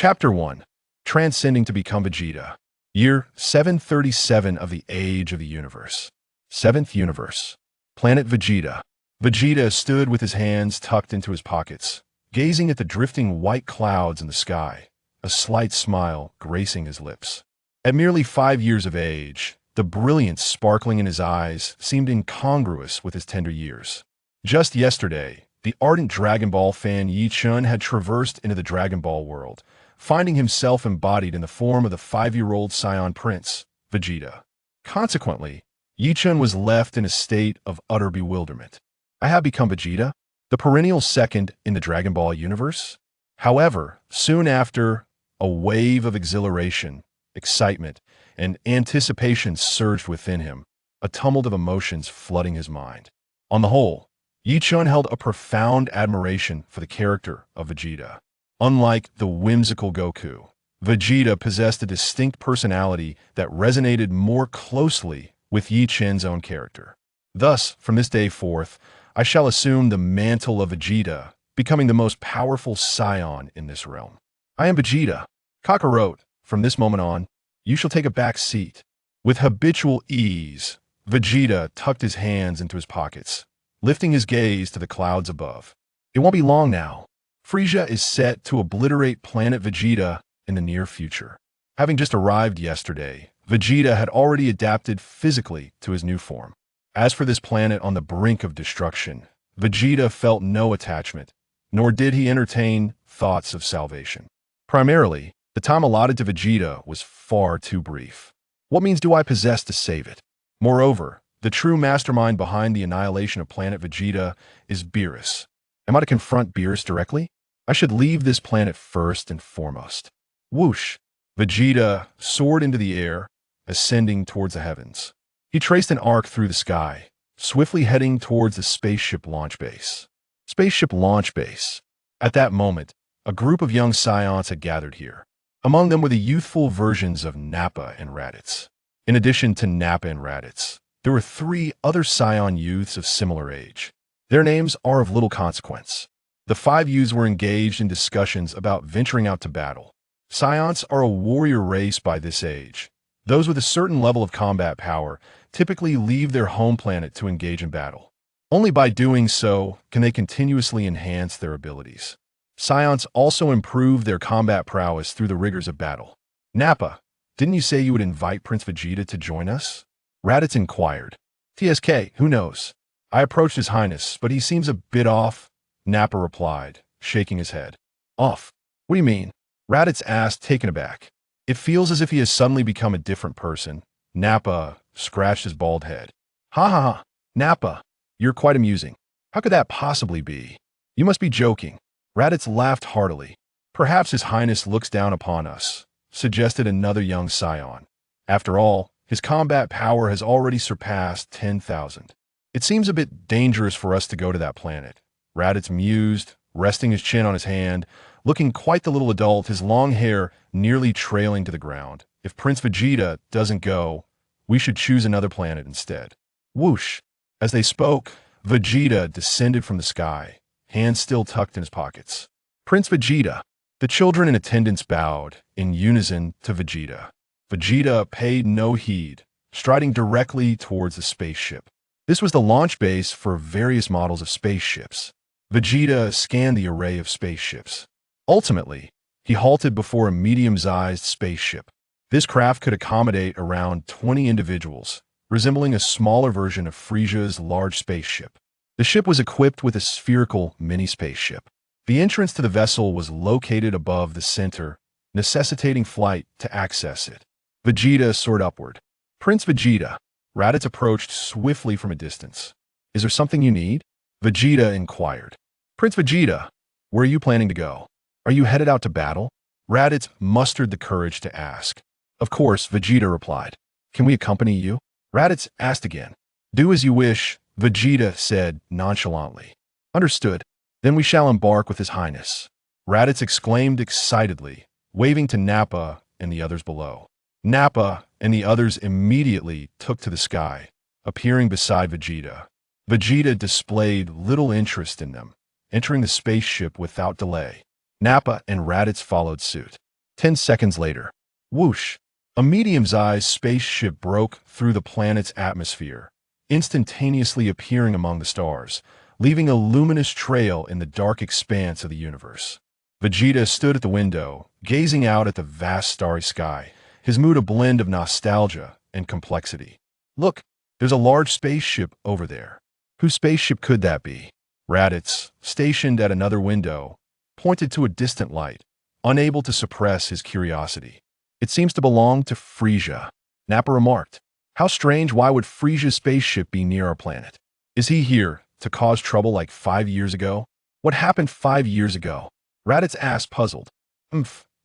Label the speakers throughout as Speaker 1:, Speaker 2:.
Speaker 1: Chapter 1. Transcending to become Vegeta. Year 737 of the Age of the Universe. 7th Universe. Planet Vegeta. Vegeta stood with his hands tucked into his pockets, gazing at the drifting white clouds in the sky, a slight smile gracing his lips. At merely 5 years of age, the brilliance sparkling in his eyes seemed incongruous with his tender years. Just yesterday, the ardent Dragon Ball fan Yi-chun had traversed into the Dragon Ball world, finding himself embodied in the form of the 5-year-old Saiyan prince, Vegeta. Consequently, Yi-chun was left in a state of utter bewilderment. I have become Vegeta, the perennial second in the Dragon Ball universe? However, soon after, a wave of exhilaration, excitement, and anticipation surged within him, a tumult of emotions flooding his mind. On the whole, Yi-chun held a profound admiration for the character of Vegeta. Unlike the whimsical Goku, Vegeta possessed a distinct personality that resonated more closely with Yi-chun's own character. Thus, from this day forth, I shall assume the mantle of Vegeta, becoming the most powerful Saiyan in this realm. I am Vegeta. Kakarot, from this moment on, you shall take a back seat. With habitual ease, Vegeta tucked his hands into his pockets, lifting his gaze to the clouds above. It won't be long now. Frieza is set to obliterate planet Vegeta in the near future. Having just arrived yesterday, Vegeta had already adapted physically to his new form. As for this planet on the brink of destruction, Vegeta felt no attachment, nor did he entertain thoughts of salvation. Primarily, the time allotted to Vegeta was far too brief. What means do I possess to save it? Moreover, the true mastermind behind the annihilation of planet Vegeta is Beerus. Am I to confront Beerus directly? I should leave this planet first and foremost. Whoosh! Vegeta soared into the air, ascending towards the heavens. He traced an arc through the sky, swiftly heading towards the spaceship launch base. Spaceship launch base. At that moment, a group of young Saiyans had gathered here. Among them were the youthful versions of Nappa and Raditz. In addition to Nappa and Raditz, there were 3 other Saiyan youths of similar age. Their names are of little consequence. The 5 youths were engaged in discussions about venturing out to battle. Saiyans are a warrior race by this age. Those with a certain level of combat power typically leave their home planet to engage in battle. Only by doing so can they continuously enhance their abilities. Saiyans also improve their combat prowess through the rigors of battle. Nappa, didn't you say you would invite Prince Vegeta to join us? Raditz inquired. TSK, who knows? I approached His Highness, but he seems a bit off, Nappa replied, shaking his head. Off? What do you mean? Raditz asked, taken aback. It feels as if he has suddenly become a different person. Nappa scratched his bald head. Ha ha ha, Nappa, you're quite amusing. How could that possibly be? You must be joking. Raditz laughed heartily. Perhaps His Highness looks down upon us, suggested another young Saiyan. After all, his combat power has already surpassed 10,000. It seems a bit dangerous for us to go to that planet. Raditz mused, resting his chin on his hand, looking quite the little adult, his long hair nearly trailing to the ground. If Prince Vegeta doesn't go, we should choose another planet instead. Whoosh! As they spoke, Vegeta descended from the sky, hands still tucked in his pockets. Prince Vegeta. The children in attendance bowed, in unison to Vegeta. Vegeta paid no heed, striding directly towards the spaceship. This was the launch base for various models of spaceships. Vegeta scanned the array of spaceships. Ultimately, he halted before a medium-sized spaceship. This craft could accommodate around 20 individuals, resembling a smaller version of Frieza's large spaceship. The ship was equipped with a spherical mini-spaceship. The entrance to the vessel was located above the center, necessitating flight to access it. Vegeta soared upward. Prince Vegeta. Raditz approached swiftly from a distance. Is there something you need? Vegeta inquired. Prince Vegeta, where are you planning to go? Are you headed out to battle? Raditz mustered the courage to ask. Of course, Vegeta replied. Can we accompany you? Raditz asked again. Do as you wish, Vegeta said nonchalantly. Understood. Then we shall embark with His Highness. Raditz exclaimed excitedly, waving to Nappa and the others below. Nappa and the others immediately took to the sky, appearing beside Vegeta. Vegeta displayed little interest in them, entering the spaceship without delay. Nappa and Raditz followed suit. 10 seconds later, whoosh, a medium-sized spaceship broke through the planet's atmosphere, instantaneously appearing among the stars, leaving a luminous trail in the dark expanse of the universe. Vegeta stood at the window, gazing out at the vast starry sky, his mood a blend of nostalgia and complexity. Look, there's a large spaceship over there. Whose spaceship could that be? Raditz, stationed at another window, pointed to a distant light, unable to suppress his curiosity. It seems to belong to Frieza. Nappa remarked. How strange, why would Frieza's spaceship be near our planet? Is he here to cause trouble like 5 years ago? What happened 5 years ago? Raditz asked, puzzled.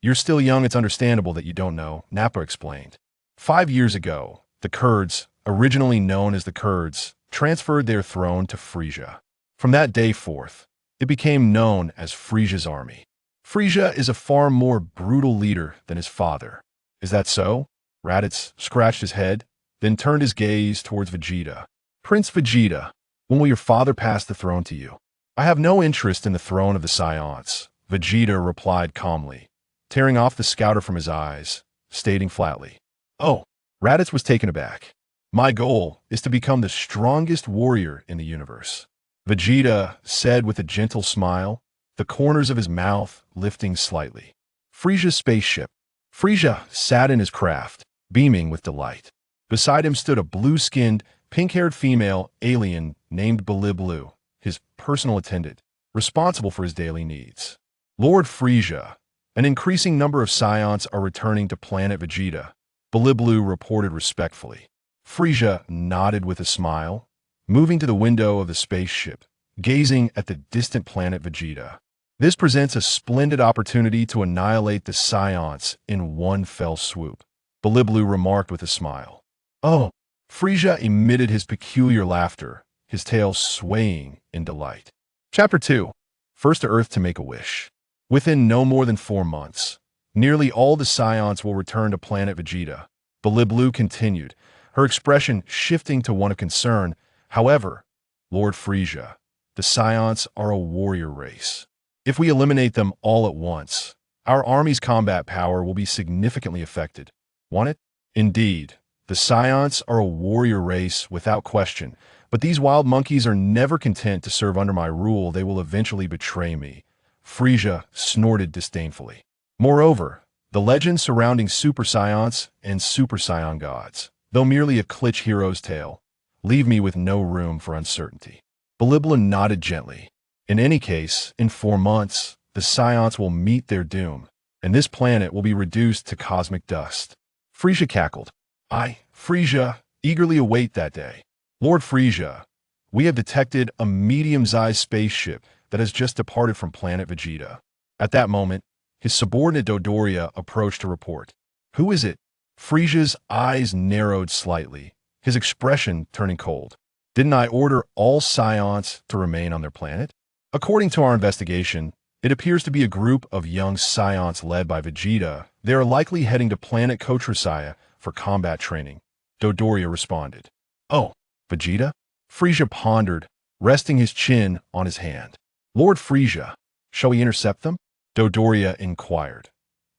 Speaker 1: You're still young, it's understandable that you don't know, Nappa explained. 5 years ago, the Kurds, originally known as the Kurds, transferred their throne to Frieza. From that day forth, it became known as Frieza's army. Frieza is a far more brutal leader than his father. Is that so? Raditz scratched his head, then turned his gaze towards Vegeta. Prince Vegeta, when will your father pass the throne to you? I have no interest in the throne of the Saiyans, Vegeta replied calmly, tearing off the scouter from his eyes, stating flatly. Oh, Raditz was taken aback. My goal is to become the strongest warrior in the universe, Vegeta said with a gentle smile, the corners of his mouth lifting slightly. Frieza's spaceship. Frieza sat in his craft, beaming with delight. Beside him stood a blue-skinned, pink-haired female alien named Blue, his personal attendant, responsible for his daily needs. Lord Frieza, an increasing number of Saiyans are returning to planet Vegeta, Blue reported respectfully. Frieza nodded with a smile, moving to the window of the spaceship, gazing at the distant planet Vegeta. This presents a splendid opportunity to annihilate the Saiyans in one fell swoop, Blue remarked with a smile. Oh, Frieza emitted his peculiar laughter, his tail swaying in delight. Chapter 2. First to Earth to make a wish. Within no more than 4 months, nearly all the Saiyans will return to planet Vegeta, Blue continued, her expression shifting to one of concern. However, Lord Frieza, the Saiyans are a warrior race. If we eliminate them all at once, our army's combat power will be significantly affected. Want it? Indeed, the Saiyans are a warrior race without question, but these wild monkeys are never content to serve under my rule. They will eventually betray me, Frieza snorted disdainfully. Moreover, the legends surrounding Super Saiyans and Super Saiyan gods, though merely a Klitsch hero's tale, leave me with no room for uncertainty. Blue nodded gently. In any case, in 4 months, the Saiyans will meet their doom, and this planet will be reduced to cosmic dust. Frieza cackled. Frieza, eagerly await that day. Lord Frieza, we have detected a medium-sized spaceship that has just departed from planet Vegeta. At that moment, his subordinate Dodoria approached to report. Who is it? Frieza's eyes narrowed slightly, his expression turning cold. Didn't I order all Saiyans to remain on their planet? According to our investigation, it appears to be a group of young Saiyans led by Vegeta. They are likely heading to planet Kotrasaya for combat training, Dodoria responded. Oh, Vegeta? Frieza pondered, resting his chin on his hand. Lord Frieza, shall we intercept them? Dodoria inquired.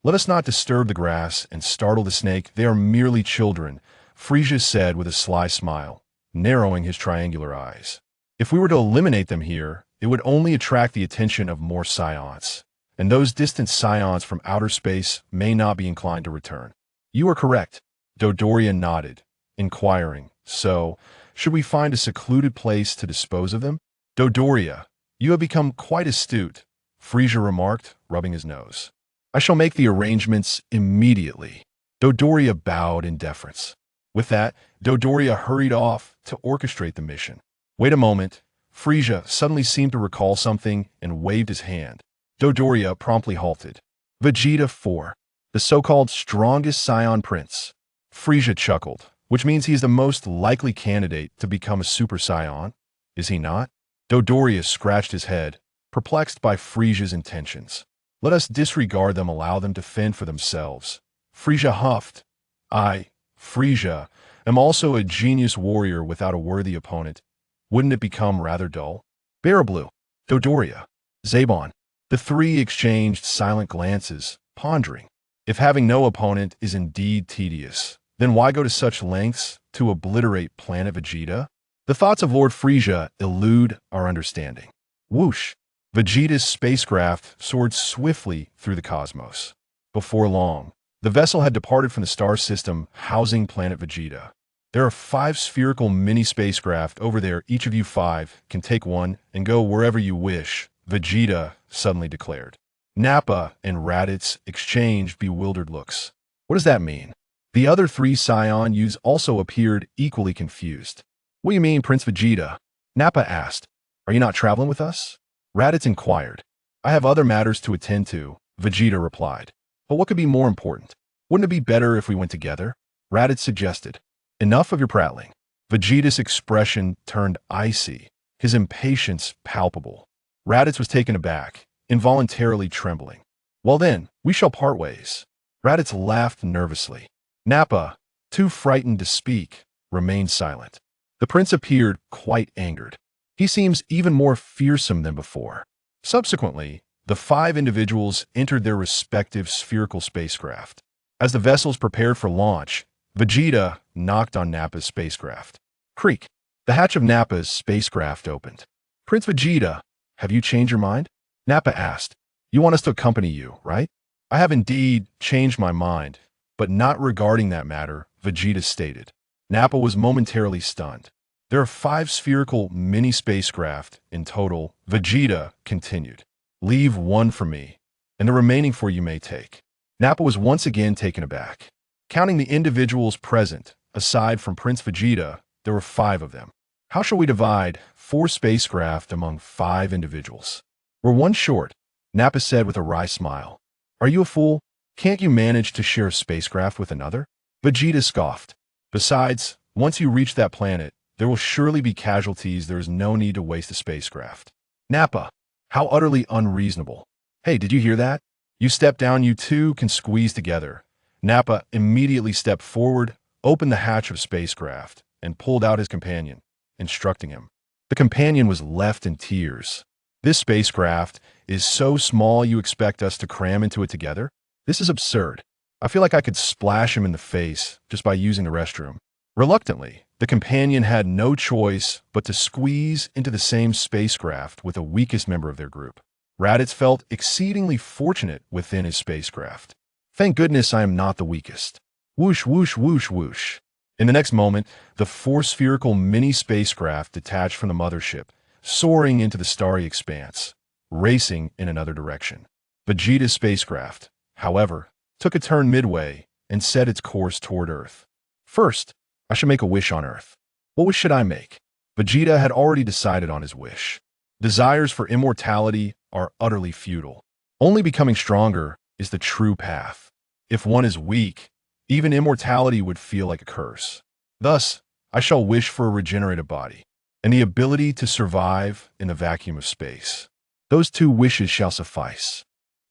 Speaker 1: Let us not disturb the grass and startle the snake. They are merely children, Frieza said with a sly smile, narrowing his triangular eyes. If we were to eliminate them here, it would only attract the attention of more Saiyans, and those distant Saiyans from outer space may not be inclined to return. You are correct, Dodoria nodded, inquiring. So, should we find a secluded place to dispose of them? Dodoria, you have become quite astute, Frieza remarked, rubbing his nose. I shall make the arrangements immediately. Dodoria bowed in deference. With that, Dodoria hurried off to orchestrate the mission. Wait a moment. Frieza suddenly seemed to recall something and waved his hand. Dodoria promptly halted. Vegeta 4, the so-called strongest Saiyan prince. Frieza chuckled, which means he is the most likely candidate to become a Super Saiyan, is he not? Dodoria scratched his head, perplexed by Frieza's intentions. Let us disregard them, allow them to fend for themselves. Frieza huffed. I, Frieza, am also a genius warrior without a worthy opponent. Wouldn't it become rather dull? Blue, Dodoria, Zabon. The three exchanged silent glances, pondering. If having no opponent is indeed tedious, then why go to such lengths to obliterate planet Vegeta? The thoughts of Lord Frieza elude our understanding. Whoosh! Vegeta's spacecraft soared swiftly through the cosmos. Before long, the vessel had departed from the star system housing planet Vegeta. There are 5 spherical mini-spacecraft over there. Each of you 5 can take one and go wherever you wish, Vegeta suddenly declared. Nappa and Raditz exchanged bewildered looks. What does that mean? The other 3 Saiyan also appeared equally confused. What do you mean, Prince Vegeta? Nappa asked. Are you not traveling with us? Raditz inquired. I have other matters to attend to, Vegeta replied. But what could be more important? Wouldn't it be better if we went together? Raditz suggested. Enough of your prattling. Vegeta's expression turned icy, his impatience palpable. Raditz was taken aback, involuntarily trembling. Well then, we shall part ways. Raditz laughed nervously. Nappa, too frightened to speak, remained silent. The prince appeared quite angered. He seems even more fearsome than before. Subsequently, the 5 individuals entered their respective spherical spacecraft. As the vessels prepared for launch, Vegeta knocked on Nappa's spacecraft. Creak! The hatch of Nappa's spacecraft opened. Prince Vegeta, have you changed your mind? Nappa asked. You want us to accompany you, right? I have indeed changed my mind, but not regarding that matter, Vegeta stated. Nappa was momentarily stunned. There are 5 spherical mini-spacecraft in total, Vegeta continued. Leave 1 for me, and the remaining 4 you may take. Nappa was once again taken aback. Counting the individuals present, aside from Prince Vegeta, there were 5 of them. How shall we divide 4 spacecraft among 5 individuals? We're 1 short, Nappa said with a wry smile. Are you a fool? Can't you manage to share a spacecraft with another? Vegeta scoffed. Besides, once you reach that planet, there will surely be casualties. There is no need to waste a spacecraft. Nappa, how utterly unreasonable. Hey, did you hear that? You step down, you 2 can squeeze together. Nappa immediately stepped forward, opened the hatch of spacecraft, and pulled out his companion, instructing him. The companion was left in tears. This spacecraft is so small you expect us to cram into it together? This is absurd. I feel like I could splash him in the face just by using the restroom. Reluctantly, the companion had no choice but to squeeze into the same spacecraft with the weakest member of their group. Raditz felt exceedingly fortunate within his spacecraft. Thank goodness I am not the weakest. Whoosh, whoosh, whoosh, whoosh. In the next moment, the 4 spherical mini-spacecraft detached from the mothership, soaring into the starry expanse, racing in another direction. Vegeta's spacecraft, however, took a turn midway and set its course toward Earth. First, I should make a wish on Earth. What wish should I make? Vegeta had already decided on his wish. Desires for immortality are utterly futile. Only becoming stronger is the true path. If one is weak, even immortality would feel like a curse. Thus, I shall wish for a regenerative body, and the ability to survive in the vacuum of space. Those 2 wishes shall suffice.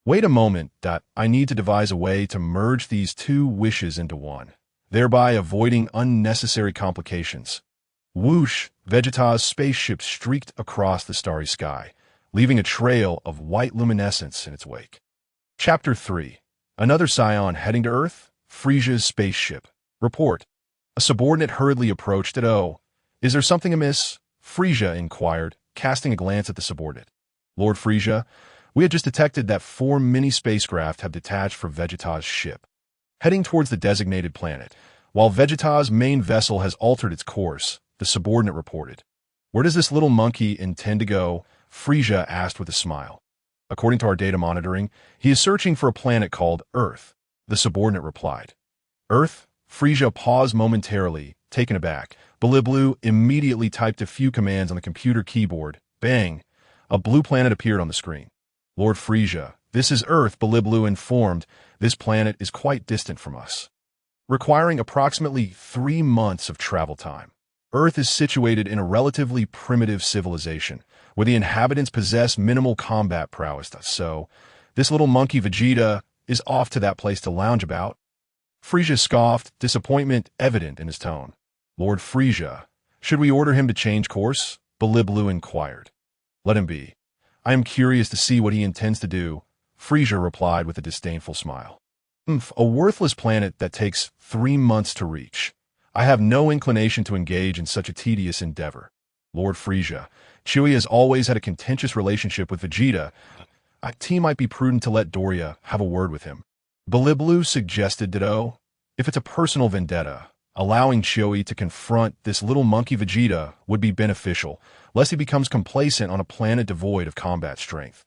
Speaker 1: Wait a moment, I need to devise a way to merge these 2 wishes into one, thereby avoiding unnecessary complications. Whoosh! Vegeta's spaceship streaked across the starry sky, leaving a trail of white luminescence in its wake. Chapter 3. Another Saiyan heading to Earth? Frieza's spaceship. Report. A subordinate hurriedly approached it. Oh, is there something amiss? Frieza inquired, casting a glance at the subordinate. Lord Frieza, we had just detected that 4 mini-spacecraft have detached from Vegeta's ship, heading towards the designated planet. While Vegeta's main vessel has altered its course, the subordinate reported. Where does this little monkey intend to go? Frieza asked with a smile. According to our data monitoring, he is searching for a planet called Earth, the subordinate replied. Earth? Frieza paused momentarily, taken aback. Blue immediately typed a few commands on the computer keyboard. Bang! A blue planet appeared on the screen. Lord Frieza, this is Earth, Blue informed. This planet is quite distant from us, requiring approximately 3 months of travel time. Earth is situated in a relatively primitive civilization, where the inhabitants possess minimal combat prowess, so this little monkey Vegeta is off to that place to lounge about. Frieza scoffed, disappointment evident in his tone. Lord Frieza, should we order him to change course? Blue inquired. Let him be. I am curious to see what he intends to do, Frieza replied with a disdainful smile. A worthless planet that takes 3 months to reach. I have no inclination to engage in such a tedious endeavor. Lord Frieza. Chewie has always had a contentious relationship with Vegeta. It might be prudent to let Doria have a word with him. Biliblu suggested Ditto. If it's a personal vendetta, allowing Chewie to confront this little monkey Vegeta would be beneficial, lest he becomes complacent on a planet devoid of combat strength.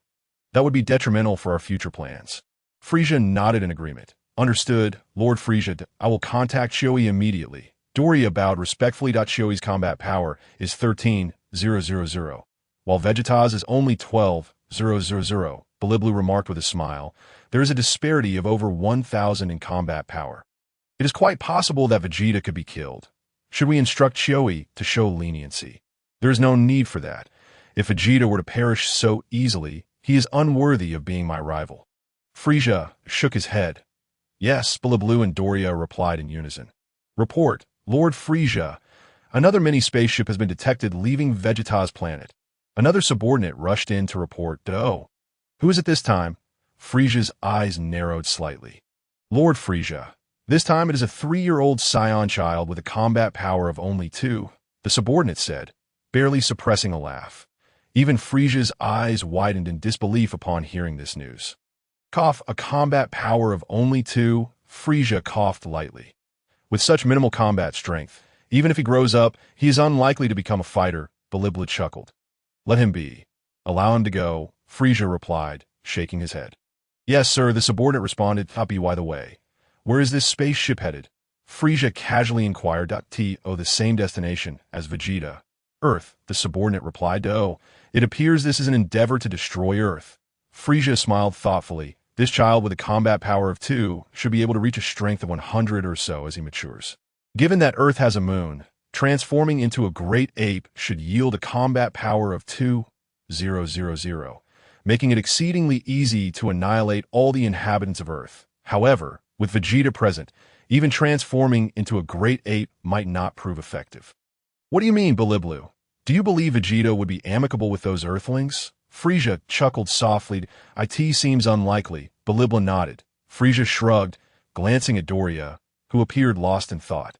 Speaker 1: That would be detrimental for our future plans. Frieza nodded in agreement. Understood, Lord Frieza. I will contact Chewie immediately. Doria bowed respectfully. Chewie's combat power is 13,000, while Vegeta's is only 12,000. Biliblu remarked with a smile. There is a disparity of over 1,000 in combat power. It is quite possible that Vegeta could be killed. Should we instruct Chewie to show leniency? There is no need for that. If Vegeta were to perish so easily, he is unworthy of being my rival. Frieza shook his head. Yes, Biliblu and Doria replied in unison. Report, Lord Frieza. Another mini-spaceship has been detected leaving Vegeta's planet. Another subordinate rushed in to report. Oh. Who is it this time? Frieza's eyes narrowed slightly. Lord Frieza. This time it is a 3-year-old Saiyan child with a combat power of only 2, the subordinate said, barely suppressing a laugh. Even Frieza's eyes widened in disbelief upon hearing this news. Cough, a combat power of only 2, Frieza coughed lightly. With such minimal combat strength, even if he grows up, he is unlikely to become a fighter, Biliblu chuckled. Let him be. Allow him to go, Frieza replied, shaking his head. Yes, sir, the subordinate responded. By the way. Where is this spaceship headed? Frieza casually inquired. The same destination as Vegeta. Earth, the subordinate replied. It appears this is an endeavor to destroy Earth. Frieza smiled thoughtfully. This child with a combat power of 2 should be able to reach a strength of 100 or so as he matures. Given that Earth has a moon, transforming into a great ape should yield a combat power of 2,000, making it exceedingly easy to annihilate all the inhabitants of Earth. However, with Vegeta present, even transforming into a great ape might not prove effective. What do you mean, Biliblu? Do you believe Vegeta would be amicable with those Earthlings? Frieza chuckled softly. It seems unlikely. Biliblu nodded. Frieza shrugged, glancing at Doria, who appeared lost in thought.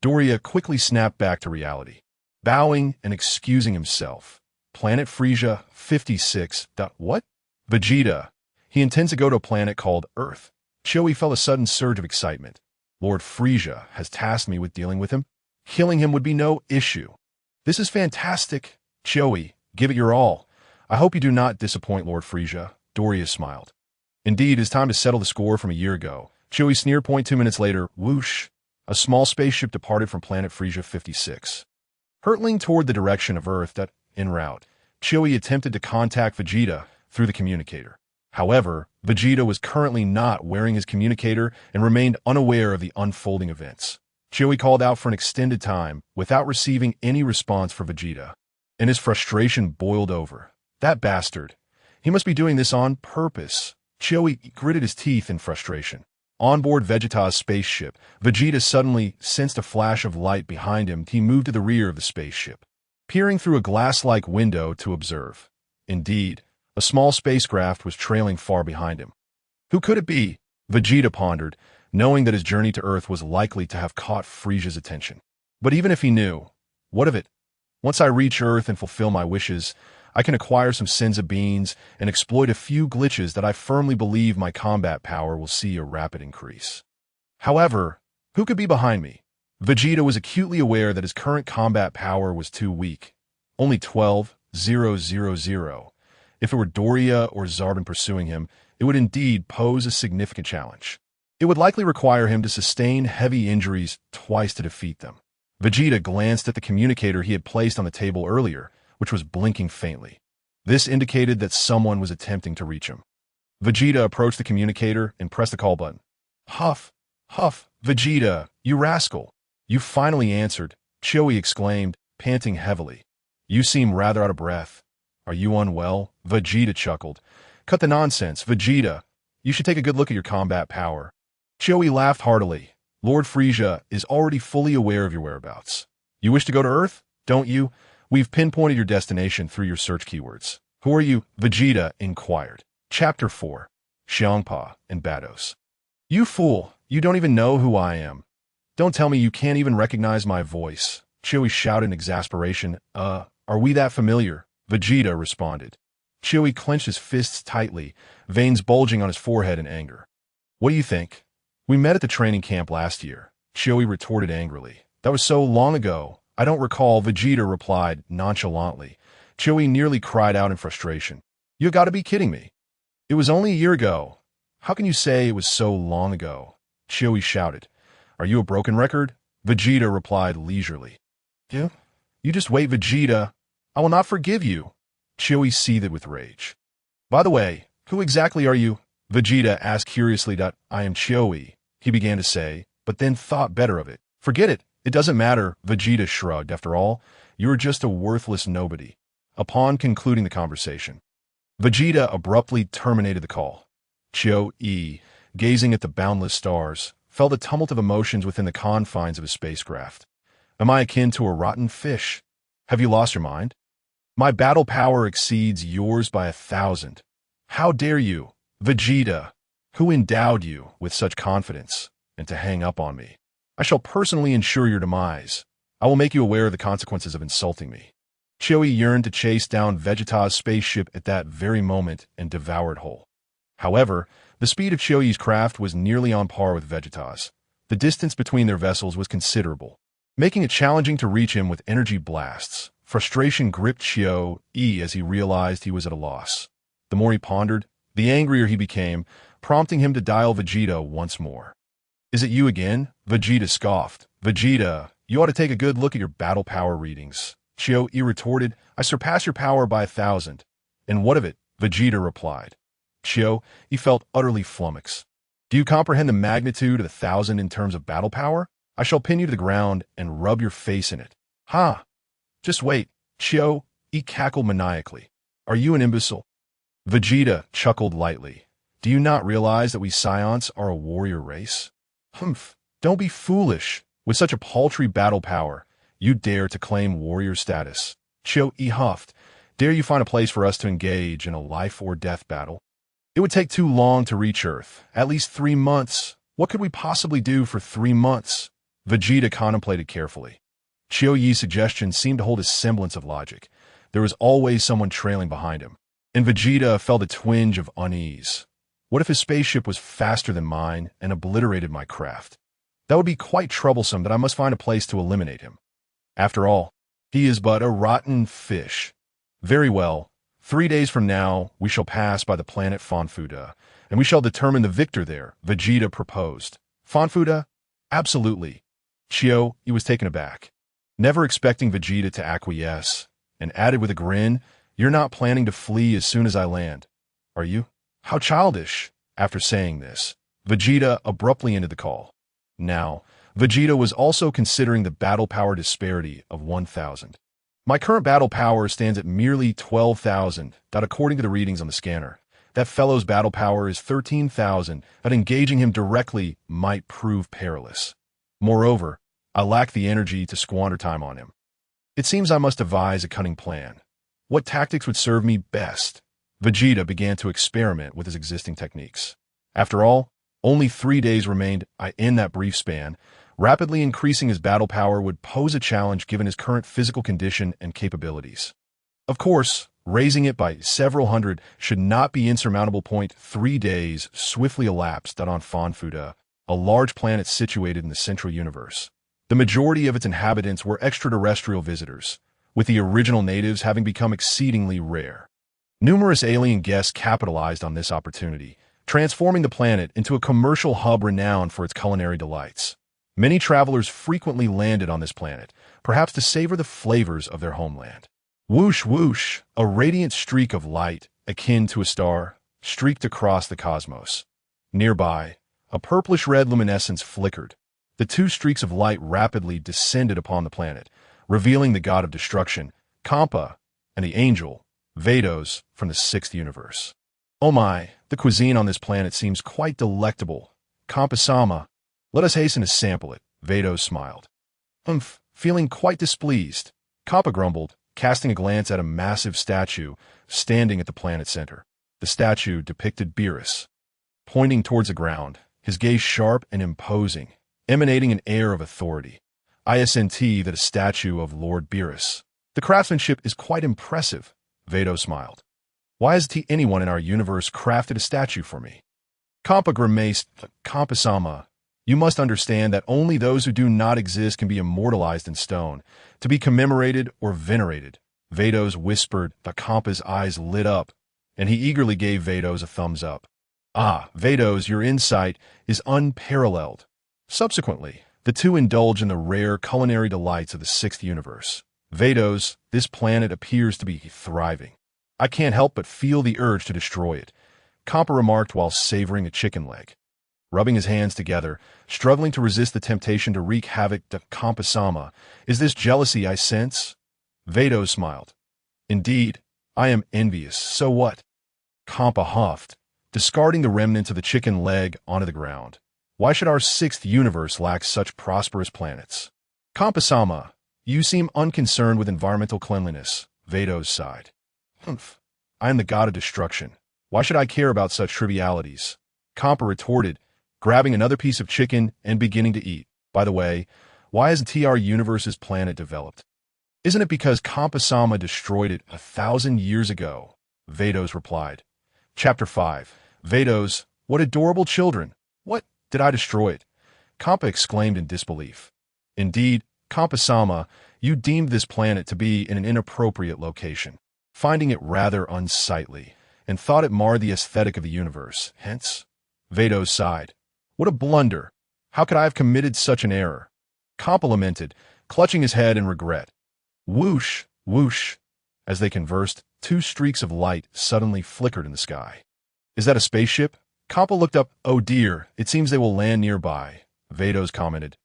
Speaker 1: Doria quickly snapped back to reality, bowing and excusing himself. Planet Frieza, 56. What? Vegeta. He intends to go to a planet called Earth. Chewie felt a sudden surge of excitement. Lord Frieza has tasked me with dealing with him. Killing him would be no issue. This is fantastic. Chewie, give it your all. I hope you do not disappoint Lord Frieza. Doria smiled. Indeed, it is time to settle the score from a year ago. Chewie sneered. 2 minutes later, whoosh, a small spaceship departed from planet Frieza 56. Hurtling toward the direction of Earth. En route, Chewie attempted to contact Vegeta through the communicator. However, Vegeta was currently not wearing his communicator and remained unaware of the unfolding events. Chewie called out for an extended time without receiving any response from Vegeta, and his frustration boiled over. That bastard. He must be doing this on purpose. Chewie gritted his teeth in frustration. On board Vegeta's spaceship, Vegeta suddenly sensed a flash of light behind him. He moved to the rear of the spaceship, peering through a glass-like window to observe. Indeed, a small spacecraft was trailing far behind him. Who could it be? Vegeta pondered, knowing that his journey to Earth was likely to have caught Frieza's attention. But even if he knew, what of it? Once I reach Earth and fulfill my wishes, I can acquire some Senza beans and exploit a few glitches that I firmly believe my combat power will see a rapid increase. However, who could be behind me? Vegeta was acutely aware that his current combat power was too weak. Only 12,000. If it were Doria or Zarbin pursuing him, it would indeed pose a significant challenge. It would likely require him to sustain heavy injuries twice to defeat them. Vegeta glanced at the communicator he had placed on the table earlier, which was blinking faintly. This indicated that someone was attempting to reach him. Vegeta approached the communicator and pressed the call button. Huff, huff, Vegeta, you rascal. You finally answered, Chewie exclaimed, panting heavily. You seem rather out of breath. Are you unwell? Vegeta chuckled. Cut the nonsense, Vegeta. You should take a good look at your combat power. Chewie laughed heartily. Lord Frieza is already fully aware of your whereabouts. You wish to go to Earth, don't you? We've pinpointed your destination through your search keywords. Who are you? Vegeta inquired. Chapter 4. Champa and Vados. You fool, you don't even know who I am. Don't tell me you can't even recognize my voice, Chewie shouted in exasperation. Are we that familiar? Vegeta responded. Chewie clenched his fists tightly, veins bulging on his forehead in anger. What do you think? We met at the training camp last year, Chewie retorted angrily. That was so long ago. I don't recall, Vegeta replied nonchalantly. Chewie nearly cried out in frustration. You gotta be kidding me. It was only a year ago. How can you say it was so long ago? Chewie shouted. Are you a broken record? Vegeta replied leisurely. Yeah? You just wait, Vegeta. I will not forgive you. Chewie seethed with rage. By the way, who exactly are you? Vegeta asked curiously. I am Chewie, he began to say, but then thought better of it. Forget it. It doesn't matter, Vegeta shrugged. After all, you are just a worthless nobody. Upon concluding the conversation, Vegeta abruptly terminated the call. Chewie, gazing at the boundless stars, felt a tumult of emotions within the confines of his spacecraft. Am I akin to a rotten fish? Have you lost your mind? My battle power exceeds yours by 1,000. How dare you, Vegeta? Who endowed you with such confidence, and to hang up on me? I shall personally ensure your demise. I will make you aware of the consequences of insulting me. Chewie yearned to chase down Vegeta's spaceship at that very moment and devour it whole. However, the speed of Chewie's craft was nearly on par with Vegeta's. The distance between their vessels was considerable, making it challenging to reach him with energy blasts. Frustration gripped Chewie as he realized he was at a loss. The more he pondered, the angrier he became, prompting him to dial Vegeta once more. Is it you again? Vegeta scoffed. Vegeta, you ought to take a good look at your battle power readings. Chewie retorted. I surpass your power by 1,000. And what of it? Vegeta replied. Chewie felt utterly flummoxed. Do you comprehend the magnitude of 1,000 in terms of battle power? I shall pin you to the ground and rub your face in it. Ha! Just wait. Chewie cackled maniacally. Are you an imbecile? Vegeta chuckled lightly. Do you not realize that we Saiyans are a warrior race? Humph. Don't be foolish. With such a paltry battle power, you dare to claim warrior status. Chewie huffed. Dare you find a place for us to engage in a life-or-death battle? It would take too long to reach Earth. At least 3 months. What could we possibly do for 3 months? Vegeta contemplated carefully. Chewie's suggestion seemed to hold a semblance of logic. There was always someone trailing behind him, and Vegeta felt a twinge of unease. What if his spaceship was faster than mine and obliterated my craft? That would be quite troublesome, but I must find a place to eliminate him. After all, he is but a rotten fish. Very well. 3 days from now, we shall pass by the planet Fonfuda, and we shall determine the victor there, Vegeta proposed. Fonfuda? Absolutely. Chewie was taken aback, never expecting Vegeta to acquiesce, and added with a grin, You're not planning to flee as soon as I land, are you? How childish. After saying this, Vegeta abruptly ended the call. Now, Vegeta was also considering the battle power disparity of 1,000. My current battle power stands at merely 12,000, according to the readings on the scanner. That fellow's battle power is 13,000, but engaging him directly might prove perilous. Moreover, I lack the energy to squander time on him. It seems I must devise a cunning plan. What tactics would serve me best? Vegeta began to experiment with his existing techniques. After all, only 3 days remained. In that brief span, rapidly increasing his battle power would pose a challenge given his current physical condition and capabilities. Of course, raising it by several hundred should not be insurmountable. 3 days swiftly elapsed on Fonfuda, a large planet situated in the central universe. The majority of its inhabitants were extraterrestrial visitors, with the original natives having become exceedingly rare. Numerous alien guests capitalized on this opportunity, transforming the planet into a commercial hub renowned for its culinary delights. Many travelers frequently landed on this planet, perhaps to savor the flavors of their homeland. Whoosh whoosh, a radiant streak of light, akin to a star, streaked across the cosmos. Nearby, a purplish-red luminescence flickered. The 2 streaks of light rapidly descended upon the planet, revealing the god of destruction, Champa, and the angel, Vados, from the 6th universe. Oh my, the cuisine on this planet seems quite delectable. Champa-sama, let us hasten to sample it, Vados smiled. Feeling quite displeased, Champa grumbled, casting a glance at a massive statue standing at the planet's center. The statue depicted Beerus. Pointing towards the ground, his gaze sharp and imposing, emanating an air of authority. Isn't that a statue of Lord Beerus? The craftsmanship is quite impressive, Vados smiled. Why hasn't anyone in our universe crafted a statue for me? Champa grimaced. Champa-sama, you must understand that only those who do not exist can be immortalized in stone, to be commemorated or venerated. Vados whispered. Champa's eyes lit up, and he eagerly gave Vados a thumbs up. Ah, Vados, your insight is unparalleled. Subsequently, the two indulge in the rare culinary delights of the sixth universe. Vados, this planet appears to be thriving. I can't help but feel the urge to destroy it, Champa remarked while savoring a chicken leg. Rubbing his hands together, struggling to resist the temptation to wreak havoc, to Champa-sama, is this jealousy I sense? Vados smiled. Indeed, I am envious, so what? Champa huffed, discarding the remnants of the chicken leg onto the ground. Why should our sixth universe lack such prosperous planets? Champa-sama, you seem unconcerned with environmental cleanliness, Vados sighed. Humph, I am the god of destruction. Why should I care about such trivialities? Champa retorted, grabbing another piece of chicken and beginning to eat. By the way, why isn't our universe's planet developed? Isn't it because Champa-sama destroyed it 1,000 years ago? Vados replied. Chapter 5. Vados, what adorable children! What, did I destroy it? Champa exclaimed in disbelief. Indeed, Champa-sama, you deemed this planet to be in an inappropriate location, finding it rather unsightly, and thought it marred the aesthetic of the universe. Hence, Vados sighed. What a blunder! How could I have committed such an error? Champa lamented, clutching his head in regret. Whoosh, whoosh. As they conversed, two streaks of light suddenly flickered in the sky. Is that a spaceship? Champa looked up. Oh dear, it seems they will land nearby, Vados commented.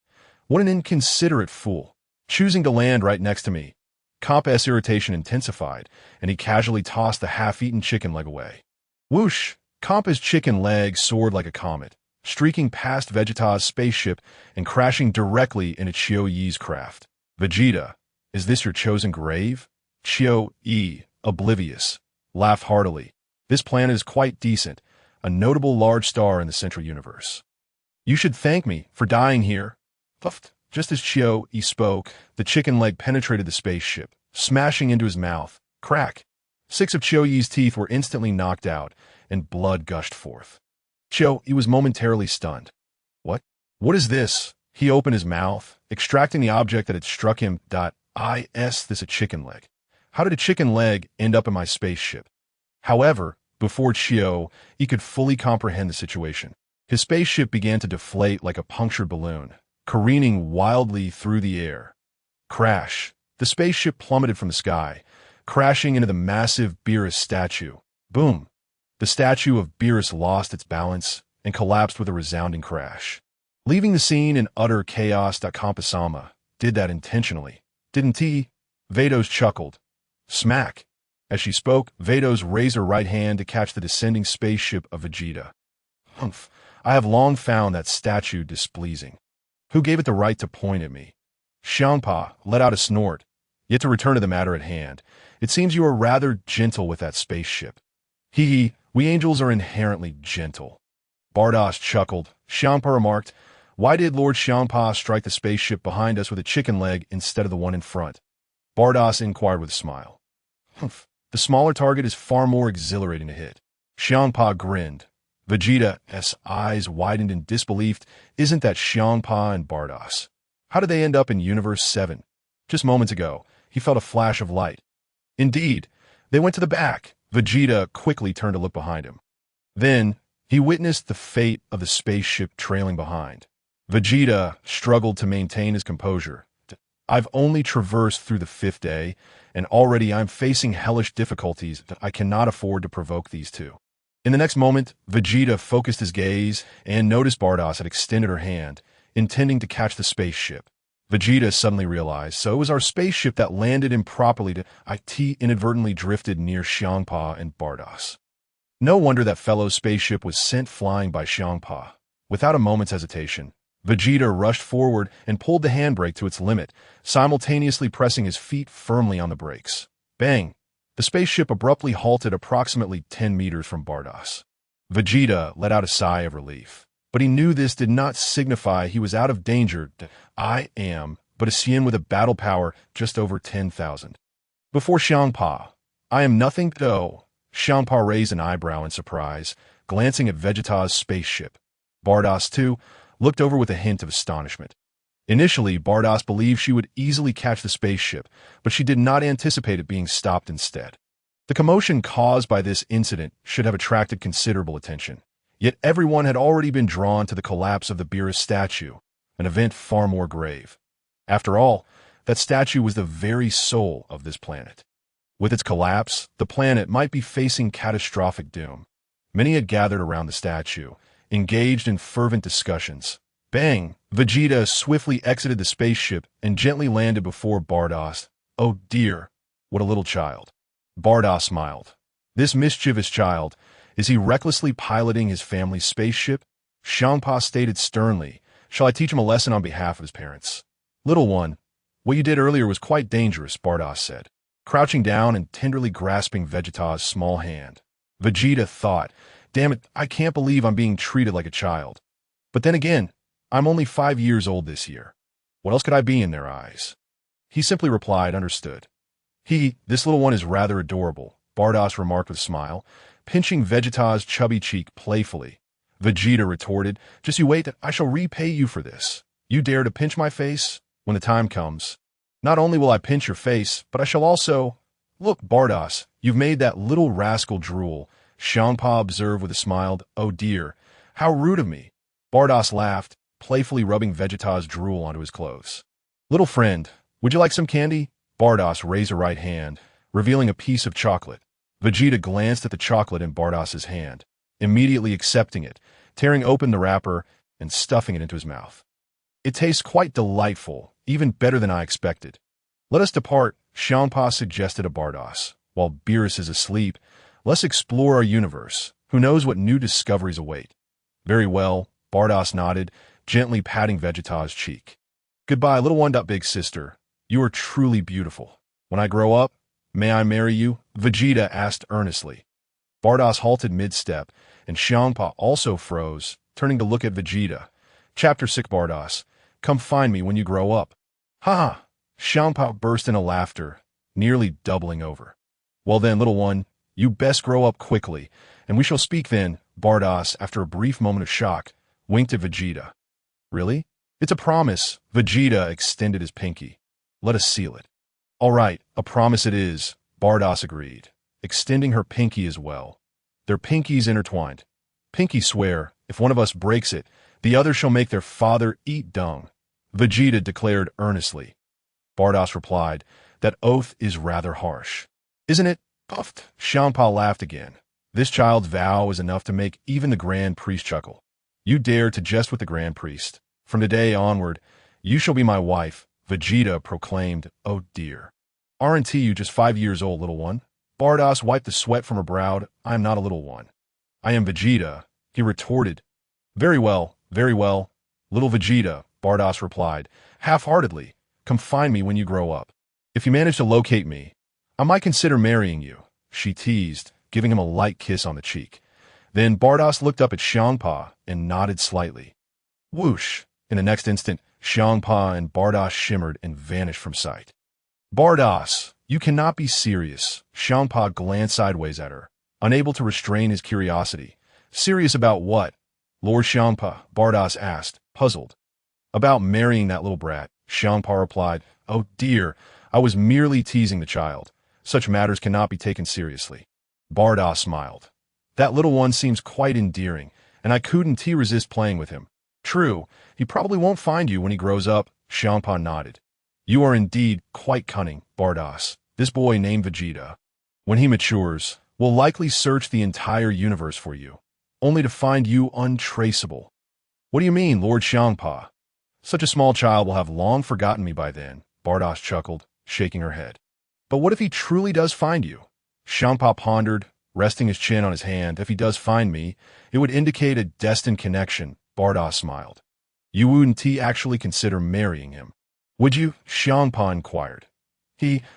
Speaker 1: What an inconsiderate fool, choosing to land right next to me. Champa's irritation intensified, and he casually tossed the half-eaten chicken leg away. Whoosh! Champa's chicken leg soared like a comet, streaking past Vegeta's spaceship and crashing directly into Chiyo-Yi's craft. Vegeta, is this your chosen grave? Chiyo-Yi, oblivious, laughed heartily. This planet is quite decent, a notable large star in the central universe. You should thank me for dying here. Puffed. Just as Chiyo-Yi spoke, the chicken leg penetrated the spaceship, smashing into his mouth. Crack! 6 of Chiyo-Yi's teeth were instantly knocked out, and blood gushed forth. Chiyo-Yi was momentarily stunned. What? What is this? He opened his mouth, extracting the object that had struck him. Is this a chicken leg? How did a chicken leg end up in my spaceship? However, before Chiyo-Yi could fully comprehend the situation, his spaceship began to deflate like a punctured balloon, careening wildly through the air. Crash! The spaceship plummeted from the sky, crashing into the massive Beerus statue. Boom! The statue of Beerus lost its balance and collapsed with a resounding crash. Leaving the scene in utter chaos. Champa-sama did that intentionally, didn't he? Vados chuckled. Smack! As she spoke, Vados raised her right hand to catch the descending spaceship of Vegeta. Humph! I have long found that statue displeasing. Who gave it the right to point at me? Champa let out a snort. Yet to return to the matter at hand, it seems you are rather gentle with that spaceship. Hee, we angels are inherently gentle. Bardos chuckled. Champa remarked, why did Lord Champa strike the spaceship behind us with a chicken leg instead of the one in front? Bardos inquired with a smile. Humph, the smaller target is far more exhilarating to hit. Champa grinned. Vegeta's eyes widened in disbelief. Isn't that Champa and Bardos? How did they end up in Universe 7? Just moments ago, he felt a flash of light. Indeed, they went to the back. Vegeta quickly turned to look behind him. Then, he witnessed the fate of the spaceship trailing behind. Vegeta struggled to maintain his composure. I've only traversed through the 5th day, and already I'm facing hellish difficulties that I cannot afford to provoke these two. In the next moment, Vegeta focused his gaze and noticed Bardos had extended her hand, intending to catch the spaceship. Vegeta suddenly realized, so it was our spaceship that landed improperly to it inadvertently drifted near Champa and Bardos. No wonder that fellow spaceship was sent flying by Champa. Without a moment's hesitation, Vegeta rushed forward and pulled the handbrake to its limit, simultaneously pressing his feet firmly on the brakes. Bang! The spaceship abruptly halted approximately 10 meters from Bardos. Vegeta let out a sigh of relief. But he knew this did not signify he was out of danger. I am but a Saiyan with a battle power just over 10,000. Before Champa, I am nothing though. Champa raised an eyebrow in surprise, glancing at Vegeta's spaceship. Bardos, too, looked over with a hint of astonishment. Initially, Bardos believed she would easily catch the spaceship, but she did not anticipate it being stopped instead. The commotion caused by this incident should have attracted considerable attention, yet everyone had already been drawn to the collapse of the Beerus statue, an event far more grave. After all, that statue was the very soul of this planet. With its collapse, the planet might be facing catastrophic doom. Many had gathered around the statue, engaged in fervent discussions. Bang! Vegeta swiftly exited the spaceship and gently landed before Bardos. Oh dear, what a little child. Bardos smiled. This mischievous child, is he recklessly piloting his family's spaceship? Champa stated sternly, shall I teach him a lesson on behalf of his parents? Little one, what you did earlier was quite dangerous, Bardos said, crouching down and tenderly grasping Vegeta's small hand. Vegeta thought, damn it, I can't believe I'm being treated like a child. But then again, I'm only 5 years old this year. What else could I be in their eyes? He simply replied, understood. This little one is rather adorable, Bardos remarked with a smile, pinching Vegeta's chubby cheek playfully. Vegeta retorted, just you wait, I shall repay you for this. You dare to pinch my face? When the time comes, not only will I pinch your face, but I shall also— Look, Bardos, you've made that little rascal drool, Champa observed with a smile. Oh dear, how rude of me. Bardos laughed, playfully rubbing Vegeta's drool onto his clothes. Little friend, would you like some candy? Bardos raised her right hand, revealing a piece of chocolate. Vegeta glanced at the chocolate in Bardos's hand, immediately accepting it, tearing open the wrapper and stuffing it into his mouth. It tastes quite delightful, even better than I expected. Let us depart, Champa suggested to Bardos. While Beerus is asleep, let's explore our universe. Who knows what new discoveries await? Very well, Bardos nodded, gently patting Vegeta's cheek. Goodbye, little one. Big sister. You are truly beautiful. When I grow up, may I marry you? Vegeta asked earnestly. Bardos halted mid-step, and Champa also froze, turning to look at Vegeta. Chapter 6. Bardos, come find me when you grow up. Ha ha! Champa burst into laughter, nearly doubling over. Well then, little one, you best grow up quickly, and we shall speak then. Bardos, after a brief moment of shock, winked at Vegeta. Really? It's a promise. Vegeta extended his pinky. Let us seal it. All right, a promise it is, Bardos agreed, extending her pinky as well. Their pinkies intertwined. Pinky swear, if one of us breaks it, the other shall make their father eat dung, Vegeta declared earnestly. Bardos replied, that oath is rather harsh. Isn't it? Puffed. Champa laughed again. This child's vow is enough to make even the Grand Priest chuckle. You dare to jest with the Grand Priest. From today onward, you shall be my wife, Vegeta proclaimed. Oh dear. Aren't you just 5 years old, little one? Bardos wiped the sweat from her brow. I am not a little one. I am Vegeta, he retorted. Very well, little Vegeta, Bardos replied, half-heartedly. Come find me when you grow up. If you manage to locate me, I might consider marrying you, she teased, giving him a light kiss on the cheek. Then Bardos looked up at Champa and nodded slightly. Whoosh! In the next instant, Champa and Bardos shimmered and vanished from sight. Bardos, you cannot be serious. Champa glanced sideways at her, unable to restrain his curiosity. Serious about what? Lord Champa, Bardos asked, puzzled. About marrying that little brat, Champa replied. Oh dear, I was merely teasing the child. Such matters cannot be taken seriously. Bardos smiled. That little one seems quite endearing, and I couldn't resist playing with him. True, he probably won't find you when he grows up, Champa nodded. You are indeed quite cunning, Bardos. This boy named Vegeta, when he matures, will likely search the entire universe for you, only to find you untraceable. What do you mean, Lord Champa? Such a small child will have long forgotten me by then, Bardos chuckled, shaking her head. But what if he truly does find you? Champa pondered, resting his chin on his hand. If he does find me, it would indicate a destined connection, Bardos smiled. You wouldn't actually consider marrying him, would you? Champa inquired.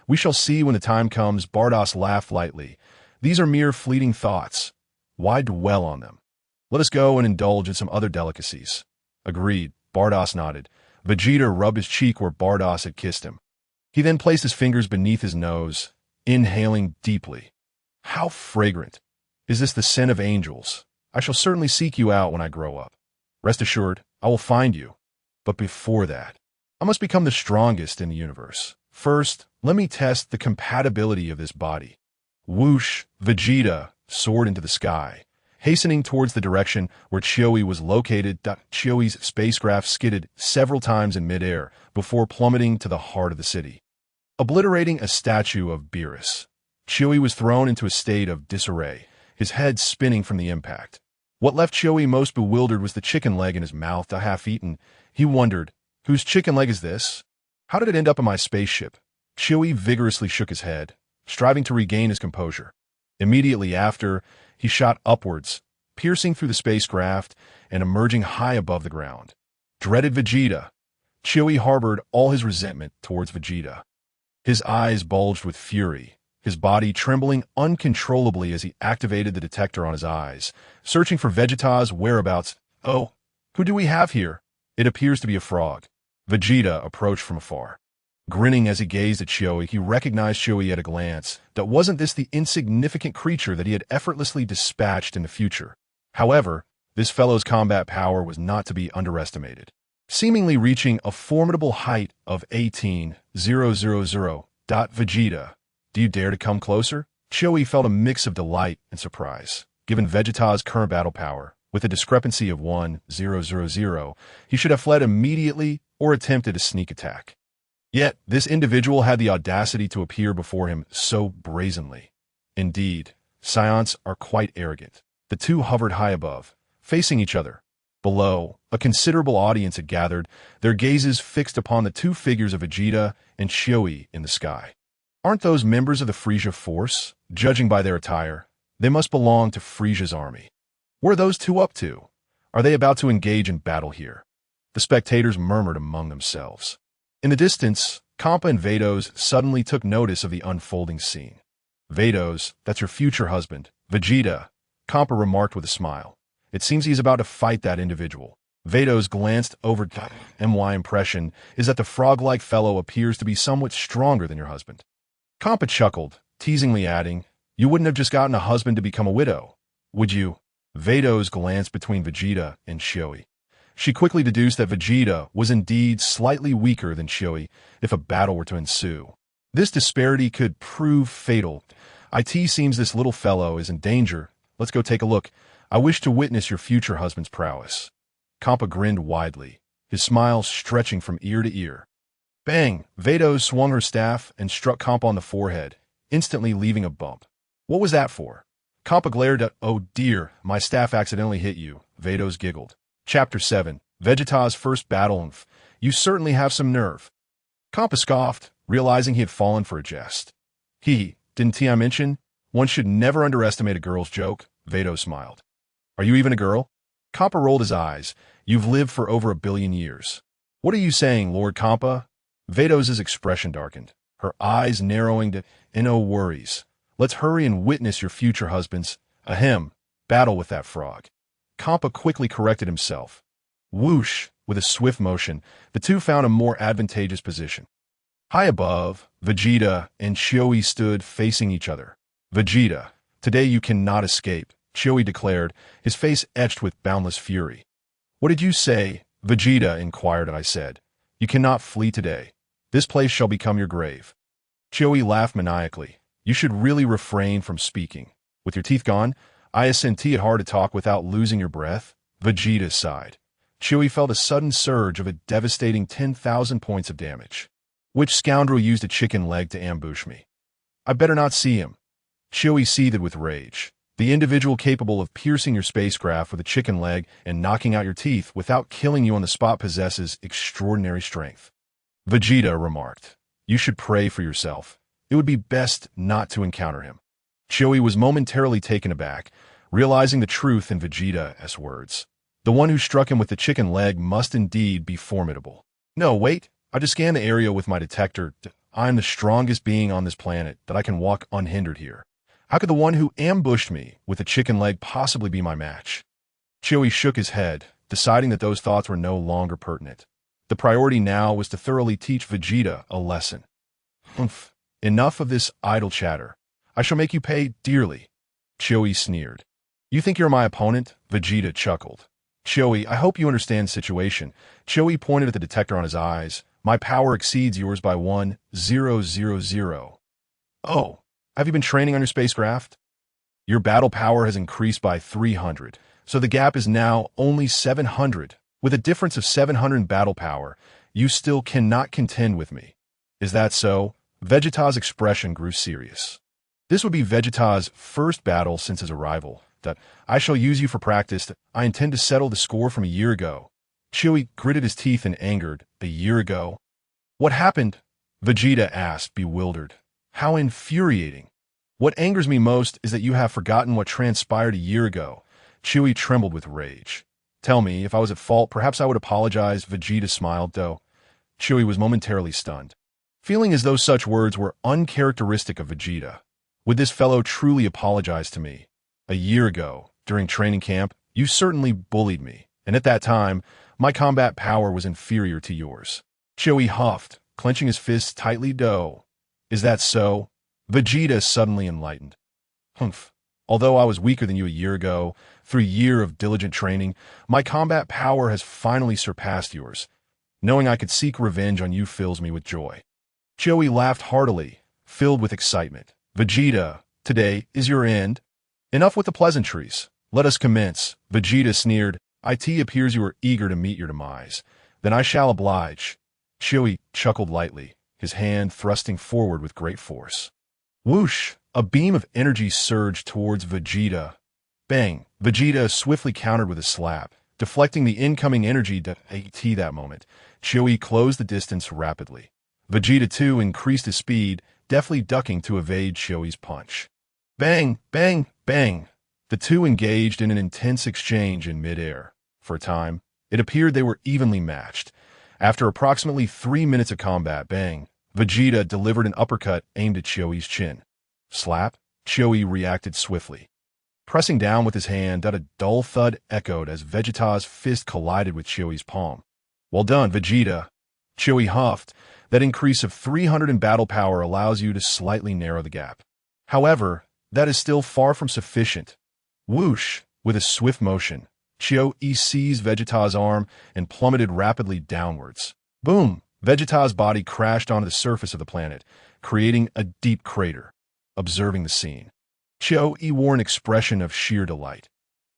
Speaker 1: We shall see when the time comes, Bardos laughed lightly. These are mere fleeting thoughts. Why dwell on them? Let us go and indulge in some other delicacies. Agreed, Bardos nodded. Vegeta rubbed his cheek where Bardos had kissed him. He then placed his fingers beneath his nose, inhaling deeply. How fragrant! Is this the scent of angels? I shall certainly seek you out when I grow up. Rest assured, I will find you. But before that, I must become the strongest in the universe. First, let me test the compatibility of this body. Whoosh, Vegeta soared into the sky, hastening towards the direction where Chioi was located. Chioi's spacecraft skidded several times in midair before plummeting to the heart of the city, obliterating a statue of Beerus. Chioi was thrown into a state of disarray, his head spinning from the impact. What left Chioi most bewildered was the chicken leg in his mouth, half-eaten. He wondered, whose chicken leg is this? How did it end up in my spaceship? Chioi vigorously shook his head, striving to regain his composure. Immediately after, he shot upwards, piercing through the spacecraft and emerging high above the ground. Dreaded Vegeta. Chioi harbored all his resentment towards Vegeta. His eyes bulged with fury, his body trembling uncontrollably as he activated the detector on his eyes, searching for Vegeta's whereabouts. Oh, who do we have here? It appears to be a frog. Vegeta approached from afar. Grinning as he gazed at Chioi, he recognized Chioi at a glance. That wasn't this the insignificant creature that he had effortlessly dispatched in the future. However, this fellow's combat power was not to be underestimated. Seemingly reaching a formidable height of 18,000. Vegeta, do you dare to come closer? Chioi felt a mix of delight and surprise. Given Vegeta's current battle power, with a discrepancy of 1,000, he should have fled immediately or attempted a sneak attack. Yet, this individual had the audacity to appear before him so brazenly. Indeed, Saiyans are quite arrogant. The two hovered high above, facing each other. Below, a considerable audience had gathered, their gazes fixed upon the two figures of Vegeta and Chioi in the sky. Aren't those members of the Frieza force? Judging by their attire, they must belong to Frieza's army. What are those two up to? Are they about to engage in battle here? The spectators murmured among themselves. In the distance, Champa and Vados suddenly took notice of the unfolding scene. Vados, that's your future husband. Vegeta, Champa remarked with a smile. It seems he's about to fight that individual. Vados glanced over. My impression is that the frog-like fellow appears to be somewhat stronger than your husband. Champa chuckled, teasingly adding, you wouldn't have just gotten a husband to become a widow, would you? Vados glanced between Vegeta and Chioi. She quickly deduced that Vegeta was indeed slightly weaker than Chioi if a battle were to ensue. This disparity could prove fatal. It seems this little fellow is in danger. Let's go take a look. I wish to witness your future husband's prowess. Champa grinned widely, his smile stretching from ear to ear. Bang! Vados swung her staff and struck Champa on the forehead, instantly leaving a bump. What was that for? Champa glared at, oh dear, my staff accidentally hit you. Vados giggled. Chapter 7, Vegeta's first battle. You certainly have some nerve. Champa scoffed, realizing he had fallen for a jest. Didn't I mention? One should never underestimate a girl's joke. Vados smiled. Are you even a girl? Champa rolled his eyes. You've lived for over 1 billion years. What are you saying, Lord Champa? Vados' expression darkened, her eyes narrowing to, no worries. Let's hurry and witness your future husband's, battle with that frog. Champa quickly corrected himself. Whoosh! With a swift motion, the two found a more advantageous position. High above, Vegeta and Chioi stood facing each other. Vegeta, today you cannot escape, Chioi declared, his face etched with boundless fury. What did you say? Vegeta inquired, and I said, you cannot flee today. This place shall become your grave. Chioi laughed maniacally. You should really refrain from speaking. With your teeth gone, isn't it hard to talk without losing your breath? Vegeta sighed. Chioi felt a sudden surge of a devastating 10,000 points of damage. Which scoundrel used a chicken leg to ambush me? I better not see him. Chioi seethed with rage. The individual capable of piercing your spacecraft with a chicken leg and knocking out your teeth without killing you on the spot possesses extraordinary strength. Vegeta remarked, you should pray for yourself. It would be best not to encounter him. Chioi was momentarily taken aback, realizing the truth in Vegeta's words. The one who struck him with the chicken leg must indeed be formidable. No, wait. I just scanned the area with my detector. I am the strongest being on this planet, that I can walk unhindered here. How could the one who ambushed me with a chicken leg possibly be my match? Chewie shook his head, deciding that those thoughts were no longer pertinent. The priority now was to thoroughly teach Vegeta a lesson. Humph. Enough of this idle chatter. I shall make you pay dearly. Chewie sneered. You think you're my opponent? Vegeta chuckled. Chewie, I hope you understand the situation. Chewie pointed at the detector on his eyes. My power exceeds yours by 1,000. Oh, have you been training on your spacecraft? Your battle power has increased by 300, so the gap is now only 700. With a difference of 700 in battle power, you still cannot contend with me. Is that so? Vegeta's expression grew serious. This would be Vegeta's first battle since his arrival. That I shall use you for practice. I intend to settle the score from a year ago. Chewie gritted his teeth and angered. A year ago? What happened? Vegeta asked, bewildered. How infuriating. What angers me most is that you have forgotten what transpired a year ago. Chewie trembled with rage. Tell me, if I was at fault, perhaps I would apologize. Vegeta smiled, though. Chewie was momentarily stunned, feeling as though such words were uncharacteristic of Vegeta. Would this fellow truly apologize to me? A year ago, during training camp, you certainly bullied me, and at that time, my combat power was inferior to yours. Chewie huffed, clenching his fists tightly. Is that so? Vegeta suddenly enlightened. Humph. Although I was weaker than you a year ago, through a year of diligent training, my combat power has finally surpassed yours. Knowing I could seek revenge on you fills me with joy. Chewie laughed heartily, filled with excitement. Vegeta, today is your end. Enough with the pleasantries. Let us commence. Vegeta sneered. It appears you are eager to meet your demise. Then I shall oblige. Chewie chuckled lightly, his hand thrusting forward with great force. Whoosh! A beam of energy surged towards Vegeta. Bang! Vegeta swiftly countered with a slap, deflecting the incoming energy that moment. Chewie closed the distance rapidly. Vegeta too increased his speed, deftly ducking to evade Chewie's punch. Bang! Bang! Bang! The two engaged in an intense exchange in midair. For a time, it appeared they were evenly matched. After approximately 3 minutes of combat, bang! Vegeta delivered an uppercut aimed at Chewie's chin. Slap! Chewie reacted swiftly. Pressing down with his hand, a dull thud echoed as Vegeta's fist collided with Chewie's palm. Well done, Vegeta. Chewie huffed. That increase of 300 in battle power allows you to slightly narrow the gap. However, that is still far from sufficient. Whoosh! With a swift motion, Chewie seized Vegeta's arm and plummeted rapidly downwards. Boom! Vegeta's body crashed onto the surface of the planet, creating a deep crater. Observing the scene, Chewie wore an expression of sheer delight.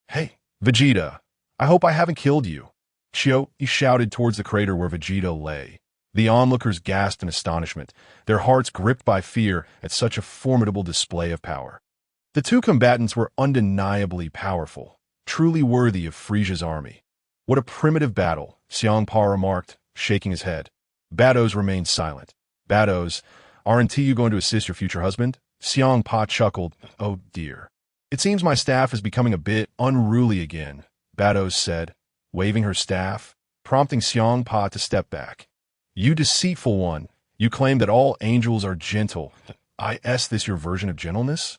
Speaker 1: Hey, Vegeta, I hope I haven't killed you. Chewie shouted towards the crater where Vegeta lay. The onlookers gasped in astonishment, their hearts gripped by fear at such a formidable display of power. The two combatants were undeniably powerful, truly worthy of Frieza's army. What a primitive battle, Xiangpa remarked, shaking his head. Vados remained silent. Vados, aren't you going to assist your future husband? Xiangpa chuckled. Oh dear. It seems my staff is becoming a bit unruly again, Vados said, waving her staff, prompting Xiangpa to step back. You deceitful one, you claim that all angels are gentle. Is this your version of gentleness?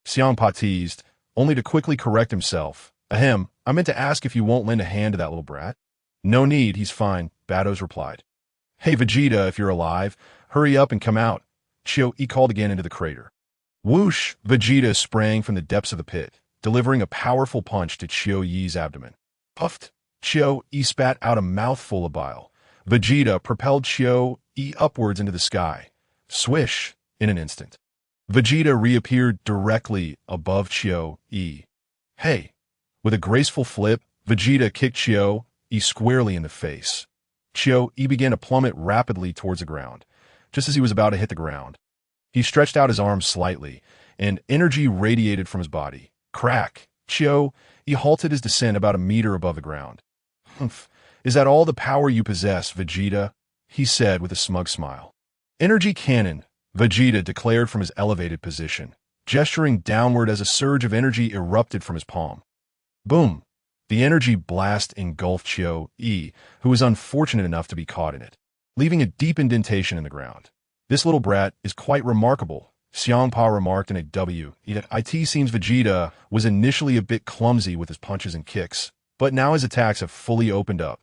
Speaker 1: Xiangpa teased, only to quickly correct himself. Ahem, I meant to ask if you won't lend a hand to that little brat. No need, he's fine, Vados replied. Hey Vegeta, if you're alive, hurry up and come out. Chewie called again into the crater. Whoosh! Vegeta sprang from the depths of the pit, delivering a powerful punch to Chewie's abdomen. Puffed! Chewie spat out a mouthful of bile. Vegeta propelled Chewie upwards into the sky. Swish! In an instant, Vegeta reappeared directly above Chewie. Hey! With a graceful flip, Vegeta kicked Chewie squarely in the face. Chewie began to plummet rapidly towards the ground. Just as he was about to hit the ground, he stretched out his arms slightly, and energy radiated from his body. Crack! Chewie halted his descent about a meter above the ground. Humph! Is that all the power you possess, Vegeta? He said with a smug smile. Energy cannon, Vegeta declared from his elevated position, gesturing downward as a surge of energy erupted from his palm. Boom! The energy blast engulfed Chewie, who was unfortunate enough to be caught in it, leaving a deep indentation in the ground. This little brat is quite remarkable, Xiangpa remarked in a W. It seems Vegeta was initially a bit clumsy with his punches and kicks, but now his attacks have fully opened up.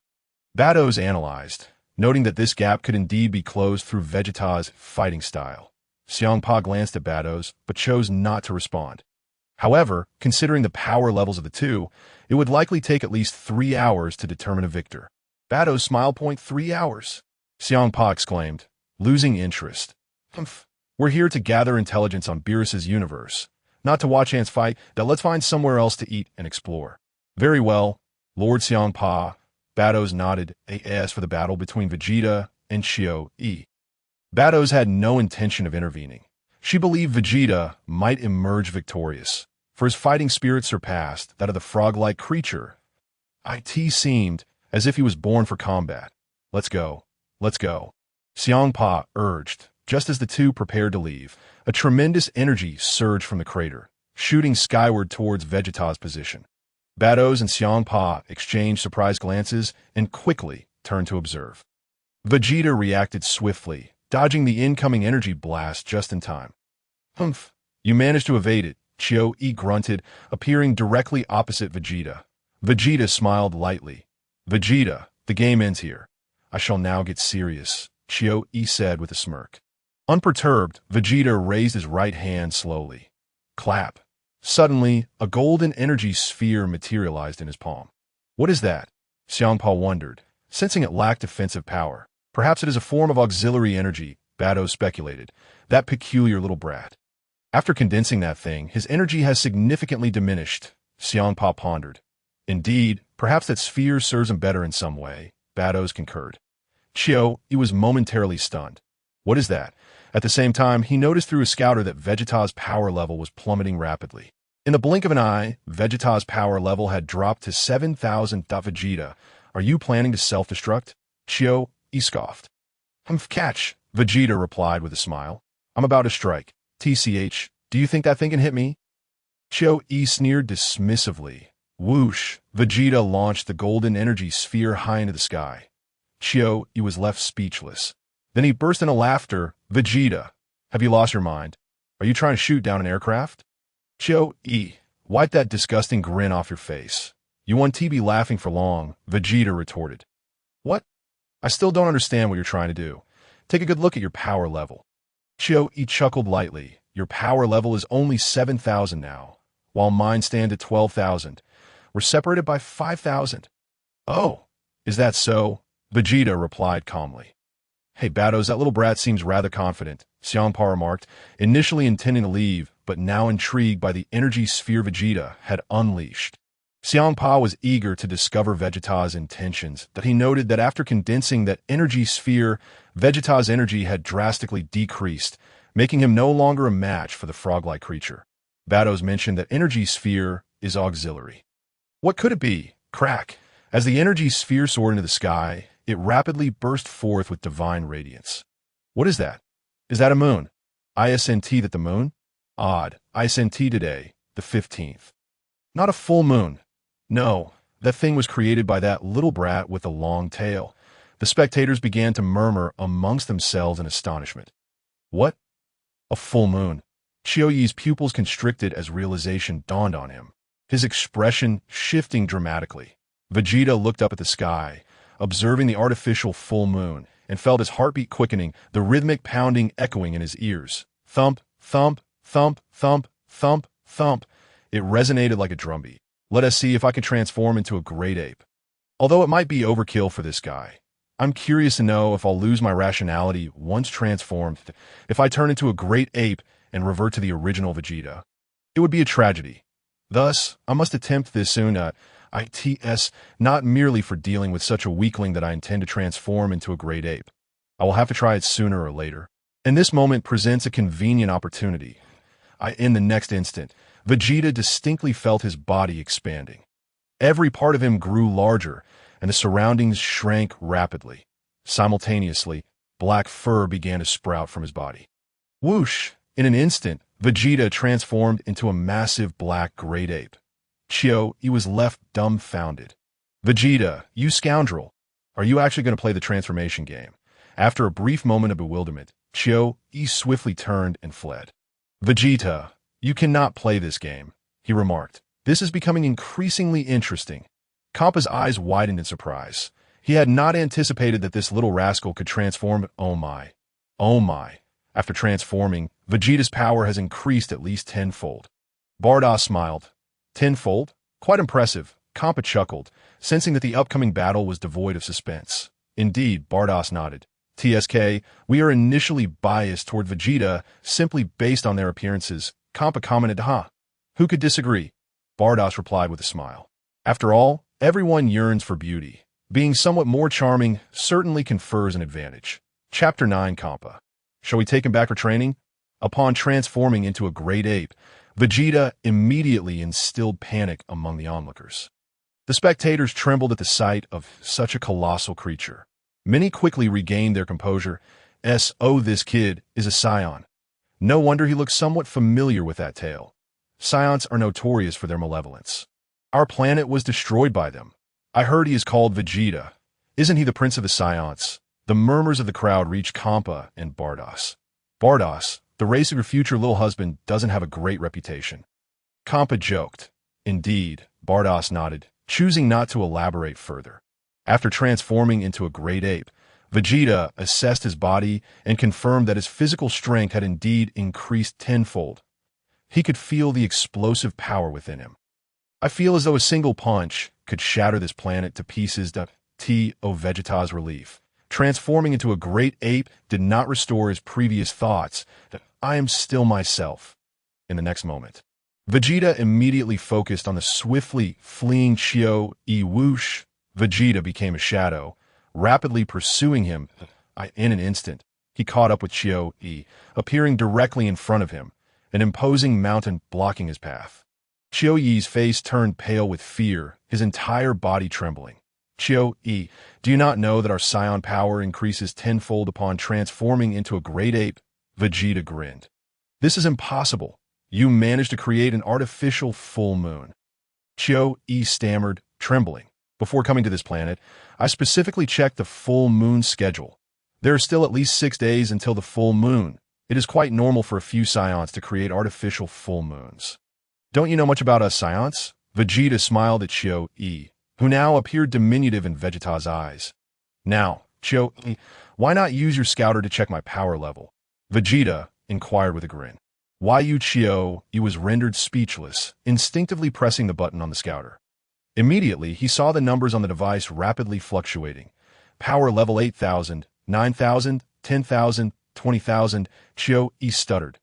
Speaker 1: Vados analyzed, noting that this gap could indeed be closed through Vegeta's fighting style. Xiangpa glanced at Vados, but chose not to respond. However, considering the power levels of the two, it would likely take at least 3 hours to determine a victor. Vados smiled. 3 hours? Xiangpa exclaimed, losing interest. Humph. We're here to gather intelligence on Beerus's universe, not to watch ants fight. That let's find somewhere else to eat and explore. Very well, Lord Xiangpa. Vados nodded. As for the battle between Vegeta and Chio-E. Vados had no intention of intervening. She believed Vegeta might emerge victorious, for his fighting spirit surpassed that of the frog-like creature. It seemed as if he was born for combat. Let's go. Let's go. Xiangpa urged, just as the two prepared to leave. A tremendous energy surged from the crater, shooting skyward towards Vegeta's position. Vados and Xiangpa exchanged surprised glances and quickly turned to observe. Vegeta reacted swiftly, dodging the incoming energy blast just in time. Humph, you managed to evade it, Chio-E grunted, appearing directly opposite Vegeta. Vegeta smiled lightly. Vegeta, the game ends here. I shall now get serious, Chio-E said with a smirk. Unperturbed, Vegeta raised his right hand slowly. Clap. Suddenly, a golden energy sphere materialized in his palm. What is that? Xiangpa wondered, sensing it lacked offensive power. Perhaps it is a form of auxiliary energy, Vados speculated. That peculiar little brat. After condensing that thing, his energy has significantly diminished, Xiangpa pondered. Indeed, perhaps that sphere serves him better in some way, Vados concurred. Chio-E was momentarily stunned. What is that? At the same time, he noticed through his scouter that Vegeta's power level was plummeting rapidly. In the blink of an eye, Vegeta's power level had dropped to 7,000. Vegeta, are you planning to self-destruct? Chio-E scoffed. Catch, Vegeta replied with a smile. I'm about to strike. TCH, do you think that thing can hit me? Chio-E sneered dismissively. Whoosh, Vegeta launched the golden energy sphere high into the sky. Chio-E was left speechless. Then he burst into laughter. Vegeta, have you lost your mind? Are you trying to shoot down an aircraft? Chio-E, wipe that disgusting grin off your face. You won't be laughing for long, Vegeta retorted. What? I still don't understand what you're trying to do. Take a good look at your power level. Chio-E chuckled lightly. Your power level is only 7,000 now, while mine stand at 12,000. We're separated by 5,000. Oh, is that so? Vegeta replied calmly. Hey Vados, that little brat seems rather confident, Xiangpa remarked, initially intending to leave, but now intrigued by the energy sphere Vegeta had unleashed. Xiangpa was eager to discover Vegeta's intentions, but he noted that after condensing that energy sphere, Vegeta's energy had drastically decreased, making him no longer a match for the frog-like creature. Vados mentioned that energy sphere is auxiliary. What could it be? Crack. As the energy sphere soared into the sky, it rapidly burst forth with divine radiance. What is that? Is that a moon? Isn't that the moon? Odd. Isn't today, the 15th. Not a full moon. No, that thing was created by that little brat with a long tail. The spectators began to murmur amongst themselves in astonishment. What? A full moon. Chio-E's pupils constricted as realization dawned on him, his expression shifting dramatically. Vegeta looked up at the sky, observing the artificial full moon, and felt his heartbeat quickening, the rhythmic pounding echoing in his ears. Thump, thump, thump, thump, thump, thump. It resonated like a drumbeat. Let us see if I can transform into a great ape. Although it might be overkill for this guy, I'm curious to know if I'll lose my rationality once transformed, if I turn into a great ape and revert to the original Vegeta. It would be a tragedy. Thus, I must attempt this soon, not merely for dealing with such a weakling that I intend to transform into a great ape. I will have to try it sooner or later. And this moment presents a convenient opportunity. In the next instant, Vegeta distinctly felt his body expanding. Every part of him grew larger, and the surroundings shrank rapidly. Simultaneously, black fur began to sprout from his body. Whoosh! In an instant, Vegeta transformed into a massive black great ape. Chio-E was left dumbfounded. Vegeta, you scoundrel! Are you actually going to play the transformation game? After a brief moment of bewilderment, Chio-E swiftly turned and fled. Vegeta, you cannot play this game, he remarked. This is becoming increasingly interesting. Kampa's eyes widened in surprise. He had not anticipated that this little rascal could transform. Oh my. Oh my. After transforming, Vegeta's power has increased at least tenfold. Bardos smiled. Tenfold? Quite impressive. Kampa chuckled, sensing that the upcoming battle was devoid of suspense. Indeed, Bardos nodded. TSK, we are initially biased toward Vegeta simply based on their appearances. Kampa commented, huh? Who could disagree? Bardos replied with a smile. After all, everyone yearns for beauty. Being somewhat more charming certainly confers an advantage. Chapter 9 Kampa. Shall we take him back for training? Upon transforming into a great ape, Vegeta immediately instilled panic among the onlookers. The spectators trembled at the sight of such a colossal creature. Many quickly regained their composure. Oh, this kid is a Saiyan. No wonder he looks somewhat familiar with that tale. Saiyans are notorious for their malevolence. Our planet was destroyed by them. I heard he is called Vegeta. Isn't he the prince of the Saiyans? The murmurs of the crowd reached Kampa and Bardos. Bardos, the race of your future little husband doesn't have a great reputation. Kampa joked. Indeed, Bardos nodded, choosing not to elaborate further. After transforming into a great ape, Vegeta assessed his body and confirmed that his physical strength had indeed increased tenfold. He could feel the explosive power within him. I feel as though a single punch could shatter this planet to pieces. Vegeta's relief. Transforming into a great ape did not restore his previous thoughts that I am still myself. In the next moment, Vegeta immediately focused on the swiftly fleeing Chio-E whoosh. Vegeta became a shadow, rapidly pursuing him. In an instant, he caught up with Chio-E, appearing directly in front of him, an imposing mountain blocking his path. Chio-E's face turned pale with fear, his entire body trembling. Chio-E, do you not know that our Saiyan power increases tenfold upon transforming into a great ape? Vegeta grinned. This is impossible. You managed to create an artificial full moon. Chio-E stammered, trembling. Before coming to this planet, I specifically checked the full moon schedule. There are still at least 6 days until the full moon. It is quite normal for a few Saiyans to create artificial full moons. Don't you know much about us Saiyans? Vegeta smiled at Chio-E, who now appeared diminutive in Vegeta's eyes. Now, Chio-E, why not use your scouter to check my power level? Vegeta inquired with a grin. Chio-E was rendered speechless, instinctively pressing the button on the scouter. Immediately, he saw the numbers on the device rapidly fluctuating. Power level 8,000, 9,000, 10,000, 20,000, Chio-E stuttered.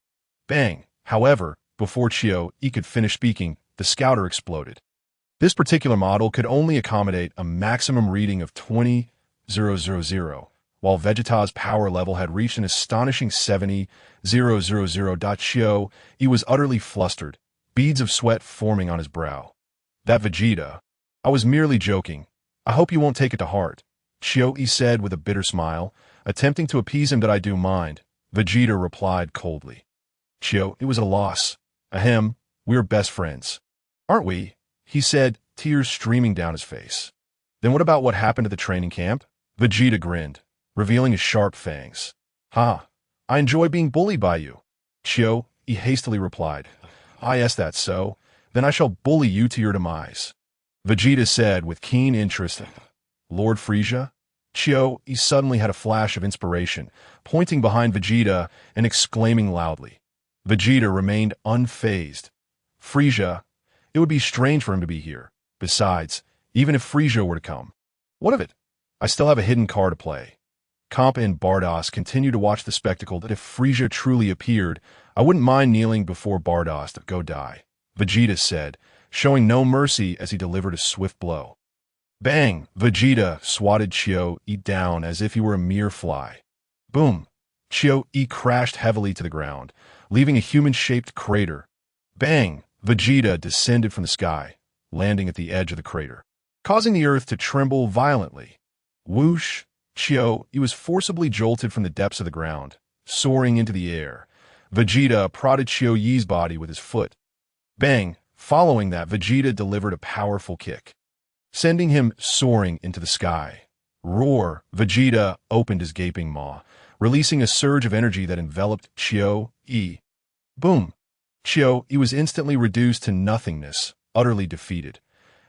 Speaker 1: Bang! However, before Chio-E could finish speaking, the scouter exploded. This particular model could only accommodate a maximum reading of 20,000, while Vegeta's power level had reached an astonishing 70,000. Chio-E was utterly flustered, beads of sweat forming on his brow. That Vegeta. I was merely joking. I hope you won't take it to heart, Chio-E said with a bitter smile, attempting to appease him. That I do mind, Vegeta replied coldly. Chio-E was a loss. Ahem, we're best friends. Aren't we? He said, tears streaming down his face. Then what about what happened at the training camp? Vegeta grinned, revealing his sharp fangs. Ha! I enjoy being bullied by you. Chio-E hastily replied. Yes, that's so. Then I shall bully you to your demise. Vegeta said with keen interest. Lord Frieza? Chio-E suddenly had a flash of inspiration, pointing behind Vegeta and exclaiming loudly. Vegeta remained unfazed. Frieza? It would be strange for him to be here. Besides, even if Frieza were to come. What of it? I still have a hidden card to play. Champa and Vados continued to watch the spectacle. That if Frieza truly appeared, I wouldn't mind kneeling before Vados to go die, Vegeta said, showing no mercy as he delivered a swift blow. Bang! Vegeta swatted Chio-E down as if he were a mere fly. Boom! Chio-E crashed heavily to the ground, leaving a human-shaped crater. Bang! Vegeta descended from the sky, landing at the edge of the crater, causing the earth to tremble violently. Whoosh! Chio-E was forcibly jolted from the depths of the ground, soaring into the air. Vegeta prodded Chio-E's body with his foot. Bang! Following that, Vegeta delivered a powerful kick, sending him soaring into the sky. Roar! Vegeta opened his gaping maw, releasing a surge of energy that enveloped Chio-E. Boom! Chio-E was instantly reduced to nothingness, utterly defeated.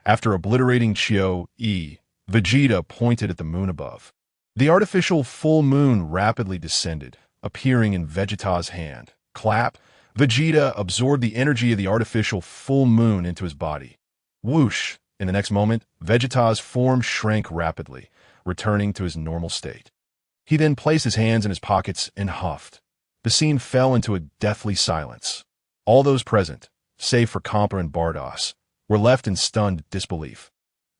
Speaker 1: After obliterating Chio-E, Vegeta pointed at the moon above. The artificial full moon rapidly descended, appearing in Vegeta's hand. Clap! Vegeta absorbed the energy of the artificial full moon into his body. Whoosh! In the next moment, Vegeta's form shrank rapidly, returning to his normal state. He then placed his hands in his pockets and huffed. The scene fell into a deathly silence. All those present, save for Champa and Vados, were left in stunned disbelief.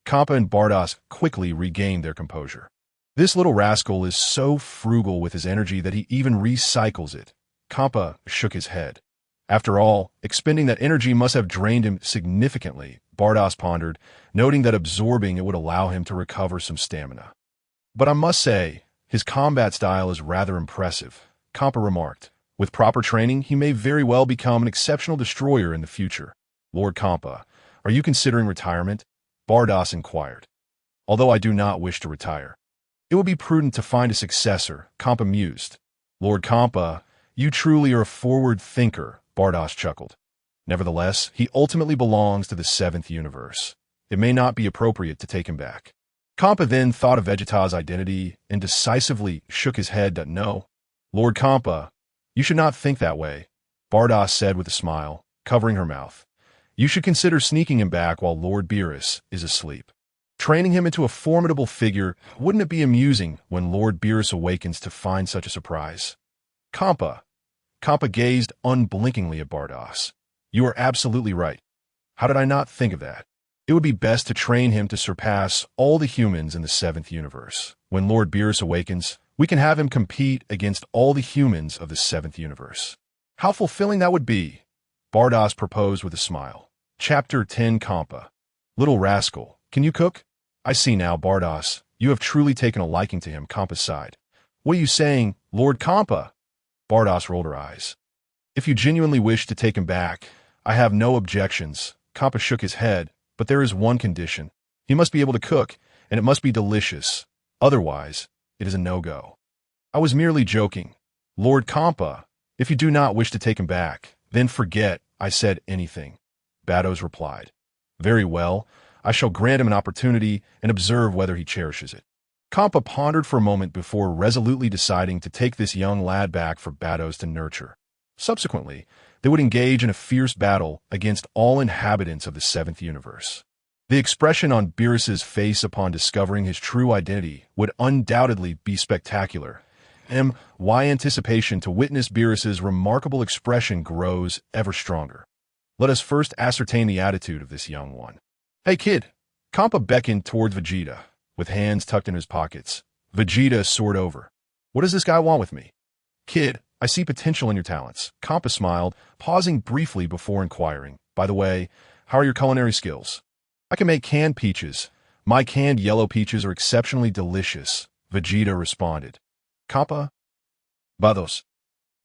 Speaker 1: Champa and Vados quickly regained their composure. This little rascal is so frugal with his energy that he even recycles it. Champa shook his head. After all, expending that energy must have drained him significantly, Vados pondered, noting that absorbing it would allow him to recover some stamina. But I must say, his combat style is rather impressive, Champa remarked. With proper training, he may very well become an exceptional destroyer in the future. Lord Champa, are you considering retirement? Vados inquired. Although I do not wish to retire. It would be prudent to find a successor, Champa mused. Lord Champa, you truly are a forward thinker, Vados chuckled. Nevertheless, he ultimately belongs to the 7th universe. It may not be appropriate to take him back. Champa then thought of Vegeta's identity and decisively shook his head that no. Lord Champa, you should not think that way, Vados said with a smile, covering her mouth. You should consider sneaking him back while Lord Beerus is asleep. Training him into a formidable figure, wouldn't it be amusing when Lord Beerus awakens to find such a surprise? Champa gazed unblinkingly at Vados. You are absolutely right. How did I not think of that? It would be best to train him to surpass all the humans in the 7th universe. When Lord Beerus awakens, we can have him compete against all the humans of the 7th universe. How fulfilling that would be, Vados proposed with a smile. Chapter 10 Champa. Little rascal, can you cook? I see now, Vados. You have truly taken a liking to him, Champa sighed. What are you saying, Lord Champa? Vados rolled her eyes. If you genuinely wish to take him back, I have no objections. Champa shook his head, but there is one condition. He must be able to cook, and it must be delicious. Otherwise, it is a no-go. I was merely joking. Lord Champa, if you do not wish to take him back, then forget I said anything. Vados replied. Very well, I shall grant him an opportunity and observe whether he cherishes it. Champa pondered for a moment before resolutely deciding to take this young lad back for Vados to nurture. Subsequently, they would engage in a fierce battle against all inhabitants of the 7th universe. The expression on Beerus's face upon discovering his true identity would undoubtedly be spectacular. My anticipation to witness Beerus's remarkable expression grows ever stronger. Let us first ascertain the attitude of this young one. Hey kid, Champa beckoned towards Vegeta, with hands tucked in his pockets. Vegeta soared over. What does this guy want with me? Kid, I see potential in your talents. Champa smiled, pausing briefly before inquiring. By the way, how are your culinary skills? I can make canned peaches. My canned yellow peaches are exceptionally delicious, Vegeta responded. Champa? Vados.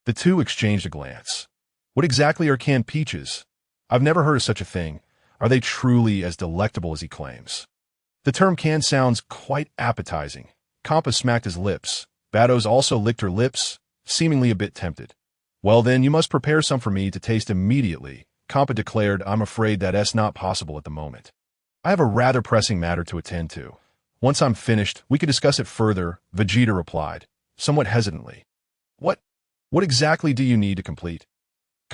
Speaker 1: The two exchanged a glance. What exactly are canned peaches? I've never heard of such a thing. Are they truly as delectable as he claims? The term canned sounds quite appetizing. Champa smacked his lips. Vados also licked her lips, seemingly a bit tempted. Well then, you must prepare some for me to taste immediately, Champa declared. I'm afraid that's not possible at the moment. I have a rather pressing matter to attend to. Once I'm finished, we could discuss it further, Vegeta replied, somewhat hesitantly. What exactly do you need to complete?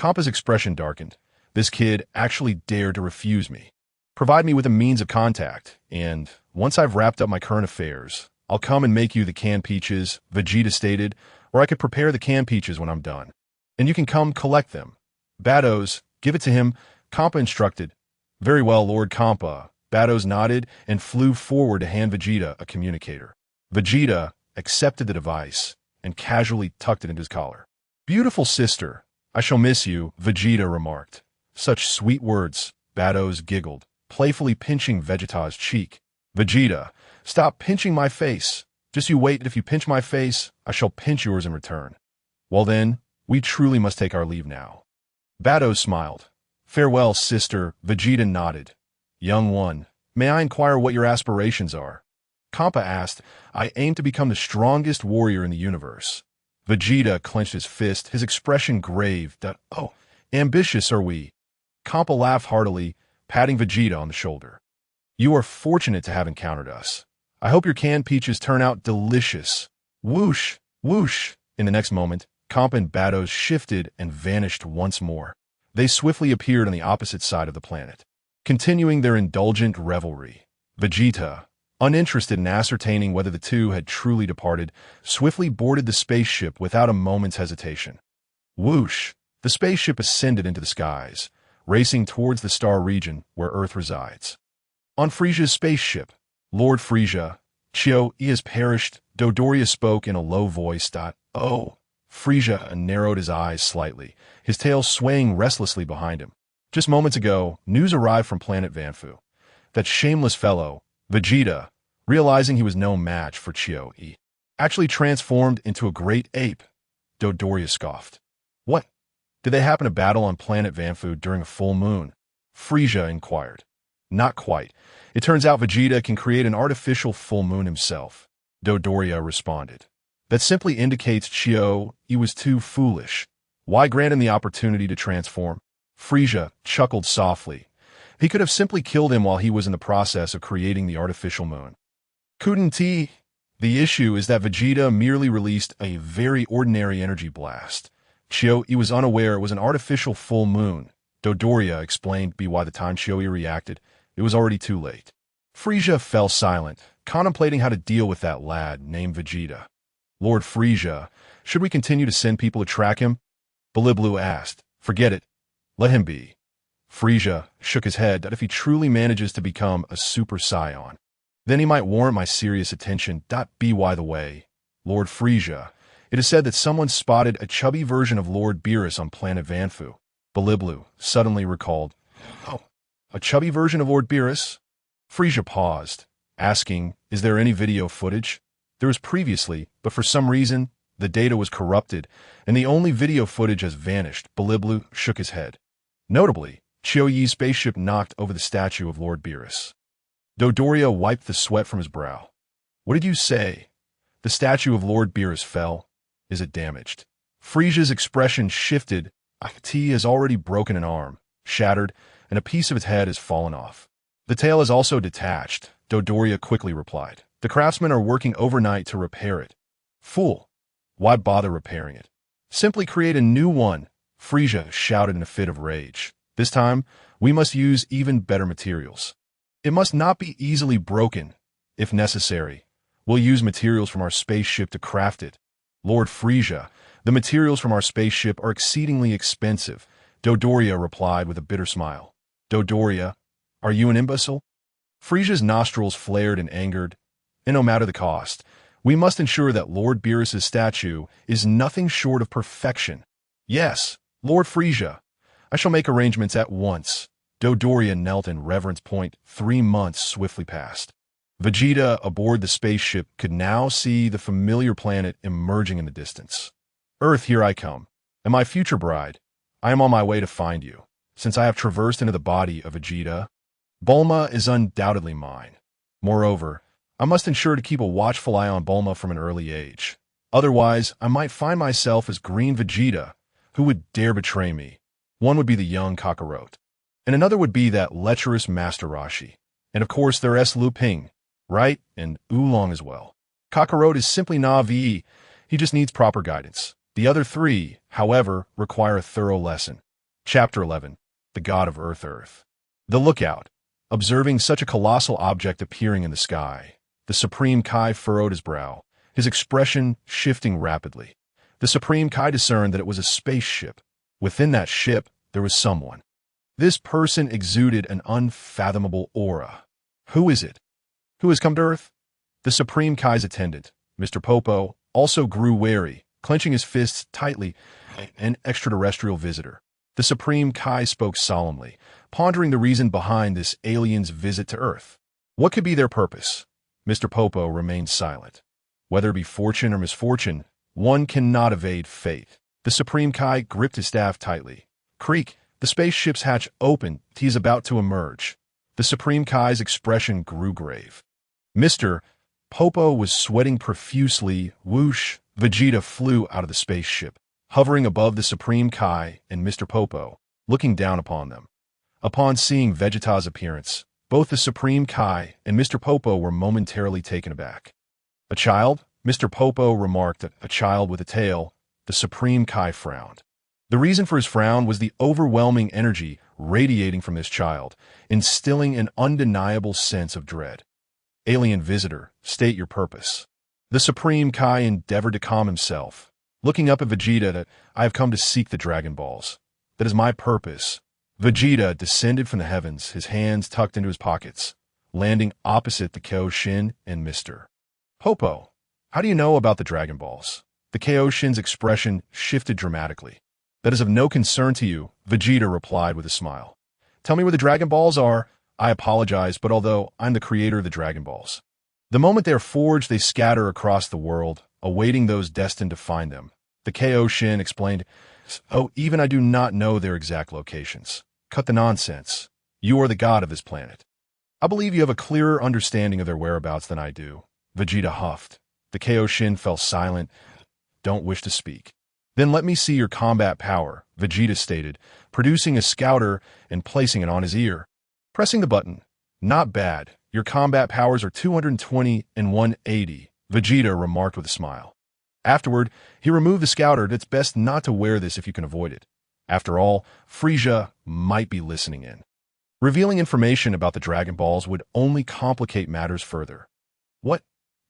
Speaker 1: Champa's expression darkened. This kid actually dared to refuse me. Provide me with a means of contact, and once I've wrapped up my current affairs, I'll come and make you the canned peaches, Vegeta stated, or I could prepare the canned peaches when I'm done. And you can come collect them. Vados, give it to him, Champa instructed. Very well, Lord Champa. Vados nodded and flew forward to hand Vegeta a communicator. Vegeta accepted the device and casually tucked it into his collar. Beautiful sister, I shall miss you, Vegeta remarked. Such sweet words, Vados giggled, playfully pinching Vegeta's cheek. Vegeta, stop pinching my face. Just you wait, if you pinch my face, I shall pinch yours in return. Well then, we truly must take our leave now. Vados smiled. Farewell, sister, Vegeta nodded. Young one, may I inquire what your aspirations are? Champa asked. I aim to become the strongest warrior in the universe. Vegeta clenched his fist, his expression grave. Oh, ambitious are we. Champa laughed heartily, patting Vegeta on the shoulder. You are fortunate to have encountered us. I hope your canned peaches turn out delicious. Whoosh, whoosh. In the next moment, Champa and Vados shifted and vanished once more. They swiftly appeared on the opposite side of the planet, continuing their indulgent revelry. Vegeta, uninterested in ascertaining whether the two had truly departed, swiftly boarded the spaceship without a moment's hesitation. Whoosh! The spaceship ascended into the skies, racing towards the star region where Earth resides. On Frieza's spaceship, Lord Frieza, he has perished, Dodoria spoke in a low voice. Oh. Frieza narrowed his eyes slightly, his tail swaying restlessly behind him. Just moments ago, news arrived from planet Vanfu. That shameless fellow, Vegeta, realizing he was no match for he actually transformed into a great ape. Dodoria scoffed. What? Did they happen to battle on planet Vanfu during a full moon? Frieza inquired. Not quite. It turns out Vegeta can create an artificial full moon himself, Dodoria responded. That simply indicates he was too foolish. Why grant him the opportunity to transform? Frieza chuckled softly. He could have simply killed him while he was in the process of creating the artificial moon. Couldn't he? The issue is that Vegeta merely released a very ordinary energy blast. He was unaware it was an artificial full moon. Dodoria explained by the time he reacted, it was already too late. Frieza fell silent, contemplating how to deal with that lad named Vegeta. Lord Frieza, should we continue to send people to track him? Blue asked. Forget it. Let him be. Frieza shook his head that if he truly manages to become a Super Saiyan, then he might warrant my serious attention. By the way, Lord Frieza, it is said that someone spotted a chubby version of Lord Beerus on planet Vanfu. Blue suddenly recalled. Oh, a chubby version of Lord Beerus? Frieza paused, asking, is there any video footage? There was previously, but for some reason, the data was corrupted, and the only video footage has vanished. Blue shook his head. Notably, Chiyoyi's spaceship knocked over the statue of Lord Beerus. Dodoria wiped the sweat from his brow. What did you say? The statue of Lord Beerus fell. Is it damaged? Frieza's expression shifted. He has already broken an arm, shattered, and a piece of its head has fallen off. The tail is also detached, Dodoria quickly replied. The craftsmen are working overnight to repair it. Fool! Why bother repairing it? Simply create a new one, Frieza shouted in a fit of rage. This time, we must use even better materials. It must not be easily broken. If necessary, we'll use materials from our spaceship to craft it. Lord Frieza, the materials from our spaceship are exceedingly expensive, Dodoria replied with a bitter smile. Dodoria, are you an imbecile? Frieza's nostrils flared and angered. And no matter the cost, we must ensure that Lord Beerus's statue is nothing short of perfection. Yes, Lord Frieza, I shall make arrangements at once. Dodoria knelt in reverence. 3 months swiftly passed. Vegeta aboard the spaceship could now see the familiar planet emerging in the distance. Earth, here I come, and my future bride, I am on my way to find you. Since I have traversed into the body of Vegeta, Bulma is undoubtedly mine. Moreover, I must ensure to keep a watchful eye on Bulma from an early age. Otherwise, I might find myself as Green Vegeta. Who would dare betray me? One would be the young Kakarot, and another would be that lecherous Master Roshi. And of course, there's Lu Ping, right? And Oolong as well. Kakarot is simply Na'vi. He just needs proper guidance. The other three, however, require a thorough lesson. Chapter 11. The God of Earth. The Lookout. Observing such a colossal object appearing in the sky, the Supreme Kai furrowed his brow, his expression shifting rapidly. The Supreme Kai discerned that it was a spaceship. Within that ship, there was someone. This person exuded an unfathomable aura. Who is it? Who has come to Earth? The Supreme Kai's attendant, Mr. Toppo, also grew wary, clenching his fists tightly. An extraterrestrial visitor. The Supreme Kai spoke solemnly, pondering the reason behind this alien's visit to Earth. What could be their purpose? Mr. Toppo remained silent. Whether it be fortune or misfortune, one cannot evade fate. The Supreme Kai gripped his staff tightly. Creak, the spaceship's hatch opened. He is about to emerge. The Supreme Kai's expression grew grave. Mr. Toppo was sweating profusely. Whoosh, Vegeta flew out of the spaceship, hovering above the Supreme Kai and Mr. Toppo, looking down upon them. Upon seeing Vegeta's appearance, Both the Supreme Kai and Mr. Popo were momentarily taken aback. A child? Mr. Popo remarked that a child with a tail. The Supreme Kai frowned. The reason for his frown was the overwhelming energy radiating from this child, instilling an undeniable sense of dread. Alien visitor, state your purpose. The Supreme Kai endeavored to calm himself, looking up at Vegeta that I have come to seek the Dragon Balls. That is my purpose. Vegeta descended from the heavens, his hands tucked into his pockets, landing opposite the Kaioshin and Mr. Popo. How do you know about the Dragon Balls? The Kaioshin's expression shifted dramatically. That is of no concern to you, Vegeta replied with a smile. Tell me where the Dragon Balls are. I apologize, but although I'm the creator of the Dragon Balls, the moment they are forged, they scatter across the world, awaiting those destined to find them. The Kaioshin explained, Oh, even I do not know their exact locations. Cut the nonsense. You are the god of this planet. I believe you have a clearer understanding of their whereabouts than I do. Vegeta huffed. The Kaioshin fell silent. Don't wish to speak. Then let me see your combat power, Vegeta stated, producing a scouter and placing it on his ear. Pressing the button. Not bad. Your combat powers are 220 and 180, Vegeta remarked with a smile. Afterward, he removed the scouter. It's best not to wear this if you can avoid it. After all, Frieza might be listening in. Revealing information about the Dragon Balls would only complicate matters further. What?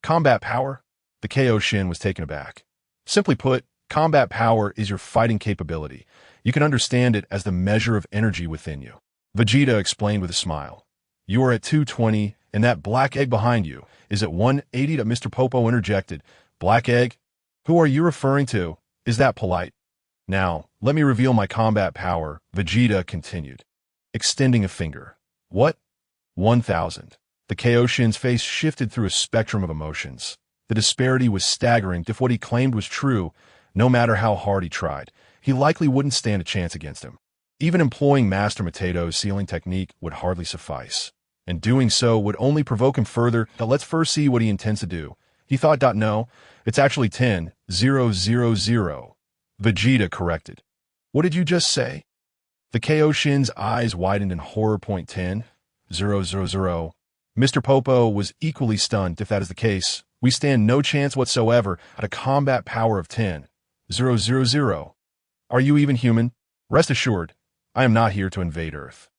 Speaker 1: Combat power? The Kaioshin was taken aback. Simply put, combat power is your fighting capability. You can understand it as the measure of energy within you. Vegeta explained with a smile. You are at 220, and that black egg behind you is at 180. Mr. Popo interjected. Black egg? Who are you referring to? Is that polite? Now, let me reveal my combat power, Vegeta continued, extending a finger. What? 1,000. The Kaioshin's face shifted through a spectrum of emotions. The disparity was staggering. If what he claimed was true, no matter how hard he tried, he likely wouldn't stand a chance against him. Even employing Master Matato's sealing technique would hardly suffice, and doing so would only provoke him further. Now let's first see what he intends to do. He thought, no, it's actually 10,000. Vegeta corrected. What did you just say? The Kaioshin's eyes widened in horror. 10,000. Mr. Popo was equally stunned. If that is the case, we stand no chance whatsoever at a combat power of 10,000. Are you even human? Rest assured, I am not here to invade Earth.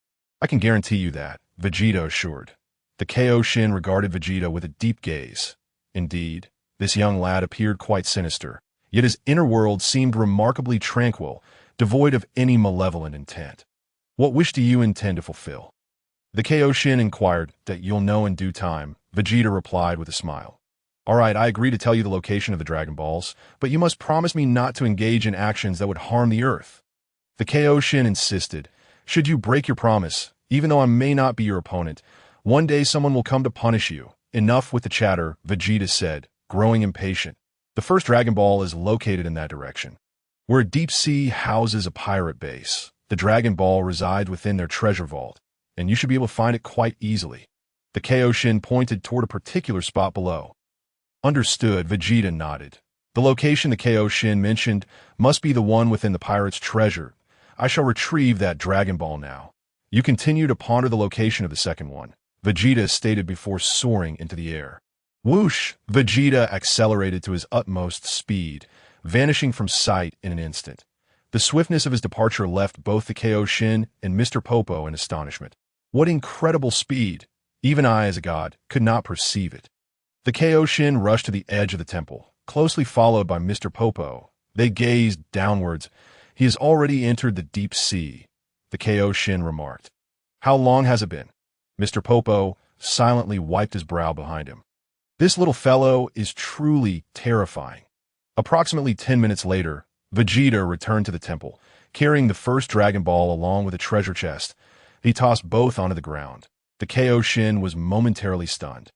Speaker 1: I can guarantee you that, Vegeta assured. The Kaioshin regarded Vegeta with a deep gaze. Indeed, this young lad appeared quite sinister, yet his inner world seemed remarkably tranquil, devoid of any malevolent intent. What wish do you intend to fulfill? The Kaioshin inquired. That you'll know in due time, Vegeta replied with a smile. All right, I agree to tell you the location of the Dragon Balls, but you must promise me not to engage in actions that would harm the Earth. The Kaioshin insisted. Should you break your promise, even though I may not be your opponent, one day someone will come to punish you. Enough with the chatter, Vegeta said, growing impatient. The first Dragon Ball is located in that direction, where a deep sea houses a pirate base. The Dragon Ball resides within their treasure vault, and you should be able to find it quite easily. The Kaioshin pointed toward a particular spot below. Understood, Vegeta nodded. The location the Kaioshin mentioned must be the one within the pirate's treasure. I shall retrieve that Dragon Ball now. You continue to ponder the location of the second one, Vegeta stated before soaring into the air. Whoosh! Vegeta accelerated to his utmost speed, vanishing from sight in an instant. The swiftness of his departure left both the Kaioshin and Mr. Popo in astonishment. What incredible speed! Even I, as a god, could not perceive it. The Kaioshin rushed to the edge of the temple, closely followed by Mr. Popo. They gazed downwards. He has already entered the deep sea, the Kaioshin remarked. How long has it been? Mr. Popo silently wiped his brow behind him. This little fellow is truly terrifying. Approximately 10 minutes later, Vegeta returned to the temple, carrying the first Dragon Ball along with a treasure chest. He tossed both onto the ground. The Kaioshin was momentarily stunned.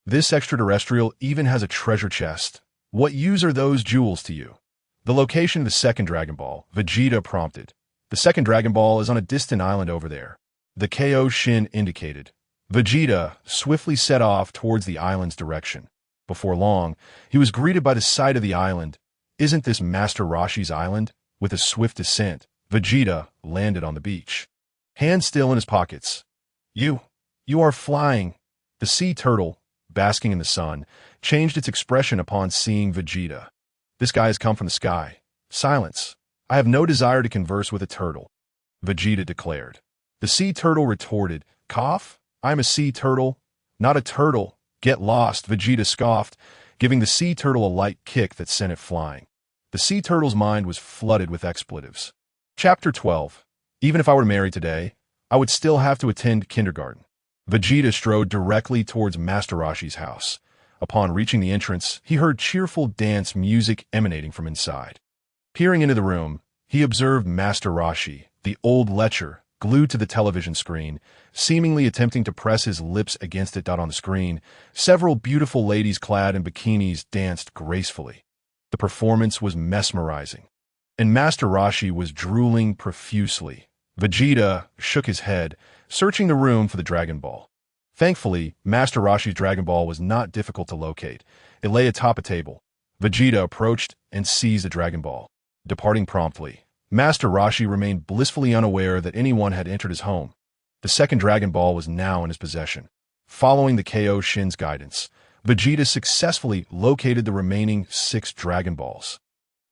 Speaker 1: This extraterrestrial even has a treasure chest. What use are those jewels to you? The location of the second Dragon Ball, Vegeta prompted. The second Dragon Ball is on a distant island over there. The Kaioshin indicated. Vegeta swiftly set off towards the island's direction. Before long, he was greeted by the sight of the island. Isn't this Master Roshi's island? With a swift descent, Vegeta landed on the beach. Hands still in his pockets. You You are flying. The sea turtle, basking in the sun, changed its expression upon seeing Vegeta. This guy has come from the sky. Silence. I have no desire to converse with a turtle, Vegeta declared. The sea turtle retorted, Cough? I'm a sea turtle, not a turtle. Get lost, Vegeta scoffed, giving the sea turtle a light kick that sent it flying. The sea turtle's mind was flooded with expletives. Chapter 12. Even if I were to marry today, I would still have to attend kindergarten. Vegeta strode directly towards Master Roshi's house. Upon reaching the entrance, he heard cheerful dance music emanating from inside. Peering into the room, he observed Master Roshi, the old lecher, glued to the television screen, seemingly attempting to press his lips against it. On the screen, several beautiful ladies clad in bikinis danced gracefully. The performance was mesmerizing, and Master Roshi was drooling profusely. Vegeta shook his head, searching the room for the Dragon Ball. Thankfully, Master Roshi's Dragon Ball was not difficult to locate. It lay atop a table. Vegeta approached and seized the Dragon Ball. Departing promptly, Master Roshi remained blissfully unaware that anyone had entered his home. The second Dragon Ball was now in his possession. Following the Kaioshin's guidance, Vegeta successfully located the remaining 6 Dragon Balls.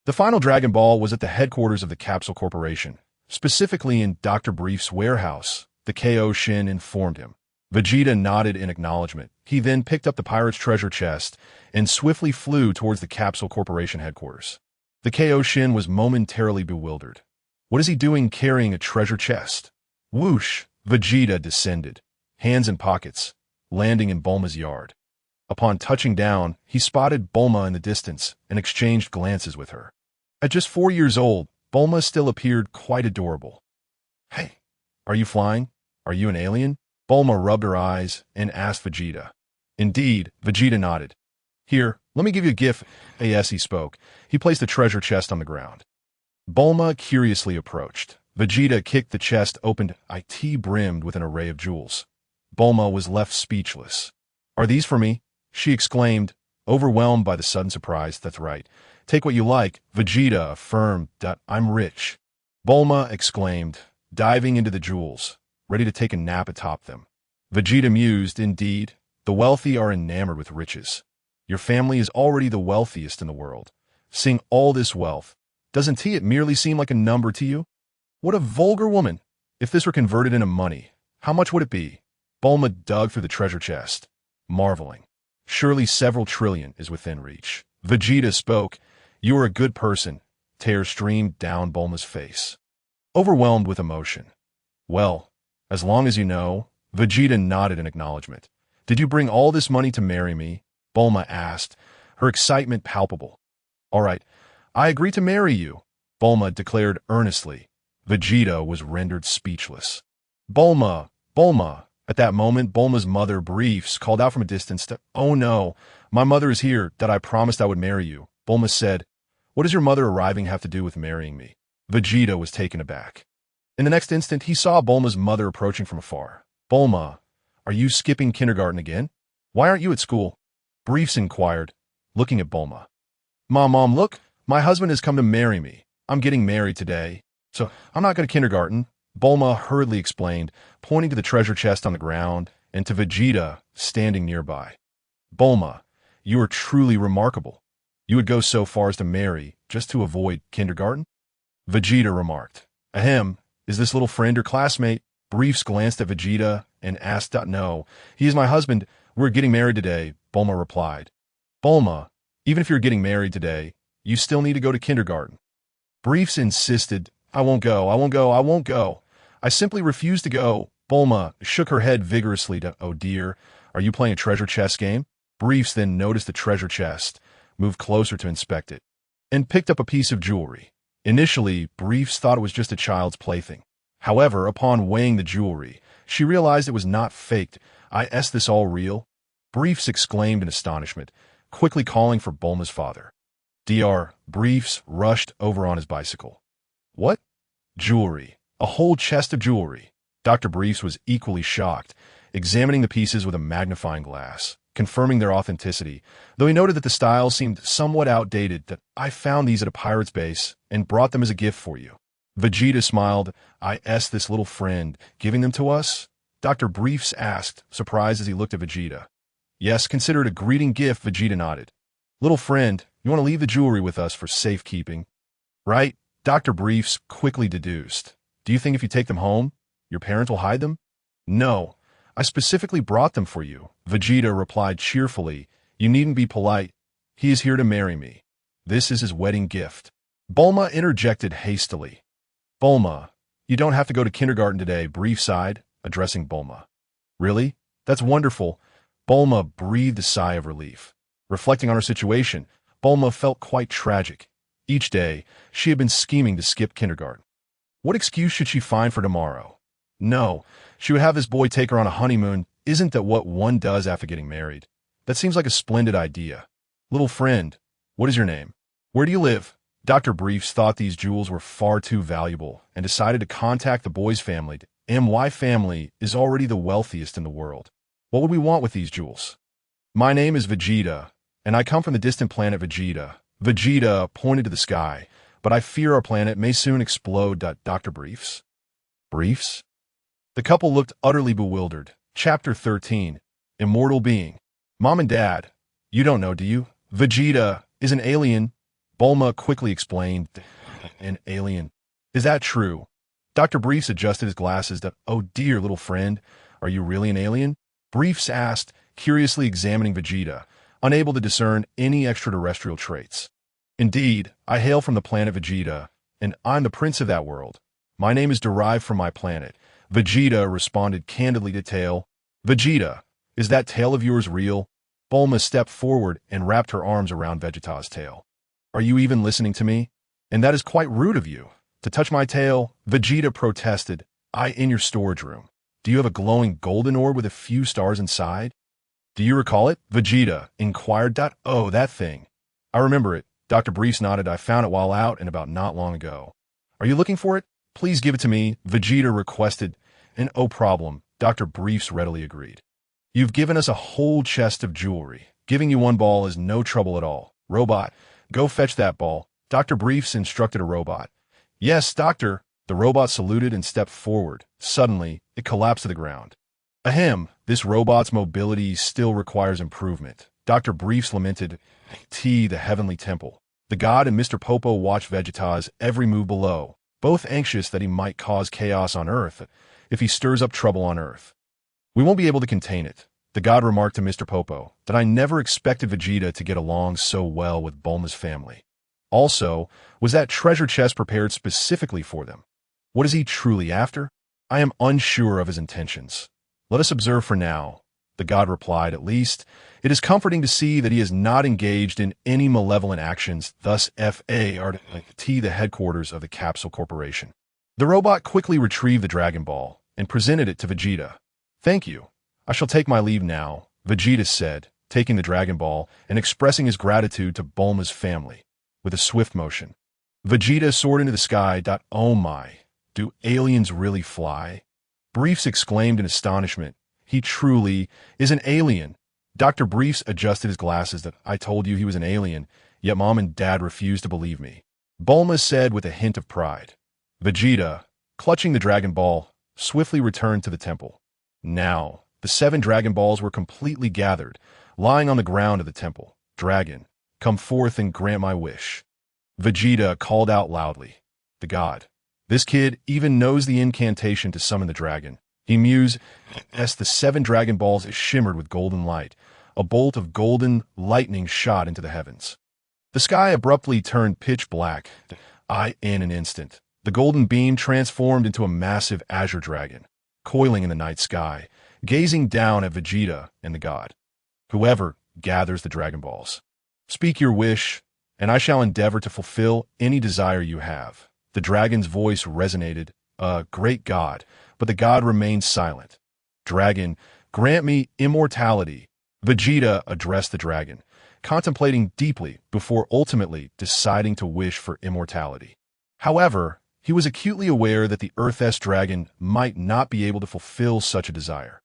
Speaker 1: The final Dragon Ball was at the headquarters of the Capsule Corporation, specifically in Dr. Brief's warehouse, the Kaioshin informed him. Vegeta nodded in acknowledgement. He then picked up the pirate's treasure chest and swiftly flew towards the Capsule Corporation headquarters. The Kaioshin was momentarily bewildered. What is he doing carrying a treasure chest? Whoosh! Vegeta descended, hands in pockets, landing in Bulma's yard. Upon touching down, he spotted Bulma in the distance and exchanged glances with her. At just 4 years old, Bulma still appeared quite adorable. Hey, are you flying? Are you an alien? Bulma rubbed her eyes and asked Vegeta. Indeed, Vegeta nodded. Here, let me give you a gift. As he spoke, he placed the treasure chest on the ground. Bulma curiously approached. Vegeta kicked the chest open. It brimmed with an array of jewels. Bulma was left speechless. Are these for me? She exclaimed, overwhelmed by the sudden surprise. That's right. Take what you like, Vegeta affirmed. I'm rich. Bulma exclaimed, diving into the jewels, ready to take a nap atop them. Vegeta mused, indeed, the wealthy are enamored with riches. Your family is already the wealthiest in the world. Seeing all this wealth, doesn't it merely seem like a number to you? What a vulgar woman! If this were converted into money, how much would it be? Bulma dug through the treasure chest, marveling. Surely several trillion is within reach. Vegeta spoke. You are a good person. Tears streamed down Bulma's face. Overwhelmed with emotion. Well, as long as you know, Vegeta nodded in acknowledgement. Did you bring all this money to marry me? Bulma asked, her excitement palpable. All right, I agree to marry you, Bulma declared earnestly. Vegeta was rendered speechless. Bulma! Bulma! At that moment, Bulma's mother, Briefs, called out from a distance that, oh no, my mother is here, that I promised I would marry you. Bulma said, what does your mother arriving have to do with marrying me? Vegeta was taken aback. In the next instant, he saw Bulma's mother approaching from afar. Bulma, are you skipping kindergarten again? Why aren't you at school? Briefs inquired, looking at Bulma. Mom, look, my husband has come to marry me. I'm getting married today, so I'm not going to kindergarten. Bulma hurriedly explained, pointing to the treasure chest on the ground and to Vegeta standing nearby. Bulma, you are truly remarkable. You would go so far as to marry just to avoid kindergarten? Vegeta remarked. Ahem, is this little friend or classmate? Briefs glanced at Vegeta and asked, no, he is my husband. We're getting married today, Bulma replied. Bulma, even if you're getting married today, you still need to go to kindergarten. Briefs insisted, I won't go. I simply refuse to go. Bulma shook her head vigorously to, oh dear, are you playing a treasure chest game? Briefs then noticed the treasure chest, moved closer to inspect it, and picked up a piece of jewelry. Initially, Briefs thought it was just a child's plaything. However, upon weighing the jewelry, she realized it was not faked. Is this all real? Briefs exclaimed in astonishment, quickly calling for Bulma's father. Dr. Briefs rushed over on his bicycle. What? Jewelry. A whole chest of jewelry. Dr. Briefs was equally shocked, examining the pieces with a magnifying glass, confirming their authenticity, though he noted that the style seemed somewhat outdated. That I found these at a pirate's base and brought them as a gift for you. Vegeta smiled. This little friend, giving them to us? Dr. Briefs asked, surprised as he looked at Vegeta. Yes, consider it a greeting gift, Vegeta nodded. Little friend, you want to leave the jewelry with us for safekeeping? Right? Dr. Briefs quickly deduced. Do you think if you take them home, your parents will hide them? No, I specifically brought them for you, Vegeta replied cheerfully. You needn't be polite. He is here to marry me. This is his wedding gift. Bulma interjected hastily. Bulma, you don't have to go to kindergarten today, Brief sighed, addressing Bulma. Really? That's wonderful. Bulma breathed a sigh of relief. Reflecting on her situation, Bulma felt quite tragic. Each day, she had been scheming to skip kindergarten. What excuse should she find for tomorrow? No, she would have this boy take her on a honeymoon. Isn't that what one does after getting married? That seems like a splendid idea. Little friend, what is your name? Where do you live? Dr. Briefs thought these jewels were far too valuable and decided to contact the boy's family. My family is already the wealthiest in the world. What would we want with these jewels? My name is Vegeta, and I come from the distant planet Vegeta. Vegeta pointed to the sky, but I fear our planet may soon explode. Dr. Briefs? Briefs? The couple looked utterly bewildered. Chapter 13, Immortal Being. Mom and Dad, you don't know, do you? Vegeta is an alien. Bulma quickly explained. An alien. Is that true? Dr. Briefs adjusted his glasses. Oh dear, little friend, are you really an alien? Briefs asked, curiously examining Vegeta, unable to discern any extraterrestrial traits. Indeed, I hail from the planet Vegeta, and I'm the prince of that world. My name is derived from my planet. Vegeta responded candidly to Tail. Vegeta, is that tail of yours real? Bulma stepped forward and wrapped her arms around Vegeta's tail. Are you even listening to me? And that is quite rude of you. To touch my tail, Vegeta protested. In your storage room. Do you have a glowing golden orb with a few stars inside? Do you recall it? Vegeta inquired. Oh, that thing. I remember it. Dr. Briefs nodded. I found it while out and about not long ago. Are you looking for it? Please give it to me, Vegeta requested. And no problem, Dr. Briefs readily agreed. You've given us a whole chest of jewelry. Giving you one ball is no trouble at all. Robot, go fetch that ball. Dr. Briefs instructed a robot. Yes, doctor. The robot saluted and stepped forward. Suddenly, it collapsed to the ground. Ahem, this robot's mobility still requires improvement. Dr. Briefs lamented. The heavenly temple. The god and Mr. Popo watched Vegeta's every move below, both anxious that he might cause chaos on Earth if he stirs up trouble on Earth. We won't be able to contain it, the god remarked to Mr. Popo, that I never expected Vegeta to get along so well with Bulma's family. Also, was that treasure chest prepared specifically for them? What is he truly after? I am unsure of his intentions. Let us observe for now, the god replied. At least, it is comforting to see that he is not engaged in any malevolent actions, thus FART, the headquarters of the Capsule Corporation. The robot quickly retrieved the Dragon Ball and presented it to Vegeta. Thank you. I shall take my leave now, Vegeta said, taking the Dragon Ball and expressing his gratitude to Bulma's family. With a swift motion, Vegeta soared into the sky. Oh my, do aliens really fly? Briefs exclaimed in astonishment. He truly is an alien. Dr. Briefs adjusted his glasses. I told you he was an alien, yet Mom and Dad refused to believe me. Bulma said with a hint of pride. Vegeta, clutching the Dragon Ball, swiftly returned to the temple. Now, the 7 Dragon Balls were completely gathered, lying on the ground of the temple. Dragon, come forth and grant my wish. Vegeta called out loudly. The god. This kid even knows the incantation to summon the dragon. He mused as the 7 Dragon Balls shimmered with golden light. A bolt of golden lightning shot into the heavens. The sky abruptly turned pitch black. In an instant, the golden beam transformed into a massive azure dragon, coiling in the night sky, gazing down at Vegeta and the god. Whoever gathers the Dragon Balls, speak your wish, and I shall endeavor to fulfill any desire you have. The dragon's voice resonated. Great god, but the god remained silent. Dragon, grant me immortality. Vegeta addressed the dragon, contemplating deeply before ultimately deciding to wish for immortality. However, he was acutely aware that the Earth-S dragon might not be able to fulfill such a desire.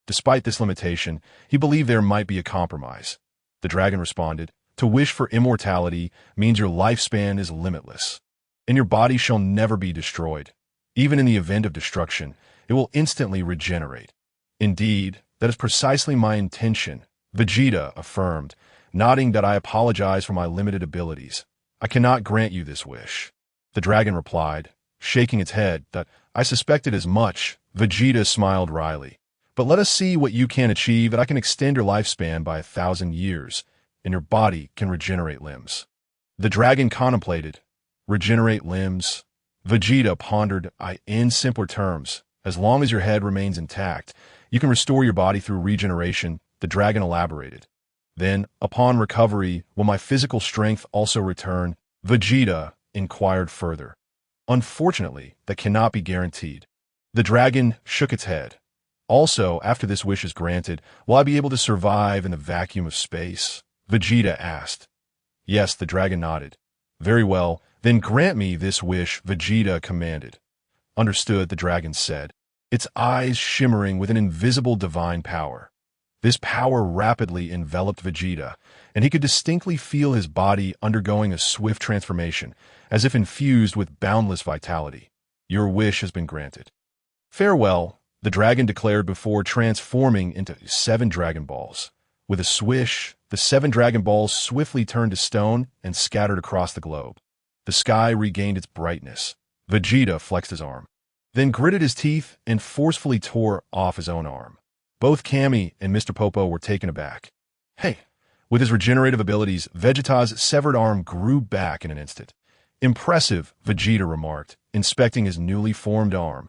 Speaker 1: Despite this limitation, he believed there might be a compromise. The dragon responded, to wish for immortality means your lifespan is limitless, and your body shall never be destroyed. Even in the event of destruction, it will instantly regenerate. Indeed, that is precisely my intention, Vegeta affirmed, nodding that I apologize for my limited abilities. I cannot grant you this wish. The dragon replied, shaking its head, that I suspected as much. Vegeta smiled wryly. But let us see what you can achieve, and I can extend your lifespan by 1,000 years, and your body can regenerate limbs. The dragon contemplated. Regenerate limbs? Vegeta pondered. In simpler terms, as long as your head remains intact, you can restore your body through regeneration, the dragon elaborated. Then, upon recovery, will my physical strength also return? Vegeta inquired further. Unfortunately, that cannot be guaranteed. The dragon shook its head. Also, after this wish is granted, will I be able to survive in the vacuum of space? Vegeta asked. Yes, the dragon nodded. Very well, then grant me this wish, Vegeta commanded. Understood, the dragon said, its eyes shimmering with an invisible divine power. This power rapidly enveloped Vegeta, and he could distinctly feel his body undergoing a swift transformation, as if infused with boundless vitality. Your wish has been granted. Farewell, the dragon declared before transforming into 7 Dragon Balls. With a swish, the 7 Dragon Balls swiftly turned to stone and scattered across the globe. The sky regained its brightness. Vegeta flexed his arm, then gritted his teeth and forcefully tore off his own arm. Both Kami and Mr. Popo were taken aback. Hey! With his regenerative abilities, Vegeta's severed arm grew back in an instant. Impressive, Vegeta remarked, inspecting his newly formed arm,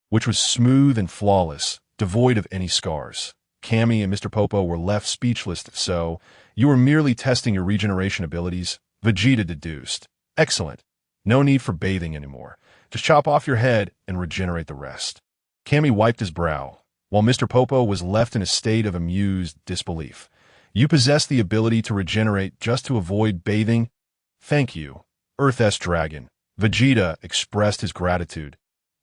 Speaker 1: which was smooth and flawless, devoid of any scars. Kami and Mr. Popo were left speechless. So, you were merely testing your regeneration abilities? Vegeta deduced. Excellent. No need for bathing anymore. Just chop off your head and regenerate the rest. Kami wiped his brow, while Mr. Popo was left in a state of amused disbelief. You possess the ability to regenerate just to avoid bathing? Thank you, Earth-S Dragon. Vegeta expressed his gratitude,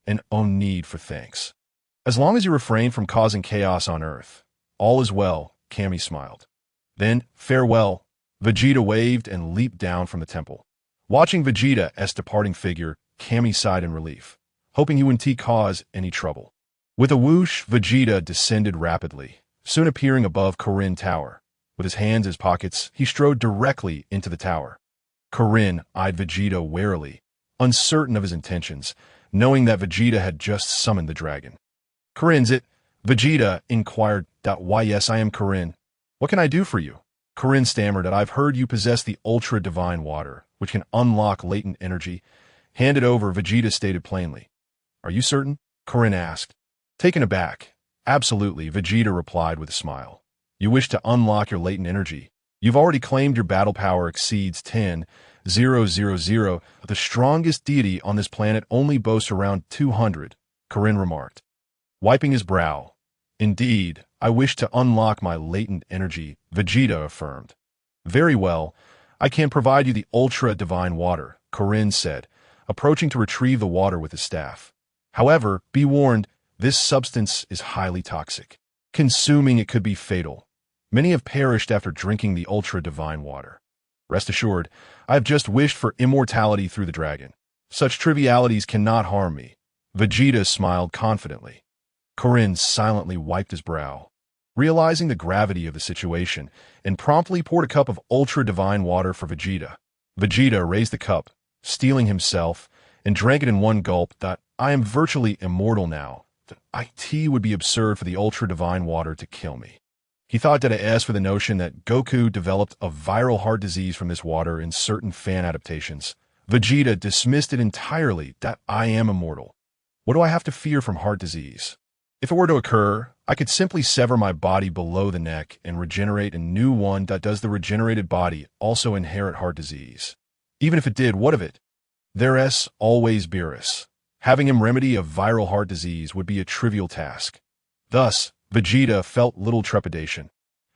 Speaker 1: and no need for thanks. As long as you refrain from causing chaos on Earth, all is well, Kami smiled. Then, farewell. Vegeta waved and leaped down from the temple. Watching Vegeta's departing figure, Kami sighed in relief, hoping he wouldn't cause any trouble. With a whoosh, Vegeta descended rapidly, soon appearing above Korin Tower. With his hands in his pockets, he strode directly into the tower. Korin eyed Vegeta warily, uncertain of his intentions, knowing that Vegeta had just summoned the dragon. Korin's it? Vegeta inquired. Why yes, I am Korin. What can I do for you? Korin stammered that I've heard you possess the ultra-divine water, which can unlock latent energy. Hand it over, Vegeta stated plainly. Are you certain? Korin asked. Taken aback. Absolutely, Vegeta replied with a smile. You wish to unlock your latent energy. You've already claimed your battle power exceeds 10,000. The strongest deity on this planet only boasts around 200, Korin remarked, wiping his brow. Indeed, I wish to unlock my latent energy, Vegeta affirmed. Very well, I can provide you the ultra-divine water, Korin said, approaching to retrieve the water with his staff. However, be warned, this substance is highly toxic. Consuming it could be fatal. Many have perished after drinking the ultra-divine water. Rest assured, I have just wished for immortality through the dragon. Such trivialities cannot harm me. Vegeta smiled confidently. Korin silently wiped his brow, realizing the gravity of the situation, and promptly poured a cup of ultra-divine water for Vegeta. Vegeta raised the cup, steeling himself, and drank it in one gulp. I am virtually immortal now. It would be absurd for the ultra-divine water to kill me. He thought that as for the notion that Goku developed a viral heart disease from this water in certain fan adaptations, Vegeta dismissed it entirely. I am immortal. What do I have to fear from heart disease? If it were to occur, I could simply sever my body below the neck and regenerate a new one. Does the regenerated body also inherit heart disease? Even if it did, what of it? There's always Beerus. Having him remedy a viral heart disease would be a trivial task. Thus, Vegeta felt little trepidation.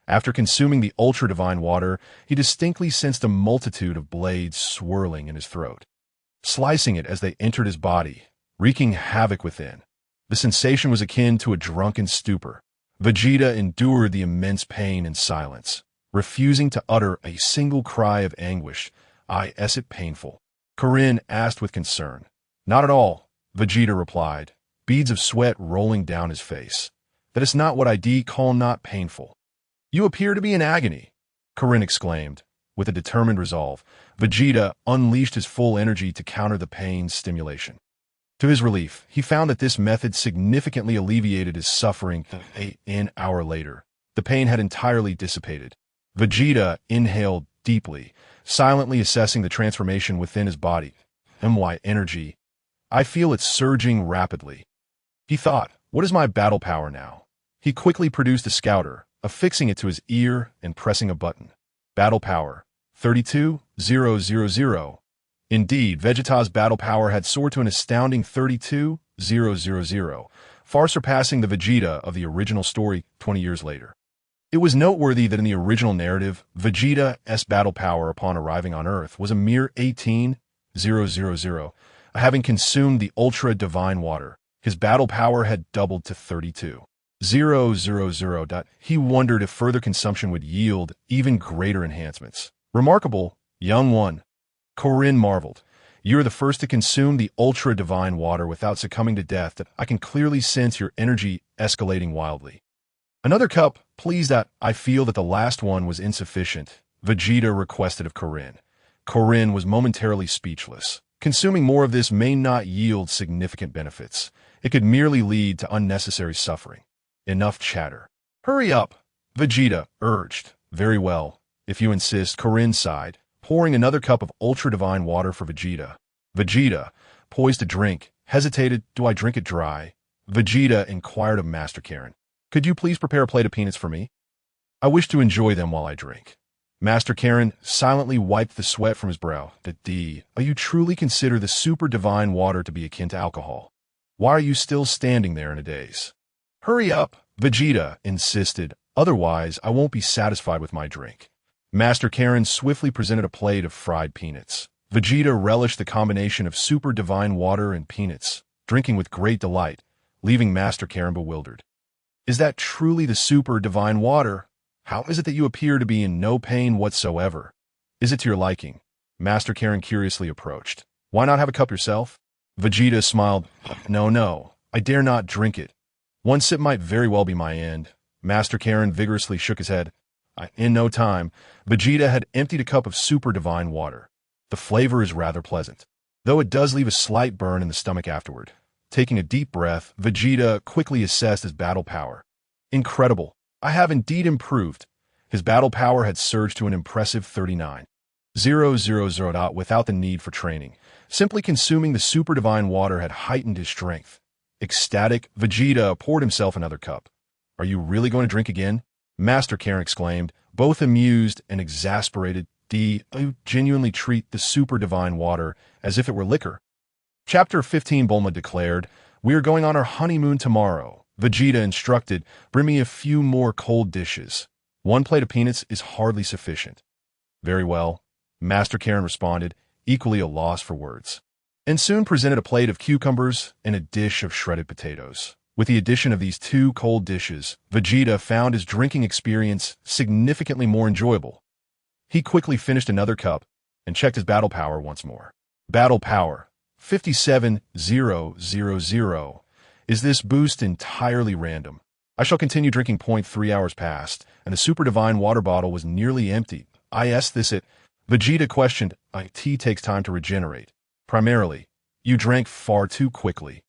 Speaker 1: After consuming the ultra-divine water, he distinctly sensed a multitude of blades swirling in his throat, slicing it as they entered his body, wreaking havoc within. The sensation was akin to a drunken stupor. Vegeta endured the immense pain in silence, refusing to utter a single cry of anguish. Is it painful? Korin asked with concern. Not at all, Vegeta replied, beads of sweat rolling down his face. That is not what I call not painful. You appear to be in agony, Korin exclaimed. With a determined resolve, Vegeta unleashed his full energy to counter the pain's stimulation. To his relief, he found that this method significantly alleviated his suffering. An hour later, the pain had entirely dissipated. Vegeta inhaled deeply, silently assessing the transformation within his body. My energy. I feel it surging rapidly. He thought, what is my battle power now? He quickly produced a scouter, affixing it to his ear and pressing a button. Battle power, 32,000. Indeed, Vegeta's battle power had soared to an astounding 32,000, far surpassing the Vegeta of the original story 20 years later. It was noteworthy that in the original narrative, Vegeta's battle power upon arriving on Earth was a mere 18,000. Having consumed the ultra-divine water, his battle power had doubled to 32,000. He wondered if further consumption would yield even greater enhancements. Remarkable, young one. Korin marveled. You're the first to consume the ultra-divine water without succumbing to death. I can clearly sense your energy escalating wildly. Another cup, please. That I feel that the last one was insufficient, Vegeta requested of Korin. Korin was momentarily speechless. Consuming more of this may not yield significant benefits. It could merely lead to unnecessary suffering. Enough chatter. Hurry up, Vegeta urged. Very well, if you insist, Korin sighed, pouring another cup of ultra-divine water for Vegeta. Vegeta, poised to drink, hesitated. Do I drink it dry? Vegeta inquired of Master Karin. Could you please prepare a plate of peanuts for me? I wish to enjoy them while I drink. Master Karin silently wiped the sweat from his brow. You truly consider the super divine water to be akin to alcohol? Why are you still standing there in a daze? Hurry up, Vegeta insisted. Otherwise, I won't be satisfied with my drink. Master Karin swiftly presented a plate of fried peanuts. Vegeta relished the combination of super divine water and peanuts, drinking with great delight, leaving Master Karin bewildered. Is that truly the super divine water? How is it that you appear to be in no pain whatsoever? Is it to your liking? Master Karin curiously approached. Why not have a cup yourself? Vegeta smiled. No, I dare not drink it. One sip might very well be my end. Master Karin vigorously shook his head. In no time, Vegeta had emptied a cup of super divine water. The flavor is rather pleasant, though it does leave a slight burn in the stomach afterward. Taking a deep breath, Vegeta quickly assessed his battle power. Incredible. I have indeed improved. His battle power had surged to an impressive 39,000. Without the need for training. Simply consuming the super divine water had heightened his strength. Ecstatic, Vegeta poured himself another cup. Are you really going to drink again? Master Karin exclaimed, both amused and exasperated. You genuinely treat the super divine water as if it were liquor. Chapter 15. Bulma declared, we are going on our honeymoon tomorrow. Vegeta instructed, bring me a few more cold dishes. One plate of peanuts is hardly sufficient. Very well, Master Karin responded, equally a loss for words, and soon presented a plate of cucumbers and a dish of shredded potatoes. With the addition of these two cold dishes, Vegeta found his drinking experience significantly more enjoyable. He quickly finished another cup and checked his battle power once more. Battle power, 57,000. Is this boost entirely random? I shall continue drinking. 3 hours passed, and the super divine water bottle was nearly empty. Vegeta questioned. Tea takes time to regenerate. Primarily, you drank far too quickly.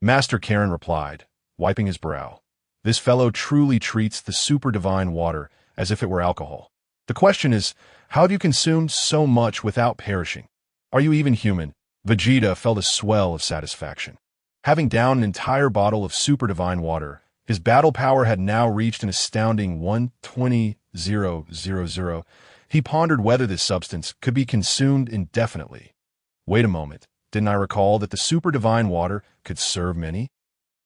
Speaker 1: Master Karin replied, wiping his brow. This fellow truly treats the super divine water as if it were alcohol. The question is, how do you consume so much without perishing? Are you even human? Vegeta felt a swell of satisfaction. Having downed an entire bottle of super divine water, his battle power had now reached an astounding 120,000. He pondered whether this substance could be consumed indefinitely. Wait a moment, didn't I recall that the super divine water could serve many?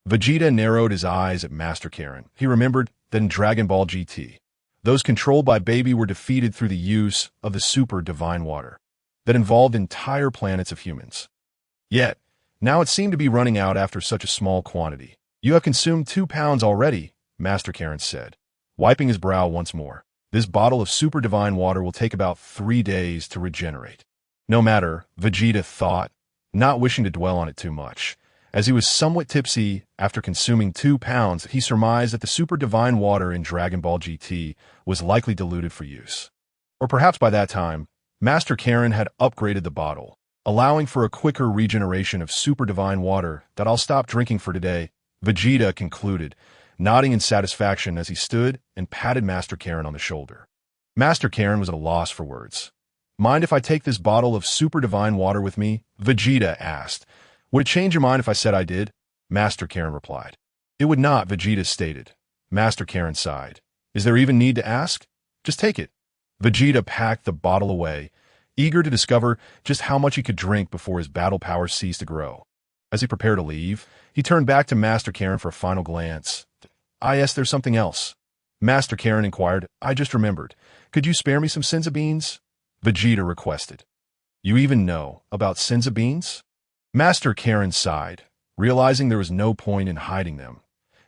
Speaker 1: Vegeta narrowed his eyes at Master Karin. He remembered that in Dragon Ball GT, those controlled by Baby were defeated through the use of the super divine water that involved entire planets of humans. Yet, now it seemed to be running out after such a small quantity. You have consumed 2 pounds already, Master Karin said, wiping his brow once more. This bottle of super divine water will take about 3 days to regenerate. No matter, Vegeta thought, not wishing to dwell on it too much. As he was somewhat tipsy after consuming 2 pounds, he surmised that the super divine water in Dragon Ball GT was likely diluted for use. Or perhaps by that time, Master Karin had upgraded the bottle, allowing for a quicker regeneration of super divine water that I'll stop drinking for today, Vegeta concluded, nodding in satisfaction as he stood and patted Master Karin on the shoulder. Master Karin was at a loss for words. Mind if I take this bottle of super divine water with me? Vegeta asked. Would it change your mind if I said I did? Master Karin replied. It would not, Vegeta stated. Master Karin sighed. Is there even need to ask? Just take it. Vegeta packed the bottle away, eager to discover just how much he could drink before his battle power ceased to grow. As he prepared to leave, he turned back to Master Karin for a final glance. Yes, there's something else. Master Karin inquired. I just remembered. Could you spare me some Senza beans? Vegeta requested. You even know about Senza beans? Master Karin sighed, realizing there was no point in hiding them.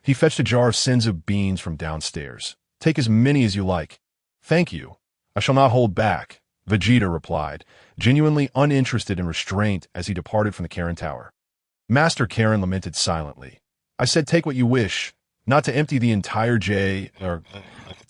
Speaker 1: He fetched a jar of Senza beans from downstairs. Take as many as you like. Thank you. I shall not hold back, Vegeta replied, genuinely uninterested in restraint as he departed from the Karin Tower. Master Karin lamented silently. I said take what you wish, not to empty the entire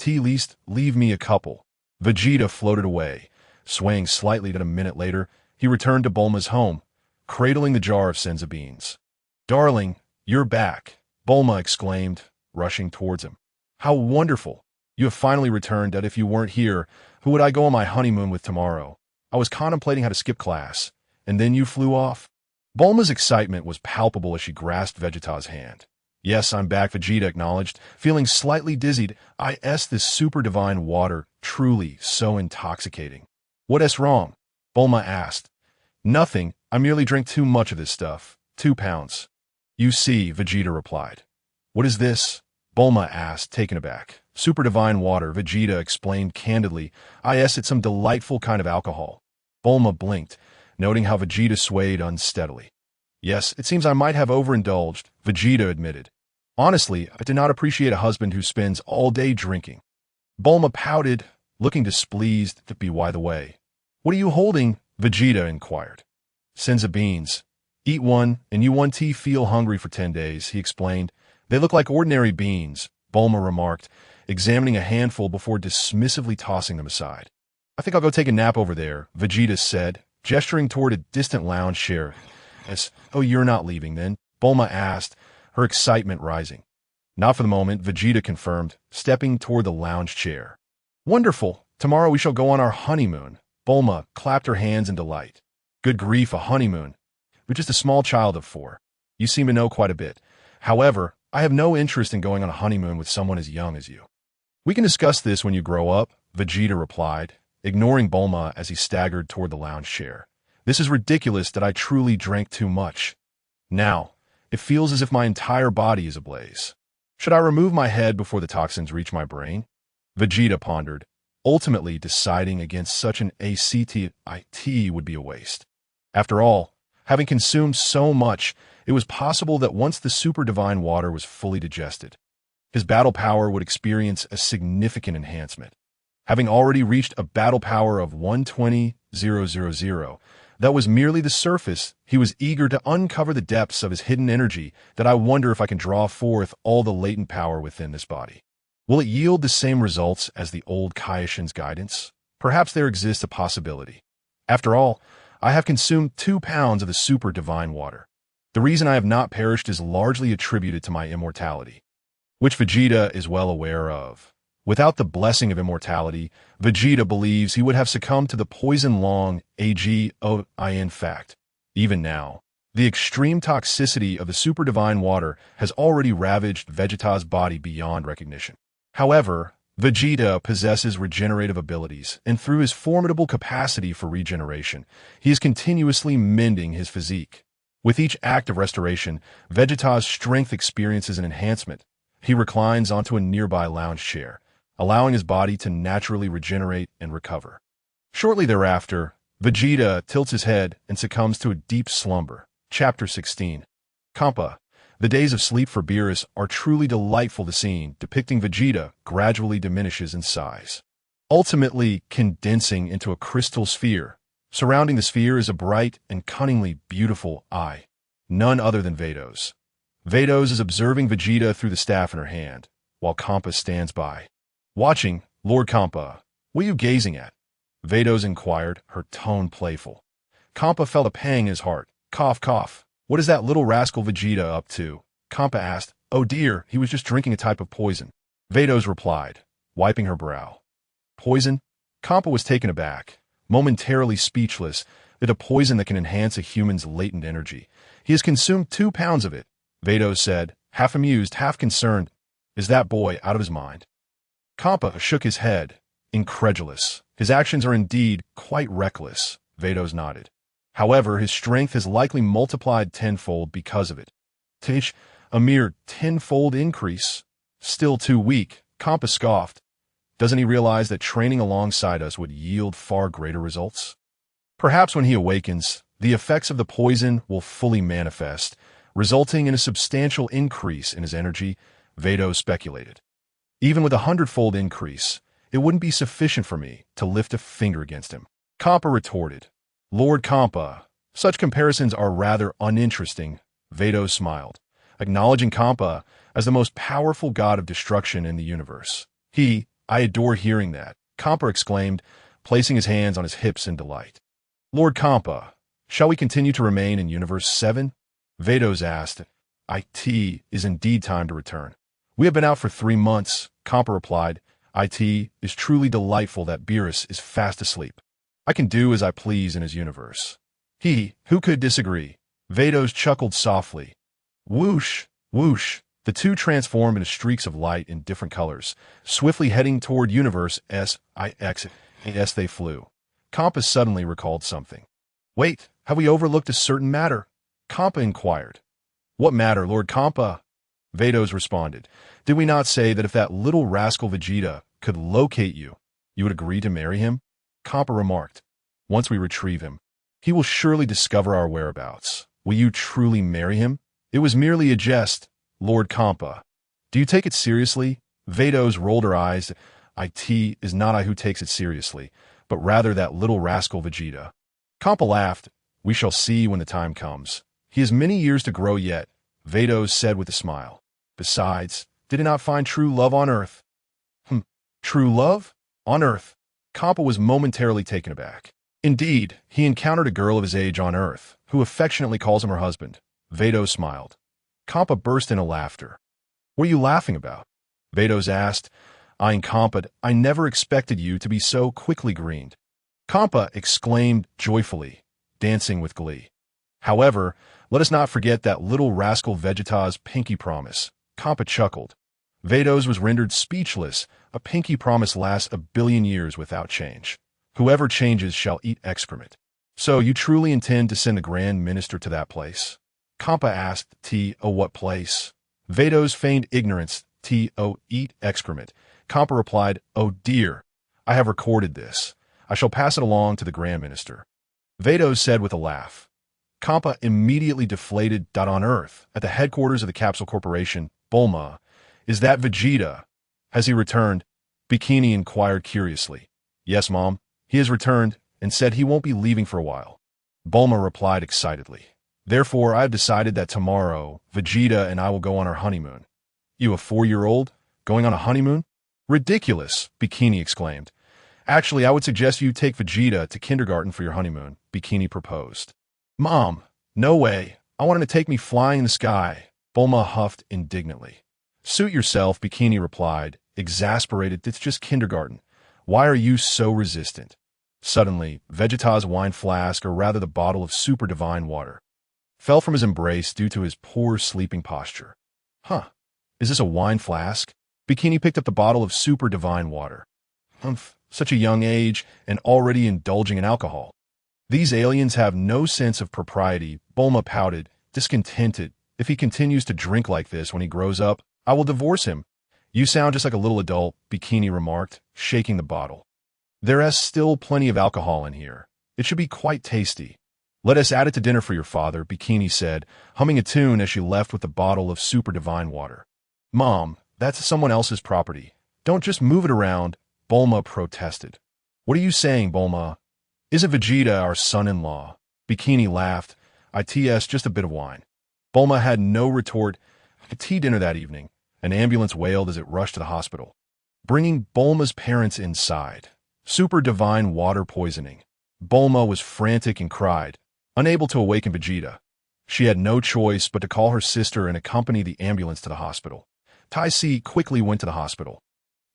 Speaker 1: least leave me a couple. Vegeta floated away, swaying slightly. That a minute later, he returned to Bulma's home, cradling the jar of Senza beans. Darling, you're back, Bulma exclaimed, rushing towards him. How wonderful! You have finally returned. That if you weren't here, who would I go on my honeymoon with tomorrow? I was contemplating how to skip class, and then you flew off. Bulma's excitement was palpable as she grasped Vegeta's hand. Yes, I'm back, Vegeta acknowledged, feeling slightly dizzied. This super divine water, truly so intoxicating. What's wrong? Bulma asked. Nothing, I merely drink too much of this stuff. 2 pounds. You see, Vegeta replied. What is this? Bulma asked, taken aback. Super divine water, Vegeta explained candidly. It's some delightful kind of alcohol. Bulma blinked, noting how Vegeta swayed unsteadily. Yes, it seems I might have overindulged, Vegeta admitted. Honestly, I do not appreciate a husband who spends all day drinking. Bulma pouted, looking displeased to be by the way. What are you holding? Vegeta inquired. Senza beans. Eat one, and you won't feel hungry for 10 days, he explained. They look like ordinary beans, Bulma remarked, examining a handful before dismissively tossing them aside. I think I'll go take a nap over there, Vegeta said, gesturing toward a distant lounge chair. Oh, you're not leaving then? Bulma asked, her excitement rising. Not for the moment, Vegeta confirmed, stepping toward the lounge chair. Wonderful! Tomorrow we shall go on our honeymoon. Bulma clapped her hands in delight. Good grief, a honeymoon. You're just a small child of 4. You seem to know quite a bit. However, I have no interest in going on a honeymoon with someone as young as you. We can discuss this when you grow up, Vegeta replied, ignoring Bulma as he staggered toward the lounge chair. This is ridiculous that I truly drank too much. Now, it feels as if my entire body is ablaze. Should I remove my head before the toxins reach my brain? Vegeta pondered, ultimately deciding against such an ACTIT would be a waste. After all, having consumed so much, it was possible that once the super divine water was fully digested, his battle power would experience a significant enhancement. Having already reached a battle power of 120,000, that was merely the surface. He was eager to uncover the depths of his hidden energy. That I wonder if I can draw forth all the latent power within this body. Will it yield the same results as the old Kaioshin's guidance? Perhaps there exists a possibility. After all, I have consumed 2 pounds of the super divine water. The reason I have not perished is largely attributed to my immortality, which Vegeta is well aware of. Without the blessing of immortality, Vegeta believes he would have succumbed to the poison long in fact. Even now, the extreme toxicity of the super divine water has already ravaged Vegeta's body beyond recognition. However, Vegeta possesses regenerative abilities, and through his formidable capacity for regeneration, he is continuously mending his physique. With each act of restoration, Vegeta's strength experiences an enhancement. He reclines onto a nearby lounge chair, allowing his body to naturally regenerate and recover. Shortly thereafter, Vegeta tilts his head and succumbs to a deep slumber. Chapter 16. Champa. The days of sleep for Beerus are truly delightful. The scene depicting Vegeta gradually diminishes in size, ultimately condensing into a crystal sphere. Surrounding the sphere is a bright and cunningly beautiful eye. none other than Vados. Vados is observing Vegeta through the staff in her hand, while Champa stands by. Watching, Lord Champa, what are you gazing at? Vados inquired, her tone playful. Champa felt a pang in his heart. Cough, cough. What is that little rascal Vegeta up to? Champa asked. Oh dear, he was just drinking a type of poison. Vados replied, wiping her brow. Poison? Champa was taken aback, momentarily speechless, that a poison that can enhance a human's latent energy. He has consumed 2 pounds of it, Vados said, half amused, half concerned. Is that boy out of his mind? Champa shook his head, incredulous. His actions are indeed quite reckless, Vados nodded. However, his strength has likely multiplied tenfold because of it. Tish, a mere tenfold increase. Still too weak, Champa scoffed. Doesn't he realize that training alongside us would yield far greater results? Perhaps when he awakens, the effects of the poison will fully manifest, resulting in a substantial increase in his energy, Vados speculated. Even with 100-fold increase, it wouldn't be sufficient for me to lift a finger against him. Champa retorted. Lord Champa, such comparisons are rather uninteresting, Vados smiled, acknowledging Champa as the most powerful god of destruction in the universe. I adore hearing that, Champa exclaimed, placing his hands on his hips in delight. Lord Champa, shall we continue to remain in Universe 7? Vados asked. It is indeed time to return. We have been out for 3 months, Champa replied. It is truly delightful that Beerus is fast asleep. I can do as I please in his universe. Who could disagree? Vados chuckled softly. Whoosh, whoosh. The two transformed into streaks of light in different colors, swiftly heading toward Universe SIX. Yes, they flew. Champa suddenly recalled something. Wait, have we overlooked a certain matter? Champa inquired. What matter, Lord Champa? Vados responded. Did we not say that if that little rascal Vegeta could locate you, you would agree to marry him? Champa remarked. Once we retrieve him, he will surely discover our whereabouts. Will you truly marry him? It was merely a jest, Lord Champa. Do you take it seriously? Vados rolled her eyes. It is not I who takes it seriously, but rather that little rascal Vegeta. Champa laughed. We shall see when the time comes. He has many years to grow yet, Vados said with a smile. Besides, did he not find true love on Earth? True love? On Earth? Champa was momentarily taken aback. Indeed, he encountered a girl of his age on Earth, who affectionately calls him her husband. Vados smiled. Champa burst into laughter. What are you laughing about? Vados asked, eyeing Champa. I never expected you to be so quickly greened. Champa exclaimed joyfully, dancing with glee. However, let us not forget that little rascal Vegeta's pinky promise. Champa chuckled. Vados was rendered speechless. A pinky promise lasts 1 billion years without change. Whoever changes shall eat excrement. So you truly intend to send the Grand Minister to that place? Champa asked. What place? Vados feigned ignorance. Eat excrement. Champa replied, Oh dear, I have recorded this. I shall pass it along to the Grand Minister. Vados said with a laugh. Champa immediately deflated. On Earth, at the headquarters of the Capsule Corporation, Bulma, is that Vegeta? Has he returned? Bikini inquired curiously. Yes, Mom. He has returned and said he won't be leaving for a while. Bulma replied excitedly. Therefore, I have decided that tomorrow, Vegeta and I will go on our honeymoon. You, a 4-year-old, going on a honeymoon? Ridiculous, Bikini exclaimed. Actually, I would suggest you take Vegeta to kindergarten for your honeymoon, Bikini proposed. Mom, no way. I want him to take me flying in the sky, Bulma huffed indignantly. Suit yourself, Bikini replied, exasperated. It's just kindergarten. Why are you so resistant? Suddenly, Vegeta's wine flask, or rather the bottle of super divine water, fell from his embrace due to his poor sleeping posture. Is this a wine flask? Bikini picked up the bottle of super divine water. Such a young age and already indulging in alcohol. These aliens have no sense of propriety, Bulma pouted, discontented. If he continues to drink like this when he grows up, I will divorce him. You sound just like a little adult, Bikini remarked, shaking the bottle. There is still plenty of alcohol in here. It should be quite tasty. Let us add it to dinner for your father, Bikini said, humming a tune as she left with the bottle of super divine water. Mom, that's someone else's property. Don't just move it around, Bulma protested. What are you saying, Bulma? Isn't Vegeta our son-in-law? Bikini laughed. It's just a bit of wine. Bulma had no retort. At tea dinner that evening, an ambulance wailed as it rushed to the hospital, bringing Bulma's parents inside. Super divine water poisoning. Bulma was frantic and cried, unable to awaken Vegeta. She had no choice but to call her sister and accompany the ambulance to the hospital. Tiso quickly went to the hospital,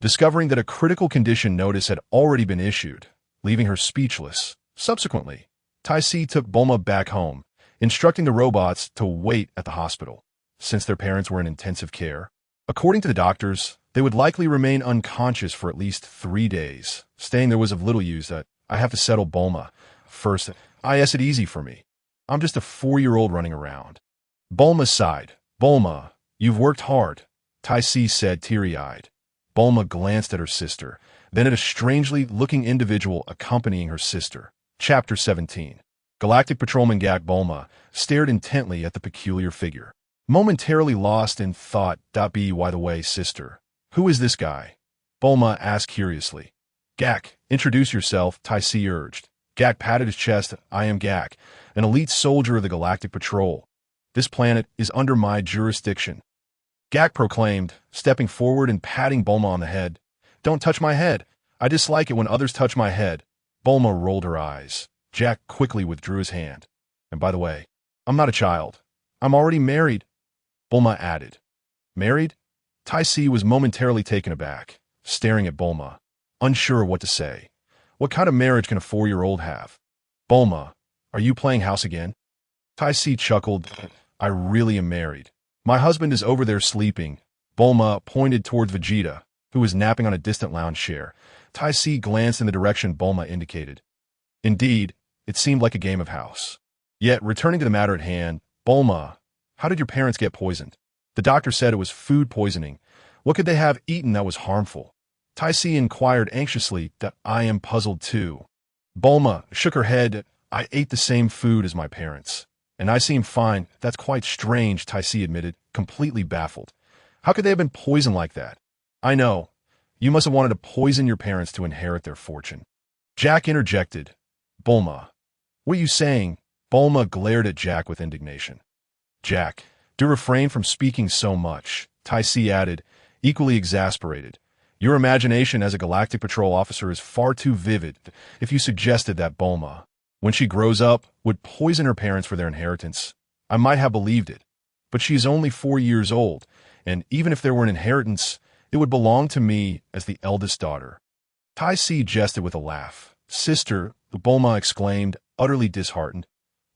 Speaker 1: discovering that a critical condition notice had already been issued, leaving her speechless. Subsequently, Tiso took Bulma back home, instructing the robots to wait at the hospital, since their parents were in intensive care. According to the doctors, they would likely remain unconscious for at least 3 days, stating there was of little use that I have to settle Bulma first. I asked it easy for me. I'm just a 4-year-old running around. Bulma sighed. Bulma, you've worked hard, Tiso said teary-eyed. Bulma glanced at her sister, then at a strangely looking individual accompanying her sister. Chapter 17. Galactic Patrolman Gak Bulma stared intently at the peculiar figure, momentarily lost in thought. By the way, sister, who is this guy? Bulma asked curiously. Gak, introduce yourself, Tiso urged. Gak patted his chest. I am Gak, an elite soldier of the Galactic Patrol. This planet is under my jurisdiction, Gak proclaimed, stepping forward and patting Bulma on the head. Don't touch my head. I dislike it when others touch my head. Bulma rolled her eyes. Jack quickly withdrew his hand. And by the way, I'm not a child. I'm already married, Bulma added. Married? Tiso was momentarily taken aback, staring at Bulma, unsure what to say. What kind of marriage can a 4-year-old have? Bulma, are you playing house again? Tiso chuckled. I really am married. My husband is over there sleeping. Bulma pointed towards Vegeta, who was napping on a distant lounge chair. Tiso glanced in the direction Bulma indicated. Indeed, it seemed like a game of house. Yet, returning to the matter at hand, Bulma, how did your parents get poisoned? The doctor said it was food poisoning. What could they have eaten that was harmful? Tiso inquired anxiously. That I am puzzled too. Bulma shook her head. I ate the same food as my parents, and I seem fine. That's quite strange, Tiso admitted, completely baffled. How could they have been poisoned like that? I know. You must have wanted to poison your parents to inherit their fortune. Jack interjected. Bulma, what are you saying? Bulma glared at Jack with indignation. Jack, do refrain from speaking so much, Tiso added, equally exasperated. Your imagination as a Galactic Patrol officer is far too vivid if you suggested that Bulma, when she grows up, would poison her parents for their inheritance. I might have believed it, but she is only 4 years old, and even if there were an inheritance, it would belong to me as the eldest daughter. Tiso jested with a laugh. Sister, Bulma exclaimed, utterly disheartened.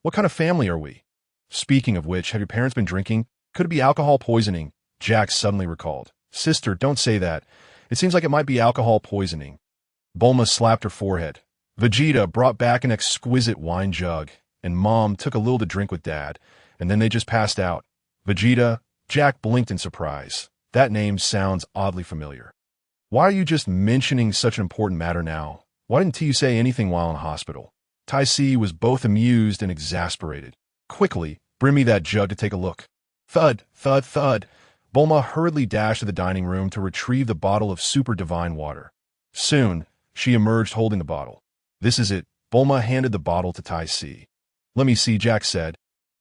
Speaker 1: What kind of family are we? Speaking of which, have your parents been drinking? Could it be alcohol poisoning? Jack suddenly recalled. Sister, don't say that. It seems like it might be alcohol poisoning. Bulma slapped her forehead. Vegeta brought back an exquisite wine jug, and Mom took a little to drink with Dad, and then they just passed out. Vegeta, Jack blinked in surprise. That name sounds oddly familiar. Why are you just mentioning such an important matter now? Why didn't you say anything while in hospital? Tiso was both amused and exasperated. Quickly, bring me that jug to take a look. Thud, thud, thud. Bulma hurriedly dashed to the dining room to retrieve the bottle of super divine water. Soon, she emerged holding the bottle. This is it. Bulma handed the bottle to Tiso. Let me see, Jack said.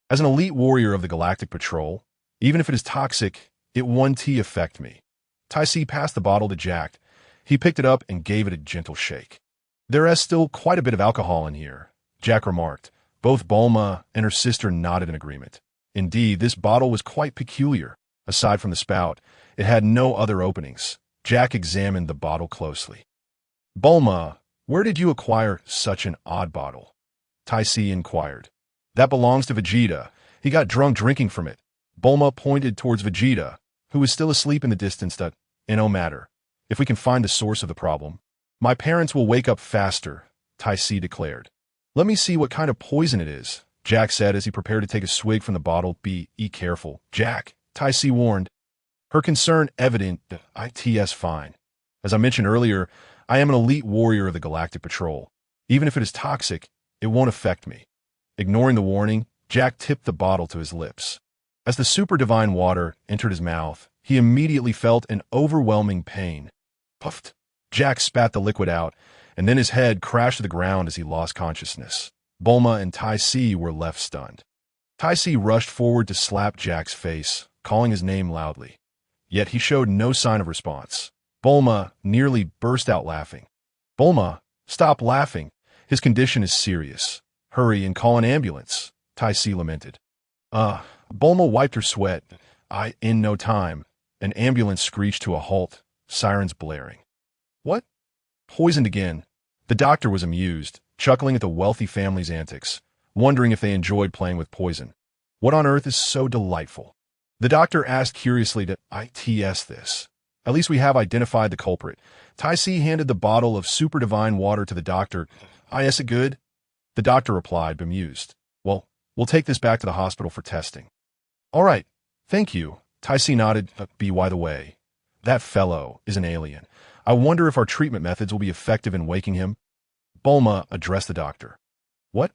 Speaker 1: As an elite warrior of the Galactic Patrol, even if it is toxic, it won't affect me. Tiso passed the bottle to Jack. He picked it up and gave it a gentle shake. There is still quite a bit of alcohol in here, Jack remarked. Both Bulma and her sister nodded in agreement. Indeed, this bottle was quite peculiar. Aside from the spout, it had no other openings. Jack examined the bottle closely. Bulma, where did you acquire such an odd bottle? Tiso inquired. That belongs to Vegeta. He got drunk drinking from it. Bulma pointed towards Vegeta, who was still asleep in the distance. That, it no matter. If we can find the source of the problem, my parents will wake up faster, Tiso declared. Let me see what kind of poison it is, Jack said as he prepared to take a swig from the bottle. Be careful, Jack, Tiso warned. Her concern evident. It's fine. As I mentioned earlier, I am an elite warrior of the Galactic Patrol. Even if it is toxic, it won't affect me. Ignoring the warning, Jack tipped the bottle to his lips. As the super divine water entered his mouth, he immediately felt an overwhelming pain. Puffed. Jack spat the liquid out, and then his head crashed to the ground as he lost consciousness. Bulma and Tiso were left stunned. Tiso rushed forward to slap Jack's face, calling his name loudly. Yet he showed no sign of response. Bulma nearly burst out laughing. Bulma, stop laughing. His condition is serious. Hurry and call an ambulance, Tiso lamented. Bulma wiped her sweat. In no time. An ambulance screeched to a halt, sirens blaring. What? Poisoned again. The doctor was amused, chuckling at the wealthy family's antics, wondering if they enjoyed playing with poison. What on earth is so delightful? The doctor asked curiously to ITS this. At least we have identified the culprit. Tiso handed the bottle of super divine water to the doctor. Is it good? The doctor replied, bemused. Well, we'll take this back to the hospital for testing. All right, thank you. Tiso nodded. By the way, that fellow is an alien. I wonder if our treatment methods will be effective in waking him. Bulma addressed the doctor. What?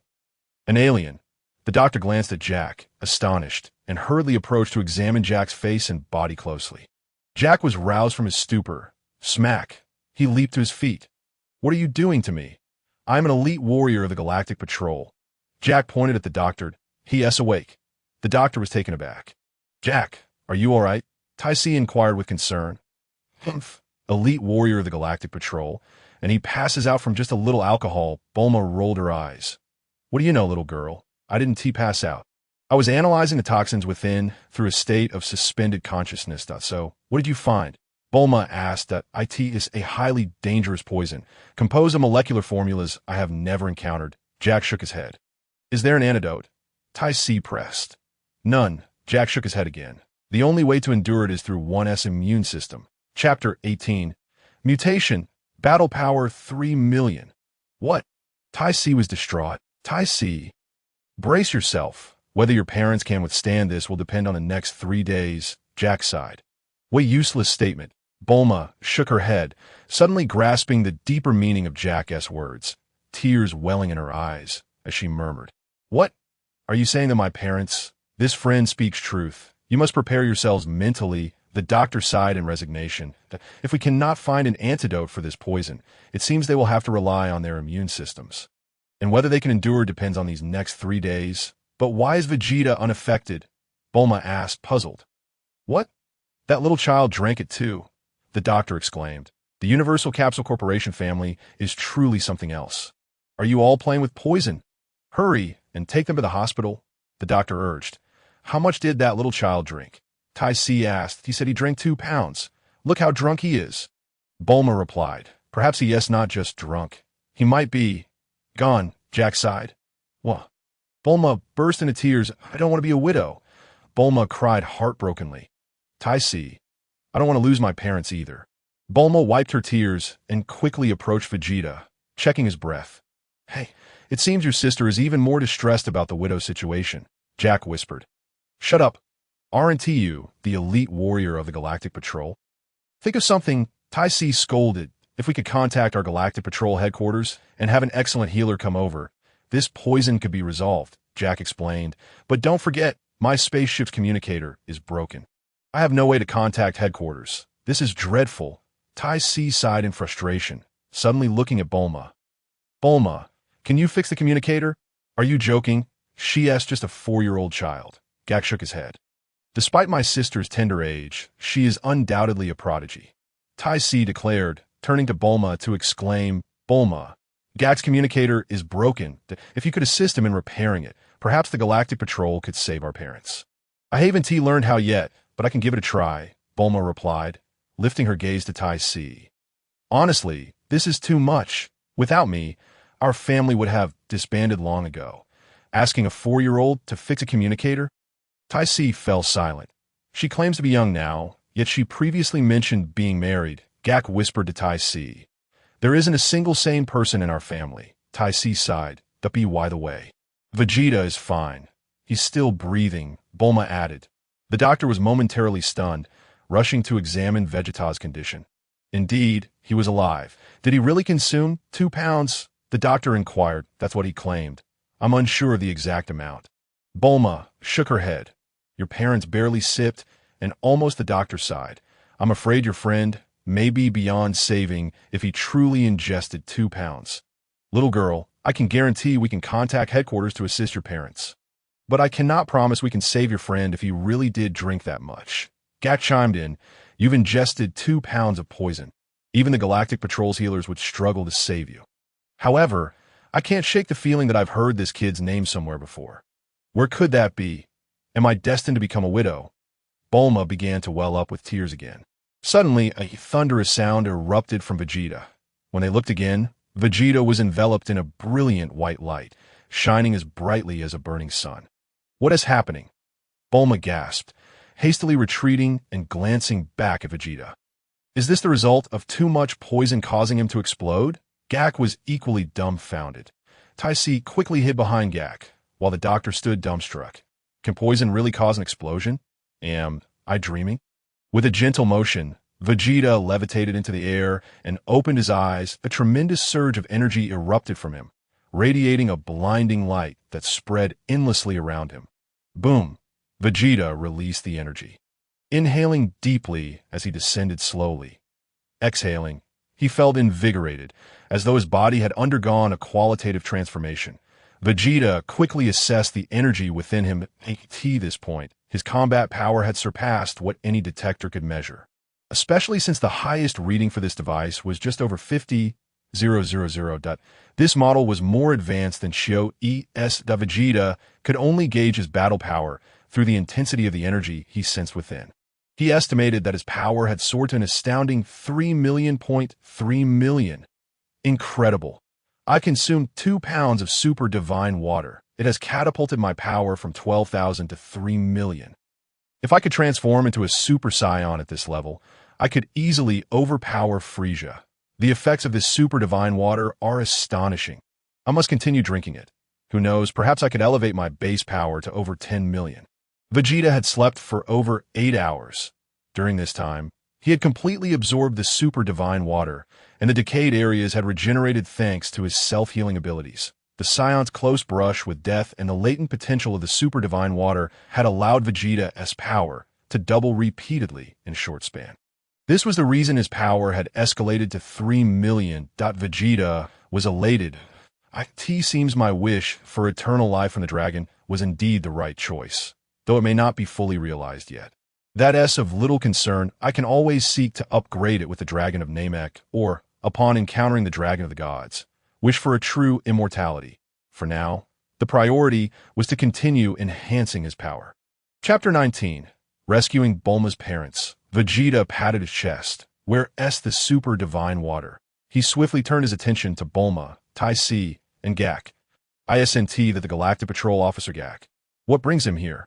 Speaker 1: An alien. The doctor glanced at Jack, astonished, and hurriedly approached to examine Jack's face and body closely. Jack was roused from his stupor. Smack. He leaped to his feet. What are you doing to me? I'm an elite warrior of the Galactic Patrol. Jack pointed at the doctor. He is awake. The doctor was taken aback. Jack, are you all right? Tiso inquired with concern. Humph. Elite warrior of the Galactic Patrol, and he passes out from just a little alcohol. Bulma rolled her eyes. What do you know, little girl? I didn't pass out. I was analyzing the toxins within through a state of suspended consciousness. So, what did you find? Bulma asked. It is a highly dangerous poison, composed of molecular formulas I have never encountered. Jack shook his head. Is there an antidote? Tiso pressed. None. Jack shook his head again. The only way to endure it is through one's immune system. Chapter 18. Mutation. Battle power 3 million. What? Tiso was distraught. Tiso. Brace yourself. Whether your parents can withstand this will depend on the next 3 days, Jack sighed. What useless statement. Bulma shook her head, suddenly grasping the deeper meaning of Jack's words, tears welling in her eyes as she murmured. What? Are you saying that my parents? This friend speaks truth. You must prepare yourselves mentally. The doctor sighed in resignation. If we cannot find an antidote for this poison, it seems they will have to rely on their immune systems. And whether they can endure depends on these next 3 days. But why is Vegeta unaffected? Bulma asked, puzzled. What? That little child drank it too, the doctor exclaimed. The Universal Capsule Corporation family is truly something else. Are you all playing with poison? Hurry and take them to the hospital, the doctor urged. How much did that little child drink? Tiso asked. He said he drank 2 pounds. Look how drunk he is. Bulma replied. Perhaps he is not just drunk. He might be gone, Jack sighed. What? Bulma burst into tears. I don't want to be a widow. Bulma cried heartbrokenly. Tiso, I don't want to lose my parents either. Bulma wiped her tears and quickly approached Vegeta, checking his breath. Hey, it seems your sister is even more distressed about the widow situation, Jack whispered. Shut up. Aren't you the elite warrior of the Galactic Patrol? Think of something, Tiso scolded. If we could contact our Galactic Patrol headquarters and have an excellent healer come over, this poison could be resolved, Jack explained. But don't forget, my spaceship's communicator is broken. I have no way to contact headquarters. This is dreadful. Tiso sighed in frustration, suddenly looking at Bulma. Bulma, can you fix the communicator? Are you joking? She is just a 4-year-old child. Jack shook his head. Despite my sister's tender age, she is undoubtedly a prodigy, Tiso declared, turning to Bulma to exclaim, Bulma, Jack's communicator is broken. If you could assist him in repairing it, perhaps the Galactic Patrol could save our parents. I haven't learned how yet, but I can give it a try, Bulma replied, lifting her gaze to Tiso. Honestly, this is too much. Without me, our family would have disbanded long ago. Asking a 4-year-old to fix a communicator? Tiso fell silent. She claims to be young now, yet she previously mentioned being married. Jack whispered to Tiso. There isn't a single sane person in our family. Tiso sighed. By the way, Vegeta is fine. He's still breathing, Bulma added. The doctor was momentarily stunned, rushing to examine Vegeta's condition. Indeed, he was alive. Did he really consume 2 pounds? The doctor inquired. That's what he claimed. I'm unsure of the exact amount. Bulma shook her head. Your parents barely sipped, and almost the doctor sighed. I'm afraid your friend may be beyond saving if he truly ingested 2 pounds. Little girl, I can guarantee we can contact headquarters to assist your parents. But I cannot promise we can save your friend if he really did drink that much. Gak chimed in. You've ingested 2 pounds of poison. Even the Galactic Patrol's healers would struggle to save you. However, I can't shake the feeling that I've heard this kid's name somewhere before. Where could that be? Am I destined to become a widow? Bulma began to well up with tears again. Suddenly, a thunderous sound erupted from Vegeta. When they looked again, Vegeta was enveloped in a brilliant white light, shining as brightly as a burning sun. What is happening? Bulma gasped, hastily retreating and glancing back at Vegeta. Is this the result of too much poison causing him to explode? Gak was equally dumbfounded. Tiso quickly hid behind Gak, while the doctor stood dumbstruck. Can poison really cause an explosion? Am I dreaming? With a gentle motion, Vegeta levitated into the air and opened his eyes. A tremendous surge of energy erupted from him, radiating a blinding light that spread endlessly around him. Boom! Vegeta released the energy. Inhaling deeply as he descended slowly. Exhaling, he felt invigorated, as though his body had undergone a qualitative transformation. Vegeta quickly assessed the energy within him. At this point, his combat power had surpassed what any detector could measure, especially since the highest reading for this device was just over 50,000. This model was more advanced than Shio Es. Vegeta could only gauge his battle power through the intensity of the energy he sensed within. He estimated that his power had soared to an astounding 3 million. Incredible. I consumed 2 pounds of super divine water. It has catapulted my power from 12,000 to 3 million. If I could transform into a super Saiyan at this level, I could easily overpower Frieza. The effects of this super divine water are astonishing. I must continue drinking it. Who knows, perhaps I could elevate my base power to over 10 million. Vegeta had slept for over 8 hours. During this time, he had completely absorbed the super divine water, and the decayed areas had regenerated thanks to his self-healing abilities. The Saiyan's close brush with death and the latent potential of the super divine water had allowed Vegeta's power to double repeatedly in a short span. This was the reason his power had escalated to 3 million. Vegeta was elated. It seems my wish for eternal life from the dragon was indeed the right choice, though it may not be fully realized yet. That's of little concern. I can always seek to upgrade it with the Dragon of Namek, or, upon encountering the Dragon of the Gods, wish for a true immortality. For now, the priority was to continue enhancing his power. Chapter 19. Rescuing Bulma's Parents. Vegeta patted his chest. Where's the super divine water? He swiftly turned his attention to Bulma, Tiso, and Gak. ISNT that the Galactic Patrol Officer Gak. What brings him here?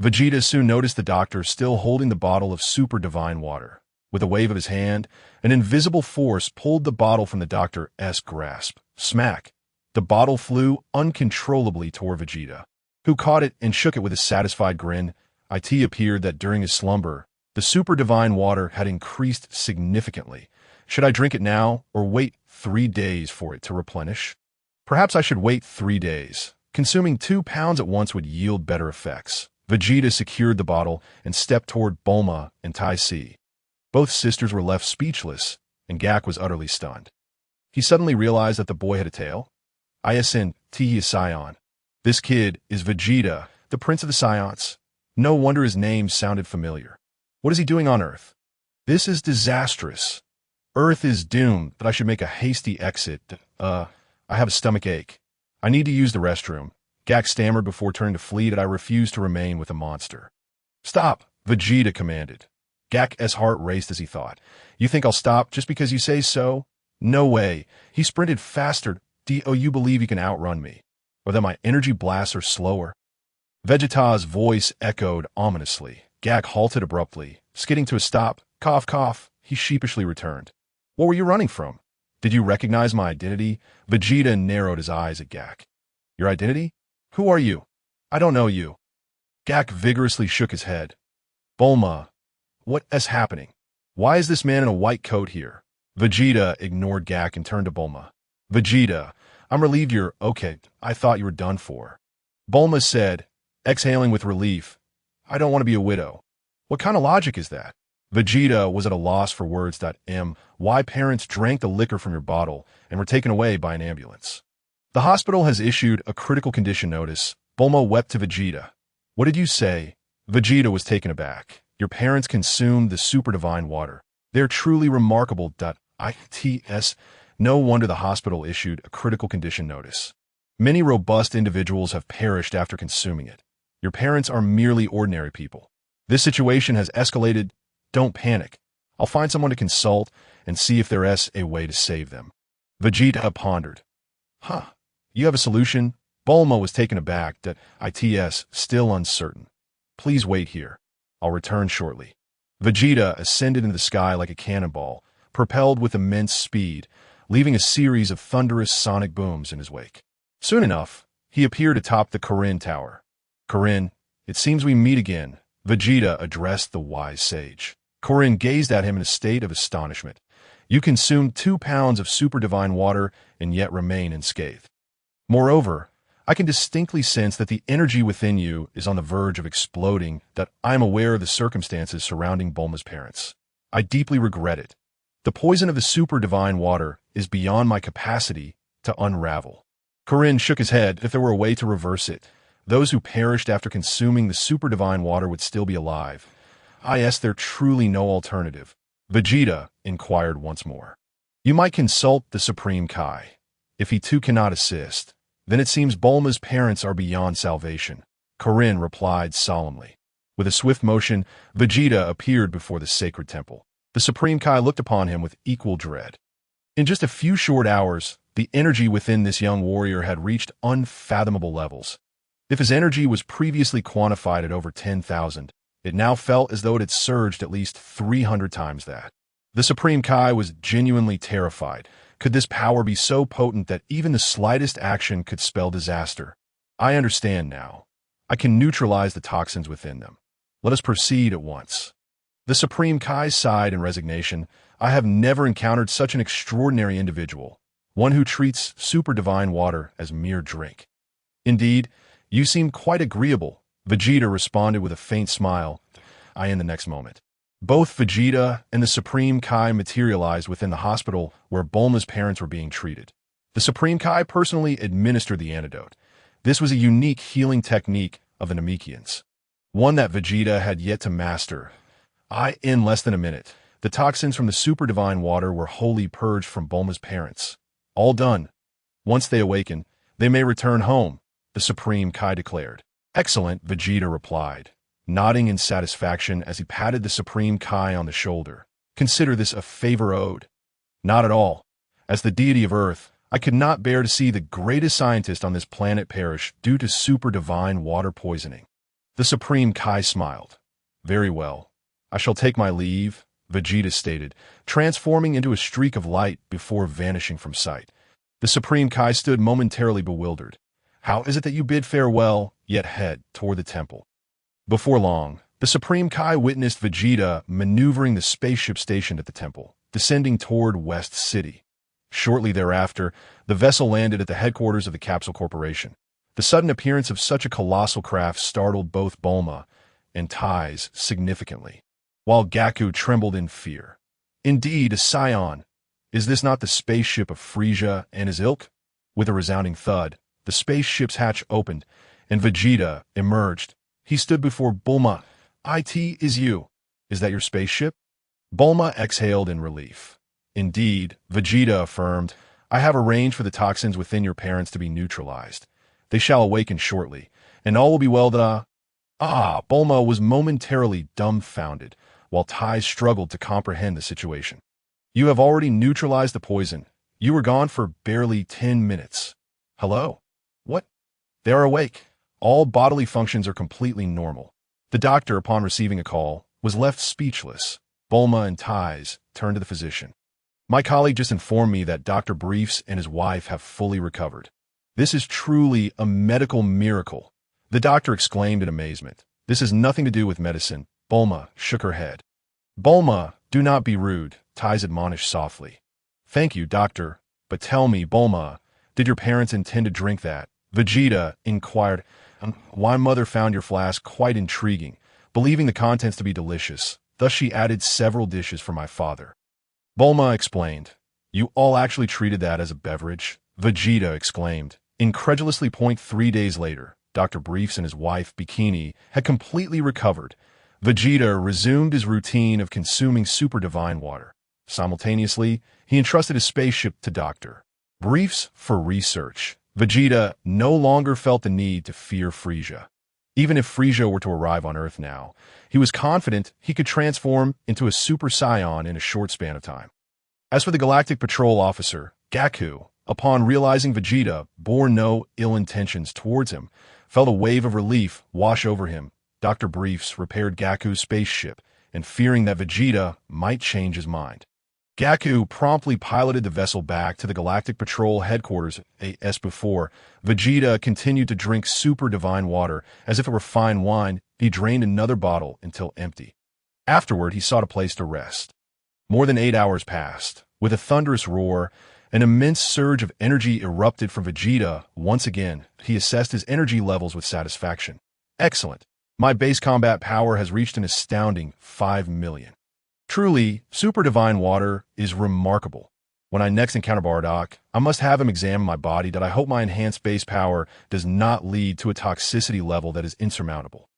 Speaker 1: Vegeta soon noticed the doctor still holding the bottle of super divine water. With a wave of his hand, an invisible force pulled the bottle from the doctor's grasp. Smack! The bottle flew uncontrollably toward Vegeta, who caught it and shook it with a satisfied grin. It appeared that during his slumber, the super divine water had increased significantly. Should I drink it now or wait 3 days for it to replenish? Perhaps I should wait 3 days. Consuming 2 pounds at once would yield better effects. Vegeta secured the bottle and stepped toward Bulma and Tiso. Both sisters were left speechless, and Gak was utterly stunned. He suddenly realized that the boy had a tail. ISN T is Saiyan. This kid is Vegeta, the Prince of the Saiyans. No wonder his name sounded familiar. What is he doing on Earth? This is disastrous. Earth is doomed, but I should make a hasty exit. I have a stomach ache. I need to use the restroom. Gak stammered before turning to flee, I refuse to remain with a monster. Stop, Vegeta commanded. Gak's heart raced as he thought. You think I'll stop just because you say so? No way. He sprinted faster. Do you believe you can outrun me? Or that my energy blasts are slower? Vegeta's voice echoed ominously. Gak halted abruptly, skidding to a stop. Cough, cough. He sheepishly returned. What were you running from? Did you recognize my identity? Vegeta narrowed his eyes at Gak. Your identity? Who are you? I don't know you. Gak vigorously shook his head. Bulma, what is happening? Why is this man in a white coat here? Vegeta ignored Gak and turned to Bulma. Vegeta, I'm relieved you're okay. I thought you were done for. Bulma said, exhaling with relief, I don't want to be a widow. What kind of logic is that? Vegeta was at a loss for words. Why parents drank the liquor from your bottle and were taken away by an ambulance. The hospital has issued a critical condition notice. Bulma wept to Vegeta. What did you say? Vegeta was taken aback. Your parents consumed the super divine water. They're truly remarkable. Its. No wonder the hospital issued a critical condition notice. Many robust individuals have perished after consuming it. Your parents are merely ordinary people. This situation has escalated. Don't panic. I'll find someone to consult and see if there is a way to save them. Vegeta pondered. Huh. You have a solution? Bulma was taken aback. Its still uncertain. Please wait here. I'll return shortly. Vegeta ascended into the sky like a cannonball, propelled with immense speed, leaving a series of thunderous sonic booms in his wake. Soon enough, he appeared atop the Korin Tower. Korin, it seems we meet again, Vegeta addressed the wise sage. Korin gazed at him in a state of astonishment. You consumed 2 pounds of super divine water and yet remain unscathed. Moreover, I can distinctly sense that the energy within you is on the verge of exploding, that I am aware of the circumstances surrounding Bulma's parents. I deeply regret it. The poison of the super divine water is beyond my capacity to unravel. Korin shook his head. If there were a way to reverse it, those who perished after consuming the super divine water would still be alive. There truly no alternative. Vegeta inquired once more. You might consult the Supreme Kai. If he too cannot assist, then it seems Bulma's parents are beyond salvation. Korin replied solemnly. With a swift motion, Vegeta appeared before the sacred temple. The Supreme Kai looked upon him with equal dread. In just a few short hours, the energy within this young warrior had reached unfathomable levels. If his energy was previously quantified at over 10,000, it now felt as though it had surged at least 300 times that. The Supreme Kai was genuinely terrified. Could this power be so potent that even the slightest action could spell disaster? I understand now. I can neutralize the toxins within them. Let us proceed at once. The Supreme Kai sighed in resignation. I have never encountered such an extraordinary individual, one who treats super divine water as mere drink. Indeed, you seem quite agreeable, Vegeta responded with a faint smile. In the next moment, both Vegeta and the Supreme Kai materialized within the hospital where Bulma's parents were being treated. The Supreme Kai personally administered the antidote. This was a unique healing technique of the Namekians, one that Vegeta had yet to master. In less than a minute, the toxins from the super divine water were wholly purged from Bulma's parents. All done. Once they awaken, they may return home, the Supreme Kai declared. Excellent, Vegeta replied, nodding in satisfaction as he patted the Supreme Kai on the shoulder. Consider this a favor owed. Not at all. As the deity of Earth, I could not bear to see the greatest scientist on this planet perish due to super divine water poisoning. The Supreme Kai smiled. Very well. I shall take my leave, Vegeta stated, transforming into a streak of light before vanishing from sight. The Supreme Kai stood momentarily bewildered. How is it that you bid farewell, yet head toward the temple? Before long, the Supreme Kai witnessed Vegeta maneuvering the spaceship stationed at the temple, descending toward West City. Shortly thereafter, the vessel landed at the headquarters of the Capsule Corporation. The sudden appearance of such a colossal craft startled both Bulma and Tais significantly, while Gaku trembled in fear. Indeed, a Saiyan. Is this not the spaceship of Frieza and his ilk? With a resounding thud, the spaceship's hatch opened, and Vegeta emerged. He stood before Bulma. It is you. Is that your spaceship? Bulma exhaled in relief. Indeed, Vegeta affirmed, I have arranged for the toxins within your parents to be neutralized. They shall awaken shortly, and all will be well. Bulma was momentarily dumbfounded, while Tais struggled to comprehend the situation. You have already neutralized the poison. You were gone for barely 10 minutes. Hello? What? They are awake. All bodily functions are completely normal. The doctor, upon receiving a call, was left speechless. Bulma and Tais turned to the physician. My colleague just informed me that Dr. Briefs and his wife have fully recovered. This is truly a medical miracle. The doctor exclaimed in amazement. This has nothing to do with medicine. Bulma shook her head. Bulma, do not be rude, Tais admonished softly. Thank you, doctor. But tell me, Bulma, did your parents intend to drink that? Vegeta inquired. My mother found your flask quite intriguing, believing the contents to be delicious. Thus she added several dishes for my father. Bulma explained. You all actually treated that as a beverage? Vegeta exclaimed. Incredulously. 3 days later, Dr. Briefs and his wife, Bikini, had completely recovered, Vegeta resumed his routine of consuming super divine water. Simultaneously, he entrusted his spaceship to Dr. Briefs for research. Vegeta no longer felt the need to fear Frieza. Even if Frieza were to arrive on Earth now, he was confident he could transform into a Super Saiyan in a short span of time. As for the Galactic Patrol officer, Gaku, upon realizing Vegeta bore no ill intentions towards him, felt a wave of relief wash over him. Dr. Briefs repaired Gaku's spaceship, and fearing that Vegeta might change his mind, Gaku promptly piloted the vessel back to the Galactic Patrol headquarters. As before, Vegeta continued to drink super divine water as if it were fine wine. He drained another bottle until empty. Afterward, he sought a place to rest. More than 8 hours passed. With a thunderous roar, an immense surge of energy erupted from Vegeta. Once again, he assessed his energy levels with satisfaction. Excellent. My base combat power has reached an astounding 5 million. Truly, super divine water is remarkable. When I next encounter Bardock, I must have him examine my body that I hope my enhanced base power does not lead to a toxicity level that is insurmountable.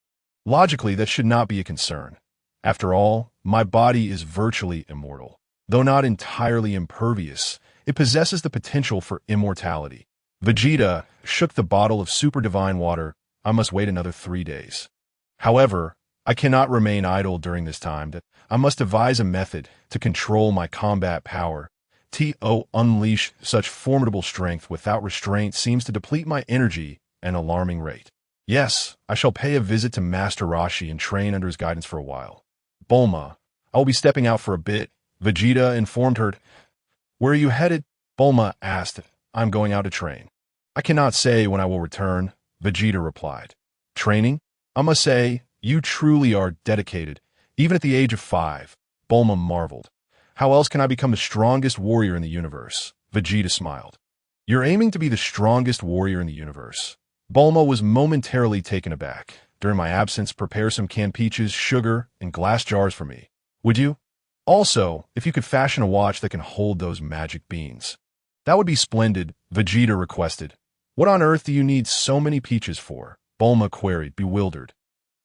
Speaker 1: Logically, that should not be a concern. After all, my body is virtually immortal. Though not entirely impervious, it possesses the potential for immortality. Vegeta shook the bottle of super divine water. I must wait another 3 days. However, I cannot remain idle during this time. That I must devise a method to control my combat power. To unleash such formidable strength without restraint seems to deplete my energy at an alarming rate. Yes, I shall pay a visit to Master Roshi and train under his guidance for a while. Bulma, I will be stepping out for a bit. Vegeta informed her. Where are you headed? Bulma asked. I'm going out to train. I cannot say when I will return, Vegeta replied. Training? I must say, you truly are dedicated. Even at the age of 5, Bulma marveled. How else can I become the strongest warrior in the universe? Vegeta smiled. You're aiming to be the strongest warrior in the universe. Bulma was momentarily taken aback. During my absence, prepare some canned peaches, sugar, and glass jars for me. Would you? Also, if you could fashion a watch that can hold those magic beans. That would be splendid, Vegeta requested. What on earth do you need so many peaches for? Bulma queried, bewildered.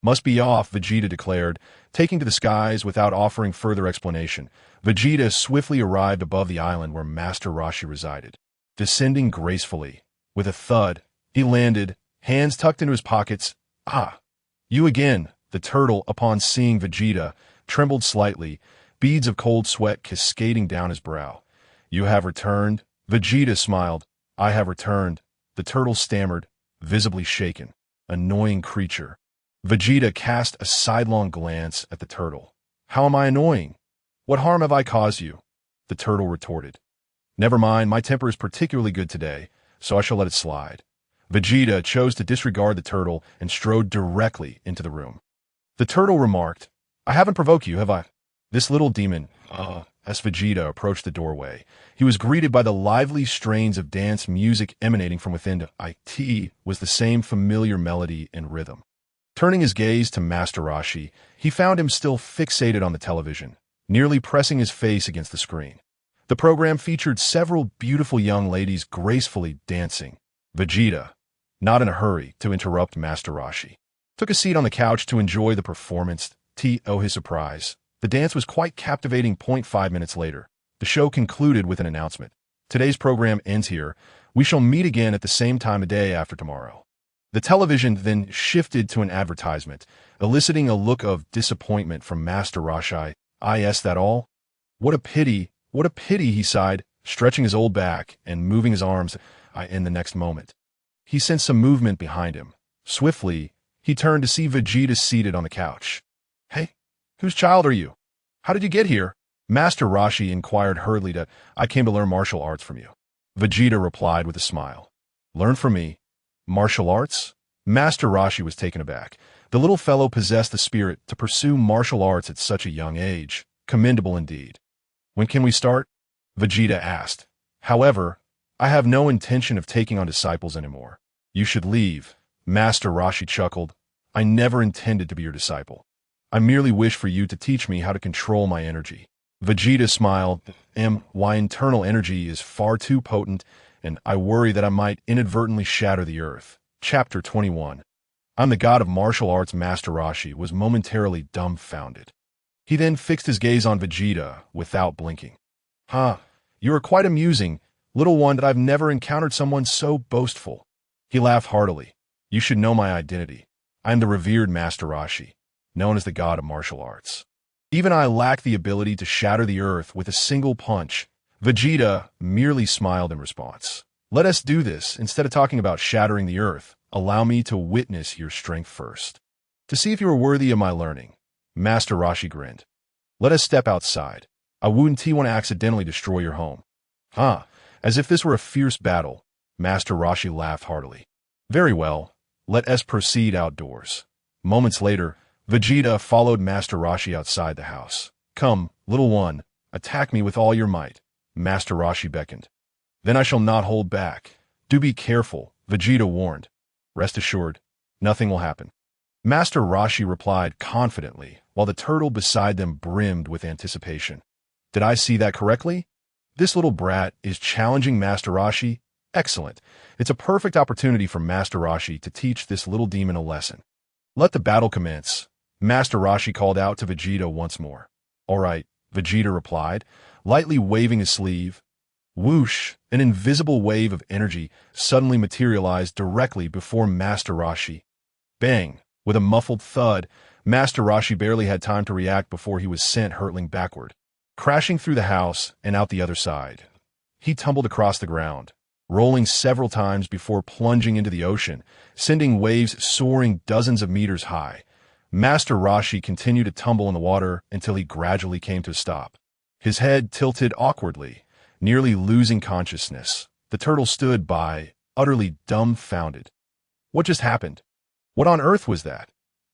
Speaker 1: Must be off, Vegeta declared, taking to the skies without offering further explanation. Vegeta swiftly arrived above the island where Master Roshi resided. Descending gracefully, with a thud, he landed, hands tucked into his pockets. Ah, you again, the turtle, upon seeing Vegeta, trembled slightly, beads of cold sweat cascading down his brow. You have returned? Vegeta smiled. I have returned. The turtle stammered, visibly shaken. Annoying creature. Vegeta cast a sidelong glance at the turtle. How am I annoying? What harm have I caused you? The turtle retorted. Never mind, my temper is particularly good today, so I shall let it slide. Vegeta chose to disregard the turtle and strode directly into the room. The turtle remarked, I haven't provoked you, have I? This little demon, as Vegeta approached the doorway, he was greeted by the lively strains of dance music emanating from within. It was the same familiar melody and rhythm. Turning his gaze to Master Roshi, he found him still fixated on the television, nearly pressing his face against the screen. The program featured several beautiful young ladies gracefully dancing. Vegeta, not in a hurry to interrupt Master Roshi, took a seat on the couch to enjoy the performance. To his surprise, the dance was quite captivating. 5 minutes later, the show concluded with an announcement. Today's program ends here. We shall meet again at the same time a day after tomorrow. The television then shifted to an advertisement, eliciting a look of disappointment from Master Roshi. Is that all? What a pity, he sighed, stretching his old back and moving his arms. In the next moment, he sensed some movement behind him. Swiftly, he turned to see Vegeta seated on the couch. Hey, whose child are you? How did you get here? Master Roshi inquired hurriedly. I came to learn martial arts from you. Vegeta replied with a smile. Learn from me? Martial arts? Master Roshi was taken aback. The little fellow possessed the spirit to pursue martial arts at such a young age. Commendable indeed. When can we start? Vegeta asked. However, I have no intention of taking on disciples anymore. You should leave. Master Roshi chuckled. I never intended to be your disciple. I merely wish for you to teach me how to control my energy. Vegeta smiled. My internal energy is far too potent, and I worry that I might inadvertently shatter the earth. Chapter 21. I'm the god of martial arts. Master Roshi was momentarily dumbfounded. He then fixed his gaze on Vegeta without blinking. Huh, you are quite amusing, little one, that I've never encountered someone so boastful. He laughed heartily. You should know my identity. I am the revered Master Roshi, known as the god of martial arts. Even I lack the ability to shatter the earth with a single punch. Vegeta merely smiled in response. Let us do this. Instead of talking about shattering the earth, allow me to witness your strength first. To see if you are worthy of my learning. Master Roshi grinned. Let us step outside. I wouldn't want to accidentally destroy your home. Huh, as if this were a fierce battle. Master Roshi laughed heartily. Very well, let us proceed outdoors. Moments later, Vegeta followed Master Roshi outside the house. Come, little one, attack me with all your might. Master Roshi beckoned. Then I shall not hold back. Do be careful, Vegeta warned. Rest assured, nothing will happen. Master Roshi replied confidently, while the turtle beside them brimmed with anticipation. Did I see that correctly? This little brat is challenging Master Roshi? Excellent. It's a perfect opportunity for Master Roshi to teach this little demon a lesson. Let the battle commence. Master Roshi called out to Vegeta once more. All right, Vegeta replied, lightly waving his sleeve. Whoosh! An invisible wave of energy suddenly materialized directly before Master Roshi. Bang! With a muffled thud, Master Roshi barely had time to react before he was sent hurtling backward, crashing through the house and out the other side. He tumbled across the ground, rolling several times before plunging into the ocean, sending waves soaring dozens of meters high. Master Roshi continued to tumble in the water until he gradually came to a stop. His head tilted awkwardly, nearly losing consciousness. The turtle stood by, utterly dumbfounded. What just happened? What on earth was that?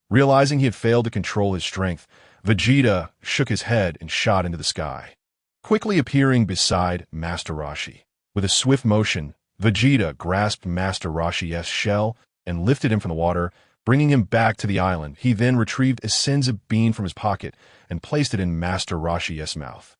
Speaker 1: Realizing he had failed to control his strength, Vegeta shook his head and shot into the sky, quickly appearing beside Master Roshi. With a swift motion, Vegeta grasped Master Roshi's shell and lifted him from the water, bringing him back to the island. He then retrieved a senzu bean from his pocket and placed it in Master Roshi's mouth.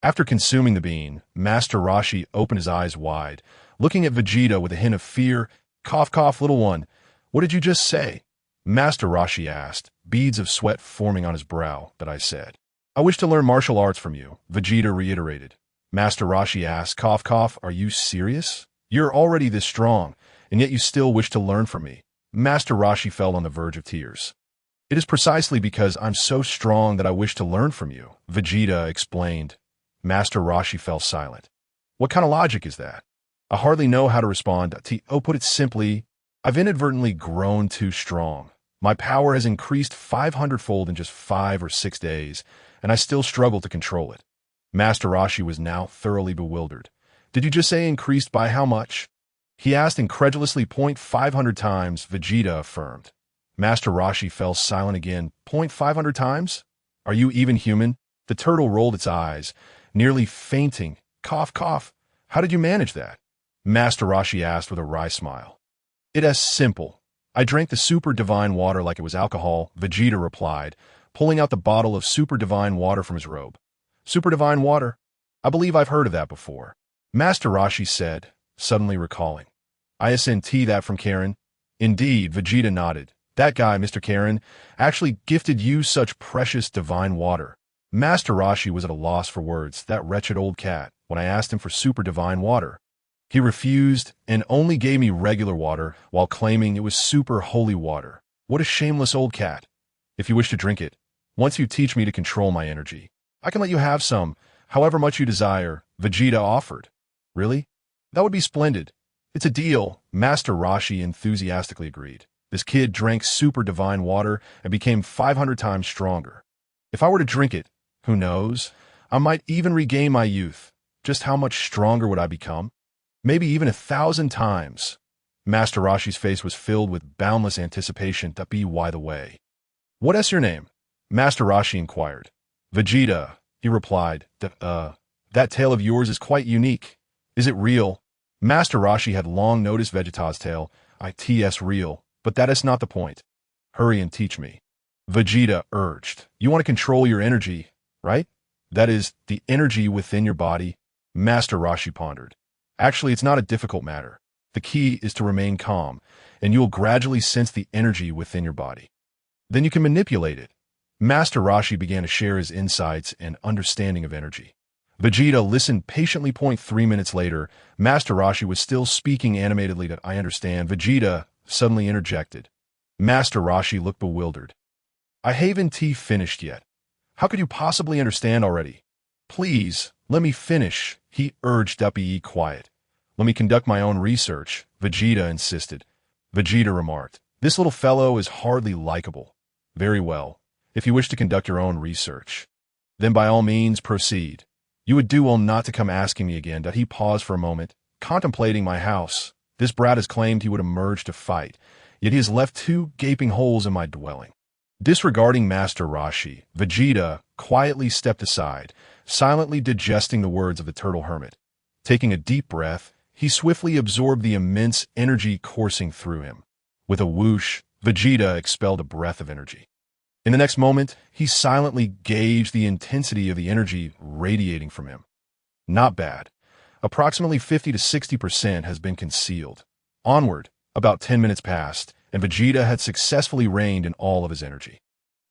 Speaker 1: After consuming the bean, Master Roshi opened his eyes wide, looking at Vegeta with a hint of fear. Cough, cough, little one. What did you just say? Master Roshi asked, beads of sweat forming on his brow. But I said, I wish to learn martial arts from you, Vegeta reiterated. Master Roshi asked, cough, cough, are you serious? You're already this strong, and yet you still wish to learn from me. Master Roshi fell on the verge of tears. It is precisely because I'm so strong that I wish to learn from you, Vegeta explained. Master Roshi fell silent. What kind of logic is that? I hardly know how to respond. Put it simply, I've inadvertently grown too strong. My power has increased 500-fold in just 5 or 6 days, and I still struggle to control it. Master Roshi was now thoroughly bewildered. Did you just say increased by how much? He asked incredulously. 500 times, Vegeta affirmed. Master Roshi fell silent again. 500 times? Are you even human? The turtle rolled its eyes, nearly fainting. Cough, cough. How did you manage that? Master Roshi asked with a wry smile. It is simple. I drank the super divine water like it was alcohol, Vegeta replied, pulling out the bottle of super divine water from his robe. Super divine water? I believe I've heard of that before. Master Roshi said, suddenly recalling. ISNT that from Korin? Indeed, Vegeta nodded. That guy, Mr. Korin, actually gifted you such precious divine water. Master Roshi was at a loss for words. That wretched old cat, when I asked him for super divine water. He refused and only gave me regular water while claiming it was super holy water. What a shameless old cat. If you wish to drink it, once you teach me to control my energy, I can let you have some, however much you desire, Vegeta offered. Really? That would be splendid. It's a deal, Master Roshi enthusiastically agreed. This kid drank super divine water and became 500 times stronger. If I were to drink it, who knows? I might even regain my youth. Just how much stronger would I become? Maybe even 1,000 times. Master Roshi's face was filled with boundless anticipation. By the way. What is your name? Master Roshi inquired. Vegeta, he replied. That tail of yours is quite unique. Is it real? Master Roshi had long noticed Vegeta's tail. It's real, but that is not the point. Hurry and teach me. Vegeta urged. You want to control your energy, right? That is, the energy within your body. Master Roshi pondered. Actually, it's not a difficult matter. The key is to remain calm. and you will gradually sense the energy within your body. Then you can manipulate it. Master Roshi began to share his insights and understanding of energy. Vegeta listened patiently. 3 minutes later, Master Roshi was still speaking animatedly that I understand. Vegeta suddenly interjected. Master Roshi looked bewildered. I haven't finished yet. How could you possibly understand already? Please, let me finish, he urged. Be quiet. Let me conduct my own research, Vegeta insisted. Vegeta remarked, this little fellow is hardly likable. Very well. If you wish to conduct your own research, then by all means proceed. You would do well not to come asking me again. He paused for a moment, contemplating my house. This brat has claimed he would emerge to fight, yet he has left 2 gaping holes in my dwelling. Disregarding Master Roshi, Vegeta quietly stepped aside, silently digesting the words of the turtle hermit. Taking a deep breath, he swiftly absorbed the immense energy coursing through him. With a whoosh, Vegeta expelled a breath of energy. In the next moment, he silently gauged the intensity of the energy radiating from him. Not bad. Approximately 50 to 60% has been concealed. Onward, about 10 minutes passed, and Vegeta had successfully reigned in all of his energy.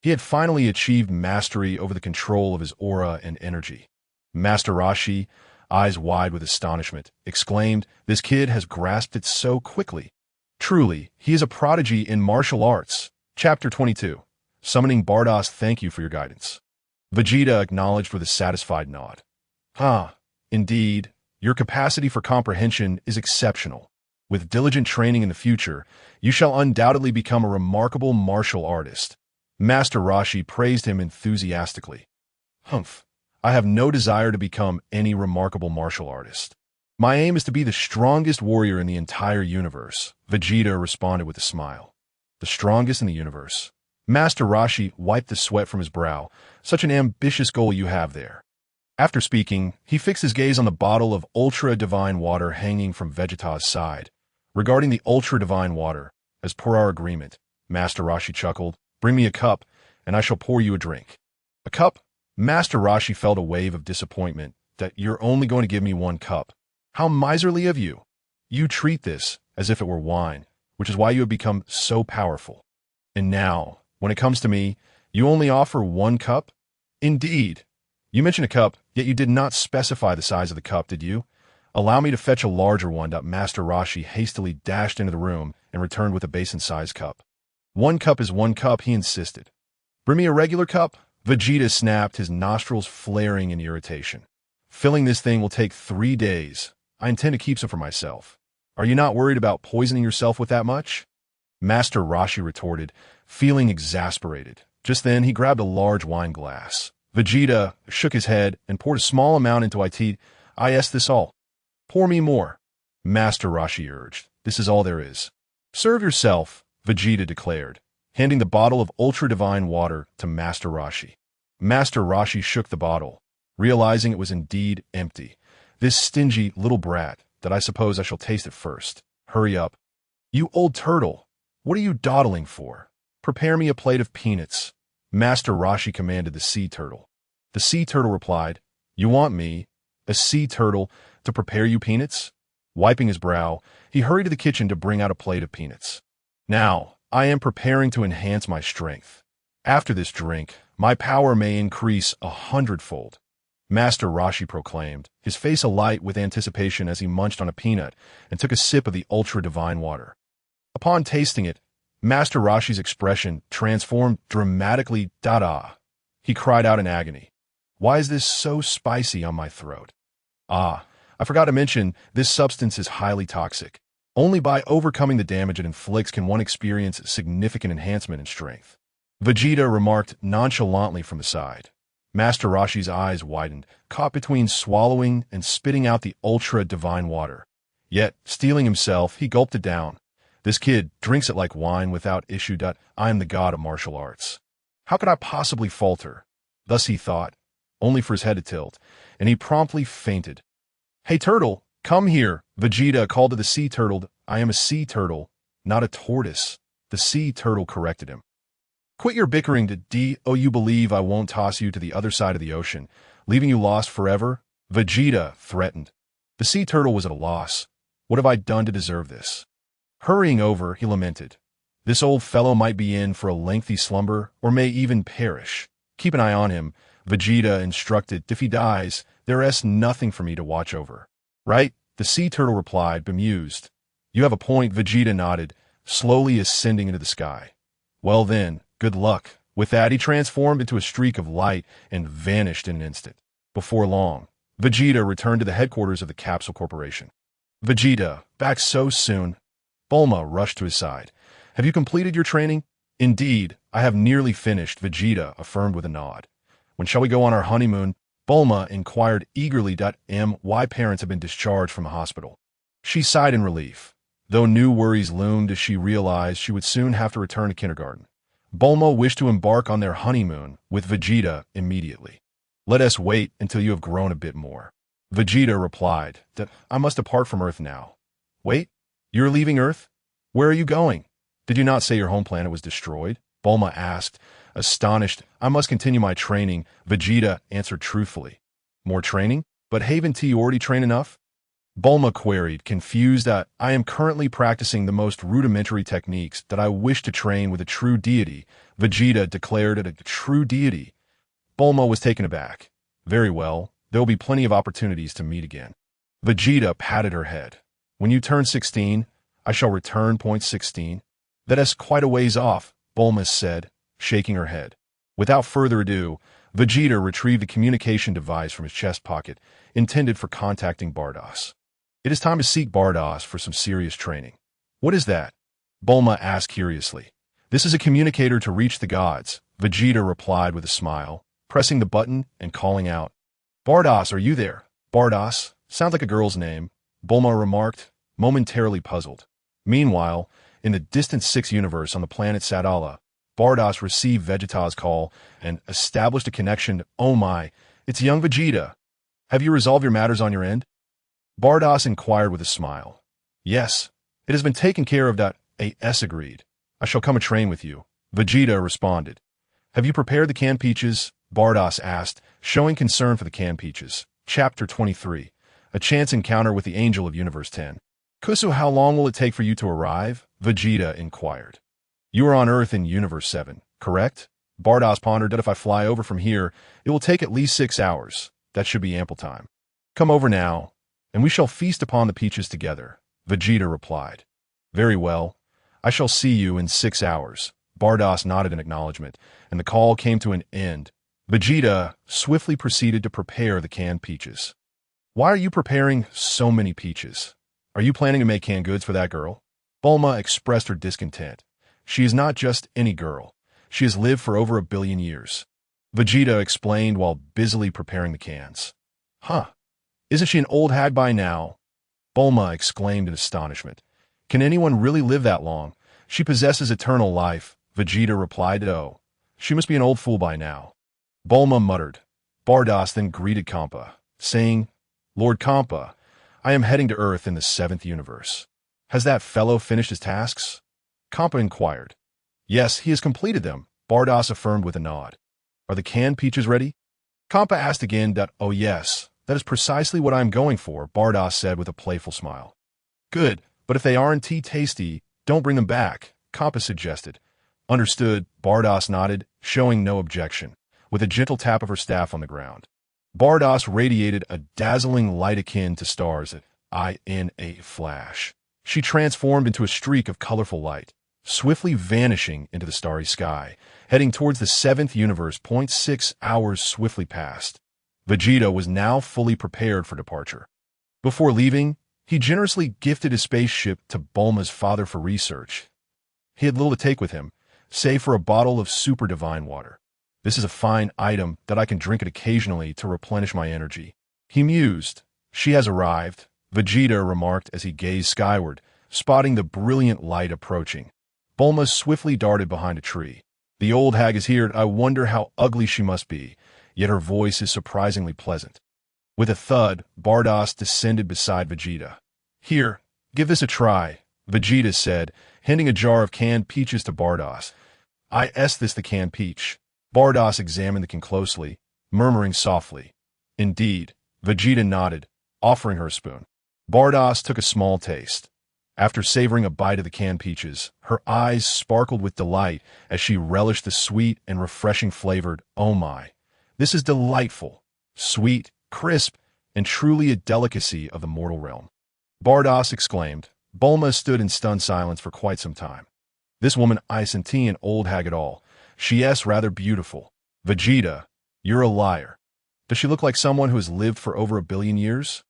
Speaker 1: He had finally achieved mastery over the control of his aura and energy. Master Roshi, eyes wide with astonishment, exclaimed, this kid has grasped it so quickly. Truly, he is a prodigy in martial arts. Chapter 22. Summoning Bardos, thank you for your guidance. Vegeta acknowledged with a satisfied nod. Indeed, your capacity for comprehension is exceptional. With diligent training in the future, you shall undoubtedly become a remarkable martial artist. Master Roshi praised him enthusiastically. Humph, I have no desire to become any remarkable martial artist. My aim is to be the strongest warrior in the entire universe, Vegeta responded with a smile. The strongest in the universe. Master Roshi wiped the sweat from his brow. Such an ambitious goal you have there. After speaking, he fixed his gaze on the bottle of ultra-divine water hanging from Vegeta's side. Regarding the ultra-divine water, as per our agreement, Master Roshi chuckled, bring me a cup, and I shall pour you a drink. A cup? Master Roshi felt a wave of disappointment that you're only going to give me 1 cup. How miserly of you! You treat this as if it were wine, which is why you have become so powerful. And now, when it comes to me, you only offer 1 cup? Indeed. You mentioned a cup, yet you did not specify the size of the cup, did you? Allow me to fetch a larger one. Master Roshi hastily dashed into the room and returned with a basin-sized cup. 1 cup is 1 cup, he insisted. Bring me a regular cup? Vegeta snapped, his nostrils flaring in irritation. Filling this thing will take 3 days. I intend to keep some for myself. Are you not worried about poisoning yourself with that much? Master Roshi retorted, feeling exasperated. Just then, he grabbed a large wine glass. Vegeta shook his head and poured a small amount into it. This all. Pour me more. Master Roshi urged. This is all there is. Serve yourself, Vegeta declared, handing the bottle of ultra-divine water to Master Roshi. Master Roshi shook the bottle, realizing it was indeed empty. This stingy little brat, that I suppose I shall taste it first. Hurry up. You old turtle, what are you dawdling for? Prepare me a plate of peanuts. Master Roshi commanded the sea turtle. The sea turtle replied, you want me, a sea turtle, to prepare you peanuts? Wiping his brow, he hurried to the kitchen to bring out a plate of peanuts. Now, I am preparing to enhance my strength. After this drink, my power may increase 100-fold. Master Roshi proclaimed, his face alight with anticipation as he munched on a peanut and took a sip of the ultra-divine water. Upon tasting it, Master Roshi's expression transformed dramatically. He cried out in agony. Why is this so spicy on my throat? I forgot to mention, this substance is highly toxic. Only by overcoming the damage it inflicts can one experience significant enhancement in strength. Vegeta remarked nonchalantly from the side. Master Roshi's eyes widened, caught between swallowing and spitting out the ultra-divine water. Yet, steeling himself, he gulped it down. This kid drinks it like wine without issue. I am the god of martial arts. How could I possibly falter? Thus he thought, only for his head to tilt, and he promptly fainted. Hey turtle, come here, Vegeta called to the sea turtle. I am a sea turtle, not a tortoise. The sea turtle corrected him. Quit your bickering. You believe I won't toss you to the other side of the ocean, leaving you lost forever? Vegeta threatened. The sea turtle was at a loss. What have I done to deserve this? Hurrying over, he lamented. This old fellow might be in for a lengthy slumber, or may even perish. Keep an eye on him, Vegeta instructed. If he dies, there is nothing for me to watch over. Right? The sea turtle replied, bemused. You have a point, Vegeta nodded, slowly ascending into the sky. Well then, good luck. With that, he transformed into a streak of light and vanished in an instant. Before long, Vegeta returned to the headquarters of the Capsule Corporation. Vegeta, back so soon. Bulma rushed to his side. Have you completed your training? Indeed, I have nearly finished, Vegeta affirmed with a nod. When shall we go on our honeymoon? Bulma inquired eagerly. My parents have been discharged from the hospital. She sighed in relief, though new worries loomed as she realized she would soon have to return to kindergarten. Bulma wished to embark on their honeymoon with Vegeta immediately. Let us wait until you have grown a bit more. Vegeta replied, I must depart from Earth now. Wait, you're leaving Earth? Where are you going? Did you not say your home planet was destroyed? Bulma asked, astonished. I must continue my training, Vegeta answered truthfully. More training? But haven't you already trained enough? Bulma queried, confused. I am currently practicing the most rudimentary techniques that I wish to train with a true deity, Vegeta declared. A true deity? Bulma was taken aback. Very well, there will be plenty of opportunities to meet again. Vegeta patted her head. When you turn 16, I shall return. 16. That is quite a ways off, Bulma said, shaking her head. Without further ado, Vegeta retrieved a communication device from his chest pocket, intended for contacting Bardos. It is time to seek Bardos for some serious training. What is that? Bulma asked curiously. This is a communicator to reach the gods, Vegeta replied with a smile, pressing the button and calling out. Bardos, are you there? Bardos? Sounds like a girl's name, Bulma remarked, momentarily puzzled. Meanwhile, in the distant 6th universe on the planet Sadala, Bardos received Vegeta's call and established a connection. Oh my, it's young Vegeta. Have you resolved your matters on your end? Bardos inquired with a smile. Yes, it has been taken care of. A.S. agreed. I shall come and train with you, Vegeta responded. Have you prepared the canned peaches? Bardos asked, showing concern for the canned peaches. Chapter 23. A chance encounter with the Angel of Universe 10. Kusu, how long will it take for you to arrive? Vegeta inquired. You are on Earth in Universe 7, correct? Bardos pondered. If I fly over from here, it will take at least 6 hours. That should be ample time. Come over now, and we shall feast upon the peaches together, Vegeta replied. Very well. I shall see you in 6 hours. Bardos nodded in acknowledgement, and the call came to an end. Vegeta swiftly proceeded to prepare the canned peaches. Why are you preparing so many peaches? Are you planning to make canned goods for that girl? Bulma expressed her discontent. She is not just any girl. She has lived for over 1 billion years. Vegeta explained while busily preparing the cans. Huh. Isn't she an old hag by now? Bulma exclaimed in astonishment. Can anyone really live that long? She possesses eternal life, Vegeta replied. Oh, she must be an old fool by now. Bulma muttered. Bardos then greeted Champa, saying, Lord Champa, I am heading to Earth in the 7th universe. Has that fellow finished his tasks? Champa inquired. Yes, he has completed them, Bardos affirmed with a nod. Are the canned peaches ready? Champa asked again. Oh yes, that is precisely what I am going for, Bardos said with a playful smile. Good, but if they aren't tasty, don't bring them back, Champa suggested. Understood, Bardos nodded, showing no objection, with a gentle tap of her staff on the ground. Bardos radiated a dazzling light akin to stars in a flash. She transformed into a streak of colorful light, swiftly vanishing into the starry sky, heading towards the 7th universe. 6 hours swiftly passed. Vegeta was now fully prepared for departure. Before leaving, he generously gifted his spaceship to Bulma's father for research. He had little to take with him, save for a bottle of super divine water. This is a fine item that I can drink it occasionally to replenish my energy. He mused. She has arrived, Vegeta remarked as he gazed skyward, spotting the brilliant light approaching. Bulma swiftly darted behind a tree. The old hag is here. I wonder how ugly she must be, yet her voice is surprisingly pleasant. With a thud, Bardos descended beside Vegeta. Here, give this a try, Vegeta said, handing a jar of canned peaches to Bardos. This the canned peach. Bardos examined the can closely, murmuring softly. Indeed, Vegeta nodded, offering her a spoon. Bardos took a small taste. After savoring a bite of the canned peaches, her eyes sparkled with delight as she relished the sweet and refreshing flavored, "Oh my, this is delightful, sweet, crisp, and truly a delicacy of the mortal realm." Bardos exclaimed. Bulma stood in stunned silence for quite some time. This woman isn't an old hag at all. She is rather beautiful. Vegeta, you're a liar. Does she look like someone who has lived for over 1 billion years?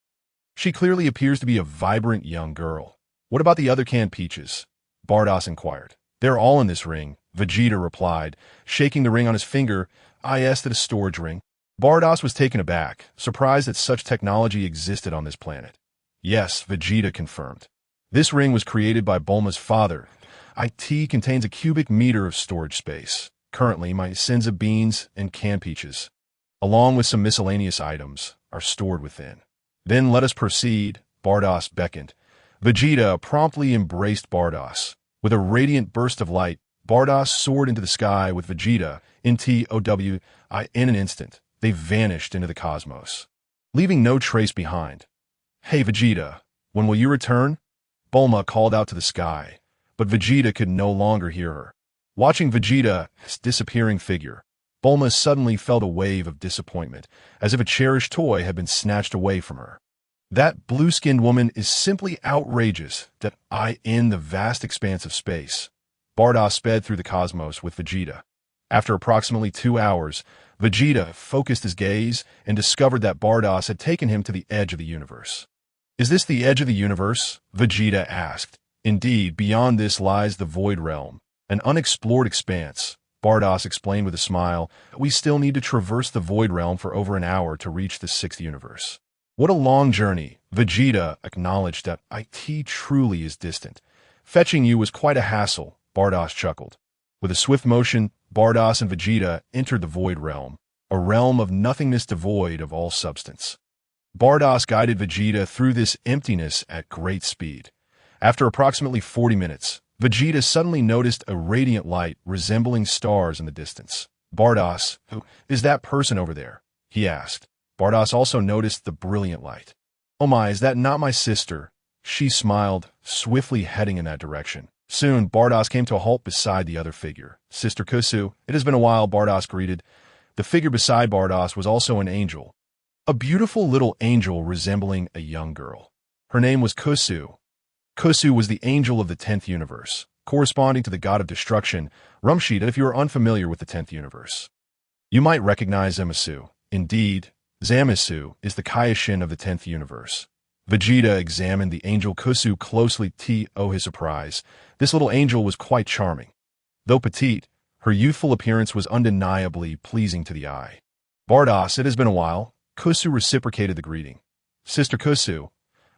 Speaker 1: She clearly appears to be a vibrant young girl. What about the other canned peaches? Bardos inquired. They're all in this ring, Vegeta replied, shaking the ring on his finger. I asked at a storage ring. Bardos was taken aback, surprised that such technology existed on this planet. Yes, Vegeta confirmed. This ring was created by Bulma's father. It contains a cubic meter of storage space. Currently, my Senza beans and canned peaches, along with some miscellaneous items, are stored within. Then let us proceed, Bardos beckoned. Vegeta promptly embraced Bardos. With a radiant burst of light, Bardos soared into the sky with Vegeta in an instant. They vanished into the cosmos, leaving no trace behind. Hey Vegeta, when will you return? Bulma called out to the sky, but Vegeta could no longer hear her. Watching Vegeta's disappearing figure, Bulma suddenly felt a wave of disappointment, as if a cherished toy had been snatched away from her. That blue-skinned woman is simply outrageous that in the vast expanse of space. Bardos sped through the cosmos with Vegeta. After approximately 2 hours, Vegeta focused his gaze and discovered that Bardos had taken him to the edge of the universe. Is this the edge of the universe? Vegeta asked. Indeed, beyond this lies the Void Realm, an unexplored expanse. Bardos explained with a smile. We still need to traverse the Void Realm for over an hour to reach the 6th universe. What a long journey. Vegeta acknowledged that it truly is distant. Fetching you was quite a hassle, Bardos chuckled. With a swift motion, Bardos and Vegeta entered the Void Realm, a realm of nothingness devoid of all substance. Bardos guided Vegeta through this emptiness at great speed. After approximately 40 minutes, Vegeta suddenly noticed a radiant light resembling stars in the distance. Bardos, who is that person over there? He asked. Bardos also noticed the brilliant light. Oh my, is that not my sister? She smiled, swiftly heading in that direction. Soon, Bardos came to a halt beside the other figure. Sister Kusu, it has been a while, Bardos greeted. The figure beside Bardos was also an angel. A beautiful little angel resembling a young girl. Her name was Kusu. Kusu was the angel of the 10th universe, corresponding to the god of destruction, Rumshid, if you are unfamiliar with the 10th universe. You might recognize Zamasu. Indeed, Zamasu is the Kaioshin of the 10th universe. Vegeta examined the angel Kusu closely. To his surprise, this little angel was quite charming. Though petite, her youthful appearance was undeniably pleasing to the eye. Bardos, it has been a while. Kusu reciprocated the greeting. Sister Kusu,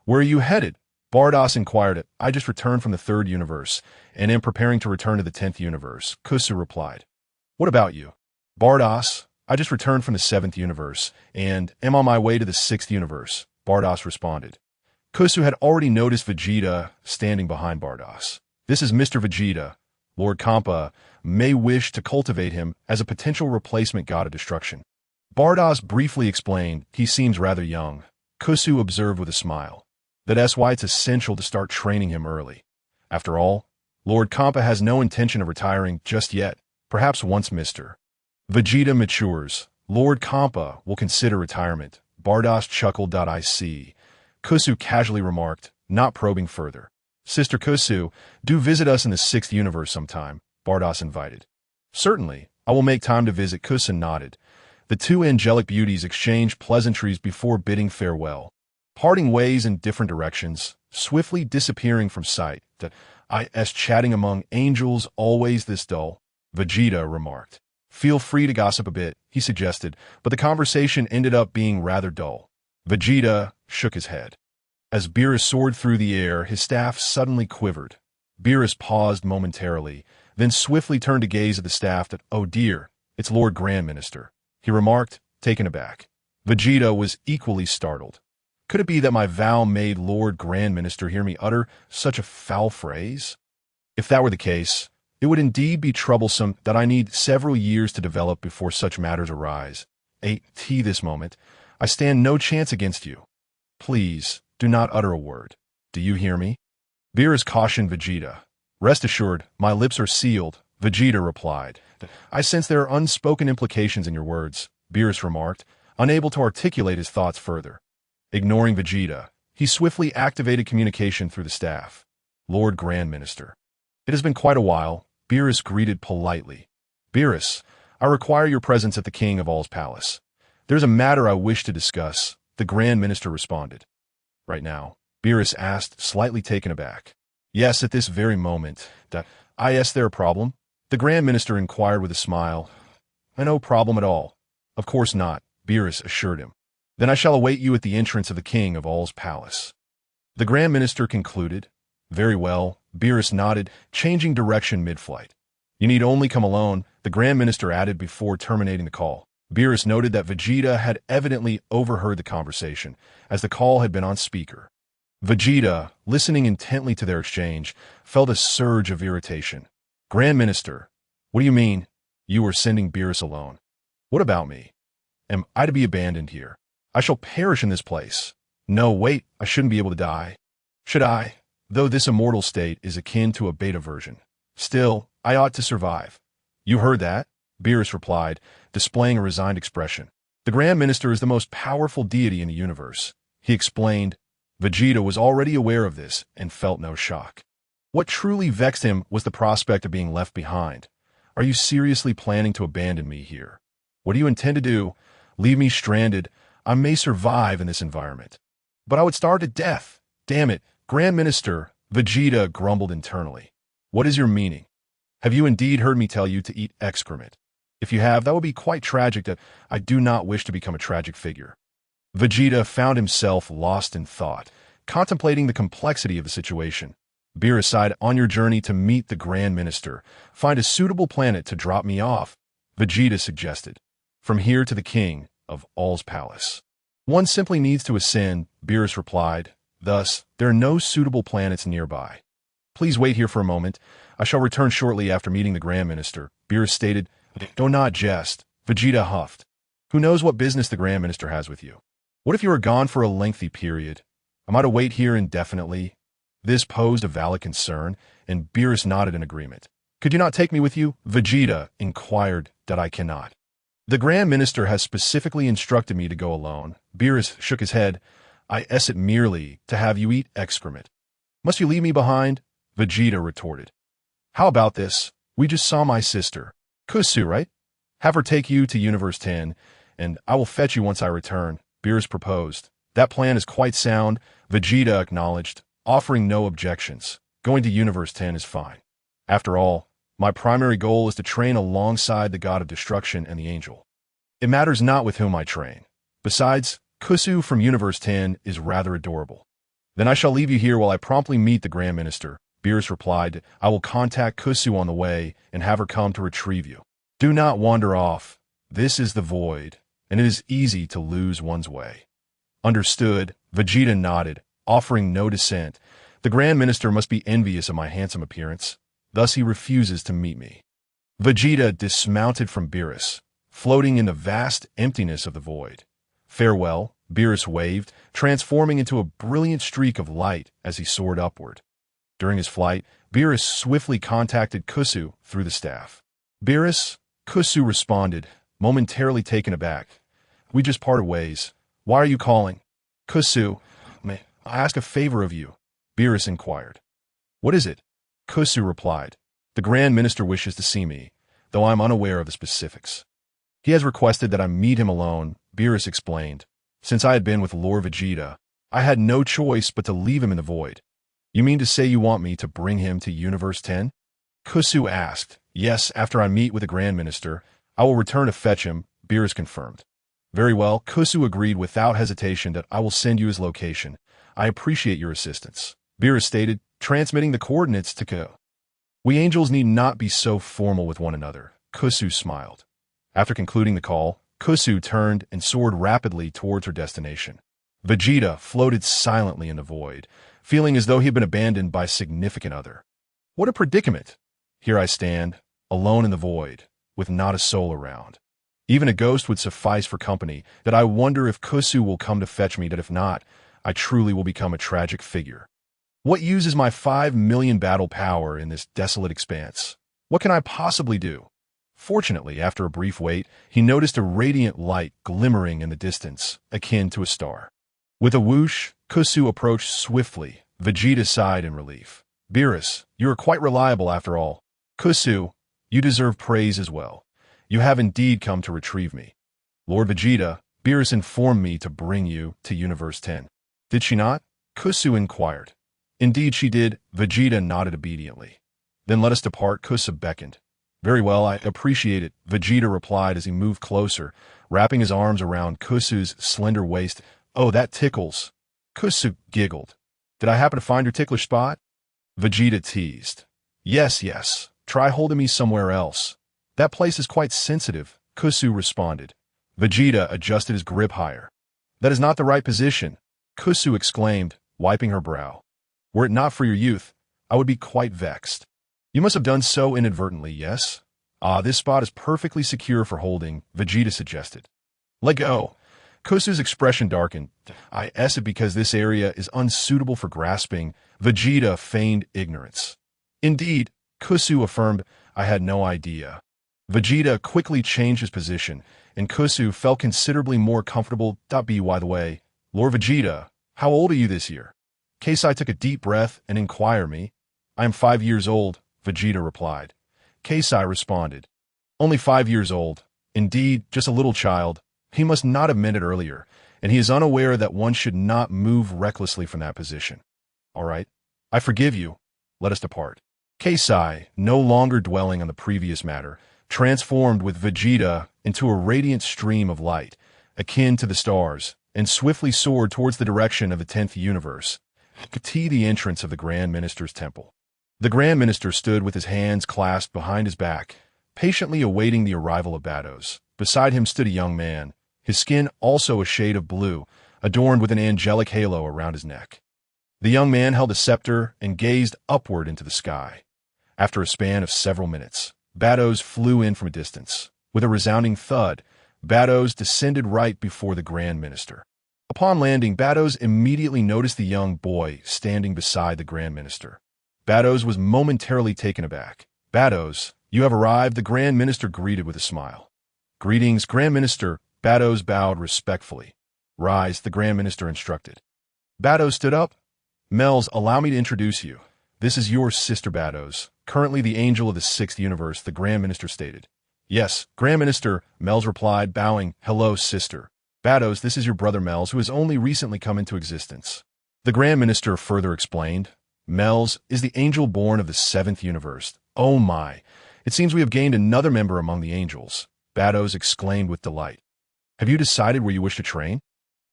Speaker 1: where are you headed? Bardos inquired. I just returned from the 3rd universe, and am preparing to return to the 10th universe, Kusu replied. What about you? Bardos, I just returned from the 7th universe, and am on my way to the 6th universe, Bardos responded. Kusu had already noticed Vegeta standing behind Bardos. This is Mr. Vegeta. Lord Champa may wish to cultivate him as a potential replacement god of destruction. Bardos briefly explained he seems rather young. Kusu observed with a smile. That's why it's essential to start training him early. After all, Lord Champa has no intention of retiring just yet, perhaps once Mr. Vegeta matures, Lord Champa will consider retirement. Bardos chuckled. I see. Kusu casually remarked, not probing further. Sister Kusu, do visit us in the 6th universe sometime, Bardos invited. Certainly, I will make time to visit. Kusu nodded. The two angelic beauties exchanged pleasantries before bidding farewell, parting ways in different directions, swiftly disappearing from sight. Chatting among angels always this dull? Vegeta remarked. Feel free to gossip a bit, he suggested, but the conversation ended up being rather dull. Vegeta shook his head. As Beerus soared through the air, his staff suddenly quivered. Beerus paused momentarily, then swiftly turned to gaze at the staff. Oh dear, it's Lord Grand Minister, he remarked, taken aback. Vegeta was equally startled. Could it be that my vow made Lord Grand Minister hear me utter such a foul phrase? If that were the case, it would indeed be troublesome that I need several years to develop before such matters arise. This moment, I stand no chance against you. Please, do not utter a word. Do you hear me? Beerus cautioned Vegeta. Rest assured, my lips are sealed, Vegeta replied. I sense there are unspoken implications in your words, Beerus remarked, unable to articulate his thoughts further. Ignoring Vegeta, he swiftly activated communication through the staff. Lord Grand Minister. It has been quite a while, Beerus greeted politely. Beerus, I require your presence at the King of All's palace. There's a matter I wish to discuss, the Grand Minister responded. Right now, Beerus asked, slightly taken aback. Yes, at this very moment. Is there a problem? The Grand Minister inquired with a smile. No problem at all. Of course not, Beerus assured him. Then I shall await you at the entrance of the King of All's palace. The Grand Minister concluded. Very well, Beerus nodded, changing direction mid-flight. You need only come alone, the Grand Minister added before terminating the call. Beerus noted that Vegeta had evidently overheard the conversation, as the call had been on speaker. Vegeta, listening intently to their exchange, felt a surge of irritation. Grand Minister, what do you mean? You are sending Beerus alone. What about me? Am I to be abandoned here? I shall perish in this place. No, wait, I shouldn't be able to die. Should I? Though this immortal state is akin to a beta version. Still, I ought to survive. You heard that? Beerus replied, displaying a resigned expression. The Grand Minister is the most powerful deity in the universe. He explained. Vegeta was already aware of this and felt no shock. What truly vexed him was the prospect of being left behind. Are you seriously planning to abandon me here? What do you intend to do? Leave me stranded? I may survive in this environment. But I would starve to death. Damn it, Grand Minister, Vegeta grumbled internally. What is your meaning? Have you indeed heard me tell you to eat excrement? If you have, that would be quite tragic. That I do not wish to become a tragic figure. Vegeta found himself lost in thought, contemplating the complexity of the situation. Beerus sighed, on your journey to meet the Grand Minister, find a suitable planet to drop me off, Vegeta suggested. From here to the King of All's palace. One simply needs to ascend, Beerus replied. Thus, there are no suitable planets nearby. Please wait here for a moment. I shall return shortly after meeting the Grand Minister, Beerus stated. Do not jest, Vegeta huffed. Who knows what business the Grand Minister has with you? What if you are gone for a lengthy period? Am I to wait here indefinitely? This posed a valid concern, and Beerus nodded in agreement. Could you not take me with you? Vegeta inquired. That I cannot. The Grand Minister has specifically instructed me to go alone. Beerus shook his head. I it merely to have you eat excrement. Must you leave me behind? Vegeta retorted. How about this? We just saw my sister. Kusu, right? Have her take you to Universe 10, and I will fetch you once I return, Beerus proposed. That plan is quite sound, Vegeta acknowledged, offering no objections. Going to Universe 10 is fine. After all, my primary goal is to train alongside the God of Destruction and the Angel. It matters not with whom I train. Besides, Kusu from Universe 10 is rather adorable. Then I shall leave you here while I promptly meet the Grand Minister, Beerus replied. I will contact Kusu on the way and have her come to retrieve you. Do not wander off. This is the void, and it is easy to lose one's way. Understood, Vegeta nodded, offering no dissent. The Grand Minister must be envious of my handsome appearance. Thus he refuses to meet me. Vegeta dismounted from Beerus, floating in the vast emptiness of the void. Farewell, Beerus waved, transforming into a brilliant streak of light as he soared upward. During his flight, Beerus swiftly contacted Kusu through the staff. Beerus, Kusu responded, momentarily taken aback. We just parted ways. Why are you calling? Kusu, may I ask a favor of you? Beerus inquired. What is it? Kusu replied. The Grand Minister wishes to see me, though I am unaware of the specifics. He has requested that I meet him alone, Beerus explained. Since I had been with Lord Vegeta, I had no choice but to leave him in the void. You mean to say you want me to bring him to Universe 10? Kusu asked. Yes, after I meet with the Grand Minister, I will return to fetch him, Beerus confirmed. Very well, Kusu agreed without hesitation that I will send you his location. I appreciate your assistance, Beerus stated, transmitting the coordinates to Ko. We angels need not be so formal with one another, Kusu smiled. After concluding the call, Kusu turned and soared rapidly towards her destination. Vegeta floated silently in the void, feeling as though he had been abandoned by a significant other. What a predicament! Here I stand, alone in the void, with not a soul around. Even a ghost would suffice for company, that I wonder if Kusu will come to fetch me, that if not, I truly will become a tragic figure. What use is my 5 million battle power in this desolate expanse? What can I possibly do? Fortunately, after a brief wait, he noticed a radiant light glimmering in the distance, akin to a star. With a whoosh, Kusu approached swiftly. Vegeta sighed in relief. Beerus, you are quite reliable after all. Kusu, you deserve praise as well. You have indeed come to retrieve me. Lord Vegeta, Beerus informed me to bring you to Universe 10. Did she not? Kusu inquired. Indeed she did. Vegeta nodded obediently. Then let us depart. Kusu beckoned. Very well, I appreciate it, Vegeta replied as he moved closer, wrapping his arms around Kusu's slender waist. Oh, that tickles. Kusu giggled. Did I happen to find your ticklish spot? Vegeta teased. Yes. Try holding me somewhere else. That place is quite sensitive, Kusu responded. Vegeta adjusted his grip higher. That is not the right position, Kusu exclaimed, wiping her brow. Were it not for your youth, I would be quite vexed. You must have done so inadvertently, yes? This spot is perfectly secure for holding, Vegeta suggested. Let go. Kusu's expression darkened. I guess it because this area is unsuitable for grasping. Vegeta feigned ignorance. Indeed, Kusu affirmed, I had no idea. Vegeta quickly changed his position, and Kusu felt considerably more comfortable. By the way, Lord Vegeta, how old are you this year? Keisai took a deep breath and inquired me. I am 5 years old, Vegeta replied. Keisai responded. Only 5 years old. Indeed, just a little child. He must not have meant it earlier, and he is unaware that one should not move recklessly from that position. All right, I forgive you. Let us depart. Keisai, no longer dwelling on the previous matter, transformed with Vegeta into a radiant stream of light, akin to the stars, and swiftly soared towards the direction of the 10th universe, the entrance of the Grand Minister's temple. The Grand Minister stood with his hands clasped behind his back, patiently awaiting the arrival of Vados. Beside him stood a young man, his skin also a shade of blue, adorned with an angelic halo around his neck. The young man held a scepter and gazed upward into the sky. After a span of several minutes, Vados flew in from a distance. With a resounding thud, Vados descended right before the Grand Minister. Upon landing, Vados immediately noticed the young boy standing beside the Grand Minister. Vados was momentarily taken aback. Vados, you have arrived, the Grand Minister greeted with a smile. Greetings, Grand Minister. Vados bowed respectfully. Rise, the Grand Minister instructed. Vados stood up. Mels, allow me to introduce you. This is your sister Vados, currently the angel of the 6th universe, the Grand Minister stated. Yes, Grand Minister, Mels replied, bowing. Hello, sister. Vados, this is your brother Mels, who has only recently come into existence. The Grand Minister further explained. Mels is the angel born of the 7th universe. Oh my, it seems we have gained another member among the angels, Vados exclaimed with delight. Have you decided where you wish to train?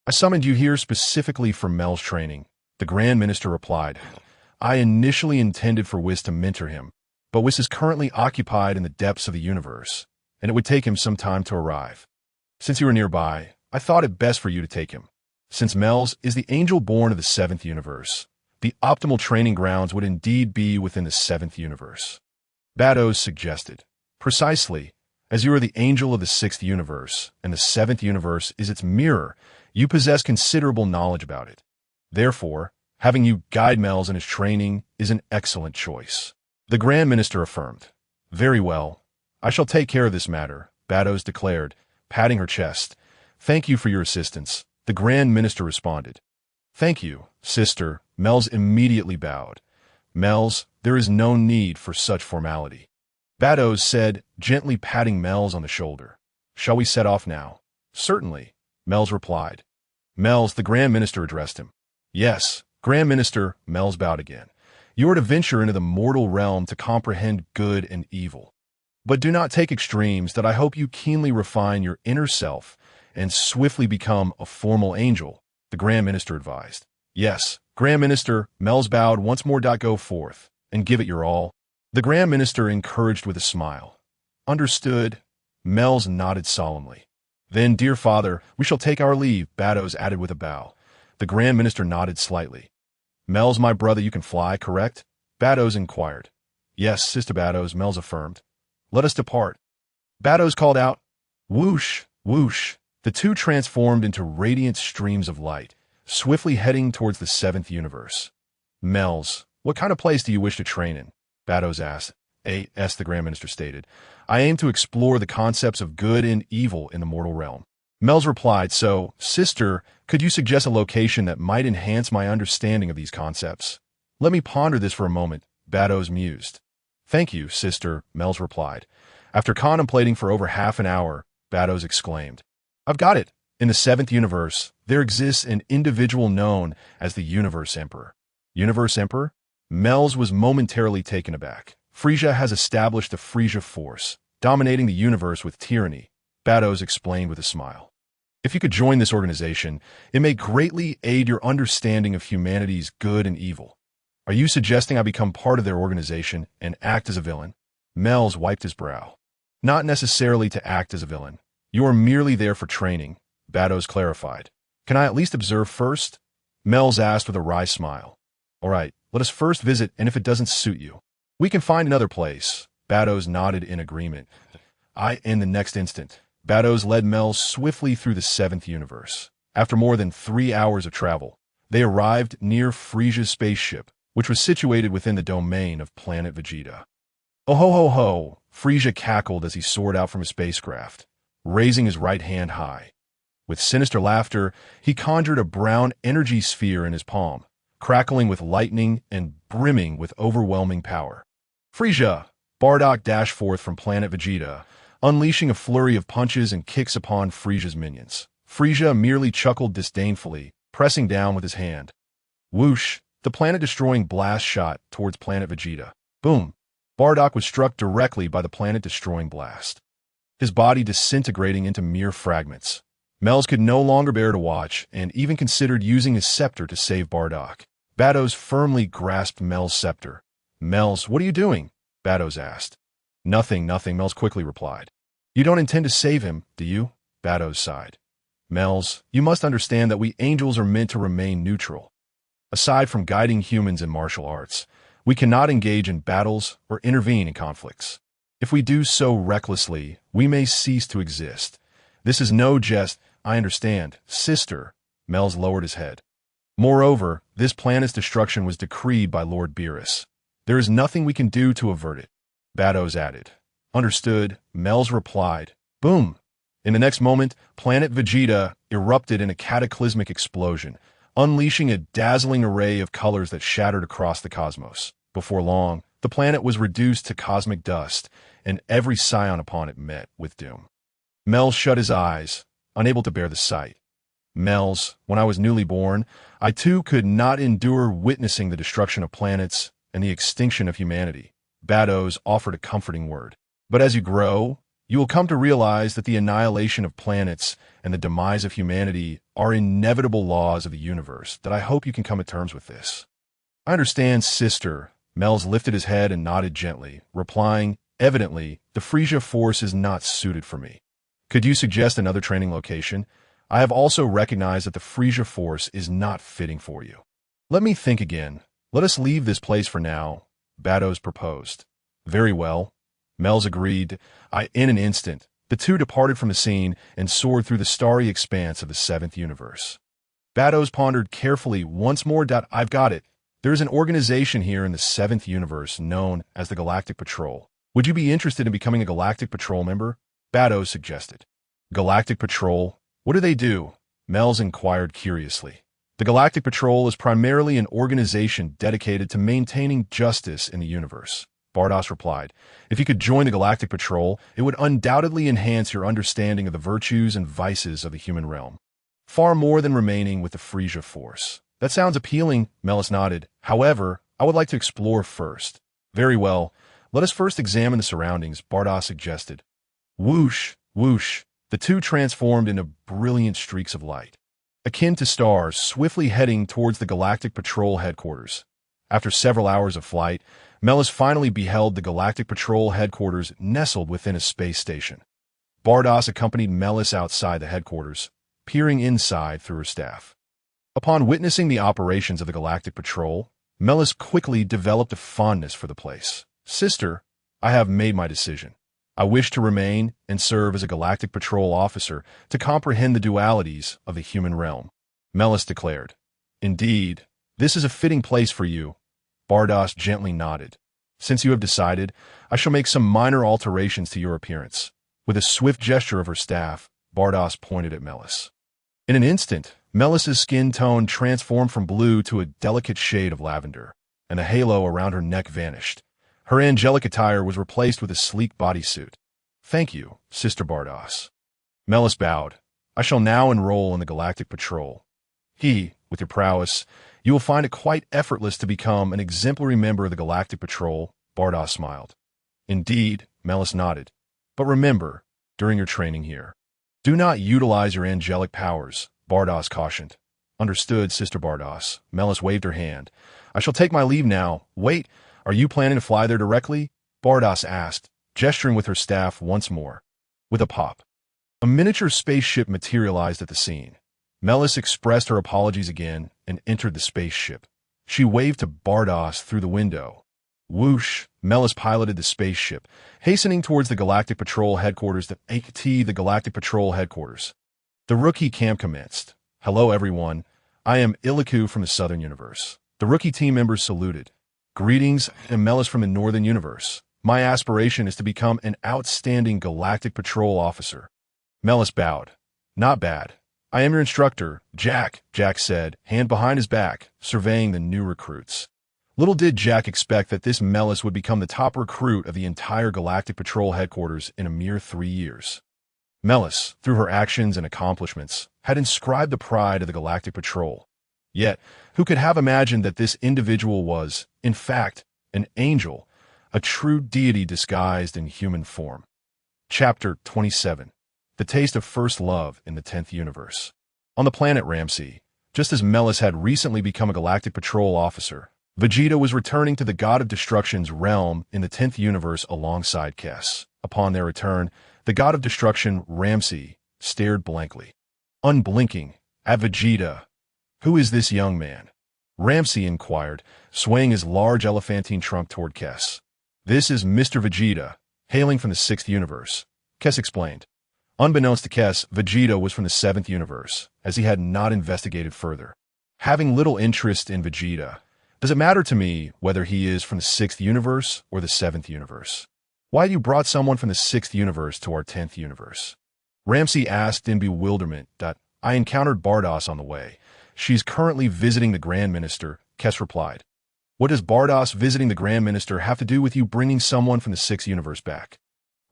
Speaker 1: I summoned you here specifically for Mel's training, the Grand Minister replied. I initially intended for Whis to mentor him, but Whis is currently occupied in the depths of the universe, and it would take him some time to arrive. Since you are nearby, I thought it best for you to take him. Since Mels is the angel born of the 7th universe, the optimal training grounds would indeed be within the 7th universe. Vados suggested. Precisely, as you are the angel of the 6th universe, and the 7th universe is its mirror, you possess considerable knowledge about it. Therefore, having you guide Mels in his training is an excellent choice. The Grand Minister affirmed. Very well. I shall take care of this matter, Vados declared, patting her chest. Thank you for your assistance, the Grand Minister responded. Thank you, sister, Mels immediately bowed. Mels, there is no need for such formality. Vados said, gently patting Mels on the shoulder. Shall we set off now? Certainly, Mels replied. Mels, the Grand Minister addressed him. Yes, Grand Minister, Mels bowed again. You are to venture into the mortal realm to comprehend good and evil. But do not take extremes. That I hope you keenly refine your inner self and swiftly become a formal angel, the Grand Minister advised. Yes, Grand Minister, Mels bowed once more. Go forth, and give it your all. The Grand Minister encouraged with a smile. Understood, Mels nodded solemnly. Then, dear father, we shall take our leave, Vados added with a bow. The Grand Minister nodded slightly. Mels, my brother, you can fly, correct? Vados inquired. Yes, Sister Vados, Mels affirmed. Let us depart. Vados called out. Whoosh, whoosh. The two transformed into radiant streams of light, swiftly heading towards the 7th universe. Mel's, what kind of place do you wish to train in? Vados asked. The Grand Minister stated. I aim to explore the concepts of good and evil in the mortal realm. Mel's replied, so, sister, could you suggest a location that might enhance my understanding of these concepts? Let me ponder this for a moment, Vados mused. Thank you, sister, Mel's replied. After contemplating for over half an hour, Vados exclaimed, I've got it. In the 7th universe, there exists an individual known as the Universe Emperor. Universe Emperor? Mel's was momentarily taken aback. Frieza has established the Frieza Force, dominating the universe with tyranny, Vados explained with a smile. If you could join this organization, it may greatly aid your understanding of humanity's good and evil. Are you suggesting I become part of their organization and act as a villain? Mel's wiped his brow. Not necessarily to act as a villain. You are merely there for training, Vados clarified. Can I at least observe first? Mel's asked with a wry smile. All right, let us first visit, and if it doesn't suit you, we can find another place. Vados nodded in agreement. In the next instant, Vados led Mel swiftly through the 7th universe. After more than 3 hours of travel, they arrived near Frieza's spaceship, which was situated within the domain of planet Vegeta. Oh ho ho ho, Frieza cackled as he soared out from his spacecraft, raising his right hand high. With sinister laughter, he conjured a brown energy sphere in his palm, crackling with lightning and brimming with overwhelming power. Frieza! Bardock dashed forth from planet Vegeta, unleashing a flurry of punches and kicks upon Frieza's minions. Frieza merely chuckled disdainfully, pressing down with his hand. Whoosh! The planet-destroying blast shot towards planet Vegeta. Boom! Bardock was struck directly by the planet-destroying blast, his body disintegrating into mere fragments. Mel's could no longer bear to watch and even considered using his scepter to save Bardock. Vados firmly grasped Mel's scepter. Mel's, what are you doing? Vados asked. Nothing, Mel's quickly replied. You don't intend to save him, do you? Vados sighed. Mel's, you must understand that we angels are meant to remain neutral. Aside from guiding humans in martial arts, we cannot engage in battles or intervene in conflicts. If we do so recklessly, we may cease to exist. This is no jest, I understand, sister. Mel's lowered his head. Moreover, this planet's destruction was decreed by Lord Beerus. There is nothing we can do to avert it. Vados added. Understood, Mel's replied. Boom! In the next moment, planet Vegeta erupted in a cataclysmic explosion, unleashing a dazzling array of colors that shattered across the cosmos. Before long, the planet was reduced to cosmic dust, and every Saiyan upon it met with doom. Mel shut his eyes, unable to bear the sight. Mel's, when I was newly born, I too could not endure witnessing the destruction of planets and the extinction of humanity. Vados offered a comforting word. But as you grow, you will come to realize that the annihilation of planets and the demise of humanity are inevitable laws of the universe, that I hope you can come to terms with this. I understand, sister. Mel's lifted his head and nodded gently, replying, evidently, the Frieza Force is not suited for me. Could you suggest another training location? I have also recognized that the Frieza Force is not fitting for you. Let me think again. Let us leave this place for now, Vados proposed. Very well. Mel's agreed. In an instant, the two departed from the scene and soared through the starry expanse of the 7th universe. Vados pondered carefully once more. I've got it. There is an organization here in the 7th universe known as the Galactic Patrol. Would you be interested in becoming a Galactic Patrol member? Vados suggested. Galactic Patrol? What do they do? Mel's inquired curiously. The Galactic Patrol is primarily an organization dedicated to maintaining justice in the universe. Bardos replied. If you could join the Galactic Patrol, it would undoubtedly enhance your understanding of the virtues and vices of the human realm. Far more than remaining with the Frieza Force. That sounds appealing, Melis nodded. However, I would like to explore first. Very well. Let us first examine the surroundings, Bardos suggested. Whoosh, whoosh. The two transformed into brilliant streaks of light, akin to stars, swiftly heading towards the Galactic Patrol headquarters. After several hours of flight, Melis finally beheld the Galactic Patrol headquarters nestled within a space station. Bardos accompanied Melis outside the headquarters, peering inside through her staff. Upon witnessing the operations of the Galactic Patrol, Melis quickly developed a fondness for the place. Sister, I have made my decision. I wish to remain and serve as a Galactic Patrol officer to comprehend the dualities of the human realm, Melis declared. Indeed, This is a fitting place for you. Bardos gently nodded. Since you have decided, I shall make some minor alterations to your appearance. With a swift gesture of her staff, Bardos pointed at Melis. In an instant, Melis's skin tone transformed from blue to a delicate shade of lavender, and the halo around her neck vanished. Her angelic attire was replaced with a sleek bodysuit. Thank you, Sister Bardos. Melis bowed. I shall now enroll in the Galactic Patrol. With your prowess, you will find it quite effortless to become an exemplary member of the Galactic Patrol, Bardos smiled. Indeed, Melis nodded. But remember, during your training here, do not utilize your angelic powers, Bardos cautioned. Understood, Sister Bardos. Melis waved her hand. I shall take my leave now. Wait, are you planning to fly there directly? Bardos asked, gesturing with her staff once more. With a pop, a miniature spaceship materialized at the scene. Melis expressed her apologies again and entered the spaceship. She waved to Bardos through the window. Whoosh, Melis piloted the spaceship, hastening towards the Galactic Patrol headquarters. The Galactic Patrol headquarters. The rookie camp commenced. Hello everyone, I am Iliku from the Southern Universe. The rookie team members saluted. Greetings, I'm Melis from the Northern Universe. My aspiration is to become an outstanding Galactic Patrol officer. Melis bowed. Not bad. I am your instructor, Jack said, hand behind his back, surveying the new recruits. Little did Jack expect that this Melis would become the top recruit of the entire Galactic Patrol headquarters in a mere 3 years. Melis, through her actions and accomplishments, had inscribed the pride of the Galactic Patrol. Yet, who could have imagined that this individual was, in fact, an angel, a true deity disguised in human form? Chapter 27. The Taste of First Love in the 10th Universe. On the planet Ramsey, just as Melis had recently become a Galactic Patrol officer, Vegeta was returning to the God of Destruction's realm in the 10th Universe alongside Kess. Upon their return, the God of Destruction, Ramsey, stared blankly, unblinking, at Vegeta. Who is this young man? Ramsey inquired, swaying his large elephantine trunk toward Kess. This is Mr. Vegeta, hailing from the 6th Universe, Kess explained. Unbeknownst to Kess, Vegeta was from the 7th Universe, as he had not investigated further. Having little interest in Vegeta, does it matter to me whether he is from the 6th Universe or the 7th Universe? Why you brought someone from the 6th Universe to our 10th Universe? Ramsey asked in bewilderment. I encountered Bardos on the way. She's currently visiting the Grand Minister, Kess replied. What does Bardos visiting the Grand Minister have to do with you bringing someone from the 6th Universe back?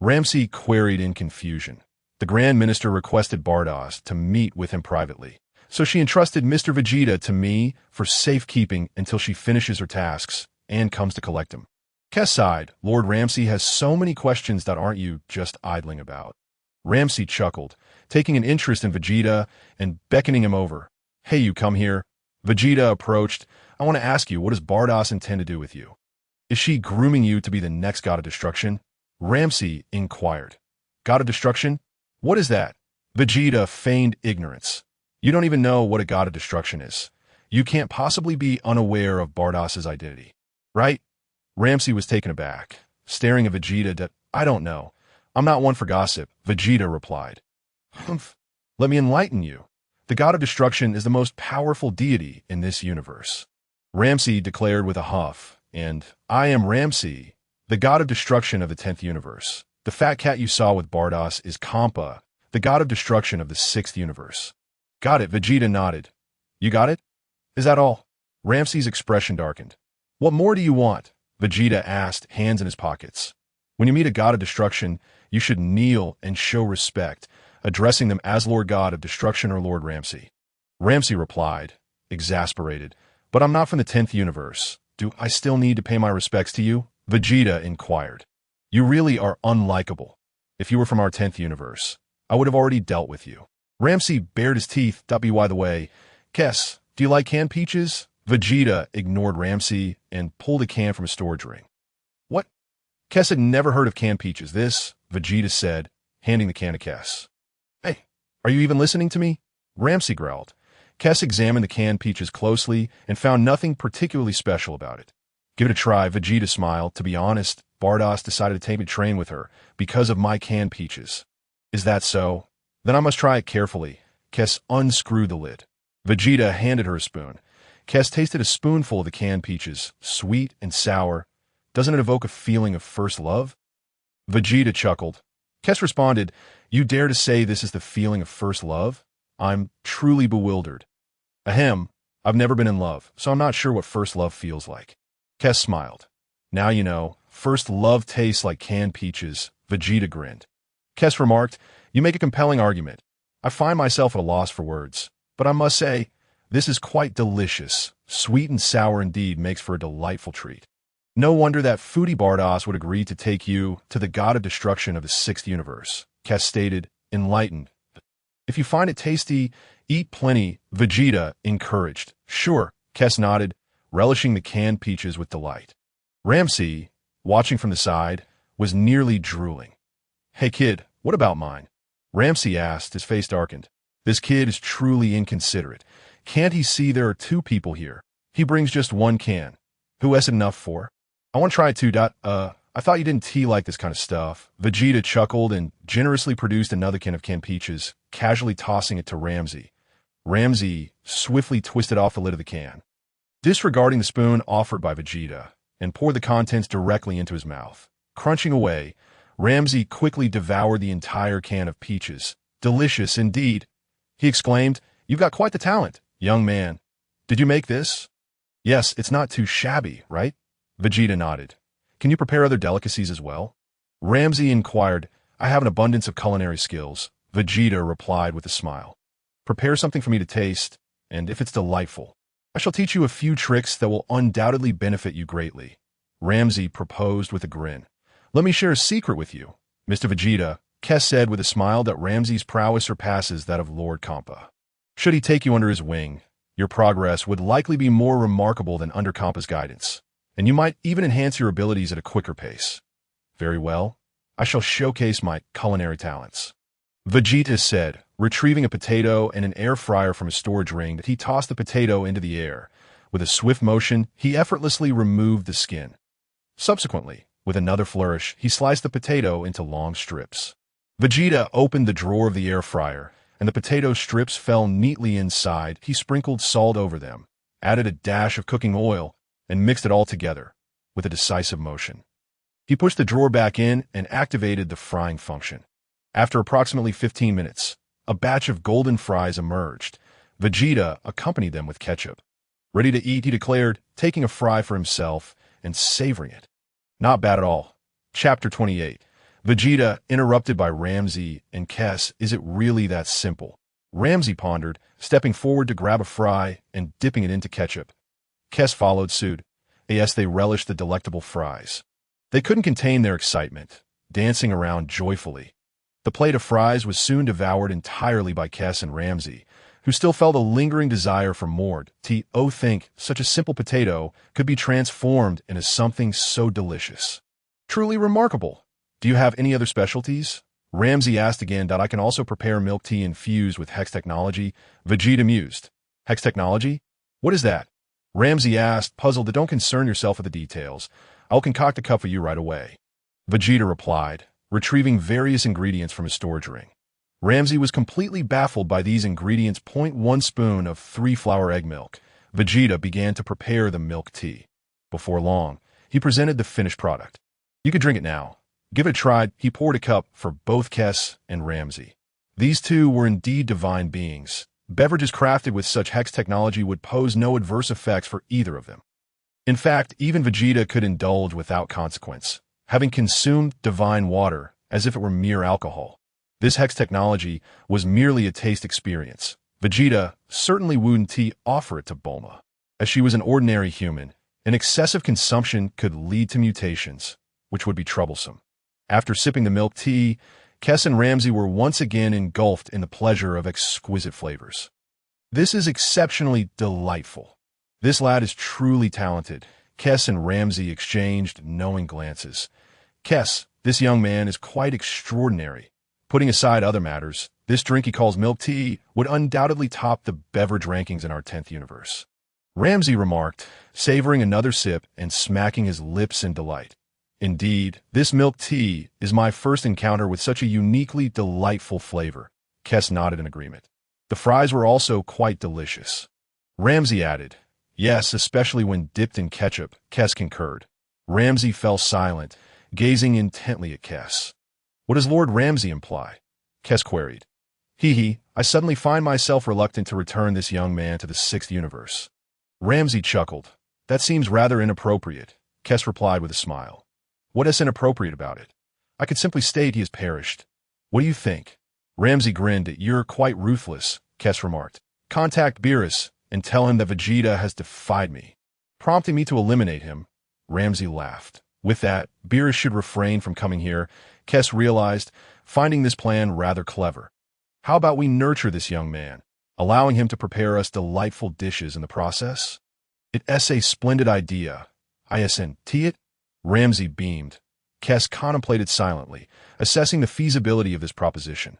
Speaker 1: Ramsey queried in confusion. The Grand Minister requested Bardos to meet with him privately, so she entrusted Mr. Vegeta to me for safekeeping until she finishes her tasks and comes to collect him. Kess sighed. Lord Ramsey has so many questions that aren't you just idling about? Ramsey chuckled, taking an interest in Vegeta and beckoning him over. Hey, you come here. Vegeta approached. I want to ask you, what does Bardos intend to do with you? Is she grooming you to be the next God of Destruction? Ramsey inquired. God of Destruction? What is that? Vegeta feigned ignorance. You don't even know what a God of Destruction is. You can't possibly be unaware of Bardos's identity, right? Ramsey was taken aback, staring at Vegeta. I don't know. I'm not one for gossip, Vegeta replied. Humph. Let me enlighten you. The God of Destruction is the most powerful deity in this universe. Ramsey declared with a huff, and I am Ramsey, the God of Destruction of the 10th Universe. The fat cat you saw with Bardos is Champa, the God of Destruction of the 6th Universe. Got it, Vegeta nodded. You got it? Is that all? Ramsey's expression darkened. What more do you want? Vegeta asked, hands in his pockets. When you meet a God of Destruction, you should kneel and show respect, addressing them as Lord God of Destruction or Lord Ramsey. Ramsey replied, exasperated, but I'm not from the 10th Universe. Do I still need to pay my respects to you? Vegeta inquired. You really are unlikable. If you were from our 10th Universe, I would have already dealt with you. Ramsey bared his teeth. By the way, Kess, do you like canned peaches? Vegeta ignored Ramsey and pulled a can from a storage ring. What? Kess had never heard of canned peaches. Vegeta said, handing the can to Kess. Hey, are you even listening to me? Ramsey growled. Kess examined the canned peaches closely and found nothing particularly special about it. Give it a try, Vegeta smiled. To be honest, Bardos decided to take me to train with her because of my canned peaches. Is that so? Then I must try it carefully. Kess unscrewed the lid. Vegeta handed her a spoon. Kes tasted a spoonful of the canned peaches, sweet and sour. Doesn't it evoke a feeling of first love? Vegeta chuckled. Kes responded, "You dare to say this is the feeling of first love? I'm truly bewildered." Ahem, I've never been in love, so I'm not sure what first love feels like. Kes smiled. Now you know, first love tastes like canned peaches. Vegeta grinned. Kes remarked, "You make a compelling argument. I find myself at a loss for words, but I must say, this is quite delicious. Sweet and sour indeed makes for a delightful treat. No wonder that Foodie Bardos would agree to take you to the god of destruction of the sixth universe," Kes stated, enlightened. "If you find it tasty, eat plenty," Vegeta encouraged. "Sure," Kes nodded, relishing the canned peaches with delight. Ramsey, watching from the side, was nearly drooling. "Hey kid, what about mine?" Ramsey asked, his face darkened. This kid is truly inconsiderate. Can't he see there are two people here? He brings just one can. Who has enough for? I want to try it too. I thought you didn't tea like this kind of stuff. Vegeta chuckled and generously produced another can of canned peaches, casually tossing it to Ramsey. Ramsey swiftly twisted off the lid of the can, disregarding the spoon offered by Vegeta, and poured the contents directly into his mouth. Crunching away, Ramsey quickly devoured the entire can of peaches. "Delicious indeed," he exclaimed. "You've got quite the talent, young man. Did you make this?" "Yes, it's not too shabby, right?" Vegeta nodded. "Can you prepare other delicacies as well?" Ramsey inquired. "I have an abundance of culinary skills," Vegeta replied with a smile. "Prepare something for me to taste, and if it's delightful, I shall teach you a few tricks that will undoubtedly benefit you greatly," Ramsey proposed with a grin. "Let me share a secret with you, Mr. Vegeta," Kes said with a smile that Ramsey's prowess surpasses that of Lord Champa. "Should he take you under his wing, your progress would likely be more remarkable than under Champa's guidance, and you might even enhance your abilities at a quicker pace." "Very well, I shall showcase my culinary talents," Vegeta said, retrieving a potato and an air fryer from his storage ring. He tossed the potato into the air. With a swift motion, he effortlessly removed the skin. Subsequently, with another flourish, he sliced the potato into long strips. Vegeta opened the drawer of the air fryer, and the potato strips fell neatly inside. He sprinkled salt over them, added a dash of cooking oil, and mixed it all together with a decisive motion. He pushed the drawer back in and activated the frying function. After approximately 15 minutes, a batch of golden fries emerged. Vegeta accompanied them with ketchup. "Ready to eat," he declared, taking a fry for himself and savoring it. "Not bad at all." Chapter 28. Vegeta, interrupted by Ramsey and Kes. "Is it really that simple?" Ramsey pondered, stepping forward to grab a fry and dipping it into ketchup. Kes followed suit. Yes, they relished the delectable fries. They couldn't contain their excitement, dancing around joyfully. The plate of fries was soon devoured entirely by Kes and Ramsey, who still felt a lingering desire for more. Think such a simple potato could be transformed into something so delicious. Truly remarkable. "Do you have any other specialties?" Ramsey asked again. "I can also prepare milk tea infused with hex technology," Vegeta mused. "Hex technology? What is that?" Ramsey asked, puzzled. "Don't concern yourself with the details. I'll concoct a cup for you right away," Vegeta replied, retrieving various ingredients from his storage ring. Ramsey was completely baffled by these ingredients. 1 spoon of 3-flour egg milk. Vegeta began to prepare the milk tea. Before long, he presented the finished product. "You could drink it now. Give it a try." He poured a cup for both Kes and Ramsey. These two were indeed divine beings. Beverages crafted with such hex technology would pose no adverse effects for either of them. In fact, even Vegeta could indulge without consequence, having consumed divine water as if it were mere alcohol. This hex technology was merely a taste experience. Vegeta certainly wouldn't offer it to Bulma. As she was an ordinary human, an excessive consumption could lead to mutations, which would be troublesome. After sipping the milk tea, Kes and Ramsey were once again engulfed in the pleasure of exquisite flavors. "This is exceptionally delightful. This lad is truly talented." Kes and Ramsey exchanged knowing glances. "Kes, this young man is quite extraordinary. Putting aside other matters, this drink he calls milk tea would undoubtedly top the beverage rankings in our 10th universe," Ramsey remarked, savoring another sip and smacking his lips in delight. "Indeed, this milk tea is my first encounter with such a uniquely delightful flavor." Kes nodded in agreement. The fries were also quite delicious. Ramsey added, Yes, especially when dipped in ketchup, Kes concurred. Ramsay fell silent, gazing intently at Kes. What does Lord Ramsay imply? Kes queried. I suddenly find myself reluctant to return this young man to the sixth universe. Ramsay chuckled. That seems rather inappropriate, Kes replied with a smile. What is inappropriate about it? I could simply state he has perished. What do you think? Ramsay grinned. You're quite ruthless, Kes remarked. Contact Beerus and tell him that Vegeta has defied me, prompting me to eliminate him. Ramsay laughed. With that, Beerus should refrain from coming here, Kes realized, finding this plan rather clever. How about we nurture this young man, allowing him to prepare us delightful dishes in the process? It's a splendid idea. Isn't it? Ramsay beamed. Kes contemplated silently, assessing the feasibility of this proposition.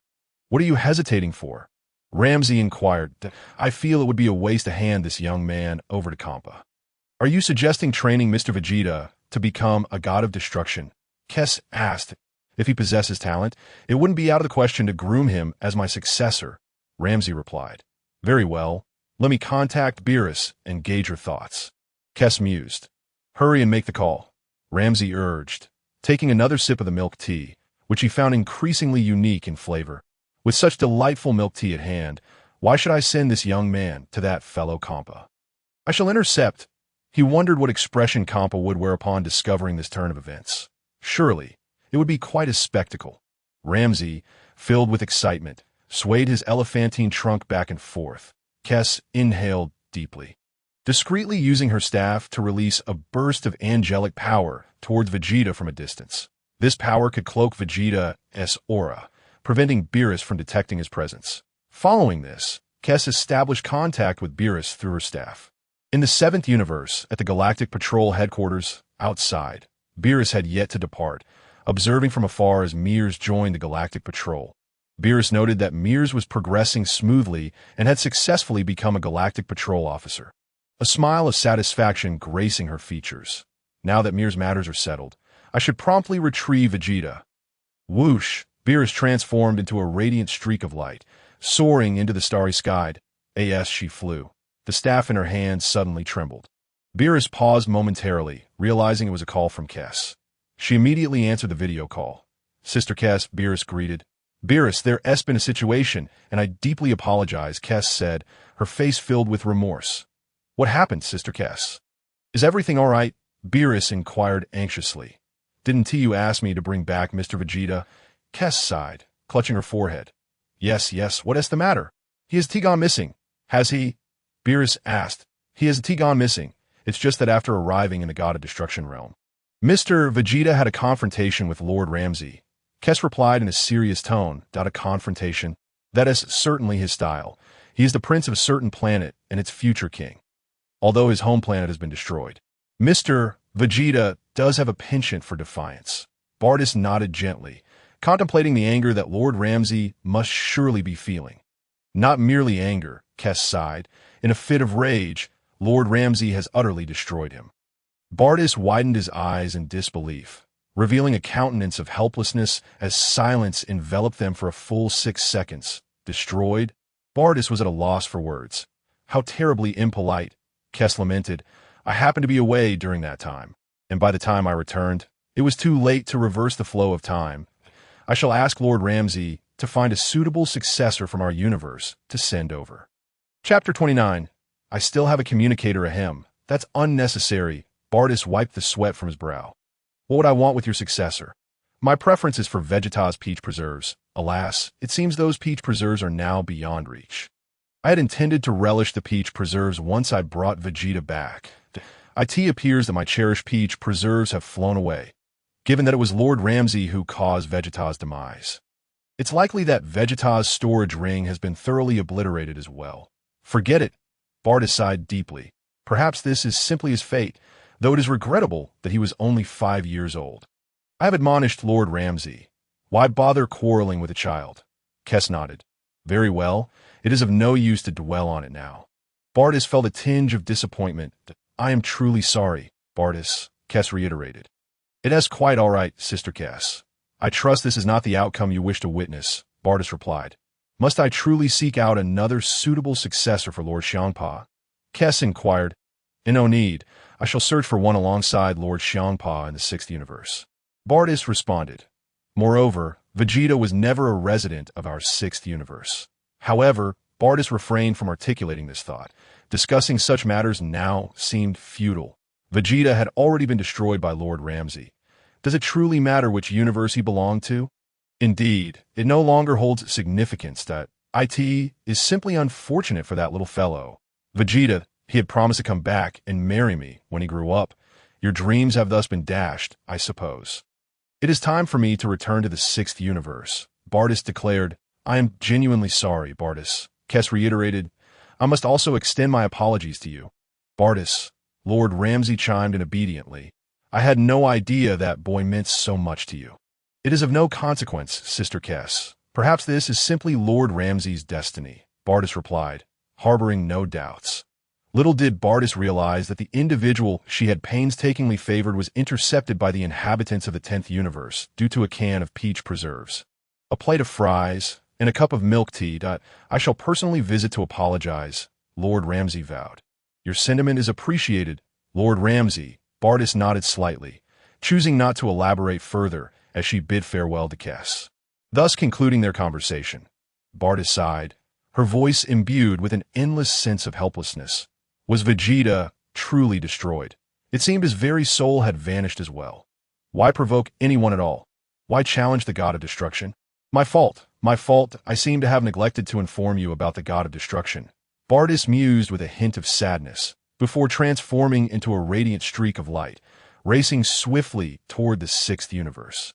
Speaker 1: What are you hesitating for? Ramsay inquired. I feel it would be a waste to hand this young man over to Champa. Are you suggesting training Mr. Vegeta to become a god of destruction? Kes asked. If he possesses talent, it wouldn't be out of the question to groom him as my successor, Ramsay replied. Very well. Let me contact Beerus and gauge your thoughts. Kes mused. Hurry and make the call, Ramsay urged, taking another sip of the milk tea, which he found increasingly unique in flavor. With such delightful milk tea at hand, why should I send this young man to that fellow Champa? I shall intercept. He wondered what expression Champa would wear upon discovering this turn of events. Surely, it would be quite a spectacle. Ramsay, filled with excitement, swayed his elephantine trunk back and forth. Kes inhaled deeply, discreetly using her staff to release a burst of angelic power towards Vegeta from a distance. This power could cloak Vegeta's aura, preventing Beerus from detecting his presence. Following this, Kes established contact with Beerus through her staff. In the seventh universe, at the Galactic Patrol headquarters, outside, Beerus had yet to depart, observing from afar as Mears joined the Galactic Patrol. Beerus noted that Mears was progressing smoothly and had successfully become a Galactic Patrol officer. A smile of satisfaction gracing her features. Now that Mears' matters are settled, I should promptly retrieve Vegeta. Whoosh! Beerus transformed into a radiant streak of light, soaring into the starry sky. As she flew, the staff in her hand suddenly trembled. Beerus paused momentarily, realizing it was a call from Kes. She immediately answered the video call. Sister Kes, Beerus greeted. Beerus, there's been a situation, and I deeply apologize, Kes said, her face filled with remorse. What happened, Sister Kes? Is everything all right? Beerus inquired anxiously. Didn't you ask me to bring back Mr. Vegeta? Kes sighed, clutching her forehead. Yes, what is the matter? He has gone missing. Has he? Beerus asked. He has gone missing. It's just that after arriving in the God of Destruction realm, Mr. Vegeta had a confrontation with Lord Ramsay. Kes replied in a serious tone. A confrontation? That is certainly his style. He is the prince of a certain planet and its future king, although his home planet has been destroyed. Mr. Vegeta does have a penchant for defiance. Vados nodded gently, contemplating the anger that Lord Ramsay must surely be feeling. Not merely anger, Kes sighed. In a fit of rage, Lord Ramsay has utterly destroyed him. Vados widened his eyes in disbelief, revealing a countenance of helplessness as silence enveloped them for a full 6 seconds. Destroyed? Vados was at a loss for words. How terribly impolite, Kes lamented. I happened to be away during that time, and by the time I returned, it was too late to reverse the flow of time. I shall ask Lord Ramsay to find a suitable successor from our universe to send over. Chapter 29. I still have a communicator ahem. That's unnecessary. Vados wiped the sweat from his brow. What would I want with your successor? My preference is for Vegeta's peach preserves. Alas, it seems those peach preserves are now beyond reach. I had intended to relish the peach preserves once I brought Vegeta back. It appears that my cherished peach preserves have flown away, given that it was Lord Ramsay who caused Vegeta's demise. It's likely that Vegeta's storage ring has been thoroughly obliterated as well. Forget it. Vados sighed deeply. Perhaps this is simply his fate, though it is regrettable that he was only 5 years old. I have admonished Lord Ramsay. Why bother quarreling with a child? Kes nodded. Very well. It is of no use to dwell on it now. Vados felt a tinge of disappointment. I am truly sorry, Vados, Kes reiterated. It is quite all right, Sister Kes. I trust this is not the outcome you wish to witness, Vados replied. Must I truly seek out another suitable successor for Lord Champa? Kes inquired. No need. I shall search for one alongside Lord Champa in the 6th universe. Bardas responded. Moreover, Vegeta was never a resident of our 6th universe. However, Bardas refrained from articulating this thought. Discussing such matters now seemed futile. Vegeta had already been destroyed by Lord Ramsey. Does it truly matter which universe he belonged to? Indeed, it no longer holds significance that it is simply unfortunate for that little fellow. Vegeta, he had promised to come back and marry me when he grew up. Your dreams have thus been dashed, I suppose. It is time for me to return to the 6th universe, Bardas declared. I am genuinely sorry, Bardas. Kess reiterated. I must also extend my apologies to you. Bardas, Lord Ramsey chimed in obediently. I had no idea that boy meant so much to you. It is of no consequence, Sister Kess. Perhaps this is simply Lord Ramsey's destiny, Bardas replied, harboring no doubts. Little did Bardas realize that the individual she had painstakingly favored was intercepted by the inhabitants of the 10th universe due to a can of peach preserves. A plate of fries, and a cup of milk tea that I shall personally visit to apologize, Lord Ramsey vowed. Your sentiment is appreciated, Lord Ramsey. Bardas nodded slightly, choosing not to elaborate further as she bid farewell to Kess. Thus concluding their conversation. Bardas sighed, her voice imbued with an endless sense of helplessness. Was Vegeta truly destroyed? It seemed his very soul had vanished as well. Why provoke anyone at all? Why challenge the god of destruction? My fault, I seem to have neglected to inform you about the god of destruction. Bardas mused with a hint of sadness, before transforming into a radiant streak of light, racing swiftly toward the 6th universe.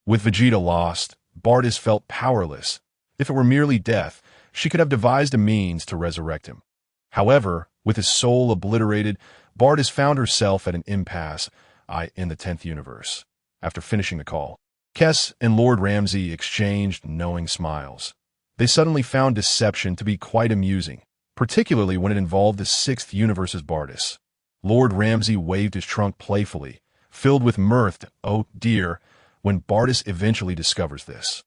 Speaker 1: With Vegeta lost, Bardas felt powerless. If it were merely death, she could have devised a means to resurrect him. However, with his soul obliterated, Bardas found herself at an impasse in the 10th universe. After finishing the call, Kess and Lord Ramsey exchanged knowing smiles. They suddenly found deception to be quite amusing, particularly when it involved the 6th universe's Bardas. Lord Ramsey waved his trunk playfully, filled with mirth. Oh dear, when Bardas eventually discovers this.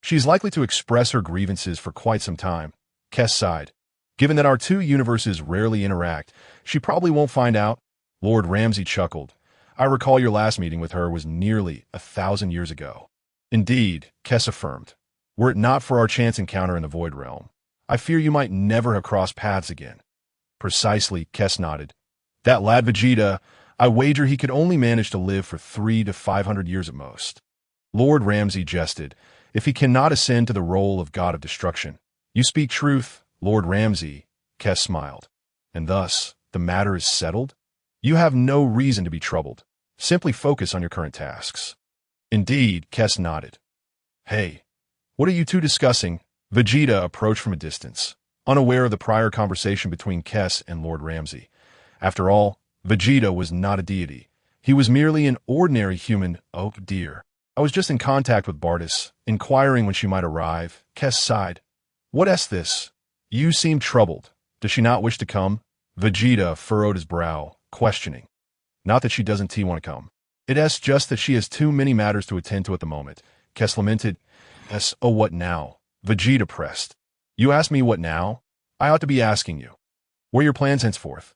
Speaker 1: She is likely to express her grievances for quite some time. Kess sighed. Given that our two universes rarely interact, she probably won't find out. Lord Ramsey chuckled. I recall your last meeting with her was nearly 1,000 years ago. Indeed, Kess affirmed. Were it not for our chance encounter in the Void Realm, I fear you might never have crossed paths again. Precisely, Kess nodded. That lad Vegeta, I wager he could only manage to live for 300 to 500 years at most. Lord Ramsey jested. If he cannot ascend to the role of god of destruction. You speak truth, Lord Ramsey, Kess smiled. And thus, the matter is settled? You have no reason to be troubled. Simply focus on your current tasks. Indeed, Kess nodded. Hey, what are you two discussing? Vegeta approached from a distance, unaware of the prior conversation between Kess and Lord Ramsey. After all, Vegeta was not a deity. He was merely an ordinary human. Oh dear. I was just in contact with Bardas, inquiring when she might arrive. Kess sighed. What's this? You seem troubled. Does she not wish to come? Vegeta furrowed his brow, questioning. Not that she doesn't want to come. It's just that she has too many matters to attend to at the moment. Kess lamented. Oh, what now? Vegeta pressed. You ask me what now? I ought to be asking you. What are your plans henceforth?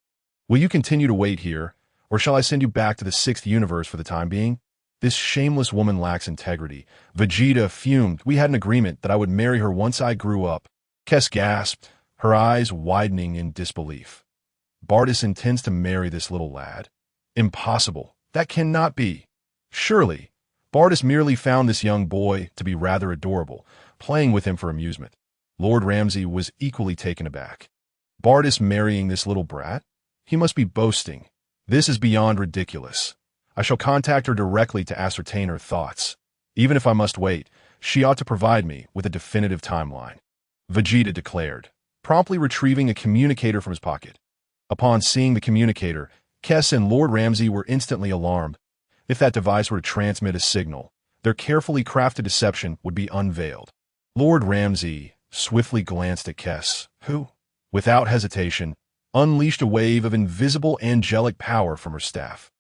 Speaker 1: Will you continue to wait here, or shall I send you back to the 6th universe for the time being? This shameless woman lacks integrity. Vegeta fumed. We had an agreement that I would marry her once I grew up. Kess gasped, her eyes widening in disbelief. Bardas intends to marry this little lad? Impossible. That cannot be. Surely, Bardas merely found this young boy to be rather adorable, playing with him for amusement. Lord Ramsey was equally taken aback. Bardas marrying this little brat? He must be boasting. This is beyond ridiculous. I shall contact her directly to ascertain her thoughts. Even if I must wait, she ought to provide me with a definitive timeline. Vegeta declared, promptly retrieving a communicator from his pocket. Upon seeing the communicator, Kess and Lord Ramsey were instantly alarmed. If that device were to transmit a signal, their carefully crafted deception would be unveiled. Lord Ramsey swiftly glanced at Kess, who, without hesitation, unleashed a wave of invisible angelic power from her staff.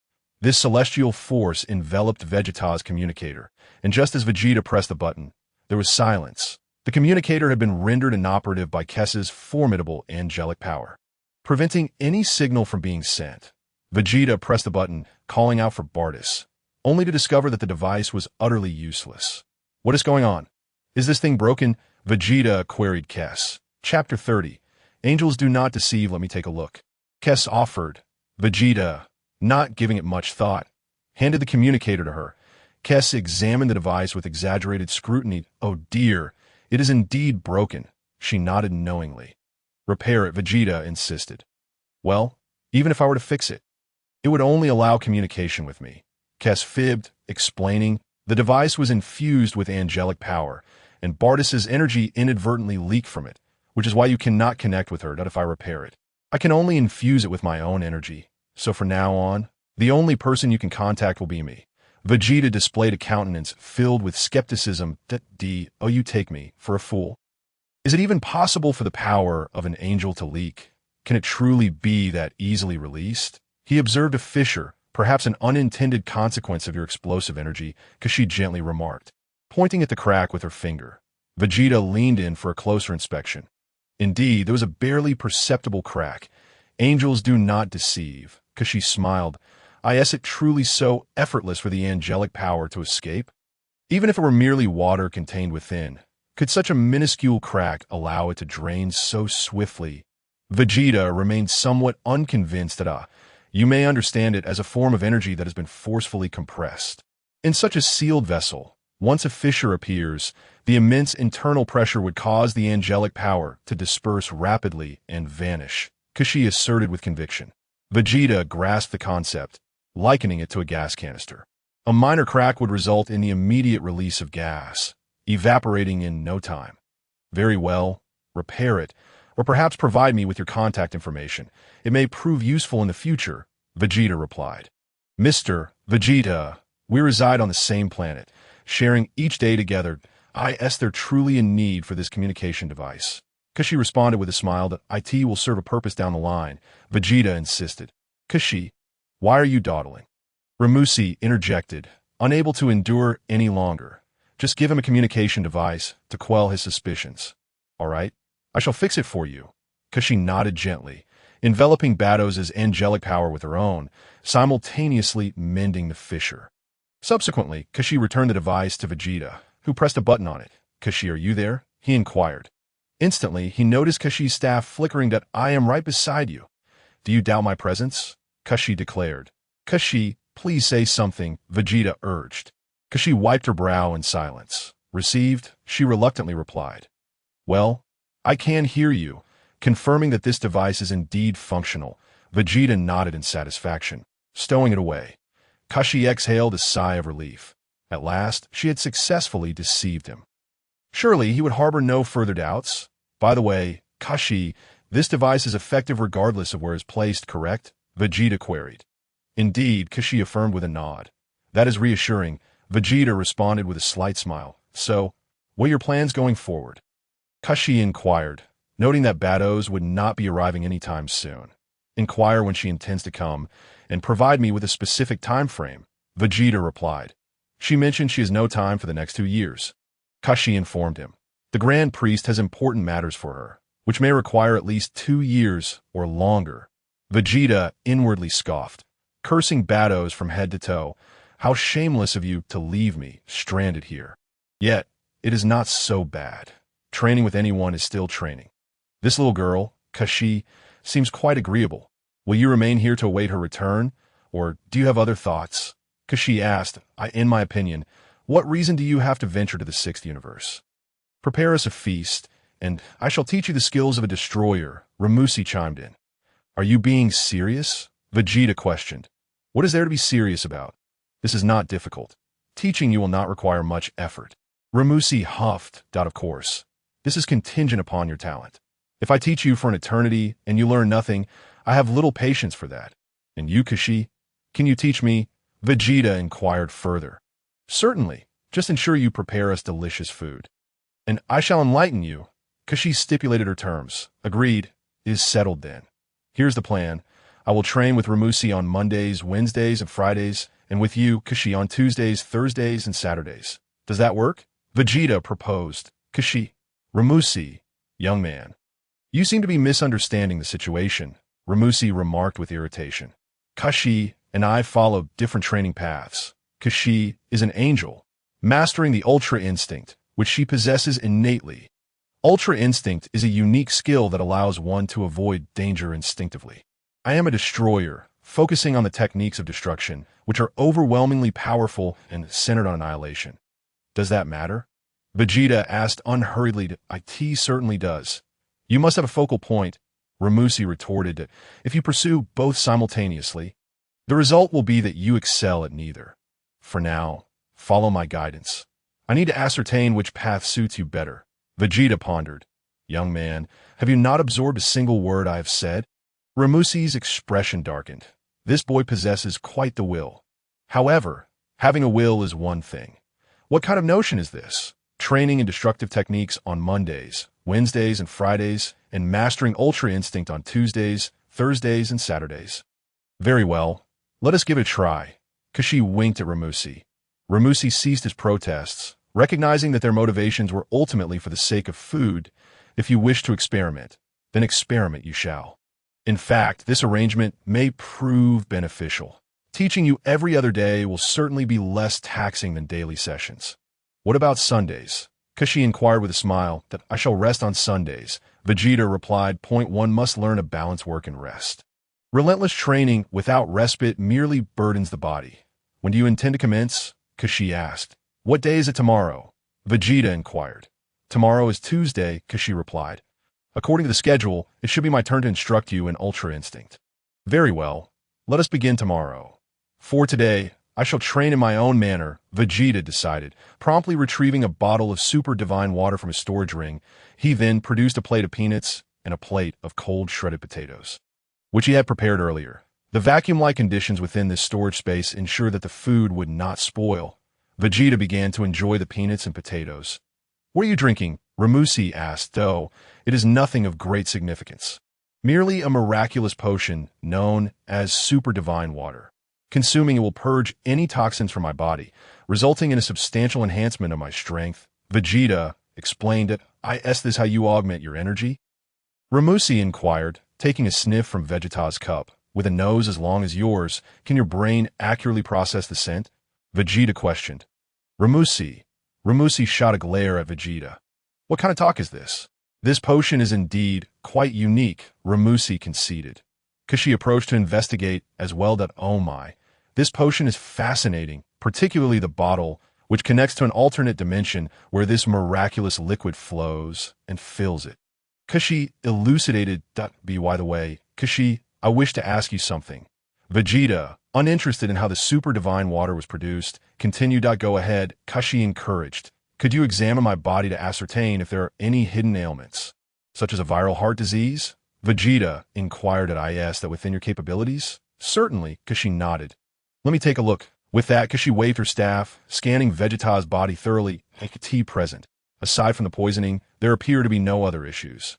Speaker 1: This celestial force enveloped Vegeta's communicator, and just as Vegeta pressed the button, there was silence. The communicator had been rendered inoperative by Kess's formidable angelic power. preventing any signal from being sent. Vegeta pressed the button, calling out for Bartis, only to discover that the device was utterly useless. What is going on? Is this thing broken? Vegeta queried Kess. Chapter 30. Angels do not deceive, let me take a look. Kess offered. Vegeta, not giving it much thought, handed the communicator to her. Kess examined the device with exaggerated scrutiny. Oh dear, it is indeed broken. She nodded knowingly. Repair it, Vegeta insisted. Well, even if I were to fix it, it would only allow communication with me. Kess fibbed, explaining the device was infused with angelic power, and Bartis's energy inadvertently leaked from it, which is why you cannot connect with her, not if I repair it. I can only infuse it with my own energy, so from now on, the only person you can contact will be me. Vegeta displayed a countenance filled with skepticism. Oh, you take me for a fool. Is it even possible for the power of an angel to leak? Can it truly be that easily released? He observed a fissure, perhaps an unintended consequence of your explosive energy, Kashi gently remarked, pointing at the crack with her finger. Vegeta leaned in for a closer inspection. Indeed, there was a barely perceptible crack. Angels do not deceive. Kashi smiled. Is it truly so effortless for the angelic power to escape? Even if it were merely water contained within, could such a minuscule crack allow it to drain so swiftly? Vegeta remained somewhat unconvinced that you may understand it as a form of energy that has been forcefully compressed. In such a sealed vessel, once a fissure appears, the immense internal pressure would cause the angelic power to disperse rapidly and vanish, Kashi asserted with conviction. Vegeta grasped the concept, likening it to a gas canister. A minor crack would result in the immediate release of gas, evaporating in no time. Very well, repair it, or perhaps provide me with your contact information. It may prove useful in the future, Vegeta replied. Mr. Vegeta, we reside on the same planet, sharing each day together. Is there truly a need for this communication device? Kashi responded with a smile that IT will serve a purpose down the line. Vegeta insisted. Kashi, why are you dawdling? Ramusi interjected, unable to endure any longer. Just give him a communication device to quell his suspicions. All right, I shall fix it for you. Kashi nodded gently, enveloping Vados' angelic power with her own, simultaneously mending the fissure. Subsequently, Kashi returned the device to Vegeta, who pressed a button on it. Kashi, are you there? He inquired. Instantly, he noticed Kashi's staff flickering. I am right beside you. Do you doubt my presence? Kashi declared. Kashi, please say something, Vegeta urged. Kashi wiped her brow in silence. Received, she reluctantly replied. Well, I can hear you, confirming that this device is indeed functional. Vegeta nodded in satisfaction, stowing it away. Kashi exhaled a sigh of relief. At last, she had successfully deceived him. Surely he would harbor no further doubts. By the way, Kashi, this device is effective regardless of where it is placed, correct? Vegeta queried. Indeed, Kashi affirmed with a nod. That is reassuring. Vegeta responded with a slight smile. So, what are your plans going forward? Kashi inquired, noting that Vados would not be arriving anytime soon. Inquire when she intends to come, and provide me with a specific time frame, Vegeta replied. She mentioned she has no time for the next 2 years. Kashi informed him. The Grand Priest has important matters for her, which may require at least 2 years or longer. Vegeta inwardly scoffed, cursing Vados from head to toe. How shameless of you to leave me stranded here. Yet, it is not so bad. Training with anyone is still training. This little girl, Kashi, seems quite agreeable. Will you remain here to await her return, or do you have other thoughts? Kashi asked. In my opinion, what reason do you have to venture to the 6th universe? Prepare us a feast, and I shall teach you the skills of a destroyer, Ramusi chimed in. Are you being serious? Vegeta questioned. What is there to be serious about? This is not difficult. Teaching you will not require much effort. Ramusi huffed. Of course. This is contingent upon your talent. If I teach you for an eternity and you learn nothing, I have little patience for that. And you, Kashi, can you teach me? Vegeta inquired further. Certainly. Just ensure you prepare us delicious food. And I shall enlighten you. Kashi stipulated her terms. Agreed. Is settled then. Here's the plan. I will train with Ramusi on Mondays, Wednesdays, and Fridays, and with you, Kashi, on Tuesdays, Thursdays, and Saturdays. Does that work? Vegeta proposed. Kashi. Ramusi. Young man. You seem to be misunderstanding the situation. Ramusi remarked with irritation. Kashi and I follow different training paths. Kashi is an angel, mastering the Ultra Instinct, which she possesses innately. Ultra Instinct is a unique skill that allows one to avoid danger instinctively. I am a destroyer, focusing on the techniques of destruction, which are overwhelmingly powerful and centered on annihilation. Does that matter? Vegeta asked unhurriedly. It certainly does. You must have a focal point, Ramusi retorted, that if you pursue both simultaneously, the result will be that you excel at neither. For now, follow my guidance. I need to ascertain which path suits you better. Vegeta pondered. Young man, have you not absorbed a single word I have said? Ramusi's expression darkened. This boy possesses quite the will. However, having a will is one thing. What kind of notion is this? Training in destructive techniques on Mondays, Wednesdays, and Fridays, and mastering Ultra Instinct on Tuesdays, Thursdays, and Saturdays. Very well. Let us give it a try. Kashi winked at Ramusi. Ramusi ceased his protests, recognizing that their motivations were ultimately for the sake of food. If you wish to experiment, then experiment you shall. In fact, this arrangement may prove beneficial. Teaching you every other day will certainly be less taxing than daily sessions. What about Sundays? Kashi inquired with a smile. That I shall rest on Sundays. Vegeta replied. Point one must learn to balance work and rest. Relentless training without respite merely burdens the body. When do you intend to commence? Kashi asked. What day is it tomorrow? Vegeta inquired. Tomorrow is Tuesday, Kashi replied. According to the schedule, it should be my turn to instruct you in Ultra Instinct. Very well. Let us begin tomorrow. For today, I shall train in my own manner, Vegeta decided. Promptly retrieving a bottle of super divine water from his storage ring, he then produced a plate of peanuts and a plate of cold shredded potatoes, which he had prepared earlier. The vacuum-like conditions within this storage space ensured that the food would not spoil. Vegeta began to enjoy the peanuts and potatoes. What are you drinking? Ramusi asked, though it is nothing of great significance. Merely a miraculous potion known as super divine water. Consuming it will purge any toxins from my body, resulting in a substantial enhancement of my strength. Vegeta explained it. Is this how you augment your energy? Ramusi inquired, taking a sniff from Vegeta's cup. With a nose as long as yours, can your brain accurately process the scent? Vegeta questioned. Ramusi shot a glare at Vegeta. What kind of talk is this? This potion is indeed quite unique, Ramusi conceded. Kashi approached to investigate as well. Oh my, this potion is fascinating, particularly the bottle, which connects to an alternate dimension where this miraculous liquid flows and fills it. Kashi elucidated. By the way, Kashi, I wish to ask you something. Vegeta, uninterested in how the super divine water was produced, continued. Go ahead, Kashi encouraged. Could you examine my body to ascertain if there are any hidden ailments, such as a viral heart disease? Vegeta inquired at that within your capabilities? Certainly, Kashi nodded. Let me take a look. With that, Kashi waved her staff, scanning Vegeta's body thoroughly. Present. Aside from the poisoning, there appear to be no other issues.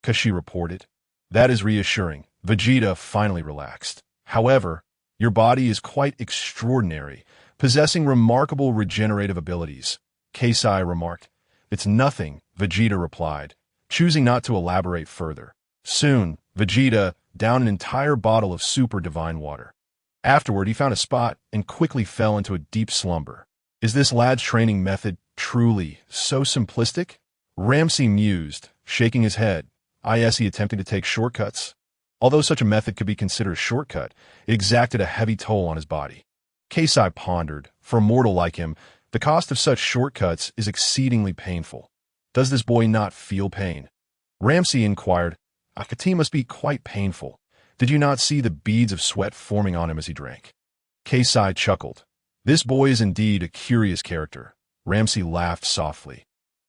Speaker 1: Kashi reported. That is reassuring. Vegeta finally relaxed. However, your body is quite extraordinary, possessing remarkable regenerative abilities. Kasai remarked. It's nothing, Vegeta replied, choosing not to elaborate further. Soon, Vegeta downed an entire bottle of super divine water. Afterward, he found a spot and quickly fell into a deep slumber. Is this lad's training method truly so simplistic? Ramsey mused, shaking his head. Is he attempting to take shortcuts? Although such a method could be considered a shortcut, it exacted a heavy toll on his body. Kasai pondered. For a mortal like him, the cost of such shortcuts is exceedingly painful. Does this boy not feel pain? Ramsey inquired. Akati must be quite painful. Did you not see the beads of sweat forming on him as he drank? Kasai chuckled. This boy is indeed a curious character. Ramsey laughed softly.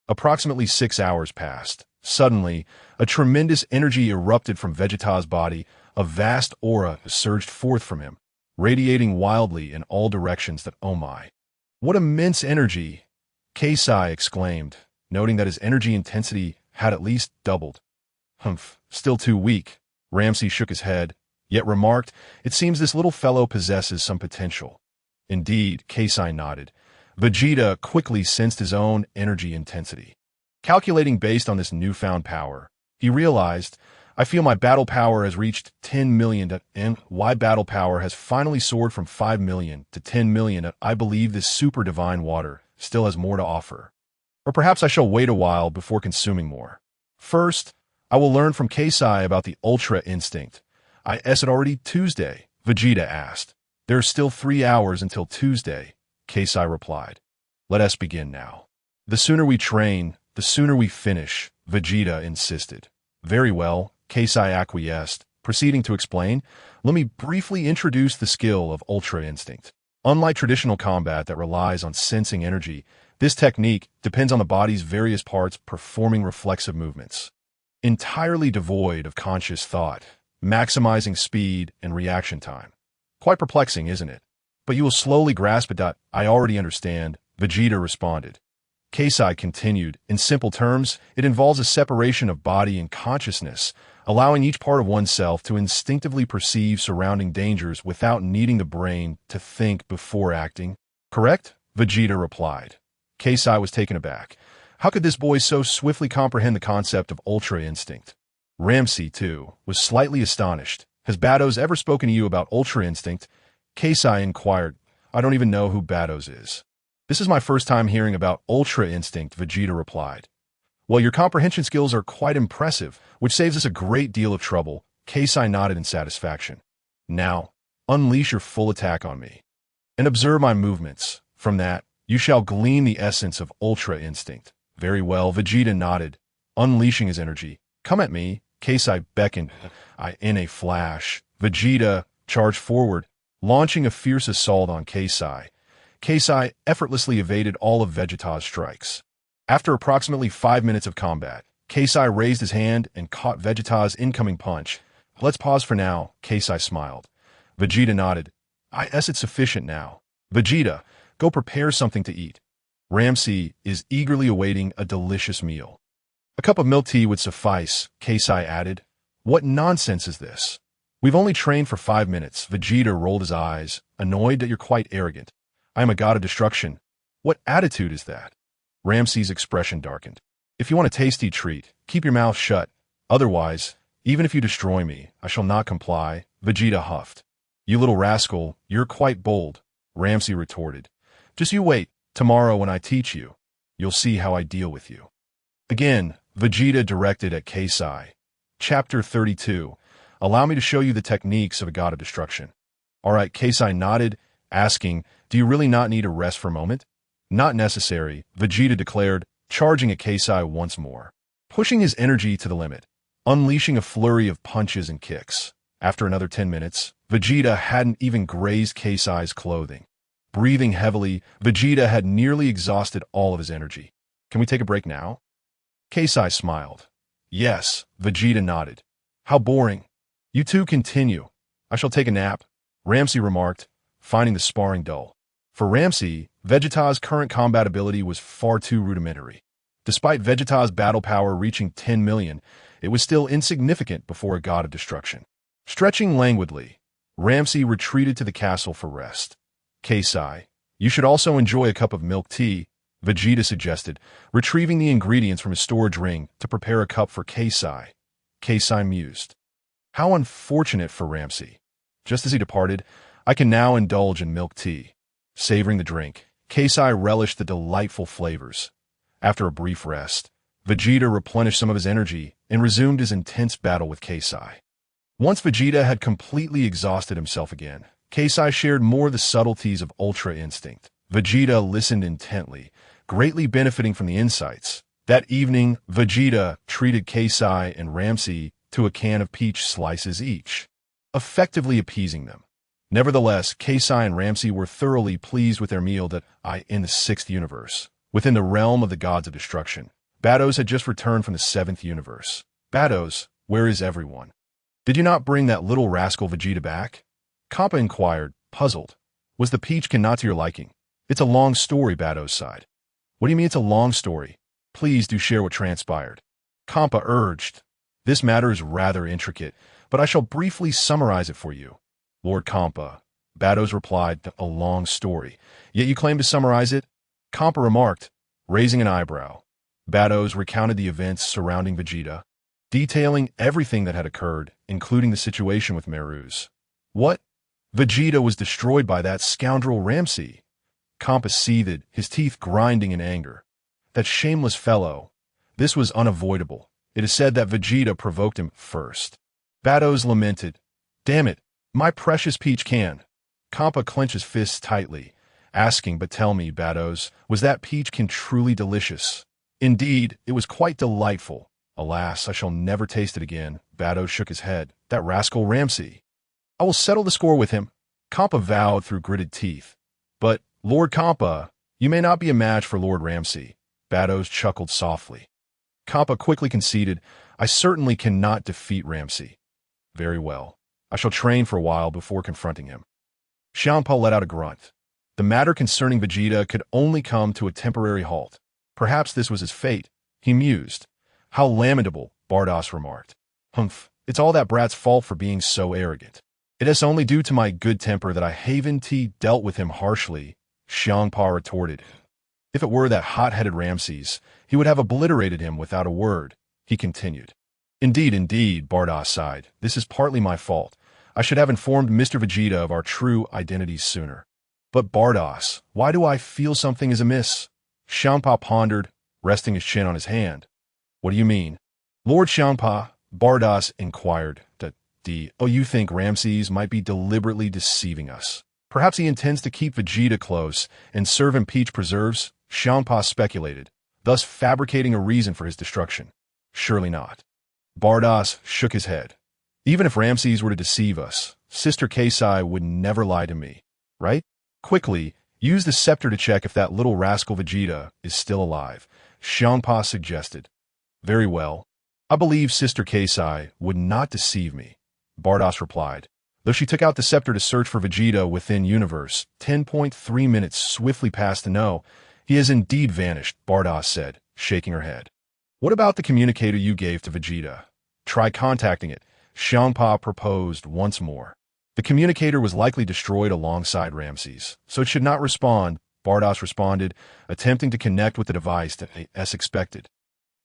Speaker 1: Approximately 6 hours passed. Suddenly, a tremendous energy erupted from Vegeta's body. A vast aura surged forth from him, radiating wildly in all directions. Oh my! What immense energy! Kasai exclaimed, noting that his energy intensity had at least doubled. Still too weak. Ramsey shook his head, yet remarked, it seems this little fellow possesses some potential. Indeed, Kasai nodded. Vegeta quickly sensed his own energy intensity. Calculating based on this newfound power, he realized, I feel my battle power has reached 10 million, and why battle power has finally soared from 5 million to 10 million. I believe this super divine water still has more to offer. Or perhaps I shall wait a while before consuming more. First, I will learn from Keisai about the Ultra Instinct. Is it already Tuesday? Vegeta asked. There are still 3 hours until Tuesday, Keisai replied. Let us begin now. The sooner we train, the sooner we finish, Vegeta insisted. Very well, Keisai acquiesced, proceeding to explain, let me briefly introduce the skill of Ultra Instinct. Unlike traditional combat that relies on sensing energy, this technique depends on the body's various parts performing reflexive movements. Entirely devoid of conscious thought, maximizing speed and reaction time. Quite perplexing, isn't it? But you will slowly grasp it. I already understand, Vegeta responded. Keisai continued, in simple terms, it involves a separation of body and consciousness, allowing each part of oneself to instinctively perceive surrounding dangers without needing the brain to think before acting. Correct? Vegeta replied. Keisai was taken aback. How could this boy so swiftly comprehend the concept of Ultra Instinct? Ramsey, too, was slightly astonished. Has Vados ever spoken to you about Ultra Instinct? Keisai inquired. I don't even know who Vados is. This is my first time hearing about Ultra Instinct, Vegeta replied. Well, your comprehension skills are quite impressive, which saves us a great deal of trouble. Keisai nodded in satisfaction. Now, unleash your full attack on me. And observe my movements. From that, you shall glean the essence of Ultra Instinct. Very well, Vegeta nodded, unleashing his energy. Come at me, Keisai beckoned. In a flash, Vegeta charged forward, launching a fierce assault on Keisai. Keisai effortlessly evaded all of Vegeta's strikes. After approximately 5 minutes of combat, Keisai raised his hand and caught Vegeta's incoming punch. Let's pause for now, Keisai smiled. Vegeta nodded. It's sufficient now. Vegeta, go prepare something to eat. Ramsey is eagerly awaiting a delicious meal. A cup of milk tea would suffice, Keisai added. What nonsense is this? We've only trained for 5 minutes. Vegeta rolled his eyes, annoyed that you're quite arrogant. I am a god of destruction. What attitude is that? Ramsey's expression darkened. If you want a tasty treat, keep your mouth shut. Otherwise, even if you destroy me, I shall not comply, Vegeta huffed. You little rascal, you're quite bold, Ramsey retorted. Just you wait, tomorrow when I teach you, you'll see how I deal with you. Again, Vegeta directed at Keisai. Chapter 32. Allow me to show you the techniques of a god of destruction. All right, Keisai nodded, asking, do you really not need a rest for a moment? Not necessary, Vegeta declared, charging at Keisai once more. Pushing his energy to the limit, unleashing a flurry of punches and kicks. After another 10 minutes, Vegeta hadn't even grazed Keisai's clothing. Breathing heavily, Vegeta had nearly exhausted all of his energy. Can we take a break now? Keisai smiled. Yes, Vegeta nodded. How boring. You two continue. I shall take a nap, Ramsey remarked, finding the sparring dull. For Ramsey, Vegeta's current combat ability was far too rudimentary. Despite Vegeta's battle power reaching 10 million, it was still insignificant before a god of destruction. Stretching languidly, Ramsey retreated to the castle for rest. Keisai, you should also enjoy a cup of milk tea, Vegeta suggested, retrieving the ingredients from his storage ring to prepare a cup for Keisai. Keisai mused. How unfortunate for Ramsey. Just as he departed, I can now indulge in milk tea. Savoring the drink, Keisai relished the delightful flavors. After a brief rest, Vegeta replenished some of his energy and resumed his intense battle with Keisai. Once Vegeta had completely exhausted himself again, Keisai shared more of the subtleties of Ultra Instinct. Vegeta listened intently, greatly benefiting from the insights. That evening, Vegeta treated Keisai and Ramsey to a can of peach slices each, effectively appeasing them. Nevertheless, Keisai and Ramsey were thoroughly pleased with their meal in the 6th universe. Within the realm of the gods of destruction, Vados had just returned from the 7th universe. Vados, where is everyone? Did you not bring that little rascal Vegeta back? Champa inquired, puzzled. Was the peach not to your liking? It's a long story, Vados sighed. What do you mean it's a long story? Please do share what transpired. Champa urged. This matter is rather intricate, but I shall briefly summarize it for you. Lord Champa, Vados replied, a long story. Yet you claim to summarize it? Champa remarked, raising an eyebrow. Vados recounted the events surrounding Vegeta. detailing everything that had occurred, including the situation with Meruz. What? Vegeta was destroyed by that scoundrel Ramsey. Champa seethed, his teeth grinding in anger. That shameless fellow. This was unavoidable. It is said that Vegeta provoked him first. Vados lamented. Damn it, my precious peach can. Champa clenched his fists tightly, asking, but tell me, Vados, was that peach can truly delicious? Indeed, it was quite delightful. Alas, I shall never taste it again. Vados shook his head. That rascal Ramsey. I will settle the score with him, Champa vowed through gritted teeth. But, Lord Champa, you may not be a match for Lord Ramsey. Vados chuckled softly. Champa quickly conceded, I certainly cannot defeat Ramsey. Very well. I shall train for a while before confronting him. Champa let out a grunt. The matter concerning Vegeta could only come to a temporary halt. Perhaps this was his fate, he mused. How lamentable, Vados remarked. Humph, it's all that brat's fault for being so arrogant. It is only due to my good temper that I haven't dealt with him harshly, Champa retorted. If it were that hot-headed Ramses, he would have obliterated him without a word, he continued. Indeed, Vados sighed. This is partly my fault. I should have informed Mr. Vegeta of our true identities sooner. But Vados, why do I feel something is amiss? Champa pondered, resting his chin on his hand. What do you mean? Lord Champa, Vados inquired. Oh, you think Ramses might be deliberately deceiving us? Perhaps he intends to keep Vegeta close and serve him peach preserves, Champa speculated, thus fabricating a reason for his destruction. Surely not. Vados shook his head. Even if Ramses were to deceive us, Sister Kasai would never lie to me, right? Quickly, use the scepter to check if that little rascal Vegeta is still alive, Champa suggested. Very well. I believe Sister Kasai would not deceive me, Vados replied. Though she took out the scepter to search for Vegeta within universe, 10.3 minutes swiftly passed to know. He has indeed vanished, Vados said, shaking her head. What about the communicator you gave to Vegeta? Try contacting it, Champa proposed once more. The communicator was likely destroyed alongside Ramses, so it should not respond, Vados responded, attempting to connect with the device as expected.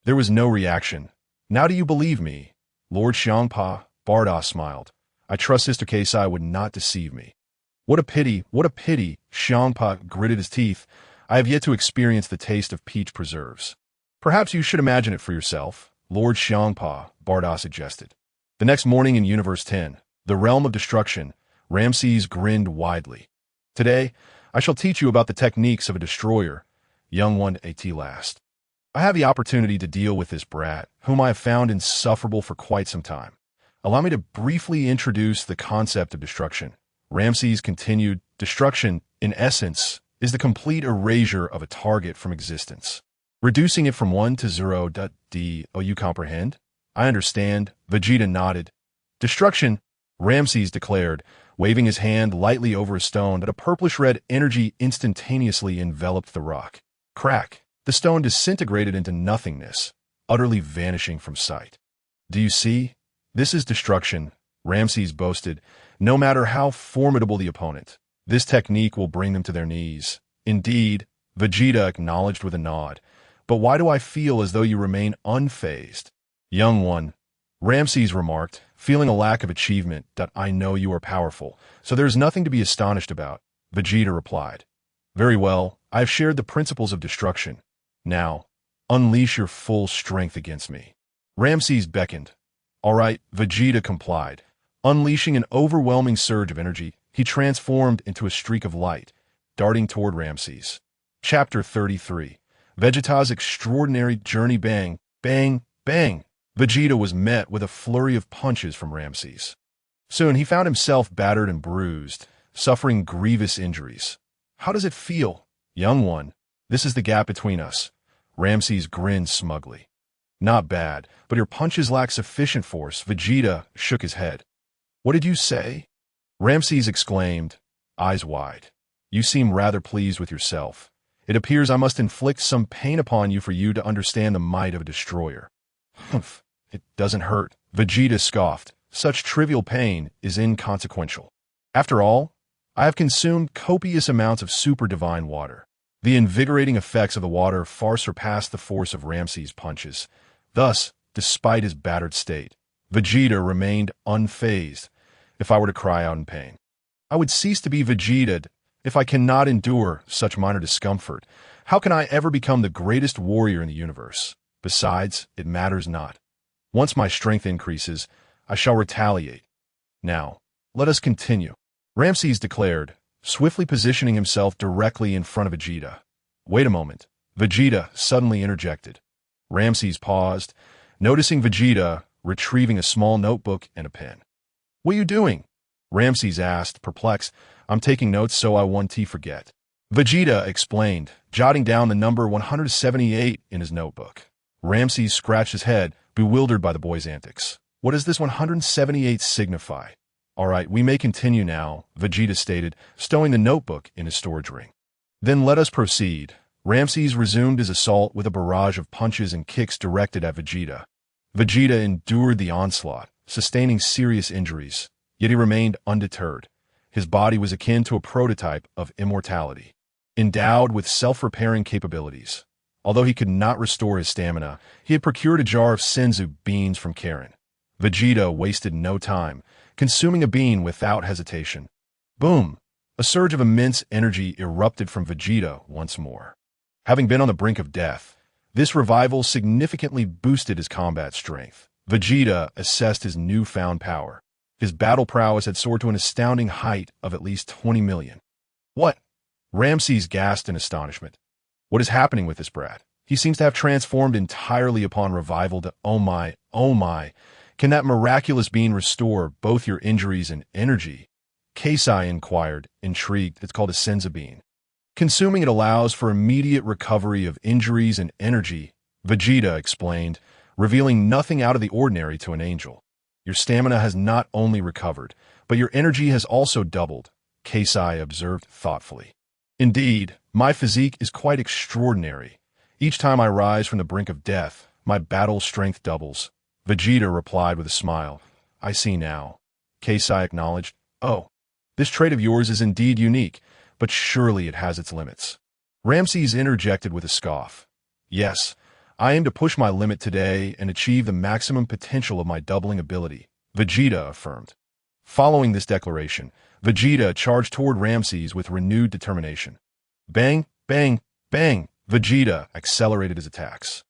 Speaker 1: There was no reaction. Now do you believe me? Lord Champa, Vados smiled. I trust Sister Kasai would not deceive me. What a pity, Champa gritted his teeth. I have yet to experience the taste of peach preserves. Perhaps you should imagine it for yourself, Lord Champa, Vados suggested. The next morning in Universe 10, the realm of destruction, Ramses grinned widely. Today, I shall teach you about the techniques of a destroyer, young one at last. I have the opportunity to deal with this brat, whom I have found insufferable for quite some time. Allow me to briefly introduce the concept of destruction. Ramses continued, destruction, in essence, is the complete erasure of a target from existence, reducing it from 1 to 0. Do you comprehend? I understand, Vegeta nodded. Destruction, Ramses declared, waving his hand lightly over a stone that a purplish-red energy instantaneously enveloped the rock. Crack, the stone disintegrated into nothingness, utterly vanishing from sight. Do you see? This is destruction, Ramses boasted. No matter how formidable the opponent, this technique will bring them to their knees. Indeed, Vegeta acknowledged with a nod. But why do I feel as though you remain unfazed? Young one, Ramses remarked, feeling a lack of achievement. I know you are powerful, so there is nothing to be astonished about, Vegeta replied. Very well, I have shared the principles of destruction. Now, unleash your full strength against me. Ramses beckoned. All right, Vegeta complied. Unleashing an overwhelming surge of energy, he transformed into a streak of light, darting toward Ramses. Chapter 33. Vegeta's extraordinary journey. Bang, bang, bang. Vegeta was met with a flurry of punches from Ramses. Soon he found himself battered and bruised, suffering grievous injuries. How does it feel, young one? This is the gap between us. Ramses grinned smugly. Not bad, but your punches lack sufficient force. Vegeta shook his head. What did you say? Ramses exclaimed, eyes wide. You seem rather pleased with yourself. It appears I must inflict some pain upon you for you to understand the might of a destroyer. Humph, it doesn't hurt. Vegeta scoffed. Such trivial pain is inconsequential. After all, I have consumed copious amounts of super divine water. The invigorating effects of the water far surpassed the force of Ramses' punches. Thus, despite his battered state. Vegeta remained unfazed. If I were to cry out in pain, I would cease to be Vegeta. If I cannot endure such minor discomfort, how can I ever become the greatest warrior in the universe? Besides, it matters not. Once my strength increases, I shall retaliate. Now, let us continue, Ramses declared, swiftly positioning himself directly in front of Vegeta. Wait a moment, Vegeta suddenly interjected. Ramses paused, noticing Vegeta retrieving a small notebook and a pen. What are you doing? Ramses asked, perplexed. I'm taking notes so I won't forget. Vegeta explained, jotting down the number 178 in his notebook. Ramses scratched his head, bewildered by the boy's antics. What does this 178 signify? All right, we may continue now, Vegeta stated, stowing the notebook in his storage ring. Then let us proceed. Ramses resumed his assault with a barrage of punches and kicks directed at Vegeta. Vegeta endured the onslaught, sustaining serious injuries, yet he remained undeterred. His body was akin to a prototype of immortality, endowed with self-repairing capabilities. Although he could not restore his stamina, he had procured a jar of senzu beans from Korin. Vegeta wasted no time, consuming a bean without hesitation. Boom! A surge of immense energy erupted from Vegeta once more. Having been on the brink of death, this revival significantly boosted his combat strength. Vegeta assessed his newfound power. His battle prowess had soared to an astounding height of at least 20 million. What? Ramses gasped in astonishment. What is happening with this brat? He seems to have transformed entirely upon revival to oh my. Can that miraculous bean restore both your injuries and energy? Keisai inquired, intrigued. It's called a senzu bean. Consuming it allows for immediate recovery of injuries and energy, Vegeta explained, revealing nothing out of the ordinary to an angel. Your stamina has not only recovered, but your energy has also doubled, Keisai observed thoughtfully. Indeed, my physique is quite extraordinary. Each time I rise from the brink of death, my battle strength doubles. Vegeta replied with a smile. I see now. Keisai acknowledged. Oh, this trait of yours is indeed unique, but surely it has its limits. Ramses interjected with a scoff. Yes, I aim to push my limit today and achieve the maximum potential of my doubling ability, Vegeta affirmed. Following this declaration, Vegeta charged toward Ramses with renewed determination. Bang, bang, bang! Vegeta accelerated his attacks,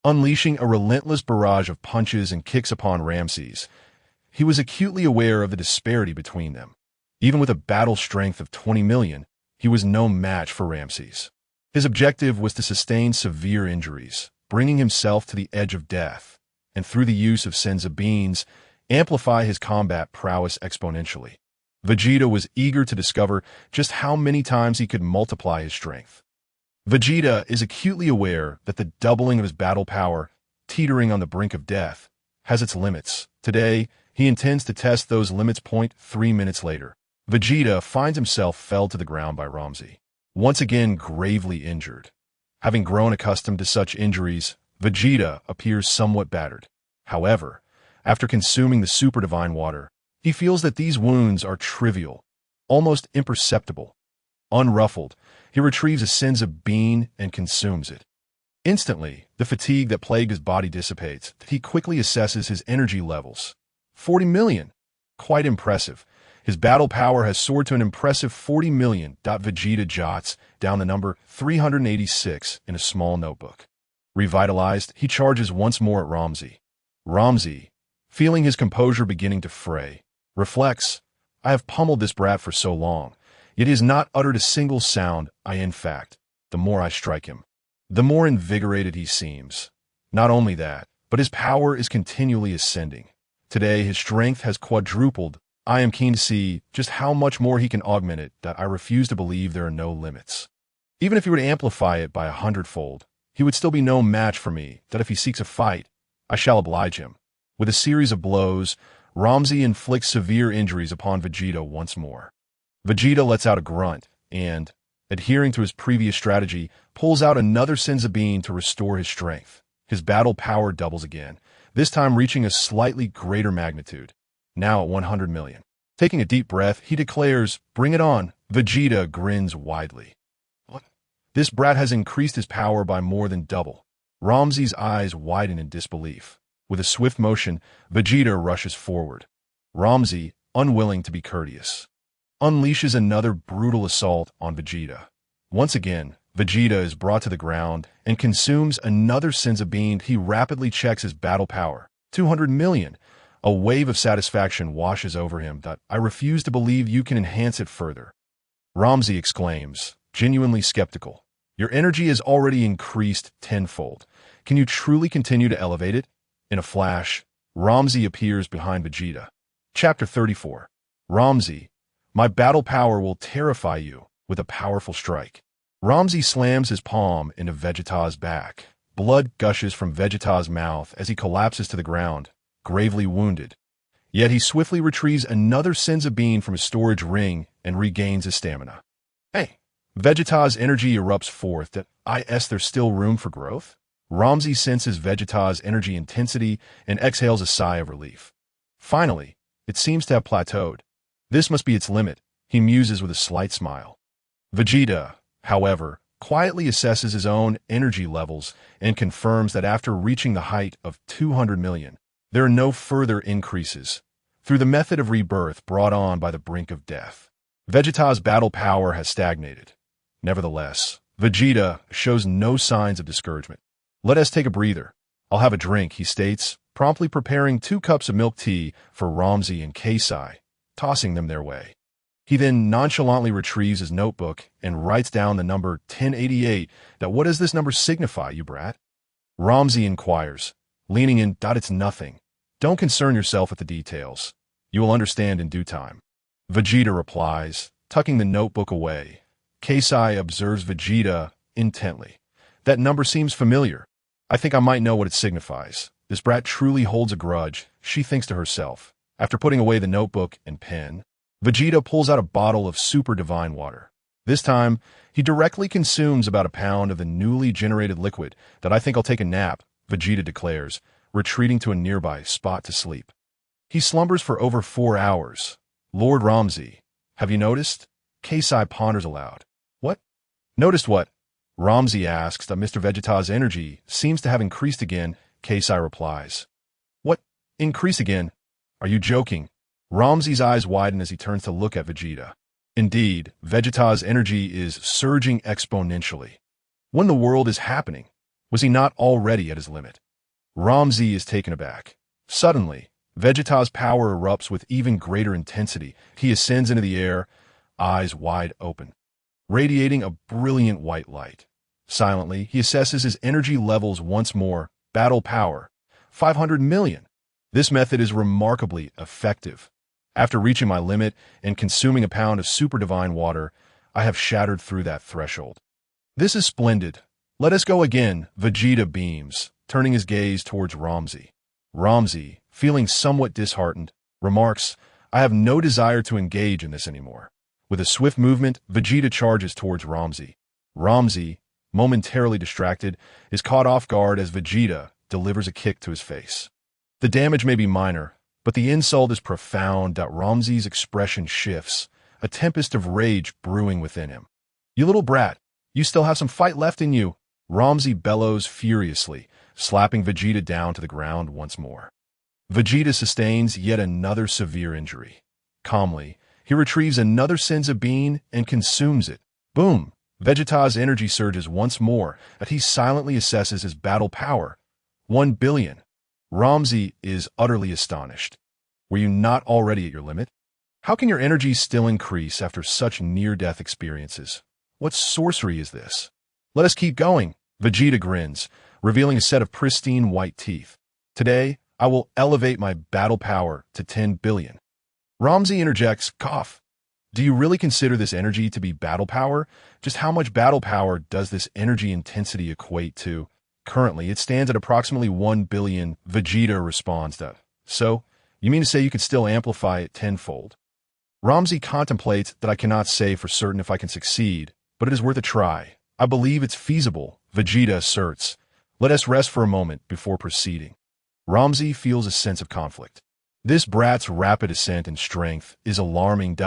Speaker 1: unleashing a relentless barrage of punches and kicks upon Ramses. He was acutely aware of the disparity between them. Even with a battle strength of 20 million, he was no match for Ramses. His objective was to sustain severe injuries, bringing himself to the edge of death, and through the use of senzu beans, amplify his combat prowess exponentially. Vegeta was eager to discover just how many times he could multiply his strength. Vegeta is acutely aware that the doubling of his battle power, teetering on the brink of death, has its limits. Today, he intends to test those limits. 3 minutes later, Vegeta finds himself felled to the ground by Ramses, once again gravely injured. Having grown accustomed to such injuries, Vegeta appears somewhat battered. However, after consuming the super divine water, he feels that these wounds are trivial, almost imperceptible. Unruffled, he retrieves a senzu bean and consumes it. Instantly, the fatigue that plagued his body dissipates. He quickly assesses his energy levels. 40 million. Quite impressive. His battle power has soared to an impressive 40 million. Vegeta jots down the number 386 in a small notebook. Revitalized, he charges once more at Ramses. Ramses, feeling his composure beginning to fray, reflects, I have pummeled this brat for so long, yet he has not uttered a single sound. In fact, the more I strike him, the more invigorated he seems. Not only that, but his power is continually ascending. Today, his strength has quadrupled. I am keen to see just how much more he can augment it. I refuse to believe there are no limits. Even if he were to amplify it by 100-fold, he would still be no match for me. If he seeks a fight, I shall oblige him. With a series of blows, Ramses inflicts severe injuries upon Vegeta once more. Vegeta lets out a grunt and, adhering to his previous strategy, pulls out another senzu bean to restore his strength. His battle power doubles again, this time reaching a slightly greater magnitude, now at 100 million. Taking a deep breath, he declares, bring it on. Vegeta grins widely. What? This brat has increased his power by more than double. Ramses' eyes widen in disbelief. With a swift motion, Vegeta rushes forward. Ramzi, unwilling to be courteous, unleashes another brutal assault on Vegeta. Once again, Vegeta is brought to the ground and consumes another senza bean. He rapidly checks his battle power. 200 million. A wave of satisfaction washes over him. I refuse to believe you can enhance it further. Ramzi exclaims, genuinely skeptical. Your energy has already increased tenfold. Can you truly continue to elevate it? In a flash, Ramzi appears behind Vegeta. Chapter 34. Ramzi, my battle power will terrify you with a powerful strike. Ramzi slams his palm into Vegeta's back. Blood gushes from Vegeta's mouth as he collapses to the ground, gravely wounded. Yet he swiftly retrieves another senza bean from his storage ring and regains his stamina. Hey, Vegeta's energy erupts forth. There's still room for growth? Ramzi senses Vegeta's energy intensity and exhales a sigh of relief. Finally, it seems to have plateaued. This must be its limit, he muses with a slight smile. Vegeta, however, quietly assesses his own energy levels and confirms that after reaching the height of 200 million, there are no further increases. Through the method of rebirth brought on by the brink of death, Vegeta's battle power has stagnated. Nevertheless, Vegeta shows no signs of discouragement. Let us take a breather. I'll have a drink, he states, promptly preparing 2 cups of milk tea for Ramzi and Kaisai, tossing them their way. He then nonchalantly retrieves his notebook and writes down the number 1088. What does this number signify, you brat? Ramzi inquires, leaning in. It's nothing. Don't concern yourself with the details. You will understand in due time. Vegeta replies, tucking the notebook away. Kaisai observes Vegeta intently. That number seems familiar. I think I might know what it signifies. This brat truly holds a grudge, she thinks to herself. After putting away the notebook and pen, Vegeta pulls out a bottle of super divine water. This time, he directly consumes about a pound of the newly generated liquid. I think I'll take a nap, Vegeta declares, retreating to a nearby spot to sleep. He slumbers for over 4 hours. Lord Ramzi, have you noticed? Kaisai ponders aloud. What? Noticed what? Ramzi asks. Mr. Vegeta's energy seems to have increased again, Kaisai replies. What? Increase again? Are you joking? Ramzi's eyes widen as he turns to look at Vegeta. Indeed, Vegeta's energy is surging exponentially. When the world is happening, was he not already at his limit? Ramzi is taken aback. Suddenly, Vegeta's power erupts with even greater intensity. He ascends into the air, eyes wide open, radiating a brilliant white light. Silently, he assesses his energy levels once more. Battle power, 500 million. This method is remarkably effective. After reaching my limit and consuming a pound of super divine water, I have shattered through that threshold. This is splendid. Let us go again, Vegeta beams, turning his gaze towards Ramzi. Ramzi, feeling somewhat disheartened, remarks, I have no desire to engage in this anymore. With a swift movement, Vegeta charges towards Ramzi. Ramzi, momentarily distracted, is caught off guard as Vegeta delivers a kick to his face. The damage may be minor, but the insult is profound. Ramzi's expression shifts, a tempest of rage brewing within him. You little brat, you still have some fight left in you, Ramzi bellows furiously, slapping Vegeta down to the ground once more. Vegeta sustains yet another severe injury. Calmly, he retrieves another senza bean and consumes it. Boom! Vegeta's energy surges once more as he silently assesses his battle power. 1 billion. Ramzi is utterly astonished. Were you not already at your limit? How can your energy still increase after such near-death experiences? What sorcery is this? Let us keep going. Vegeta grins, revealing a set of pristine white teeth. Today, I will elevate my battle power to 10 billion. Ramzi interjects, cough. Do you really consider this energy to be battle power? Just how much battle power does this energy intensity equate to? Currently, it stands at approximately 1 billion, Vegeta responds to. So, you mean to say you could still amplify it tenfold? Ramzi contemplates. I cannot say for certain if I can succeed, but it is worth a try. I believe it's feasible, Vegeta asserts. Let us rest for a moment before proceeding. Ramzi feels a sense of conflict. This brat's rapid ascent in strength is alarming.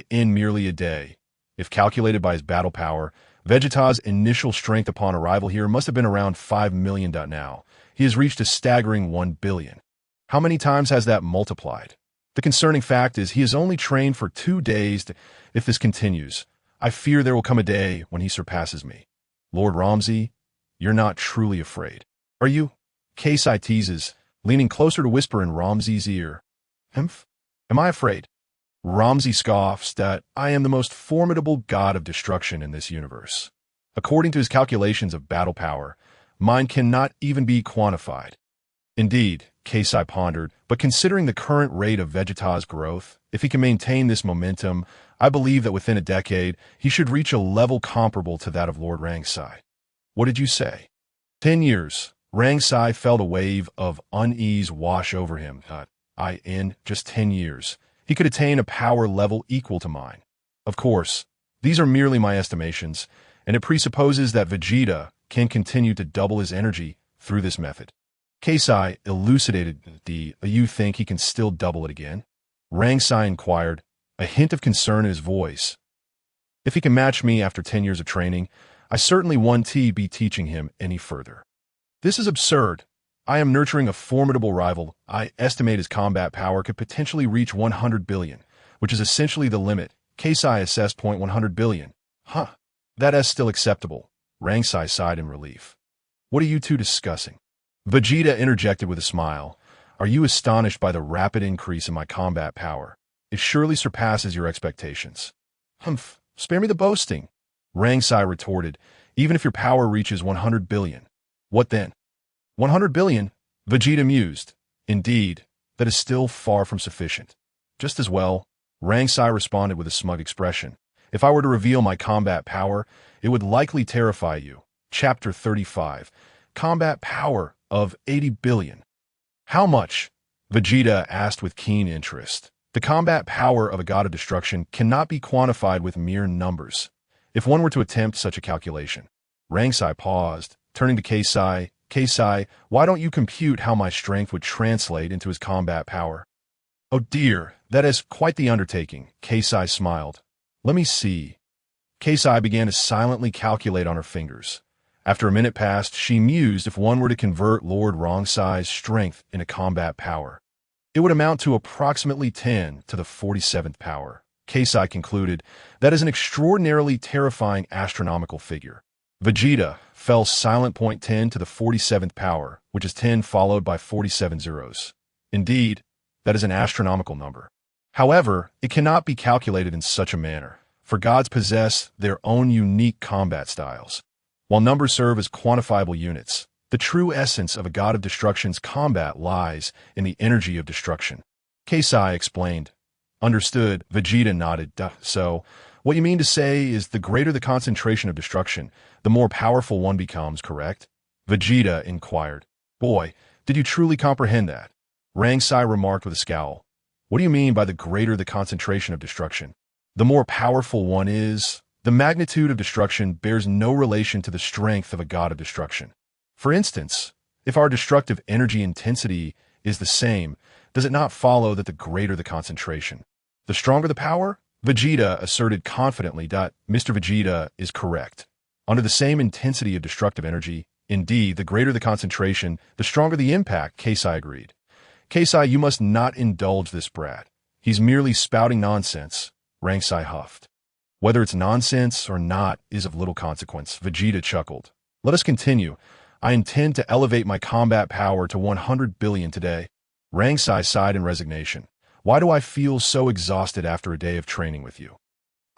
Speaker 1: In merely a day, if calculated by his battle power, Vegeta's initial strength upon arrival here must have been around 5 million. Now, he has reached a staggering 1 billion. How many times has that multiplied? The concerning fact is he has only trained for 2 days. If this continues, I fear there will come a day when he surpasses me. Lord Ramsey, you're not truly afraid, are you? Kaisai teases, leaning closer to whisper in Ramsey's ear. Humph? Am I afraid? Ramsey scoffs that I am the most formidable god of destruction in this universe. According to his calculations of battle power, mine cannot even be quantified. Indeed, Kaisai pondered, but considering the current rate of Vegeta's growth, if he can maintain this momentum, I believe that within a decade, he should reach a level comparable to that of Lord Rangsai. What did you say? 10 years. Rangsai felt a wave of unease wash over him. In just 10 years, he could attain a power level equal to mine. Of course, these are merely my estimations, and it presupposes that Vegeta can continue to double his energy through this method. Kaisai elucidated you think he can still double it again? Rangsai inquired, a hint of concern in his voice. If he can match me after 10 years of training, I certainly won't be teaching him any further. This is absurd. I am nurturing a formidable rival. I estimate his combat power could potentially reach 100 billion, which is essentially the limit. Kaisai assessed 100 billion. That is still acceptable. Rangsai sighed in relief. What are you two discussing? Vegeta interjected with a smile. Are you astonished by the rapid increase in my combat power? It surely surpasses your expectations. Humph, spare me the boasting. Rangsai retorted, even if your power reaches 100 billion. What then? 100 billion? Vegeta mused. Indeed, that is still far from sufficient. Just as well, Rangsai responded with a smug expression. If I were to reveal my combat power, it would likely terrify you. Chapter 35. Combat power of 80 billion. How much? Vegeta asked with keen interest. The combat power of a god of destruction cannot be quantified with mere numbers. If one were to attempt such a calculation. Rangsai paused, turning to Kaisai. Kaisai, why don't you compute how my strength would translate into his combat power? Oh dear, that is quite the undertaking, Kaisai smiled. Let me see. Kaisai began to silently calculate on her fingers. After a minute passed, she mused if one were to convert Lord Rangsai's strength into combat power. It would amount to approximately 10 to the 47th power. Kaisai concluded, that is an extraordinarily terrifying astronomical figure. Vegeta fell silent. 10 to the 47th power, which is 10 followed by 47 zeros. Indeed, that is an astronomical number. However, it cannot be calculated in such a manner, for gods possess their own unique combat styles. While numbers serve as quantifiable units, the true essence of a god of destruction's combat lies in the energy of destruction. Kaisai explained. Understood, Vegeta nodded. So, what you mean to say is the greater the concentration of destruction, the more powerful one becomes, correct? Vegeta inquired. Boy, did you truly comprehend that? Rangsai remarked with a scowl. What do you mean by the greater the concentration of destruction? The more powerful one is, the magnitude of destruction bears no relation to the strength of a god of destruction. For instance, if our destructive energy intensity is the same, does it not follow that the greater the concentration, the stronger the power? Vegeta asserted confidently that Mr. Vegeta is correct. Under the same intensity of destructive energy, indeed, the greater the concentration, the stronger the impact, Kaisai agreed. Kaisai, you must not indulge this brat. He's merely spouting nonsense, Rangsai huffed. Whether it's nonsense or not is of little consequence, Vegeta chuckled. Let us continue. I intend to elevate my combat power to 100 billion today. Rangsai sighed in resignation. Why do I feel so exhausted after a day of training with you?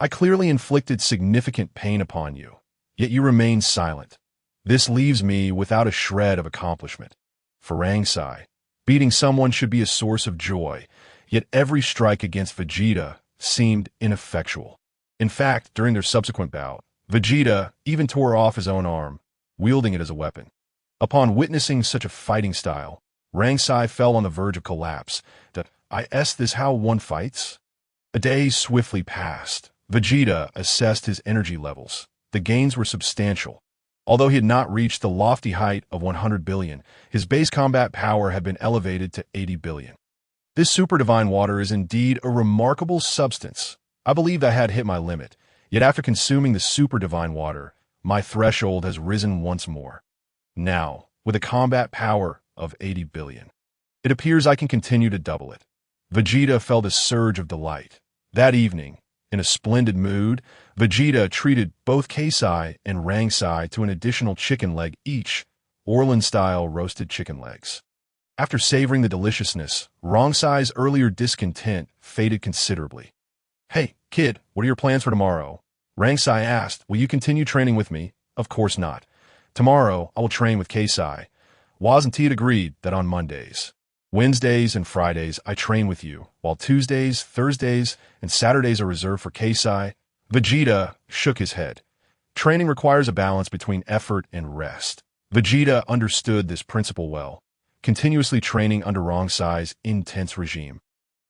Speaker 1: I clearly inflicted significant pain upon you, yet you remain silent. This leaves me without a shred of accomplishment. For Rangsai, beating someone should be a source of joy, yet every strike against Vegeta seemed ineffectual. In fact, during their subsequent bout, Vegeta even tore off his own arm, wielding it as a weapon. Upon witnessing such a fighting style, Rangsai fell on the verge of collapse. Is this how one fights? A day swiftly passed. Vegeta assessed his energy levels. The gains were substantial. Although he had not reached the lofty height of 100 billion, his base combat power had been elevated to 80 billion. This super divine water is indeed a remarkable substance. I believed I had hit my limit, yet after consuming the super divine water, my threshold has risen once more. Now, with a combat power of 80 billion. It appears I can continue to double it. Vegeta felt a surge of delight. That evening, in a splendid mood, Vegeta treated both Keisai and Rangsai to an additional chicken leg each, Orlan-style roasted chicken legs. After savoring the deliciousness, Rangsai's earlier discontent faded considerably. "Hey, kid, what are your plans for tomorrow?" Rangsai asked. "Will you continue training with me?" "Of course not. Tomorrow, I will train with Keisai." Wazentiat agreed that on Mondays, Wednesdays, and Fridays I train with you, while Tuesdays, Thursdays, and Saturdays are reserved for Keisai. Vegeta shook his head. Training requires a balance between effort and rest. Vegeta understood this principle well, continuously training under Rangsai's intense regime.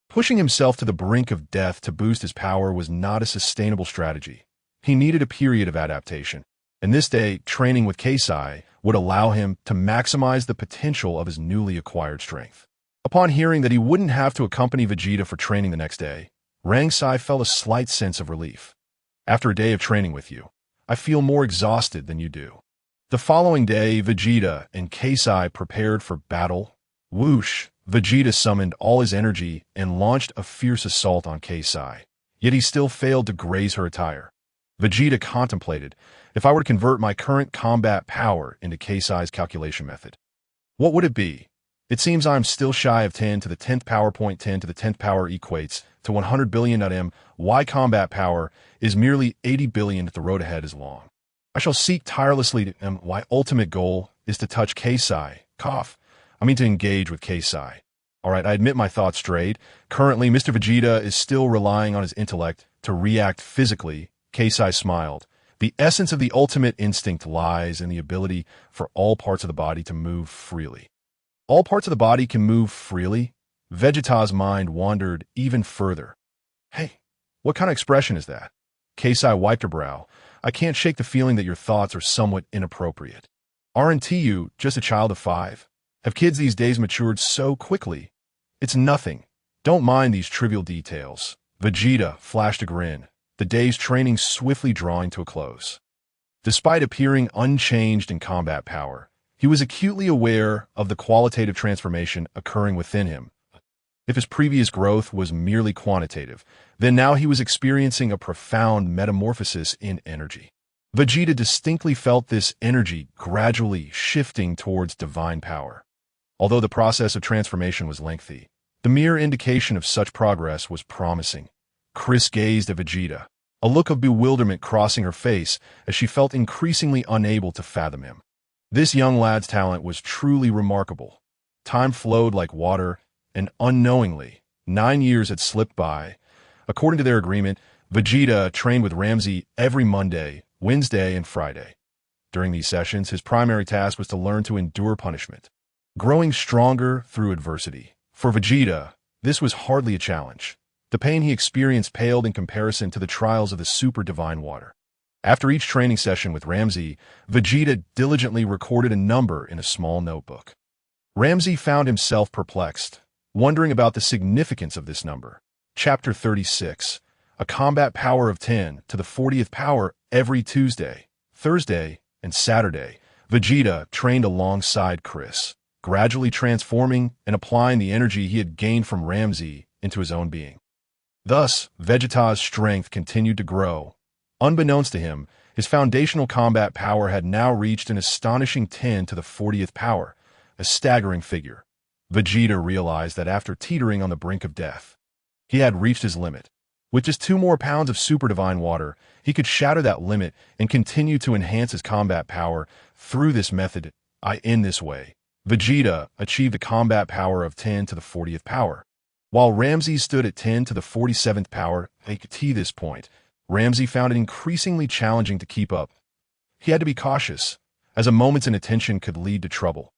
Speaker 1: Pushing himself to the brink of death to boost his power was not a sustainable strategy. He needed a period of adaptation, and this day, training with Keisai would allow him to maximize the potential of his newly acquired strength. Upon hearing that he wouldn't have to accompany Vegeta for training the next day, Rangsai felt a slight sense of relief. "After a day of training with you, I feel more exhausted than you do." The following day, Vegeta and Keisai prepared for battle. Whoosh! Vegeta summoned all his energy and launched a fierce assault on Keisai. Yet he still failed to graze her attire. Vegeta contemplated, if I were to convert my current combat power into Keisai's calculation method, what would it be? It seems I am still shy of 10 to the 10th power. 10 to the 10th power equates to 100 billion. My combat power is merely 80 billion if the road ahead is long. I shall seek tirelessly to my ultimate goal is to touch Keisai. To engage with Keisai. Alright, I admit my thoughts strayed. Currently, Mr. Vegeta is still relying on his intellect to react physically. Keisai smiled. The essence of the ultimate instinct lies in the ability for all parts of the body to move freely. All parts of the body can move freely? Vegeta's mind wandered even further. Hey, what kind of expression is that? Keisai wiped her brow. I can't shake the feeling that your thoughts are somewhat inappropriate. Aren't you just a child of 5? Have kids these days matured so quickly? It's nothing. Don't mind these trivial details. Vegeta flashed a grin, the day's training swiftly drawing to a close. Despite appearing unchanged in combat power, he was acutely aware of the qualitative transformation occurring within him. If his previous growth was merely quantitative, then now he was experiencing a profound metamorphosis in energy. Vegeta distinctly felt this energy gradually shifting towards divine power. Although the process of transformation was lengthy, the mere indication of such progress was promising. Chris gazed at Vegeta, a look of bewilderment crossing her face as she felt increasingly unable to fathom him. This young lad's talent was truly remarkable. Time flowed like water, and unknowingly, 9 years had slipped by. According to their agreement, Vegeta trained with Ramsey every Monday, Wednesday, and Friday. During these sessions, his primary task was to learn to endure punishment, growing stronger through adversity. For Vegeta, this was hardly a challenge. The pain he experienced paled in comparison to the trials of the super divine water. After each training session with Ramsey, Vegeta diligently recorded a number in a small notebook. Ramsey found himself perplexed, wondering about the significance of this number. Chapter 36. A combat power of 10 to the 40th power every Tuesday, Thursday, and Saturday. Vegeta trained alongside Chris, gradually transforming and applying the energy he had gained from Ramsey into his own being. Thus, Vegeta's strength continued to grow. Unbeknownst to him, his foundational combat power had now reached an astonishing 10 to the 40th power, a staggering figure. Vegeta realized that after teetering on the brink of death, he had reached his limit. With just 2 more pounds of super divine water, he could shatter that limit and continue to enhance his combat power through this method. In this way, Vegeta achieved a combat power of 10 to the 40th power, while Ramsey stood at 10 to the 47th power. At this point, Ramsey found it increasingly challenging to keep up. He had to be cautious, as a moment's inattention could lead to trouble.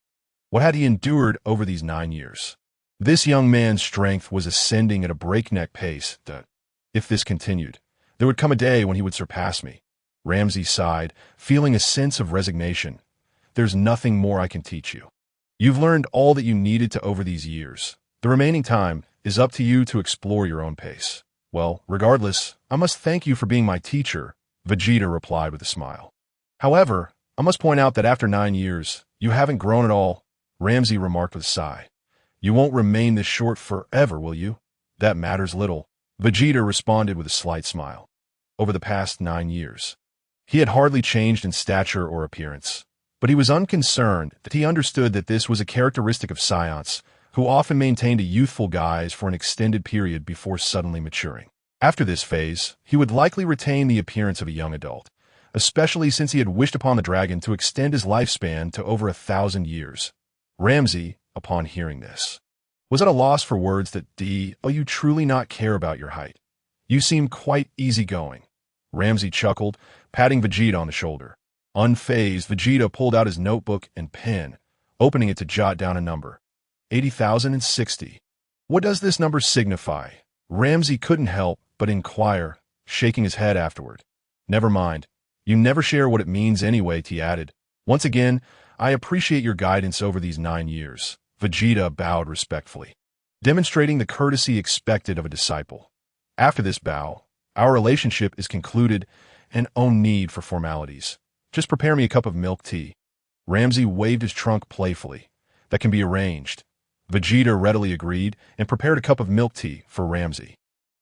Speaker 1: What had he endured over these 9 years? This young man's strength was ascending at a breakneck pace. If this continued, there would come a day when he would surpass me. Ramsey sighed, feeling a sense of resignation. There's nothing more I can teach you. You've learned all that you needed to over these years. The remaining time is up to you to explore your own pace. Well, regardless, I must thank you for being my teacher, Vegeta replied with a smile. However, I must point out that after 9 years, you haven't grown at all, Ramsey remarked with a sigh. You won't remain this short forever, will you? That matters little, Vegeta responded with a slight smile. Over the past 9 years, he had hardly changed in stature or appearance, but he was unconcerned that he understood that this was a characteristic of Saiyans, who often maintained a youthful guise for an extended period before suddenly maturing. After this phase, he would likely retain the appearance of a young adult, especially since he had wished upon the dragon to extend his lifespan to over 1,000 years. Ramsey, upon hearing this, was at a loss for words that you truly not care about your height. You seem quite easygoing. Ramsey chuckled, patting Vegeta on the shoulder. Unfazed, Vegeta pulled out his notebook and pen, opening it to jot down a number. 80,060. What does this number signify? Ramsey couldn't help but inquire, shaking his head afterward. Never mind. You never share what it means anyway, he added. Once again, I appreciate your guidance over these 9 years. Vegeta bowed respectfully, demonstrating the courtesy expected of a disciple. After this bow, our relationship is concluded and no need for formalities. Just prepare me a cup of milk tea. Ramsey waved his trunk playfully. That can be arranged. Vegeta readily agreed and prepared a cup of milk tea for Ramsey.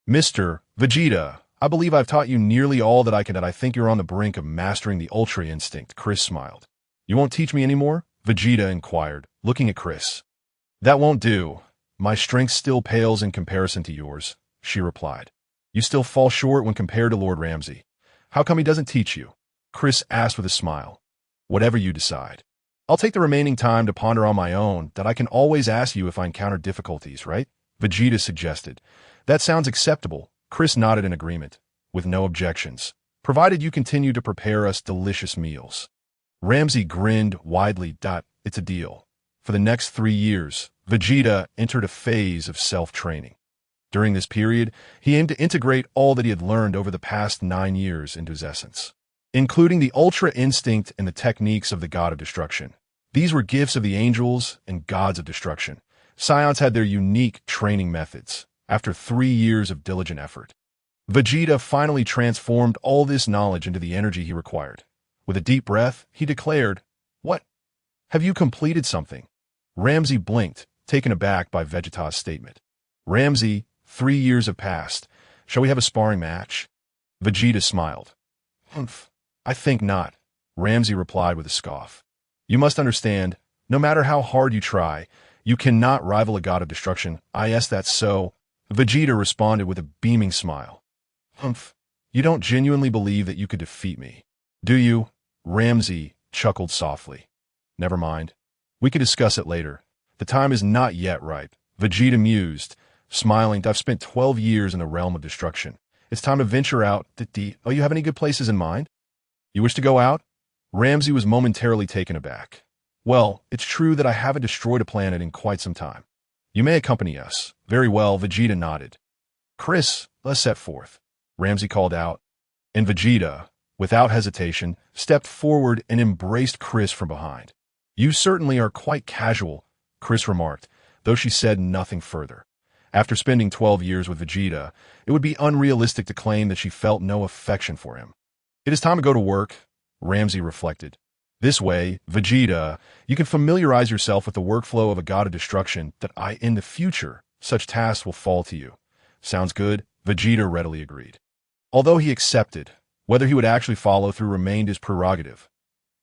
Speaker 1: Mr. Vegeta, I believe I've taught you nearly all that I can, and I think you're on the brink of mastering the Ultra Instinct, Chris smiled. You won't teach me anymore? Vegeta inquired, looking at Chris. That won't do. My strength still pales in comparison to yours, she replied. You still fall short when compared to Lord Ramsey. How come he doesn't teach you? Chris asked with a smile. Whatever you decide. I'll take the remaining time to ponder on my own, that I can always ask you if I encounter difficulties, right? Vegeta suggested. That sounds acceptable. Chris nodded in agreement, with no objections, provided you continue to prepare us delicious meals. Ramsey grinned widely. It's a deal. For the next 3 years, Vegeta entered a phase of self-training. During this period, he aimed to integrate all that he had learned over the past 9 years into his essence, including the Ultra Instinct and the techniques of the God of Destruction. These were gifts of the angels and gods of destruction. Saiyans had their unique training methods. After 3 years of diligent effort, Vegeta finally transformed all this knowledge into the energy he required. With a deep breath, he declared, What? Have you completed something? Ramsey blinked, taken aback by Vegeta's statement. Ramsey, 3 years have passed. Shall we have a sparring match? Vegeta smiled. Humph, I think not, Ramsey replied with a scoff. You must understand, no matter how hard you try, you cannot rival a god of destruction. That's so. Vegeta responded with a beaming smile. Humph, you don't genuinely believe that you could defeat me, do you? Ramsey chuckled softly. Never mind. We can discuss it later. The time is not yet ripe. Vegeta mused, smiling. I've spent 12 years in the realm of destruction. It's time to venture out. You have any good places in mind? You wish to go out? Ramsey was momentarily taken aback. Well, it's true that I haven't destroyed a planet in quite some time. You may accompany us. Very well, Vegeta nodded. Chris, let's set forth, Ramsey called out, and Vegeta, without hesitation, stepped forward and embraced Chris from behind. You certainly are quite casual, Chris remarked, though she said nothing further. After spending 12 years with Vegeta, it would be unrealistic to claim that she felt no affection for him. It is time to go to work, Ramsey reflected. This way, Vegeta, you can familiarize yourself with the workflow of a god of destruction that in the future, such tasks will fall to you. Sounds good, Vegeta readily agreed. Although he accepted, whether he would actually follow through remained his prerogative.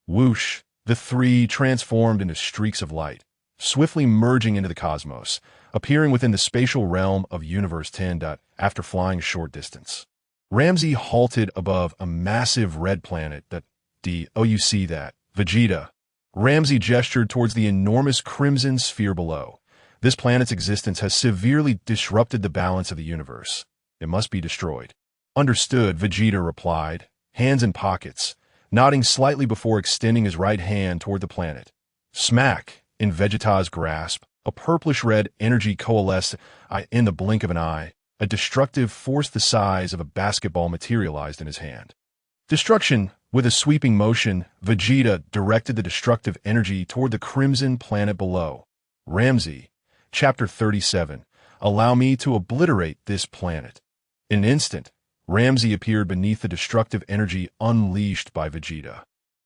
Speaker 1: Whoosh, the three transformed into streaks of light, swiftly merging into the cosmos, appearing within the spatial realm of Universe 10. After flying a short distance, Ramsey halted above a massive red planet that, you see that, Vegeta. Ramsey gestured towards the enormous crimson sphere below. This planet's existence has severely disrupted the balance of the universe. It must be destroyed. Understood, Vegeta replied, hands in pockets, nodding slightly before extending his right hand toward the planet. Smack! In Vegeta's grasp, a purplish-red energy coalesced in the blink of an eye. A destructive force the size of a basketball materialized in his hand. Destruction! With a sweeping motion, Vegeta directed the destructive energy toward the crimson planet below. Ramsey, Chapter 37. Allow me to obliterate this planet. In an instant, Ramsey appeared beneath the destructive energy unleashed by Vegeta.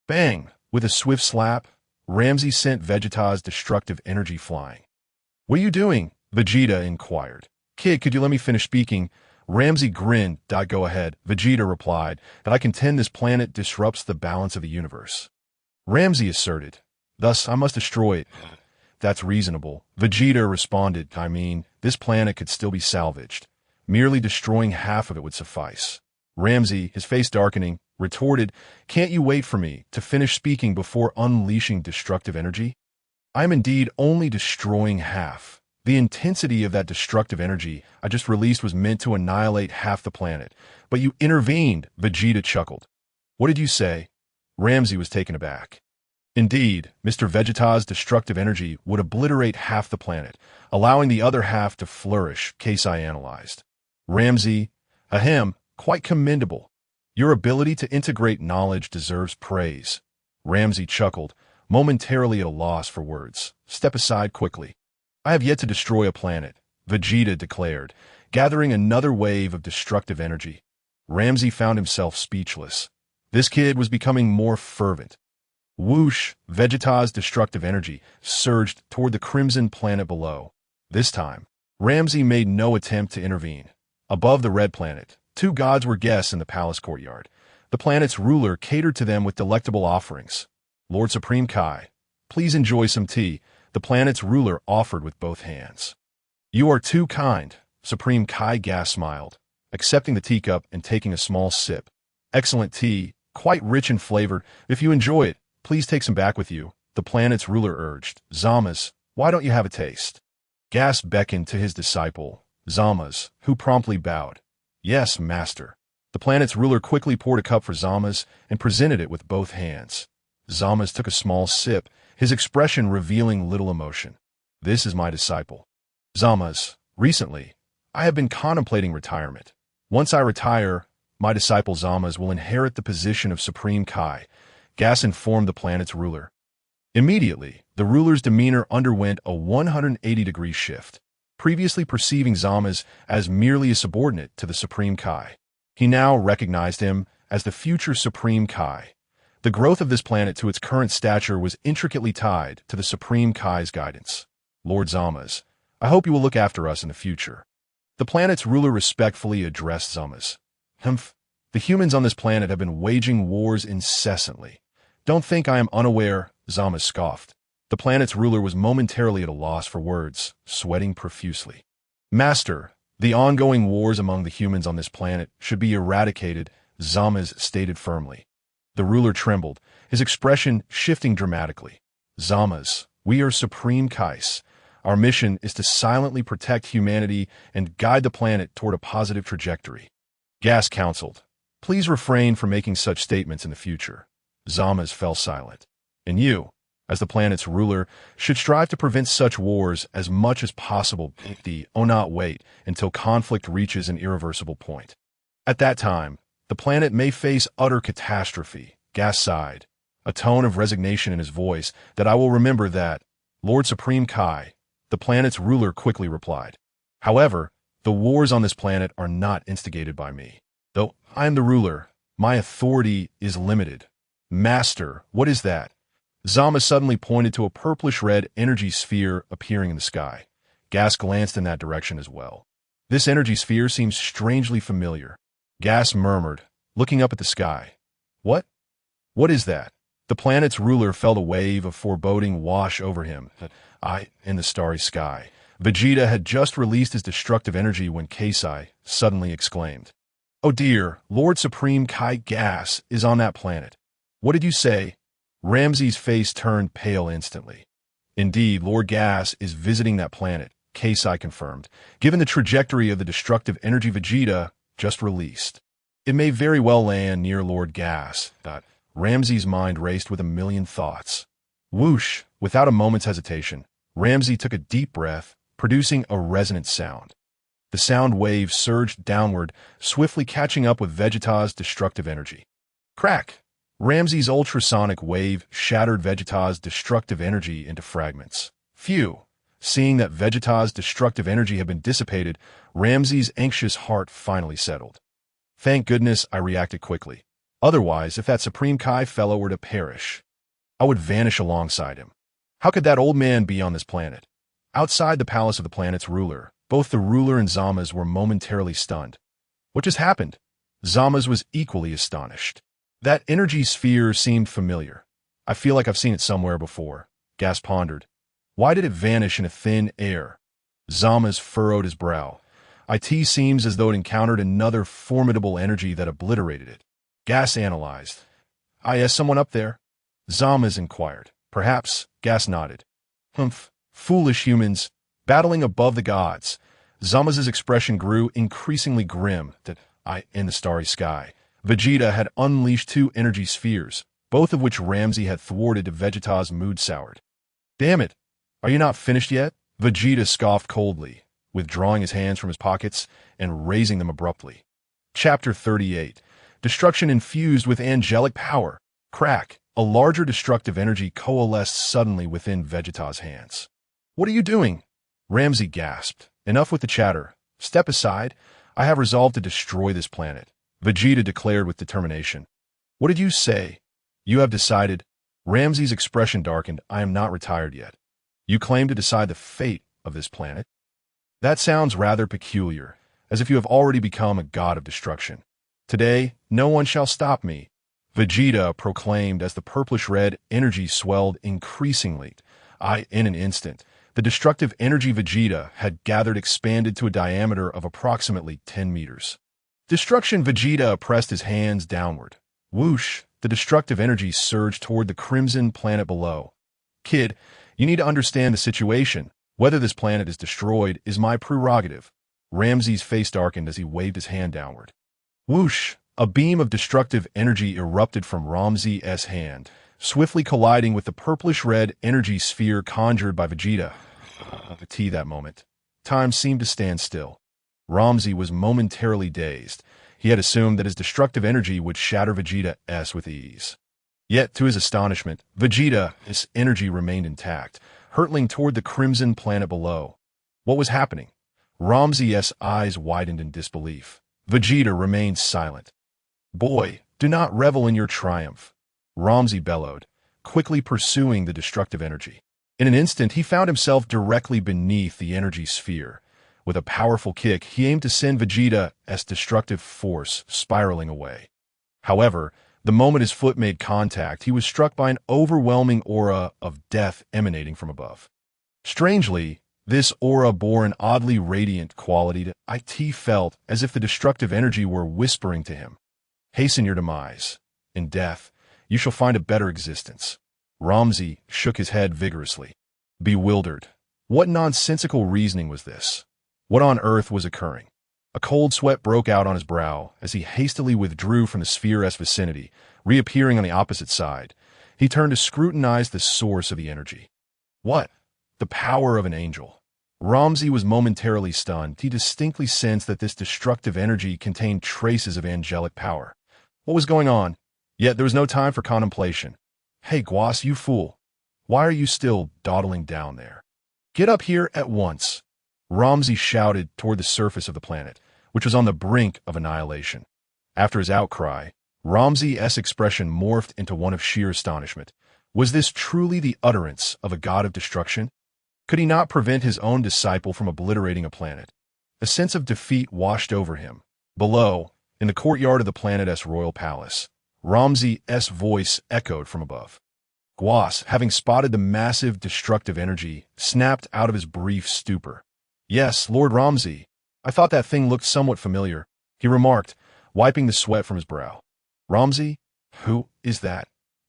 Speaker 1: Bang! With a swift slap, Ramsey sent Vegeta's destructive energy flying. "What are you doing?" Vegeta inquired. "Kid, could you let me finish speaking?" Ramsey grinned. "Go ahead." Vegeta replied, "That I contend this planet disrupts the balance of the universe." Ramsey asserted, "Thus I must destroy it." "That's reasonable." Vegeta responded, "I mean, this planet could still be salvaged. Merely destroying half of it would suffice." Ramsey, his face darkening, retorted, "Can't you wait for me to finish speaking before unleashing destructive energy? I am indeed only destroying half. The intensity of that destructive energy I just released was meant to annihilate half the planet. But you intervened," Vegeta chuckled. "What did you say?" Ramsey was taken aback. Indeed, Mr. Vegeta's destructive energy would obliterate half the planet, allowing the other half to flourish, Kasai analyzed. Ramsey, ahem, quite commendable. Your ability to integrate knowledge deserves praise. Ramsey chuckled, momentarily at a loss for words. "Step aside quickly. I have yet to destroy a planet," Vegeta declared, gathering another wave of destructive energy. Ramsey found himself speechless. This kid was becoming more fervent. Whoosh! Vegeta's destructive energy surged toward the crimson planet below. This time, Ramsey made no attempt to intervene. Above the red planet, two gods were guests in the palace courtyard. The planet's ruler catered to them with delectable offerings. "Lord Supreme Kai, please enjoy some tea," the planet's ruler offered with both hands. "You are too kind," Supreme Kai Gas smiled, accepting the teacup and taking a small sip. "Excellent tea, quite rich in flavor. If you enjoy it, please take some back with you," the planet's ruler urged. "Zamasu, why don't you have a taste?" Gas beckoned to his disciple, Zamasu, who promptly bowed. "Yes, master." The planet's ruler quickly poured a cup for Zamasu and presented it with both hands. Zamasu took a small sip, his expression revealing little emotion. "This is my disciple. Zamasu, recently, I have been contemplating retirement. Once I retire, my disciple Zamasu will inherit the position of Supreme Kai," Gas informed the planet's ruler. Immediately, the ruler's demeanor underwent a 180-degree shift. Previously perceiving Zamasu as merely a subordinate to the Supreme Kai, he now recognized him as the future Supreme Kai. The growth of this planet to its current stature was intricately tied to the Supreme Kai's guidance. "Lord Zamasu, I hope you will look after us in the future." The planet's ruler respectfully addressed Zamasu. "Humph, the humans on this planet have been waging wars incessantly. Don't think I am unaware," Zamasu scoffed. The planet's ruler was momentarily at a loss for words, sweating profusely. "Master, the ongoing wars among the humans on this planet should be eradicated," Zamasu stated firmly. The ruler trembled, his expression shifting dramatically. "Zamasu, we are Supreme Kais. Our mission is to silently protect humanity and guide the planet toward a positive trajectory." Gas counseled, "Please refrain from making such statements in the future." Zamasu fell silent. "And you, as the planet's ruler, should strive to prevent such wars as much as possible. Not wait until conflict reaches an irreversible point. At that time, the planet may face utter catastrophe." Gas sighed, a tone of resignation in his voice. "That I will remember that, Lord Supreme Kai," the planet's ruler quickly replied. "However, the wars on this planet are not instigated by me. Though I am the ruler, my authority is limited." "Master, what is that?" Zamasu suddenly pointed to a purplish-red energy sphere appearing in the sky. Gas glanced in that direction as well. "This energy sphere seems strangely familiar." Gas murmured, looking up at the sky. "What? What is that?" The planet's ruler felt a wave of foreboding wash over him. In the starry sky, Vegeta had just released his destructive energy when Kasai suddenly exclaimed, "Oh dear, Lord Supreme Kai Gas is on that planet." "What did you say?" Ramsey's face turned pale instantly. "Indeed, Lord Gas is visiting that planet," Kasai confirmed, "given the trajectory of the destructive energy Vegeta just released. It may very well land near Lord Gas." Ramsey's mind raced with a million thoughts. Whoosh! Without a moment's hesitation, Ramsey took a deep breath, producing a resonant sound. The sound wave surged downward, swiftly catching up with Vegeta's destructive energy. Crack! Ramsey's ultrasonic wave shattered Vegeta's destructive energy into fragments. Phew! Seeing that Vegeta's destructive energy had been dissipated, Ramsey's anxious heart finally settled. "Thank goodness I reacted quickly." Otherwise, if that Supreme Kai fellow were to perish, I would vanish alongside him. How could that old man be on this planet? Outside the palace of the planet's ruler, both the ruler and Zamasu were momentarily stunned. What just happened? Zamasu was equally astonished. That energy sphere seemed familiar. I feel like I've seen it somewhere before. Gas pondered. Why did it vanish in a thin air? Zamasu furrowed his brow. It seems as though it encountered another formidable energy that obliterated it. Gas analyzed. Is someone up there? Zamasu inquired. Perhaps. Gas nodded. Humph. Foolish humans. Battling above the gods. Zamasu's expression grew increasingly grim. In the starry sky, Vegeta had unleashed two energy spheres, both of which Ramsey had thwarted to Vegeta's mood soured. Damn it! Are you not finished yet? Vegeta scoffed coldly, withdrawing his hands from his pockets and raising them abruptly. Chapter 38. Destruction infused with angelic power. Crack. A larger destructive energy coalesced suddenly within Vegeta's hands. What are you doing? Ramsey gasped. Enough with the chatter. Step aside. I have resolved to destroy this planet, Vegeta declared with determination. What did you say? You have decided. Ramsey's expression darkened. I am not retired yet. You claim to decide the fate of this planet? That sounds rather peculiar, as if you have already become a god of destruction. Today, no one shall stop me, Vegeta proclaimed as the purplish-red energy swelled increasingly. In an instant, the destructive energy Vegeta had gathered expanded to a diameter of approximately 10 meters. Destruction Vegeta pressed his hands downward. Whoosh, the destructive energy surged toward the crimson planet below. Kid, you need to understand the situation. Whether this planet is destroyed is my prerogative. Ramsey's face darkened as he waved his hand downward. Whoosh, a beam of destructive energy erupted from Ramsey's hand, swiftly colliding with the purplish-red energy sphere conjured by Vegeta. That moment. Time seemed to stand still. Ramsey was momentarily dazed. He had assumed that his destructive energy would shatter Vegeta's with ease. Yet, to his astonishment, Vegeta's energy remained intact, hurtling toward the crimson planet below. What was happening? Ramsey's eyes widened in disbelief. Vegeta remained silent. Boy, do not revel in your triumph, Ramsey bellowed, quickly pursuing the destructive energy. In an instant, he found himself directly beneath the energy sphere. With a powerful kick, he aimed to send Vegeta's destructive force spiraling away. However, the moment his foot made contact, he was struck by an overwhelming aura of death emanating from above. Strangely, this aura bore an oddly radiant quality that It felt as if the destructive energy were whispering to him. Hasten your demise. In death, you shall find a better existence. Ramsey shook his head vigorously. Bewildered. What nonsensical reasoning was this? What on earth was occurring? A cold sweat broke out on his brow as he hastily withdrew from the sphere's vicinity, reappearing on the opposite side. He turned to scrutinize the source of the energy. What? The power of an angel. Ramsey was momentarily stunned. He distinctly sensed that this destructive energy contained traces of angelic power. What was going on? Yet there was no time for contemplation. Hey, Guas, you fool. Why are you still dawdling down there? Get up here at once. Ramsey shouted toward the surface of the planet, which was on the brink of annihilation. After his outcry, Ramsey's expression morphed into one of sheer astonishment. Was this truly the utterance of a god of destruction? Could he not prevent his own disciple from obliterating a planet? A sense of defeat washed over him. Below, in the courtyard of the planet's royal palace, Ramsey's voice echoed from above. Guas, having spotted the massive destructive energy, snapped out of his brief stupor. Yes, Lord Ramsey. I thought that thing looked somewhat familiar, he remarked, wiping the sweat from his brow. Ramsey? Who is that?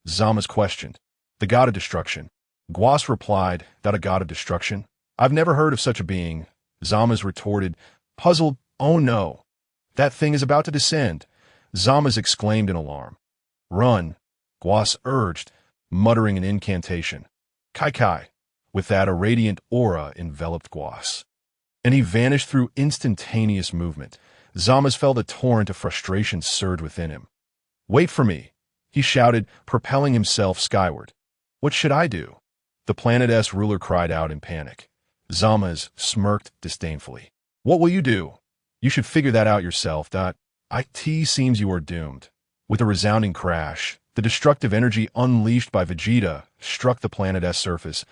Speaker 1: Zamasu questioned. The god of destruction. Guas replied, that a god of destruction? I've never heard of such a being. Zamasu retorted, puzzled. Oh no. That thing is about to descend. Zamasu exclaimed in alarm. Run, Guas urged, muttering an incantation. Kai. With that, a radiant aura enveloped Guas, and he vanished through instantaneous movement. Zamasu felt a torrent of frustration surge within him. Wait for me, he shouted, propelling himself skyward. What should I do? The planet's ruler cried out in panic. Zamasu smirked disdainfully. What will you do? You should figure that out yourself. It seems you are doomed. With a resounding crash, the destructive energy unleashed by Vegeta struck the planet's surface.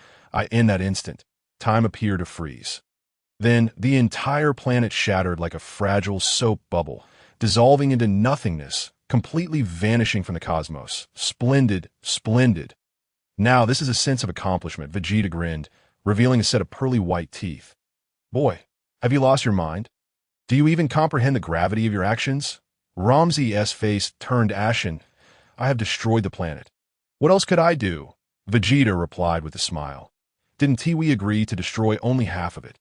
Speaker 1: In that instant, time appeared to freeze. Then, the entire planet shattered like a fragile soap bubble, dissolving into nothingness, completely vanishing from the cosmos. Splendid, splendid. Now, this is a sense of accomplishment, Vegeta grinned, revealing a set of pearly white teeth. Boy, have you lost your mind? Do you even comprehend the gravity of your actions? Ramses' face turned ashen. I have destroyed the planet. What else could I do? Vegeta replied with a smile. Didn't we agree to destroy only half of it?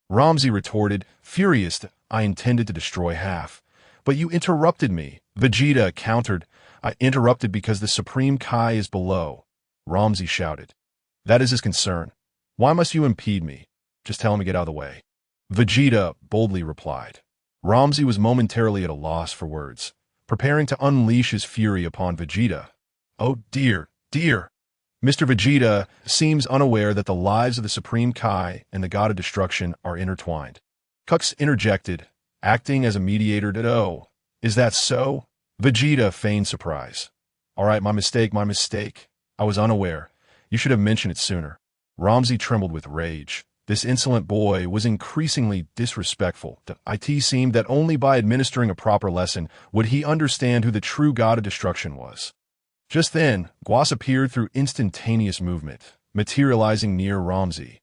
Speaker 1: Ramses retorted, furious that I intended to destroy half. But you interrupted me. Vegeta countered. I interrupted because the Supreme Kai is below. Ramses shouted. That is his concern. Why must you impede me? Just tell him to get out of the way. Vegeta boldly replied. Ramses was momentarily at a loss for words, preparing to unleash his fury upon Vegeta. Oh dear, dear. Mr. Vegeta seems unaware that the lives of the Supreme Kai and the God of Destruction are intertwined. Kux interjected, acting as a mediator. Oh, is that so? Vegeta feigned surprise. All right, my mistake. I was unaware. You should have mentioned it sooner. Ramses trembled with rage. This insolent boy was increasingly disrespectful. It seemed that only by administering a proper lesson would he understand who the true God of Destruction was. Just then, Guas appeared through instantaneous movement, materializing near Ramses.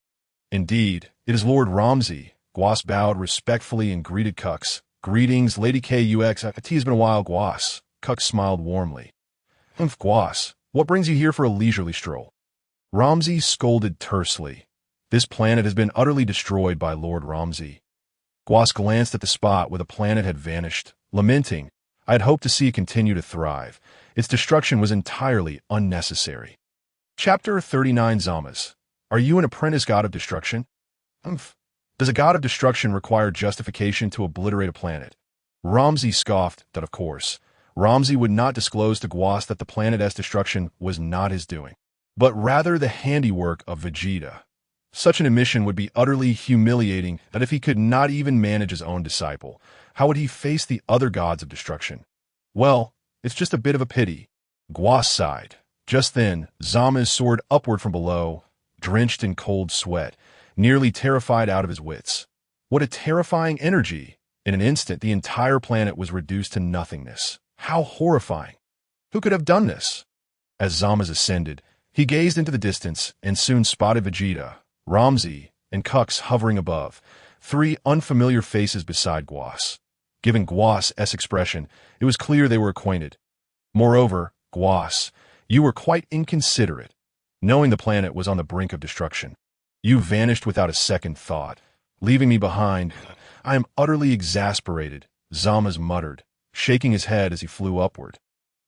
Speaker 1: Indeed, it is Lord Ramses. Guas bowed respectfully and greeted Kux. Greetings, Lady Kux. It has been a while, Guas. Kux smiled warmly. Guas, what brings you here for a leisurely stroll? Ramses scolded tersely. This planet has been utterly destroyed by Lord Ramses. Guas glanced at the spot where the planet had vanished, lamenting, I had hoped to see it continue to thrive. Its destruction was entirely unnecessary. Chapter 39 Zamasu. Are you an apprentice God of Destruction? Does a God of Destruction require justification to obliterate a planet? Ramses scoffed that, of course, Ramses would not disclose to Guas that the planet's destruction was not his doing, but rather the handiwork of Vegeta. Such an admission would be utterly humiliating that if he could not even manage his own disciple, how would he face the other gods of destruction? Well, it's just a bit of a pity. Guas sighed. Just then, Zamasu soared upward from below, drenched in cold sweat, nearly terrified out of his wits. What a terrifying energy! In an instant, the entire planet was reduced to nothingness. How horrifying! Who could have done this? As Zamasu ascended, he gazed into the distance and soon spotted Vegeta, Ramses, and Kux hovering above, three unfamiliar faces beside Guas. Given Guas' expression, it was clear they were acquainted. Moreover, Guas, you were quite inconsiderate, knowing the planet was on the brink of destruction. You vanished without a second thought, leaving me behind. I am utterly exasperated, Zamasu muttered, shaking his head as he flew upward.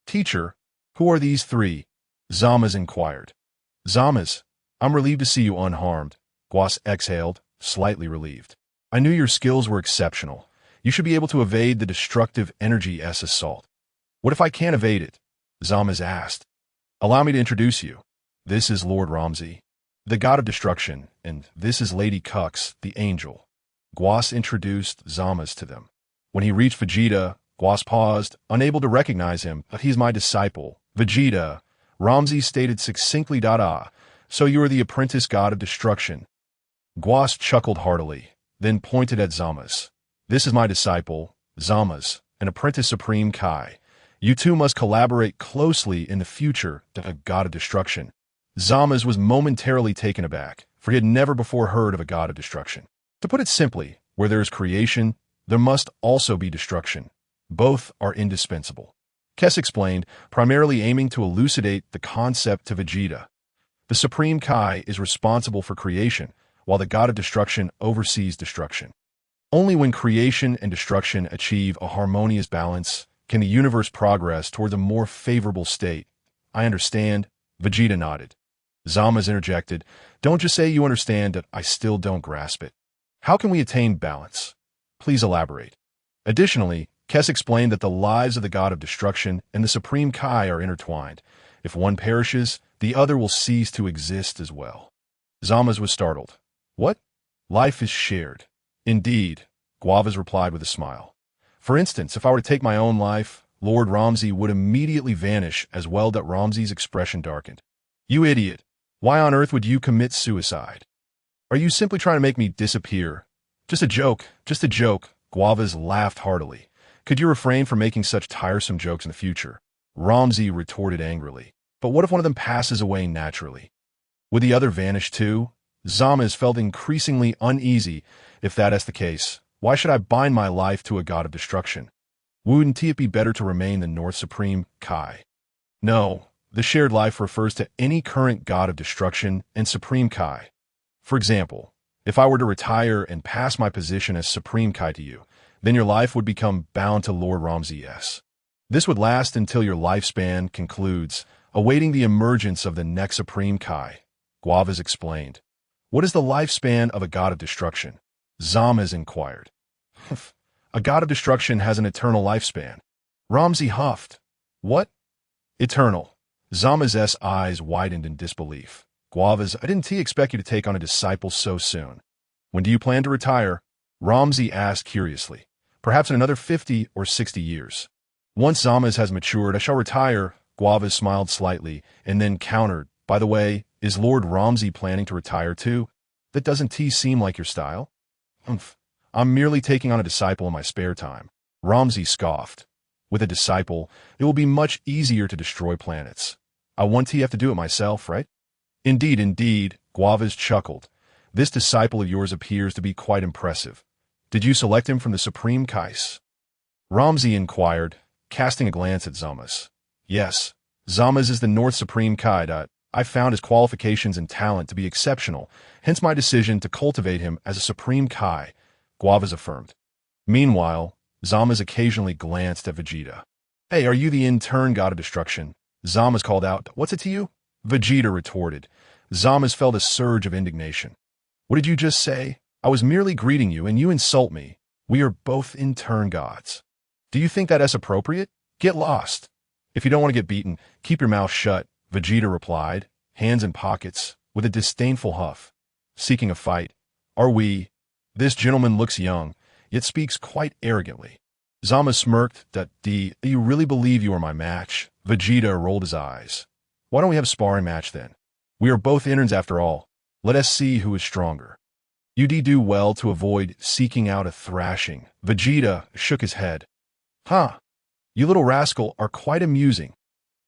Speaker 1: Teacher, who are these three? Zamasu inquired. Zamasu, I'm relieved to see you unharmed, Guas exhaled, slightly relieved. I knew your skills were exceptional. You should be able to evade the destructive energy's assault. What if I can't evade it? Zamasu asked. Allow me to introduce you. This is Lord Ramses, the God of Destruction, and this is Lady Kux, the Angel. Guas introduced Zamasu to them. When he reached Vegeta, Guas paused, unable to recognize him. But he's my disciple, Vegeta. Ramses stated succinctly. So you are the apprentice God of Destruction. Guas chuckled heartily, then pointed at Zamasu. This is my disciple, Zamasu, an apprentice Supreme Kai. You two must collaborate closely in the future to a God of Destruction. Zamasu was momentarily taken aback, for he had never before heard of a God of Destruction. To put it simply, where there is creation, there must also be destruction. Both are indispensable. Kes explained, primarily aiming to elucidate the concept to Vegeta. The Supreme Kai is responsible for creation, while the God of Destruction oversees destruction. Only when creation and destruction achieve a harmonious balance can the universe progress towards a more favorable state. I understand, Vegeta nodded. Zamasu interjected, don't just say you understand that I still don't grasp it. How can we attain balance? Please elaborate. Additionally, Kes explained that the lives of the God of Destruction and the Supreme Kai are intertwined. If one perishes, the other will cease to exist as well. Zamasu was startled. What? Life is shared. Indeed, Guavas replied with a smile. For instance, if I were to take my own life, Lord Ramsey would immediately vanish as well that Ramsey's expression darkened. You idiot. Why on earth would you commit suicide? Are you simply trying to make me disappear? Just a joke, just a joke. Guavas laughed heartily. Could you refrain from making such tiresome jokes in the future? Ramsey retorted angrily. But what if one of them passes away naturally? Would the other vanish too? Zamasu felt increasingly uneasy. If that is the case, why should I bind my life to a god of destruction? Wouldn't it be better to remain the North Supreme Kai? No, the shared life refers to any current god of destruction and Supreme Kai. For example, if I were to retire and pass my position as Supreme Kai to you, then your life would become bound to Lord Ramsey S. This would last until your lifespan concludes, awaiting the emergence of the next Supreme Kai. Guavas explained. What is the lifespan of a god of destruction? Zamasu inquired. A god of destruction has an eternal lifespan. Ramsey huffed. What? Eternal. Zamasu's eyes widened in disbelief. Guavas, I didn't expect you to take on a disciple so soon. When do you plan to retire? Ramsey asked curiously. Perhaps in another 50 or 60 years. Once Zamasu has matured, I shall retire. Guavas smiled slightly, and then countered. By the way, is Lord Ramsey planning to retire too? That doesn't seem like your style? I'm merely taking on a disciple in my spare time. Ramsey scoffed. With a disciple, it will be much easier to destroy planets. I want to have to do it myself, right? Indeed, Guavas chuckled. This disciple of yours appears to be quite impressive. Did you select him from the Supreme Kais? Ramsey inquired, casting a glance at Zamasu. Yes, Zamasu is the North Supreme Kai. I found his qualifications and talent to be exceptional, hence my decision to cultivate him as a Supreme Kai, Guavas affirmed. Meanwhile, Zamasu occasionally glanced at Vegeta. Hey, are you the in-turn god of destruction? Zamasu called out. What's it to you? Vegeta retorted. Zamasu felt a surge of indignation. What did you just say? I was merely greeting you and you insult me. We are both in-turn gods. Do you think that is appropriate? Get lost. If you don't want to get beaten, keep your mouth shut, Vegeta replied, hands in pockets, with a disdainful huff. Seeking a fight. Are we? This gentleman looks young, yet speaks quite arrogantly. Zamasu smirked. Do you really believe you are my match? Vegeta rolled his eyes. Why don't we have a sparring match then? We are both interns after all. Let us see who is stronger. You do well to avoid seeking out a thrashing. Vegeta shook his head. Huh. You little rascal are quite amusing.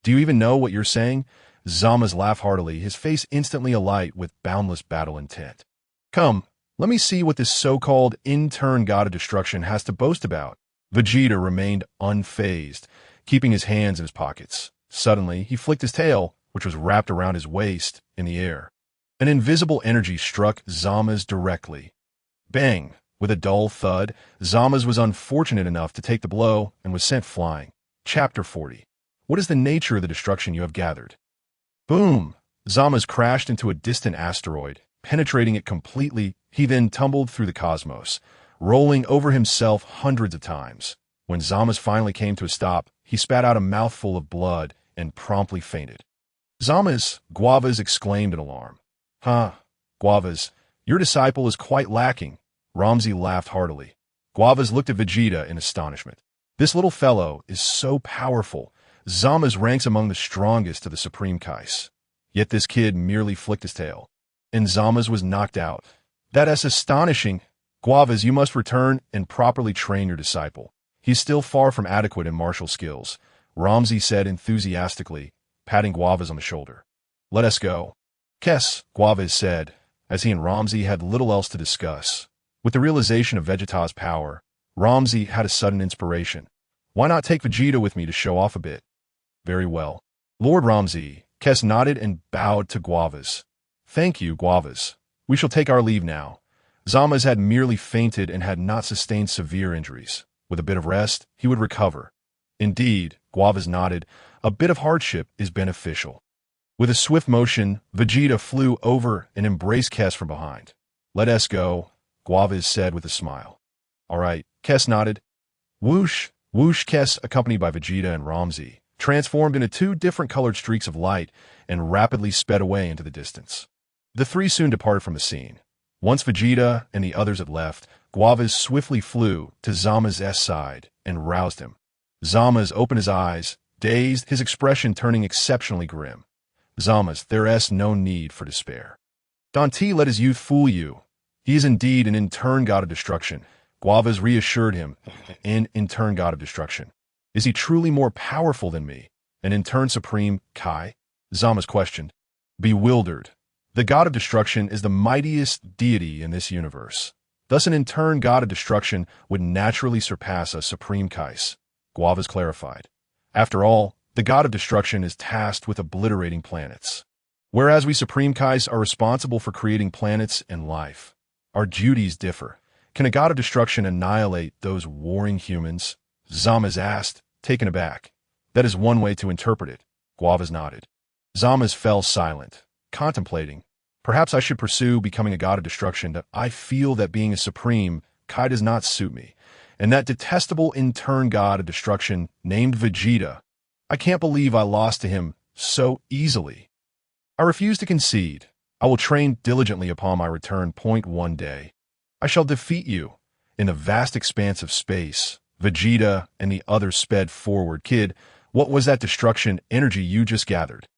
Speaker 1: Do you even know what you're saying? Zamasu laughed heartily, his face instantly alight with boundless battle intent. Come, let me see what this so-called in-turn god of destruction has to boast about. Vegeta remained unfazed, keeping his hands in his pockets. Suddenly, he flicked his tail, which was wrapped around his waist, in the air. An invisible energy struck Zamasu directly. Bang! With a dull thud, Zamasu was unfortunate enough to take the blow and was sent flying. Chapter 40. What is the nature of the destruction you have gathered? Boom! Zamasu crashed into a distant asteroid, penetrating it completely. He then tumbled through the cosmos, rolling over himself hundreds of times. When Zamasu finally came to a stop, he spat out a mouthful of blood and promptly fainted. Zamasu, Guavas exclaimed in alarm. Huh, Guavas, your disciple is quite lacking. Ramsey laughed heartily. Guavas looked at Vegeta in astonishment. This little fellow is so powerful. Zamasu ranks among the strongest of the Supreme Kais. Yet this kid merely flicked his tail. And Zamasu was knocked out. That is astonishing. Guavas, you must return and properly train your disciple. He's still far from adequate in martial skills, Ramsey said enthusiastically, patting Guavas on the shoulder. Let us go. Kes, Guavas said, as he and Ramsey had little else to discuss. With the realization of Vegeta's power, Ramsey had a sudden inspiration. Why not take Vegeta with me to show off a bit? Very well. Lord Ramsey, Kes nodded and bowed to Guavas. Thank you, Guavas. We shall take our leave now. Zamasu had merely fainted and had not sustained severe injuries. With a bit of rest, he would recover. Indeed, Guavas nodded, a bit of hardship is beneficial. With a swift motion, Vegeta flew over and embraced Kes from behind. Let us go, Guavas said with a smile. All right, Kes nodded. Whoosh, whoosh. Kes, accompanied by Vegeta and Ramsey, transformed into two different colored streaks of light and rapidly sped away into the distance. The three soon departed from the scene. Once Vegeta and the others had left, Guavas swiftly flew to Zamasu's side and roused him. Zamasu opened his eyes, dazed, his expression turning exceptionally grim. Zamasu, there's no need for despair. Don't let his youth fool you. He is indeed an in-turn god of destruction. Guavas reassured him, an in-turn god of destruction. Is he truly more powerful than me? An in-turn supreme Kai? Zamasu questioned. Bewildered. The god of destruction is the mightiest deity in this universe. Thus an in-turn god of destruction would naturally surpass a supreme Kais. Guavas clarified. After all, the god of destruction is tasked with obliterating planets. Whereas we supreme Kais are responsible for creating planets and life. Our duties differ. Can a god of destruction annihilate those warring humans? Zamasu asked, taken aback. That is one way to interpret it. Guavas nodded. Zamasu fell silent, contemplating. Perhaps I should pursue becoming a god of destruction, but I feel that being a supreme Kai does not suit me. And that detestable in-turn god of destruction named Vegeta, I can't believe I lost to him so easily. I refuse to concede. I will train diligently upon my return. One day, I shall defeat you. In the vast expanse of space, Vegeta and the others sped forward. Kid, what was that destruction energy you just gathered?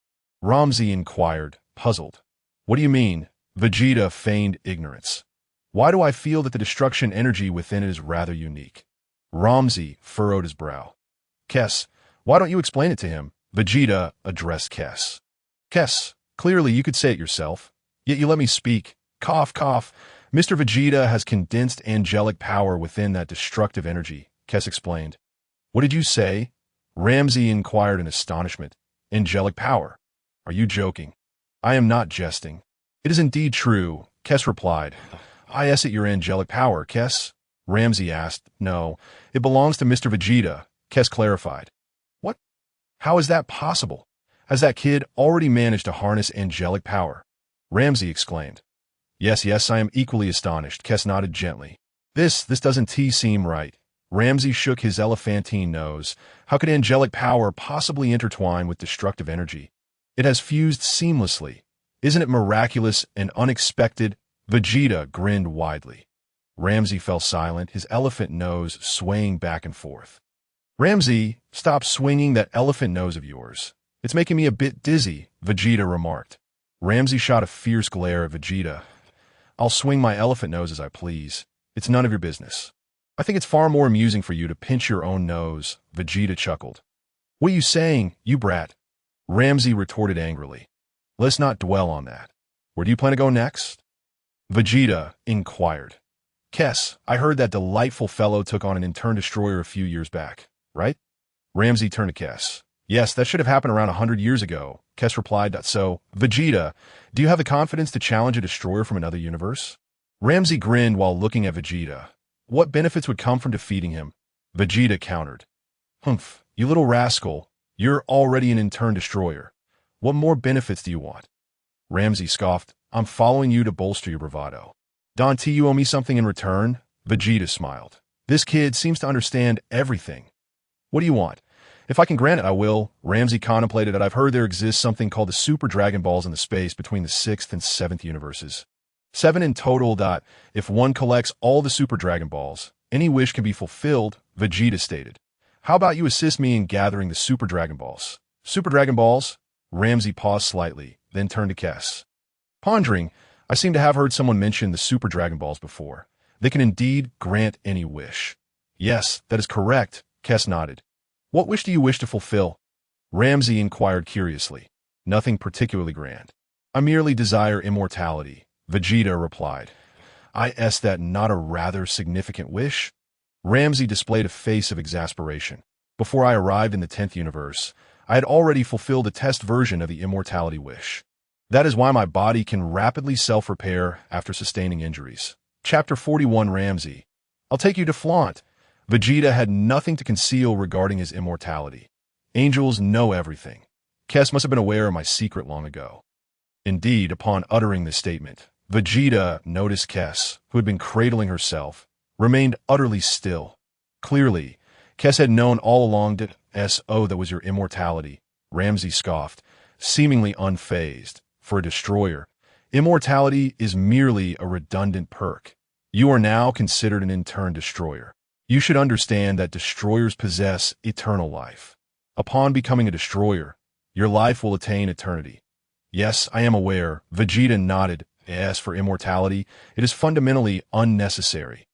Speaker 1: Ramzi inquired, puzzled. What do you mean? Vegeta feigned ignorance. Why do I feel that the destruction energy within it is rather unique? Ramzi furrowed his brow. Kes, why don't you explain it to him? Vegeta addressed Kes. Kes, clearly you could say it yourself. Yet you let me speak. Cough, cough. Mr. Vegeta has condensed angelic power within that destructive energy, Kes explained. What did you say? Ramzi inquired in astonishment. Angelic power. Are you joking? I am not jesting. It is indeed true, Kes replied. I es it your angelic power, Kes? Ramzi asked. No, it belongs to Mr. Vegeta, Kes clarified. What? How is that possible? Has that kid already managed to harness angelic power? Ramzi exclaimed. Yes, I am equally astonished, Kes nodded gently. This doesn't seem right. Ramzi shook his elephantine nose. How could angelic power possibly intertwine with destructive energy? It has fused seamlessly. Isn't it miraculous and unexpected? Vegeta grinned widely. Ramzi fell silent, his elephant nose swaying back and forth. Ramzi, stop swinging that elephant nose of yours. It's making me a bit dizzy, Vegeta remarked. Ramzi shot a fierce glare at Vegeta. I'll swing my elephant nose as I please. It's none of your business. I think it's far more amusing for you to pinch your own nose, Vegeta chuckled. What are you saying, you brat? Ramzi retorted angrily. Let's not dwell on that. Where do you plan to go next? Vegeta inquired. Kes, I heard that delightful fellow took on an in-turn destroyer a few years back, right? Ramzi turned to Kes. Yes, that should have happened around 100 years ago, Kes replied. So, Vegeta, do you have the confidence to challenge a destroyer from another universe? Ramzi grinned while looking at Vegeta. What benefits would come from defeating him? Vegeta countered. Humph, you little rascal, you're already an in-turn destroyer. What more benefits do you want? Ramzi scoffed. I'm following you to bolster your bravado. Dante, you owe me something in return? Vegeta smiled. This kid seems to understand everything. What do you want? If I can grant it, I will. Ramzi contemplated that I've heard there exists something called the Super Dragon Balls in the space between the 6th and 7th universes. 7 in total. If one collects all the Super Dragon Balls, any wish can be fulfilled, Vegeta stated. How about you assist me in gathering the Super Dragon Balls? Super Dragon Balls? Ramzi paused slightly, then turned to Kes. Pondering, I seem to have heard someone mention the Super Dragon Balls before. They can indeed grant any wish. Yes, that is correct, Kes nodded. What wish do you wish to fulfill? Ramzi inquired curiously. Nothing particularly grand. I merely desire immortality, Vegeta replied. Is that not a rather significant wish? Ramzi displayed a face of exasperation. Before I arrived in the 10th universe, I had already fulfilled a test version of the immortality wish. That is why my body can rapidly self-repair after sustaining injuries. Chapter 41 Ramzi. I'll take you to flaunt. Vegeta had nothing to conceal regarding his immortality. Angels know everything. Kes must have been aware of my secret long ago. Indeed, upon uttering this statement, Vegeta noticed Kes, who had been cradling herself, remained utterly still. Clearly, Kes had known all along that that was your immortality. Ramzi scoffed, seemingly unfazed. For a destroyer, immortality is merely a redundant perk. You are now considered an in-turn destroyer. You should understand that destroyers possess eternal life. Upon becoming a destroyer, your life will attain eternity. Yes, I am aware, Vegeta nodded. As for immortality, it is fundamentally unnecessary.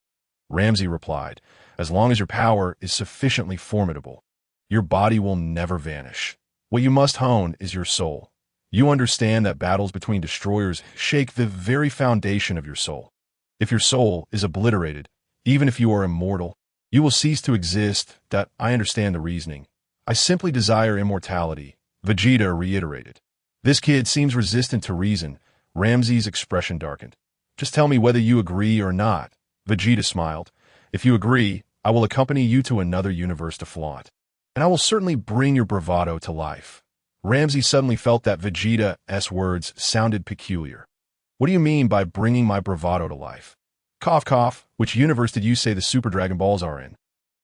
Speaker 1: Ramsey replied, as long as your power is sufficiently formidable, your body will never vanish. What you must hone is your soul. You understand that battles between destroyers shake the very foundation of your soul. If your soul is obliterated, even if you are immortal, you will cease to exist. That I understand the reasoning. I simply desire immortality, Vegeta reiterated. This kid seems resistant to reason. Ramsey's expression darkened. Just tell me whether you agree or not. Vegeta smiled. If you agree, I will accompany you to another universe to flaunt. And I will certainly bring your bravado to life. Ramsey suddenly felt that Vegeta's words sounded peculiar. What do you mean by bringing my bravado to life? Cough cough, which universe did you say the Super Dragon Balls are in?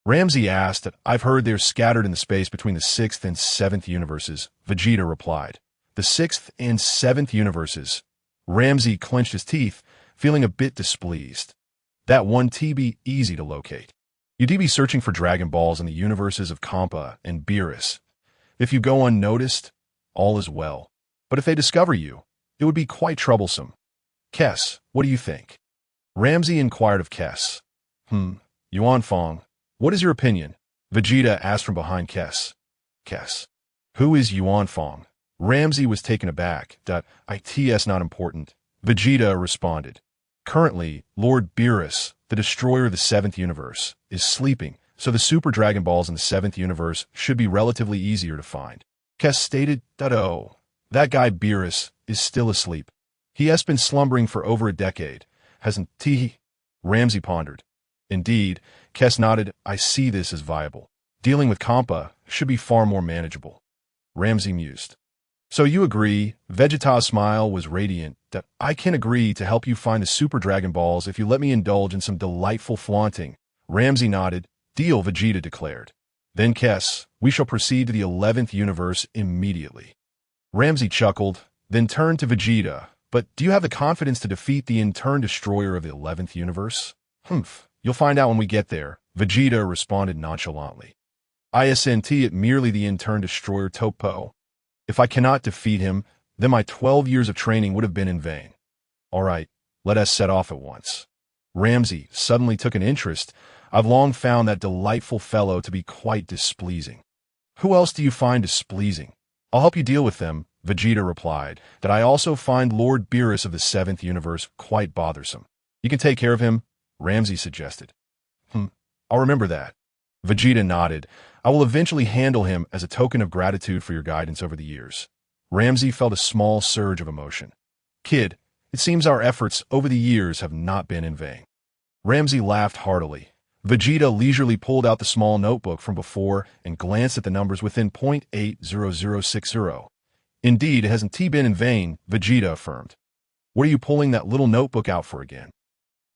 Speaker 1: Ramsey asked. I've heard they're scattered in the space between the 6th and 7th universes, Vegeta replied. The 6th and 7th universes. Ramsey clenched his teeth, feeling a bit displeased. That one be easy to locate. You'd be searching for Dragon Balls in the universes of Champa and Beerus. If you go unnoticed, all is well. But if they discover you, it would be quite troublesome. Kess, what do you think? Ramsey inquired of Kess. Yuan Fong, what is your opinion? Vegeta asked from behind Kess. Kess. Who is Yuan Fong? Ramsey was taken aback. It's not important. Vegeta responded. Currently, Lord Beerus, the destroyer of the 7th universe, is sleeping, so the Super Dragon Balls in the 7th universe should be relatively easier to find. Kess stated. Oh, that guy Beerus is still asleep. He has been slumbering for over a decade, hasn't he? Ramsey pondered. Indeed, Kess nodded. I see this as viable. Dealing with Champa should be far more manageable. Ramsey mused. So you agree? Vegeta's smile was radiant. That I can agree to help you find the Super Dragon Balls if you let me indulge in some delightful flaunting. Ramsey nodded. Deal, Vegeta declared. Then Kess, we shall proceed to the 11th universe immediately. Ramsey chuckled, then turned to Vegeta. But do you have the confidence to defeat the in-turn destroyer of the 11th universe? You'll find out when we get there, Vegeta responded nonchalantly. Isn't it merely the in-turn destroyer Toppo? If I cannot defeat him, then my 12 years of training would have been in vain. All right, let us set off at once. Ramsey suddenly took an interest. I've long found that delightful fellow to be quite displeasing. Who else do you find displeasing? I'll help you deal with them, Vegeta replied. That I also find Lord Beerus of the 7th universe quite bothersome. You can take care of him, Ramsey suggested. I'll remember that. Vegeta nodded. I will eventually handle him as a token of gratitude for your guidance over the years. Ramsey felt a small surge of emotion. Kid, it seems our efforts over the years have not been in vain. Ramsey laughed heartily. Vegeta leisurely pulled out the small notebook from before and glanced at the numbers within .80060. Indeed, it hasn't been in vain, Vegeta affirmed. What are you pulling that little notebook out for again?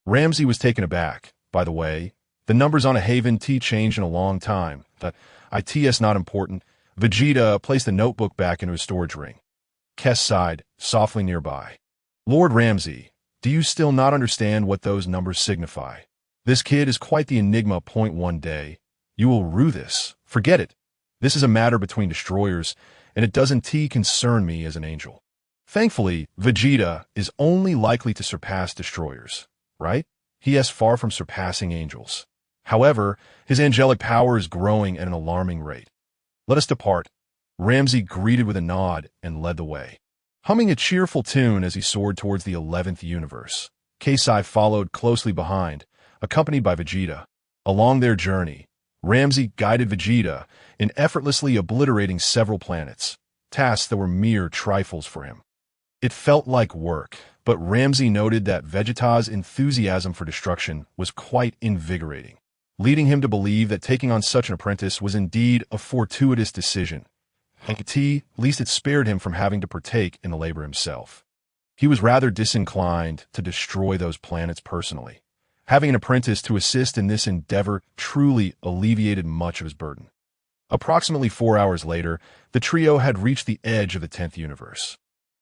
Speaker 1: Ramsey was taken aback. By the way, the numbers on a Haven changed in a long time. It's not important. Vegeta placed the notebook back into his storage ring. Kess sighed, softly nearby. Lord Ramsey, do you still not understand what those numbers signify? This kid is quite the enigma. One day, you will rue this. Forget it. This is a matter between destroyers, and it doesn't concern me as an angel. Thankfully, Vegeta is only likely to surpass destroyers, right? He is far from surpassing angels. However, his angelic power is growing at an alarming rate. Let us depart. Ramsey greeted with a nod and led the way, humming a cheerful tune as he soared towards the 11th universe. Kasai followed closely behind, accompanied by Vegeta. Along their journey, Ramsey guided Vegeta in effortlessly obliterating several planets, tasks that were mere trifles for him. It felt like work, but Ramsey noted that Vegeta's enthusiasm for destruction was quite invigorating, leading him to believe that taking on such an apprentice was indeed a fortuitous decision. At least it spared him from having to partake in the labor himself. He was rather disinclined to destroy those planets personally. Having an apprentice to assist in this endeavor truly alleviated much of his burden. Approximately 4 hours later, the trio had reached the edge of the 10th universe.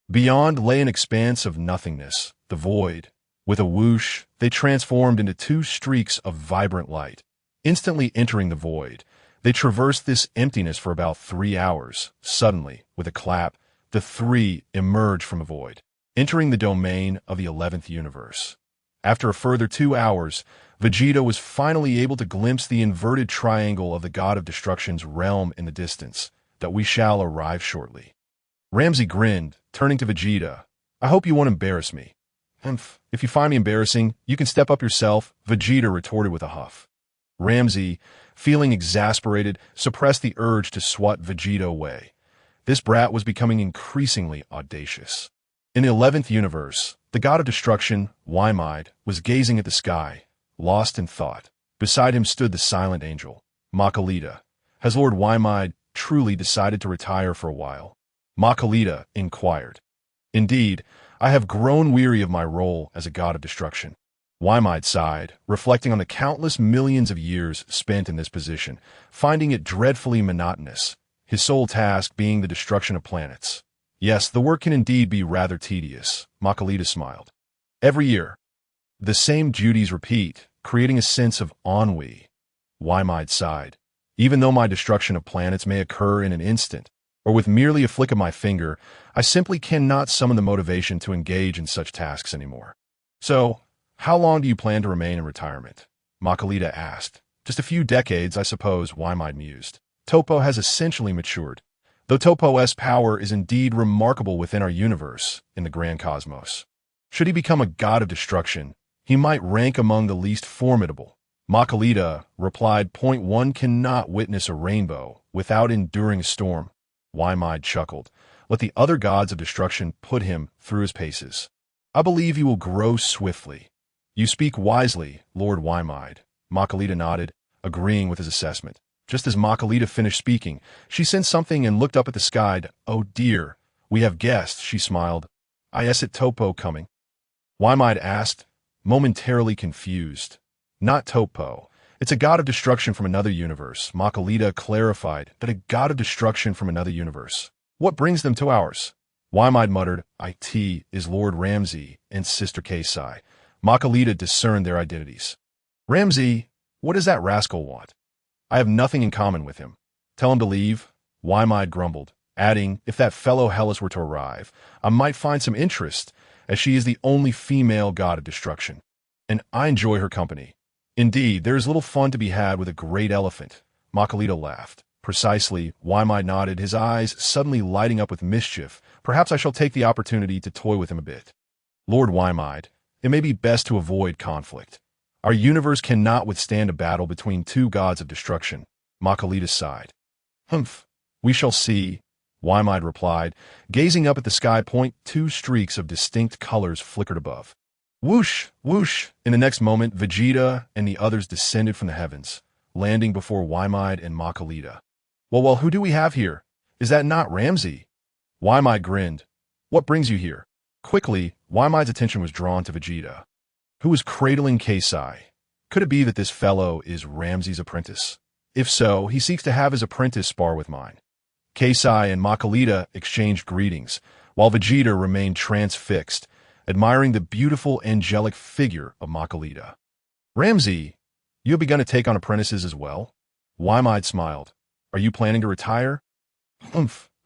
Speaker 1: Beyond lay an expanse of nothingness, the void. With a whoosh, they transformed into two streaks of vibrant light. instantly entering the void. They traversed this emptiness for about 3 hours. Suddenly, with a clap, the three emerged from the void, entering the domain of the 11th universe. After a further 2 hours, Vegeta was finally able to glimpse the inverted triangle of the God of Destruction's realm in the distance, that we shall arrive shortly. Ramsey grinned, turning to Vegeta. I hope you won't embarrass me. If you find me embarrassing, you can step up yourself, Vegeta retorted with a huff. Ramsey, feeling exasperated, suppressed the urge to swat Vegeta away. This brat was becoming increasingly audacious. In the 11th universe, the God of Destruction, Waimide, was gazing at the sky, lost in thought. Beside him stood the silent angel, Makalita. Has Lord Waimide truly decided to retire for a while? Makalita inquired. Indeed, I have grown weary of my role as a God of Destruction. Waimide sighed, reflecting on the countless millions of years spent in this position, finding it dreadfully monotonous, his sole task being the destruction of planets. Yes, the work can indeed be rather tedious, Makalita smiled. Every year, the same duties repeat, creating a sense of ennui. Waimide sighed. Even though my destruction of planets may occur in an instant, or with merely a flick of my finger, I simply cannot summon the motivation to engage in such tasks anymore. So, how long do you plan to remain in retirement? Makalita asked. Just a few decades, I suppose, Waimide mused. Toppo has essentially matured. Though Toppo's power is indeed remarkable within our universe, in the grand cosmos. Should he become a god of destruction, he might rank among the least formidable. Makalita replied, Point one cannot witness a rainbow without enduring a storm. Waimide chuckled. Let the other gods of destruction put him through his paces. I believe he will grow swiftly. You speak wisely, Lord Waimide. Makalita nodded, agreeing with his assessment. Just as Makalita finished speaking, she sensed something and looked up at the sky. Oh dear, we have guests, she smiled. Is it Toppo coming? Waimide asked, momentarily confused. Not Toppo. It's a god of destruction from another universe. Makalita clarified that a god of destruction from another universe. What brings them to ours? Waimide muttered, It is Lord Ramsey and Sister Keisai. Makalita discerned their identities. Ramsey, what does that rascal want? I have nothing in common with him. Tell him to leave, Waimide grumbled, adding, if that fellow Hellas were to arrive, I might find some interest, as she is the only female god of destruction. And I enjoy her company. Indeed, there is little fun to be had with a great elephant. Makalita laughed. Precisely, Waimide nodded, his eyes suddenly lighting up with mischief. Perhaps I shall take the opportunity to toy with him a bit. Lord Waimide, it may be best to avoid conflict. Our universe cannot withstand a battle between two gods of destruction. Makalita sighed. We shall see, Waimide replied, gazing up at the sky point. Two streaks of distinct colors flickered above. Whoosh, whoosh! In the next moment, Vegeta and the others descended from the heavens, landing before Waimide and Makalita. Well, who do we have here? Is that not Ramsey? Waimide grinned. What brings you here? Quickly, Waimide's attention was drawn to Vegeta, who was cradling Keisai. Could it be that this fellow is Ramsey's apprentice? If so, he seeks to have his apprentice spar with mine. Keisai and Makalita exchanged greetings, while Vegeta remained transfixed, admiring the beautiful angelic figure of Makalita. Ramsey, you have begun to take on apprentices as well? Waimide smiled. Are you planning to retire?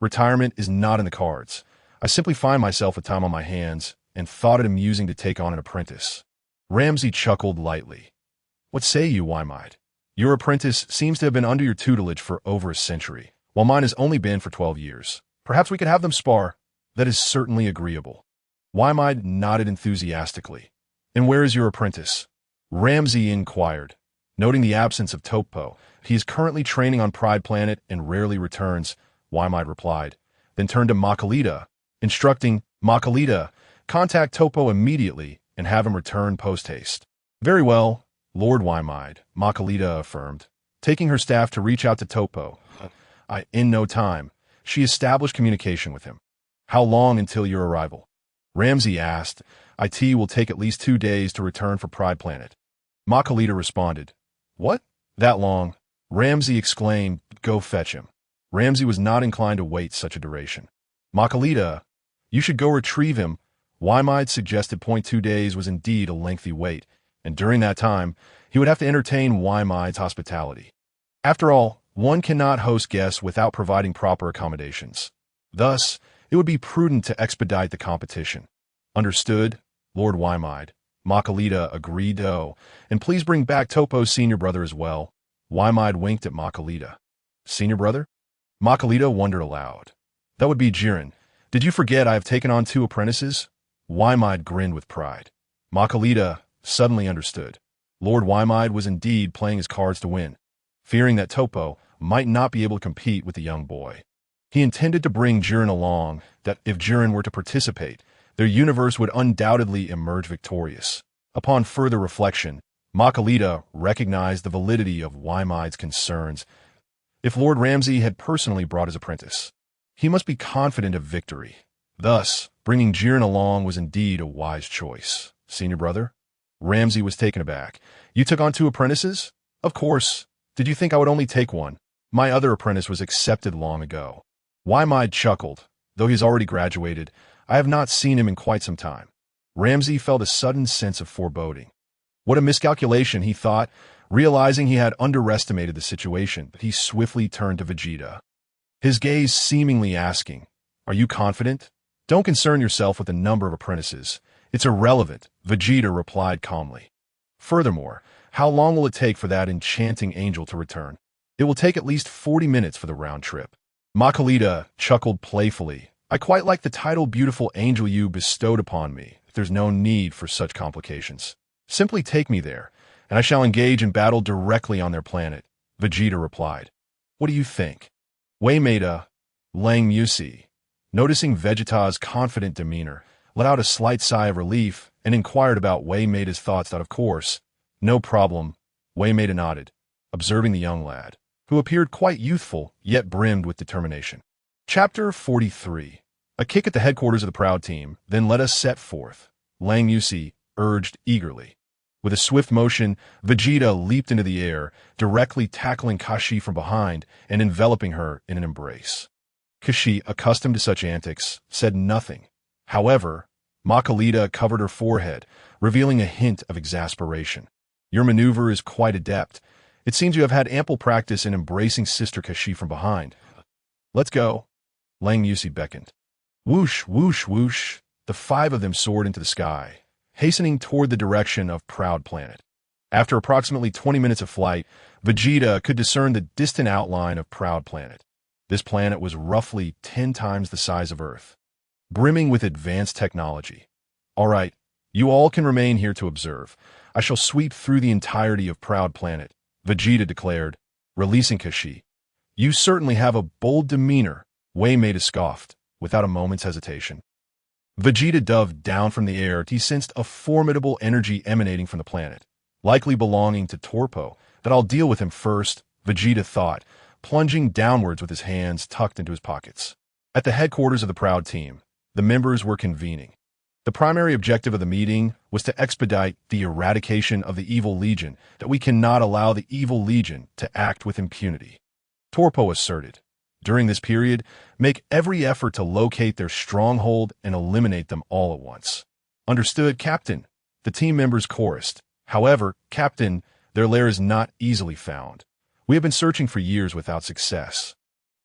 Speaker 1: Retirement is not in the cards. I simply find myself with time on my hands and thought it amusing to take on an apprentice. Ramsey chuckled lightly. What say you, Waimide? Your apprentice seems to have been under your tutelage for over a century, while mine has only been for 12 years. Perhaps we could have them spar. That is certainly agreeable. Waimide nodded enthusiastically. And where is your apprentice? Ramsey inquired. Noting the absence of Toppo, he is currently training on Pride Planet and rarely returns, Waimide replied, then turned to Makalita, instructing Makalita, contact Toppo immediately and have him return post-haste. Very well, Lord Waimide, Makalita affirmed, taking her staff to reach out to Toppo. In no time, she established communication with him. How long until your arrival? Ramsey asked. It will take at least 2 days to return for Pride Planet. Makalita responded. What? That long? Ramsey exclaimed, go fetch him. Ramsey was not inclined to wait such a duration. Makalita, you should go retrieve him. Waimide suggested. 2 days was indeed a lengthy wait, and during that time, he would have to entertain Wymide's hospitality. After all, one cannot host guests without providing proper accommodations. Thus, it would be prudent to expedite the competition. Understood, Lord Wymide. Makalita agreed, and please bring back Toppo's senior brother as well. Wymide winked at Makalita. Senior brother? Makalita wondered aloud. That would be Jiren. Did you forget I have taken on 2 apprentices? Wymide grinned with pride. Makalita suddenly understood. Lord Wymide was indeed playing his cards to win, fearing that Toppo might not be able to compete with the young boy. He intended to bring Jiren along, that if Jiren were to participate, their universe would undoubtedly emerge victorious. Upon further reflection, Makalita recognized the validity of Wymide's concerns. If Lord Ramsay had personally brought his apprentice, he must be confident of victory. Thus, bringing Jiren along was indeed a wise choice. Senior brother? Ramsay was taken aback. You took on 2 apprentices? Of course. Did you think I would only take one? My other apprentice was accepted long ago. Wymide chuckled. Though he's already graduated, I have not seen him in quite some time. Ramsay felt a sudden sense of foreboding. What a miscalculation, he thought. Realizing he had underestimated the situation, he swiftly turned to Vegeta, his gaze seemingly asking, Are you confident? Don't concern yourself with the number of apprentices. It's irrelevant, Vegeta replied calmly. Furthermore, how long will it take for that enchanting angel to return? It will take at least 40 minutes for the round trip. Makalita chuckled playfully. I quite like the title beautiful angel you bestowed upon me. There's no need for such complications. Simply take me there, and I shall engage in battle directly on their planet, Vegeta replied. What do you think? Waymeda, Lang Musi, noticing Vegeta's confident demeanor, let out a slight sigh of relief and inquired about Waymeda's thoughts. Of course, no problem, Waymeda nodded, observing the young lad, who appeared quite youthful yet brimmed with determination. Chapter 43. A kick at the headquarters of the Proud Team, then let us set forth, Lang Musi urged eagerly. With a swift motion, Vegeta leaped into the air, directly tackling Kashi from behind and enveloping her in an embrace. Kashi, accustomed to such antics, said nothing. However, Makalita covered her forehead, revealing a hint of exasperation. Your maneuver is quite adept. It seems you have had ample practice in embracing Sister Kashi from behind. Let's go. Lang Musi beckoned. Whoosh, whoosh, whoosh. The 5 of them soared into the sky, hastening toward the direction of Proud Planet. After approximately 20 minutes of flight, Vegeta could discern the distant outline of Proud Planet. This planet was roughly 10 times the size of Earth, brimming with advanced technology. All right, you all can remain here to observe. I shall sweep through the entirety of Proud Planet, Vegeta declared, releasing Kashi. You certainly have a bold demeanor, Waymeda scoffed, without a moment's hesitation. Vegeta dove down from the air. He sensed a formidable energy emanating from the planet, likely belonging to Toppo. That I'll deal with him first, Vegeta thought, plunging downwards with his hands tucked into his pockets. At the headquarters of the Proud Team, the members were convening. The primary objective of the meeting was to expedite the eradication of the Evil Legion, that we cannot allow the Evil Legion to act with impunity. Toppo asserted. During this period, make every effort to locate their stronghold and eliminate them all at once. Understood, Captain, the team members chorused. However, Captain, their lair is not easily found. We have been searching for years without success.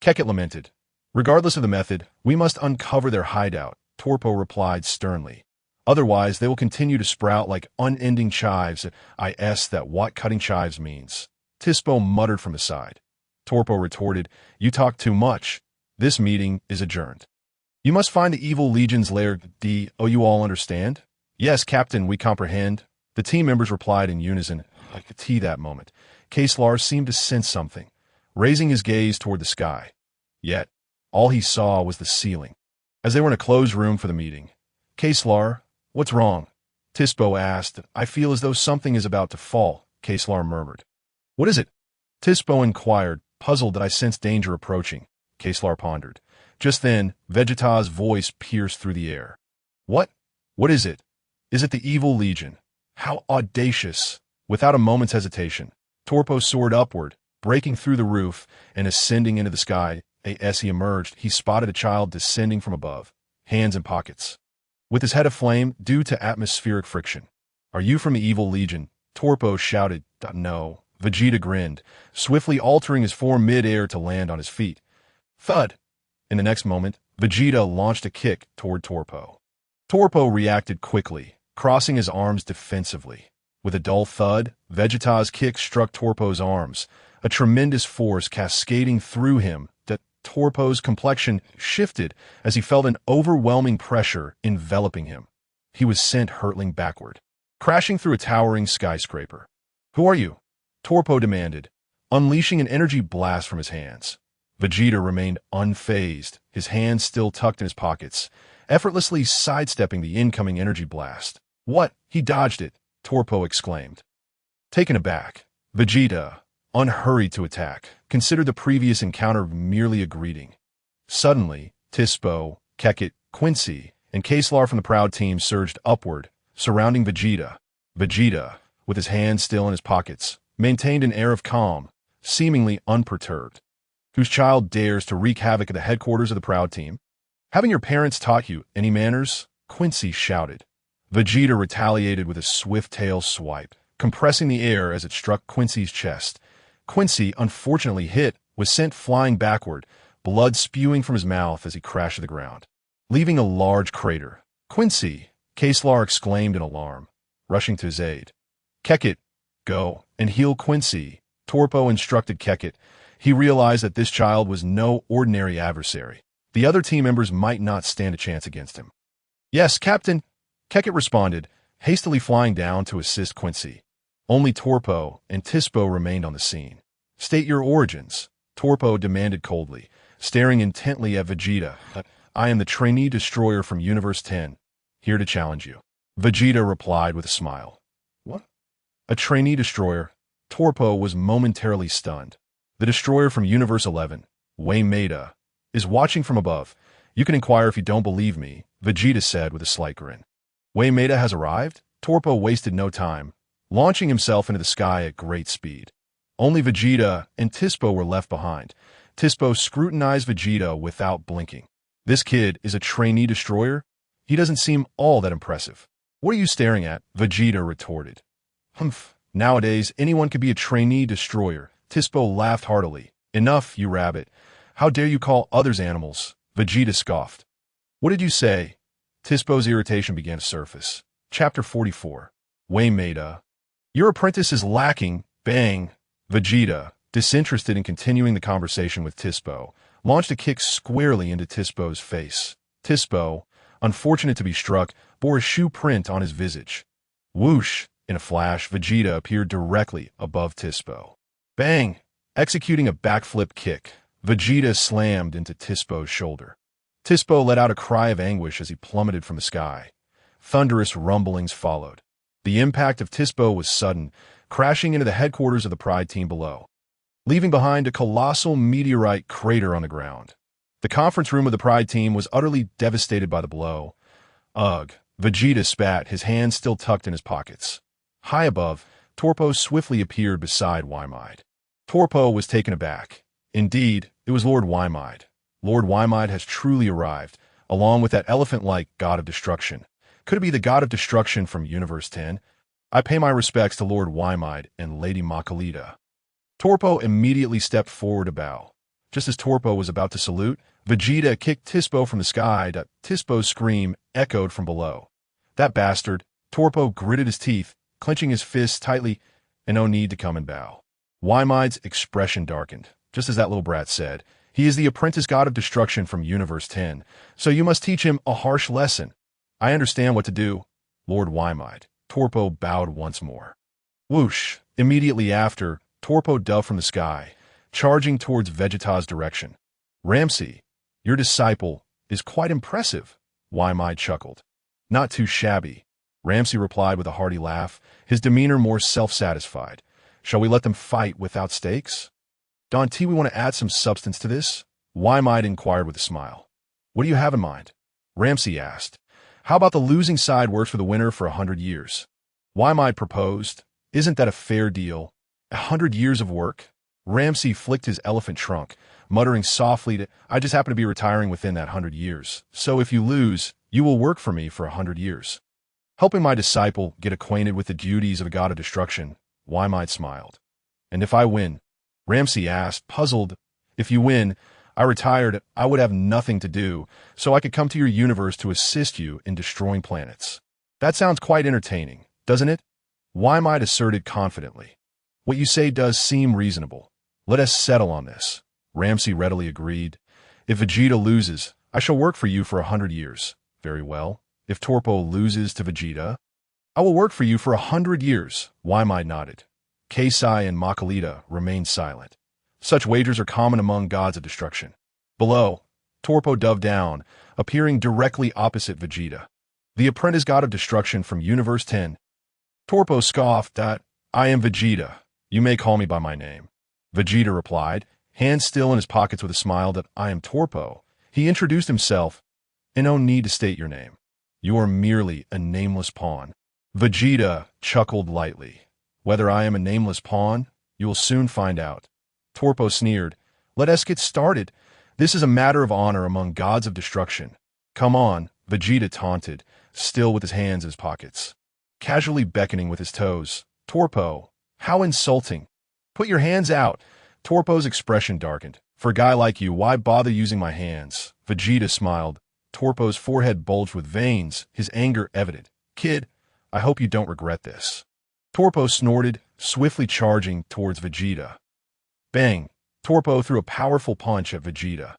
Speaker 1: Keket lamented. Regardless of the method, we must uncover their hideout, Toppo replied sternly. Otherwise, they will continue to sprout like unending chives. That what cutting chives means. Tiso muttered from the side. Toppo retorted, You talk too much. This meeting is adjourned. You must find the Evil Legion's lair. You all understand? Yes, Captain, we comprehend. The team members replied in unison. I could see that moment. Kaeslar seemed to sense something, raising his gaze toward the sky. Yet, all he saw was the ceiling. As they were in a closed room for the meeting, Kaeslar, what's wrong? Tiso asked. I feel as though something is about to fall, Kaeslar murmured. What is it? Tiso inquired, puzzled that I sense danger approaching. Kaeslar pondered. Just then, Vegeta's voice pierced through the air. What? What is it? Is it the Evil Legion? How audacious! Without a moment's hesitation, Toppo soared upward, breaking through the roof and ascending into the sky. As he emerged, he spotted a child descending from above, hands in pockets, with his head aflame due to atmospheric friction. Are you from the Evil Legion? Toppo shouted. No. Vegeta grinned, swiftly altering his form mid-air to land on his feet. Thud! In the next moment, Vegeta launched a kick toward Toppo. Toppo reacted quickly, crossing his arms defensively. With a dull thud, Vegeta's kick struck Toppo's arms, a tremendous force cascading through him that Toppo's complexion shifted as he felt an overwhelming pressure enveloping him. He was sent hurtling backward, crashing through a towering skyscraper. "Who are you?" Toppo demanded, unleashing an energy blast from his hands. Vegeta remained unfazed, his hands still tucked in his pockets, effortlessly sidestepping the incoming energy blast. "What? He dodged it!" Toppo exclaimed. Taken aback, Vegeta, unhurried to attack, considered the previous encounter merely a greeting. Suddenly, Tiso, Kakarot, Quincy, and Kaislar from the Proud Team surged upward, surrounding Vegeta. Vegeta, with his hands still in his pockets, maintained an air of calm, seemingly unperturbed. "Whose child dares to wreak havoc at the headquarters of the Proud Team? Haven't your parents taught you any manners?" Quincy shouted. Vegeta retaliated with a swift tail swipe, compressing the air as it struck Quincy's chest. Quincy, unfortunately hit, was sent flying backward, blood spewing from his mouth as he crashed to the ground, leaving a large crater. "Quincy!" Kaislar exclaimed in alarm, rushing to his aid. "Kakarot, go and heal Quincy," Toppo instructed Kakarot. He realized that this child was no ordinary adversary. The other team members might not stand a chance against him. "Yes, Captain," Kakarot responded, hastily flying down to assist Quincy. Only Toppo and Tiso remained on the scene. "State your origins," Toppo demanded coldly, staring intently at Vegeta. "I am the trainee destroyer from Universe 10, here to challenge you." Vegeta replied with a smile. "What? A trainee destroyer?" Toppo was momentarily stunned. "The destroyer from Universe 11, Waymeda, is watching from above. You can inquire if you don't believe me," Vegeta said with a slight grin. "Waymeda has arrived?" Toppo wasted no time, launching himself into the sky at great speed. Only Vegeta and Tiso were left behind. Tiso scrutinized Vegeta without blinking. "This kid is a trainee destroyer? He doesn't seem all that impressive." "What are you staring at?" Vegeta retorted. "Humph, nowadays anyone could be a trainee destroyer." Tiso laughed heartily. "Enough, you rabbit. How dare you call others animals?" Vegeta scoffed. "What did you say?" Tiso's irritation began to surface. Chapter 44. Waymeda. "Your apprentice is lacking." Bang! Vegeta, disinterested in continuing the conversation with Tiso, launched a kick squarely into Tiso's face. Tiso, unfortunate to be struck, bore a shoe print on his visage. Whoosh! In a flash, Vegeta appeared directly above Tiso. Bang! Executing a backflip kick, Vegeta slammed into Tiso's shoulder. Tiso let out a cry of anguish as he plummeted from the sky. Thunderous rumblings followed. The impact of Tiso was sudden, crashing into the headquarters of the Pride Team below, leaving behind a colossal meteorite crater on the ground. The conference room of the Pride Team was utterly devastated by the blow. Ugh! Vegeta spat, his hands still tucked in his pockets. High above, Toppo swiftly appeared beside Waymeda. Toppo was taken aback. Indeed, it was Lord Waymeda. Lord Waymeda has truly arrived, along with that elephant-like god of destruction. Could it be the god of destruction from Universe 10? I pay my respects to Lord Waymeda and Lady Makalita. Toppo immediately stepped forward to bow. Just as Toppo was about to salute, Vegeta kicked Tiso from the sky. Tiso's scream echoed from below. "That bastard!" Toppo gritted his teeth, clenching his fists tightly, and no need to come and bow. Waymeda's expression darkened. Just as that little brat said, he is the apprentice god of destruction from Universe 10, so you must teach him a harsh lesson. I understand what to do, Lord Waymeda. Toppo bowed once more. Whoosh! Immediately after, Toppo dove from the sky, charging towards Vegeta's direction. Ramsey, your disciple is quite impressive, Waymeda chuckled. Not too shabby, Ramsey replied with a hearty laugh, his demeanor more self-satisfied. Shall we let them fight without stakes? Don T, we want to add some substance to this? Waymeda inquired with a smile. What do you have in mind? Ramsey asked. How about the losing side works for the winner for 100 years? Waymeda proposed. Isn't that a fair deal? 100 years of work? Ramsey flicked his elephant trunk, muttering softly that I just happen to be retiring within that 100 years. So if you lose, you will work for me for 100 years. Helping my disciple get acquainted with the duties of a god of destruction, Why-Might smiled. And if I win? Ramsey asked, puzzled. If you win, I retired, I would have nothing to do, so I could come to your universe to assist you in destroying planets. That sounds quite entertaining, doesn't it? Why-Might asserted confidently. What you say does seem reasonable. Let us settle on this. Ramsey readily agreed. If Vegeta loses, I shall work for you for 100 years. Very well. If Toppo loses to Vegeta, I will work for you for 100 years. Why-Might nodded. Kasai and Makalita remained silent. Such wagers are common among gods of destruction. Below, Toppo dove down, appearing directly opposite Vegeta. The apprentice god of destruction from Universe 10. Toppo scoffed that, I am Vegeta. You may call me by my name. Vegeta replied, hands still in his pockets with a smile, that I am Toppo. He introduced himself. And no need to state your name. You are merely a nameless pawn. Vegeta chuckled lightly. Whether I am a nameless pawn, you will soon find out. Toppo sneered. Let us get started. This is a matter of honor among gods of destruction. Come on, Vegeta taunted, still with his hands in his pockets. Casually beckoning with his toes. Toppo, how insulting. Put your hands out. Toppo's expression darkened. For a guy like you, why bother using my hands? Vegeta smiled. Toppo's forehead bulged with veins, his anger evident. Kid, I hope you don't regret this. Toppo snorted, swiftly charging towards Vegeta. Bang! Toppo threw a powerful punch at Vegeta.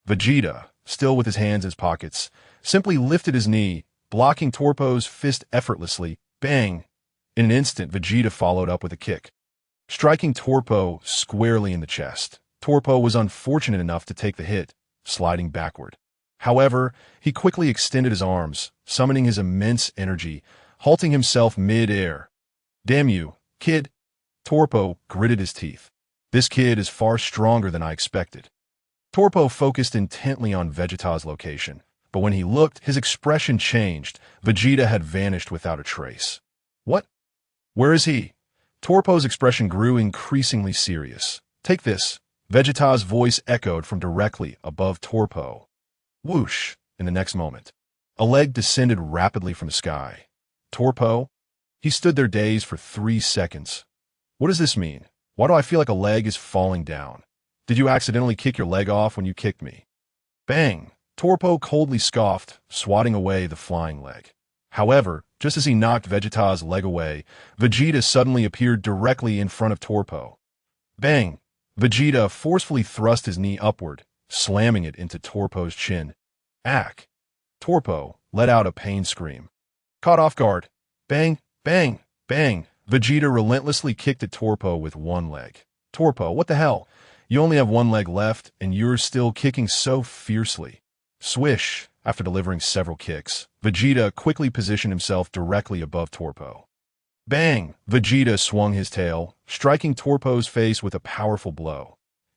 Speaker 1: Vegeta, still with his hands in his pockets, simply lifted his knee, blocking Toppo's fist effortlessly. Bang! In an instant, Vegeta followed up with a kick, striking Toppo squarely in the chest. Toppo was unfortunate enough to take the hit, sliding backward. However, he quickly extended his arms, summoning his immense energy, halting himself mid-air. Damn you, kid! Toppo gritted his teeth. This kid is far stronger than I expected. Toppo focused intently on Vegeta's location, but when he looked, his expression changed. Vegeta had vanished without a trace. What? Where is he? Toppo's expression grew increasingly serious. Take this. Vegeta's voice echoed from directly above Toppo. Whoosh! In the next moment, a leg descended rapidly from the sky. Toppo? He stood there dazed for 3 seconds. What does this mean? Why do I feel like a leg is falling down? Did you accidentally kick your leg off when you kicked me? Bang! Toppo coldly scoffed, swatting away the flying leg. However, just as he knocked Vegeta's leg away, Vegeta suddenly appeared directly in front of Toppo. Bang! Vegeta forcefully thrust his knee upward, slamming it into Toppo's chin. Ack! Toppo let out a pain scream. Caught off guard. Bang! Bang! Bang! Vegeta relentlessly kicked at Toppo with one leg. Toppo, what the hell? You only have one leg left, and you're still kicking so fiercely. Swish! After delivering several kicks, Vegeta quickly positioned himself directly above Toppo. Bang! Vegeta swung his tail, striking Toppo's face with a powerful blow.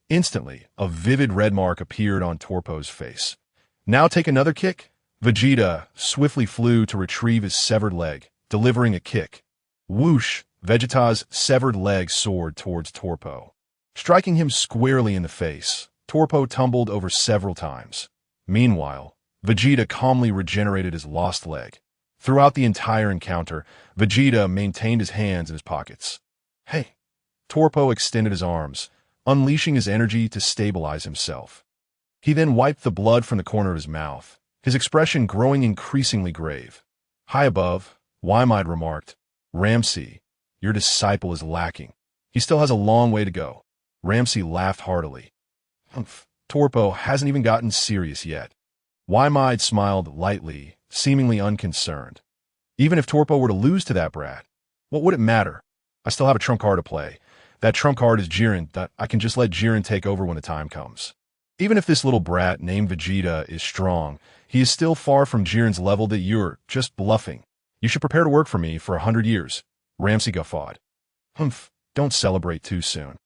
Speaker 1: Instantly, a vivid red mark appeared on Toppo's face. Now take another kick? Vegeta swiftly flew to retrieve his severed leg, delivering a kick. Whoosh! Vegeta's severed leg soared towards Toppo, striking him squarely in the face. Toppo tumbled over several times. Meanwhile, Vegeta calmly regenerated his lost leg. Throughout the entire encounter, Vegeta maintained his hands in his pockets. Hey! Toppo extended his arms, unleashing his energy to stabilize himself. He then wiped the blood from the corner of his mouth, his expression growing increasingly grave. High above, Why-Might remarked, Ramsey, your disciple is lacking. He still has a long way to go. Ramsey laughed heartily. Humph, Toppo hasn't even gotten serious yet. Why-Might smiled lightly, seemingly unconcerned. Even if Toppo were to lose to that brat, what would it matter? I still have a trump card to play. That trump card is Jiren, that I can just let Jiren take over when the time comes. Even if this little brat named Vegeta is strong, he is still far from Jiren's level. That you're just bluffing. You should prepare to work for me for 100 years. Ramsey guffawed. Humph, don't celebrate too soon.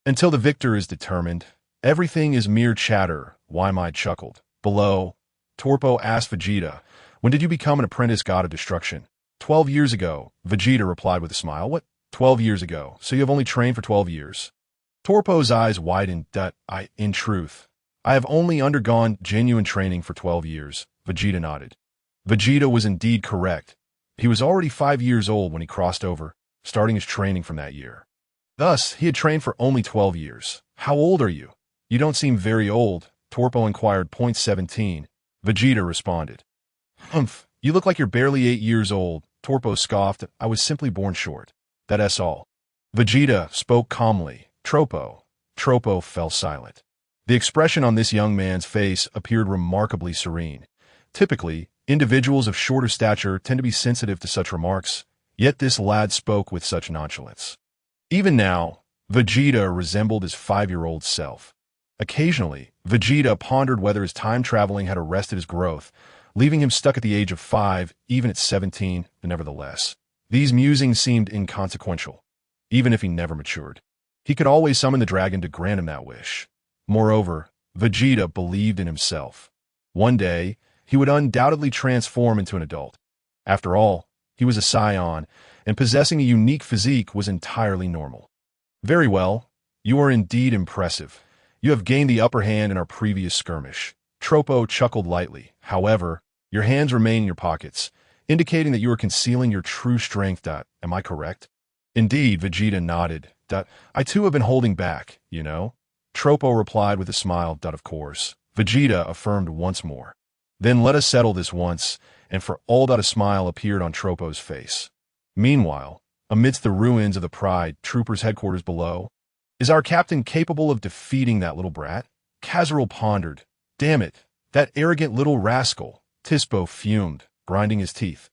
Speaker 1: Until the victor is determined, everything is mere chatter, Why-Might chuckled. Below, Toppo asked Vegeta, when did you become an apprentice god of destruction? 12 years ago, Vegeta replied with a smile. What? 12 years ago, so you have only trained for 12 years. Toppo's eyes widened. In truth, I have only undergone genuine training for 12 years, Vegeta nodded. Vegeta was indeed correct. He was already 5 years old when he crossed over, starting his training from that year. Thus, he had trained for only 12 years. How old are you? You don't seem very old, Toppo inquired. Point 17. Vegeta responded. Humph, you look like you're barely 8 years old, Toppo scoffed. I was simply born short. That's all. Vegeta spoke calmly. Toppo fell silent. The expression on this young man's face appeared remarkably serene. Typically, individuals of shorter stature tend to be sensitive to such remarks, yet this lad spoke with such nonchalance. Even now, Vegeta resembled his 5-year-old self. Occasionally, Vegeta pondered whether his time traveling had arrested his growth, leaving him stuck at the age of 5, even at 17, but nevertheless. These musings seemed inconsequential, even if he never matured. He could always summon the dragon to grant him that wish. Moreover, Vegeta believed in himself. One day, he would undoubtedly transform into an adult. After all, he was a Saiyan, and possessing a unique physique was entirely normal. Very well, you are indeed impressive. You have gained the upper hand in our previous skirmish. Toppo chuckled lightly. However, your hands remain in your pockets, indicating that you are concealing your true strength. Am I correct? Indeed, Vegeta nodded. I too have been holding back, you know. Toppo replied with a smile. Of course. Vegeta affirmed once more. Then let us settle this once, and for all. A smile appeared on Toppo's face. Meanwhile, amidst the ruins of the Pride Troopers' headquarters below, is our captain capable of defeating that little brat? Kakarot pondered. Damn it, that arrogant little rascal. Tiso fumed, grinding his teeth.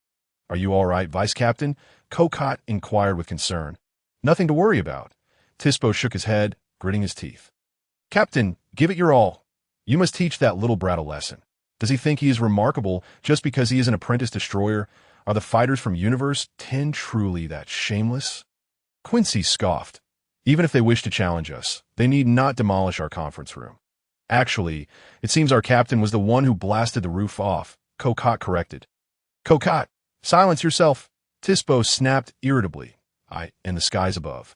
Speaker 1: Are you all right, Vice Captain? Kakarot inquired with concern. Nothing to worry about. Tiso shook his head, gritting his teeth. Captain, give it your all. You must teach that little brat a lesson. Does he think he is remarkable just because he is an apprentice destroyer? Are the fighters from Universe 10 truly that shameless? Quincy scoffed. Even if they wish to challenge us, they need not demolish our conference room. Actually, it seems our captain was the one who blasted the roof off, Kakarot corrected. Kakarot, silence yourself. Tiso snapped irritably. In the skies above.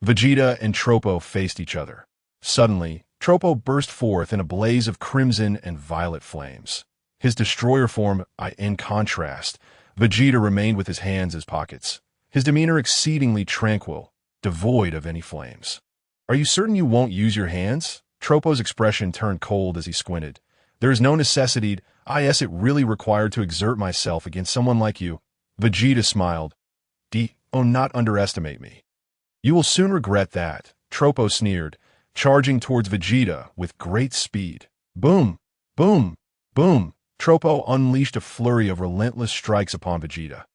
Speaker 1: Vegeta and Toppo faced each other. Suddenly, Toppo burst forth in a blaze of crimson and violet flames. His destroyer form, in contrast, Vegeta remained with his hands as pockets, his demeanor exceedingly tranquil, devoid of any flames. Are you certain you won't use your hands? Toppo's expression turned cold as he squinted. There is no necessity. Is it really required to exert myself against someone like you? Vegeta smiled. Not underestimate me. You will soon regret that, Toppo sneered, charging towards Vegeta with great speed. Boom! Boom! Boom! Toppo unleashed a flurry of relentless strikes upon Vegeta.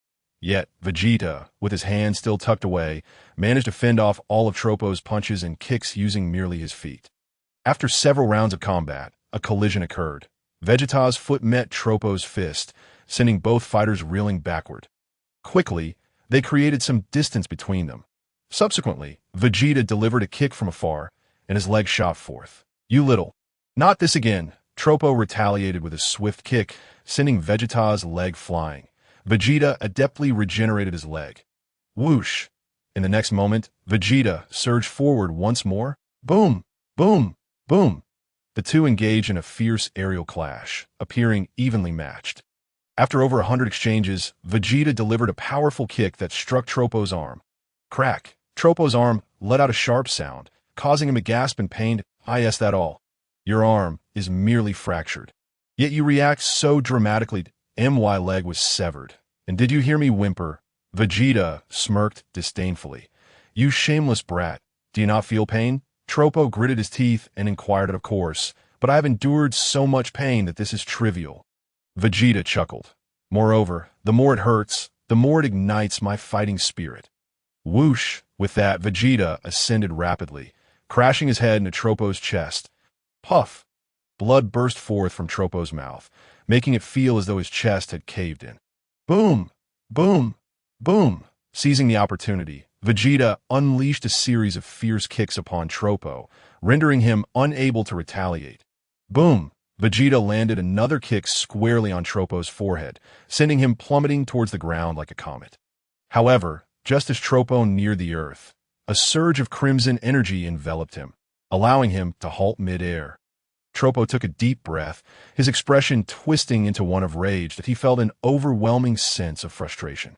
Speaker 1: Yet, Vegeta, with his hands still tucked away, managed to fend off all of Toppo's punches and kicks using merely his feet. After several rounds of combat, a collision occurred. Vegeta's foot met Toppo's fist, sending both fighters reeling backward. Quickly, they created some distance between them. Subsequently, Vegeta delivered a kick from afar, and his leg shot forth. You little. Not this again. Toppo retaliated with a swift kick, sending Vegeta's leg flying. Vegeta adeptly regenerated his leg. Whoosh! In the next moment, Vegeta surged forward once more. Boom! Boom! Boom! The two engaged in a fierce aerial clash, appearing evenly matched. After over 100 exchanges, Vegeta delivered a powerful kick that struck Toppo's arm. Crack! Toppo's arm let out a sharp sound, causing him to gasp in pain. That all. Your arm is merely fractured. Yet you react so dramatically. My leg was severed. And did you hear me whimper? Vegeta smirked disdainfully. You shameless brat. Do you not feel pain? Toppo gritted his teeth and inquired. Of course, but I have endured so much pain that this is trivial. Vegeta chuckled. Moreover, the more it hurts, the more it ignites my fighting spirit. Whoosh! With that, Vegeta ascended rapidly, crashing his head into Toppo's chest. Puff! Blood burst forth from Toppo's mouth, making it feel as though his chest had caved in. Boom! Boom! Boom! Seizing the opportunity, Vegeta unleashed a series of fierce kicks upon Toppo, rendering him unable to retaliate. Boom! Vegeta landed another kick squarely on Toppo's forehead, sending him plummeting towards the ground like a comet. However, just as Toppo neared the earth, a surge of crimson energy enveloped him, allowing him to halt mid-air. Toppo took a deep breath, his expression twisting into one of rage that he felt an overwhelming sense of frustration.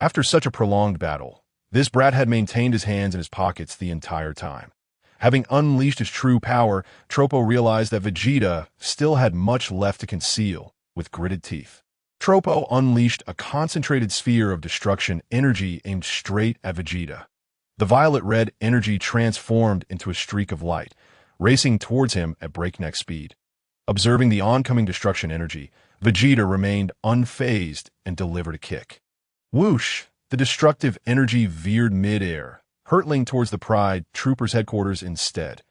Speaker 1: After such a prolonged battle, this brat had maintained his hands in his pockets the entire time. Having unleashed his true power, Toppo realized that Vegeta still had much left to conceal with gritted teeth. Toppo unleashed a concentrated sphere of destruction energy aimed straight at Vegeta. The violet-red energy transformed into a streak of light, racing towards him at breakneck speed. Observing the oncoming destruction energy, Vegeta remained unfazed and delivered a kick. Whoosh! The destructive energy veered mid-air, hurtling towards the Pride Troopers headquarters instead.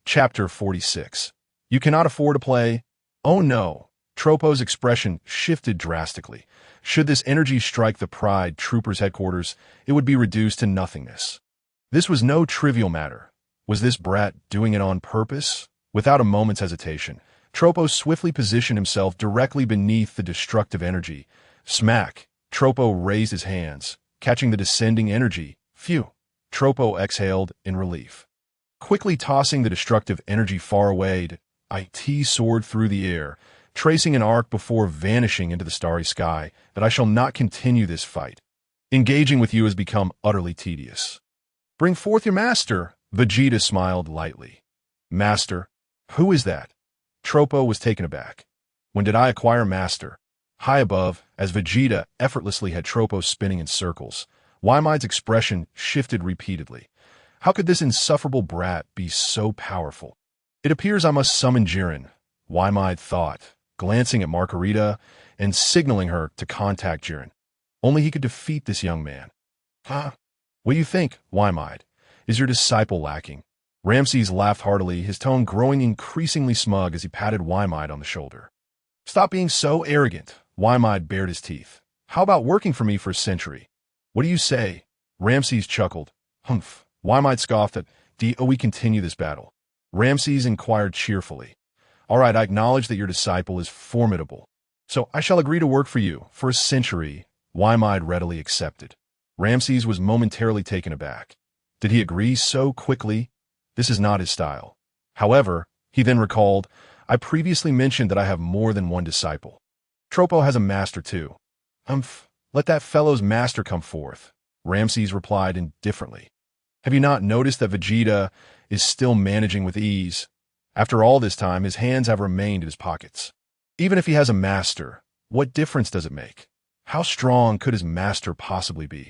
Speaker 1: Chapter 46. You cannot afford to play? Oh no! Toppo's expression shifted drastically. Should this energy strike the Pride Troopers headquarters, it would be reduced to nothingness. This was no trivial matter. Was this brat doing it on purpose? Without a moment's hesitation, Toppo swiftly positioned himself directly beneath the destructive energy. Smack! Toppo raised his hands, catching the descending energy. Phew! Toppo exhaled in relief. Quickly tossing the destructive energy far away, it soared through the air, tracing an arc before vanishing into the starry sky. That I shall not continue this fight. Engaging with you has become utterly tedious. Bring forth your master, Vegeta smiled lightly. Master? Who is that? Toppo was taken aback. When did I acquire master? High above, as Vegeta effortlessly had Toppo spinning in circles, Wymide's expression shifted repeatedly. How could this insufferable brat be so powerful? It appears I must summon Jiren, Wymide thought, glancing at Margarita and signaling her to contact Jiren. Only he could defeat this young man. Huh? What do you think, Wymide? Is your disciple lacking? Ramses laughed heartily, his tone growing increasingly smug as he patted Wymide on the shoulder. Stop being so arrogant, Wymide bared his teeth. How about working for me for a century? What do you say? Ramses chuckled. Humph. Wymide scoffed at, do we continue this battle? Ramses inquired cheerfully. All right, I acknowledge that your disciple is formidable. So I shall agree to work for you for a century, Wymide readily accepted. Ramses was momentarily taken aback. Did he agree so quickly? This is not his style. However, he then recalled, I previously mentioned that I have more than one disciple. Toppo has a master too. Humph, let that fellow's master come forth, Ramses replied indifferently. Have you not noticed that Vegeta is still managing with ease? After all this time, his hands have remained in his pockets. Even if he has a master, what difference does it make? How strong could his master possibly be?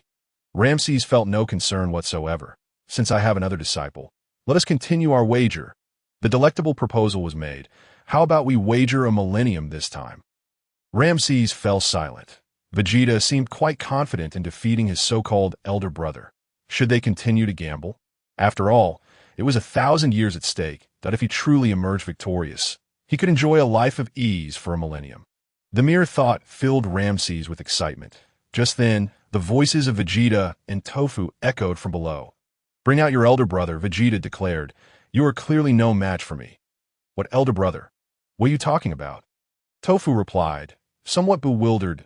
Speaker 1: Ramses felt no concern whatsoever. Since I have another disciple, let us continue our wager. The delectable proposal was made. How about we wager a millennium this time? Ramses fell silent. Vegeta seemed quite confident in defeating his so-called elder brother. Should they continue to gamble? After all, it was 1,000 years at stake, that if he truly emerged victorious, he could enjoy a life of ease for a millennium. The mere thought filled Ramses with excitement. Just then, the voices of Vegeta and Tofu echoed from below. Bring out your elder brother, Vegeta declared. You are clearly no match for me. What elder brother? What are you talking about? Tofu replied, somewhat bewildered.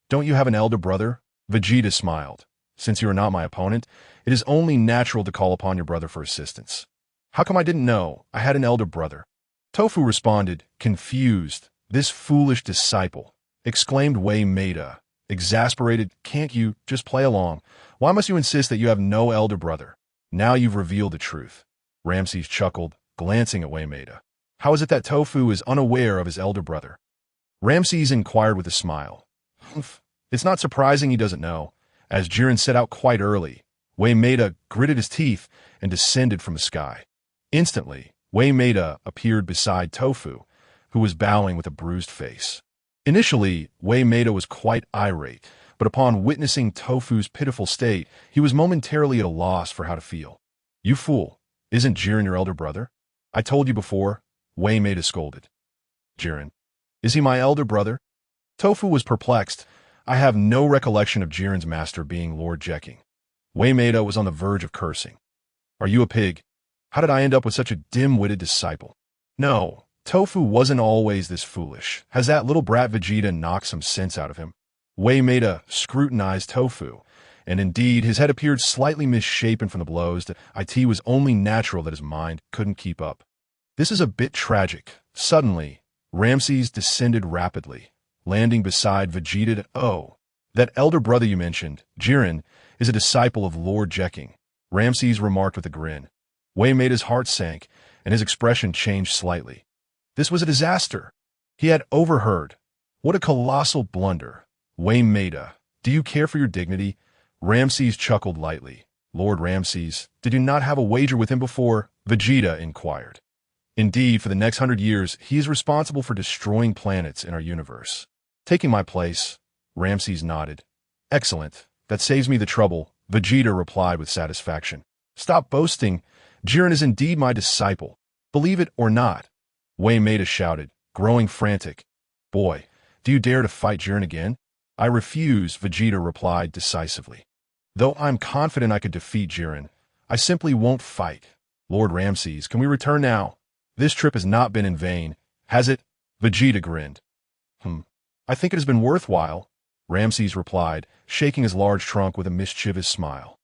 Speaker 1: Don't you have an elder brother? Vegeta smiled. Since you are not my opponent, it is only natural to call upon your brother for assistance. How come I didn't know I had an elder brother? Tofu responded, confused. This foolish disciple, exclaimed Wei Maida. Exasperated, can't you just play along? Why must you insist that you have no elder brother? Now you've revealed the truth. Ramses chuckled, glancing at Wei Maida. How is it that Tofu is unaware of his elder brother? Ramses inquired with a smile. Humph. It's not surprising he doesn't know. As Jiren set out quite early, Wei Maida gritted his teeth and descended from the sky. Instantly, Wei Maida appeared beside Tofu, who was bowing with a bruised face. Initially, Wei Maida was quite irate, but upon witnessing Tofu's pitiful state, he was momentarily at a loss for how to feel. You fool, isn't Jiren your elder brother? I told you before, Wei Maida scolded. Jiren, is he my elder brother? Tofu was perplexed. I have no recollection of Jiren's master being Lord Jekking. Wei Maida was on the verge of cursing. Are you a pig? How did I end up with such a dim-witted disciple? No. Tofu wasn't always this foolish. Has that little brat Vegeta knocked some sense out of him? Wei Maida scrutinized Tofu, and indeed his head appeared slightly misshapen from the blows that it was only natural that his mind couldn't keep up. This is a bit tragic, Suddenly, Ramses descended rapidly, landing beside Vegeta. Oh, that elder brother you mentioned, Jiren, is a disciple of Lord Jeking, Ramses remarked with a grin. Waymeda's heart sank, and his expression changed slightly. This was a disaster. He had overheard. What a colossal blunder. Waymeda, do you care for your dignity? Ramses chuckled lightly. Lord Ramses, did you not have a wager with him before? Vegeta inquired. Indeed, for the next 100 years, he is responsible for destroying planets in our universe. Taking my place, Ramses nodded. Excellent. That saves me the trouble, Vegeta replied with satisfaction. Stop boasting. Jiren is indeed my disciple. Believe it or not. Waymeda shouted, growing frantic. Boy, do you dare to fight Jiren again? I refuse, Vegeta replied decisively. Though I'm confident I could defeat Jiren, I simply won't fight. Lord Ramses, can we return now? This trip has not been in vain, has it? Vegeta grinned. I think it has been worthwhile, Ramses replied, shaking his large trunk with a mischievous smile.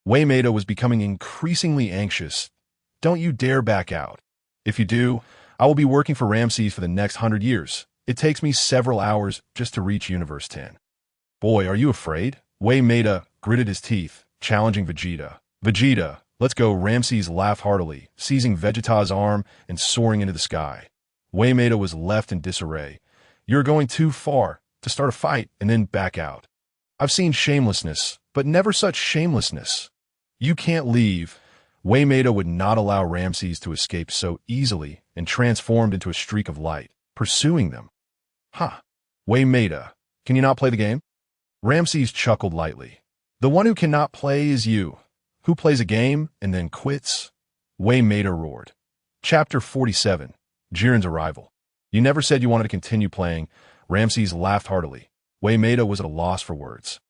Speaker 1: Waymeda was becoming increasingly anxious. Don't you dare back out. If you do, I will be working for Ramses for the next 100 years. It takes me several hours just to reach Universe 10. Boy, are you afraid? Waymeda gritted his teeth, challenging Vegeta. Vegeta, let's go, Ramses laughed heartily, seizing Vegeta's arm and soaring into the sky. Waymeda was left in disarray. You're going too far to start a fight and then back out. I've seen shamelessness, but never such shamelessness. You can't leave. Waymeda would not allow Ramses to escape so easily and transformed into a streak of light, pursuing them. Waymeda, can you not play the game? Ramses chuckled lightly. The one who cannot play is you. Who plays a game and then quits? Waymeda roared. Chapter 47, Jiren's Arrival. You never said you wanted to continue playing. Ramses laughed heartily. Waymeda was at a loss for words.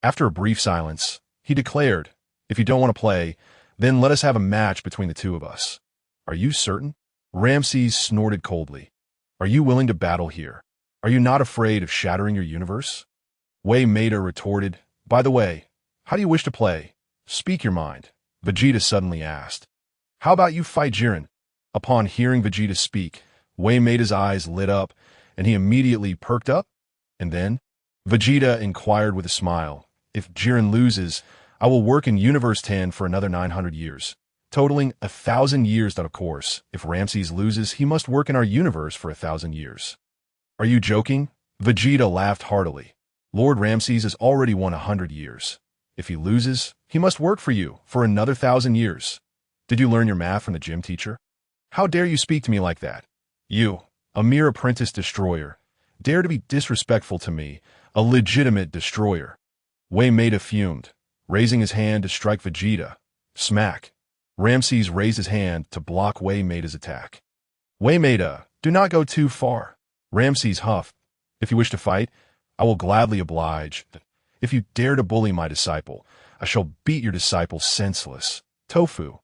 Speaker 1: After a brief silence, he declared, if you don't want to play, then let us have a match between the two of us. Are you certain? Ramses snorted coldly. Are you willing to battle here? Are you not afraid of shattering your universe? Waymeda retorted, by the way, how do you wish to play? Speak your mind. Vegeta suddenly asked. How about you fight Jiren? Upon hearing Vegeta speak, Waymeda's eyes lit up, and he immediately perked up. And then? Vegeta inquired with a smile. If Jiren loses, I will work in Universe 10 for another 900 years, totaling 1,000 years. That, of course, if Ramses loses, he must work in our universe for 1,000 years. Are you joking? Vegeta laughed heartily. Lord Ramses has already won 100 years. If he loses, he must work for you for another 1,000 years. Did you learn your math from the gym teacher? How dare you speak to me like that? You, a mere apprentice destroyer, dare to be disrespectful to me, a legitimate destroyer. Waymeda fumed, raising his hand to strike Vegeta. Smack. Ramses raised his hand to block Waymeda's attack. Waymeda, do not go too far. Ramses huffed. If you wish to fight, I will gladly oblige. If you dare to bully my disciple, I shall beat your disciple senseless. Tofu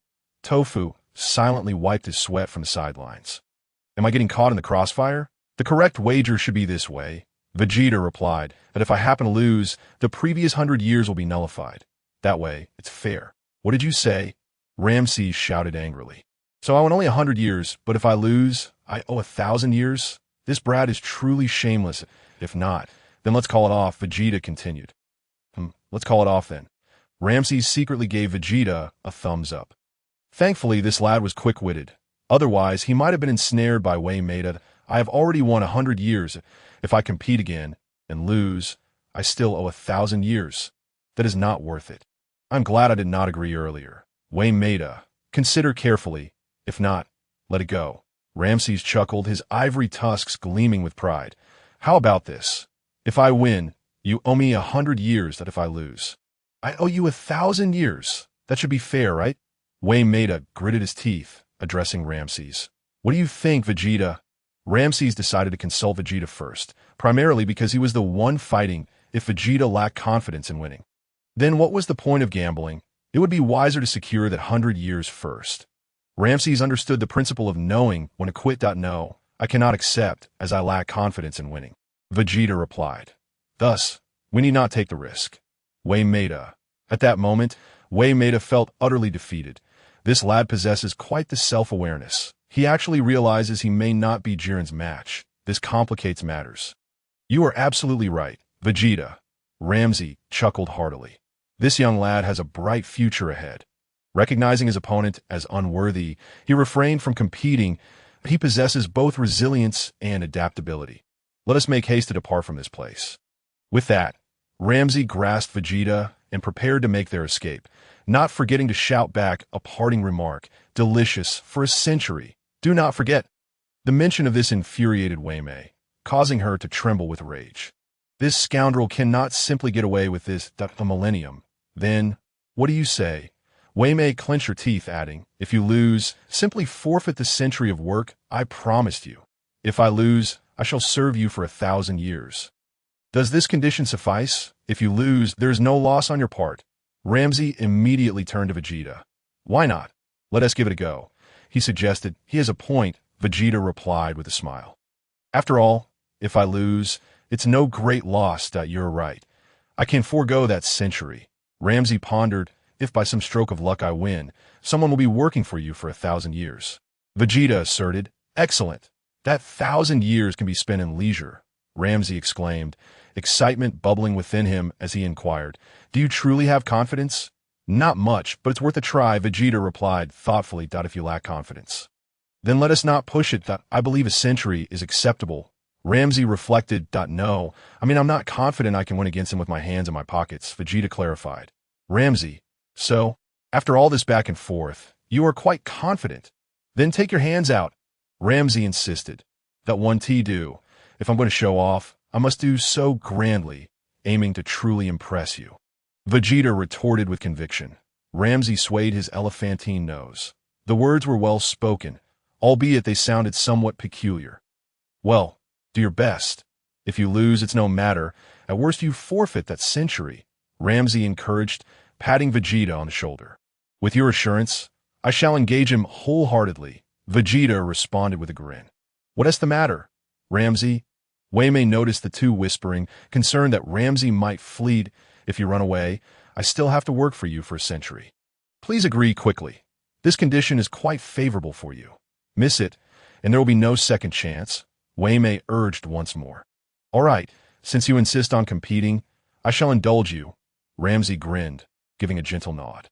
Speaker 1: silently wiped his sweat from the sidelines. Am I getting caught in the crossfire? The correct wager should be this way. Vegeta replied that if I happen to lose, the previous 100 years will be nullified. That way, it's fair. What did you say? Ramses shouted angrily. So I want only 100 years, but if I lose, I owe 1,000 years? This brat is truly shameless. If not, then let's call it off, Vegeta continued. Let's call it off then. Ramses secretly gave Vegeta a thumbs up. Thankfully, this lad was quick-witted. Otherwise, he might have been ensnared by Waymeda. I have already won 100 years. If I compete again and lose, I still owe 1,000 years. That is not worth it. I'm glad I did not agree earlier. Waymeda, consider carefully. If not, let it go. Ramses chuckled, his ivory tusks gleaming with pride. How about this? If I win, you owe me 100 years. That if I lose, I owe you 1,000 years. That should be fair, right? Waymeda gritted his teeth, addressing Ramses. What do you think, Vegeta? Ramses decided to consult Vegeta first, primarily because he was the one fighting if Vegeta lacked confidence in winning. Then what was the point of gambling? It would be wiser to secure that 100 years first. Ramses understood the principle of knowing when to quit. No, I cannot accept, as I lack confidence in winning. Vegeta replied. Thus, we need not take the risk. Waymeda. At that moment, Waymeda felt utterly defeated. This lad possesses quite the self-awareness. He actually realizes he may not be Jiren's match. This complicates matters. You are absolutely right, Vegeta. Ramsey chuckled heartily. This young lad has a bright future ahead. Recognizing his opponent as unworthy, he refrained from competing. He possesses both resilience and adaptability. Let us make haste to depart from this place. With that, Ramsey grasped Vegeta and prepared to make their escape, not forgetting to shout back a parting remark, delicious for a century. Do not forget. The mention of this infuriated Wei Mei, causing her to tremble with rage. This scoundrel cannot simply get away with this a millennium. Then, what do you say? Wei Mei clenched her teeth, adding, if you lose, simply forfeit the century of work I promised you. If I lose, I shall serve you for 1,000 years. Does this condition suffice? If you lose, there is no loss on your part. Ramsey immediately turned to Vegeta. Why not? Let us give it a go. He suggested. He has a point, Vegeta replied with a smile. After all, if I lose, it's no great loss. You're right. I can forego that century. Ramsey pondered. If by some stroke of luck I win, someone will be working for you for 1,000 years. Vegeta asserted. Excellent. That 1,000 years can be spent in leisure, Ramsey exclaimed, excitement bubbling within him as he inquired, do you truly have confidence? Not much, but it's worth a try, Vegeta replied thoughtfully. If you lack confidence, then let us not push it. I believe a century is acceptable. Ramsey reflected. No, I'm not confident I can win against him with my hands in my pockets, Vegeta clarified. Ramsey, so, after all this back and forth, you are quite confident. Then take your hands out, Ramsey insisted. That one do. If I'm going to show off, I must do so grandly, aiming to truly impress you. Vegeta retorted with conviction. Ramsey swayed his elephantine nose. The words were well spoken, albeit they sounded somewhat peculiar. Well, do your best. If you lose, it's no matter. At worst, you forfeit that century, Ramsey encouraged, patting Vegeta on the shoulder. With your assurance, I shall engage him wholeheartedly, Vegeta responded with a grin. What's the matter, Ramsey? Wei Mei noticed the two whispering, concerned that Ramsey might flee. If you run away, I still have to work for you for a century. Please agree quickly. This condition is quite favorable for you. Miss it, and there will be no second chance, Wei Mei urged once more. All right, since you insist on competing, I shall indulge you, Ramsey grinned, giving a gentle nod.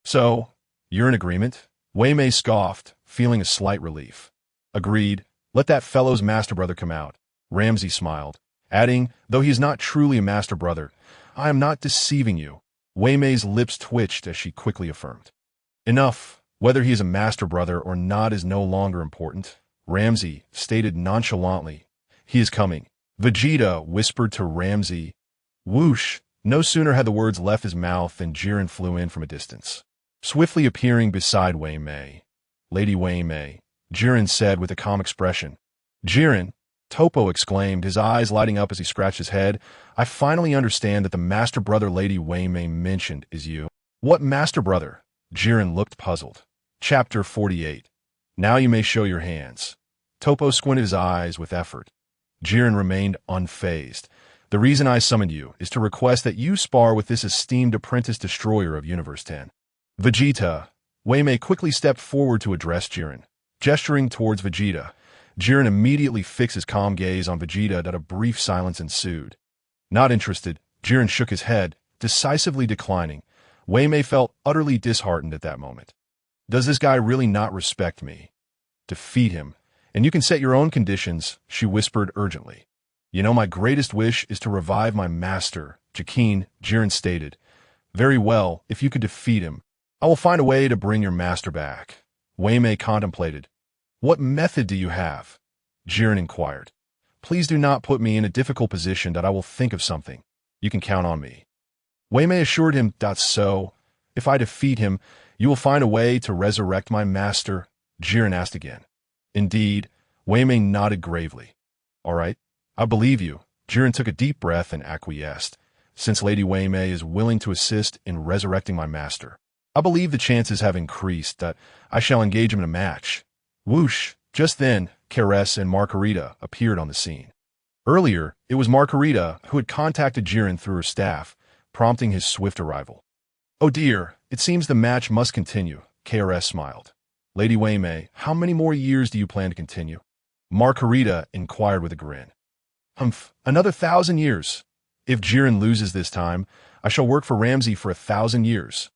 Speaker 1: So, you're in agreement? Wei Mei scoffed, feeling a slight relief. Agreed. Let that fellow's master brother come out, Ramsey smiled, adding, though he is not truly a master brother, I am not deceiving you. Wei Mei's lips twitched as she quickly affirmed. Enough. Whether he is a master brother or not is no longer important, Ramsey stated nonchalantly. He is coming. Vegeta whispered to Ramsey. Whoosh! No sooner had the words left his mouth than Jiren flew in from a distance. Swiftly appearing beside Wei Mei. Lady Wei Mei, Jiren said with a calm expression. Jiren, Toppo exclaimed, his eyes lighting up as he scratched his head. I finally understand that the master brother Lady Wei Mei mentioned is you. What master brother? Jiren looked puzzled. Chapter 48. Now you may show your hands. Toppo squinted his eyes with effort. Jiren remained unfazed. The reason I summoned you is to request that you spar with this esteemed apprentice destroyer of Universe 10. Vegeta. Wei Mei quickly stepped forward to address Jiren. Gesturing towards Vegeta, Jiren immediately fixed his calm gaze on Vegeta. A brief silence ensued. Not interested, Jiren shook his head, decisively declining. Wei Mei felt utterly disheartened at that moment. Does this guy really not respect me? Defeat him, and you can set your own conditions, she whispered urgently. You know, my greatest wish is to revive my master, Jiren, Jiren stated. Very well, if you could defeat him, I will find a way to bring your master back. Wei Mei contemplated. What method do you have? Jiren inquired. Please do not put me in a difficult position. I will think of something. You can count on me. Wei Mei assured him. So, if I defeat him, you will find a way to resurrect my master? Jiren asked again. Indeed, Wei Mei nodded gravely. All right, I believe you. Jiren took a deep breath and acquiesced. Since Lady Wei Mei is willing to assist in resurrecting my master, I believe the chances have increased that I shall engage him in a match. Whoosh! Just then, Caress and Margarita appeared on the scene. Earlier, it was Margarita who had contacted Jiren through her staff, prompting his swift arrival. Oh dear, it seems the match must continue, KRS smiled. Lady Waymay, how many more years do you plan to continue? Margarita inquired with a grin. Humph, another 1,000 years. If Jiren loses this time, I shall work for Ramsay for 1,000 years.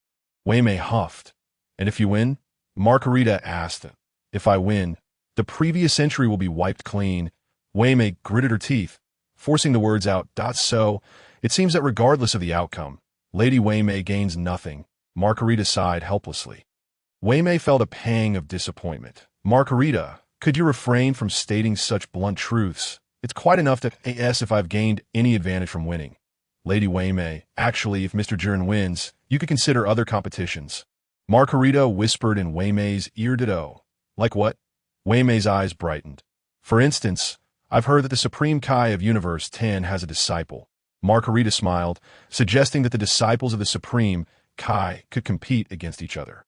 Speaker 1: Waymay huffed. And if you win? Margarita asked. If I win, the previous century will be wiped clean. Waymay gritted her teeth, forcing the words out. So, it seems that regardless of the outcome, Lady Waymay gains nothing. Margarita sighed helplessly. Waymay felt a pang of disappointment. Margarita, could you refrain from stating such blunt truths? It's quite enough to ask if I've gained any advantage from winning. Lady Waymay, actually, if Mr. Jiren wins, you could consider other competitions. Margarita whispered in Waymay's ear. Ditto. Like what? Waymay's eyes brightened. For instance, I've heard that the Supreme Kai of Universe 10 has a disciple. Margarita smiled, suggesting that the disciples of the Supreme Kai could compete against each other.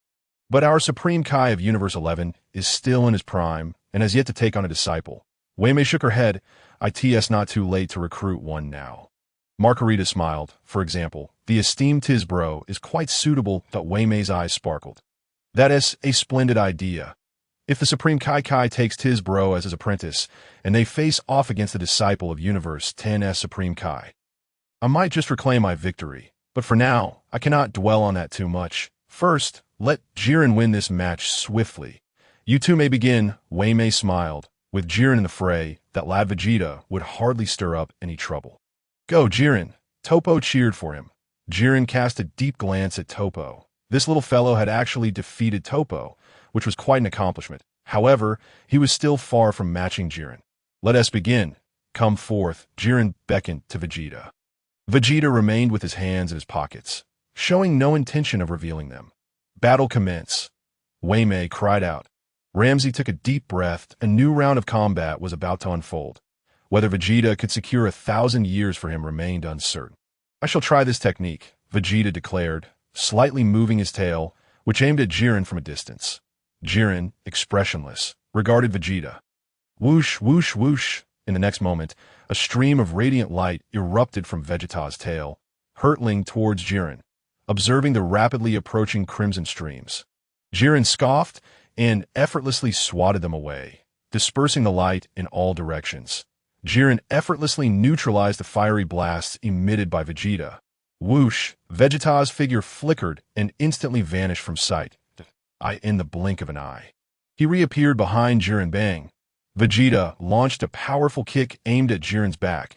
Speaker 1: But our Supreme Kai of Universe 11 is still in his prime and has yet to take on a disciple. Waymay shook her head. It's not too late to recruit one now. Margarita smiled. For example, the esteemed Tisbro is quite suitable. Waymay's eyes sparkled. That is a splendid idea. If the Supreme Kai takes Tisbro as his apprentice, and they face off against the disciple of Universe 10's Supreme Kai, I might just reclaim my victory. But for now, I cannot dwell on that too much. First, let Jiren win this match swiftly. You two may begin. Waymay smiled. With Jiren in the fray, that lad Vegeta would hardly stir up any trouble. Go, Jiren! Toppo cheered for him. Jiren cast a deep glance at Toppo. This little fellow had actually defeated Toppo, which was quite an accomplishment. However, he was still far from matching Jiren. Let us begin. Come forth. Jiren beckoned to Vegeta. Vegeta remained with his hands in his pockets, showing no intention of revealing them. Battle commence. Waymay cried out. Ramsay took a deep breath. A new round of combat was about to unfold. Whether Vegeta could secure 1,000 years for him remained uncertain. I shall try this technique, Vegeta declared, slightly moving his tail, which aimed at Jiren from a distance. Jiren, expressionless, regarded Vegeta. Whoosh, whoosh, whoosh. In the next moment, a stream of radiant light erupted from Vegeta's tail, hurtling towards Jiren, observing the rapidly approaching crimson streams. Jiren scoffed and effortlessly swatted them away, dispersing the light in all directions. Jiren effortlessly neutralized the fiery blasts emitted by Vegeta. Whoosh! Vegeta's figure flickered and instantly vanished from sight. In the blink of an eye. He reappeared behind Jiren. Bang! Vegeta launched a powerful kick aimed at Jiren's back.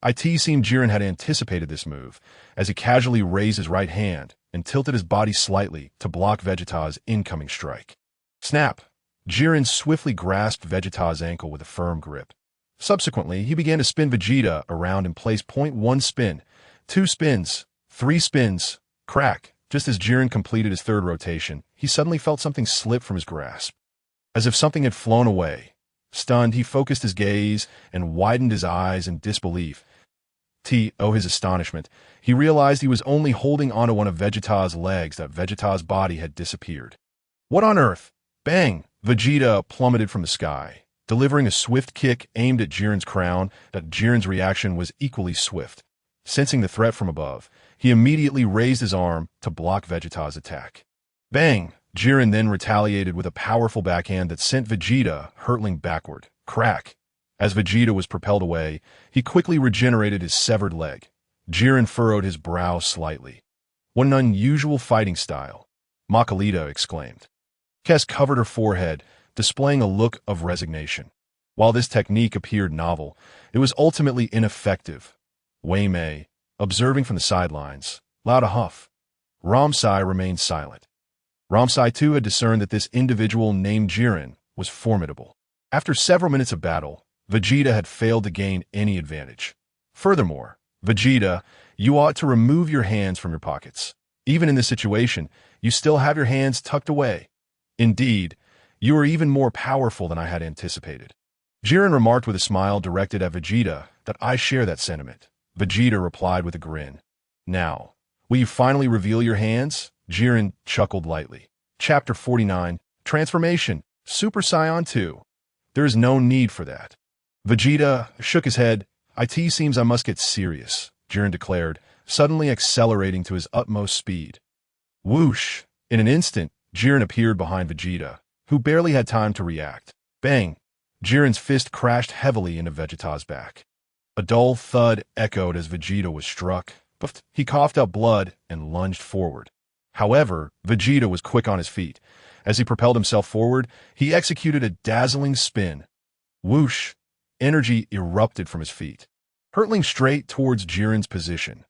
Speaker 1: It seemed Jiren had anticipated this move, as he casually raised his right hand and tilted his body slightly to block Vegeta's incoming strike. Snap! Jiren swiftly grasped Vegeta's ankle with a firm grip. Subsequently, he began to spin Vegeta around and place 0.1 spin, 2 spins, 3 spins, crack. Just as Jiren completed his third rotation, he suddenly felt something slip from his grasp. As if something had flown away. Stunned, he focused his gaze and widened his eyes in disbelief. His astonishment. He realized he was only holding onto one of Vegeta's legs. That Vegeta's body had disappeared. What on earth? Bang! Vegeta plummeted from the sky, delivering a swift kick aimed at Jiren's crown. That Jiren's reaction was equally swift. Sensing the threat from above, he immediately raised his arm to block Vegeta's attack. Bang! Jiren then retaliated with a powerful backhand that sent Vegeta hurtling backward. Crack! As Vegeta was propelled away, he quickly regenerated his severed leg. Jiren furrowed his brow slightly. What an unusual fighting style! Makalita exclaimed. Kes covered her forehead, displaying a look of resignation. While this technique appeared novel, it was ultimately ineffective. Waymay, observing from the sidelines, allowed a huff. Ramsay remained silent. Ramsay too had discerned that this individual named Jiren was formidable. After several minutes of battle, Vegeta had failed to gain any advantage. Furthermore, Vegeta, you ought to remove your hands from your pockets. Even in this situation, you still have your hands tucked away. Indeed, you are even more powerful than I had anticipated. Jiren remarked with a smile directed at Vegeta that I share that sentiment. Vegeta replied with a grin. Now, will you finally reveal your hands? Jiren chuckled lightly. Chapter 49, Transformation, Super Saiyan 2. There is no need for that. Vegeta shook his head. It seems I must get serious, Jiren declared, suddenly accelerating to his utmost speed. Whoosh! In an instant, Jiren appeared behind Vegeta, who barely had time to react. Bang! Jiren's fist crashed heavily into Vegeta's back. A dull thud echoed as Vegeta was struck, but he coughed up blood and lunged forward. However, Vegeta was quick on his feet. As he propelled himself forward, he executed a dazzling spin. Whoosh! Energy erupted from his feet, hurtling straight towards Jiren's position.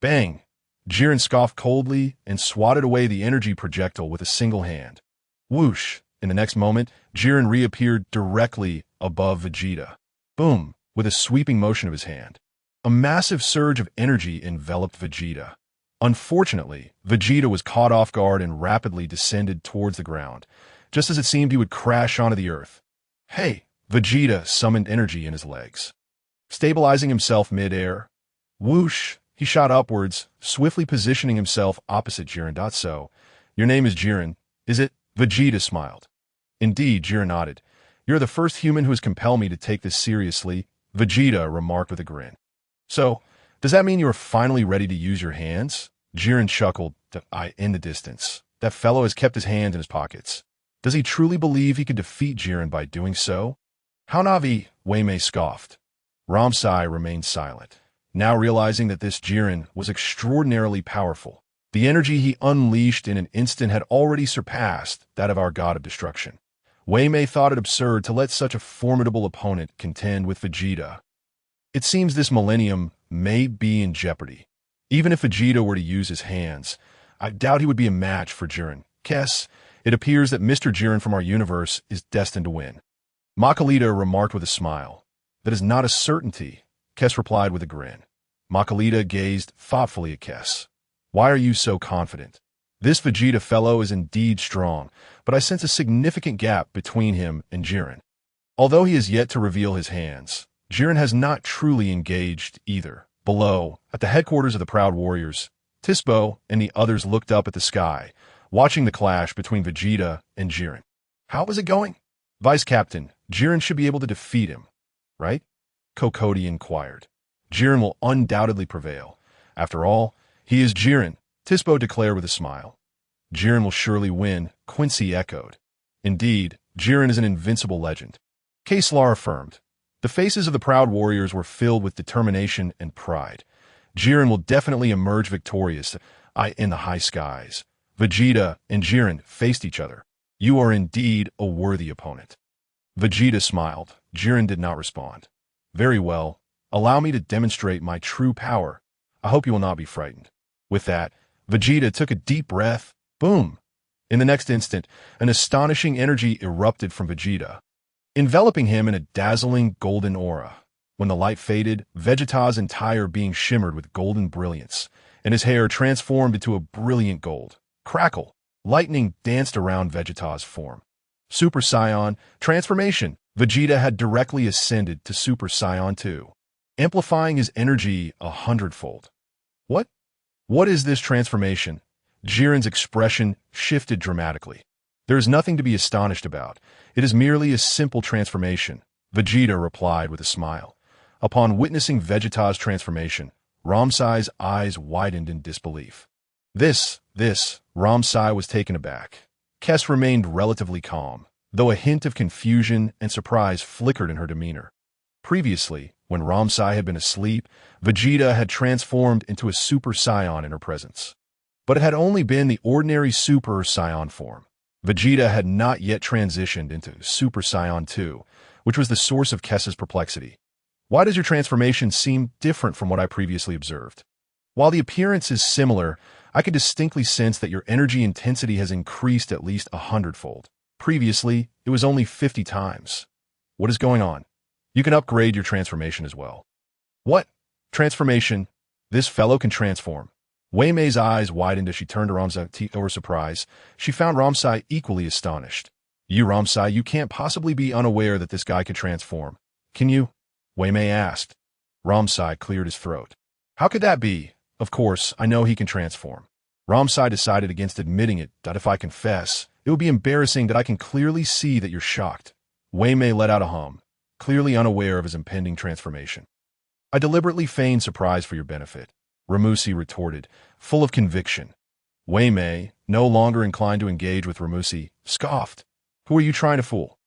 Speaker 1: Bang! Jiren scoffed coldly and swatted away the energy projectile with a single hand. Whoosh! In the next moment, Jiren reappeared directly above Vegeta. Boom! With a sweeping motion of his hand. A massive surge of energy enveloped Vegeta. Unfortunately, Vegeta was caught off guard and rapidly descended towards the ground, just as it seemed he would crash onto the earth. Hey! Vegeta summoned energy in his legs. Stabilizing himself mid-air, whoosh! He shot upwards, swiftly positioning himself opposite Jiren. So, your name is Jiren, is it? Vegeta smiled. Indeed, Jiren nodded. You're the first human who has compelled me to take this seriously, Vegeta remarked with a grin. So, does that mean you are finally ready to use your hands? Jiren chuckled, in the distance. That fellow has kept his hands in his pockets. Does he truly believe he could defeat Jiren by doing so? How Navi? Wei Mei scoffed. Ramsai remained silent, now realizing that this Jiren was extraordinarily powerful. The energy he unleashed in an instant had already surpassed that of our god of destruction. Wei Mei thought it absurd to let such a formidable opponent contend with Vegeta. It seems this millennium may be in jeopardy. Even if Vegeta were to use his hands, I doubt he would be a match for Jiren. Kess, it appears that Mr. Jiren from our universe is destined to win. Makalita remarked with a smile. That is not a certainty, Kess replied with a grin. Makalita gazed thoughtfully at Kess. Why are you so confident? This Vegeta fellow is indeed strong, but I sense a significant gap between him and Jiren. Although he has yet to reveal his hands, Jiren has not truly engaged either. Below, at the headquarters of the Proud Warriors, Tiso and the others looked up at the sky, watching the clash between Vegeta and Jiren. How is it going? Vice Captain, Jiren should be able to defeat him, right? Kokodi inquired. Jiren will undoubtedly prevail. After all, he is Jiren, Tiso declared with a smile. Jiren will surely win, Quincy echoed. Indeed, Jiren is an invincible legend. K-Slar affirmed. The faces of the Proud Warriors were filled with determination and pride. Jiren will definitely emerge victorious in the high skies. Vegeta and Jiren faced each other. You are indeed a worthy opponent. Vegeta smiled. Jiren did not respond. Very well. Allow me to demonstrate my true power. I hope you will not be frightened. With that, Vegeta took a deep breath. Boom! In the next instant, an astonishing energy erupted from Vegeta, enveloping him in a dazzling golden aura. When the light faded, Vegeta's entire being shimmered with golden brilliance, and his hair transformed into a brilliant gold. Crackle! Lightning danced around Vegeta's form. Super Saiyan transformation! Vegeta had directly ascended to Super Saiyan 2, amplifying his energy 100-fold. What is this transformation? Jiren's expression shifted dramatically. There is nothing to be astonished about. It is merely a simple transformation, Vegeta replied with a smile. Upon witnessing Vegeta's transformation, Ramsai's eyes widened in disbelief. This, Ramsai was taken aback. Kess remained relatively calm, though a hint of confusion and surprise flickered in her demeanor. Previously, when Ramsai had been asleep, Vegeta had transformed into a Super Saiyan in her presence. But it had only been the ordinary Super Saiyan form. Vegeta had not yet transitioned into Super Saiyan 2, which was the source of Kess's perplexity. Why does your transformation seem different from what I previously observed? While the appearance is similar, I can distinctly sense that your energy intensity has increased at least 100-fold. Previously, it was only 50 times. What is going on? You can upgrade your transformation as well. What? Transformation? This fellow can transform. Wei Mei's eyes widened as she turned to Ramsai to her surprise. She found Ramsai equally astonished. You, Ramsai, you can't possibly be unaware that this guy could transform. Can you? Wei Mei asked. Ramsai cleared his throat. How could that be? Of course, I know he can transform. Ramsai decided against admitting it, that if I confess, it would be embarrassing that I can clearly see that you're shocked. Wei Mei let out a hum, clearly unaware of his impending transformation. I deliberately feigned surprise for your benefit, Ramusi retorted, full of conviction. Wei Mei, no longer inclined to engage with Ramusi, scoffed. Who are you trying to fool?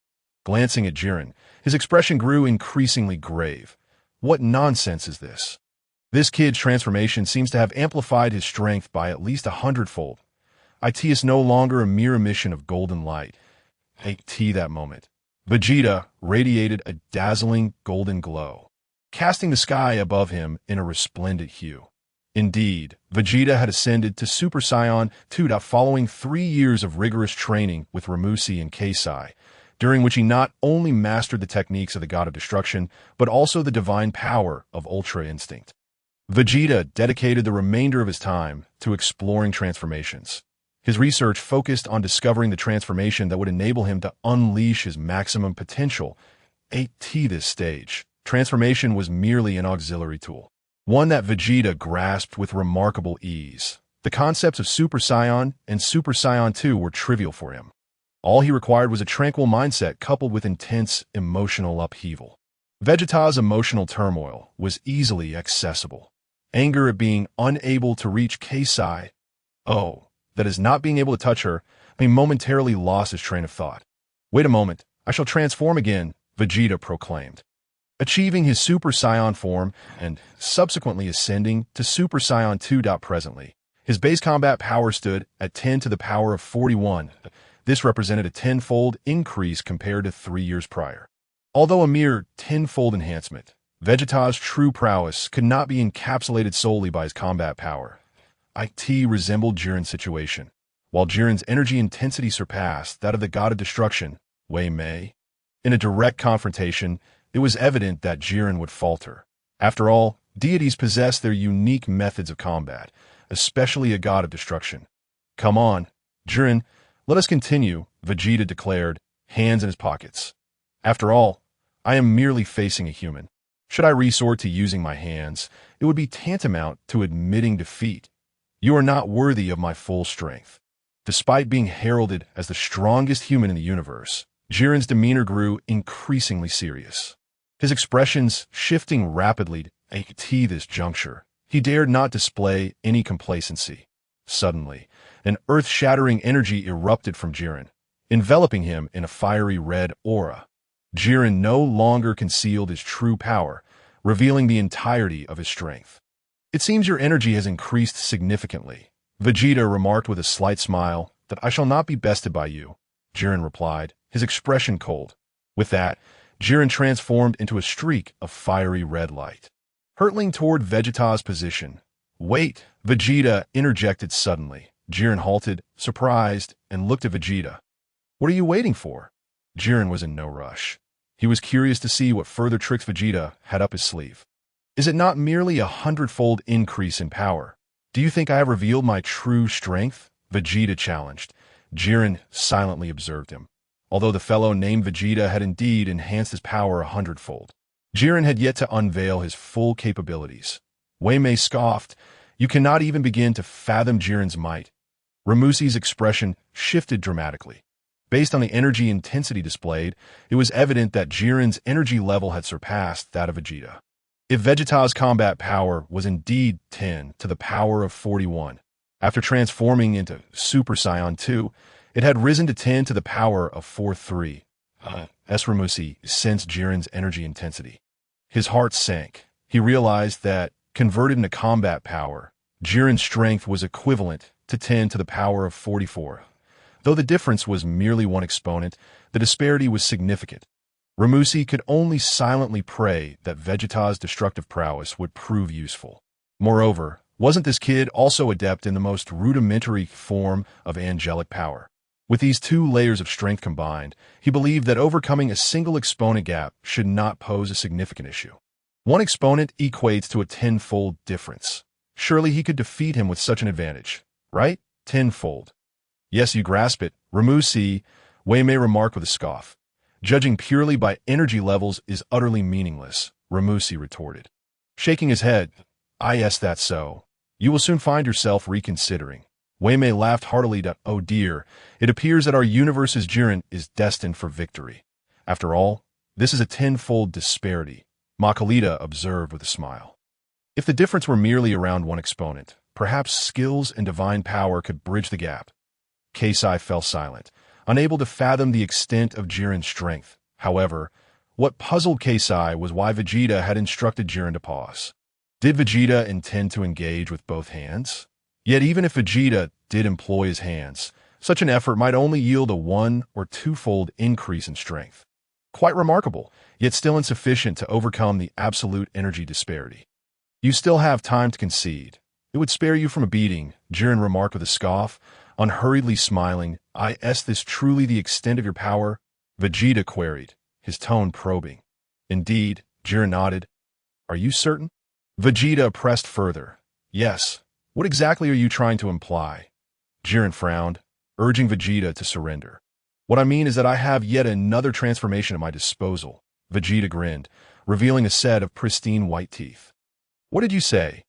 Speaker 1: Glancing at Jiren, his expression grew increasingly grave. What nonsense is this? This kid's transformation seems to have amplified his strength by at least 100-fold. It is no longer a mere emission of golden light. That moment, Vegeta radiated a dazzling golden glow, casting the sky above him in a resplendent hue. Indeed, Vegeta had ascended to Super Saiyan 2 following 3 years of rigorous training with Ramusi and Keisai, during which he not only mastered the techniques of the God of Destruction, but also the divine power of Ultra Instinct. Vegeta dedicated the remainder of his time to exploring transformations. His research focused on discovering the transformation that would enable him to unleash his maximum potential. At this stage, transformation was merely an auxiliary tool, one that Vegeta grasped with remarkable ease. The concepts of Super Saiyan and Super Saiyan 2 were trivial for him. All he required was a tranquil mindset coupled with intense emotional upheaval. Vegeta's emotional turmoil was easily accessible. Anger at being unable to reach Keisai, that is not being able to touch her, he momentarily lost his train of thought. Wait a moment, I shall transform again, Vegeta proclaimed. Achieving his Super Saiyan form and subsequently ascending to Super Saiyan 2. Presently, his base combat power stood at 10 to the power of 41. This represented a 10-fold increase compared to 3 years prior. Although a mere 10-fold enhancement, Vegeta's true prowess could not be encapsulated solely by his combat power. It resembled Jiren's situation. While Jiren's energy intensity surpassed that of the God of Destruction, Wei Mei, in a direct confrontation, it was evident that Jiren would falter. After all, deities possess their unique methods of combat, especially a God of Destruction. Come on, Jiren, let us continue, Vegeta declared, hands in his pockets. After all, I am merely facing a human. Should I resort to using my hands, it would be tantamount to admitting defeat. You are not worthy of my full strength. Despite being heralded as the strongest human in the universe, Jiren's demeanor grew increasingly serious. His expressions shifting rapidly at this juncture. He dared not display any complacency. Suddenly, an earth-shattering energy erupted from Jiren, enveloping him in a fiery red aura. Jiren no longer concealed his true power, revealing the entirety of his strength. It seems your energy has increased significantly, Vegeta remarked with a slight smile. That I shall not be bested by you, Jiren replied, his expression cold. With that, Jiren transformed into a streak of fiery red light, hurtling toward Vegeta's position. Wait, Vegeta interjected suddenly. Jiren halted, surprised, and looked at Vegeta. What are you waiting for? Jiren was in no rush. He was curious to see what further tricks Vegeta had up his sleeve. Is it not merely a 100-fold increase in power? Do you think I have revealed my true strength? Vegeta challenged. Jiren silently observed him. Although the fellow named Vegeta had indeed enhanced his power 100-fold, Jiren had yet to unveil his full capabilities. Wei Mei scoffed. You cannot even begin to fathom Jiren's might. Ramusi's expression shifted dramatically. Based on the energy intensity displayed, it was evident that Jiren's energy level had surpassed that of Vegeta. If Vegeta's combat power was indeed 10 to the power of 41, after transforming into Super Saiyan 2, it had risen to 10 to the power of 43. Ramusi sensed Jiren's energy intensity. His heart sank. He realized that, converted into combat power, Jiren's strength was equivalent to 10 to the power of 44. Though the difference was merely one exponent, the disparity was significant. Ramusi could only silently pray that Vegeta's destructive prowess would prove useful. Moreover, wasn't this kid also adept in the most rudimentary form of angelic power? With these two layers of strength combined, he believed that overcoming a single exponent gap should not pose a significant issue. One exponent equates to a 10-fold difference. Surely he could defeat him with such an advantage, right? 10-fold. Yes, you grasp it, Ramusi, Wei Mei remarked with a scoff. Judging purely by energy levels is utterly meaningless, Ramusi retorted. Shaking his head, yes, that's so. You will soon find yourself reconsidering. Wei Mei laughed heartily. Oh dear, it appears that our universe's Jiren is destined for victory. After all, this is a 10-fold disparity, Makalita observed with a smile. If the difference were merely around one exponent, perhaps skills and divine power could bridge the gap. Keisai fell silent, unable to fathom the extent of Jiren's strength. However, what puzzled Keisai was why Vegeta had instructed Jiren to pause. Did Vegeta intend to engage with both hands? Yet even if Vegeta did employ his hands, such an effort might only yield a 1- or 2-fold increase in strength. Quite remarkable, yet still insufficient to overcome the absolute energy disparity. You still have time to concede. It would spare you from a beating, Jiren remarked with a scoff, unhurriedly smiling. Is this truly the extent of your power? Vegeta queried, his tone probing. Indeed, Jiren nodded. Are you certain? Vegeta pressed further. Yes. What exactly are you trying to imply? Jiren frowned, urging Vegeta to surrender. What I mean is that I have yet another transformation at my disposal. Vegeta grinned, revealing a set of pristine white teeth. What did you say?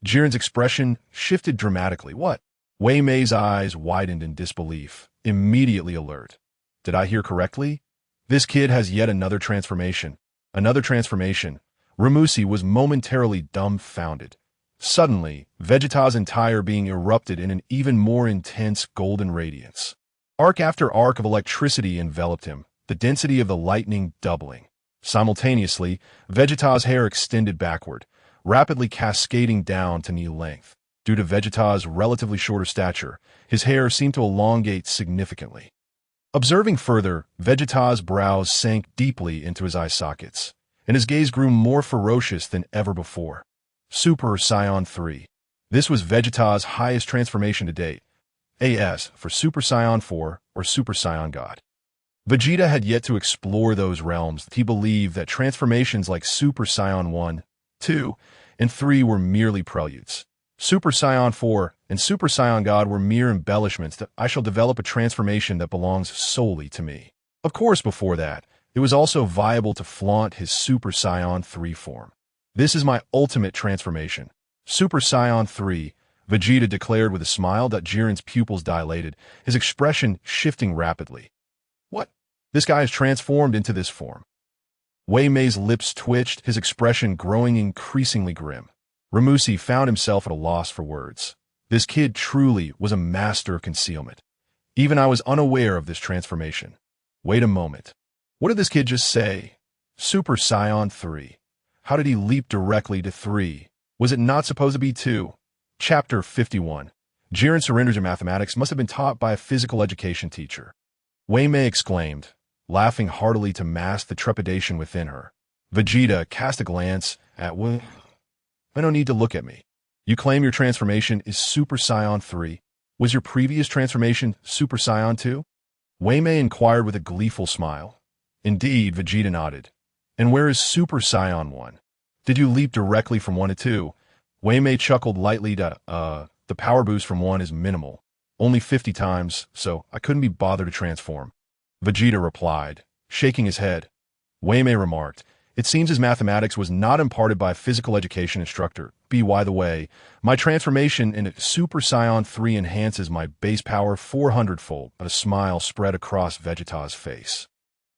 Speaker 1: Jiren's expression shifted dramatically. What? Wei Mei's eyes widened in disbelief, immediately alert. Did I hear correctly? This kid has yet another transformation. Another transformation. Ramusi was momentarily dumbfounded. Suddenly, Vegeta's entire being erupted in an even more intense golden radiance. Arc after arc of electricity enveloped him, the density of the lightning doubling. Simultaneously, Vegeta's hair extended backward, rapidly cascading down to knee length. Due to Vegeta's relatively shorter stature, his hair seemed to elongate significantly. Observing further, Vegeta's brows sank deeply into his eye sockets, and his gaze grew more ferocious than ever before. Super Saiyan 3. This was Vegeta's highest transformation to date. AS for Super Saiyan 4 or Super Saiyan God. Vegeta had yet to explore those realms. He believed that transformations like Super Saiyan 1, 2, and 3 were merely preludes. Super Saiyan 4 and Super Saiyan God were mere embellishments that I shall develop a transformation that belongs solely to me. Of course, before that, it was also viable to flaunt his Super Saiyan 3 form. This is my ultimate transformation. Super Saiyan 3, Vegeta declared with a smile. Jiren's pupils dilated, his expression shifting rapidly. What? This guy is transformed into this form. Wei Mei's lips twitched, his expression growing increasingly grim. Ramusi found himself at a loss for words. This kid truly was a master of concealment. Even I was unaware of this transformation. Wait a moment. What did this kid just say? Super Saiyan 3. How did he leap directly to 3? Was it not supposed to be 2? Chapter 51. Jiren surrenders in mathematics must have been taught by a physical education teacher. Wei Mei exclaimed, laughing heartily to mask the trepidation within her. Vegeta cast a glance at Wei. No need to look at me. You claim your transformation is Super Saiyan 3. Was your previous transformation Super Saiyan 2? Wei Mei inquired with a gleeful smile. Indeed, Vegeta nodded. And where is Super Saiyan 1? Did you leap directly from 1 to 2? Wei Mei chuckled lightly. The power boost from 1 is minimal. Only 50 times, so I couldn't be bothered to transform. Vegeta replied, shaking his head. Wei Mei remarked, it seems his mathematics was not imparted by a physical education instructor. By the way, my transformation into Super Saiyan 3 enhances my base power 400-fold. A smile spread across Vegeta's face.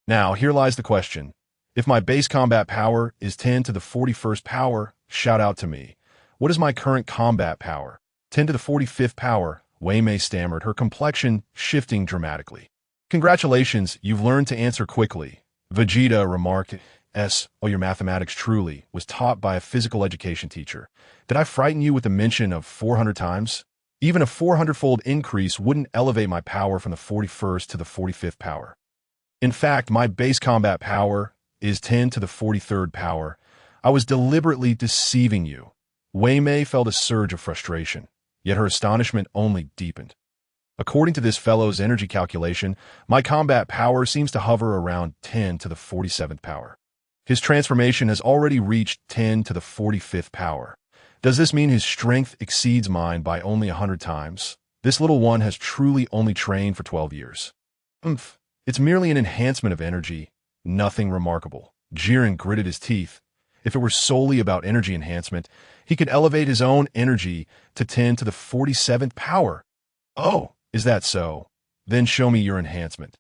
Speaker 1: Now, here lies the question. If my base combat power is 10 to the 41st power, shout out to me. What is my current combat power? 10 to the 45th power, Wei Mei stammered, her complexion shifting dramatically. Congratulations, you've learned to answer quickly. Vegeta remarked, your mathematics truly was taught by a physical education teacher. Did I frighten you with the mention of 400 times? Even a 400-fold increase wouldn't elevate my power from the 41st to the 45th power. In fact, my base combat power is 10 to the 43rd power. I was deliberately deceiving you. Wei Mei felt a surge of frustration, yet her astonishment only deepened. According to this fellow's energy calculation, my combat power seems to hover around 10 to the 47th power. His transformation has already reached 10 to the 45th power. Does this mean his strength exceeds mine by only 100 times? This little one has truly only trained for 12 years. It's merely an enhancement of energy. Nothing remarkable. Jiren gritted his teeth. If it were solely about energy enhancement, he could elevate his own energy to 10 to the 47th power. Oh, is that so? Then show me your enhancement.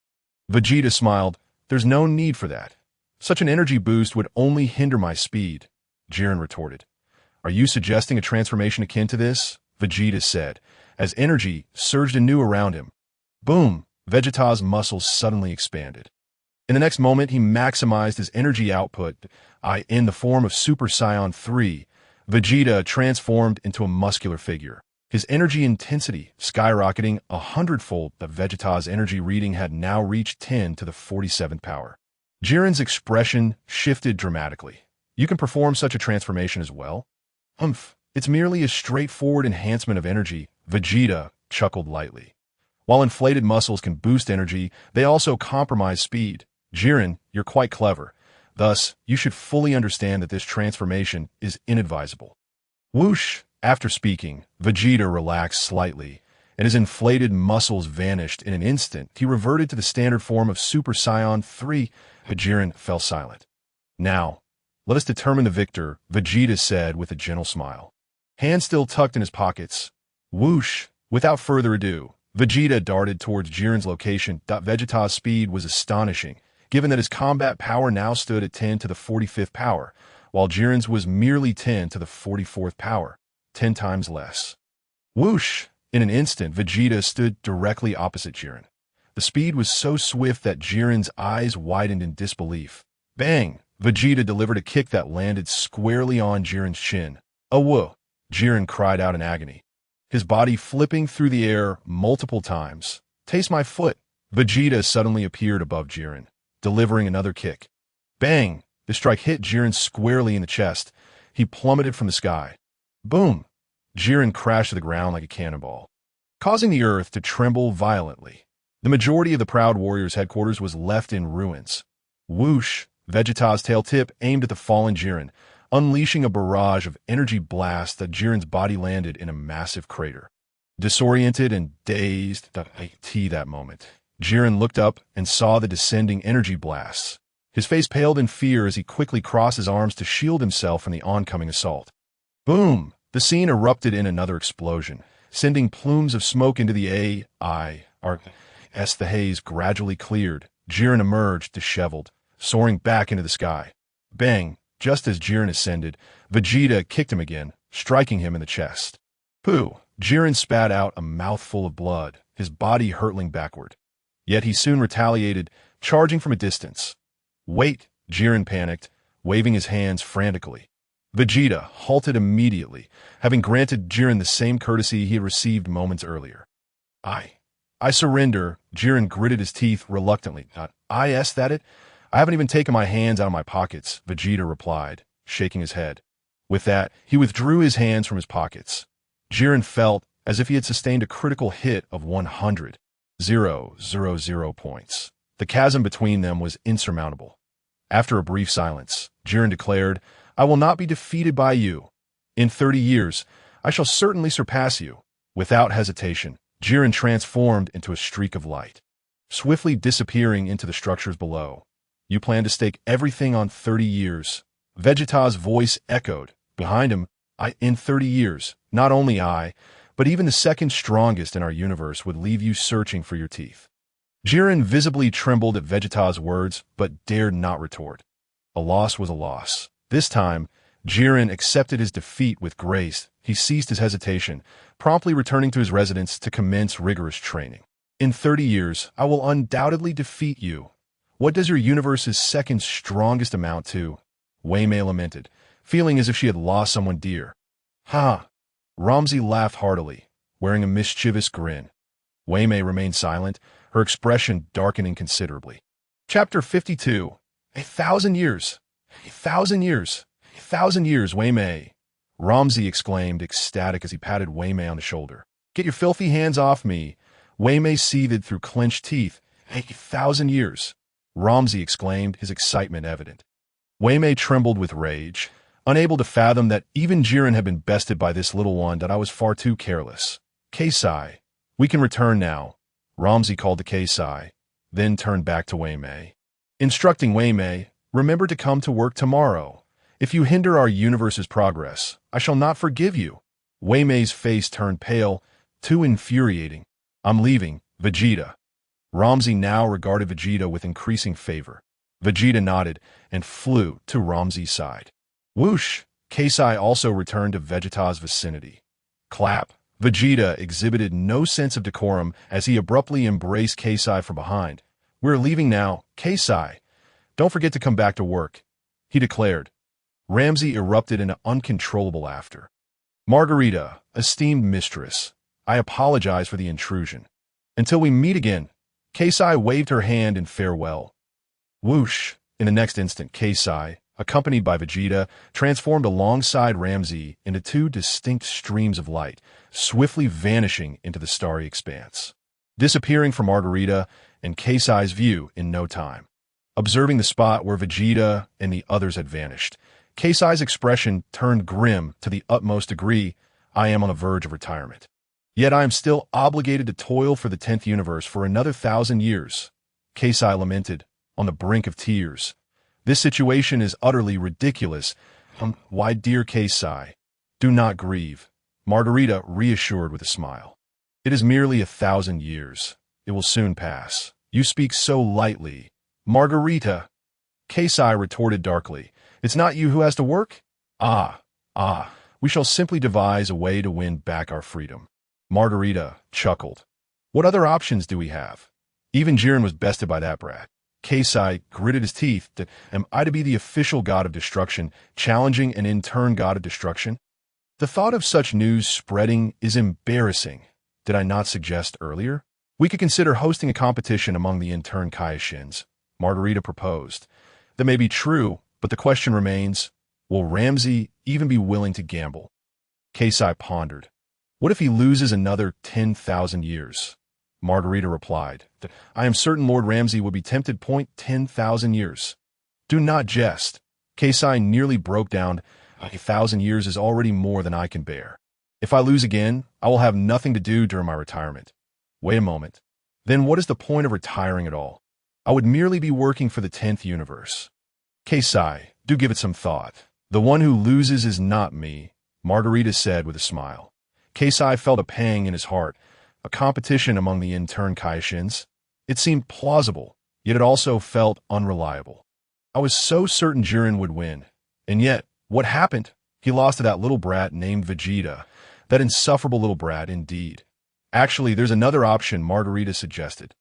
Speaker 1: Vegeta smiled. There's no need for that. Such an energy boost would only hinder my speed. Jiren retorted. Are you suggesting a transformation akin to this? Vegeta said, as energy surged anew around him. Boom! Vegeta's muscles suddenly expanded. In the next moment, he maximized his energy output, in the form of Super Saiyan 3. Vegeta transformed into a muscular figure, his energy intensity skyrocketing 100-fold. The Vegeta's energy reading had now reached 10 to the 47th power. Jiren's expression shifted dramatically. You can perform such a transformation as well? It's merely a straightforward enhancement of energy, Vegeta chuckled lightly. While inflated muscles can boost energy, they also compromise speed. Jiren, you're quite clever. Thus, you should fully understand that this transformation is inadvisable. Whoosh! After speaking, Vegeta relaxed slightly, and his inflated muscles vanished in an instant. He reverted to the standard form of Super Saiyan 3. Jiren fell silent. Now, let us determine the victor, Vegeta said with a gentle smile. Hands still tucked in his pockets. Whoosh! Without further ado, Vegeta darted towards Jiren's location. Vegeta's speed was astonishing, given that his combat power now stood at 10 to the 45th power, while Jiren's was merely 10 to the 44th power, 10 times less. Whoosh! In an instant, Vegeta stood directly opposite Jiren. The speed was so swift that Jiren's eyes widened in disbelief. Bang! Vegeta delivered a kick that landed squarely on Jiren's chin. "Oh, whoa!" Jiren cried out in agony, his body flipping through the air multiple times. "Taste my foot!" Vegeta suddenly appeared above Jiren, delivering another kick. Bang! The strike hit Jiren squarely in the chest. He plummeted from the sky. Boom! Jiren crashed to the ground like a cannonball, causing the earth to tremble violently. The majority of the Proud Warriors' headquarters was left in ruins. Whoosh! Vegeta's tail tip aimed at the fallen Jiren, unleashing a barrage of energy blasts that Jiren's body landed in a massive crater. Disoriented and dazed that moment, Jiren looked up and saw the descending energy blasts. His face paled in fear as he quickly crossed his arms to shield himself from the oncoming assault. Boom! The scene erupted in another explosion, sending plumes of smoke into the air. As the haze gradually cleared, Jiren emerged disheveled, soaring back into the sky. Bang! Just as Jiren ascended, Vegeta kicked him again, striking him in the chest. Pooh! Jiren spat out a mouthful of blood, his body hurtling backward. Yet he soon retaliated, charging from a distance. Wait! Jiren panicked, waving his hands frantically. Vegeta halted immediately, having granted Jiren the same courtesy he had received moments earlier. I surrender, Jiren gritted his teeth reluctantly. I haven't even taken my hands out of my pockets, Vegeta replied, shaking his head. With that, he withdrew his hands from his pockets. Jiren felt as if he had sustained a critical hit of 100,000 points. The chasm between them was insurmountable. After a brief silence, Jiren declared, I will not be defeated by you. In 30 years, I shall certainly surpass you. Without hesitation, Jiren transformed into a streak of light, swiftly disappearing into the structures below. You plan to stake everything on 30 years. Vegeta's voice echoed. Behind him, in 30 years, not only I, but even the second strongest in our universe would leave you searching for your teeth. Jiren visibly trembled at Vegeta's words, but dared not retort. A loss was a loss. This time, Jiren accepted his defeat with grace. He ceased his hesitation, promptly returning to his residence to commence rigorous training. In 30 years, I will undoubtedly defeat you. What does your universe's second strongest amount to? Wei Mei lamented, feeling as if she had lost someone dear. Ha! Ramsey laughed heartily, wearing a mischievous grin. Wei Mei remained silent, her expression darkening considerably. Chapter 52. 1,000 years! 1,000 years! 1,000 years, Wei Mei! Ramsey exclaimed, ecstatic as he patted Wei Mei on the shoulder. Get your filthy hands off me! Wei Mei seethed through clenched teeth. 1,000 years! Ramsey exclaimed, his excitement evident. Wei Mei trembled with rage, unable to fathom that even Jiren had been bested by this little one, that I was far too careless. Keisai, we can return now, Ramsey called to Keisai, then turned back to Wei Mei, instructing Wei Mei, remember to come to work tomorrow. If you hinder our universe's progress, I shall not forgive you. Wei Mei's face turned pale, too infuriating. I'm leaving, Vegeta. Ramsey now regarded Vegeta with increasing favor. Vegeta nodded and flew to Ramsey's side. Whoosh! Keisai also returned to Vegeta's vicinity. Clap! Vegeta exhibited no sense of decorum as he abruptly embraced Kasai from behind. "We're leaving now, Kasai. Don't forget to come back to work," he declared. Ramsey erupted into uncontrollable laughter. "Margarita, esteemed mistress, I apologize for the intrusion. Until we meet again." Kasai waved her hand in farewell. Whoosh! In the next instant, Kasai, accompanied by Vegeta, transformed alongside Ramsey into two distinct streams of light, swiftly vanishing into the starry expanse, disappearing from Margarita and Kasai's view in no time. Observing the spot where Vegeta and the others had vanished, Kasai's expression turned grim to the utmost degree. "I am on the verge of retirement. Yet I am still obligated to toil for the 10th universe for another 1,000 years. Kasai lamented, on the brink of tears. "This situation is utterly ridiculous. Why, dear Kasai, do not grieve," Margarita reassured with a smile. "It is merely 1,000 years. It will soon pass. You speak so lightly." "Margarita," Kasai retorted darkly, "it's not you who has to work? We shall simply devise a way to win back our freedom." Margarita chuckled. "What other options do we have? Even Jiren was bested by that brat." Kasai gritted his teeth. "Am I to be the official god of destruction, challenging an in-turn god of destruction? The thought of such news spreading is embarrassing. Did I not suggest earlier? We could consider hosting a competition among the in-turn Kaioshins," Margarita proposed. "That may be true, but the question remains, will Ramsey even be willing to gamble?" Kasai pondered. "What if he loses another 10,000 years? Margarita replied, "I am certain Lord Ramsey would be tempted. 10,000 years. Do not jest." Kasai nearly broke down. 1,000 years is already more than I can bear. If I lose again, I will have nothing to do during my retirement. Wait a moment. Then what is the point of retiring at all? I would merely be working for the 10th universe. Kasai, do give it some thought. The one who loses is not me, Margarita said with a smile. Kasai felt a pang in his heart. A competition among the in-turn Kaioshins? It seemed plausible, yet it also felt unreliable. I was so certain Jiren would win. And yet, what happened? He lost to that little brat named Vegeta. That insufferable little brat, indeed. Actually, there's another option, Margarita suggested.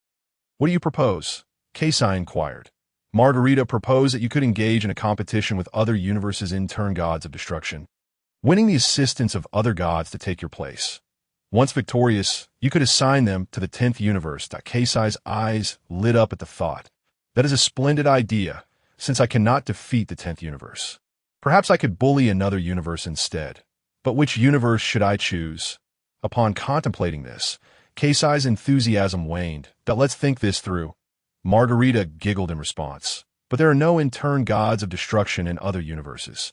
Speaker 1: What do you propose? Kasai inquired. Margarita proposed that you could engage in a competition with other universes' in-turn gods of destruction, winning the assistance of other gods to take your place. Once victorious, you could assign them to the 10th universe. Kasai's eyes lit up at the thought. That is a splendid idea, since I cannot defeat the 10th universe. Perhaps I could bully another universe instead. But which universe should I choose? Upon contemplating this, Kasai's enthusiasm waned. Let's think this through. Margarita giggled in response. But there are no in-turn gods of destruction in other universes.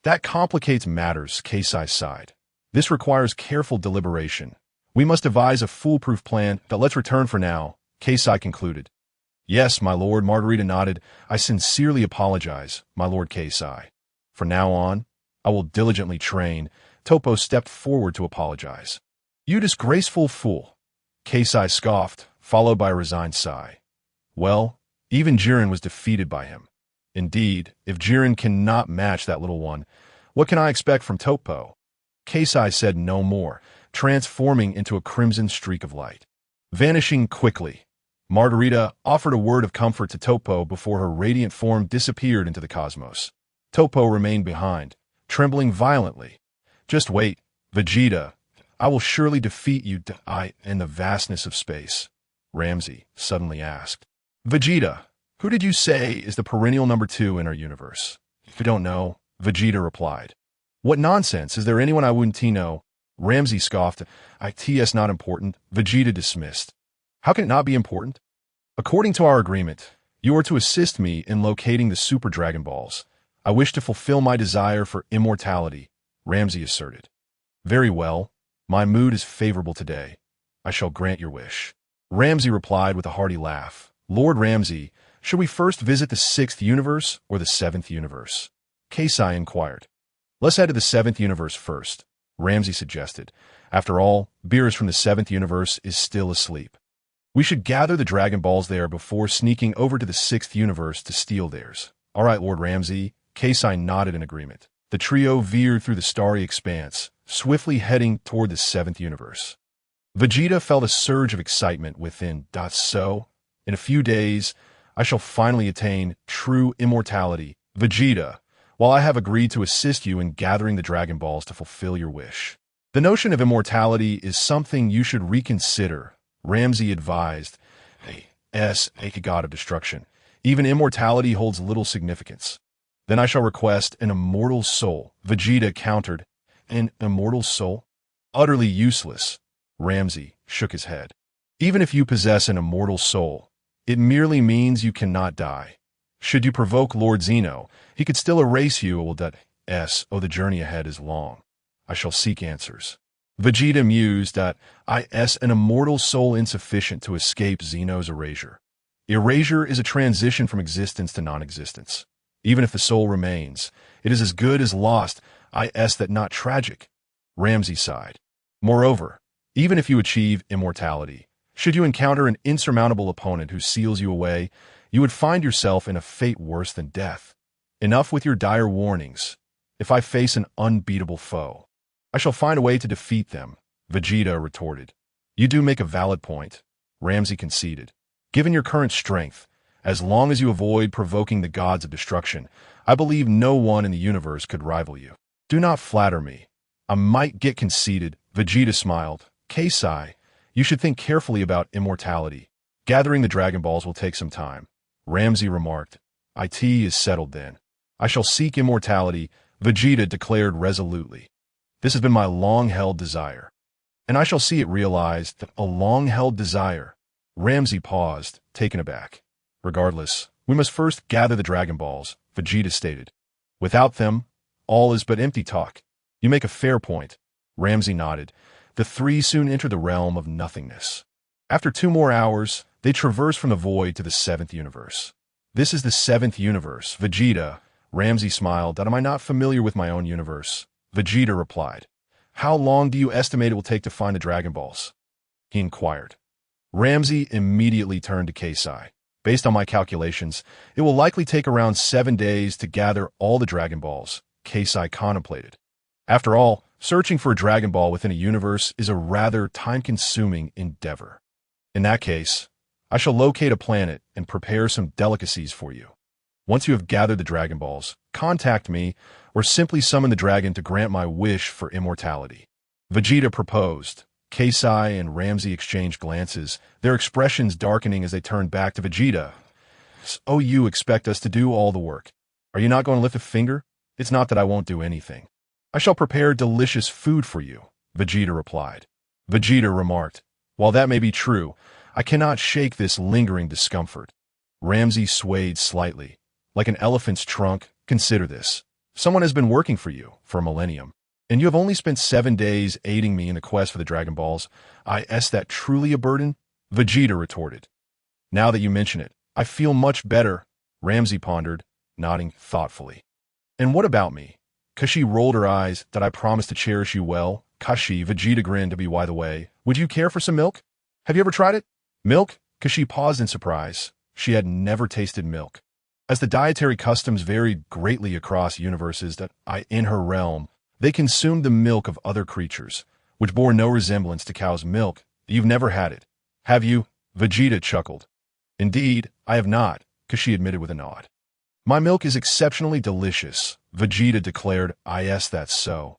Speaker 1: That complicates matters, Kasai sighed. This requires careful deliberation. We must devise a foolproof plan. Let's return for now, Kasai concluded. Yes, my lord, Margarita nodded. I sincerely apologize, my lord Kasai. From now on, I will diligently train. Toppo stepped forward to apologize. You disgraceful fool, Kasai scoffed, followed by a resigned sigh. Well, even Jiren was defeated by him. Indeed, if Jiren cannot match that little one, what can I expect from Toppo? Kasai said no more, transforming into a crimson streak of light. Vanishing quickly, Margarita offered a word of comfort to Toppo before her radiant form disappeared into the cosmos. Toppo remained behind, trembling violently. Just wait, Vegeta. I will surely defeat you in the vastness of space, Ramsey suddenly asked. Vegeta, who did you say is the perennial number 2 in our universe? I don't know, Vegeta replied. What nonsense, is there anyone I wouldn't know? Ramsey scoffed. It's not important, Vegeta dismissed. How can it not be important? According to our agreement, you are to assist me in locating the Super Dragon Balls. I wish to fulfill my desire for immortality, Ramsey asserted. Very well, my mood is favorable today. I shall grant your wish. Ramsey replied with a hearty laugh. Lord Ramsey, should we first visit the 6th universe or the 7th universe? Kasai inquired. Let's head to the 7th universe first, Ramsey suggested. After all, Beerus from the 7th universe is still asleep. We should gather the Dragon Balls there before sneaking over to the 6th universe to steal theirs. All right, Lord Ramsey. Kasai nodded in agreement. The trio veered through the starry expanse, swiftly heading toward the seventh universe. Vegeta felt a surge of excitement within. So, in a few days, I shall finally attain true immortality. Vegeta, while I have agreed to assist you in gathering the Dragon Balls to fulfill your wish. The notion of immortality is something you should reconsider, Ramsey advised. A god of destruction. Even immortality holds little significance. Then I shall request an immortal soul. Vegeta countered. An immortal soul? Utterly useless. Ramsey shook his head. Even if you possess an immortal soul, it merely means you cannot die. Should you provoke Lord Zeno, he could still erase you. The journey ahead is long. I shall seek answers. Vegeta mused that an immortal soul insufficient to escape Zeno's erasure. Erasure is a transition from existence to non-existence. Even if the soul remains, it is as good as lost. That not tragic. Ramsey sighed. Moreover, even if you achieve immortality, should you encounter an insurmountable opponent who seals you away, you would find yourself in a fate worse than death. Enough with your dire warnings. If I face an unbeatable foe, I shall find a way to defeat them, Vegeta retorted. You do make a valid point, Ramsey conceded. Given your current strength, as long as you avoid provoking the gods of destruction, I believe no one in the universe could rival you. Do not flatter me. I might get conceited, Vegeta smiled. Kasai, you should think carefully about immortality. Gathering the Dragon Balls will take some time, Ramsey remarked. It is settled then. I shall seek immortality, Vegeta declared resolutely. This has been my long-held desire. And I shall see it realized. A long-held desire. Ramsey paused, taken aback. Regardless, we must first gather the Dragon Balls, Vegeta stated. Without them, all is but empty talk. You make a fair point. Ramsey nodded. The three soon enter the realm of nothingness. After 2 more hours, they traverse from the void to the seventh universe. This is the seventh universe, Vegeta. Ramsey smiled. Am I not familiar with my own universe? Vegeta replied. How long do you estimate it will take to find the Dragon Balls? He inquired. Ramsey immediately turned to Kasai. Based on my calculations, it will likely take around 7 days to gather all the Dragon Balls, Kasai contemplated. After all, searching for a Dragon Ball within a universe is a rather time-consuming endeavor. In that case, I shall locate a planet and prepare some delicacies for you. Once you have gathered the Dragon Balls, contact me or simply summon the dragon to grant my wish for immortality. Vegeta proposed. Kasai and Ramsey exchanged glances, their expressions darkening as they turned back to Vegeta. So you expect us to do all the work. Are you not going to lift a finger? It's not that I won't do anything. I shall prepare delicious food for you, Vegeta replied. Vegeta remarked, while that may be true, I cannot shake this lingering discomfort. Ramsey swayed slightly. Like an elephant's trunk, consider this. Someone has been working for you for a millennium, and you have only spent 7 days aiding me in the quest for the Dragon Balls. Is that truly a burden? Vegeta retorted. Now that you mention it, I feel much better, Ramsey pondered, nodding thoughtfully. And what about me? Kashi rolled her eyes. That I promised to cherish you well. Kashi, Vegeta grinned to be by the way. Would you care for some milk? Have you ever tried it? Milk? Kashi paused in surprise. She had never tasted milk. As the dietary customs varied greatly across universes in her realm, they consumed the milk of other creatures, which bore no resemblance to cow's milk. You've never had it, have you? Vegeta chuckled. Indeed, I have not, Kashi admitted with a nod. My milk is exceptionally delicious, Vegeta declared. That's so.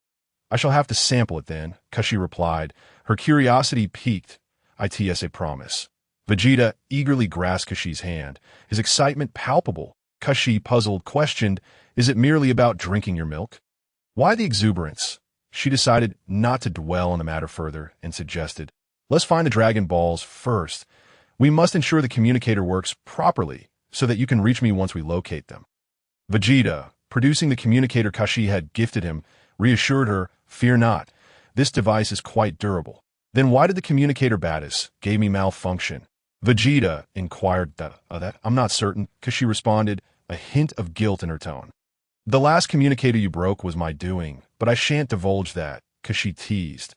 Speaker 1: I shall have to sample it then, Kashi replied, her curiosity piqued. It's a promise. Vegeta eagerly grasped Kashi's hand, his excitement palpable. Kashi, puzzled, questioned, is it merely about drinking your milk? Why the exuberance? She decided not to dwell on the matter further and suggested, let's find the Dragon Balls first. We must ensure the communicator works properly so that you can reach me once we locate them. Vegeta, producing the communicator Kashi had gifted him, reassured her, fear not, this device is quite durable. Then why did the communicator Vados gave me malfunction? Vegeta inquired. That I'm not certain, Kashi responded, a hint of guilt in her tone. The last communicator you broke was my doing, but I shan't divulge that, Kashi teased.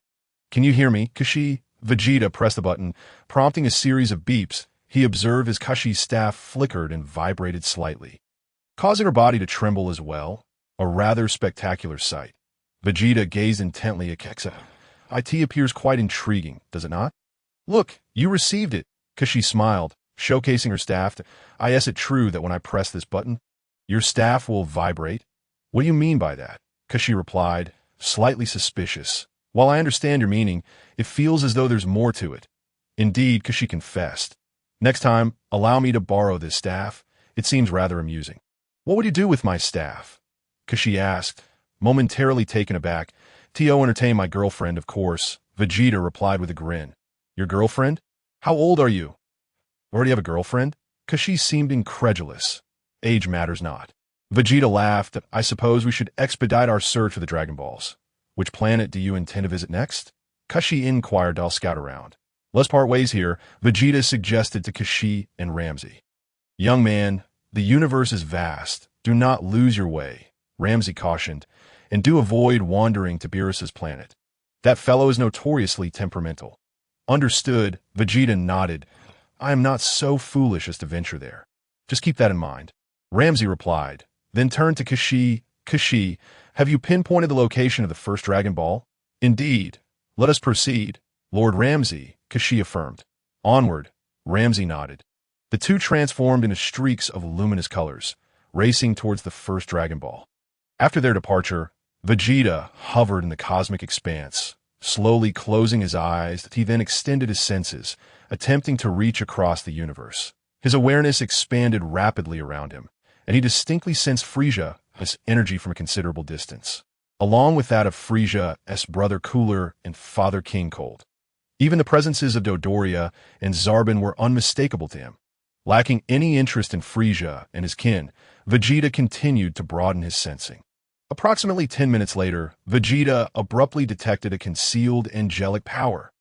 Speaker 1: Can you hear me, Kashi? Vegeta pressed the button, prompting a series of beeps. He observed as Kashi's staff flickered and vibrated slightly, causing her body to tremble as well, a rather spectacular sight. Vegeta gazed intently at Keksa. It appears quite intriguing, does it not? Look, you received it. Kashi smiled, showcasing her staff. Is it true that when I press this button, your staff will vibrate? What do you mean by that? Kashi replied, slightly suspicious. While I understand your meaning, it feels as though there's more to it. Indeed, Kashi confessed. Next time, allow me to borrow this staff. It seems rather amusing. What would you do with my staff? Kashi asked, momentarily taken aback. Tio entertain my girlfriend, of course. Vegeta replied with a grin. Your girlfriend? How old are you? Already have a girlfriend? Kashi seemed incredulous. Age matters not. Vegeta laughed. I suppose we should expedite our search for the Dragon Balls. Which planet do you intend to visit next? Kashi inquired. I'll scout around. Let's part ways here, Vegeta suggested to Kashi and Ramsey. Young man, the universe is vast. Do not lose your way, Ramsey cautioned, and do avoid wandering to Beerus's planet. That fellow is notoriously temperamental. Understood, Vegeta nodded. I am not so foolish as to venture there. Just keep that in mind. Ramsey replied, then turned to Kashi. Kashi, have you pinpointed the location of the first Dragon Ball? Indeed. Let us proceed. Lord Ramsey, Kashi affirmed. Onward, Ramsey nodded. The two transformed into streaks of luminous colors, racing towards the first Dragon Ball. After their departure, Vegeta hovered in the cosmic expanse, slowly closing his eyes. He then extended his senses, attempting to reach across the universe. His awareness expanded rapidly around him, and he distinctly sensed Frieza's energy from a considerable distance, along with that of Frieza's brother Cooler and Father King Cold. Even the presences of Dodoria and Zarbin were unmistakable to him. Lacking any interest in Frieza and his kin, Vegeta continued to broaden his sensing. Approximately 10 minutes later, Vegeta abruptly detected a concealed angelic power.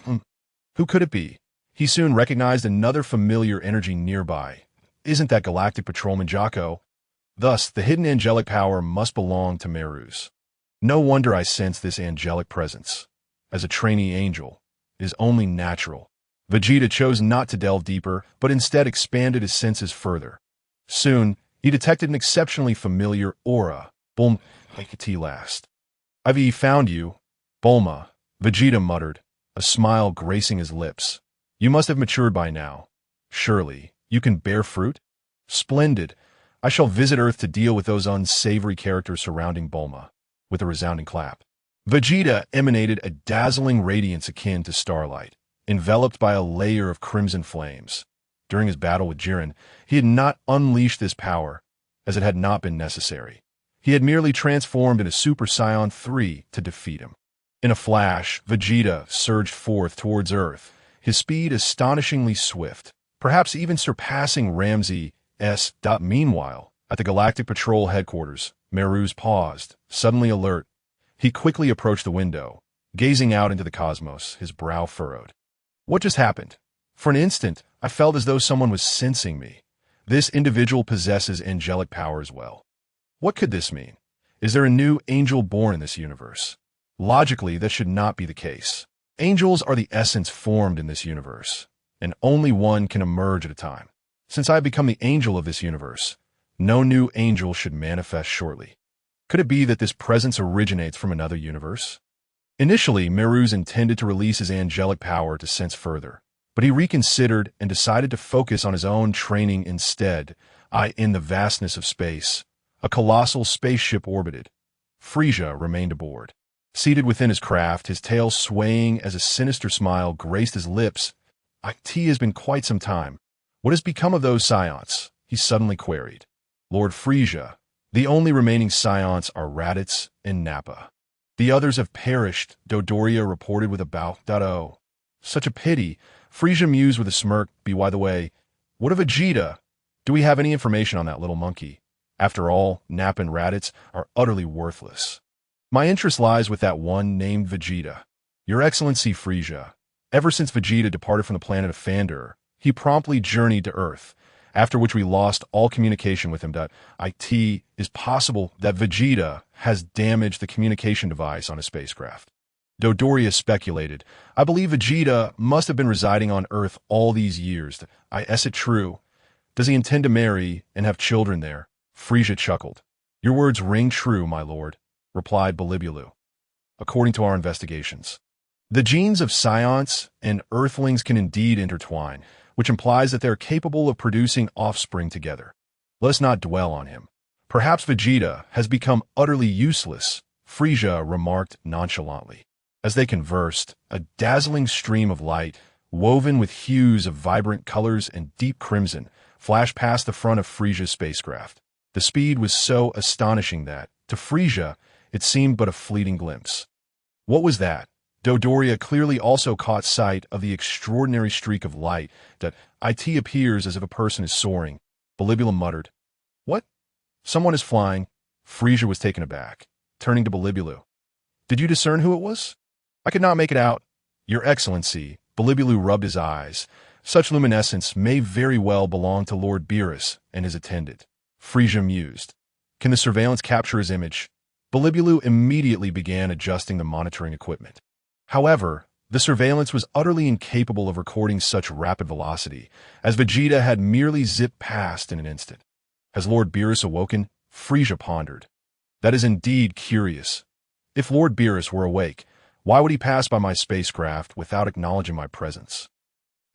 Speaker 1: Who could it be? He soon recognized another familiar energy nearby. Isn't that Galactic Patrolman Jocko? Thus, the hidden angelic power must belong to Merus. No wonder I sense this angelic presence. As a trainee angel, it is only natural. Vegeta chose not to delve deeper, but instead expanded his senses further. Soon, he detected an exceptionally familiar aura. Bulma, at last. I've found you. Bulma, Vegeta muttered, a smile gracing his lips. You must have matured by now. Surely, you can bear fruit? Splendid. I shall visit Earth to deal with those unsavory characters surrounding Bulma. With a resounding clap. Vegeta emanated a dazzling radiance akin to starlight, enveloped by a layer of crimson flames. During his battle with Jiren, he had not unleashed this power, as it had not been necessary. He had merely transformed into Super Saiyan 3 to defeat him. In a flash, Vegeta surged forth towards Earth, his speed astonishingly swift, perhaps even surpassing Ramsey's. Meanwhile, at the Galactic Patrol headquarters, Merus paused, suddenly alert. He quickly approached the window, gazing out into the cosmos, his brow furrowed. What just happened? For an instant, I felt as though someone was sensing me. This individual possesses angelic power as well. What could this mean? Is there a new angel born in this universe? Logically, that should not be the case. Angels are the essence formed in this universe, and only one can emerge at a time. Since I have become the angel of this universe, no new angel should manifest shortly. Could it be that this presence originates from another universe? Initially, Merus intended to release his angelic power to sense further, but he reconsidered and decided to focus on his own training instead. In the vastness of space, a colossal spaceship orbited. Frieza remained aboard. Seated within his craft, his tail swaying as a sinister smile graced his lips. It has been quite some time. What has become of those Saiyans? He suddenly queried. Lord Frieza, the only remaining Saiyans are Raditz and Nappa. The others have perished, Dodoria reported with a bow. Oh, such a pity. Frieza mused with a smirk. By the way, what of Vegeta? Do we have any information on that little monkey? After all, Nappa and Raditz are utterly worthless. My interest lies with that one named Vegeta. Your Excellency Frieza, ever since Vegeta departed from the planet of Fandor, he promptly journeyed to Earth, after which we lost all communication with him. It is possible that Vegeta has damaged the communication device on his spacecraft. Dodoria speculated. I believe Vegeta must have been residing on Earth all these years. Is it true? Does he intend to marry and have children there? Frieza chuckled. Your words ring true, my lord. replied Bulibulu. According to our investigations, the genes of Saiyans and Earthlings can indeed intertwine, which implies that they are capable of producing offspring together. Let us not dwell on him. Perhaps Vegeta has become utterly useless, Frieza remarked nonchalantly. As they conversed, a dazzling stream of light, woven with hues of vibrant colors and deep crimson, flashed past the front of Frieza's spacecraft. The speed was so astonishing that, to Frieza, it seemed but a fleeting glimpse. What was that? Dodoria clearly also caught sight of the extraordinary streak of light that it appears as if a person is soaring. Bulibula muttered, "What? Someone is flying." Frieza was taken aback, turning to Bulibulu. "Did you discern who it was?" "I could not make it out." "Your Excellency," Bulibulu rubbed his eyes. "Such luminescence may very well belong to Lord Beerus and his attendant." Frieza mused. "Can the surveillance capture his image?" Bulibulu immediately began adjusting the monitoring equipment. However, the surveillance was utterly incapable of recording such rapid velocity, as Vegeta had merely zipped past in an instant. "Has Lord Beerus awoken?" Frieza pondered. "That is indeed curious. If Lord Beerus were awake, why would he pass by my spacecraft without acknowledging my presence?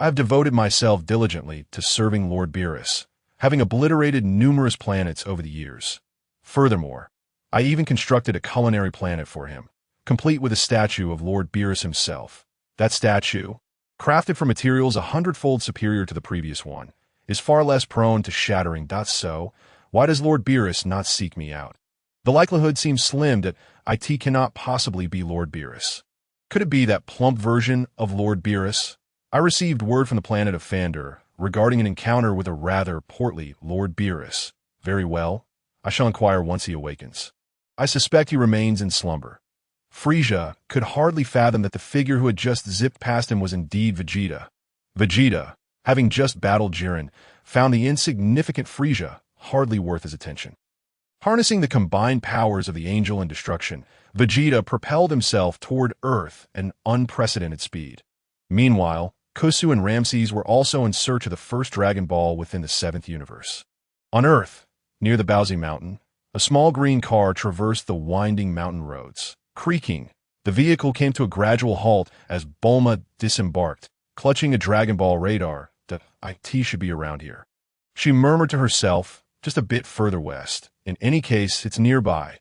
Speaker 1: I have devoted myself diligently to serving Lord Beerus, having obliterated numerous planets over the years. Furthermore, I even constructed a culinary planet for him, complete with a statue of Lord Beerus himself. That statue, crafted from materials 100-fold superior to the previous one, is far less prone to shattering. So, why does Lord Beerus not seek me out? The likelihood seems slim that it cannot possibly be Lord Beerus. Could it be that plump version of Lord Beerus? I received word from the planet of Fandor regarding an encounter with a rather portly Lord Beerus. Very well, I shall inquire once he awakens. I suspect he remains in slumber." Frieza could hardly fathom that the figure who had just zipped past him was indeed Vegeta. Vegeta, having just battled Jiren, found the insignificant Frieza hardly worth his attention. Harnessing the combined powers of the Angel and Destruction, Vegeta propelled himself toward Earth at an unprecedented speed. Meanwhile, Kusu and Ramses were also in search of the first Dragon Ball within the 7th universe. On Earth, near the Bowsy Mountain, a small green car traversed the winding mountain roads. Creaking, the vehicle came to a gradual halt as Bulma disembarked, clutching a Dragon Ball radar. "That it should be around here." She murmured to herself, "Just a bit further west. In any case, it's nearby."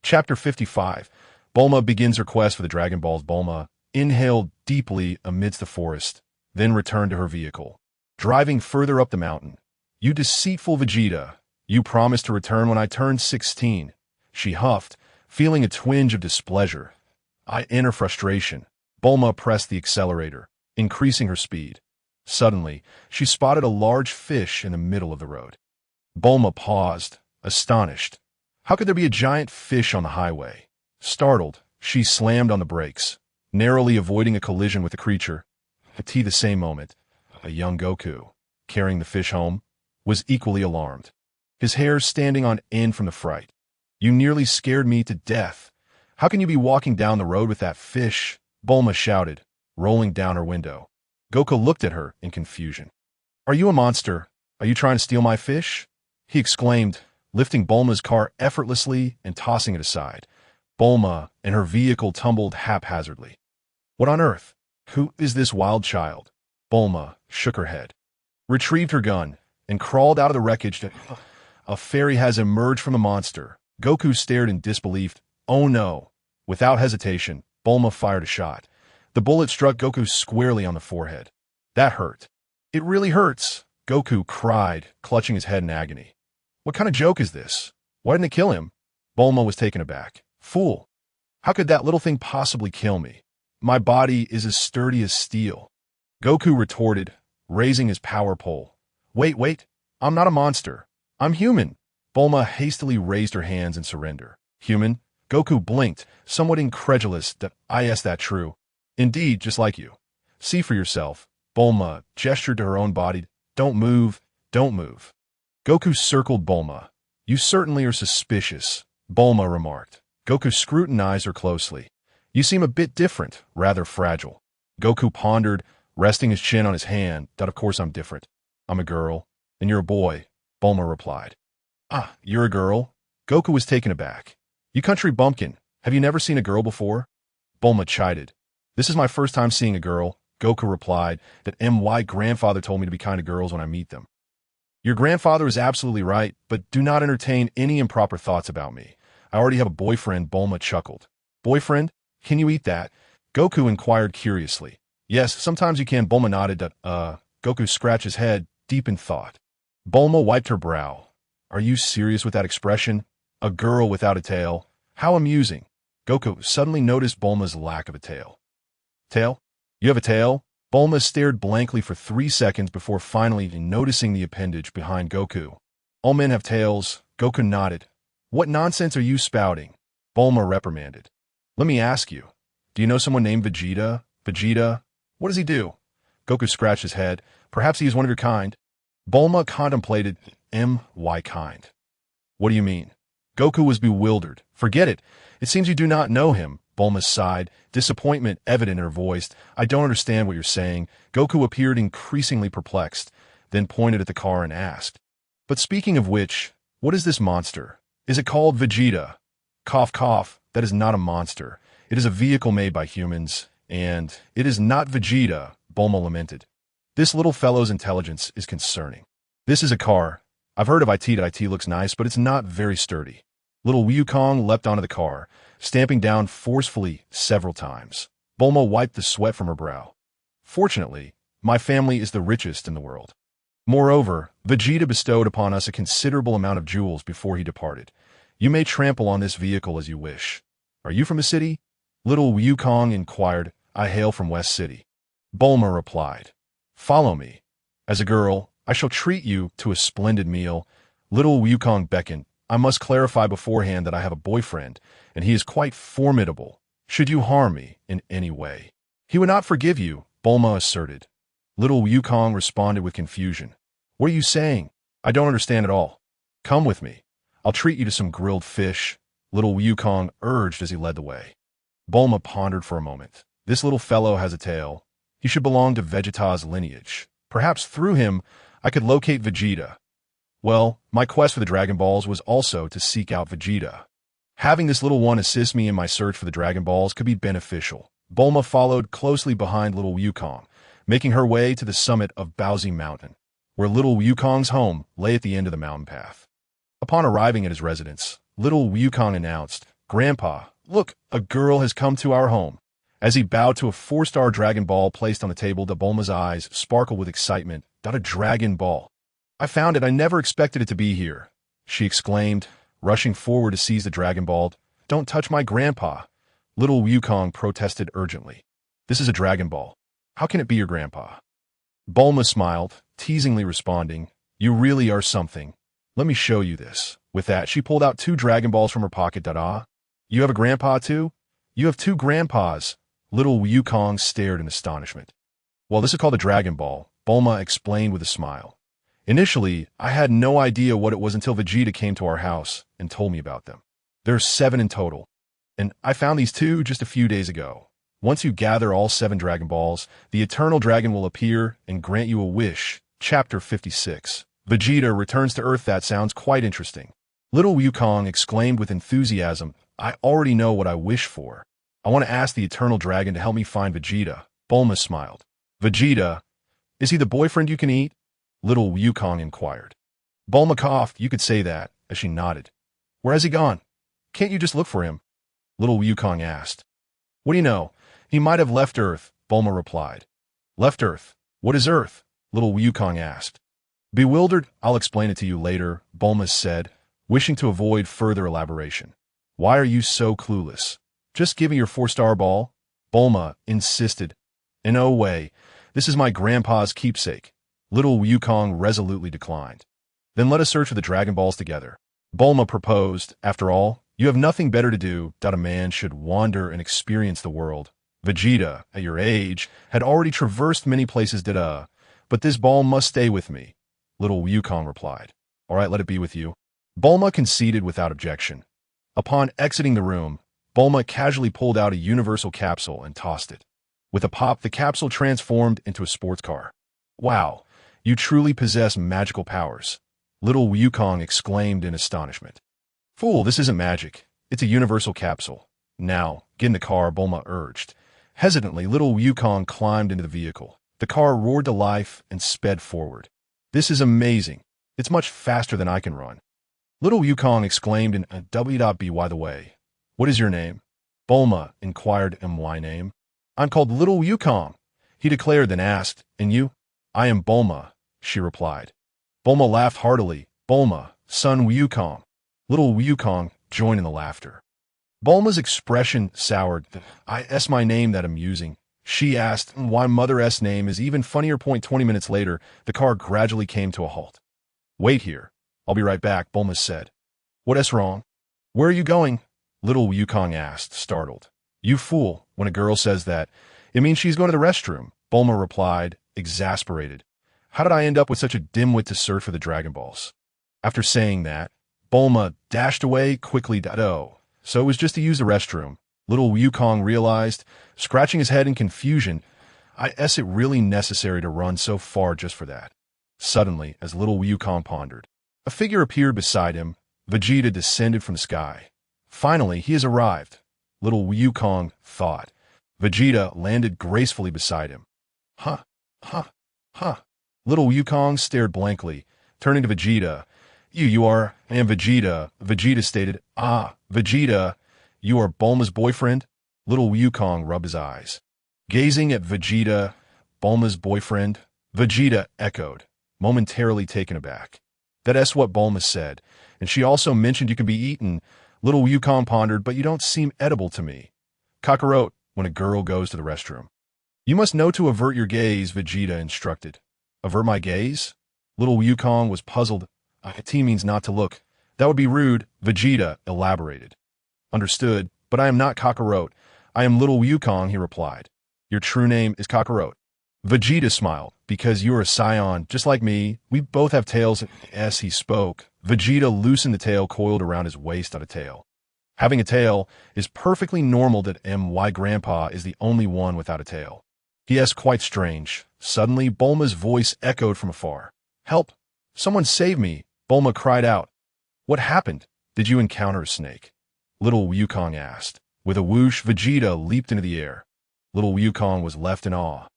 Speaker 1: Chapter 55. Bulma begins her quest for the Dragon Balls. Bulma inhaled deeply amidst the forest, then returned to her vehicle, driving further up the mountain. "You deceitful Vegeta. You promised to return when I turned 16. She huffed, feeling a twinge of displeasure. In her frustration, Bulma pressed the accelerator, increasing her speed. Suddenly, she spotted a large fish in the middle of the road. Bulma paused, astonished. How could there be a giant fish on the highway? Startled, she slammed on the brakes, narrowly avoiding a collision with the creature. At the same moment, a young Goku, carrying the fish home, was equally alarmed, his hair standing on end from the fright. "You nearly scared me to death. How can you be walking down the road with that fish?" Bulma shouted, rolling down her window. Goku looked at her in confusion. "Are you a monster? Are you trying to steal my fish?" he exclaimed, lifting Bulma's car effortlessly and tossing it aside. Bulma and her vehicle tumbled haphazardly. "What on earth? Who is this wild child?" Bulma shook her head, retrieved her gun, and crawled out of the wreckage. "A fairy has emerged from the monster." Goku stared in disbelief. "Oh no." Without hesitation, Bulma fired a shot. The bullet struck Goku squarely on the forehead. That hurt. "It really hurts," Goku cried, clutching his head in agony. "What kind of joke is this? Why didn't it kill him?" Bulma was taken aback. "Fool! How could that little thing possibly kill me? My body is as sturdy as steel." Goku retorted, raising his power pole. Wait, I'm not a monster. I'm human." Bulma hastily raised her hands in surrender. "Human?" Goku blinked, somewhat incredulous. "Is that true?" "Indeed, just like you. See for yourself." Bulma gestured to her own body. Don't move. Goku circled Bulma. "You certainly are suspicious," Bulma remarked. Goku scrutinized her closely. "You seem a bit different, rather fragile." Goku pondered, resting his chin on his hand. "Of course I'm different. I'm a girl, and you're a boy," Bulma replied. "Ah, you're a girl?" Goku was taken aback. "You country bumpkin, Have you never seen a girl before? Bulma chided. This is my first time seeing a girl, Goku replied, that my grandfather told me to be kind to girls when I meet them. Your grandfather is absolutely right, but do not entertain any improper thoughts about me. I already have a boyfriend, Bulma chuckled. Boyfriend? Can you eat that? Goku inquired curiously. Yes, sometimes you can, Bulma nodded. Goku scratched his head, deep in thought. Bulma wiped her brow. Are you serious with that expression? A girl without a tail? How amusing. Goku suddenly noticed Bulma's lack of a tail. Tail? You have a tail? Bulma stared blankly for 3 seconds before finally noticing the appendage behind Goku. All men have tails, Goku nodded. What nonsense are you spouting? Bulma reprimanded. Let me ask you, do you know someone named Vegeta? Vegeta? What does he do? Goku scratched his head. Perhaps he is one of your kind. Bulma contemplated. My kind. What do you mean? Goku was bewildered. Forget it. It seems you do not know him. Bulma sighed, disappointment evident in her voice. I don't understand what you're saying. Goku appeared increasingly perplexed, then pointed at the car and asked. But speaking of which, what is this monster? Is it called Vegeta? Cough, cough. That is not a monster. It is a vehicle made by humans, and it is not Vegeta, Bulma lamented. This little fellow's intelligence is concerning. This is a car. I've heard of IT. IT looks nice, but it's not very sturdy. Little Wukong leapt onto the car, stamping down forcefully several times. Bulma wiped the sweat from her brow. Fortunately, my family is the richest in the world. Moreover, Vegeta bestowed upon us a considerable amount of jewels before he departed. You may trample on this vehicle as you wish. Are you from the city? Little Wukong inquired. I hail from West City. Bulma replied. Follow me. As a girl, I shall treat you to a splendid meal. Little Wukong beckoned. I must clarify beforehand that I have a boyfriend, and he is quite formidable. Should you harm me in any way, he would not forgive you, Bulma asserted. Little Wukong responded with confusion. What are you saying? I don't understand at all. Come with me. I'll treat you to some grilled fish, Little Wukong urged as he led the way. Bulma pondered for a moment. This little fellow has a tail. He should belong to Vegeta's lineage. Perhaps through him, I could locate Vegeta. Well, my quest for the Dragon Balls was also to seek out Vegeta. Having this little one assist me in my search for the Dragon Balls could be beneficial. Bulma followed closely behind Little Wukong, making her way to the summit of Baozi Mountain, where Little Wukong's home lay at the end of the mountain path. Upon arriving at his residence, Little Wukong announced, Grandpa, look, a girl has come to our home. As he bowed to a 4-star Dragon Ball placed on the table, Bulma's eyes sparkled with excitement. Not a Dragon Ball. I found it. I never expected it to be here, she exclaimed, rushing forward to seize the Dragon Ball. Don't touch my grandpa, Little Wukong protested urgently. This is a Dragon Ball. How can it be your grandpa? Bulma smiled, teasingly responding, You really are something. Let me show you this. With that, she pulled out 2 Dragon Balls from her pocket. You have a grandpa too? You have 2 grandpas. Little Wukong stared in astonishment. Well, this is called a Dragon Ball, Bulma explained with a smile. Initially, I had no idea what it was until Vegeta came to our house and told me about them. There are 7 in total, and I found these 2 just a few days ago. Once you gather all 7 Dragon Balls, the Eternal Dragon will appear and grant you a wish. Chapter 56. Vegeta returns to Earth. That sounds quite interesting. Little Wukong exclaimed with enthusiasm, I already know what I wish for. I want to ask the Eternal Dragon to help me find Vegeta. Bulma smiled. Vegeta? Is he the boyfriend you can eat? Little Wukong inquired. Bulma coughed. You could say that, as she nodded. Where has he gone? Can't you just look for him? Little Wukong asked. What do you know? He might have left Earth, Bulma replied. Left Earth? What is Earth? Little Wukong asked. Bewildered, I'll explain it to you later, Bulma said, wishing to avoid further elaboration. Why are you so clueless? Just give me your 4-star ball, Bulma insisted. In no way. This is my grandpa's keepsake. Little Wukong resolutely declined. Then let us search for the Dragon Balls together. Bulma proposed. After all, you have nothing better to do. A man should wander and experience the world. Vegeta, at your age, had already traversed many places. But this ball must stay with me, Little Wukong replied. All right, let it be with you. Bulma conceded without objection. Upon exiting the room, Bulma casually pulled out a universal capsule and tossed it. With a pop, the capsule transformed into a sports car. Wow, you truly possess magical powers, Little Wukong exclaimed in astonishment. Fool, this isn't magic. It's a universal capsule. Now, get in the car, Bulma urged. Hesitantly, little Yukong climbed into the vehicle. The car roared to life and sped forward. This is amazing. It's much faster than I can run. Little Yukong exclaimed in a W.B. By the way, what is your name? Bulma inquired. My name? I'm called Little Yukong, he declared, then asked, and you? I am Bulma, she replied. Bulma laughed heartily. Bulma, son Yukong. Little Yukong joined in the laughter. Bulma's expression soured. I S my name that amusing. She asked why Mother S name is even funnier. 20 minutes later, the car gradually came to a halt. Wait here. I'll be right back, Bulma said. What is wrong? Where are you going? Little Yukong asked, startled. You fool. When a girl says that, it means she's going to the restroom, Bulma replied, exasperated. How did I end up with such a dimwit to search for the Dragon Balls? After saying that, Bulma dashed away quickly. Oh, so it was just to use the restroom. Little Yukong realized, scratching his head in confusion. Is it really necessary to run so far just for that? Suddenly, as little Yukong pondered, a figure appeared beside him. Vegeta descended from the sky. Finally, he has arrived, little Yukong thought. Vegeta landed gracefully beside him. Huh. Little Yukong stared blankly, turning to Vegeta. You are, and Vegeta, Vegeta stated. Vegeta, you are Bulma's boyfriend? Little Yukong rubbed his eyes. Gazing at Vegeta, Bulma's boyfriend, Vegeta echoed, momentarily taken aback. That's what Bulma said, and she also mentioned you can be eaten. Little Yukong pondered, but you don't seem edible to me. Kakarot, when a girl goes to the restroom. You must know to avert your gaze, Vegeta instructed. Avert my gaze? Little Yukong was puzzled. T means not to look. That would be rude, Vegeta elaborated. Understood, but I am not Kakarot. I am Little Yukong, he replied. Your true name is Kakarot. Vegeta smiled. Because you're a Saiyan, just like me, we both have tails. As he spoke, Vegeta loosened the tail coiled around his waist on a tail. Having a tail is perfectly normal. That my grandpa is the only one without a tail. P.S. Quite strange. Suddenly, Bulma's voice echoed from afar. Help! Someone save me! Bulma cried out. What happened? Did you encounter a snake? Little Yukong asked. With a whoosh, Vegeta leaped into the air. Little Yukong was left in awe.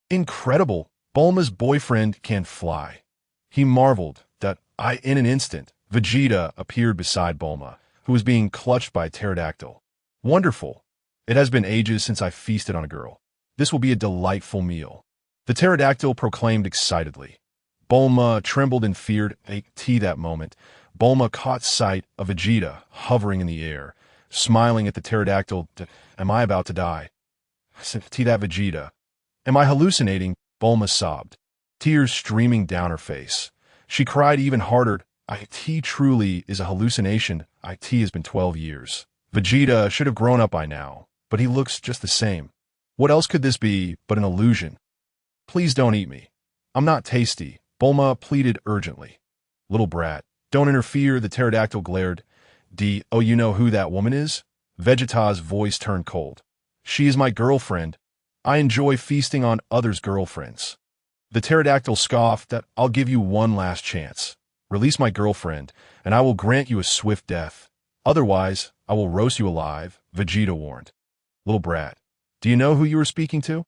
Speaker 1: Incredible! Bulma's boyfriend can fly. He marveled that in an instant, Vegeta appeared beside Bulma, who was being clutched by a pterodactyl. Wonderful! It has been ages since I feasted on a girl. This will be a delightful meal. The pterodactyl proclaimed excitedly. Bulma trembled and feared. That moment, Bulma caught sight of Vegeta hovering in the air, smiling at the pterodactyl. Am I about to die? That Vegeta. Am I hallucinating? Bulma sobbed, tears streaming down her face. She cried even harder. It truly is a hallucination. It has been 12 years. Vegeta should have grown up by now, but he looks just the same. What else could this be but an illusion? Please don't eat me. I'm not tasty, Bulma pleaded urgently. Little brat, don't interfere, the pterodactyl glared. Oh, you know who that woman is? Vegeta's voice turned cold. She is my girlfriend. I enjoy feasting on others' girlfriends. The pterodactyl scoffed that I'll give you one last chance. Release my girlfriend, and I will grant you a swift death. Otherwise, I will roast you alive, Vegeta warned. Little brat, do you know who you are speaking to?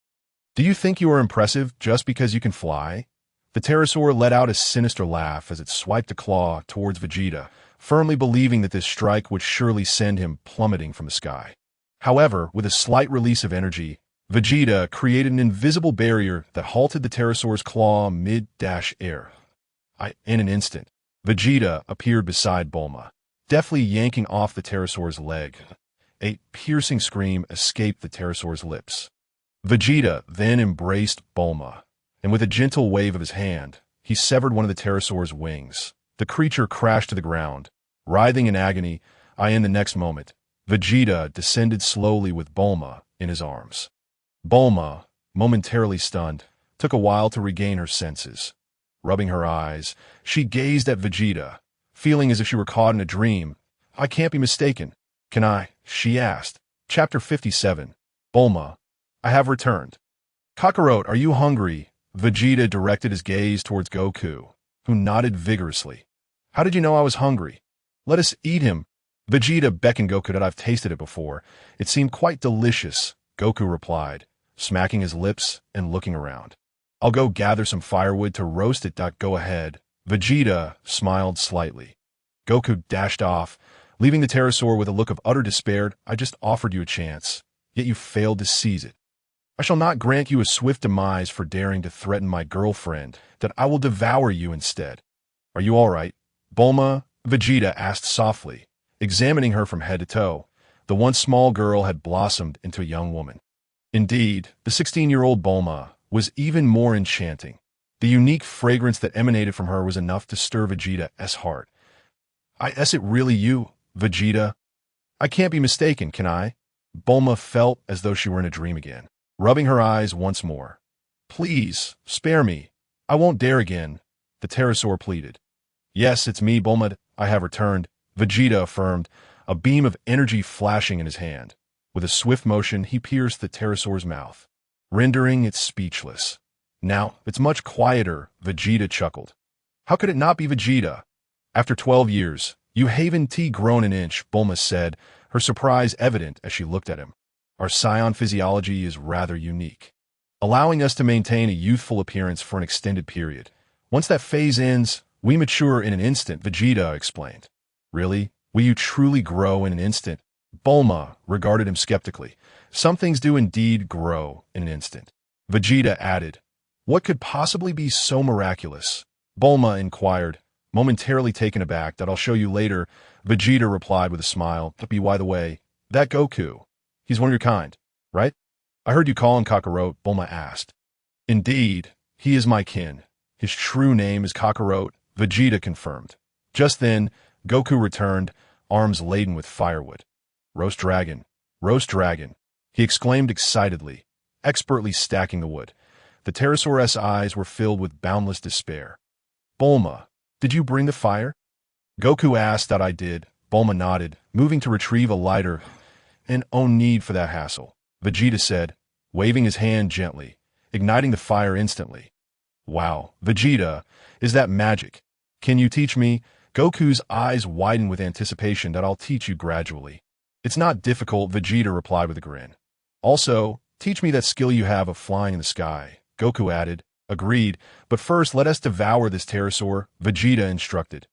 Speaker 1: Do you think you are impressive just because you can fly? The pterosaur let out a sinister laugh as it swiped a claw towards Vegeta, firmly believing that this strike would surely send him plummeting from the sky. However, with a slight release of energy, Vegeta created an invisible barrier that halted the pterosaur's claw mid-air. In an instant, Vegeta appeared beside Bulma, deftly yanking off the pterosaur's leg. A piercing scream escaped the pterosaur's lips. Vegeta then embraced Bulma, and with a gentle wave of his hand, he severed one of the pterosaur's wings. The creature crashed to the ground, writhing in agony. In the next moment, Vegeta descended slowly with Bulma in his arms. Bulma, momentarily stunned, took a while to regain her senses. Rubbing her eyes, she gazed at Vegeta, feeling as if she were caught in a dream. I can't be mistaken. Can I? She asked. Chapter 57. Bulma, I have returned. Kakarot, are you hungry? Vegeta directed his gaze towards Goku, who nodded vigorously. How did you know I was hungry? Let us eat him. Vegeta beckoned Goku that I've tasted it before. It seemed quite delicious, Goku replied, smacking his lips and looking around. I'll go gather some firewood to roast it. Go ahead. Vegeta smiled slightly. Goku dashed off, leaving the pterosaur with a look of utter despair. I just offered you a chance, yet you failed to seize it. I shall not grant you a swift demise for daring to threaten my girlfriend, that I will devour you instead. Are you all right, Bulma? Vegeta asked softly, examining her from head to toe. The once small girl had blossomed into a young woman. Indeed, the 16-year-old Bulma was even more enchanting. The unique fragrance that emanated from her was enough to stir Vegeta's heart. Is it really you, Vegeta? I can't be mistaken, can I? Bulma felt as though she were in a dream again, rubbing her eyes once more. Please, spare me. I won't dare again, the pterosaur pleaded. Yes, it's me, Bulma. I have returned, Vegeta affirmed, a beam of energy flashing in his hand. With a swift motion, he pierced the pterosaur's mouth, rendering it speechless. Now, it's much quieter, Vegeta chuckled. How could it not be Vegeta? After 12 years, you haven't grown an inch, Bulma said, her surprise evident as she looked at him. Our Saiyan physiology is rather unique, allowing us to maintain a youthful appearance for an extended period. Once that phase ends, we mature in an instant, Vegeta explained. Really? Will you truly grow in an instant? Bulma regarded him skeptically. Some things do indeed grow in an instant. Vegeta added. What could possibly be so miraculous? Bulma inquired, momentarily taken aback. That I'll show you later, Vegeta replied with a smile. By the way, that Goku, he's one of your kind, right? I heard you call him Kakarot, Bulma asked. Indeed, he is my kin. His true name is Kakarot, Vegeta confirmed. Just then, Goku returned, arms laden with firewood. Roast dragon, he exclaimed excitedly, expertly stacking the wood. The pterosaur's eyes were filled with boundless despair. Bulma, did you bring the fire? Goku asked. That I did, Bulma nodded, moving to retrieve a lighter. And no need for that hassle, Vegeta said, waving his hand gently, igniting the fire instantly. Wow, Vegeta, is that magic? Can you teach me? Goku's eyes widened with anticipation. That I'll teach you gradually. It's not difficult, Vegeta replied with a grin. Also, teach me that skill you have of flying in the sky, Goku added. Agreed, but first let us devour this pterosaur, Vegeta instructed.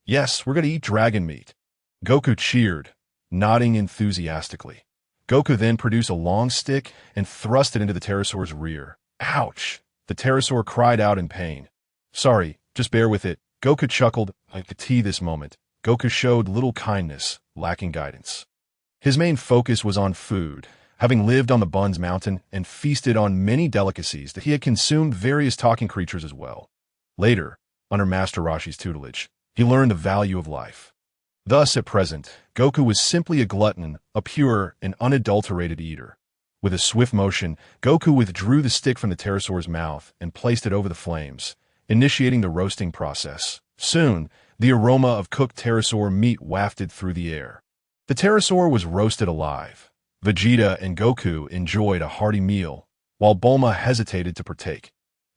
Speaker 1: Yes, we're going to eat dragon meat. Goku cheered, nodding enthusiastically. Goku then produced a long stick and thrust it into the pterosaur's rear. Ouch! The pterosaur cried out in pain. Sorry, just bear with it. Goku chuckled. I could see this moment. Goku showed little kindness, lacking guidance. His main focus was on food, having lived on the Buns Mountain and feasted on many delicacies that he had consumed various talking creatures as well. Later, under Master Roshi's tutelage, he learned the value of life. Thus, at present, Goku was simply a glutton, a pure and unadulterated eater. With a swift motion, Goku withdrew the stick from the pterosaur's mouth and placed it over the flames, initiating the roasting process. Soon, the aroma of cooked pterosaur meat wafted through the air. The pterosaur was roasted alive. Vegeta and Goku enjoyed a hearty meal, while Bulma hesitated to partake.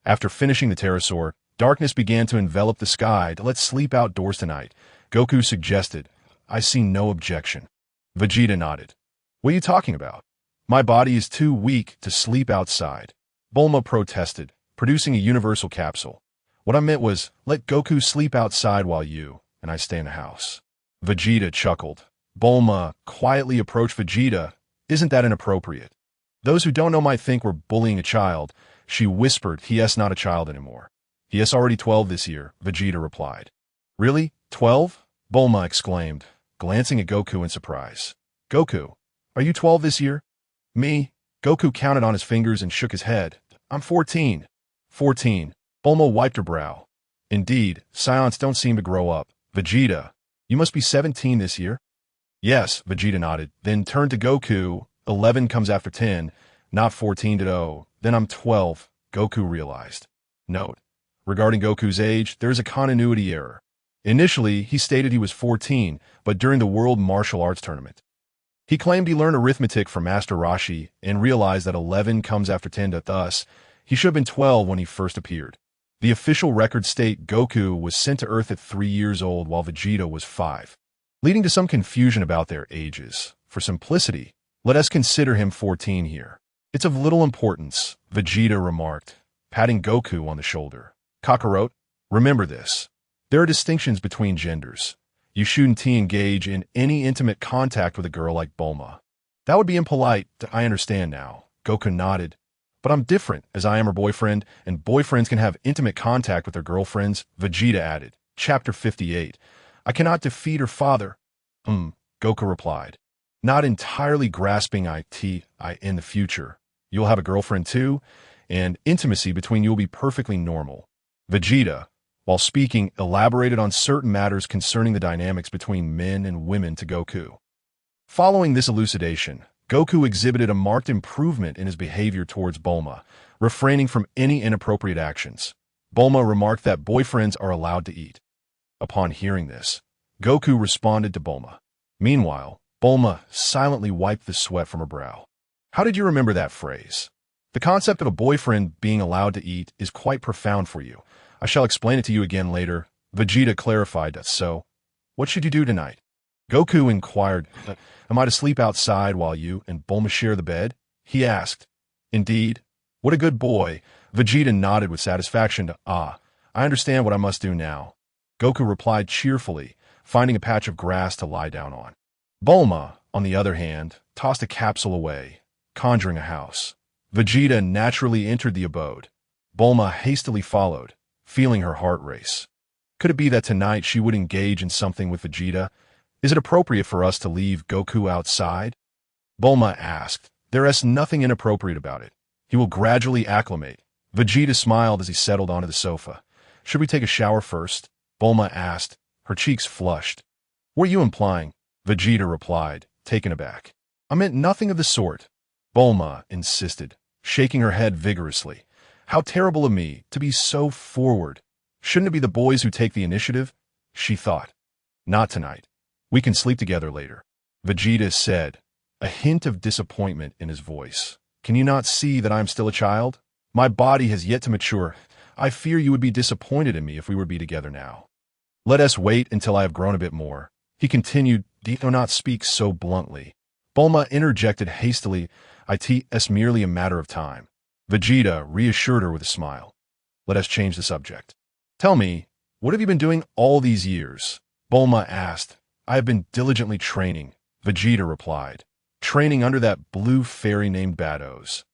Speaker 1: After finishing the pterosaur, darkness began to envelop the sky. Let's sleep outdoors tonight, Goku suggested. I see no objection. Vegeta nodded. What are you talking about? My body is too weak to sleep outside, Bulma protested, producing a universal capsule. What I meant was, let Goku sleep outside while you and I stay in the house. Vegeta chuckled. Bulma quietly approached Vegeta. Isn't that inappropriate? Those who don't know might think we're bullying a child, she whispered. He is not a child anymore. He is already 12 this year, Vegeta replied. Really? 12? Bulma exclaimed, glancing at Goku in surprise. Goku, are you 12 this year? Me? Goku counted on his fingers and shook his head. I'm 14. 14. Bulma wiped her brow. Indeed, Saiyans don't seem to grow up. Vegeta, you must be 17 this year. Yes, Vegeta nodded, then turned to Goku. 11 comes after 10, not 14 to 0. Then I'm 12, Goku realized. Note, regarding Goku's age, there is a continuity error. Initially, he stated he was 14, but during the World Martial Arts Tournament, he claimed he learned arithmetic from Master Roshi and realized that 11 comes after 10. Thus, he should have been 12 when he first appeared. The official records state Goku was sent to Earth at 3 years old while Vegeta was 5. leading to some confusion about their ages. For simplicity, let us consider him 14 here. It's of little importance, Vegeta remarked, patting Goku on the shoulder. Kakarot, remember this. There are distinctions between genders. You shouldn't engage in any intimate contact with a girl like Bulma. That would be impolite, I understand now. Goku nodded. But I'm different, as I am her boyfriend, and boyfriends can have intimate contact with their girlfriends, Vegeta added. Chapter 58. I cannot defeat her father. Goku replied. Not entirely grasping in the future. You'll have a girlfriend too, and intimacy between you will be perfectly normal. Vegeta, while speaking, elaborated on certain matters concerning the dynamics between men and women to Goku. Following this elucidation, Goku exhibited a marked improvement in his behavior towards Bulma, refraining from any inappropriate actions. Bulma remarked that boyfriends are allowed to eat. Upon hearing this, Goku responded to Bulma. Meanwhile, Bulma silently wiped the sweat from her brow. How did you remember that phrase? The concept of a boyfriend being allowed to eat is quite profound for you. I shall explain it to you again later. Vegeta clarified. So, what should you do tonight? Goku inquired. Am I to sleep outside while you and Bulma share the bed? He asked. Indeed. What a good boy. Vegeta nodded with satisfaction. I understand what I must do now. Goku replied cheerfully, finding a patch of grass to lie down on. Bulma, on the other hand, tossed a capsule away, conjuring a house. Vegeta naturally entered the abode. Bulma hastily followed, feeling her heart race. Could it be that tonight she would engage in something with Vegeta? Is it appropriate for us to leave Goku outside? Bulma asked. There is nothing inappropriate about it. He will gradually acclimate. Vegeta smiled as he settled onto the sofa. Should we take a shower first? Bulma asked, her cheeks flushed. What are you implying? Vegeta replied, taken aback. I meant nothing of the sort. Bulma insisted, shaking her head vigorously. How terrible of me to be so forward. Shouldn't it be the boys who take the initiative? She thought. Not tonight. We can sleep together later. Vegeta said, a hint of disappointment in his voice. Can you not see that I am still a child? My body has yet to mature. I fear you would be disappointed in me if we were to be together now. Let us wait until I have grown a bit more. He continued, do not speak so bluntly. Bulma interjected hastily, it's merely a matter of time. Vegeta reassured her with a smile. Let us change the subject. Tell me, what have you been doing all these years? Bulma asked. I have been diligently training, Vegeta replied. Training under that blue fairy named Vados.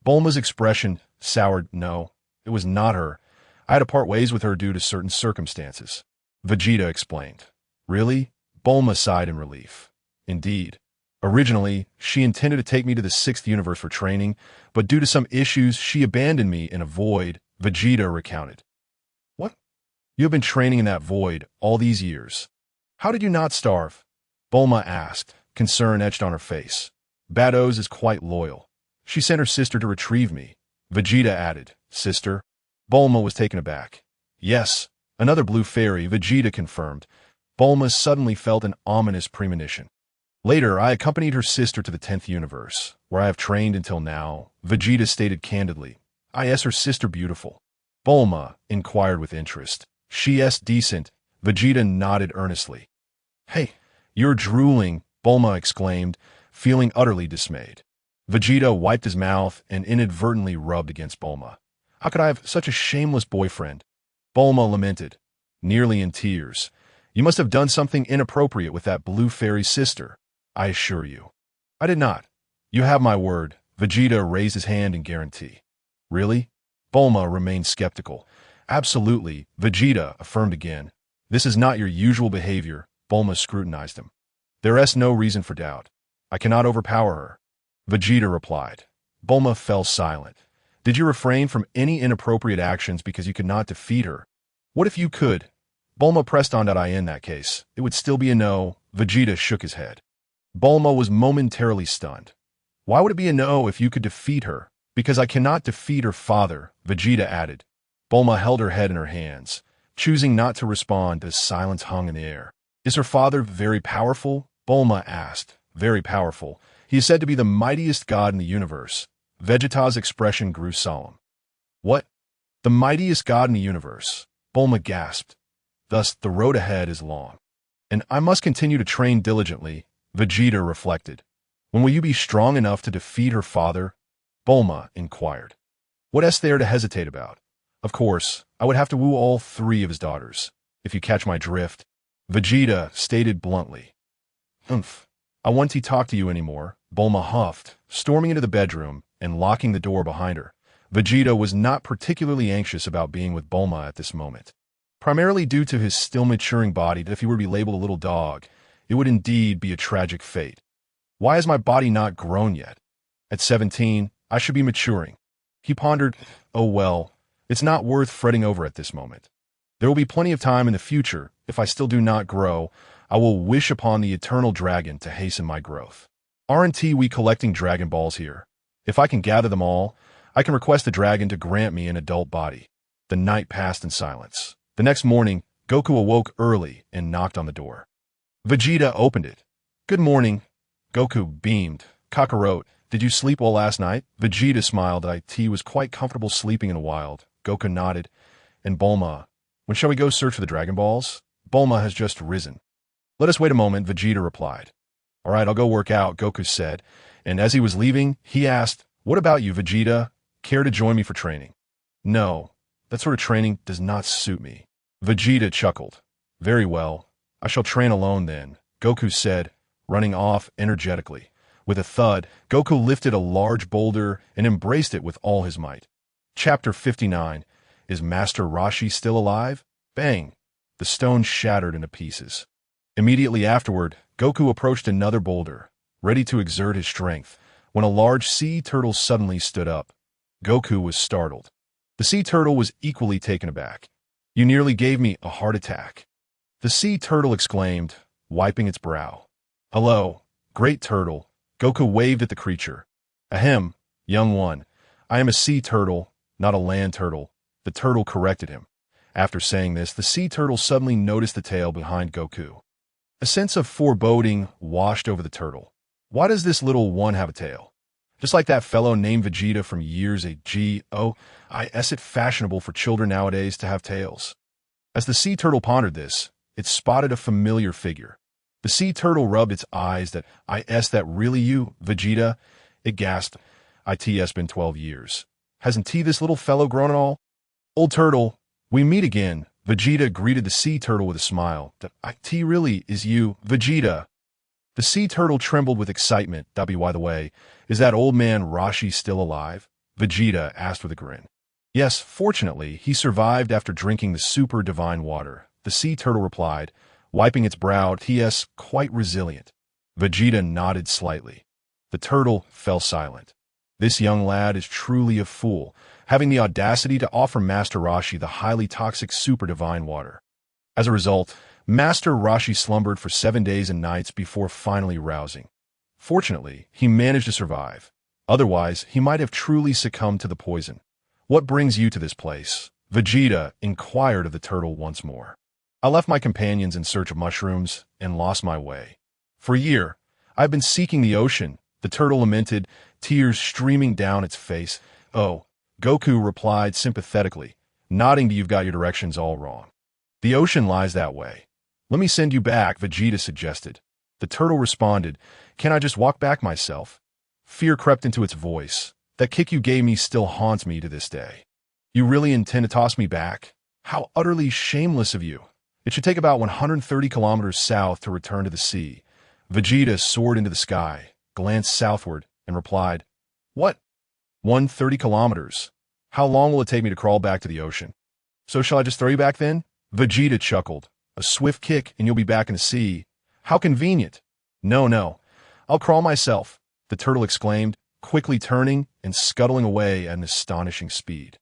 Speaker 1: Bulma's expression soured. No, it was not her. I had to part ways with her due to certain circumstances. Vegeta explained. Really? Bulma sighed in relief. Indeed. Originally, she intended to take me to the 6th universe for training, but due to some issues, she abandoned me in a void, Vegeta recounted. What? You have been training in that void all these years. How did you not starve? Bulma asked, concern etched on her face. Vados is quite loyal. She sent her sister to retrieve me. Vegeta added, sister? Bulma was taken aback. Yes, another blue fairy, Vegeta confirmed. Bulma suddenly felt an ominous premonition. Later, I accompanied her sister to the 10th universe, where I have trained until now, Vegeta stated candidly. I asked her sister beautiful. Bulma inquired with interest. She is decent. Vegeta nodded earnestly. Hey, you're drooling, Bulma exclaimed, feeling utterly dismayed. Vegeta wiped his mouth and inadvertently rubbed against Bulma. How could I have such a shameless boyfriend? Bulma lamented, nearly in tears. You must have done something inappropriate with that blue fairy sister, I assure you. I did not. You have my word. Vegeta raised his hand in guarantee. Really? Bulma remained skeptical. Absolutely, Vegeta affirmed again. This is not your usual behavior. Bulma scrutinized him. There is no reason for doubt. I cannot overpower her. Vegeta replied. Bulma fell silent. Did you refrain from any inappropriate actions because you could not defeat her? What if you could? Bulma pressed on. In that case, it would still be a no. Vegeta shook his head. Bulma was momentarily stunned. Why would it be a no if you could defeat her? Because I cannot defeat her father, Vegeta added. Bulma held her head in her hands, choosing not to respond as silence hung in the air. Is her father very powerful? Bulma asked. Very powerful. He is said to be the mightiest god in the universe. Vegeta's expression grew solemn. What? The mightiest god in the universe? Bulma gasped. Thus, the road ahead is long. And I must continue to train diligently, Vegeta reflected. When will you be strong enough to defeat her father? Bulma inquired. What is there to hesitate about? Of course, I would have to woo all three of his daughters, if you catch my drift, Vegeta stated bluntly. Umph. I won't talk to you anymore, Bulma huffed, storming into the bedroom and locking the door behind her. Vegeta was not particularly anxious about being with Bulma at this moment, primarily due to his still maturing body that if he were to be labeled a little dog, it would indeed be a tragic fate. Why has my body not grown yet? At 17, I should be maturing. He pondered, oh well, it's not worth fretting over at this moment. There will be plenty of time in the future. If I still do not grow, I will wish upon the eternal dragon to hasten my growth. Aren't we collecting Dragon Balls here? If I can gather them all, I can request the dragon to grant me an adult body. The night passed in silence. The next morning, Goku awoke early and knocked on the door. Vegeta opened it. Good morning. Goku beamed. Kakarot, did you sleep well last night? Vegeta smiled. He was quite comfortable sleeping in the wild. Goku nodded. And Bulma, when shall we go search for the Dragon Balls? Bulma has just risen. Let us wait a moment, Vegeta replied. All right, I'll go work out, Goku said. And as he was leaving, he asked, what about you, Vegeta? Care to join me for training? No, that sort of training does not suit me. Vegeta chuckled. Very well, I shall train alone then, Goku said, running off energetically. With a thud, Goku lifted a large boulder and embraced it with all his might. Chapter 59. Is Master Roshi still alive? Bang! The stone shattered into pieces. Immediately afterward, Goku approached another boulder, ready to exert his strength, when a large sea turtle suddenly stood up. Goku was startled. The sea turtle was equally taken aback. You nearly gave me a heart attack. The sea turtle exclaimed, wiping its brow. Hello, great turtle. Goku waved at the creature. Ahem, young one. I am a sea turtle, not a land turtle. The turtle corrected him. After saying this, the sea turtle suddenly noticed the tail behind Goku. A sense of foreboding washed over the turtle. Why does this little one have a tail? Just like that fellow named Vegeta from years ago, is it fashionable for children nowadays to have tails? As the sea turtle pondered this, it spotted a familiar figure. The sea turtle rubbed its eyes. That really you, Vegeta? It gasped. It's been 12 years. Hasn't this little fellow grown at all? Old turtle, we meet again. Vegeta greeted the sea turtle with a smile. That really is you, Vegeta. The sea turtle trembled with excitement. By the way, is that old man Roshi still alive? Vegeta asked with a grin. Yes, fortunately, he survived after drinking the super divine water. The sea turtle replied, wiping its brow. He's quite resilient. Vegeta nodded slightly. The turtle fell silent. This young lad is truly a fool, having the audacity to offer Master Roshi the highly toxic super divine water. As a result, Master Roshi slumbered for 7 days and nights before finally rousing. Fortunately, he managed to survive. Otherwise, he might have truly succumbed to the poison. What brings you to this place? Vegeta inquired of the turtle once more. I left my companions in search of mushrooms and lost my way. For a year, I've been seeking the ocean, the turtle lamented, tears streaming down its face. Oh, Goku replied sympathetically, nodding to you've got your directions all wrong. The ocean lies that way. Let me send you back, Vegeta suggested. The turtle responded, can I just walk back myself? Fear crept into its voice. That kick you gave me still haunts me to this day. You really intend to toss me back? How utterly shameless of you. It should take about 130 kilometers south to return to the sea. Vegeta soared into the sky, glanced southward, and replied, What? 130 kilometers. How long will it take me to crawl back to the ocean? So shall I just throw you back then? Vegeta chuckled. A swift kick and you'll be back in the sea. How convenient. No. I'll crawl myself, the turtle exclaimed, quickly turning and scuttling away at an astonishing speed.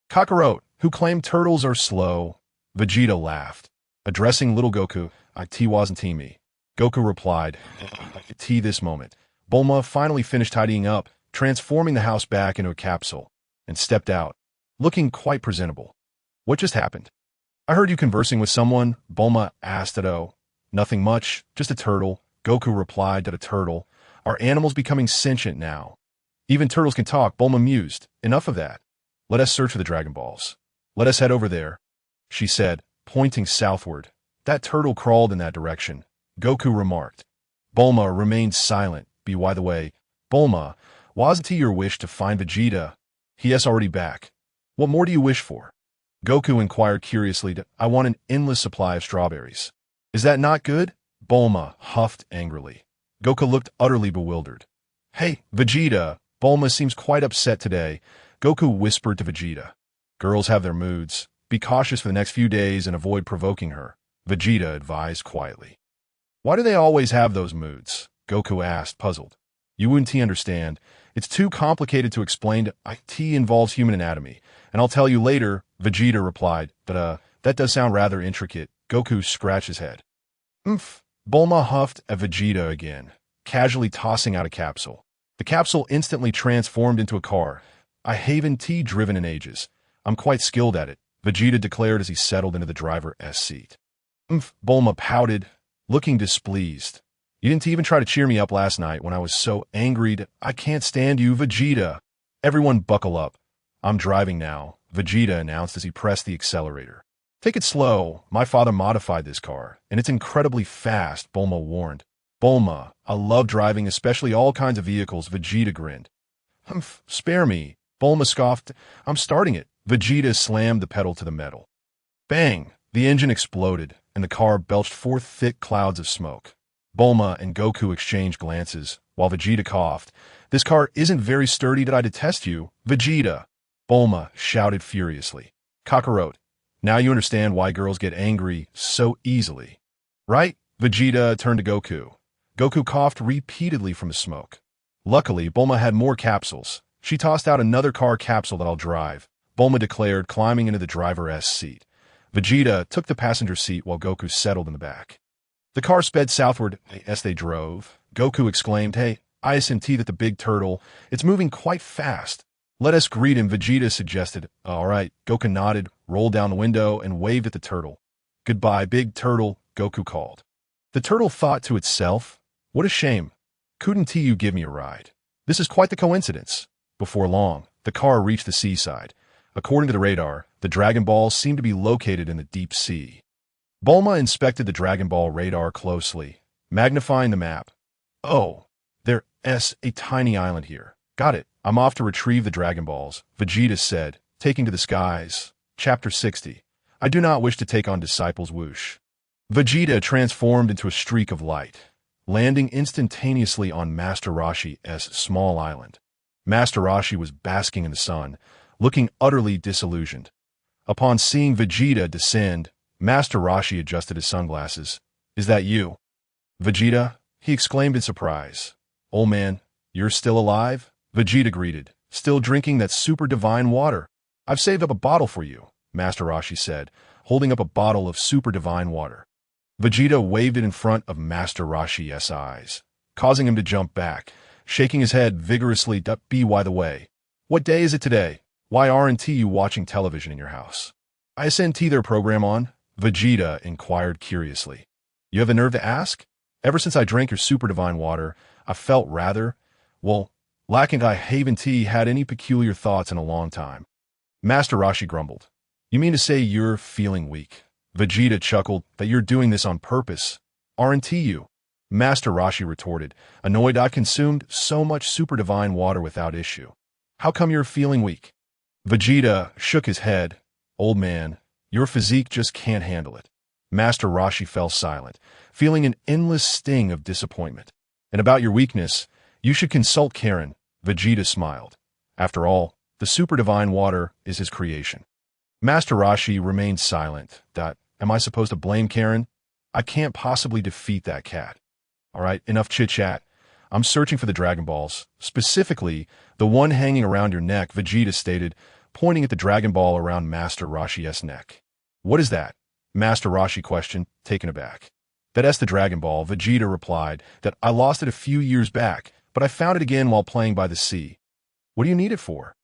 Speaker 1: Kakarot, who claimed turtles are slow. Vegeta laughed. Addressing little Goku, wasn't me. Goku replied, this moment. Bulma finally finished tidying up, transforming the house back into a capsule, and stepped out, looking quite presentable. What just happened? I heard you conversing with someone, Bulma asked Nothing much, just a turtle. Goku replied that a turtle. Are animals becoming sentient now? Even turtles can talk, Bulma mused. Enough of that. Let us search for the Dragon Balls. Let us head over there, she said, pointing southward. That turtle crawled in that direction, Goku remarked. Bulma remained silent. By the way, Bulma, wasn't it your wish to find Vegeta? He is already back. What more do you wish for? Goku inquired curiously. I want an endless supply of strawberries. Is that not good? Bulma huffed angrily. Goku looked utterly bewildered. Hey, Vegeta, Bulma seems quite upset today. Goku whispered to Vegeta. Girls have their moods. Be cautious for the next few days and avoid provoking her, Vegeta advised quietly. Why do they always have those moods? Goku asked, puzzled. You wouldn't understand. It's too complicated to explain. It involves human anatomy, and I'll tell you later, Vegeta replied. But, that does sound rather intricate. Goku scratched his head. Bulma huffed at Vegeta again, casually tossing out a capsule. The capsule instantly transformed into a car. I haven't driven in ages. I'm quite skilled at it, Vegeta declared as he settled into the driver's seat. Bulma pouted, looking displeased. You didn't even try to cheer me up last night when I was so angry. I can't stand you, Vegeta. Everyone buckle up. I'm driving now, Vegeta announced as he pressed the accelerator. Take it slow. My father modified this car, and it's incredibly fast, Bulma warned. Bulma, I love driving, especially all kinds of vehicles, Vegeta grinned. Spare me, Bulma scoffed. I'm starting it. Vegeta slammed the pedal to the metal. Bang! The engine exploded, and the car belched forth thick clouds of smoke. Bulma and Goku exchanged glances, while Vegeta coughed. This car isn't very sturdy. Did I detest you, Vegeta? Bulma shouted furiously. Kakarot, now you understand why girls get angry so easily. Right? Vegeta turned to Goku. Goku coughed repeatedly from the smoke. Luckily, Bulma had more capsules. She tossed out another car capsule that I'll drive, Bulma declared, climbing into the driver's seat. Vegeta took the passenger seat while Goku settled in the back. The car sped southward as they drove. Goku exclaimed, Hey, ISMT that the big turtle. It's moving quite fast. Let us greet him, Vegeta suggested. All right, Goku nodded, rolled down the window, and waved at the turtle. Goodbye, big turtle, Goku called. The turtle thought to itself, what a shame. Couldn't you give me a ride? This is quite the coincidence. Before long, the car reached the seaside. According to the radar, the Dragon Balls seemed to be located in the deep sea. Bulma inspected the Dragon Ball radar closely, magnifying the map. Oh, there's a tiny island here. Got it. I'm off to retrieve the Dragon Balls, Vegeta said, taking to the skies. Chapter 60. I do not wish to take on disciples whoosh. Vegeta transformed into a streak of light, landing instantaneously on Master Roshi's small island. Master Roshi was basking in the sun, looking utterly disillusioned. Upon seeing Vegeta descend, Master Roshi adjusted his sunglasses. Is that you? Vegeta? He exclaimed in surprise. Old man, you're still alive? Vegeta greeted, still drinking that super divine water. I've saved up a bottle for you, Master Roshi said, holding up a bottle of super divine water. Vegeta waved it in front of Master Roshi's eyes, causing him to jump back, shaking his head vigorously. By the way, what day is it today? Why aren't you watching television in your house? Isn't their program on? Vegeta inquired curiously. You have the nerve to ask? Ever since I drank your super divine water, I felt rather, lacking. I haven't had any peculiar thoughts in a long time. Master Roshi grumbled. You mean to say you're feeling weak? Vegeta chuckled. That you're doing this on purpose, aren't you? Master Roshi retorted, annoyed. I consumed so much super divine water without issue. How come you're feeling weak? Vegeta shook his head. Old man, your physique just can't handle it. Master Roshi fell silent, feeling an endless sting of disappointment. And about your weakness, you should consult Korin. Vegeta smiled. After all, the super divine water is his creation. Master Roshi remained silent. Am I supposed to blame Korin? I can't possibly defeat that cat. All right, enough chit-chat. I'm searching for the Dragon Balls, specifically the one hanging around your neck, Vegeta stated, pointing at the Dragon Ball around Master Roshi's neck. What is that? Master Roshi questioned, taken aback. That's the Dragon Ball, Vegeta replied. That I lost it a few years back, but I found it again while playing by the sea. What do you need it for?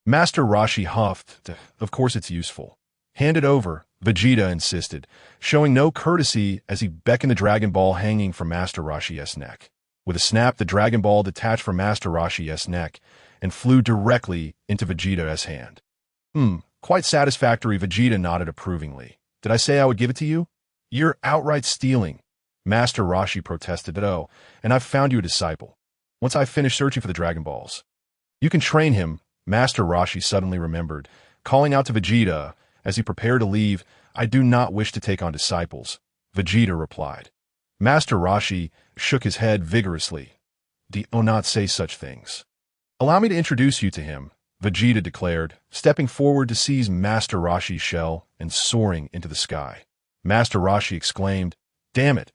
Speaker 1: Master Roshi huffed. Of course it's useful. Hand it over, Vegeta insisted, showing no courtesy as he beckoned the Dragon Ball hanging from Master Roshi's neck. With a snap, the Dragon Ball detached from Master Roshi's neck and flew directly into Vegeta's hand. Quite satisfactory, Vegeta nodded approvingly. Did I say I would give it to you? You're outright stealing. Master Roshi protested. Oh, and I've found you a disciple. Once I finish searching for the Dragon Balls, you can train him. Master Roshi suddenly remembered, calling out to Vegeta as he prepared to leave. I do not wish to take on disciples, Vegeta replied. Master Roshi shook his head vigorously. Do not say such things. Allow me to introduce you to him, Vegeta declared, stepping forward to seize Master Roshi's shell and soaring into the sky. Master Roshi exclaimed, Damn it,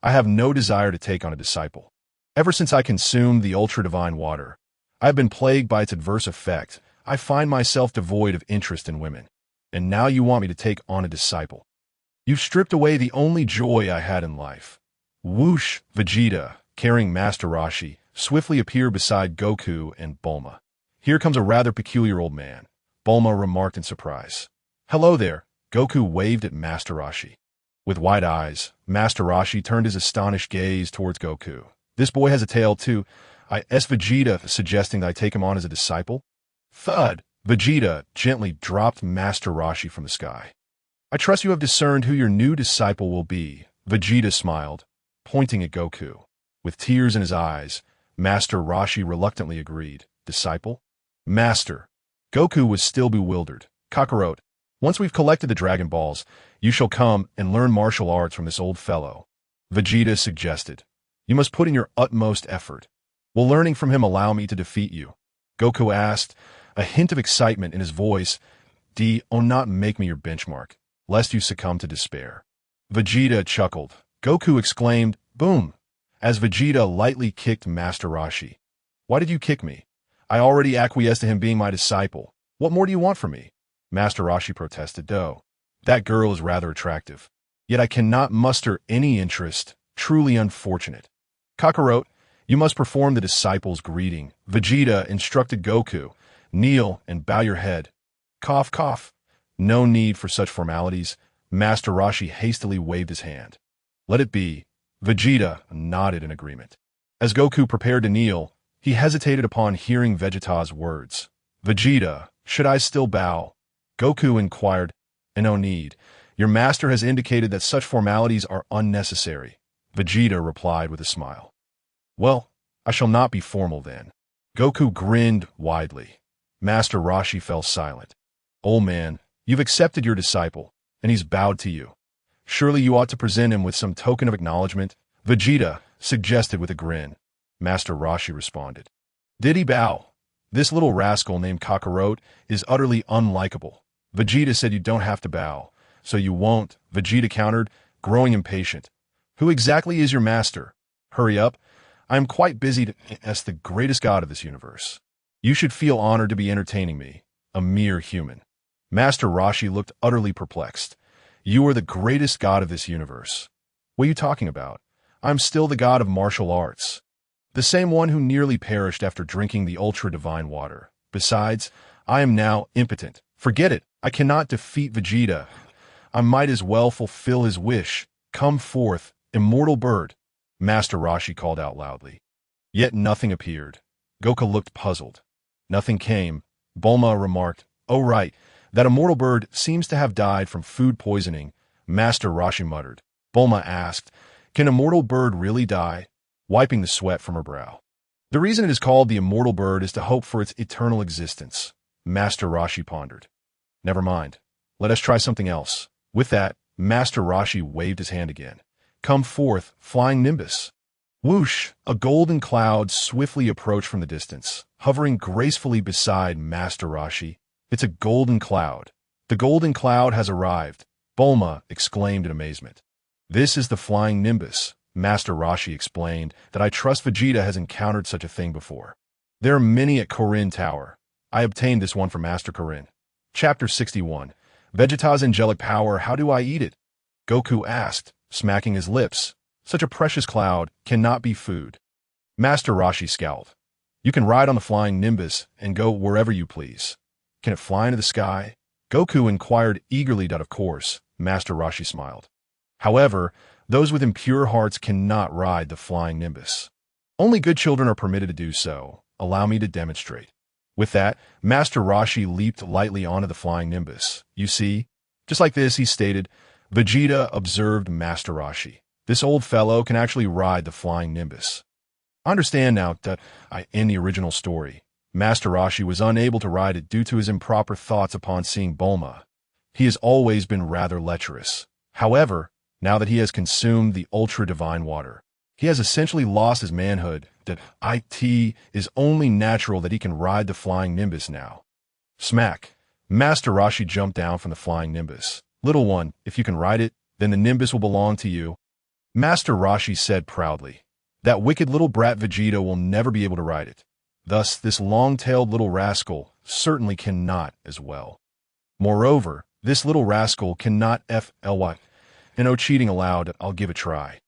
Speaker 1: I have no desire to take on a disciple. Ever since I consumed the ultra-divine water, I have been plagued by its adverse effect. I find myself devoid of interest in women. And now you want me to take on a disciple. You've stripped away the only joy I had in life. Whoosh, Vegeta, carrying Master Roshi, swiftly appeared beside Goku and Bulma. Here comes a rather peculiar old man, Bulma remarked in surprise. Hello there, Goku waved at Master Roshi. With wide eyes, Master Roshi turned his astonished gaze towards Goku. This boy has a tail too. Vegeta suggesting that I take him on as a disciple? Thud! Vegeta gently dropped Master Roshi from the sky. I trust you have discerned who your new disciple will be, Vegeta smiled, pointing at Goku. With tears in his eyes, Master Roshi reluctantly agreed. Disciple? Master. Goku was still bewildered. Kakarot, once we've collected the Dragon Balls, you shall come and learn martial arts from this old fellow. Vegeta suggested. You must put in your utmost effort. Will learning from him allow me to defeat you? Goku asked, a hint of excitement in his voice. Not make me your benchmark, lest you succumb to despair. Vegeta chuckled. Goku exclaimed, Boom! As Vegeta lightly kicked Master Roshi. Why did you kick me? I already acquiesced to him being my disciple. What more do you want from me? Master Roshi protested. That girl is rather attractive. Yet I cannot muster any interest. Truly unfortunate. Kakarot, you must perform the disciple's greeting. Vegeta instructed Goku. Kneel and bow your head. Cough, cough. No need for such formalities. Master Roshi hastily waved his hand. Let it be. Vegeta nodded in agreement. As Goku prepared to kneel, he hesitated upon hearing Vegeta's words. Vegeta, should I still bow? Goku inquired. No need. Your master has indicated that such formalities are unnecessary. Vegeta replied with a smile. Well, I shall not be formal then. Goku grinned widely. Master Roshi fell silent. Old man, you've accepted your disciple, and he's bowed to you. Surely you ought to present him with some token of acknowledgement, Vegeta suggested with a grin. Master Roshi responded. Did he bow? This little rascal named Kakarot is utterly unlikable. Vegeta said you don't have to bow, so you won't, Vegeta countered, growing impatient. Who exactly is your master? Hurry up. I am quite busy to ask the greatest god of this universe. You should feel honored to be entertaining me, a mere human. Master Roshi looked utterly perplexed. You are the greatest god of this universe. What are you talking about? I'm still the god of martial arts. The same one who nearly perished after drinking the ultra-divine water. Besides, I am now impotent. Forget it. I cannot defeat Vegeta. I might as well fulfill his wish. Come forth, immortal bird. Master Roshi called out loudly. Yet nothing appeared. Goku looked puzzled. Nothing came. Bulma remarked, Oh right, that immortal bird seems to have died from food poisoning. Master Roshi muttered. Bulma asked, Can immortal bird really die? Wiping the sweat from her brow. The reason it is called the immortal bird is to hope for its eternal existence. Master Roshi pondered. Never mind. Let us try something else. With that, Master Roshi waved his hand again. Come forth, flying Nimbus. Whoosh! A golden cloud swiftly approached from the distance, hovering gracefully beside Master Roshi. It's a golden cloud. The golden cloud has arrived, Bulma exclaimed in amazement. This is the flying Nimbus. Master Roshi explained that I trust Vegeta has encountered such a thing before. There are many at Korin Tower. I obtained this one from Master Korin. Chapter 61. Vegeta's angelic power, how do I eat it? Goku asked, smacking his lips. Such a precious cloud cannot be food. Master Roshi scowled. You can ride on the flying Nimbus and go wherever you please. Can it fly into the sky? Goku inquired eagerly. Of course, Master Roshi smiled. However, those with impure hearts cannot ride the flying Nimbus. Only good children are permitted to do so. Allow me to demonstrate. With that, Master Roshi leaped lightly onto the flying Nimbus. You see? Just like this, he stated, Vegeta observed Master Roshi. This old fellow can actually ride the flying Nimbus. I understand now that in the original story, Master Roshi was unable to ride it due to his improper thoughts upon seeing Bulma. He has always been rather lecherous. However, now that he has consumed the ultra-divine water, he has essentially lost his manhood. That it is only natural that he can ride the flying Nimbus now. Smack! Master Roshi jumped down from the flying Nimbus. Little one, if you can ride it, then the Nimbus will belong to you. Master Roshi said proudly. That wicked little brat Vegeta will never be able to ride it. Thus, this long-tailed little rascal certainly cannot as well. Moreover, this little rascal cannot fly. No cheating allowed, I'll give a try.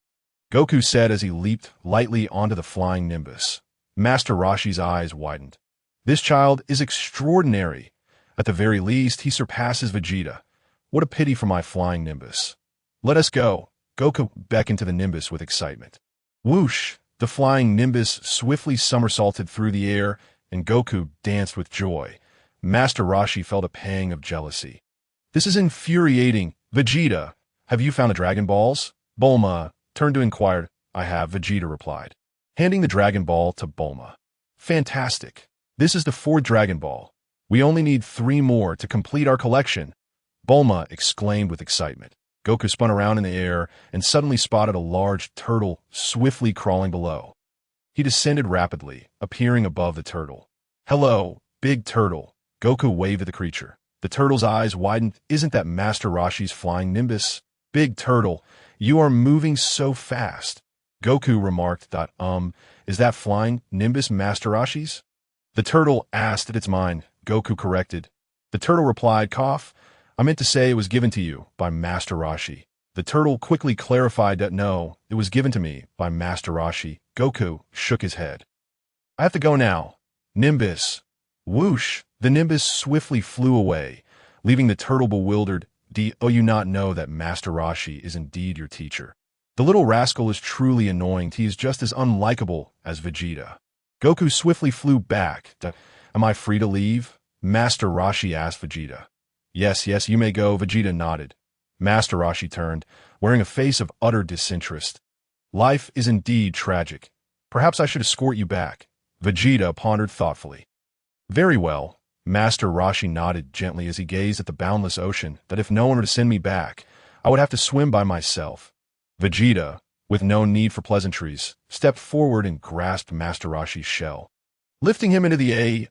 Speaker 1: Goku said as he leaped lightly onto the flying Nimbus. Master Roshi's eyes widened. This child is extraordinary. At the very least, he surpasses Vegeta. What a pity for my flying Nimbus. Let us go. Goku beckoned to the Nimbus with excitement. Whoosh! The flying Nimbus swiftly somersaulted through the air, and Goku danced with joy. Master Roshi felt a pang of jealousy. This is infuriating. Vegeta, have you found the Dragon Balls? Bulma turned to inquire. I have, Vegeta replied, handing the Dragon Ball to Bulma. Fantastic. This is the 4th Dragon Ball. We only need 3 more to complete our collection. Bulma exclaimed with excitement. Goku spun around in the air and suddenly spotted a large turtle swiftly crawling below. He descended rapidly, appearing above the turtle. Hello, big turtle. Goku waved at the creature. The turtle's eyes widened. Isn't that Master Roshi's flying Nimbus? Big turtle, you are moving so fast. Goku remarked. Is that flying Nimbus Master Roshi's? The turtle asked at its mind. Goku corrected. The turtle replied, cough. I meant to say it was given to you by Master Roshi. The turtle quickly clarified that no, it was given to me by Master Roshi. Goku shook his head. I have to go now. Nimbus. Whoosh! The Nimbus swiftly flew away, leaving the turtle bewildered. Do you not know that Master Roshi is indeed your teacher? The little rascal is truly annoying. He is just as unlikable as Vegeta. Goku swiftly flew back. Am I free to leave? Master Roshi asked Vegeta. Yes, you may go, Vegeta nodded. Master Roshi turned, wearing a face of utter disinterest. Life is indeed tragic. Perhaps I should escort you back. Vegeta pondered thoughtfully. Very well. Master Roshi nodded gently as he gazed at the boundless ocean. That if no one were to send me back, I would have to swim by myself. Vegeta, with no need for pleasantries, stepped forward and grasped Master Roshi's shell, lifting him into the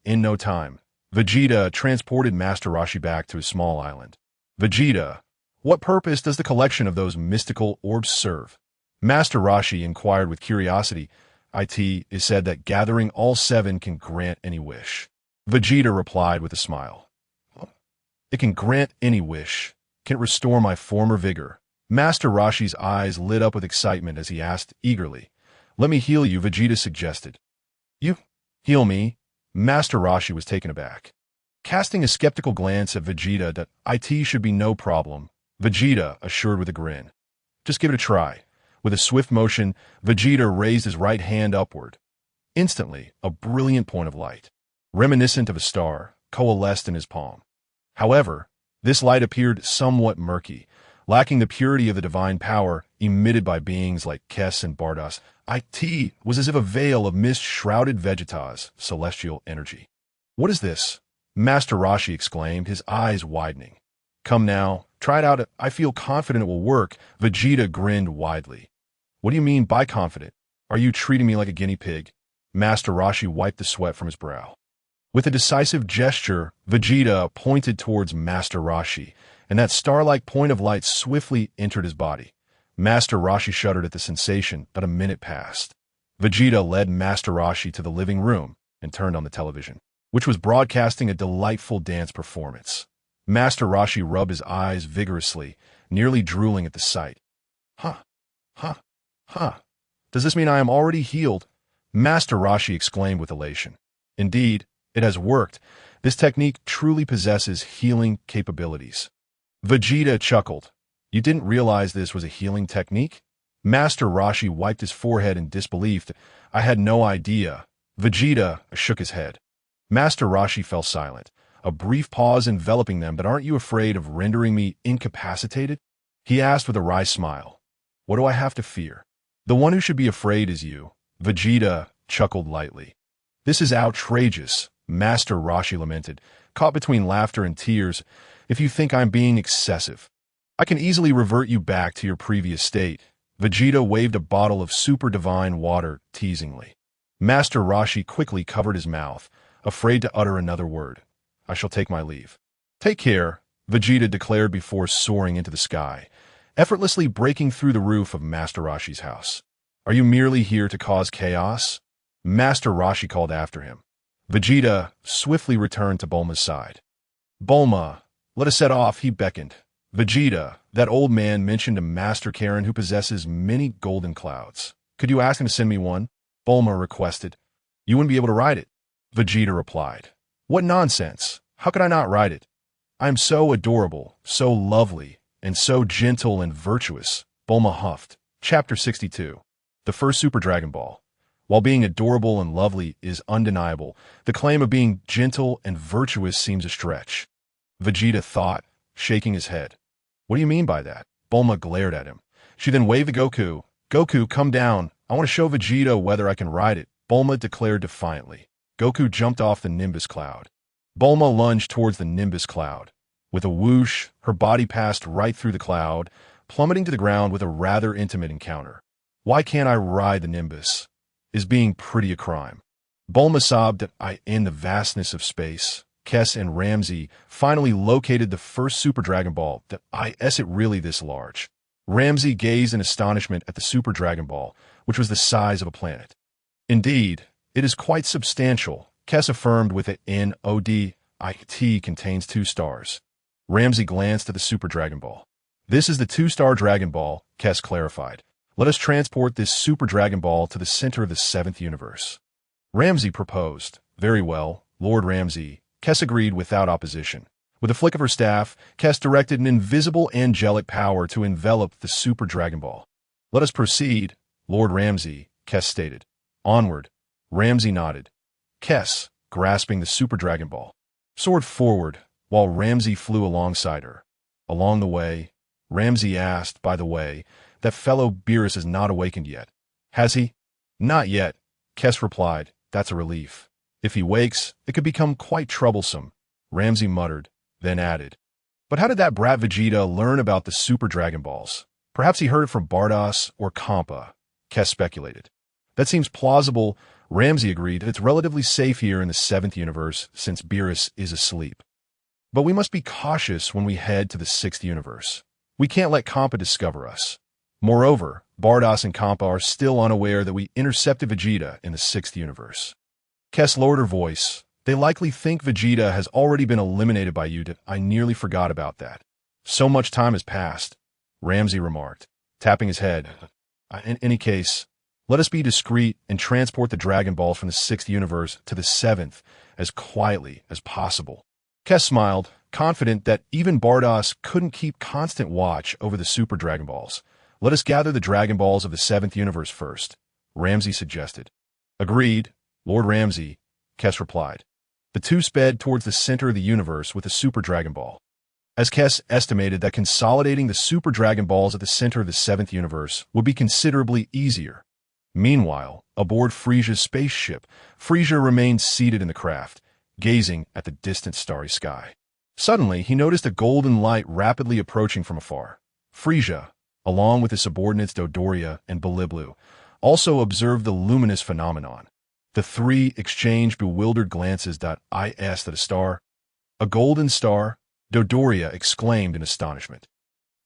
Speaker 1: in no time. Vegeta transported Master Roshi back to his small island. Vegeta, what purpose does the collection of those mystical orbs serve? Master Roshi inquired with curiosity. It is said that gathering all 7 can grant any wish. Vegeta replied with a smile. It can grant any wish. Can it restore my former vigor? Master Roshi's eyes lit up with excitement as he asked eagerly. Let me heal you, Vegeta suggested. You heal me? Master Roshi was taken aback. Casting a skeptical glance at Vegeta, that it should be no problem, Vegeta assured with a grin. Just give it a try. With a swift motion, Vegeta raised his right hand upward. Instantly, a brilliant point of light, reminiscent of a star, coalesced in his palm. However, this light appeared somewhat murky, lacking the purity of the divine power emitted by beings like Kes and Bardos. It was as if a veil of mist shrouded Vegeta's celestial energy. What is this? Master Roshi exclaimed, his eyes widening. Come now, try it out. I feel confident it will work. Vegeta grinned widely. What do you mean by confident? Are you treating me like a guinea pig? Master Roshi wiped the sweat from his brow. With a decisive gesture, Vegeta pointed towards Master Roshi, and that star-like point of light swiftly entered his body. Master Roshi shuddered at the sensation, but a minute passed. Vegeta led Master Roshi to the living room and turned on the television, which was broadcasting a delightful dance performance. Master Roshi rubbed his eyes vigorously, nearly drooling at the sight. Does this mean I am already healed? Master Roshi exclaimed with elation. Indeed, it has worked. This technique truly possesses healing capabilities. Vegeta chuckled. You didn't realize this was a healing technique? Master Roshi wiped his forehead in disbelief. I had no idea. Vegeta shook his head. Master Roshi fell silent, a brief pause enveloping them. But aren't you afraid of rendering me incapacitated? He asked with a wry smile. What do I have to fear? The one who should be afraid is you. Vegeta chuckled lightly. This is outrageous, Master Roshi lamented, caught between laughter and tears. If you think I'm being excessive, I can easily revert you back to your previous state. Vegeta waved a bottle of super divine water teasingly. Master Roshi quickly covered his mouth, afraid to utter another word. I shall take my leave. Take care, Vegeta declared before soaring into the sky, effortlessly breaking through the roof of Master Roshi's house. Are you merely here to cause chaos? Master Roshi called after him. Vegeta swiftly returned to Bulma's side. Bulma, let us set off, he beckoned. Vegeta, that old man mentioned a Master Korin who possesses many golden clouds. Could you ask him to send me one? Bulma requested. You wouldn't be able to ride it. Vegeta replied. What nonsense! How could I not ride it? I am so adorable, so lovely, and so gentle and virtuous. Bulma huffed. Chapter 62. The first Super Dragon Ball. While being adorable and lovely is undeniable, the claim of being gentle and virtuous seems a stretch. Vegeta thought, shaking his head. What do you mean by that? Bulma glared at him. She then waved to Goku. Goku, come down. I want to show Vegeta whether I can ride it, Bulma declared defiantly. Goku jumped off the Nimbus Cloud. Bulma lunged towards the Nimbus Cloud. With a whoosh, her body passed right through the cloud, plummeting to the ground with a rather intimate encounter. Why can't I ride the Nimbus? Is being pretty a crime? Bulma sobbed that in the vastness of space, Kess and Ramsey finally located the first Super Dragon Ball. Is it really this large? Ramsey gazed in astonishment at the Super Dragon Ball, which was the size of a planet. Indeed, it is quite substantial, Kess affirmed with an nod. It contains 2 stars. Ramsey glanced at the Super Dragon Ball. This is the 2-star Dragon Ball, Kess clarified. Let us transport this Super Dragon Ball to the center of the 7th universe. Ramsey proposed. Very well, Lord Ramsey, Kess agreed without opposition. With a flick of her staff, Kess directed an invisible angelic power to envelop the Super Dragon Ball. Let us proceed, Lord Ramsey, Kess stated. Onward. Ramsey nodded. Kess, grasping the Super Dragon Ball, soared forward while Ramsey flew alongside her. Along the way, Ramsey asked, by the way, that fellow Beerus is not awakened yet. Has he? Not yet, Kess replied. That's a relief. If he wakes, it could become quite troublesome, Ramsey muttered, then added. But how did that brat Vegeta learn about the Super Dragon Balls? Perhaps he heard it from Bardos or Champa, Kess speculated. That seems plausible, Ramsey agreed. It's relatively safe here in the 7th universe since Beerus is asleep. But we must be cautious when we head to the 6th universe. We can't let Champa discover us. Moreover, Bardos and Champa are still unaware that we intercepted Vegeta in the 6th universe. Kess lowered her voice. They likely think Vegeta has already been eliminated by you. I nearly forgot about that. So much time has passed, Ramsey remarked, tapping his head. In any case, let us be discreet and transport the Dragon Balls from the 6th universe to the 7th as quietly as possible. Kess smiled, confident that even Bardos couldn't keep constant watch over the Super Dragon Balls. Let us gather the Dragon Balls of the 7th universe first, Ramsey suggested. Agreed, Lord Ramsey, Kess replied. The two sped towards the center of the universe with the Super Dragon Ball. As Kess estimated that consolidating the Super Dragon Balls at the center of the 7th universe would be considerably easier. Meanwhile, aboard Frieza's spaceship, Frieza remained seated in the craft, gazing at the distant starry sky. Suddenly, he noticed a golden light rapidly approaching from afar. Frieza, along with his subordinates Dodoria and Biliblu, also observed the luminous phenomenon. The three exchanged bewildered glances. Is that a star? A golden star? Dodoria exclaimed in astonishment.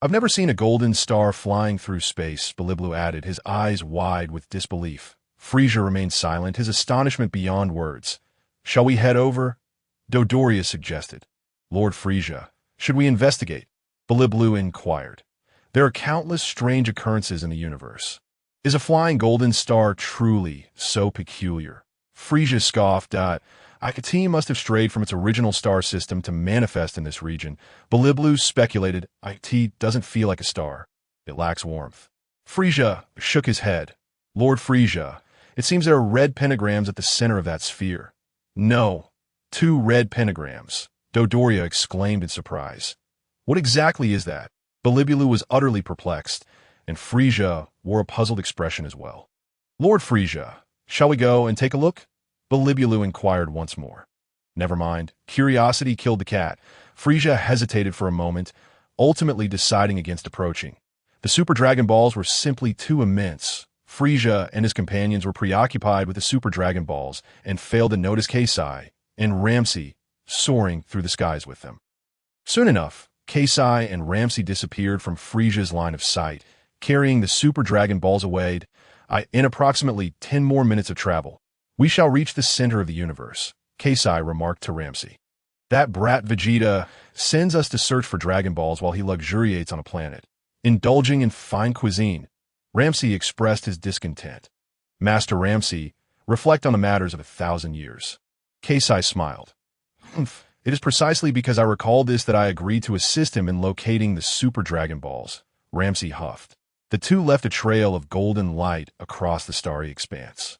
Speaker 1: I've never seen a golden star flying through space, Biliblu added, his eyes wide with disbelief. Frieza remained silent, his astonishment beyond words. Shall we head over? Dodoria suggested. Lord Frieza, should we investigate? Biliblu inquired. There are countless strange occurrences in the universe. Is a flying golden star truly so peculiar? Frieza scoffed. Akati must have strayed from its original star system to manifest in this region. Biliblu speculated. It doesn't feel like a star. It lacks warmth. Frieza shook his head. Lord Frieza, it seems there are red pentagrams at the center of that sphere. No, 2 red pentagrams, Dodoria exclaimed in surprise. What exactly is that? Belibulu was utterly perplexed, and Frieza wore a puzzled expression as well. Lord Frieza, shall we go and take a look? Belibulu inquired once more. Never mind. Curiosity killed the cat. Frieza hesitated for a moment, ultimately deciding against approaching. The Super Dragon Balls were simply too immense. Frieza and his companions were preoccupied with the Super Dragon Balls and failed to notice Kaisai and Ramsey soaring through the skies with them. Soon enough, Kaisai and Ramsey disappeared from Frieza's line of sight, carrying the Super Dragon Balls away. In approximately 10 more minutes of travel, we shall reach the center of the universe, Kaisai remarked to Ramsey. That brat Vegeta sends us to search for Dragon Balls while he luxuriates on a planet, indulging in fine cuisine. Ramsey expressed his discontent. Master Ramsey, reflect on the matters of 1,000 years. Kaisai smiled. It is precisely because I recall this that I agreed to assist him in locating the Super Dragon Balls. Ramsey huffed. The two left a trail of golden light across the starry expanse.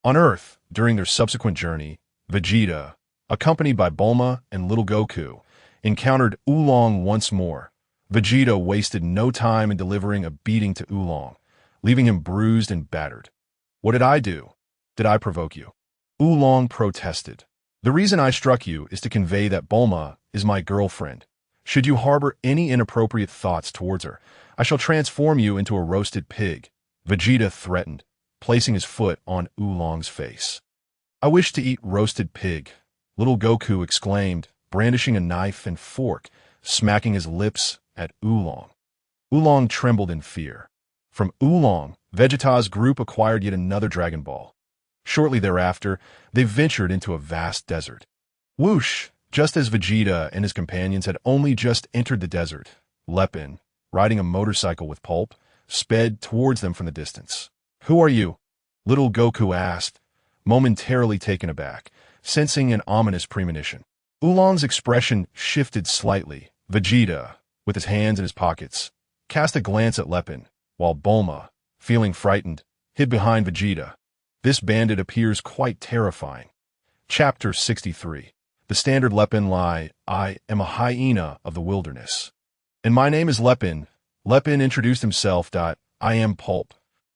Speaker 1: On Earth, during their subsequent journey, Vegeta, accompanied by Bulma and little Goku, encountered Oolong once more. Vegeta wasted no time in delivering a beating to Oolong, leaving him bruised and battered. What did I do? Did I provoke you? Oolong protested. The reason I struck you is to convey that Bulma is my girlfriend. Should you harbor any inappropriate thoughts towards her, I shall transform you into a roasted pig, Vegeta threatened, placing his foot on Oolong's face. I wish to eat roasted pig, little Goku exclaimed, brandishing a knife and fork, smacking his lips at Oolong. Oolong trembled in fear. From Oolong, Vegeta's group acquired yet another Dragon Ball. Shortly thereafter, they ventured into a vast desert. Whoosh! Just as Vegeta and his companions had only just entered the desert, Lepin, riding a motorcycle with Pulp, sped towards them from the distance. Who are you? Little Goku asked, momentarily taken aback, sensing an ominous premonition. Oolong's expression shifted slightly. Vegeta, with his hands in his pockets, cast a glance at Lepin, while Bulma, feeling frightened, hid behind Vegeta. This bandit appears quite terrifying. Chapter 63. The standard Lepin lie, I am a hyena of the wilderness. And my name is Lepin. Lepin introduced himself. I am Pulp.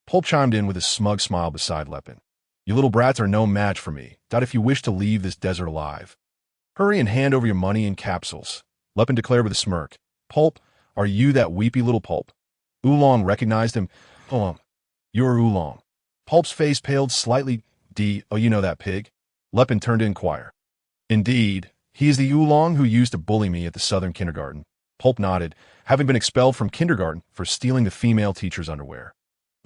Speaker 1: Pulp chimed in with a smug smile beside Lepin. You little brats are no match for me. If you wish to leave this desert alive, hurry and hand over your money in capsules. Lepin declared with a smirk. Pulp, are you that weepy little Pulp? Oolong recognized him. You're Oolong. Pulp's face paled slightly. Oh, you know that pig? Lepin turned to inquire. Indeed, he is the Oolong who used to bully me at the Southern Kindergarten. Pulp nodded, having been expelled from kindergarten for stealing the female teacher's underwear.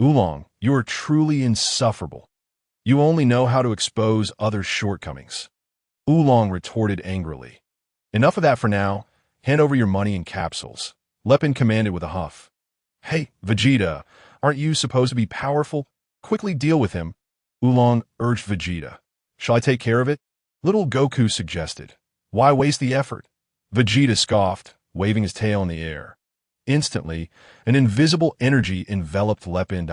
Speaker 1: Oolong, you are truly insufferable. You only know how to expose others' shortcomings. Oolong retorted angrily. Enough of that for now. Hand over your money in capsules. Lepin commanded with a huff. Hey, Vegeta, aren't you supposed to be powerful? Quickly deal with him. Oolong urged Vegeta. Shall I take care of it? Little Goku suggested. Why waste the effort? Vegeta scoffed, waving his tail in the air. Instantly, an invisible energy enveloped Lepin.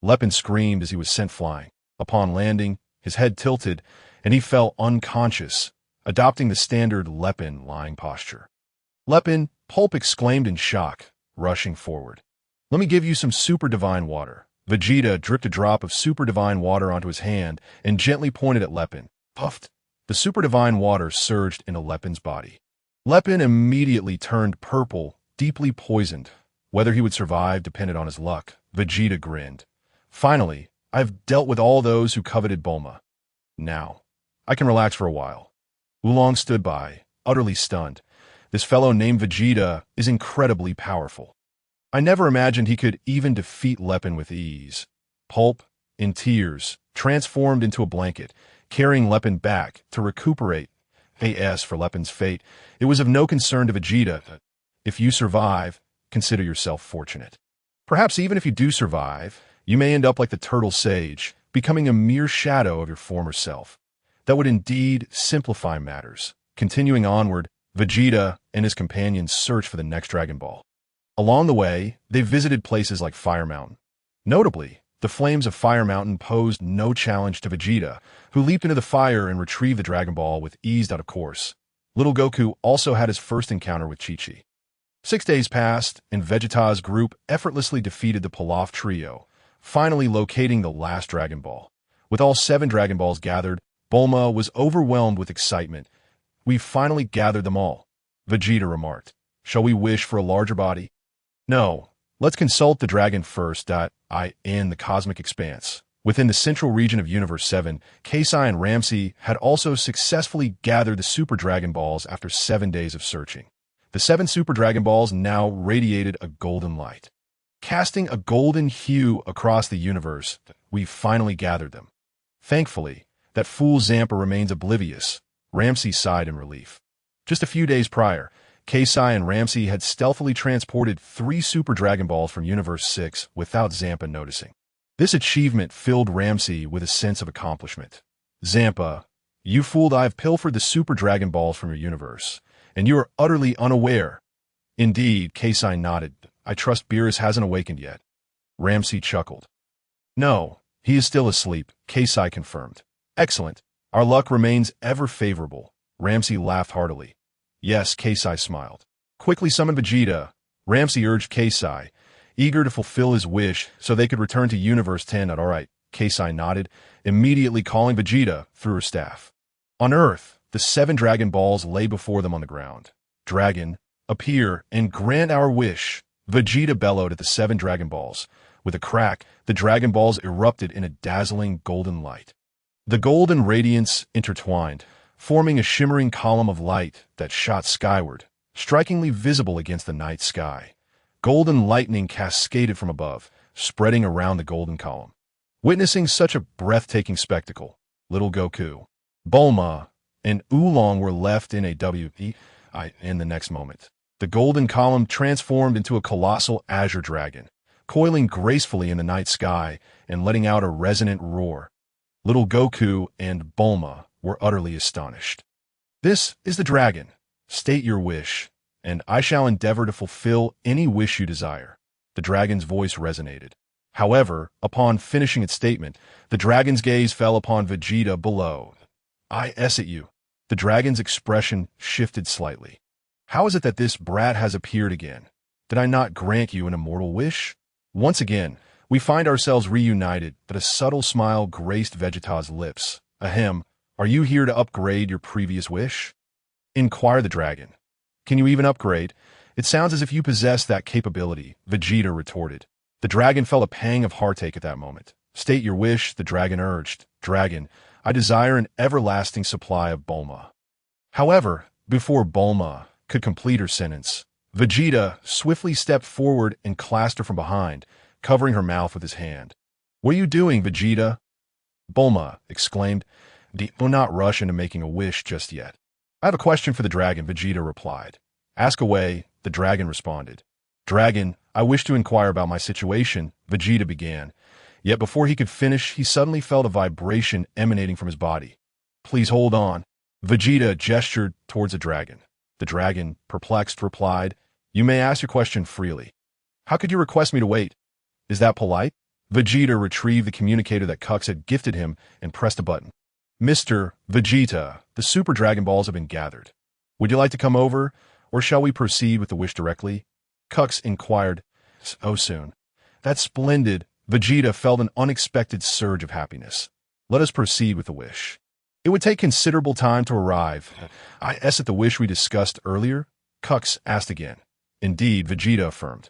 Speaker 1: Lepin screamed as he was sent flying. Upon landing, his head tilted, and he fell unconscious, adopting the standard Lepin lying posture. Lepin, Pulp exclaimed in shock, rushing forward. Let me give you some super divine water. Vegeta dripped a drop of super divine water onto his hand and gently pointed at Lepin. Puffed. The super divine water surged into Lepin's body. Lepin immediately turned purple, deeply poisoned. Whether he would survive depended on his luck. Vegeta grinned. Finally, I've dealt with all those who coveted Bulma. Now, I can relax for a while. Oolong stood by, utterly stunned. This fellow named Vegeta is incredibly powerful. I never imagined he could even defeat Lepin with ease. Pulp, in tears, transformed into a blanket, carrying Lepin back to recuperate. As for Lepin's fate, it was of no concern to Vegeta. If you survive, consider yourself fortunate. Perhaps even if you do survive, you may end up like the turtle sage, becoming a mere shadow of your former self. That would indeed simplify matters. Continuing onward, Vegeta and his companions searched for the next Dragon Ball. Along the way, they visited places like Fire Mountain. Notably, the flames of Fire Mountain posed no challenge to Vegeta, who leaped into the fire and retrieved the Dragon Ball with ease. Of course, Little Goku also had his first encounter with Chi-Chi. 6 days passed, and Vegeta's group effortlessly defeated the Pilaf trio, finally locating the last Dragon Ball. With all 7 Dragon Balls gathered, Bulma was overwhelmed with excitement. "We've finally gathered them all," Vegeta remarked. "Shall we wish for a larger body?" "No. Let's consult the dragon first. In the cosmic expanse. Within the central region of Universe 7, Kasai and Ramsey had also successfully gathered the Super Dragon Balls after 7 days of searching. The 7 Super Dragon Balls now radiated a golden light. Casting a golden hue across the universe, we've finally gathered them. Thankfully, that fool Zampa remains oblivious, Ramsey sighed in relief. Just a few days prior, Kasai and Ramsey had stealthily transported 3 Super Dragon Balls from Universe 6 without Zampa noticing. This achievement filled Ramsey with a sense of accomplishment. "Zampa, you fool, I've pilfered the Super Dragon Balls from your universe, and you are utterly unaware." "Indeed," Kasai nodded. "I trust Beerus hasn't awakened yet." Ramsey chuckled. "No, he is still asleep," Kasai confirmed. "Excellent. Our luck remains ever favorable." Ramsey laughed heartily. "Yes," Kasai smiled. "Quickly summon Vegeta," Ramsey urged Kasai, eager to fulfill his wish so they could return to Universe 10. "All right," Kasai nodded, immediately calling Vegeta through her staff. On Earth, the 7 Dragon Balls lay before them on the ground. "Dragon, appear and grant our wish," Vegeta bellowed at the 7 Dragon Balls. With a crack, the Dragon Balls erupted in a dazzling golden light. The golden radiance intertwined, forming a shimmering column of light that shot skyward, strikingly visible against the night sky. Golden lightning cascaded from above, spreading around the golden column. Witnessing such a breathtaking spectacle, Little Goku, Bulma, and Oolong were left in a in the next moment. The golden column transformed into a colossal azure dragon, coiling gracefully in the night sky and letting out a resonant roar. Little Goku and Bulma were utterly astonished. "This is the dragon. State your wish, and I shall endeavor to fulfill any wish you desire." The dragon's voice resonated. However, upon finishing its statement, the dragon's gaze fell upon Vegeta below. "I at you." The dragon's expression shifted slightly. "How is it that this brat has appeared again? Did I not grant you an immortal wish?" Once again, we find ourselves reunited, but a subtle smile graced Vegeta's lips. "Ahem, are you here to upgrade your previous wish?" inquired the dragon. "Can you even upgrade? It sounds as if you possess that capability," Vegeta retorted. The dragon felt a pang of heartache at that moment. "State your wish," the dragon urged. "Dragon, I desire an everlasting supply of Bulma." However, before Bulma could complete her sentence, Vegeta swiftly stepped forward and clasped her from behind, covering her mouth with his hand. "What are you doing, Vegeta?" Bulma exclaimed. "Do not rush into making a wish just yet." "I have a question for the dragon," Vegeta replied. "Ask away," the dragon responded. "Dragon, I wish to inquire about my situation," Vegeta began. Yet before he could finish, he suddenly felt a vibration emanating from his body. "Please hold on." Vegeta gestured towards the dragon. The dragon, perplexed, replied, "You may ask your question freely." "How could you request me to wait? Is that polite?" Vegeta retrieved the communicator that Kux had gifted him and pressed a button. "Mr. Vegeta, the Super Dragon Balls have been gathered. Would you like to come over, or shall we proceed with the wish directly?" Kux inquired. "So soon." "That's splendid." Vegeta felt an unexpected surge of happiness. "Let us proceed with the wish. It would take considerable time to arrive. At the wish we discussed earlier?" Kux asked again. "Indeed," Vegeta affirmed.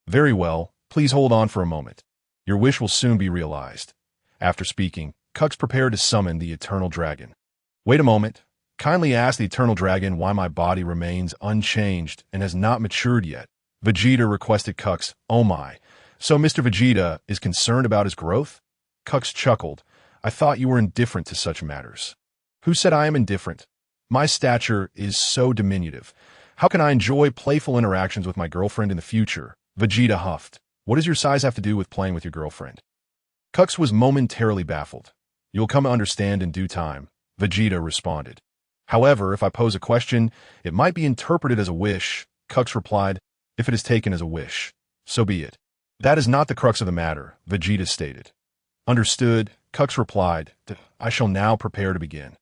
Speaker 1: "Very well, please hold on for a moment. Your wish will soon be realized." After speaking, Kux prepared to summon the Eternal Dragon. "Wait a moment. Kindly ask the Eternal Dragon why my body remains unchanged and has not matured yet." Vegeta requested Kux. "Oh my. So Mr. Vegeta is concerned about his growth?" Kux chuckled. "I thought you were indifferent to such matters." "Who said I am indifferent? My stature is so diminutive. How can I enjoy playful interactions with my girlfriend in the future?" Vegeta huffed. "What does your size have to do with playing with your girlfriend?" Kux was momentarily baffled. "You'll come to understand in due time," Vegeta responded. "However, if I pose a question, it might be interpreted as a wish," Kux replied. "If it is taken as a wish, so be it." "That is not the crux of the matter," Vegeta stated. "Understood," Kux replied. "I shall now prepare to begin."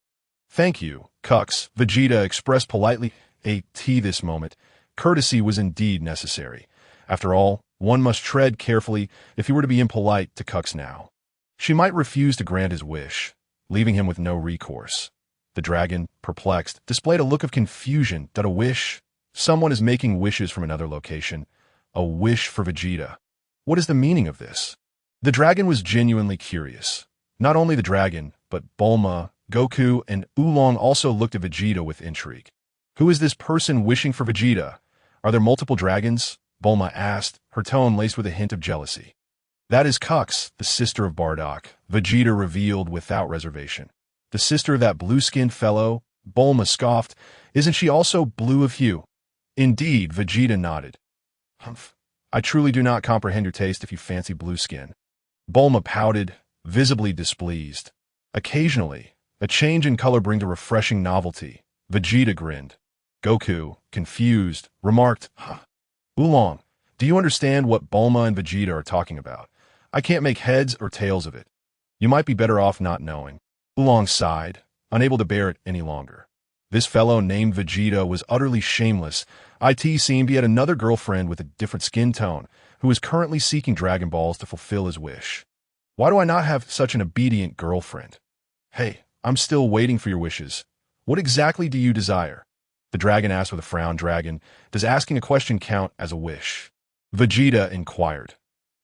Speaker 1: Thank you, Cux, Vegeta expressed politely. This moment, courtesy was indeed necessary. After all, one must tread carefully if he were to be impolite to Cux now. She might refuse to grant his wish, leaving him with no recourse. The dragon, perplexed, displayed a look of confusion. That a wish? Someone is making wishes from another location. A wish for Vegeta. What is the meaning of this? The dragon was genuinely curious. Not only the dragon, but Bulma, Goku, and Oolong also looked at Vegeta with intrigue. Who is this person wishing for Vegeta? Are there multiple dragons? Bulma asked, her tone laced with a hint of jealousy. That is Cux, the sister of Bardock, Vegeta revealed without reservation. The sister of that blue-skinned fellow? Bulma scoffed. Isn't she also blue of hue? Indeed, Vegeta nodded. Humph. I truly do not comprehend your taste if you fancy blue skin. Bulma pouted, visibly displeased. Occasionally, a change in color brings a refreshing novelty. Vegeta grinned. Goku, confused, remarked, Oolong, do you understand what Bulma and Vegeta are talking about? I can't make heads or tails of it. You might be better off not knowing. Oolong sighed, unable to bear it any longer. This fellow named Vegeta was utterly shameless. It seemed he had another girlfriend with a different skin tone, who was currently seeking Dragon Balls to fulfill his wish. Why do I not have such an obedient girlfriend? Hey, I'm still waiting for your wishes. What exactly do you desire? The dragon asked with a frown. Dragon, does asking a question count as a wish? Vegeta inquired.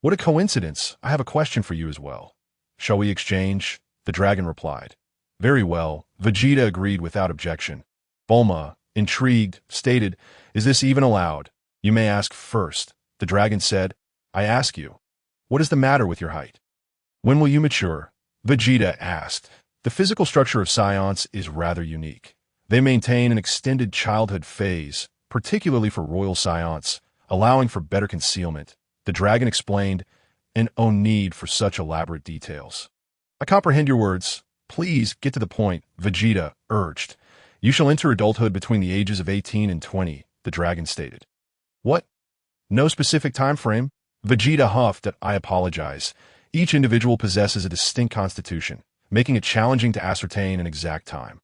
Speaker 1: What a coincidence. I have a question for you as well. Shall we exchange? The dragon replied. Very well, Vegeta agreed without objection. Bulma, intrigued, stated, Is this even allowed? You may ask first. The dragon said, I ask you, what is the matter with your height? When will you mature? Vegeta asked. The physical structure of Saiyans is rather unique. They maintain an extended childhood phase, particularly for royal Saiyans, allowing for better concealment. The dragon explained, and no need for such elaborate details. I comprehend your words. Please get to the point, Vegeta urged. You shall enter adulthood between the ages of 18 and 20, the dragon stated. What? No specific time frame? Vegeta huffed. I apologize. Each individual possesses a distinct constitution, making it challenging to ascertain an exact time.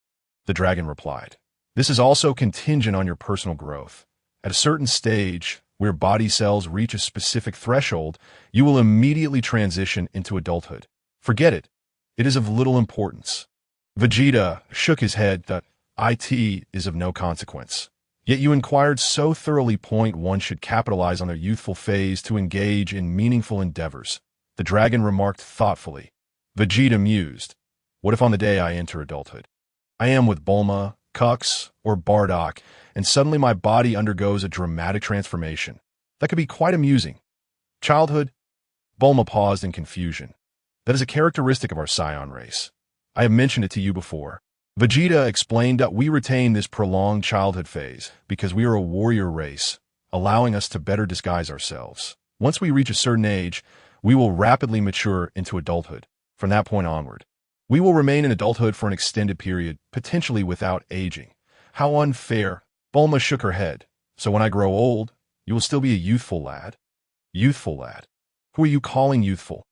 Speaker 1: The dragon replied. This is also contingent on your personal growth. At a certain stage, where body cells reach a specific threshold, you will immediately transition into adulthood. Forget it. It is of little importance. Vegeta shook his head. That it is of no consequence. Yet you inquired so thoroughly. One should capitalize on their youthful phase to engage in meaningful endeavors. The dragon remarked thoughtfully. Vegeta mused. What if on the day I enter adulthood, I am with Bulma, Cux, or Bardock, and suddenly my body undergoes a dramatic transformation? That could be quite amusing. Childhood? Bulma paused in confusion. That is a characteristic of our Saiyan race. I have mentioned it to you before. Vegeta explained that we retain this prolonged childhood phase because we are a warrior race, allowing us to better disguise ourselves. Once we reach a certain age, we will rapidly mature into adulthood. From that point onward, we will remain in adulthood for an extended period, potentially without aging. How unfair. Bulma shook her head. So when I grow old, you will still be a youthful lad? Youthful lad? Who are you calling youthful?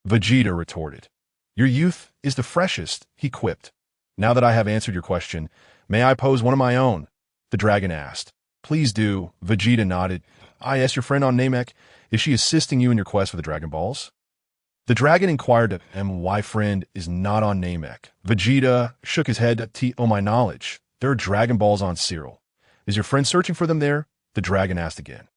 Speaker 1: Vegeta retorted. Your youth is the freshest, he quipped. Now that I have answered your question, may I pose one of my own? The dragon asked. Please do, Vegeta nodded. I asked your friend on Namek, is she assisting you in your quest for the Dragon Balls? The dragon inquired, why friend is not on Namek? Vegeta shook his head. To my knowledge, there are Dragon Balls on Cyril. Is your friend searching for them there? The dragon asked again.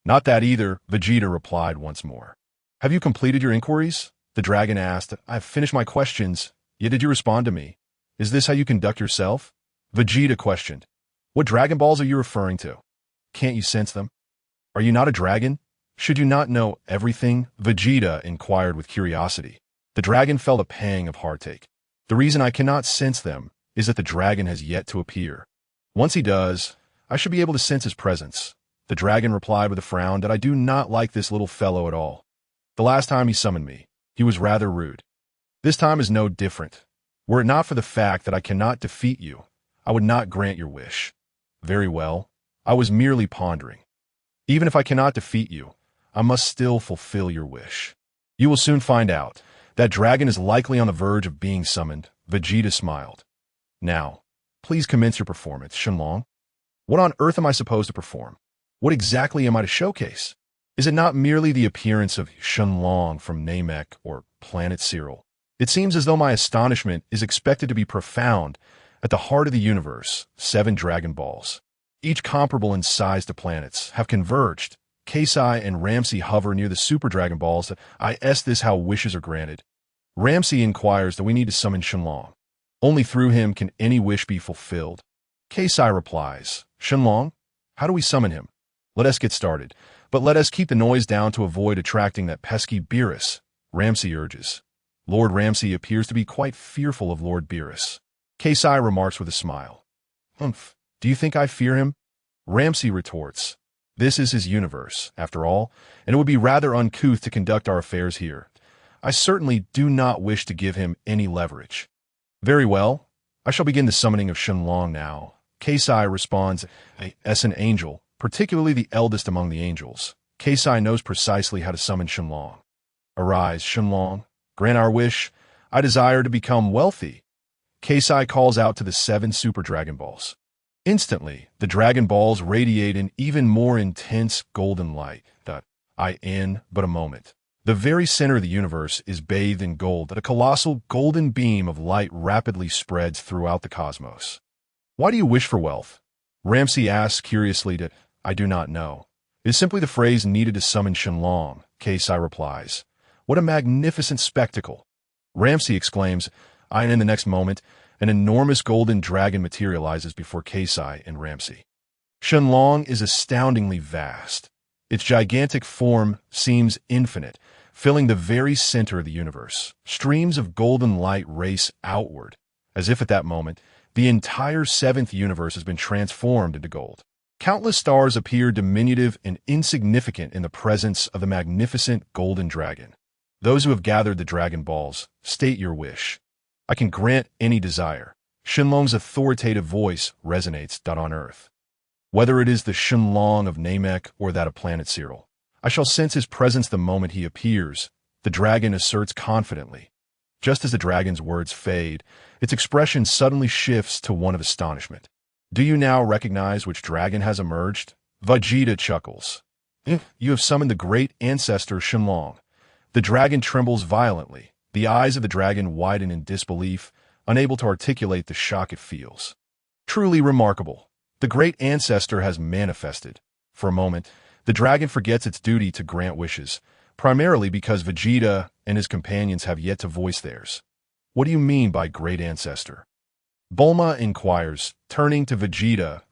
Speaker 1: Not that either, Vegeta replied once more. Have you completed your inquiries? The dragon asked. I have finished my questions, yet did you respond to me? Is this how you conduct yourself? Vegeta questioned. What Dragon Balls are you referring to? Can't you sense them? Are you not a dragon? Should you not know everything? Vegeta inquired with curiosity. The dragon felt a pang of heartache. The reason I cannot sense them is that the dragon has yet to appear. Once he does, I should be able to sense his presence. The dragon replied with a frown that I do not like this little fellow at all. The last time he summoned me, he was rather rude. This time is no different. Were it not for the fact that I cannot defeat you, I would not grant your wish. Very well, I was merely pondering. Even if I cannot defeat you, I must still fulfill your wish. You will soon find out. That dragon is likely on the verge of being summoned. Vegeta smiled. Now, please commence your performance, Shenlong. What on earth am I supposed to perform? What exactly am I to showcase? Is it not merely the appearance of Shenlong from Namek or Planet Cyril? It seems as though my astonishment is expected to be profound. At the heart of the universe, 7 Dragon Balls, each comparable in size to planets, have converged. Kasai and Ramsey hover near the Super Dragon Balls. I ask this how wishes are granted. Ramsey inquires that we need to summon Shenlong. Only through him can any wish be fulfilled. Kasai replies, Shenlong, how do we summon him? Let us get started, but let us keep the noise down to avoid attracting that pesky Beerus, Ramsey urges. Lord Ramsey appears to be quite fearful of Lord Beerus. Kasai remarks with a smile. Humph, do you think I fear him? Ramsey retorts. This is his universe, after all, and it would be rather uncouth to conduct our affairs here. I certainly do not wish to give him any leverage. Very well, I shall begin the summoning of Shenlong now. Kasai responds, as an angel, particularly the eldest among the angels. Kasai knows precisely how to summon Shenlong. Arise, Shenlong, grant our wish. I desire to become wealthy. Kasai calls out to the 7 Super Dragon Balls. Instantly, the Dragon Balls radiate an even more intense golden light. In but a moment, the very center of the universe is bathed in gold. A colossal golden beam of light rapidly spreads throughout the cosmos. Why do you wish for wealth? Ramsey asks curiously. I do not know. It is simply the phrase needed to summon Shenlong. Kasai replies. What a magnificent spectacle! Ramsey exclaims. And in the next moment, an enormous golden dragon materializes before Kasai and Ramsey. Shenlong is astoundingly vast. Its gigantic form seems infinite, filling the very center of the universe. Streams of golden light race outward, as if at that moment, the entire 7th universe has been transformed into gold. Countless stars appear diminutive and insignificant in the presence of the magnificent golden dragon. Those who have gathered the Dragon Balls, state your wish. I can grant any desire. Shenlong's authoritative voice resonates on Earth. Whether it is the Shenlong of Namek or that of Planet Cyril, I shall sense his presence the moment he appears, the dragon asserts confidently. Just as the dragon's words fade, its expression suddenly shifts to one of astonishment. Do you now recognize which dragon has emerged? Vegeta chuckles. You have summoned the great ancestor Shenlong. The dragon trembles violently. The eyes of the dragon widen in disbelief, unable to articulate the shock it feels. Truly remarkable. The great ancestor has manifested. For a moment, the dragon forgets its duty to grant wishes, primarily because Vegeta and his companions have yet to voice theirs. What do you mean by great ancestor? Bulma inquires, turning to Vegeta.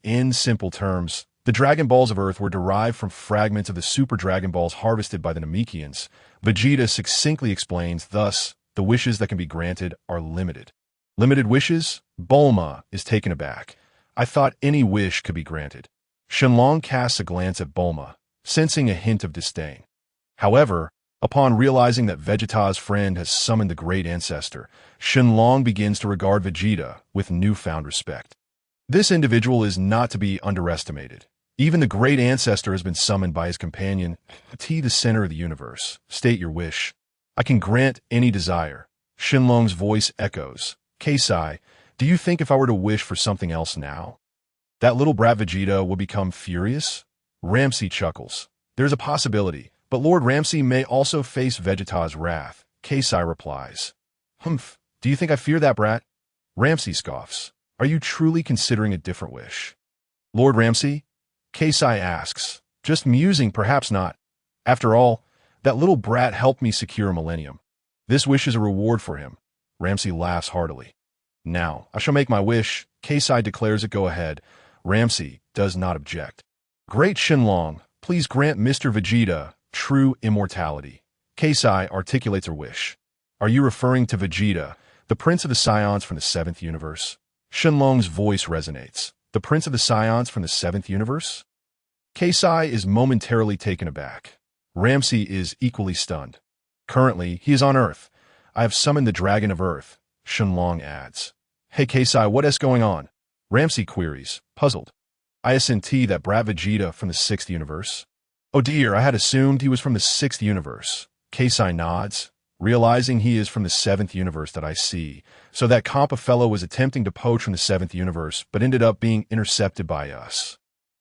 Speaker 1: In simple terms, the Dragon Balls of Earth were derived from fragments of the Super Dragon Balls harvested by the Namekians. Vegeta succinctly explains, thus, the wishes that can be granted are limited. Limited wishes? Bulma is taken aback. I thought any wish could be granted. Shenlong casts a glance at Bulma, sensing a hint of disdain. However, upon realizing that Vegeta's friend has summoned the great ancestor, Shenlong begins to regard Vegeta with newfound respect. This individual is not to be underestimated. Even the great ancestor has been summoned by his companion, the center of the universe. State your wish. I can grant any desire. Shenlong's voice echoes. Kasai, do you think if I were to wish for something else now, that little brat Vegeta will become furious? Ramsey chuckles. There's a possibility, but Lord Ramsey may also face Vegeta's wrath. Kasai replies. Humph, do you think I fear that brat? Ramsey scoffs. Are you truly considering a different wish? Lord Ramsey? Kasai asks. Just musing, perhaps not. After all, that little brat helped me secure a millennium. This wish is a reward for him. Ramsey laughs heartily. Now, I shall make my wish. Kasai declares it go ahead. Ramsey does not object. Great Shenlong, please grant Mr. Vegeta true immortality. Kasai articulates her wish. Are you referring to Vegeta, the prince of the Saiyans from the 7th universe? Shenlong's voice resonates. The prince of the Saiyans from the 7th universe? Kasai is momentarily taken aback. Ramsey is equally stunned. Currently, he is on Earth. I have summoned the Dragon of Earth, Shenlong adds. Hey Kasai, what is going on? Ramsey queries, puzzled. Isn't that brat Vegeta from the 6th universe? Oh dear, I had assumed he was from the 6th universe. Kasai nods. realizing he is from the 7th universe that I see, so that Compa fellow was attempting to poach from the 7th universe, but ended up being intercepted by us.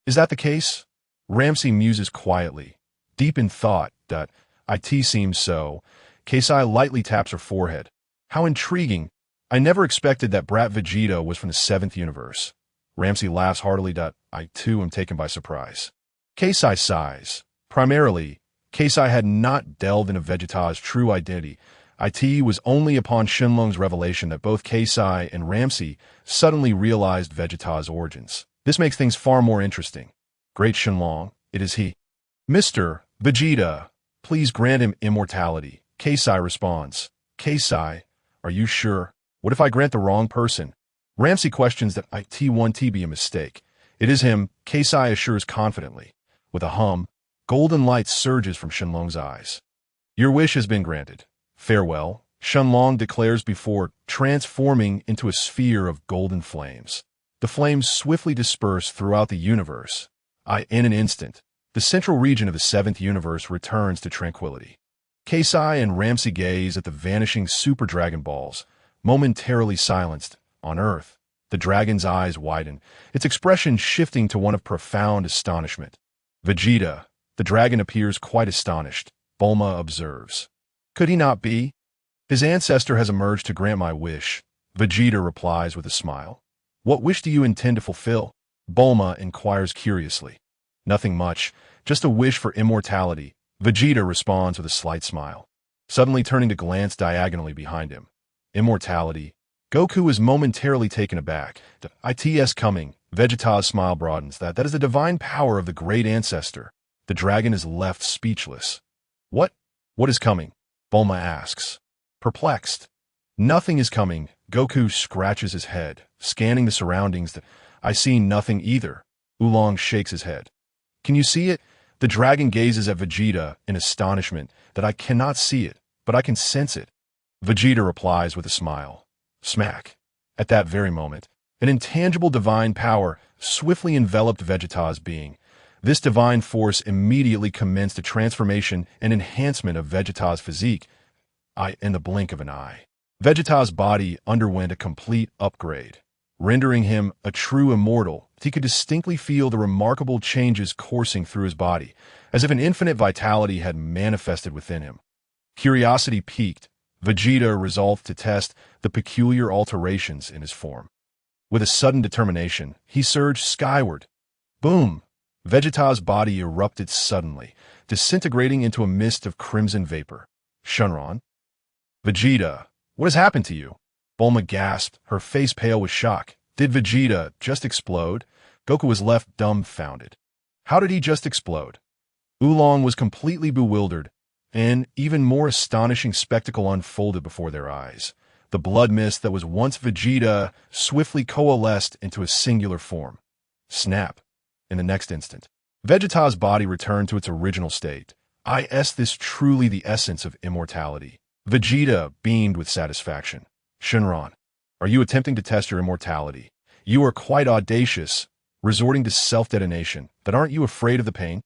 Speaker 1: Is that the case? Ramsey muses quietly, deep in thought. It seems so. Keisai lightly taps her forehead. How intriguing. I never expected that brat Vegeta was from the 7th universe. Ramsey laughs heartily. I too am taken by surprise. Keisai sighs. Primarily, Keisai had not delved into Vegeta's true identity. It was only upon Shenlong's revelation that both Keisai and Ramsey suddenly realized Vegeta's origins. This makes things far more interesting. Great Shenlong, it is he. Mr. Vegeta, please grant him immortality. Keisai responds. Keisai, are you sure? What if I grant the wrong person? Ramsey questions that it be a mistake. It is him, Keisai assures confidently. With a hum, golden light surges from Shenlong's eyes. Your wish has been granted. Farewell, Shenlong declares before transforming into a sphere of golden flames. The flames swiftly disperse throughout the universe. In an instant, the central region of the 7th universe returns to tranquility. Keisai and Ramsey gaze at the vanishing Super Dragon Balls, momentarily silenced. On Earth, the dragon's eyes widen, its expression shifting to one of profound astonishment. Vegeta, the dragon appears quite astonished. Bulma observes. Could he not be? His ancestor has emerged to grant my wish. Vegeta replies with a smile. What wish do you intend to fulfill? Bulma inquires curiously. Nothing much, just a wish for immortality. Vegeta responds with a slight smile, suddenly turning to glance diagonally behind him. Immortality. Goku is momentarily taken aback. It's coming. Vegeta's smile broadens. That is the divine power of the great ancestor. The dragon is left speechless. What is coming? Bulma asks. Perplexed. Nothing is coming. Goku scratches his head, scanning the surroundings. I see nothing either. Oolong shakes his head. Can you see it? The dragon gazes at Vegeta in astonishment. That I cannot see it, but I can sense it. Vegeta replies with a smile. Smack. At that very moment, an intangible divine power swiftly enveloped Vegeta's being. This divine force immediately commenced a transformation and enhancement of Vegeta's physique. In the blink of an eye, Vegeta's body underwent a complete upgrade, rendering him a true immortal. He could distinctly feel the remarkable changes coursing through his body, as if an infinite vitality had manifested within him. Curiosity piqued, Vegeta resolved to test the peculiar alterations in his form. With a sudden determination, he surged skyward. Boom! Vegeta's body erupted suddenly, disintegrating into a mist of crimson vapor. Shenron? Vegeta, what has happened to you? Bulma gasped, her face pale with shock. Did Vegeta just explode? Goku was left dumbfounded. How did he just explode? Oolong was completely bewildered. An even more astonishing spectacle unfolded before their eyes. The blood mist that was once Vegeta swiftly coalesced into a singular form. Snap. In the next instant, Vegeta's body returned to its original state. Is this truly the essence of immortality? Vegeta beamed with satisfaction. Shenron, are you attempting to test your immortality? You are quite audacious, resorting to self-detonation. But aren't you afraid of the pain?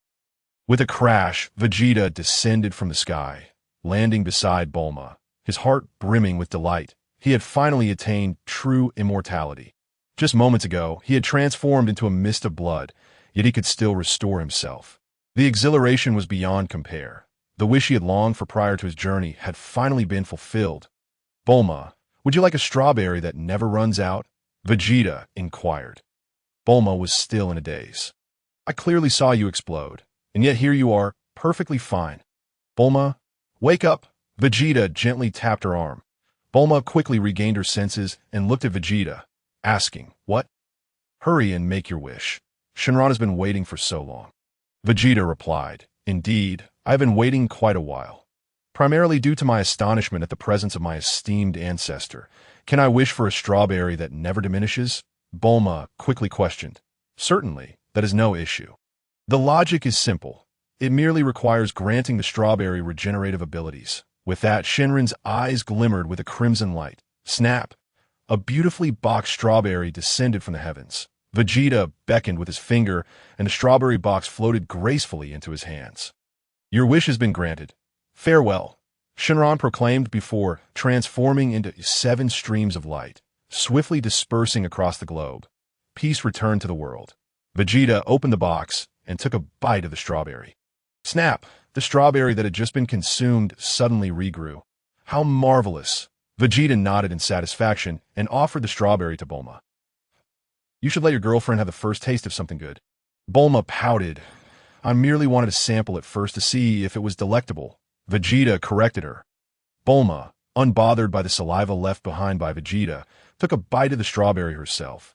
Speaker 1: With a crash, Vegeta descended from the sky, landing beside Bulma, his heart brimming with delight. He had finally attained true immortality. Just moments ago, he had transformed into a mist of blood, yet he could still restore himself. The exhilaration was beyond compare. The wish he had longed for prior to his journey had finally been fulfilled. Bulma, would you like a strawberry that never runs out? Vegeta inquired. Bulma was still in a daze. I clearly saw you explode, and yet here you are, perfectly fine. Bulma, wake up! Vegeta gently tapped her arm. Bulma quickly regained her senses and looked at Vegeta, asking, what? Hurry and make your wish. Shenron has been waiting for so long. Vegeta replied, indeed, I have been waiting quite a while. Primarily due to my astonishment at the presence of my esteemed ancestor. Can I wish for a strawberry that never diminishes? Bulma quickly questioned. Certainly, that is no issue. The logic is simple. It merely requires granting the strawberry regenerative abilities. With that, Shenron's eyes glimmered with a crimson light. Snap! A beautifully boxed strawberry descended from the heavens. Vegeta beckoned with his finger, and the strawberry box floated gracefully into his hands. Your wish has been granted. Farewell. Shinron proclaimed before transforming into 7 streams of light, swiftly dispersing across the globe. Peace returned to the world. Vegeta opened the box and took a bite of the strawberry. Snap! The strawberry that had just been consumed suddenly regrew. How marvelous! Vegeta nodded in satisfaction and offered the strawberry to Bulma. You should let your girlfriend have the first taste of something good. Bulma pouted. I merely wanted to sample it first to see if it was delectable. Vegeta corrected her. Bulma, unbothered by the saliva left behind by Vegeta, took a bite of the strawberry herself.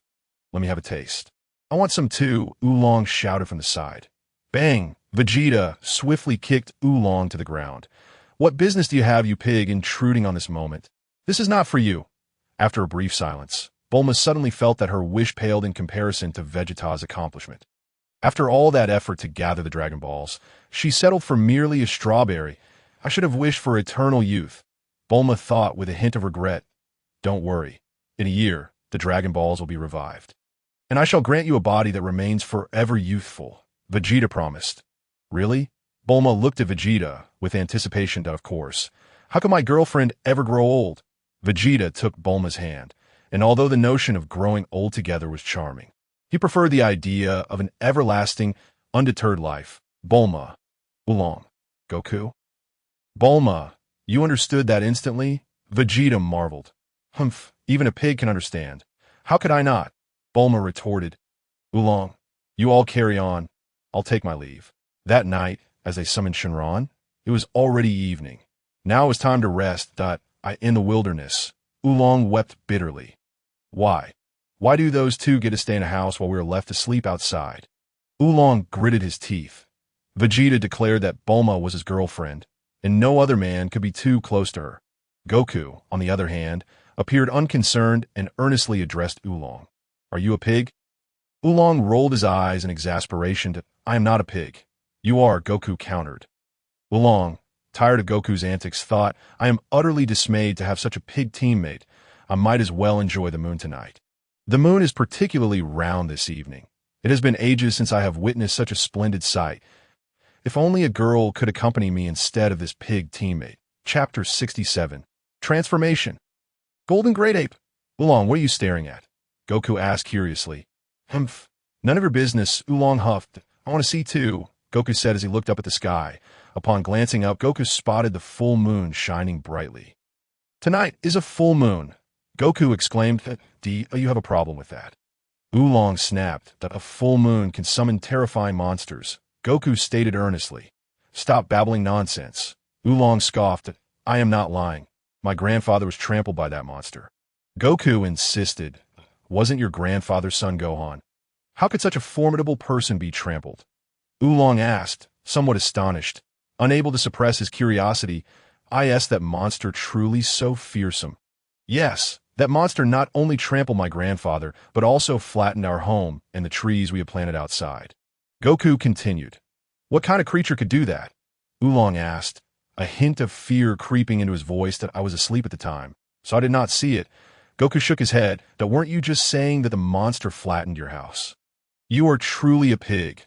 Speaker 1: Let me have a taste. I want some too, Oolong shouted from the side. Bang! Vegeta swiftly kicked Oolong to the ground. What business do you have, you pig, intruding on this moment? This is not for you. After a brief silence, Bulma suddenly felt that her wish paled in comparison to Vegeta's accomplishment. After all that effort to gather the Dragon Balls, she settled for merely a strawberry. I should have wished for eternal youth. Bulma thought with a hint of regret. Don't worry. In a year, the Dragon Balls will be revived. And I shall grant you a body that remains forever youthful, Vegeta promised. Really? Bulma looked at Vegeta, with anticipation, of course. How can my girlfriend ever grow old? Vegeta took Bulma's hand, and although the notion of growing old together was charming, he preferred the idea of an everlasting, undeterred life. Bulma. Oolong. Goku? Bulma. You understood that instantly? Vegeta marveled. Humph, even a pig can understand. How could I not? Bulma retorted. Oolong, you all carry on. I'll take my leave. That night, as they summoned Shinron, it was already evening. Now it was time to rest. In the wilderness, Oolong wept bitterly. Why? Why do those two get to stay in a house while we are left to sleep outside? Oolong gritted his teeth. Vegeta declared that Bulma was his girlfriend, and no other man could be too close to her. Goku, on the other hand, appeared unconcerned and earnestly addressed Oolong. Are you a pig? Oolong rolled his eyes in exasperation. I am not a pig. You are, Goku countered. Oolong, tired of Goku's antics, thought, I am utterly dismayed to have such a pig teammate. I might as well enjoy the moon tonight. The moon is particularly round this evening. It has been ages since I have witnessed such a splendid sight. If only a girl could accompany me instead of this pig teammate. Chapter 67. Transformation. Golden Great Ape. Oolong, what are you staring at? Goku asked curiously. Humph. None of your business, Oolong huffed. I want to see too, Goku said as he looked up at the sky. Upon glancing up, Goku spotted the full moon shining brightly. Tonight is a full moon, Goku exclaimed. You have a problem with that. Oolong snapped that a full moon can summon terrifying monsters. Goku stated earnestly. Stop babbling nonsense. Oolong scoffed. I am not lying. My grandfather was trampled by that monster. Goku insisted. Wasn't your grandfather's son Gohan? How could such a formidable person be trampled? Oolong asked, somewhat astonished. Unable to suppress his curiosity, is that monster truly so fearsome? Yes, that monster not only trampled my grandfather, but also flattened our home and the trees we had planted outside. Goku continued. What kind of creature could do that? Oolong asked, a hint of fear creeping into his voice. That I was asleep at the time, so I did not see it. Goku shook his head. That weren't you just saying that the monster flattened your house? You are truly a pig,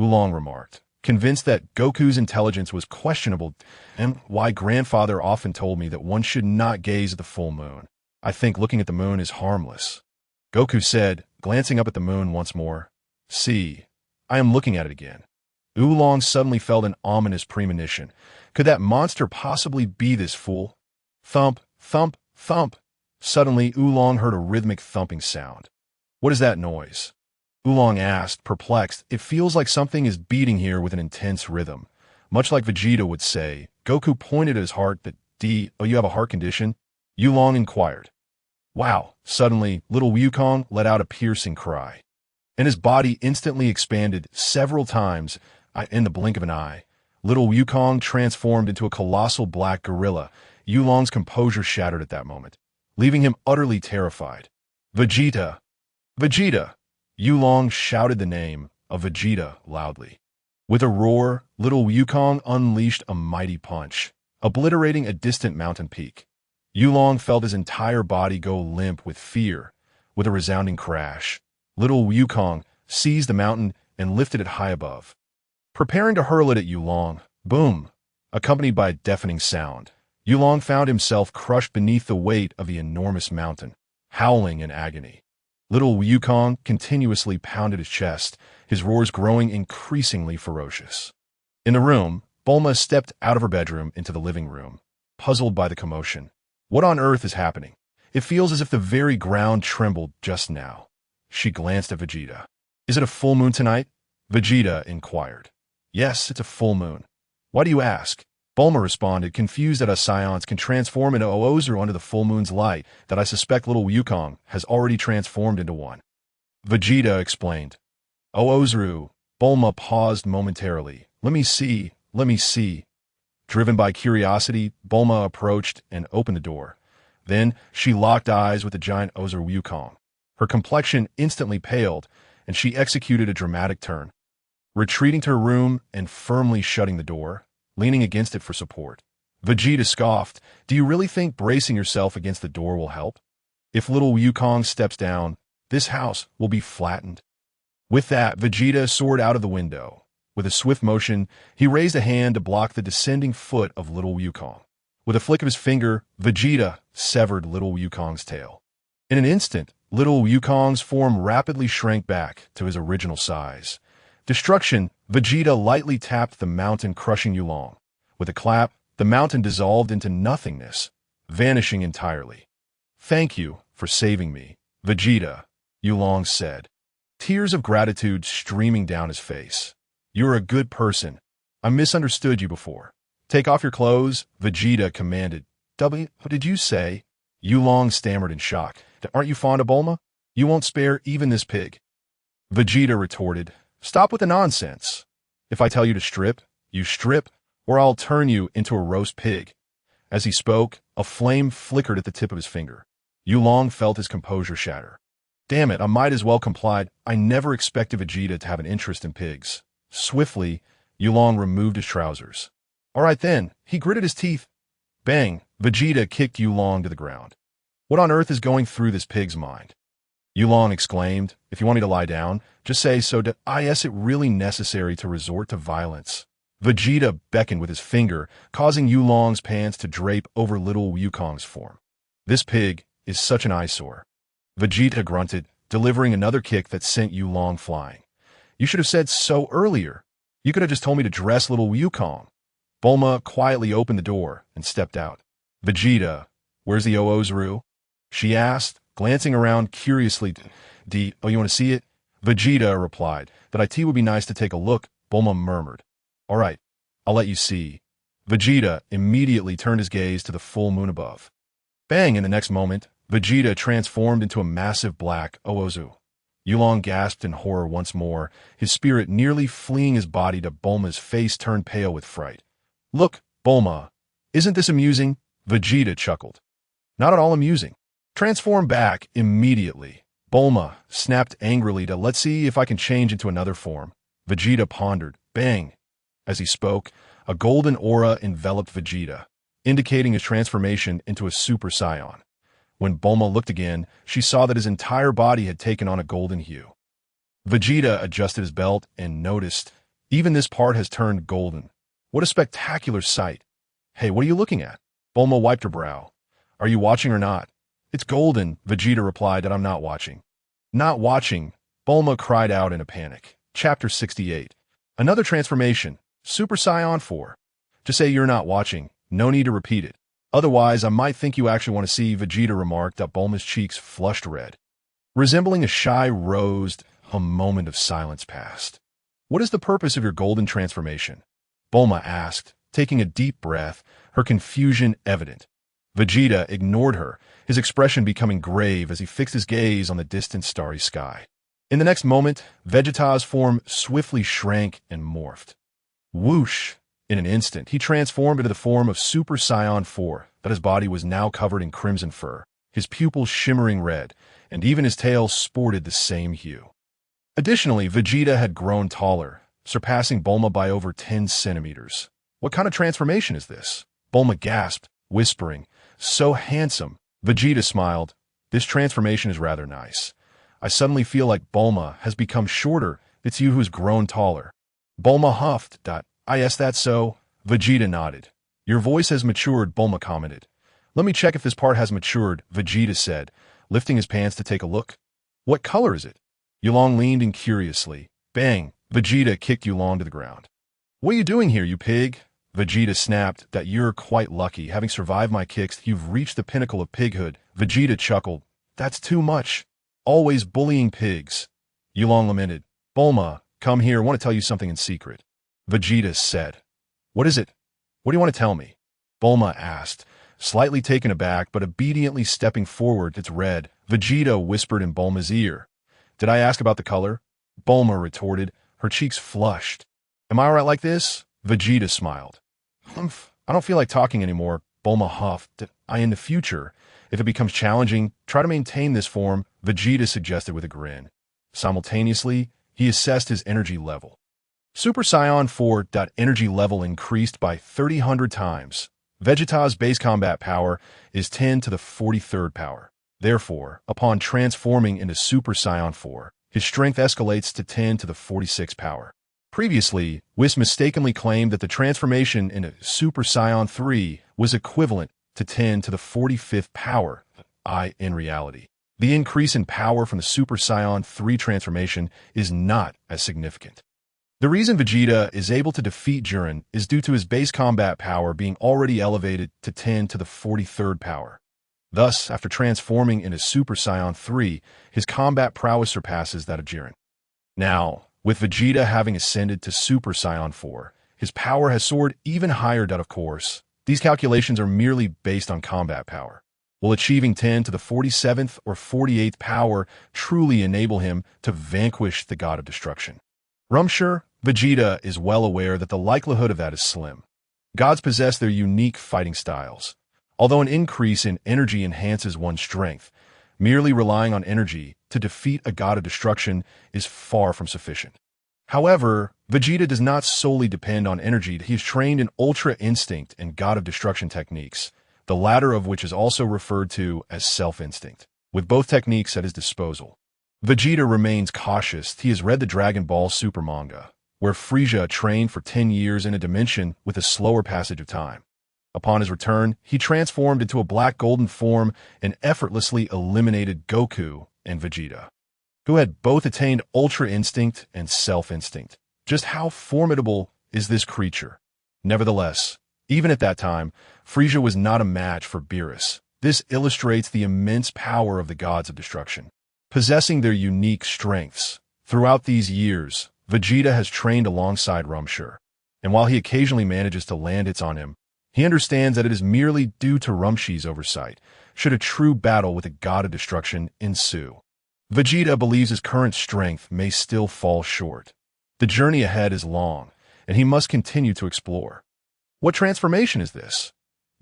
Speaker 1: Oolong remarked, convinced that Goku's intelligence was questionable, and why grandfather often told me that one should not gaze at the full moon. I think looking at the moon is harmless. Goku said, glancing up at the moon once more. See, I am looking at it again. Oolong suddenly felt an ominous premonition. Could that monster possibly be this fool? Thump, thump, thump. Suddenly, Oolong heard a rhythmic thumping sound. What is that noise? Oolong asked, perplexed. It feels like something is beating here with an intense rhythm. Much like Vegeta would say. Goku pointed at his heart. You have a heart condition? Oolong inquired. Wow! Suddenly, little Wukong let out a piercing cry. And his body instantly expanded several times in the blink of an eye. Little Wukong transformed into a colossal black gorilla. Oolong's composure shattered at that moment, leaving him utterly terrified. Vegeta! Vegeta! Oolong shouted the name of Vegeta loudly. With a roar, little Wukong unleashed a mighty punch, obliterating a distant mountain peak. Oolong felt his entire body go limp with fear. With a resounding crash, little Wukong seized the mountain and lifted it high above. Preparing to hurl it at Oolong, boom, accompanied by a deafening sound, Yulong found himself crushed beneath the weight of the enormous mountain, howling in agony. Little Wukong continuously pounded his chest, his roars growing increasingly ferocious. In the room, Bulma stepped out of her bedroom into the living room, puzzled by the commotion. What on earth is happening? It feels as if the very ground trembled just now. She glanced at Vegeta. Is it a full moon tonight? Vegeta inquired. Yes, it's a full moon. Why do you ask? Bulma responded, confused that us Saiyans can transform into Oozru under the full moon's light, that I suspect little Wukong has already transformed into one. Vegeta explained. Oozru. Bulma paused momentarily. Let me see. Driven by curiosity, Bulma approached and opened the door. Then she locked eyes with the giant Oozru Wukong. Her complexion instantly paled, and she executed a dramatic turn. Retreating to her room and firmly shutting the door, leaning against it for support. Vegeta scoffed, do you really think bracing yourself against the door will help? If little Wukong steps down, this house will be flattened. With that, Vegeta soared out of the window. With a swift motion, he raised a hand to block the descending foot of little Wukong. With a flick of his finger, Vegeta severed little Wukong's tail. In an instant, little Wukong's form rapidly shrank back to his original size. Destruction, Vegeta lightly tapped the mountain, crushing Yulong. With a clap, the mountain dissolved into nothingness, vanishing entirely. Thank you for saving me, Vegeta, Yulong said, tears of gratitude streaming down his face. You're a good person. I misunderstood you before. Take off your clothes, Vegeta commanded. What did you say? Yulong stammered in shock. Aren't you fond of Bulma? You won't spare even this pig. Vegeta retorted. Stop with the nonsense. If I tell you to strip, you strip, or I'll turn you into a roast pig. As he spoke, a flame flickered at the tip of his finger. Yulong felt his composure shatter. Damn it, I might as well complied. I never expected Vegeta to have an interest in pigs. Swiftly, Yulong removed his trousers. All right then, he gritted his teeth. Bang, Vegeta kicked Yulong to the ground. What on earth is going through this pig's mind? Yulong exclaimed, if you want me to lie down, just say so. Is it really necessary to resort to violence? Vegeta beckoned with his finger, causing Yulong's pants to drape over little Wukong's form. This pig is such an eyesore. Vegeta grunted, delivering another kick that sent Yulong flying. You should have said so earlier. You could have just told me to dress little Wukong. Bulma quietly opened the door and stepped out. Vegeta, where's the Oozru? She asked, glancing around curiously. You want to see it? Vegeta replied. That would be nice to take a look, Bulma murmured. All right, I'll let you see. Vegeta immediately turned his gaze to the full moon above. Bang, in the next moment, Vegeta transformed into a massive black Oozru. Yulong gasped in horror once more, his spirit nearly fleeing his body to Bulma's face turned pale with fright. Look, Bulma, isn't this amusing? Vegeta chuckled. Not at all amusing. Transform back immediately. Bulma snapped angrily to let's see if I can change into another form. Vegeta pondered. Bang. As he spoke, a golden aura enveloped Vegeta, indicating his transformation into a Super Saiyan. When Bulma looked again, she saw that his entire body had taken on a golden hue. Vegeta adjusted his belt and noticed, even this part has turned golden. What a spectacular sight. Hey, what are you looking at? Bulma wiped her brow. Are you watching or not? It's golden, Vegeta replied that I'm not watching. Not watching, Bulma cried out in a panic. Chapter 68. Another transformation, Super Saiyan 4. Just say you're not watching, no need to repeat it. Otherwise, I might think you actually want to see, Vegeta remarked that Bulma's cheeks flushed red. Resembling a shy rose, a moment of silence passed. What is the purpose of your golden transformation? Bulma asked, taking a deep breath, her confusion evident. Vegeta ignored her, his expression becoming grave as he fixed his gaze on the distant starry sky. In the next moment, Vegeta's form swiftly shrank and morphed. Whoosh! In an instant, he transformed into the form of Super Saiyan 4, but his body was now covered in crimson fur, his pupils shimmering red, and even his tail sported the same hue. Additionally, Vegeta had grown taller, surpassing Bulma by over 10 centimeters. What kind of transformation is this? Bulma gasped, whispering, so handsome. Vegeta smiled. This transformation is rather nice. I suddenly feel like Bulma has become shorter. It's you who's grown taller. Bulma huffed. Yes, that's so. Vegeta nodded. Your voice has matured, Bulma commented. Let me check if this part has matured, Vegeta said, lifting his pants to take a look. What color is it? Yulong leaned in curiously. Bang! Vegeta kicked Yulong to the ground. What are you doing here, you pig? Vegeta snapped. That you're quite lucky. Having survived my kicks, you've reached the pinnacle of pighood. Vegeta chuckled. That's too much. Always bullying pigs. Yulong lamented. Bulma, come here, I want to tell you something in secret. Vegeta said. What is it? What do you want to tell me? Bulma asked, slightly taken aback but obediently stepping forward. It's red. Vegeta whispered in Bulma's ear. Did I ask about the color? Bulma retorted, her cheeks flushed. Am I alright like this? Vegeta smiled. I don't feel like talking anymore, Bulma huffed. In the future, if it becomes challenging, try to maintain this form, Vegeta suggested with a grin. Simultaneously, he assessed his energy level. Super Saiyan 4. Energy level increased by 3,000 times. Vegeta's base combat power is 10 to the 43rd power. Therefore, upon transforming into Super Saiyan 4, his strength escalates to 10 to the 46th power. Previously, Whis mistakenly claimed that the transformation into Super Saiyan 3 was equivalent to 10 to the 45th power. In reality, the increase in power from the Super Saiyan 3 transformation is not as significant. The reason Vegeta is able to defeat Jiren is due to his base combat power being already elevated to 10 to the 43rd power. Thus, after transforming into Super Saiyan 3, his combat prowess surpasses that of Jiren. Now, with Vegeta having ascended to Super Saiyan 4, his power has soared even higher. Of course, these calculations are merely based on combat power. Will achieving 10 to the 47th or 48th power truly enable him to vanquish the God of Destruction? Rumsure, Vegeta is well aware that the likelihood of that is slim. Gods possess their unique fighting styles. Although an increase in energy enhances one's strength, merely relying on energy to defeat a God of Destruction is far from sufficient. However, Vegeta does not solely depend on energy. He is trained in Ultra Instinct and God of Destruction techniques, the latter of which is also referred to as Self-Instinct, with both techniques at his disposal. Vegeta remains cautious. He has read the Dragon Ball Super manga, where Frieza trained for 10 years in a dimension with a slower passage of time. Upon his return, he transformed into a black-golden form and effortlessly eliminated Goku and Vegeta, who had both attained Ultra Instinct and Self-Instinct. Just how formidable is this creature? Nevertheless, even at that time, Frieza was not a match for Beerus. This illustrates the immense power of the gods of destruction. Possessing their unique strengths, throughout these years, Vegeta has trained alongside Rumsure, and while he occasionally manages to land hits on him, he understands that it is merely due to Rumshi's oversight should a true battle with the God of Destruction ensue. Vegeta believes his current strength may still fall short. The journey ahead is long, and he must continue to explore. What transformation is this?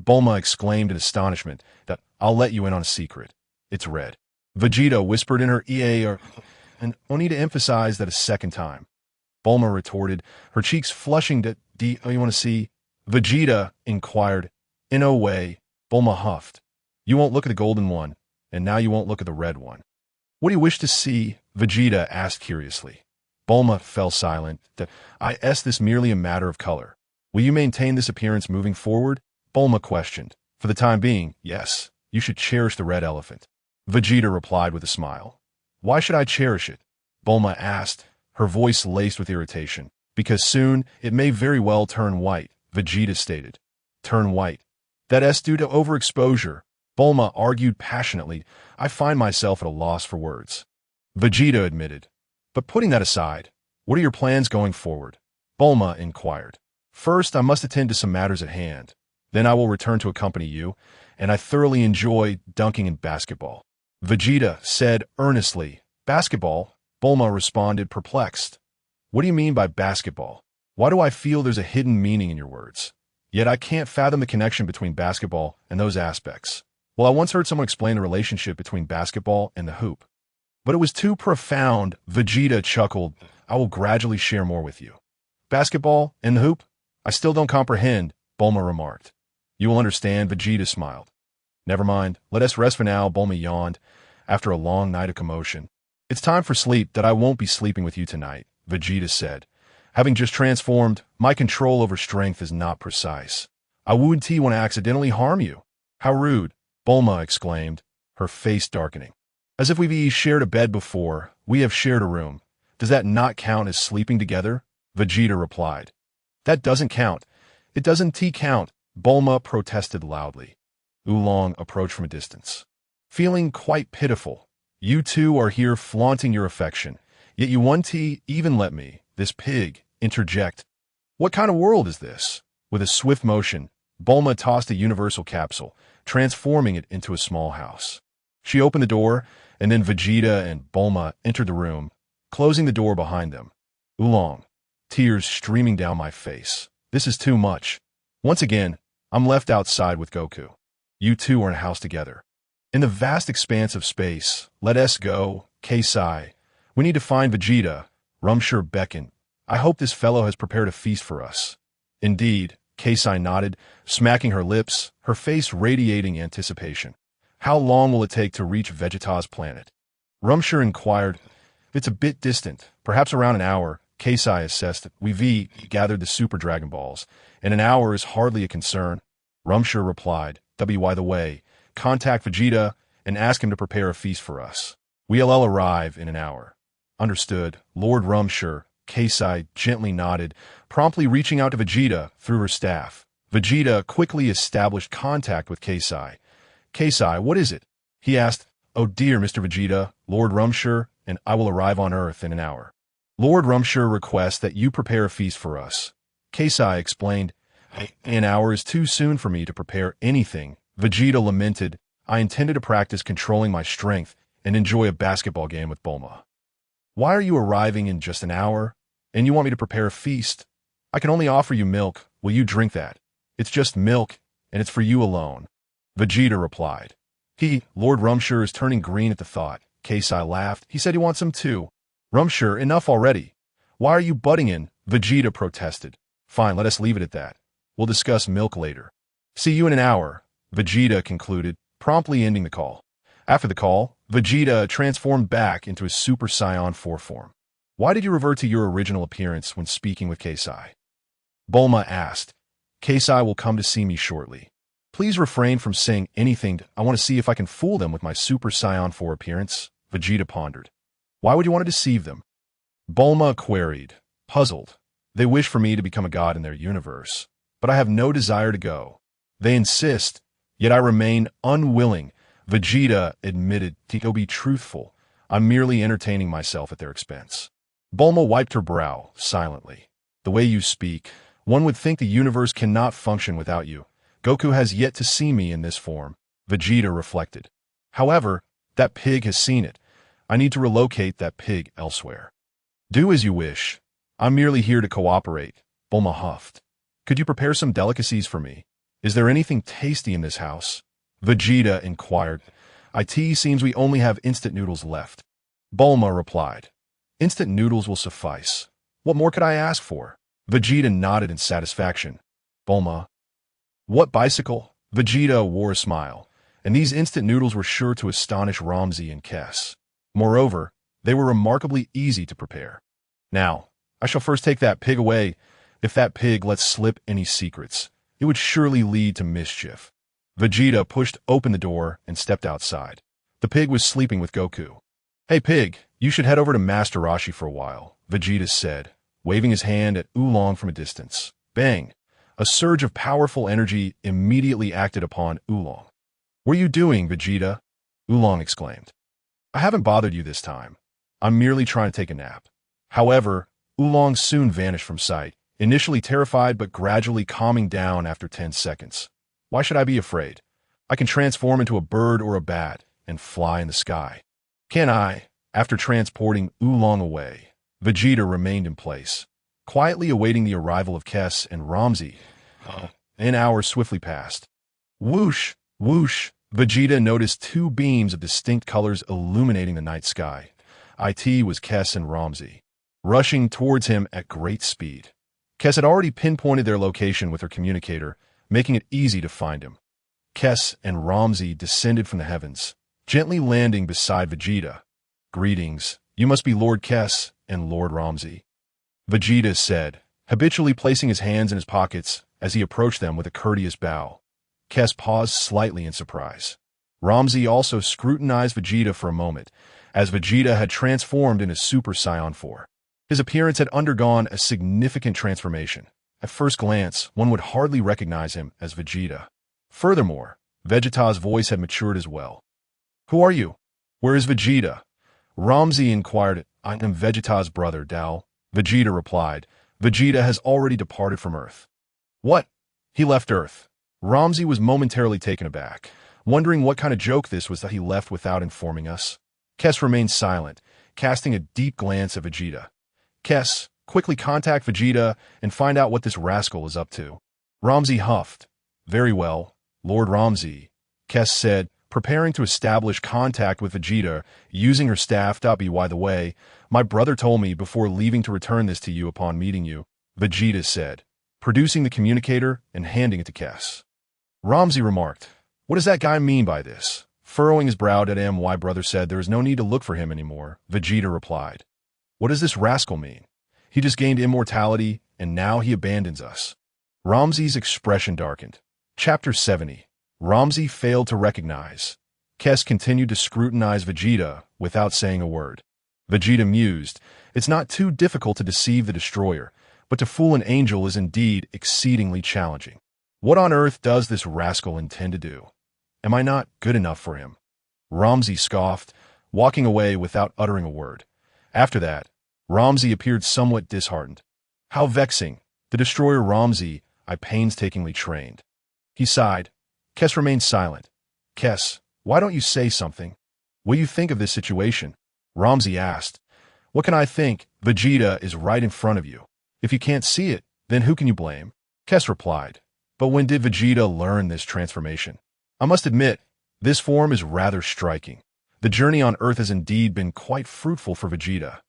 Speaker 1: Bulma exclaimed in astonishment. That I'll let you in on a secret. It's red. Vegeta whispered in her ear, and only to emphasize that a second time. Bulma retorted, her cheeks flushing. You want to see? Vegeta inquired. In no way, Bulma huffed. You won't look at the golden one, and now you won't look at the red one. What do you wish to see? Vegeta asked curiously. Bulma fell silent. Is this merely a matter of color? Will you maintain this appearance moving forward? Bulma questioned. For the time being, yes. You should cherish the red elephant. Vegeta replied with a smile. Why should I cherish it? Bulma asked, her voice laced with irritation. Because soon it may very well turn white, Vegeta stated. Turn white. That's due to overexposure. Bulma argued passionately. I find myself at a loss for words. Vegeta admitted. But putting that aside, what are your plans going forward? Bulma inquired. First, I must attend to some matters at hand. Then I will return to accompany you, and I thoroughly enjoy dunking in basketball. Vegeta said earnestly. Basketball? Bulma responded, perplexed. What do you mean by basketball? Why do I feel there's a hidden meaning in your words? Yet I can't fathom the connection between basketball and those aspects. Well, I once heard someone explain the relationship between basketball and the hoop. But it was too profound, Vegeta chuckled. I will gradually share more with you. Basketball and the hoop? I still don't comprehend, Bulma remarked. You will understand, Vegeta smiled. Never mind, let us rest for now, Bulma yawned, after a long night of commotion. It's time for sleep. That I won't be sleeping with you tonight, Vegeta said. Having just transformed, my control over strength is not precise. I wouldn't want to accidentally harm you. How rude, Bulma exclaimed, her face darkening. As if we've shared a bed before, we have shared a room. Does that not count as sleeping together? Vegeta replied. That doesn't count. It doesn't count, Bulma protested loudly. Oolong approached from a distance. Feeling quite pitiful. You two are here flaunting your affection, yet you won't even let me, this pig, interject. What kind of world is this? With a swift motion, Bulma tossed a universal capsule, transforming it into a small house. She opened the door, and then Vegeta and Bulma entered the room, closing the door behind them. Oolong, tears streaming down my face. This is too much. Once again, I'm left outside with Goku. You two are in a house together. In the vast expanse of space, let us go, Kasai. We need to find Vegeta. Rumshire beckoned. I hope this fellow has prepared a feast for us. Indeed, Kasai nodded, smacking her lips, her face radiating anticipation. How long will it take to reach Vegeta's planet? Rumshire inquired. It's a bit distant, perhaps around an hour, Kasai assessed. We've gathered the Super Dragon Balls, and an hour is hardly a concern. Rumshire replied. By the way, contact Vegeta and ask him to prepare a feast for us. We'll arrive in an hour. Understood, Lord Rumshire. Kasai gently nodded, promptly reaching out to Vegeta through her staff. Vegeta quickly established contact with Kasai. Kasai, what is it? He asked. Oh dear, Mr. Vegeta, Lord Rumshire, and I will arrive on Earth in an hour. Lord Rumshire requests that you prepare a feast for us. Kasai explained. An hour is too soon for me to prepare anything. Vegeta lamented. I intended to practice controlling my strength and enjoy a basketball game with Bulma. Why are you arriving in just an hour? And you want me to prepare a feast? I can only offer you milk. Will you drink that? It's just milk, and it's for you alone. Vegeta replied. Lord Rumshire is turning green at the thought. Kasai laughed. He said he wants some too. Rumshire, enough already. Why are you butting in? Vegeta protested. Fine, let us leave it at that. We'll discuss milk later. See you in an hour, Vegeta concluded, promptly ending the call. After the call, Vegeta transformed back into his Super Saiyan 4 form. Why did you revert to your original appearance when speaking with Kasai? Bulma asked. Kasai will come to see me shortly. Please refrain from saying anything. I want to see if I can fool them with my Super Saiyan 4 appearance, Vegeta pondered. Why would you want to deceive them? Bulma queried, puzzled. They wish for me to become a god in their universe, but I have no desire to go. They insist, yet I remain unwilling. Vegeta admitted. To be truthful, I'm merely entertaining myself at their expense. Bulma wiped her brow, silently. The way you speak, one would think the universe cannot function without you. Goku has yet to see me in this form, Vegeta reflected. However, that pig has seen it. I need to relocate that pig elsewhere. Do as you wish. I'm merely here to cooperate, Bulma huffed. Could you prepare some delicacies for me? Is there anything tasty in this house? Vegeta inquired. It seems we only have instant noodles left. Bulma replied. Instant noodles will suffice. What more could I ask for? Vegeta nodded in satisfaction. Bulma. What bicycle? Vegeta wore a smile, and these instant noodles were sure to astonish Ramzi and Kess. Moreover, they were remarkably easy to prepare. Now, I shall first take that pig away. If that pig lets slip any secrets, it would surely lead to mischief. Vegeta pushed open the door and stepped outside. The pig was sleeping with Goku. Hey pig, you should head over to Master Roshi for a while, Vegeta said, waving his hand at Oolong from a distance. Bang! A surge of powerful energy immediately acted upon Oolong. What are you doing, Vegeta? Oolong exclaimed. I haven't bothered you this time. I'm merely trying to take a nap. However, Oolong soon vanished from sight, initially terrified but gradually calming down after 10 seconds. Why should I be afraid? I can transform into a bird or a bat and fly in the sky. Can I? After transporting Oolong away, Vegeta remained in place, quietly awaiting the arrival of Kess and Ramzi. An hour swiftly passed. Whoosh, whoosh, Vegeta noticed two beams of distinct colors illuminating the night sky. It was Kess and Ramzi, rushing towards him at great speed. Kess had already pinpointed their location with her communicator, making it easy to find him. Kess and Ramzi descended from the heavens, gently landing beside Vegeta. Greetings, you must be Lord Kess and Lord Ramzi, Vegeta said, habitually placing his hands in his pockets as he approached them with a courteous bow. Kes paused slightly in surprise. Ramzi also scrutinized Vegeta for a moment, as Vegeta had transformed into Super Saiyan 4. His appearance had undergone a significant transformation. At first glance, one would hardly recognize him as Vegeta. Furthermore, Vegeta's voice had matured as well. "Who are you? Where is Vegeta?" Ramzi inquired. "I am Vegeta's brother, Dal." Vegeta replied. "Vegeta has already departed from Earth." "What? He left Earth?" Ramzi was momentarily taken aback, wondering what kind of joke this was that he left without informing us. Kes remained silent, casting a deep glance at Vegeta. "Kes, quickly contact Vegeta and find out what this rascal is up to." Ramzi huffed. "Very well, Lord Ramzi," Kes said, preparing to establish contact with Vegeta using her staff. "By the way, my brother told me before leaving to return this to you upon meeting you," Vegeta said, producing the communicator and handing it to Kes. Ramzi remarked, "What does that guy mean by this?" Furrowing his brow, "My brother said there is no need to look for him anymore," Vegeta replied. "What does this rascal mean? He just gained immortality, and now he abandons us." Ramzi's expression darkened. Chapter 70. Ramzi failed to recognize. Kes continued to scrutinize Vegeta without saying a word. Vegeta mused, "It's not too difficult to deceive the destroyer, but to fool an angel is indeed exceedingly challenging. What on earth does this rascal intend to do? Am I not good enough for him?" Ramzi scoffed, walking away without uttering a word. After that, Ramzi appeared somewhat disheartened. "How vexing. The destroyer Ramzi I painstakingly trained." He sighed. Kes remained silent. "Kes, why don't you say something? What do you think of this situation?" Ramzi asked. "What can I think? Vegeta is right in front of you. If you can't see it, then who can you blame?" Kes replied. "But when did Vegeta learn this transformation? I must admit, this form is rather striking. The journey on Earth has indeed been quite fruitful for Vegeta."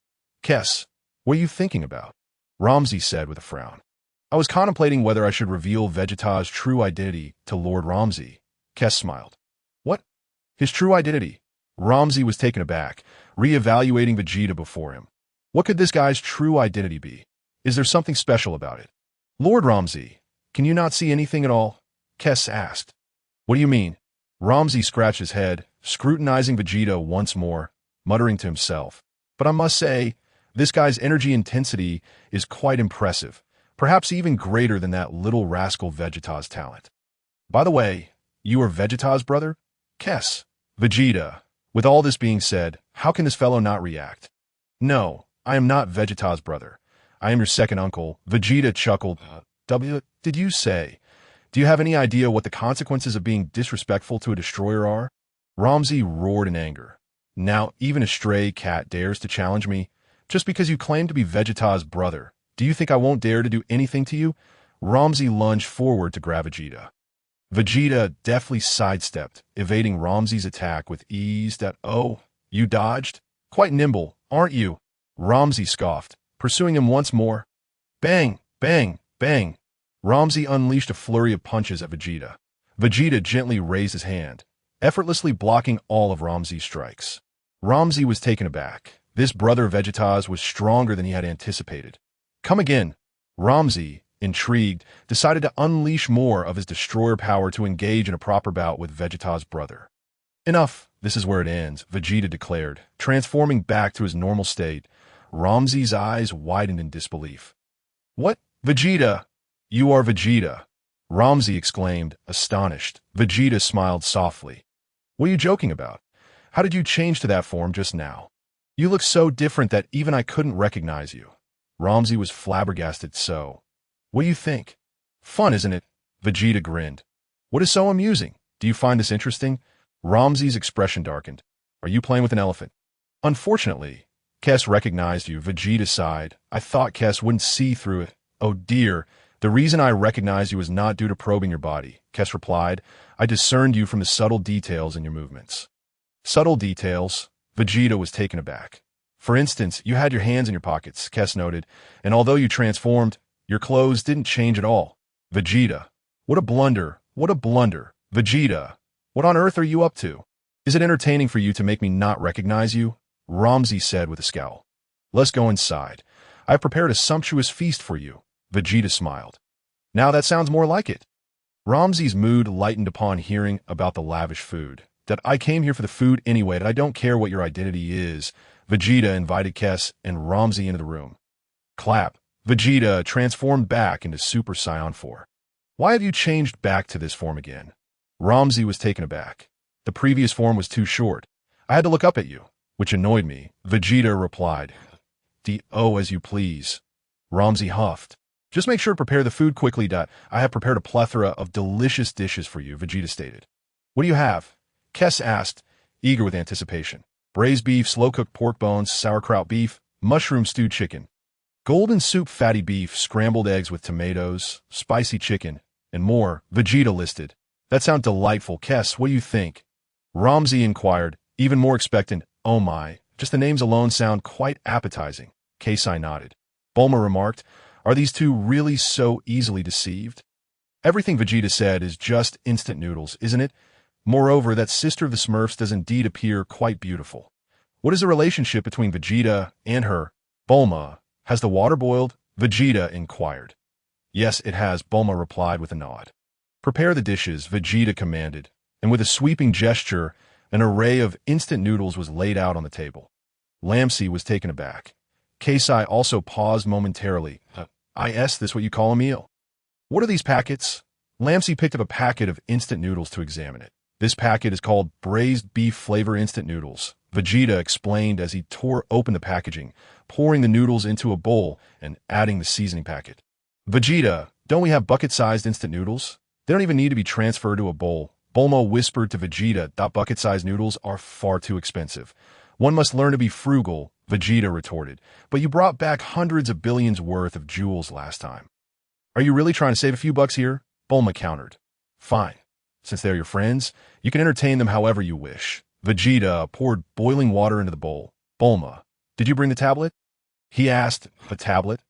Speaker 1: "Kes, what are you thinking about?" Ramzi said with a frown. "I was contemplating whether I should reveal Vegeta's true identity to Lord Ramzi." Kes smiled. "What? His true identity?" Ramzi was taken aback, re-evaluating Vegeta before him. "What could this guy's true identity be? Is there something special about it?" "Lord Ramzi, can you not see anything at all?" Kes asked. "What do you mean?" Ramzi scratched his head, scrutinizing Vegeta once more, muttering to himself. "But I must say, this guy's energy intensity is quite impressive, perhaps even greater than that little rascal Vegeta's talent." "By the way, you are Vegeta's brother?" "Kes." "Vegeta. With all this being said, how can this fellow not react?" "No, I am not Vegeta's brother. I am your second uncle." Vegeta chuckled. Did you say? Do you have any idea what the consequences of being disrespectful to a destroyer are?" Ramzi roared in anger. "Now even a stray cat dares to challenge me? Just because you claim to be Vegeta's brother, do you think I won't dare to do anything to you?" Ramzi lunged forward to grab Vegeta. Vegeta deftly sidestepped, evading Ramzi's attack with ease. "Oh, you dodged? Quite nimble, aren't you?" Ramzi scoffed, pursuing him once more. Bang, bang, bang. Ramzi unleashed a flurry of punches at Vegeta. Vegeta gently raised his hand, effortlessly blocking all of Ramzi's strikes. Ramzi was taken aback. This brother of Vegeta's was stronger than he had anticipated. "Come again." Ramzi, intrigued, decided to unleash more of his destroyer power to engage in a proper bout with Vegeta's brother. "Enough, this is where it ends," Vegeta declared, transforming back to his normal state. Ramzi's eyes widened in disbelief. "What? Vegeta? You are Vegeta?" Ramzi exclaimed, astonished. Vegeta smiled softly. "What are you joking about? How did you change to that form just now? You look so different that even I couldn't recognize you." Ramzi was flabbergasted. "So, what do you think? Fun, isn't it?" Vegeta grinned. "What is so amusing? Do you find this interesting?" Ramzi's expression darkened. "Are you playing with an elephant?" "Unfortunately, Kes recognized you." Vegeta sighed. "I thought Kes wouldn't see through it." "Oh dear, the reason I recognized you was not due to probing your body," Kes replied. "I discerned you from the subtle details in your movements." "Subtle details?" Vegeta was taken aback. "For instance, you had your hands in your pockets," Kes noted, "and although you transformed, your clothes didn't change at all." Vegeta. "What a blunder, what a blunder." Vegeta. "What on earth are you up to? Is it entertaining for you to make me not recognize you?" Ramzi said with a scowl. "Let's go inside. I have prepared a sumptuous feast for you." Vegeta smiled. Now that sounds more like it. Ramsey's mood lightened upon hearing about the lavish food. That I came here for the food anyway, that I don't care what your identity is. Vegeta invited Kess and Ramsey into the room. Clap. Vegeta transformed back into Super Saiyan 4. Why have you changed back to this form again? Ramsey was taken aback. The previous form was too short. I had to look up at you, which annoyed me. Vegeta replied. D.O. as you please. Ramsey huffed. Just make sure to prepare the food quickly. I have prepared a plethora of delicious dishes for you, Vegeta stated. What do you have? Kess asked, eager with anticipation. Braised beef, slow-cooked pork bones, sauerkraut beef, mushroom stewed chicken, golden soup fatty beef, scrambled eggs with tomatoes, spicy chicken, and more, Vegeta listed. That sounds delightful. Kess, what do you think? Ramsey inquired, even more expectant. Oh my, just the names alone sound quite appetizing. Kasai nodded. Bulma remarked, are these two really so easily deceived? Everything Vegeta said is just instant noodles, isn't it? Moreover, that sister of the Smurfs does indeed appear quite beautiful. What is the relationship between Vegeta and her? Bulma, has the water boiled? Vegeta inquired. Yes, it has, Bulma replied with a nod. Prepare the dishes, Vegeta commanded, and with a sweeping gesture, an array of instant noodles was laid out on the table. Lamsey was taken aback. Kasai also paused momentarily. Is this what you call a meal? What are these packets? Lamsey picked up a packet of instant noodles to examine it. This packet is called braised beef flavor instant noodles. Vegeta explained as he tore open the packaging, pouring the noodles into a bowl and adding the seasoning packet. Vegeta, don't we have bucket-sized instant noodles? They don't even need to be transferred to a bowl. Bulma whispered to Vegeta that bucket-sized noodles are far too expensive. One must learn to be frugal, Vegeta retorted. But you brought back hundreds of billions worth of jewels last time. Are you really trying to save a few bucks here? Bulma countered. Fine. Since they're your friends, you can entertain them however you wish. Vegeta poured boiling water into the bowl. Bulma, did you bring the tablet? He asked. A tablet?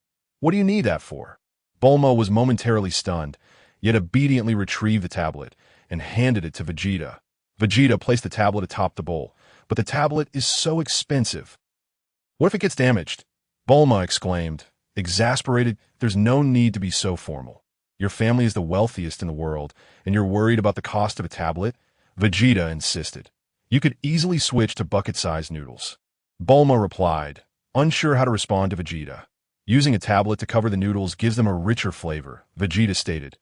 Speaker 1: What do you need that for? Bulma was momentarily stunned, yet obediently retrieved the tablet and handed it to Vegeta. Vegeta placed the tablet atop the bowl, but the tablet is so expensive. What if it gets damaged? Bulma exclaimed, exasperated. There's no need to be so formal. Your family is the wealthiest in the world, and you're worried about the cost of a tablet? Vegeta insisted. You could easily switch to bucket-sized noodles. Bulma replied, unsure how to respond to Vegeta. Using a tablet to cover the noodles gives them a richer flavor, Vegeta stated.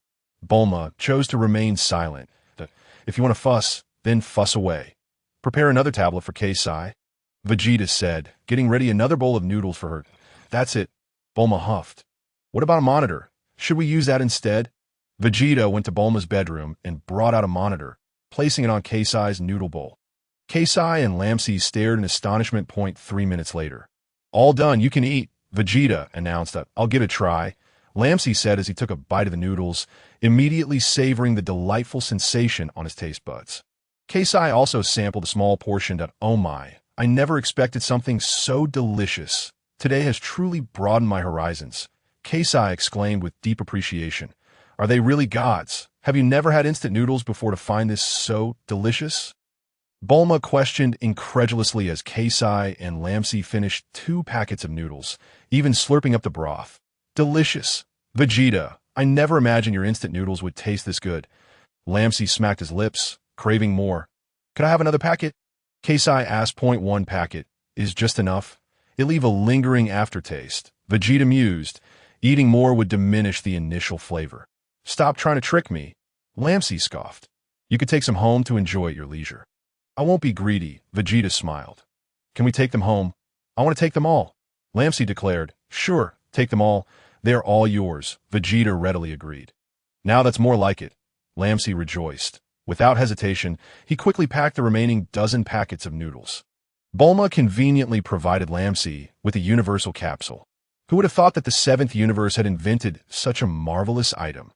Speaker 1: Bulma chose to remain silent. If you want to fuss, then fuss away. Prepare another tablet for Kasai, Vegeta said, getting ready another bowl of noodles for her. That's it, Bulma huffed. What about a monitor? Should we use that instead? Vegeta went to Bulma's bedroom and brought out a monitor, placing it on Kasai's noodle bowl. Kasai and Lamsey stared in astonishment. 3 minutes later. All done, you can eat, Vegeta announced. I'll give it a try, Lamsey said as he took a bite of the noodles, immediately savoring the delightful sensation on his taste buds. Kasai also sampled a small portion. Oh my, I never expected something so delicious. Today has truly broadened my horizons, Kasai exclaimed with deep appreciation. Are they really gods? Have you never had instant noodles before to find this so delicious? Bulma questioned incredulously as Kasai and Lamsey finished 2 packets of noodles, even slurping up the broth. Delicious. Vegeta, I never imagined your instant noodles would taste this good. Lamsey smacked his lips, craving more. Could I have another packet? Kasai asked. 1 packet is just enough. It leave a lingering aftertaste. Vegeta mused. Eating more would diminish the initial flavor. Stop trying to trick me, Lamsey scoffed. You could take some home to enjoy at your leisure. I won't be greedy, Vegeta smiled. Can we take them home? I want to take them all, Lamsey declared. Sure, take them all. They're all yours, Vegeta readily agreed. Now that's more like it, Lamsey rejoiced. Without hesitation, he quickly packed the remaining dozen packets of noodles. Bulma conveniently provided Lamsey with a universal capsule. Who would have thought that the 7th universe had invented such a marvelous item?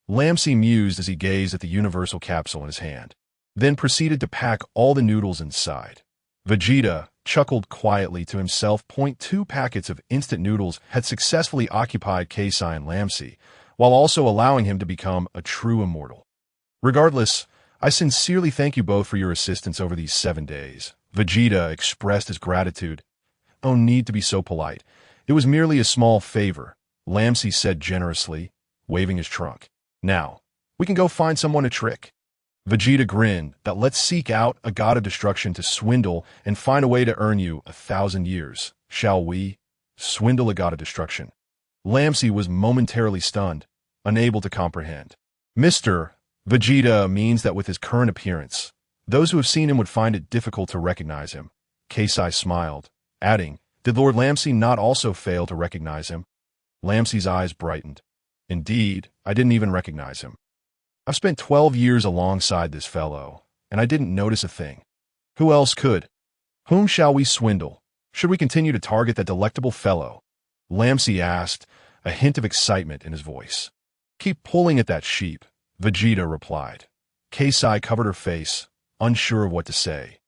Speaker 1: Lamsey mused as he gazed at the universal capsule in his hand, then proceeded to pack all the noodles inside. Vegeta chuckled quietly to himself. 2 packets of instant noodles had successfully occupied Kasai and Lamsey, while also allowing him to become a true immortal. Regardless, I sincerely thank you both for your assistance over these 7 days. Vegeta expressed his gratitude. No need to be so polite. It was merely a small favor, Lamsey said generously. waving his trunk. Now, we can go find someone to trick. Vegeta grinned that let's seek out a god of destruction to swindle and find a way to earn you 1,000 years. Shall we? Swindle a god of destruction. Lamsey was momentarily stunned, unable to comprehend. Mr. Vegeta means that with his current appearance, those who have seen him would find it difficult to recognize him. Kasai smiled, adding, did Lord Lamsey not also fail to recognize him? Lamsey's eyes brightened. Indeed, I didn't even recognize him. I've spent 12 years alongside this fellow, and I didn't notice a thing. Who else could? Whom shall we swindle? Should we continue to target that delectable fellow? Lamsey asked, a hint of excitement in his voice. Keep pulling at that sheep, Vegeta replied. Kasai covered her face, unsure of what to say.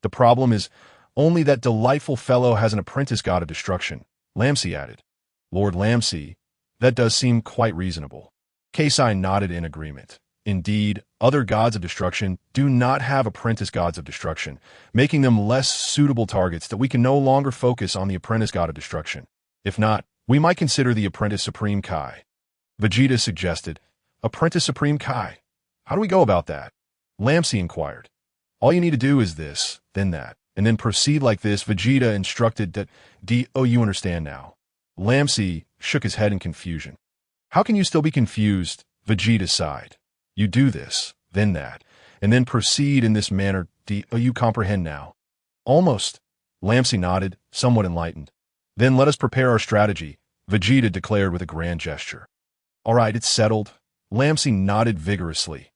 Speaker 1: The problem is, only that delightful fellow has an apprentice god of destruction, Lamsey added. Lord Lamsey, that does seem quite reasonable. Kasai nodded in agreement. Indeed, other gods of destruction do not have apprentice gods of destruction, making them less suitable targets that we can no longer focus on the apprentice god of destruction. If not, we might consider the apprentice Supreme Kai. Vegeta suggested, Apprentice Supreme Kai? How do we go about that? Lamsey inquired. All you need to do is this, then that, and then proceed like this. Vegeta instructed that, you understand now. Lamsey shook his head in confusion. How can you still be confused? Vegeta sighed. You do this, then that, and then proceed in this manner. You comprehend now? Almost. Lamsey nodded, somewhat enlightened. Then let us prepare our strategy, Vegeta declared with a grand gesture. All right, it's settled. Lamsey nodded vigorously.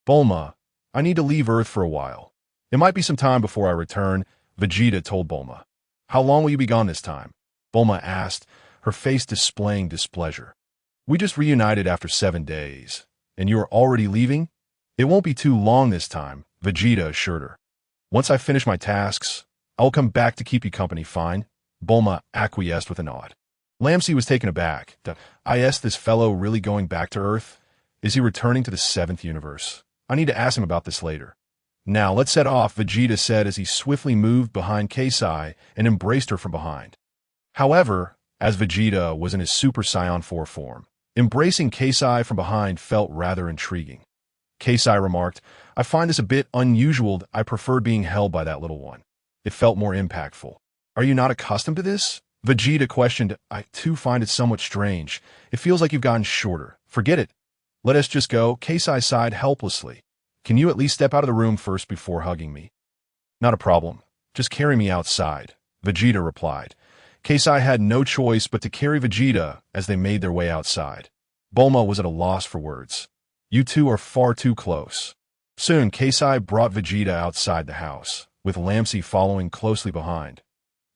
Speaker 1: Bulma, I need to leave Earth for a while. It might be some time before I return, Vegeta told Bulma. How long will you be gone this time? Bulma asked, her face displaying displeasure. We just reunited after 7 days. And you are already leaving? It won't be too long this time, Vegeta assured her. Once I finish my tasks, I will come back to keep you company, fine? Bulma acquiesced with a nod. Lamsey was taken aback. Is this fellow really going back to Earth? Is he returning to the 7th universe? I need to ask him about this later. Now let's set off, Vegeta said as he swiftly moved behind Kasai and embraced her from behind. However, as Vegeta was in his Super Saiyan 4 form, embracing Kasai from behind felt rather intriguing. Kasai remarked, I find this a bit unusual. I preferred being held by that little one. It felt more impactful. Are you not accustomed to this? Vegeta questioned. I too find it somewhat strange. It feels like you've gotten shorter. Forget it. Let us just go. Kasai sighed helplessly. Can you at least step out of the room first before hugging me? Not a problem. Just carry me outside, Vegeta replied. Kasai had no choice but to carry Vegeta as they made their way outside. Bulma was at a loss for words. You two are far too close. Soon, Kasai brought Vegeta outside the house, with Lamsey following closely behind.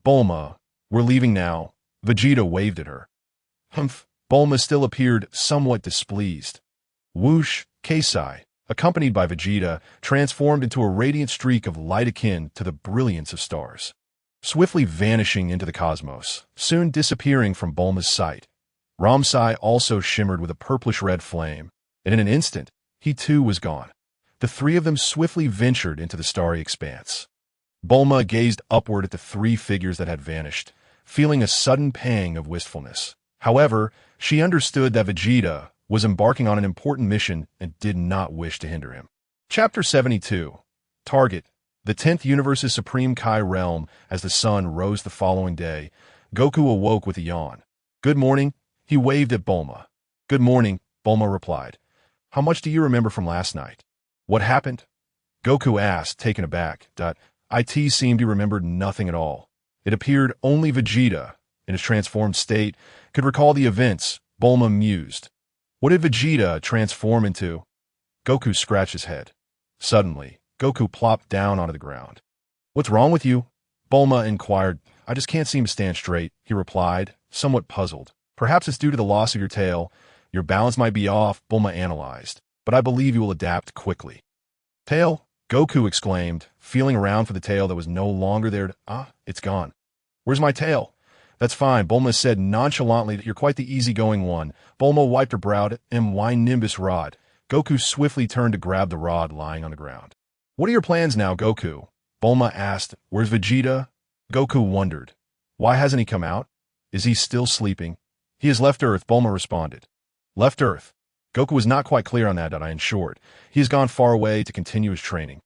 Speaker 1: Bulma, we're leaving now. Vegeta waved at her. Humph. Bulma still appeared somewhat displeased. Whoosh, Kasai, accompanied by Vegeta, transformed into a radiant streak of light akin to the brilliance of stars, swiftly vanishing into the cosmos, soon disappearing from Bulma's sight. Ramsai also shimmered with a purplish-red flame, and in an instant, he too was gone. The three of them swiftly ventured into the starry expanse. Bulma gazed upward at the three figures that had vanished, feeling a sudden pang of wistfulness. However, she understood that Vegeta was embarking on an important mission and did not wish to hinder him. Chapter 72. Target. The 10th Universe's Supreme Kai realm. As the sun rose the following day, Goku awoke with a yawn. Good morning, he waved at Bulma. Good morning, Bulma replied. How much do you remember from last night? What happened? Goku asked, taken aback. It seemed he remembered nothing at all. It appeared only Vegeta, in his transformed state, could recall the events. Bulma mused. What did Vegeta transform into? Goku scratched his head. Suddenly, Goku plopped down onto the ground. What's wrong with you? Bulma inquired. I just can't seem to stand straight, he replied, somewhat puzzled. Perhaps it's due to the loss of your tail. Your balance might be off, Bulma analyzed, but I believe you will adapt quickly. Tail? Goku exclaimed, feeling around for the tail that was no longer there. It's gone. Where's my tail? That's fine, Bulma said nonchalantly that you're quite the easygoing one. Bulma wiped her brow. My Nimbus rod. Goku swiftly turned to grab the rod lying on the ground. What are your plans now, Goku? Bulma asked. Where's Vegeta? Goku wondered. Why hasn't he come out? Is he still sleeping? He has left Earth, Bulma responded. Left Earth? Goku was not quite clear on that, in short. He has gone far away to continue his training.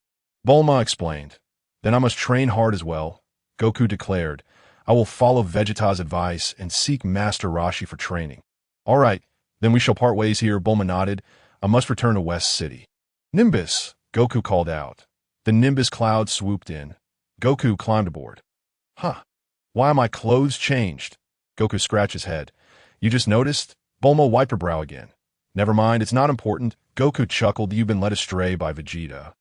Speaker 1: Bulma explained. Then I must train hard as well, Goku declared. I will follow Vegeta's advice and seek Master Roshi for training. All right, then we shall part ways here, Bulma nodded. I must return to West City. Nimbus, Goku called out. The Nimbus cloud swooped in. Goku climbed aboard. Huh. Why are my clothes changed? Goku scratched his head. You just noticed? Bulma wiped her brow again. Never mind, it's not important. Goku chuckled. You've been led astray by Vegeta.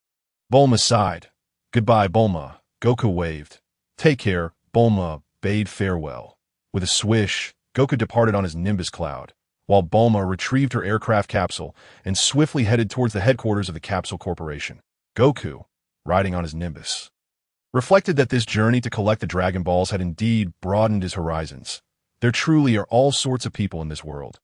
Speaker 1: Bulma sighed. Goodbye, Bulma. Goku waved. Take care, Bulma bade farewell. With a swish, Goku departed on his Nimbus cloud, while Bulma retrieved her aircraft capsule and swiftly headed towards the headquarters of the Capsule Corporation. Goku, riding on his Nimbus, reflected that this journey to collect the Dragon Balls had indeed broadened his horizons. There truly are all sorts of people in this world.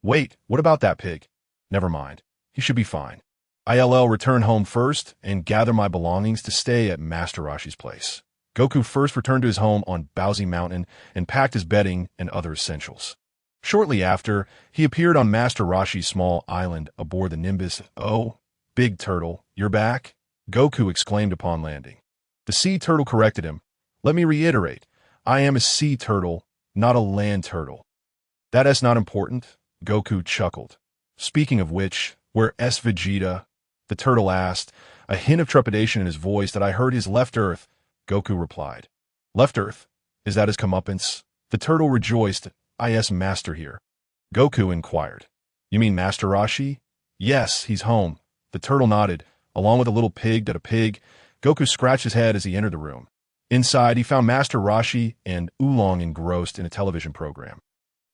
Speaker 1: Wait, what about that pig? Never mind. He should be fine. I'll return home first and gather my belongings to stay at Master Roshi's place. Goku first returned to his home on Bowsy Mountain and packed his bedding and other essentials. Shortly after, he appeared on Master Roshi's small island aboard the Nimbus. Oh, Big Turtle, you're back? Goku exclaimed upon landing. The sea turtle corrected him. Let me reiterate, I am a sea turtle, not a land turtle. That's not important, Goku chuckled. Speaking of which, where's Vegeta? The turtle asked, a hint of trepidation in his voice that I heard his left Earth. Goku replied. Left Earth? Is that his comeuppance? The turtle rejoiced. Master here. Goku inquired. You mean Master Roshi? Yes, he's home. The turtle nodded, along with a little pig. Goku scratched his head as he entered the room. Inside, he found Master Roshi and Oolong engrossed in a television program.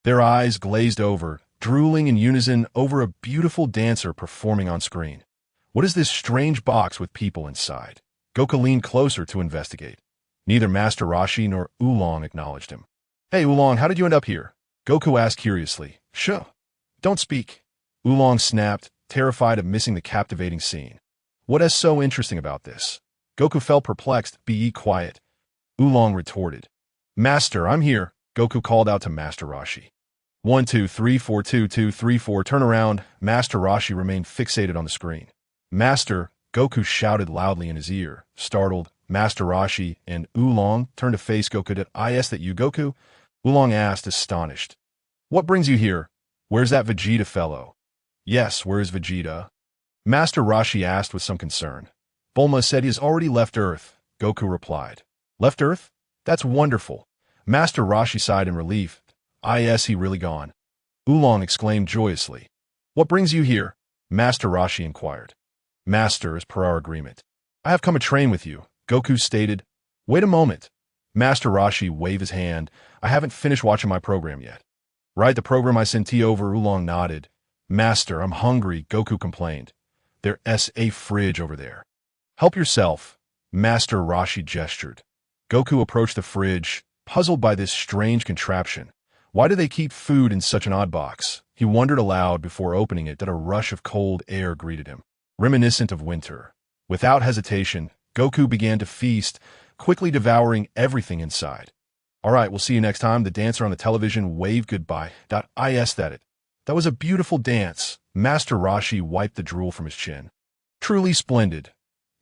Speaker 1: Their eyes glazed over, drooling in unison over a beautiful dancer performing on screen. What is this strange box with people inside? Goku leaned closer to investigate. Neither Master Roshi nor Oolong acknowledged him. Hey, Oolong, how did you end up here? Goku asked curiously. Shh. Don't speak. Oolong snapped, terrified of missing the captivating scene. What is so interesting about this? Goku felt perplexed. Be quiet. Oolong retorted. Master, I'm here. Goku called out to Master Roshi. 1, 2, 3, 4, 2, 2, 3, 4. Turn around. Master Roshi remained fixated on the screen. Master, Goku shouted loudly in his ear. Startled, Master Roshi and Oolong turned to face Goku. Did I ask that you, Goku? Oolong asked, astonished. What brings you here? Where's that Vegeta fellow? Yes, where is Vegeta? Master Roshi asked with some concern. Bulma said he has already left Earth, Goku replied. Left Earth? That's wonderful. Master Roshi sighed in relief. He really gone. Oolong exclaimed joyously. What brings you here? Master Roshi inquired. Master, as per our agreement. I have come to train with you, Goku stated. Wait a moment. Master Roshi waved his hand. I haven't finished watching my program yet. Right, the program I sent you over, Oolong nodded. Master, I'm hungry, Goku complained. There's a fridge over there. Help yourself. Master Roshi gestured. Goku approached the fridge, puzzled by this strange contraption. Why do they keep food in such an odd box? He wondered aloud before opening it that a rush of cold air greeted him, reminiscent of winter. Without hesitation, Goku began to feast, quickly devouring everything inside. All right, we'll see you next time. The dancer on the television waved goodbye. That was a beautiful dance. Master Roshi wiped the drool from his chin. Truly splendid.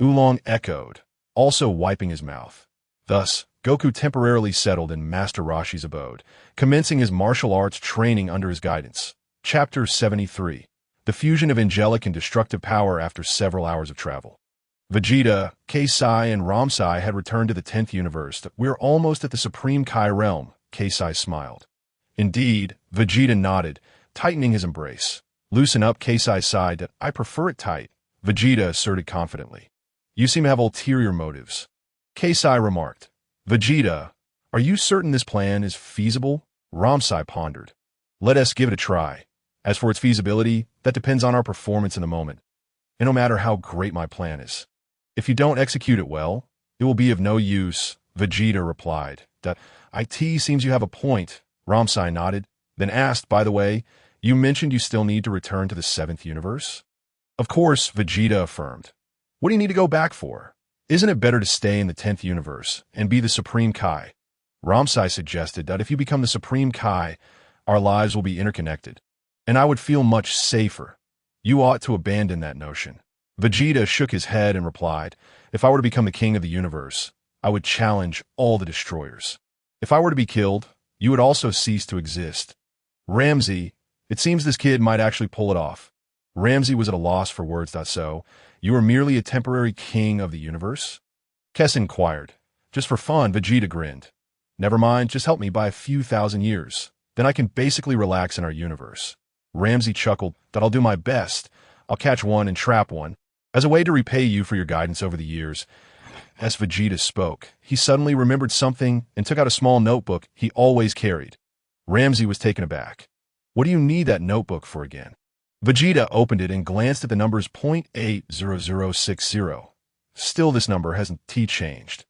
Speaker 1: Oolong echoed, also wiping his mouth. Thus, Goku temporarily settled in Master Roshi's abode, commencing his martial arts training under his guidance. Chapter 73. The fusion of angelic and destructive power after several hours of travel. Vegeta, Kaisai, and Ramsai had returned to the 10th universe. We're almost at the Supreme Kai realm, Kaisai smiled. Indeed, Vegeta nodded, tightening his embrace. Loosen up, Kaisai sighed. I prefer it tight, Vegeta asserted confidently. You seem to have ulterior motives. Kaisai remarked. Vegeta, are you certain this plan is feasible? Ramsai pondered. Let us give it a try. As for its feasibility, that depends on our performance in the moment. And no matter how great my plan is, if you don't execute it well, it will be of no use, Vegeta replied. It seems you have a point, Ramsai nodded, then asked, by the way, you mentioned you still need to return to the 7th universe? Of course, Vegeta affirmed. What do you need to go back for? Isn't it better to stay in the 10th universe and be the Supreme Kai? Ramsai suggested that if you become the Supreme Kai, our lives will be interconnected. and I would feel much safer. You ought to abandon that notion. Vegeta shook his head and replied, if I were to become the king of the universe, I would challenge all the destroyers. If I were to be killed, you would also cease to exist. Ramsey, it seems this kid might actually pull it off. Ramsey was at a loss for words. So, you are merely a temporary king of the universe? Kess inquired. Just for fun, Vegeta grinned. Never mind, just help me by a few thousand years. Then I can basically relax in our universe. Ramsey chuckled. That I'll do my best. I'll catch one and trap one. As a way to repay you for your guidance over the years. As Vegeta spoke, he suddenly remembered something and took out a small notebook he always carried. Ramsey was taken aback. What do you need that notebook for again? Vegeta opened it and glanced at the numbers .80060. Still, this number hasn't changed.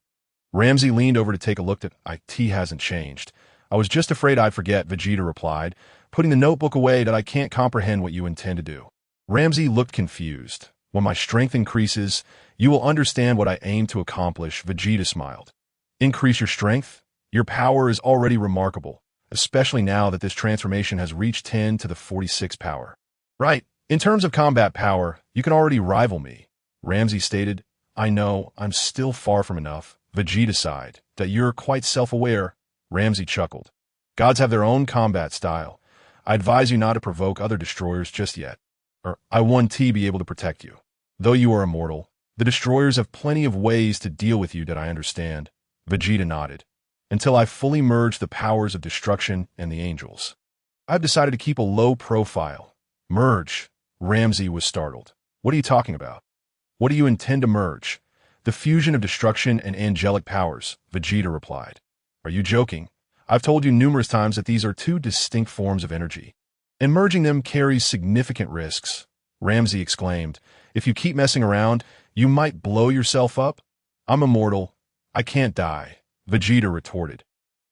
Speaker 1: Ramsey leaned over to take a look at it. Hasn't changed. I was just afraid I'd forget, Vegeta replied, putting the notebook away. That I can't comprehend what you intend to do. Ramsey looked confused. When my strength increases, you will understand what I aim to accomplish, Vegeta smiled. Increase your strength? Your power is already remarkable, especially now that this transformation has reached 10 to the 46 power. Right, in terms of combat power, you can already rival me, Ramsey stated. I know, I'm still far from enough, Vegeta sighed. That you're quite self-aware, Ramsey chuckled. Gods have their own combat style. I advise you not to provoke other destroyers just yet. I won't be able to protect you. Though you are immortal, the destroyers have plenty of ways to deal with you that I understand. Vegeta nodded. Until I fully merge the powers of destruction and the angels. I've decided to keep a low profile. Merge? Ramsey was startled. What are you talking about? What do you intend to merge? The fusion of destruction and angelic powers, Vegeta replied. Are you joking? I've told you numerous times that these are two distinct forms of energy. And merging them carries significant risks, Ramsey exclaimed. If you keep messing around, you might blow yourself up. I'm immortal. I can't die, Vegeta retorted.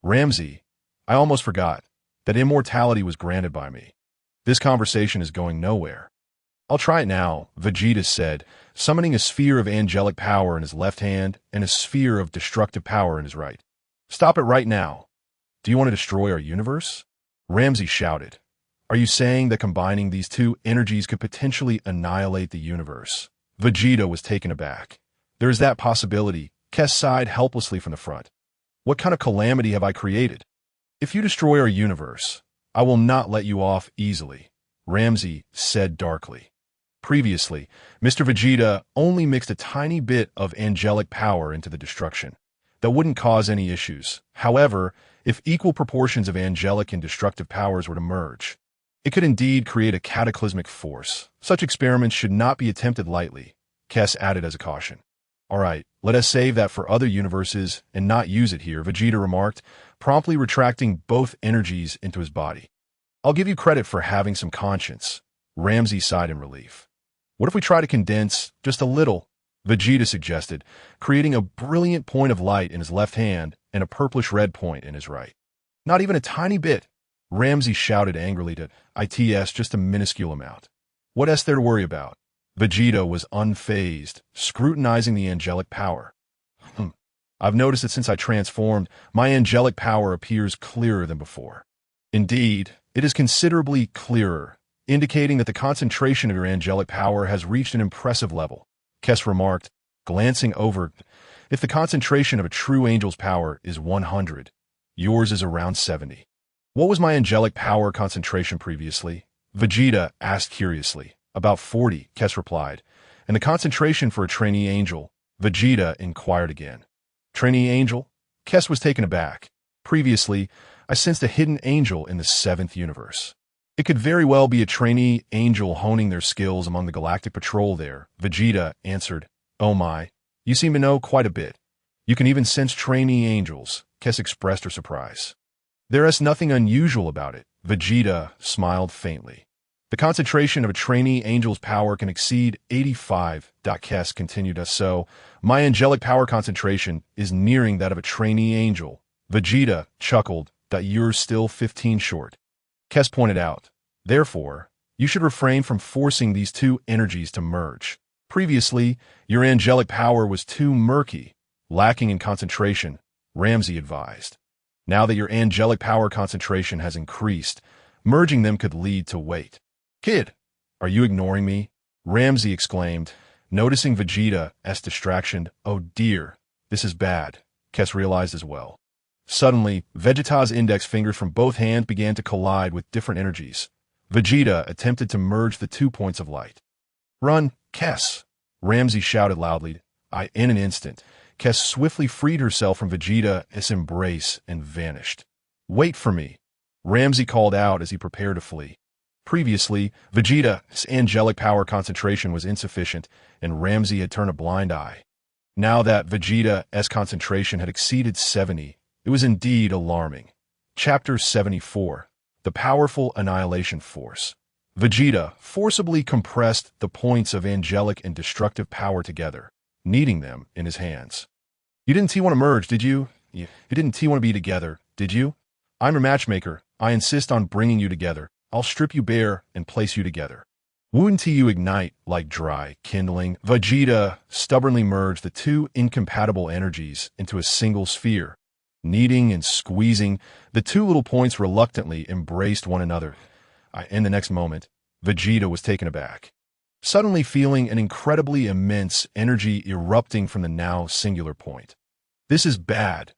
Speaker 1: Ramsey, I almost forgot that immortality was granted by me. This conversation is going nowhere. I'll try it now, Vegeta said, summoning a sphere of angelic power in his left hand and a sphere of destructive power in his right. Stop it right now. Do you want to destroy our universe? Ramsey shouted. Are you saying that combining these two energies could potentially annihilate the universe? Vegeta was taken aback. There is that possibility. Kess sighed helplessly from the front. What kind of calamity have I created? If you destroy our universe, I will not let you off easily, Ramsey said darkly. Previously, Mr. Vegeta only mixed a tiny bit of angelic power into the destruction. That wouldn't cause any issues. However, if equal proportions of angelic and destructive powers were to merge, it could indeed create a cataclysmic force. Such experiments should not be attempted lightly, Kess added as a caution. All right, let us save that for other universes and not use it here, Vegeta remarked, promptly retracting both energies into his body. I'll give you credit for having some conscience, Ramsey sighed in relief. What if we try to condense just a little? Vegeta suggested, creating a brilliant point of light in his left hand and a purplish-red point in his right. Not even a tiny bit, Ramsey shouted angrily to ITS, just a minuscule amount. What is there to worry about? Vegeta was unfazed, scrutinizing the angelic power. I've noticed that since I transformed, my angelic power appears clearer than before. Indeed, it is considerably clearer, indicating that the concentration of your angelic power has reached an impressive level, Kess remarked, glancing over. If the concentration of a true angel's power is 100, yours is around 70. What was my angelic power concentration previously? Vegeta asked curiously. About 40, Kess replied. And the concentration for a trainee angel? Vegeta inquired again. Trainee angel? Kess was taken aback. Previously, I sensed a hidden angel in the 7th universe. It could very well be a trainee angel honing their skills among the galactic patrol there, Vegeta answered. Oh my, you seem to know quite a bit. You can even sense trainee angels, Kess expressed her surprise. There is nothing unusual about it, Vegeta smiled faintly. The concentration of a trainee angel's power can exceed 85, Kess continued. So, my angelic power concentration is nearing that of a trainee angel. Vegeta chuckled. You're still 15 short. Kess pointed out. Therefore, you should refrain from forcing these two energies to merge. Previously, your angelic power was too murky, lacking in concentration, Ramsey advised. Now that your angelic power concentration has increased, Merging them could lead to weight. Kid, are you ignoring me? Ramsey exclaimed, noticing Vegeta's distraction. Oh dear, this is bad, Kess realized as well. Suddenly, Vegeta's index fingers from both hands began to collide with different energies. Vegeta attempted to merge the 2 points of light. Run, Kess! Ramsey shouted loudly. In an instant, Kess swiftly freed herself from Vegeta's embrace and vanished. Wait for me, Ramsey called out as he prepared to flee. Previously, Vegeta's angelic power concentration was insufficient, and Ramsey had turned a blind eye. Now that Vegeta's concentration had exceeded 70, it was indeed alarming. Chapter 74. The Powerful Annihilation Force. Vegeta forcibly compressed the points of angelic and destructive power together, kneading them in his hands. You didn't want to merge, did you? You didn't want to be together, did you? I'm your matchmaker. I insist on bringing you together. I'll strip you bare and place you together. Wouldn't you ignite like dry kindling? Vegeta stubbornly merged the two incompatible energies into a single sphere. Kneading and squeezing, the two little points reluctantly embraced one another. In the next moment, Vegeta was taken aback, suddenly feeling an incredibly immense energy erupting from the now singular point. This is bad.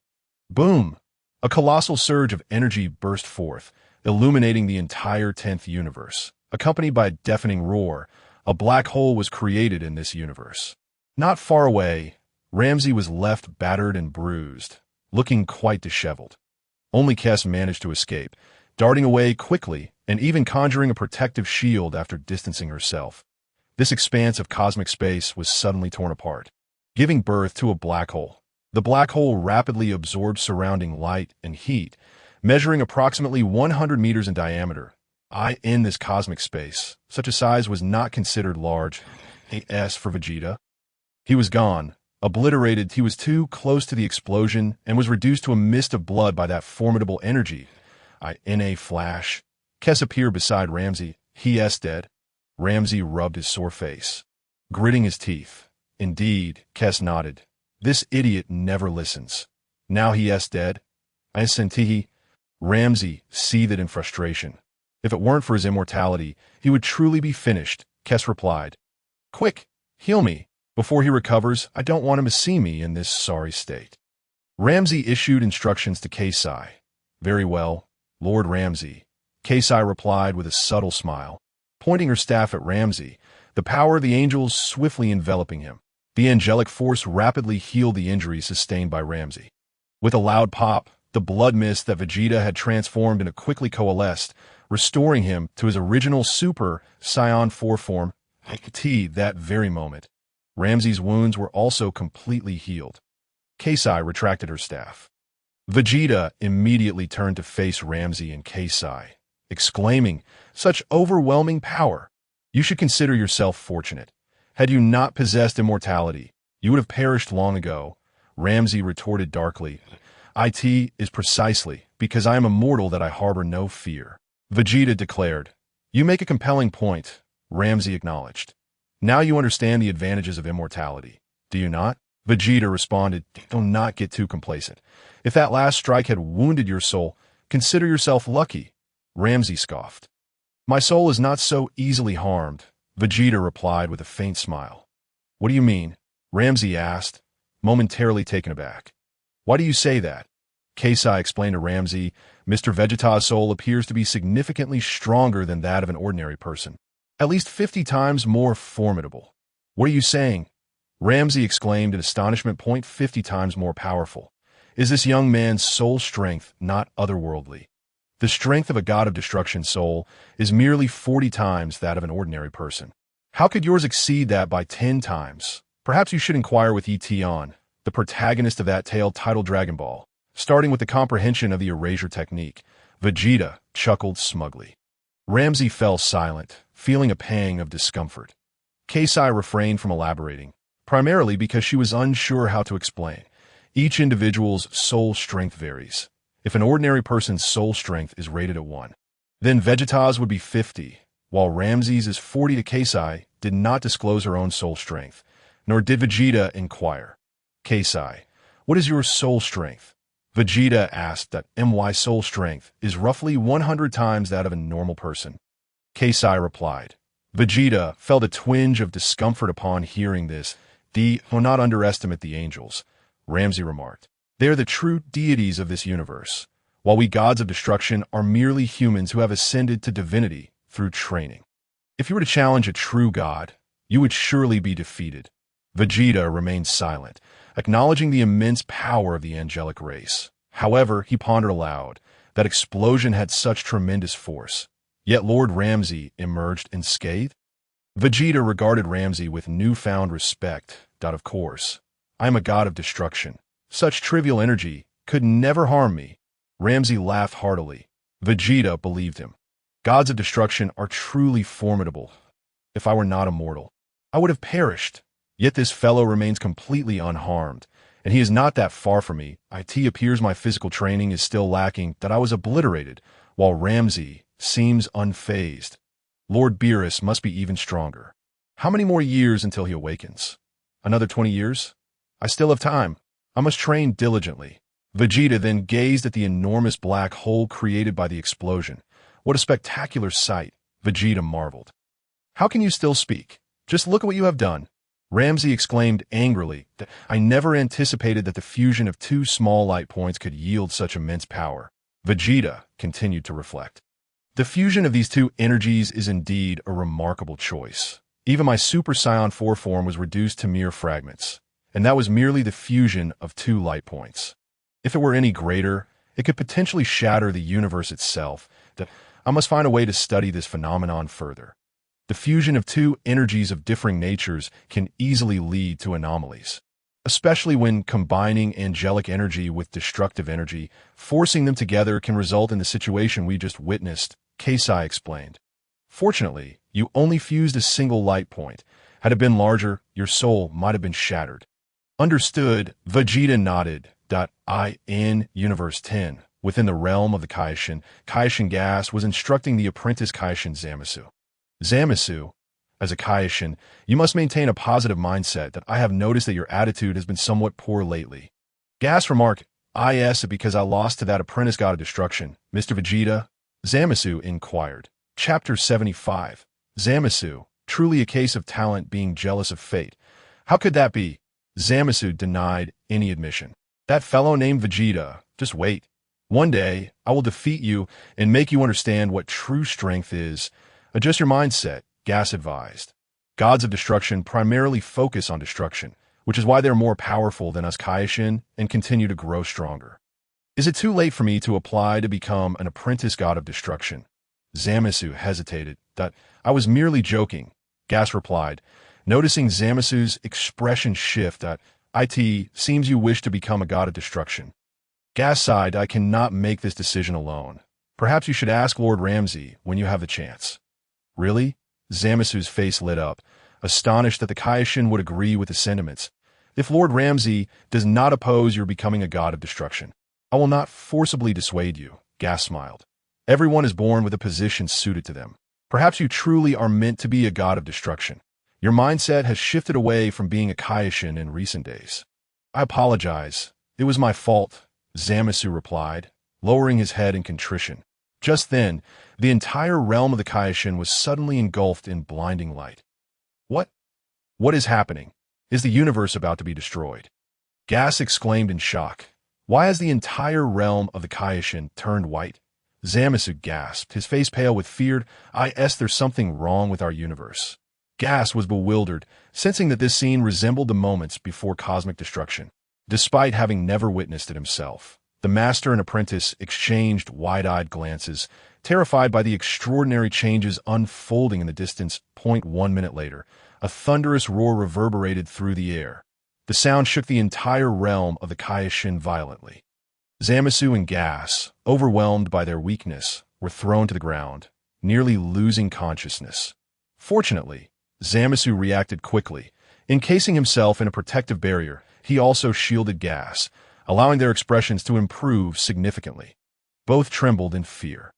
Speaker 1: Boom! A colossal surge of energy burst forth, illuminating the entire 10th universe. Accompanied by a deafening roar, a black hole was created in this universe. Not far away, Ramsey was left battered and bruised, looking quite disheveled. Only Kess managed to escape, darting away quickly and even conjuring a protective shield after distancing herself. This expanse of cosmic space was suddenly torn apart, giving birth to a black hole. The black hole rapidly absorbed surrounding light and heat, measuring approximately 100 meters in diameter. In this cosmic space, such a size was not considered large. For Vegeta. He was gone, obliterated. He was too close to the explosion and was reduced to a mist of blood by that formidable energy. In a flash, Kess appeared beside Ramsey. He is dead. Ramsey rubbed his sore face, gritting his teeth. Indeed, Kess nodded. This idiot never listens. Now he is dead. Sentihi. Ramsey seethed in frustration. If it weren't for his immortality, he would truly be finished, Kess replied. Quick, heal me. Before he recovers, I don't want him to see me in this sorry state. Ramsey issued instructions to Keisai. Very well, Lord Ramsey. Keisai replied with a subtle smile, pointing her staff at Ramsey, the power of the angels swiftly enveloping him. The angelic force rapidly healed the injuries sustained by Ramsey. With a loud pop, the blood mist that Vegeta had transformed into quickly coalesced, restoring him to his original Super Saiyan 4 form. That very moment, Ramsey's wounds were also completely healed. Keisai retracted her staff. Vegeta immediately turned to face Ramsey and Keisai, exclaiming, "Such overwhelming power! You should consider yourself fortunate. Had you not possessed immortality, you would have perished long ago." Ramsey retorted darkly, "It is precisely because I am immortal that I harbor no fear." Vegeta declared, "You make a compelling point," Ramsey acknowledged. "Now you understand the advantages of immortality, do you not?" Vegeta responded, "Do not get too complacent. If that last strike had wounded your soul, consider yourself lucky." Ramsey scoffed. "My soul is not so easily harmed," Vegeta replied with a faint smile. "What do you mean?" Ramsey asked, momentarily taken aback. "Why do you say that?" Keisai explained to Ramsey, "Mr. Vegeta's soul appears to be significantly stronger than that of an ordinary person. At least 50 times more formidable." "What are you saying?" Ramsey exclaimed in astonishment. 50 times more powerful. Is this young man's soul strength not otherworldly? The strength of a god of destruction soul is merely 40 times that of an ordinary person. How could yours exceed that by 10 times? Perhaps you should inquire with Etion, the protagonist of that tale titled Dragon Ball. Starting with the comprehension of the erasure technique, Vegeta chuckled smugly. Ramsey fell silent, feeling a pang of discomfort. Keisai refrained from elaborating, primarily because she was unsure how to explain. Each individual's soul strength varies. If an ordinary person's soul strength is rated at 1, then Vegeta's would be 50, while Ramsey's is 40. Keisai did not disclose her own soul strength, nor did Vegeta inquire. "Keisai, what is your soul strength?" Vegeta asked that my soul strength is roughly 100 times that of a normal person. Kaisai replied. Vegeta felt a twinge of discomfort upon hearing this. Will not underestimate the angels, Ramsey remarked. They are the true deities of this universe, while we gods of destruction are merely humans who have ascended to divinity through training. If you were to challenge a true god, you would surely be defeated. Vegeta remained silent, acknowledging the immense power of the angelic race. However, he pondered aloud. That explosion had such tremendous force. Yet Lord Ramsey emerged unscathed? Vegeta regarded Ramsey with newfound respect. Of course, I am a god of destruction. Such trivial energy could never harm me. Ramsey laughed heartily. Vegeta believed him. Gods of destruction are truly formidable. If I were not immortal, I would have perished. Yet this fellow remains completely unharmed, and he is not that far from me. It appears my physical training is still lacking, that I was obliterated, while Ramsey seems unfazed. Lord Beerus must be even stronger. How many more years until he awakens? Another 20 years? I still have time. I must train diligently. Vegeta then gazed at the enormous black hole created by the explosion. What a spectacular sight, Vegeta marveled. How can you still speak? Just look at what you have done. Ramsey exclaimed angrily that I never anticipated that the fusion of two small light points could yield such immense power. Vegeta continued to reflect. The fusion of these two energies is indeed a remarkable choice. Even my Super Saiyan 4 form was reduced to mere fragments, and that was merely the fusion of two light points. If it were any greater, it could potentially shatter the universe itself. I must find a way to study this phenomenon further. The fusion of two energies of differing natures can easily lead to anomalies, especially when combining angelic energy with destructive energy. Forcing them together can result in the situation we just witnessed, Kaisai explained. Fortunately, you only fused a single light point. Had it been larger, your soul might have been shattered. Understood, Vegeta nodded. In Universe 10, within the realm of the Kaioshin, Kaioshin Gas was instructing the apprentice Kaioshin Zamasu. Zamasu, as a Kaioshin, you must maintain a positive mindset. That I have noticed that your attitude has been somewhat poor lately. Gas remarked, it because I lost to that apprentice god of destruction, Mr. Vegeta? Zamasu inquired. Chapter 75. Zamasu, truly a case of talent being jealous of fate. How could that be? Zamasu denied any admission. That fellow named Vegeta, just wait. One day, I will defeat you and make you understand what true strength is. Adjust your mindset, Gas advised. Gods of destruction primarily focus on destruction, which is why they're more powerful than us Kaioshin and continue to grow stronger. Is it too late for me to apply to become an apprentice god of destruction? Zamasu hesitated. I was merely joking, Gas replied, noticing Zamasu's expression shift. It seems you wish to become a god of destruction. Gas sighed. I cannot make this decision alone. Perhaps you should ask Lord Ramsey when you have the chance. Really? Zamasu's face lit up, astonished that the Kaioshin would agree with his sentiments. If Lord Ramsey does not oppose your becoming a god of destruction, I will not forcibly dissuade you, Gas smiled. Everyone is born with a position suited to them. Perhaps you truly are meant to be a god of destruction. Your mindset has shifted away from being a Kaioshin in recent days. I apologize. It was my fault, Zamasu replied, lowering his head in contrition. Just then, the entire realm of the Kaioshin was suddenly engulfed in blinding light. What? What is happening? Is the universe about to be destroyed? Gas exclaimed in shock. Why has the entire realm of the Kaioshin turned white? Zamasu gasped, his face pale with fear. There's something wrong with our universe. Gas was bewildered, sensing that this scene resembled the moments before cosmic destruction. Despite having never witnessed it himself, the master and apprentice exchanged wide-eyed glances, terrified by the extraordinary changes unfolding in the distance. 1 minute later, a thunderous roar reverberated through the air. The sound shook the entire realm of the Kaioshin violently. Zamasu and Gas, overwhelmed by their weakness, were thrown to the ground, nearly losing consciousness. Fortunately, Zamasu reacted quickly. Encasing himself in a protective barrier, he also shielded Gas, allowing their expressions to improve significantly. Both trembled in fear,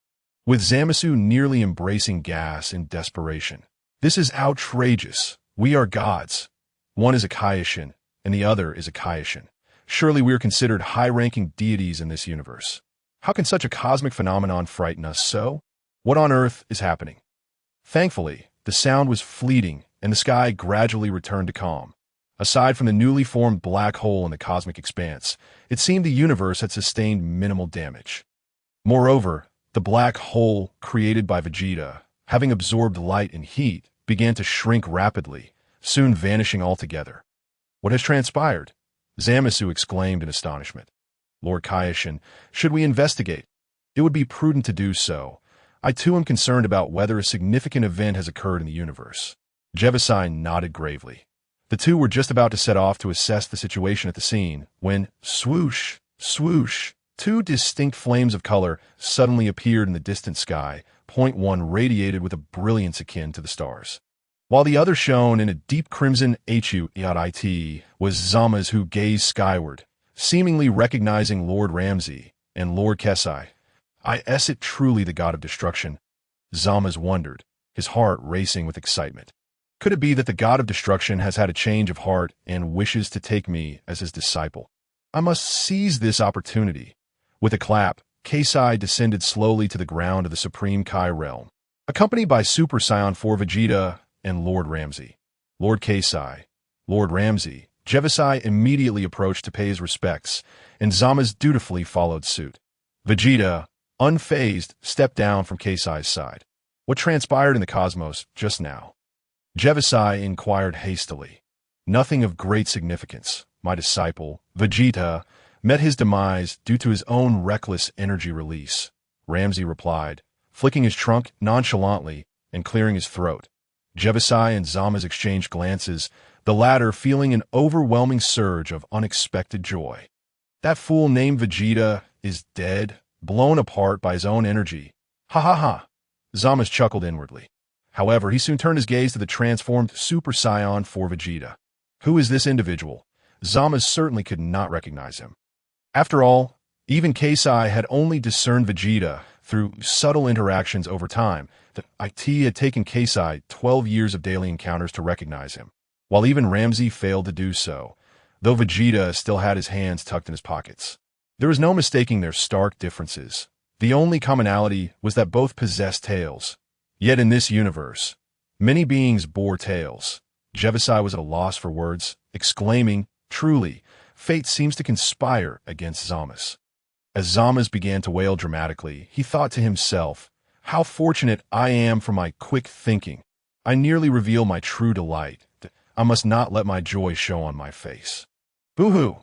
Speaker 1: with Zamasu nearly embracing Gas in desperation. This is outrageous. We are gods. One is a Kaioshin, and the other is a Kaioshin. Surely we are considered high-ranking deities in this universe. How can such a cosmic phenomenon frighten us so? What on earth is happening? Thankfully, the sound was fleeting, and the sky gradually returned to calm. Aside from the newly formed black hole in the cosmic expanse, it seemed the universe had sustained minimal damage. Moreover, the black hole created by Vegeta, having absorbed light and heat, began to shrink rapidly, soon vanishing altogether. What has transpired? Zamasu exclaimed in astonishment. Lord Kaioshin, should we investigate? It would be prudent to do so. I too am concerned about whether a significant event has occurred in the universe. Jevisai nodded gravely. The two were just about to set off to assess the situation at the scene, when, swoosh, swoosh, two distinct flames of color suddenly appeared in the distant sky. Point one radiated with a brilliance akin to the stars, while the other shone in a deep crimson. It was Zamasu, who gazed skyward, seemingly recognizing Lord Ramsey and Lord Kesai. Is it truly the god of destruction? Zamasu wondered, his heart racing with excitement. Could it be that the god of destruction has had a change of heart and wishes to take me as his disciple? I must seize this opportunity. With a clap, Kesai descended slowly to the ground of the Supreme Kai realm, accompanied by Super Saiyan 4 Vegeta and Lord Ramsey. Lord Kesai, Lord Ramsey, Jevisai immediately approached to pay his respects, and Zamasu dutifully followed suit. Vegeta, unfazed, stepped down from Kesai's side. What transpired in the cosmos just now? Jevisai inquired hastily. Nothing of great significance. My disciple, Vegeta, met his demise due to his own reckless energy release, Ramsey replied, flicking his trunk nonchalantly and clearing his throat. Jevisai and Zamasu exchanged glances, the latter feeling an overwhelming surge of unexpected joy. That fool named Vegeta is dead, blown apart by his own energy. Ha ha ha! Zamasu chuckled inwardly. However, he soon turned his gaze to the transformed Super Saiyan 4 Vegeta. Who is this individual? Zamasu certainly could not recognize him. After all, even Kesai had only discerned Vegeta through subtle interactions over time. The IT had taken Kesai 12 years of daily encounters to recognize him, while even Ramsey failed to do so, though Vegeta still had his hands tucked in his pockets. There was no mistaking their stark differences. The only commonality was that both possessed tails. Yet in this universe, many beings bore tails. Jevisai was at a loss for words, exclaiming, truly, fate seems to conspire against Zamasu. As Zamasu began to wail dramatically, he thought to himself, how fortunate I am for my quick thinking. I nearly reveal my true delight. I must not let my joy show on my face. Boo-hoo!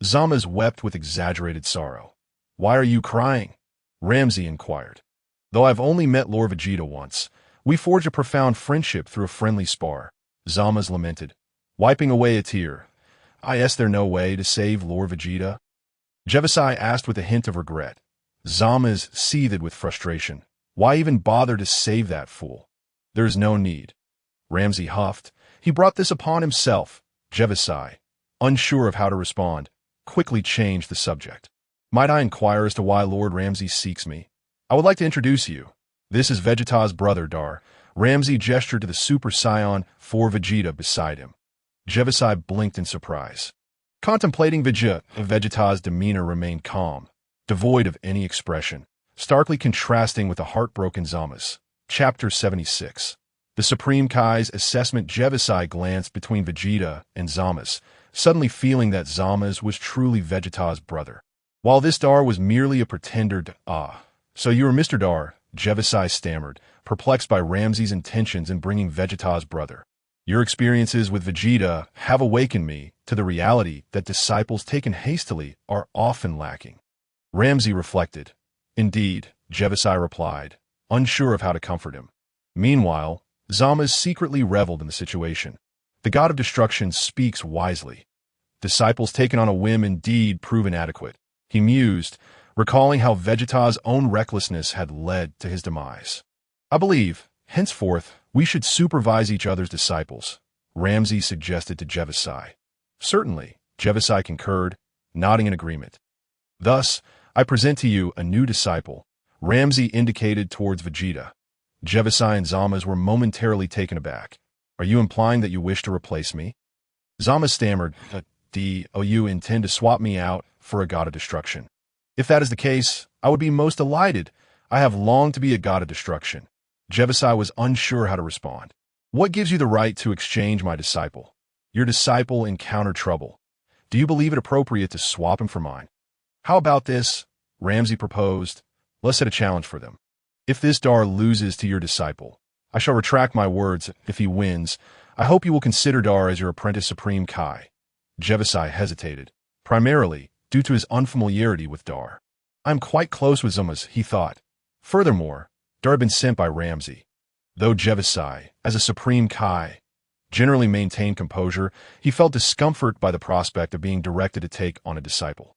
Speaker 1: Zamasu wept with exaggerated sorrow. Why are you crying? Ramsey inquired. Though I've only met Lord Vegeta once, we forged a profound friendship through a friendly spar, Zamasu lamented, wiping away a tear. Is there no way to save Lord Vegeta? Jevisai asked with a hint of regret. Zamasu seethed with frustration. Why even bother to save that fool? There is no need. Ramsey huffed. He brought this upon himself. Jevisai, unsure of how to respond, quickly changed the subject. Might I inquire as to why Lord Ramsey seeks me? I would like to introduce you. This is Vegeta's brother, Dar. Ramsey gestured to the Super Saiyan 4 Vegeta beside him. Jevisai blinked in surprise. Contemplating Vegeta's demeanor remained calm, devoid of any expression, starkly contrasting with the heartbroken Zamasu. Chapter 76. The Supreme Kai's assessment. Jevisai glanced between Vegeta and Zamasu, suddenly feeling that Zamasu was truly Vegeta's brother, while this Dar was merely a pretender. So you are Mr. Dar, Jevisai stammered, perplexed by Ramsey's intentions in bringing Vegeta's brother. Your experiences with Vegeta have awakened me to the reality that disciples taken hastily are often lacking. Ramsey reflected. Indeed, Jevisai replied, unsure of how to comfort him. Meanwhile, Zamasu secretly reveled in the situation. The god of destruction speaks wisely. Disciples taken on a whim indeed prove inadequate. He mused, recalling how Vegeta's own recklessness had led to his demise. I believe, henceforth, we should supervise each other's disciples, Ramsey suggested to Jevisai. Certainly, Jevisai concurred, nodding in agreement. Thus, I present to you a new disciple, Ramsey indicated towards Vegeta. Jevisai and Zamasu were momentarily taken aback. Are you implying that you wish to replace me? Zamasu stammered, Do you intend to swap me out for a god of destruction? If that is the case, I would be most delighted. I have longed to be a god of destruction. Jevisai was unsure how to respond. What gives you the right to exchange my disciple? Your disciple encountered trouble. Do you believe it appropriate to swap him for mine? How about this? Ramsey proposed. Let's set a challenge for them. If this Dar loses to your disciple, I shall retract my words. If he wins, I hope you will consider Dar as your apprentice Supreme Kai. Jevisai hesitated, primarily due to his unfamiliarity with Dar. I'm quite close with Zamasu, he thought. Furthermore, Dar had been sent by Ramsey. Though Jevisai, as a Supreme Kai, generally maintained composure, he felt discomfort by the prospect of being directed to take on a disciple.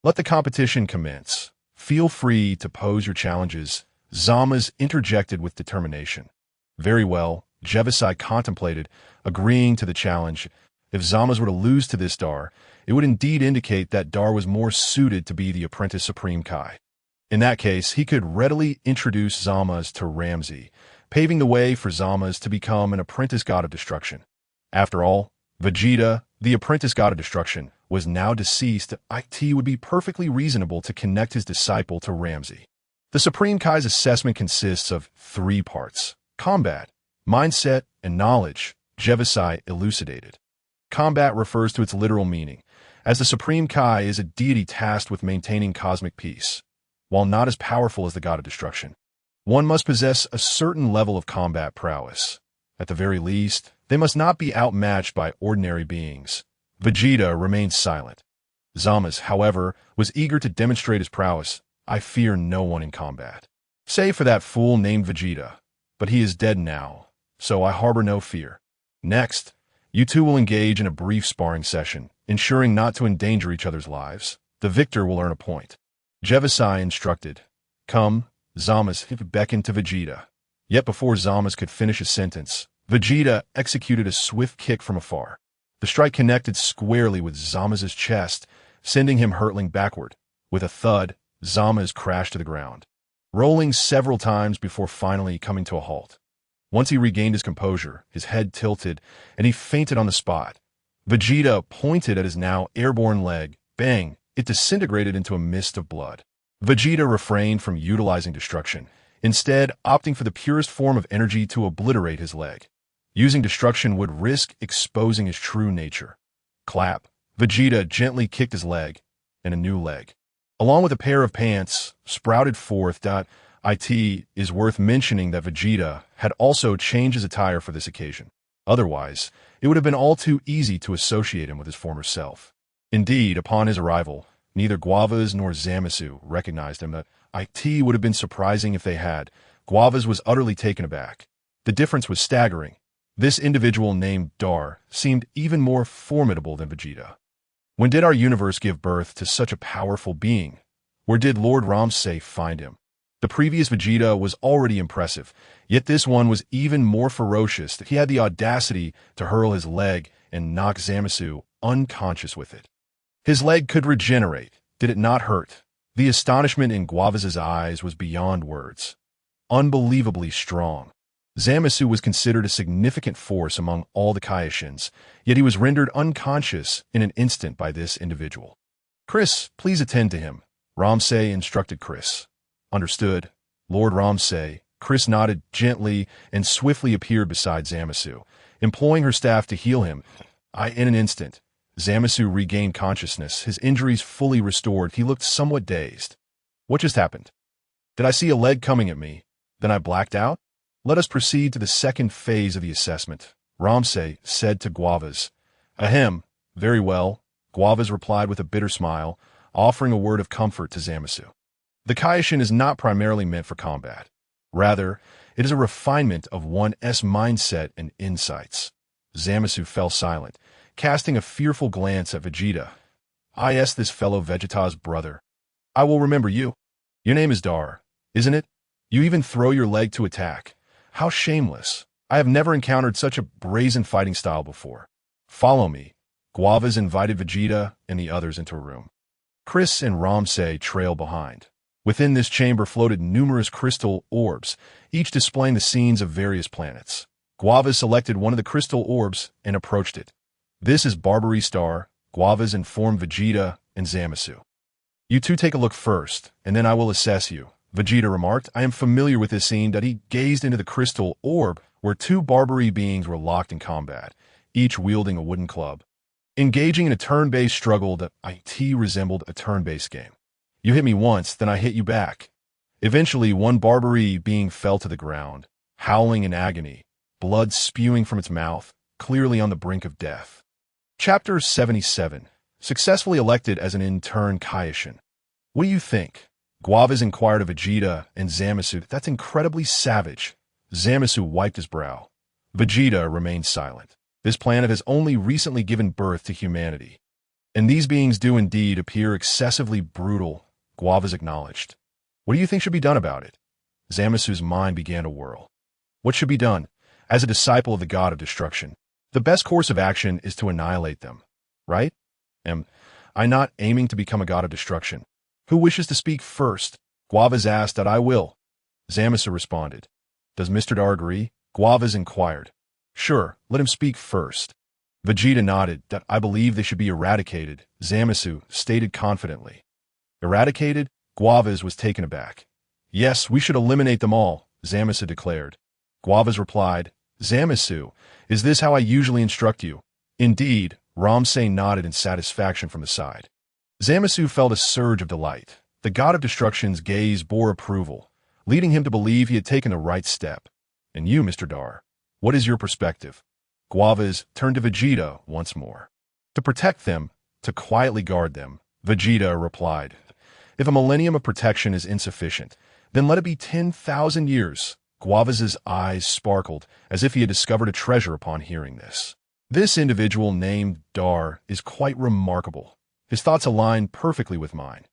Speaker 1: Let the competition commence. Feel free to pose your challenges. Zamasu interjected with determination. Very well, Jevisai contemplated, agreeing to the challenge. If Zamasu were to lose to this Dar, it would indeed indicate that Dar was more suited to be the apprentice Supreme Kai. In that case, he could readily introduce Zamasu to Ramsey, paving the way for Zamasu to become an apprentice god of destruction. After all, Vegeta, the apprentice god of destruction, was now deceased. It would be perfectly reasonable to connect his disciple to Ramsey. The Supreme Kai's assessment consists of 3 parts: combat, mindset, and knowledge, Jevisai elucidated. Combat refers to its literal meaning, as the Supreme Kai is a deity tasked with maintaining cosmic peace. While not as powerful as the god of destruction, one must possess a certain level of combat prowess. At the very least, they must not be outmatched by ordinary beings. Vegeta remained silent. Zamasu, however, was eager to demonstrate his prowess. I fear no one in combat, save for that fool named Vegeta. But he is dead now, so I harbor no fear. Next, you two will engage in a brief sparring session, ensuring not to endanger each other's lives. The victor will earn a point. Jevisai instructed. Come, Zamasu beckoned to Vegeta. Yet before Zamasu could finish his sentence, Vegeta executed a swift kick from afar. The strike connected squarely with Zamasu's chest, sending him hurtling backward. With a thud, Zamasu crashed to the ground, rolling several times before finally coming to a halt. Once he regained his composure, his head tilted, and he fainted on the spot. Vegeta pointed at his now airborne leg. Bang! It disintegrated into a mist of blood. Vegeta refrained from utilizing destruction, instead opting for the purest form of energy to obliterate his leg. Using destruction would risk exposing his true nature. Clap. Vegeta gently kicked his leg, and a new leg, along with a pair of pants, sprouted forth. It is worth mentioning that Vegeta had also changed his attire for this occasion. Otherwise, it would have been all too easy to associate him with his former self. Indeed, upon his arrival, neither Guavas nor Zamasu recognized him. It would have been surprising if they had. Guavas was utterly taken aback. The difference was staggering. This individual named Dar seemed even more formidable than Vegeta. When did our universe give birth to such a powerful being? Where did Lord Ramsey find him? The previous Vegeta was already impressive, yet this one was even more ferocious. He had the audacity to hurl his leg and knock Zamasu unconscious with it. His leg could regenerate. Did it not hurt? The astonishment in Guavas' eyes was beyond words. Unbelievably strong. Zamasu was considered a significant force among all the Kaioshins, yet he was rendered unconscious in an instant by this individual. Chris, please attend to him, Ramsey instructed Chris. Understood, Lord Ramsey. Chris nodded gently and swiftly appeared beside Zamasu, employing her staff to heal him. In an instant, Zamasu regained consciousness, his injuries fully restored. He looked somewhat dazed. What just happened? Did I see a leg coming at me? Then I blacked out? Let us proceed to the second phase of the assessment, Ramsey said to Guavas. Ahem, very well, Guavas replied with a bitter smile, offering a word of comfort to Zamasu. The Kaioshin is not primarily meant for combat. Rather, it is a refinement of one's mindset and insights. Zamasu fell silent, casting a fearful glance at Vegeta. This fellow Vegeta's brother. I will remember you. Your name is Dar, isn't it? You even throw your leg to attack. How shameless. I have never encountered such a brazen fighting style before. Follow me. Guavas invited Vegeta and the others into a room. Chris and Ramsey trailed behind. Within this chamber floated numerous crystal orbs, each displaying the scenes of various planets. Guavas selected one of the crystal orbs and approached it. This is Barbary Star, Guavas informed Vegeta and Zamasu. You two take a look first, and then I will assess you, Vegeta remarked. I am familiar with this scene that he gazed into the crystal orb where two Barbary beings were locked in combat, each wielding a wooden club. Engaging in a turn-based struggle that IT resembled a turn-based game. You hit me once, then I hit you back. Eventually, one Barbary being fell to the ground, howling in agony, blood spewing from its mouth, clearly on the brink of death. Chapter 77. Successfully elected as an intern Kaioshin. What do you think? Guavas inquired of Vegeta and Zamasu. That's incredibly savage. Zamasu wiped his brow. Vegeta remained silent. This planet has only recently given birth to humanity. And these beings do indeed appear excessively brutal, Guavas acknowledged. What do you think should be done about it? Zamasu's mind began to whirl. What should be done? As a disciple of the god of destruction, the best course of action is to annihilate them, right? Am I not aiming to become a god of destruction? Who wishes to speak first? Guavas asked. That I will. Zamasu responded. Does Mr. Dar agree? Guavas inquired. Sure, let him speak first. Vegeta nodded. That I believe they should be eradicated, Zamasu stated confidently. Eradicated? Guavas was taken aback. Yes, we should eliminate them all, Zamasu declared. Guavas replied, Zamasu, is this how I usually instruct you? Indeed, Ramsay nodded in satisfaction from the side. Zamasu felt a surge of delight. The god of destruction's gaze bore approval, leading him to believe he had taken the right step. And you, Mr. Dar, what is your perspective? Guavas turned to Vegeta once more. To protect them, to quietly guard them, Vegeta replied. If a millennium of protection is insufficient, then let it be 10,000 years. Guavas' eyes sparkled, as if he had discovered a treasure upon hearing this. This individual named Dar is quite remarkable. His thoughts align perfectly with mine.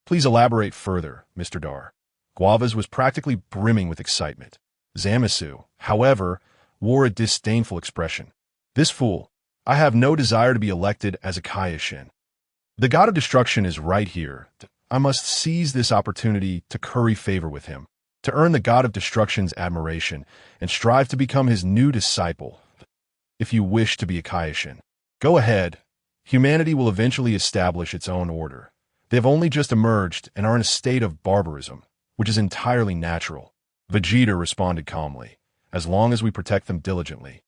Speaker 1: Please elaborate further, Mr. Dar. Guavas was practically brimming with excitement. Zamasu, however, wore a disdainful expression. This fool. I have no desire to be elected as a Kaioshin. The god of destruction is right here. I must seize this opportunity to curry favor with him, to earn the god of destruction's admiration, and strive to become his new disciple. If you wish to be a Kaioshin, go ahead. Humanity will eventually establish its own order. They have only just emerged and are in a state of barbarism, which is entirely natural. Vegeta responded calmly, as long as we protect them diligently.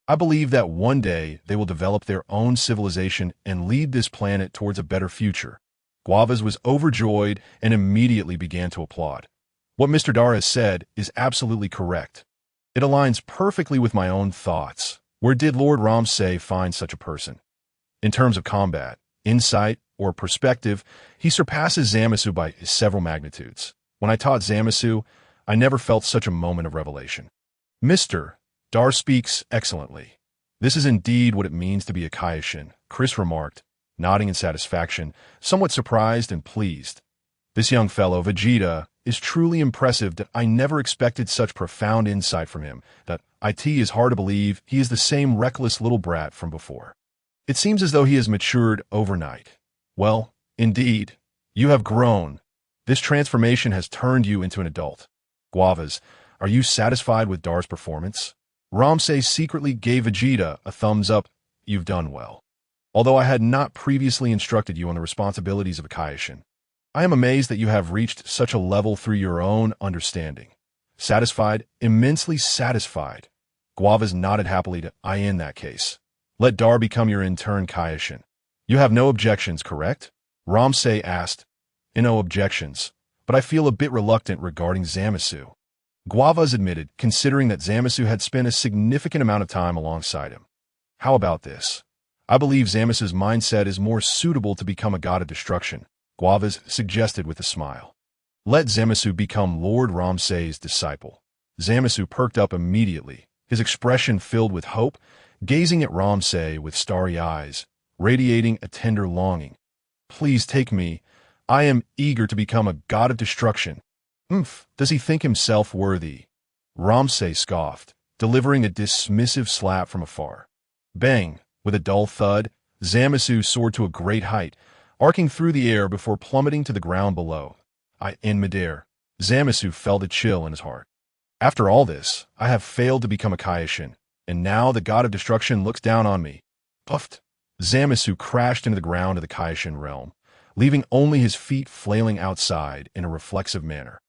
Speaker 1: I believe that one day they will develop their own civilization and lead this planet towards a better future. Guavas was overjoyed and immediately began to applaud. What Mr. Dar has said is absolutely correct. It aligns perfectly with my own thoughts. Where did Lord Ramsay find such a person? In terms of combat, insight, or perspective, he surpasses Zamasu by several magnitudes. When I taught Zamasu, I never felt such a moment of revelation. Mr. Dar speaks excellently. This is indeed what it means to be a Kaioshin, Chris remarked, nodding in satisfaction, somewhat surprised and pleased. This young fellow, Vegeta, is truly impressive. That I never expected such profound insight from him. That it is hard to believe he is the same reckless little brat from before. It seems as though he has matured overnight. Well, indeed, you have grown. This transformation has turned you into an adult. Guavas, are you satisfied with Dar's performance? Ramsay secretly gave Vegeta a thumbs up. You've done well. Although I had not previously instructed you on the responsibilities of a Kaioshin, I am amazed that you have reached such a level through your own understanding. Satisfied, immensely satisfied. Guavas nodded happily to I in that case. Let Dar become your intern Kaioshin. You have no objections, correct? Ramsay asked. No objections, but I feel a bit reluctant regarding Zamasu. Guavas admitted, considering that Zamasu had spent a significant amount of time alongside him. How about this? I believe Zamasu's mindset is more suitable to become a god of destruction, Guavas suggested with a smile. Let Zamasu become Lord Ramsay's disciple. Zamasu perked up immediately, his expression filled with hope, gazing at Ramsay with starry eyes, radiating a tender longing. Please take me. I am eager to become a god of destruction. Does he think himself worthy? Ramsay scoffed, delivering a dismissive slap from afar. Bang! With a dull thud, Zamasu soared to a great height, arcing through the air before plummeting to the ground below. In midair, Zamasu felt a chill in his heart. After all this, I have failed to become a Kaioshin, and now the god of destruction looks down on me. Puffed. Zamasu crashed into the ground of the Kaioshin realm, leaving only his feet flailing outside in a reflexive manner.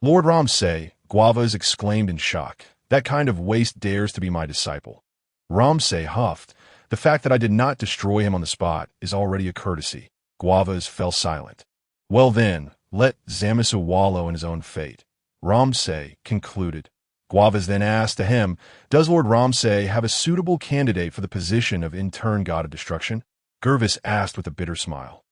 Speaker 1: Lord Ramsay, Guavas exclaimed in shock. That kind of waste dares to be my disciple. Ramsay huffed. The fact that I did not destroy him on the spot is already a courtesy. Guavas fell silent. Well then, let Zamasu wallow in his own fate. Ramsay concluded. Guavas then asked to him, does Lord Ramsay have a suitable candidate for the position of intern god of destruction? Gervis asked with a bitter smile.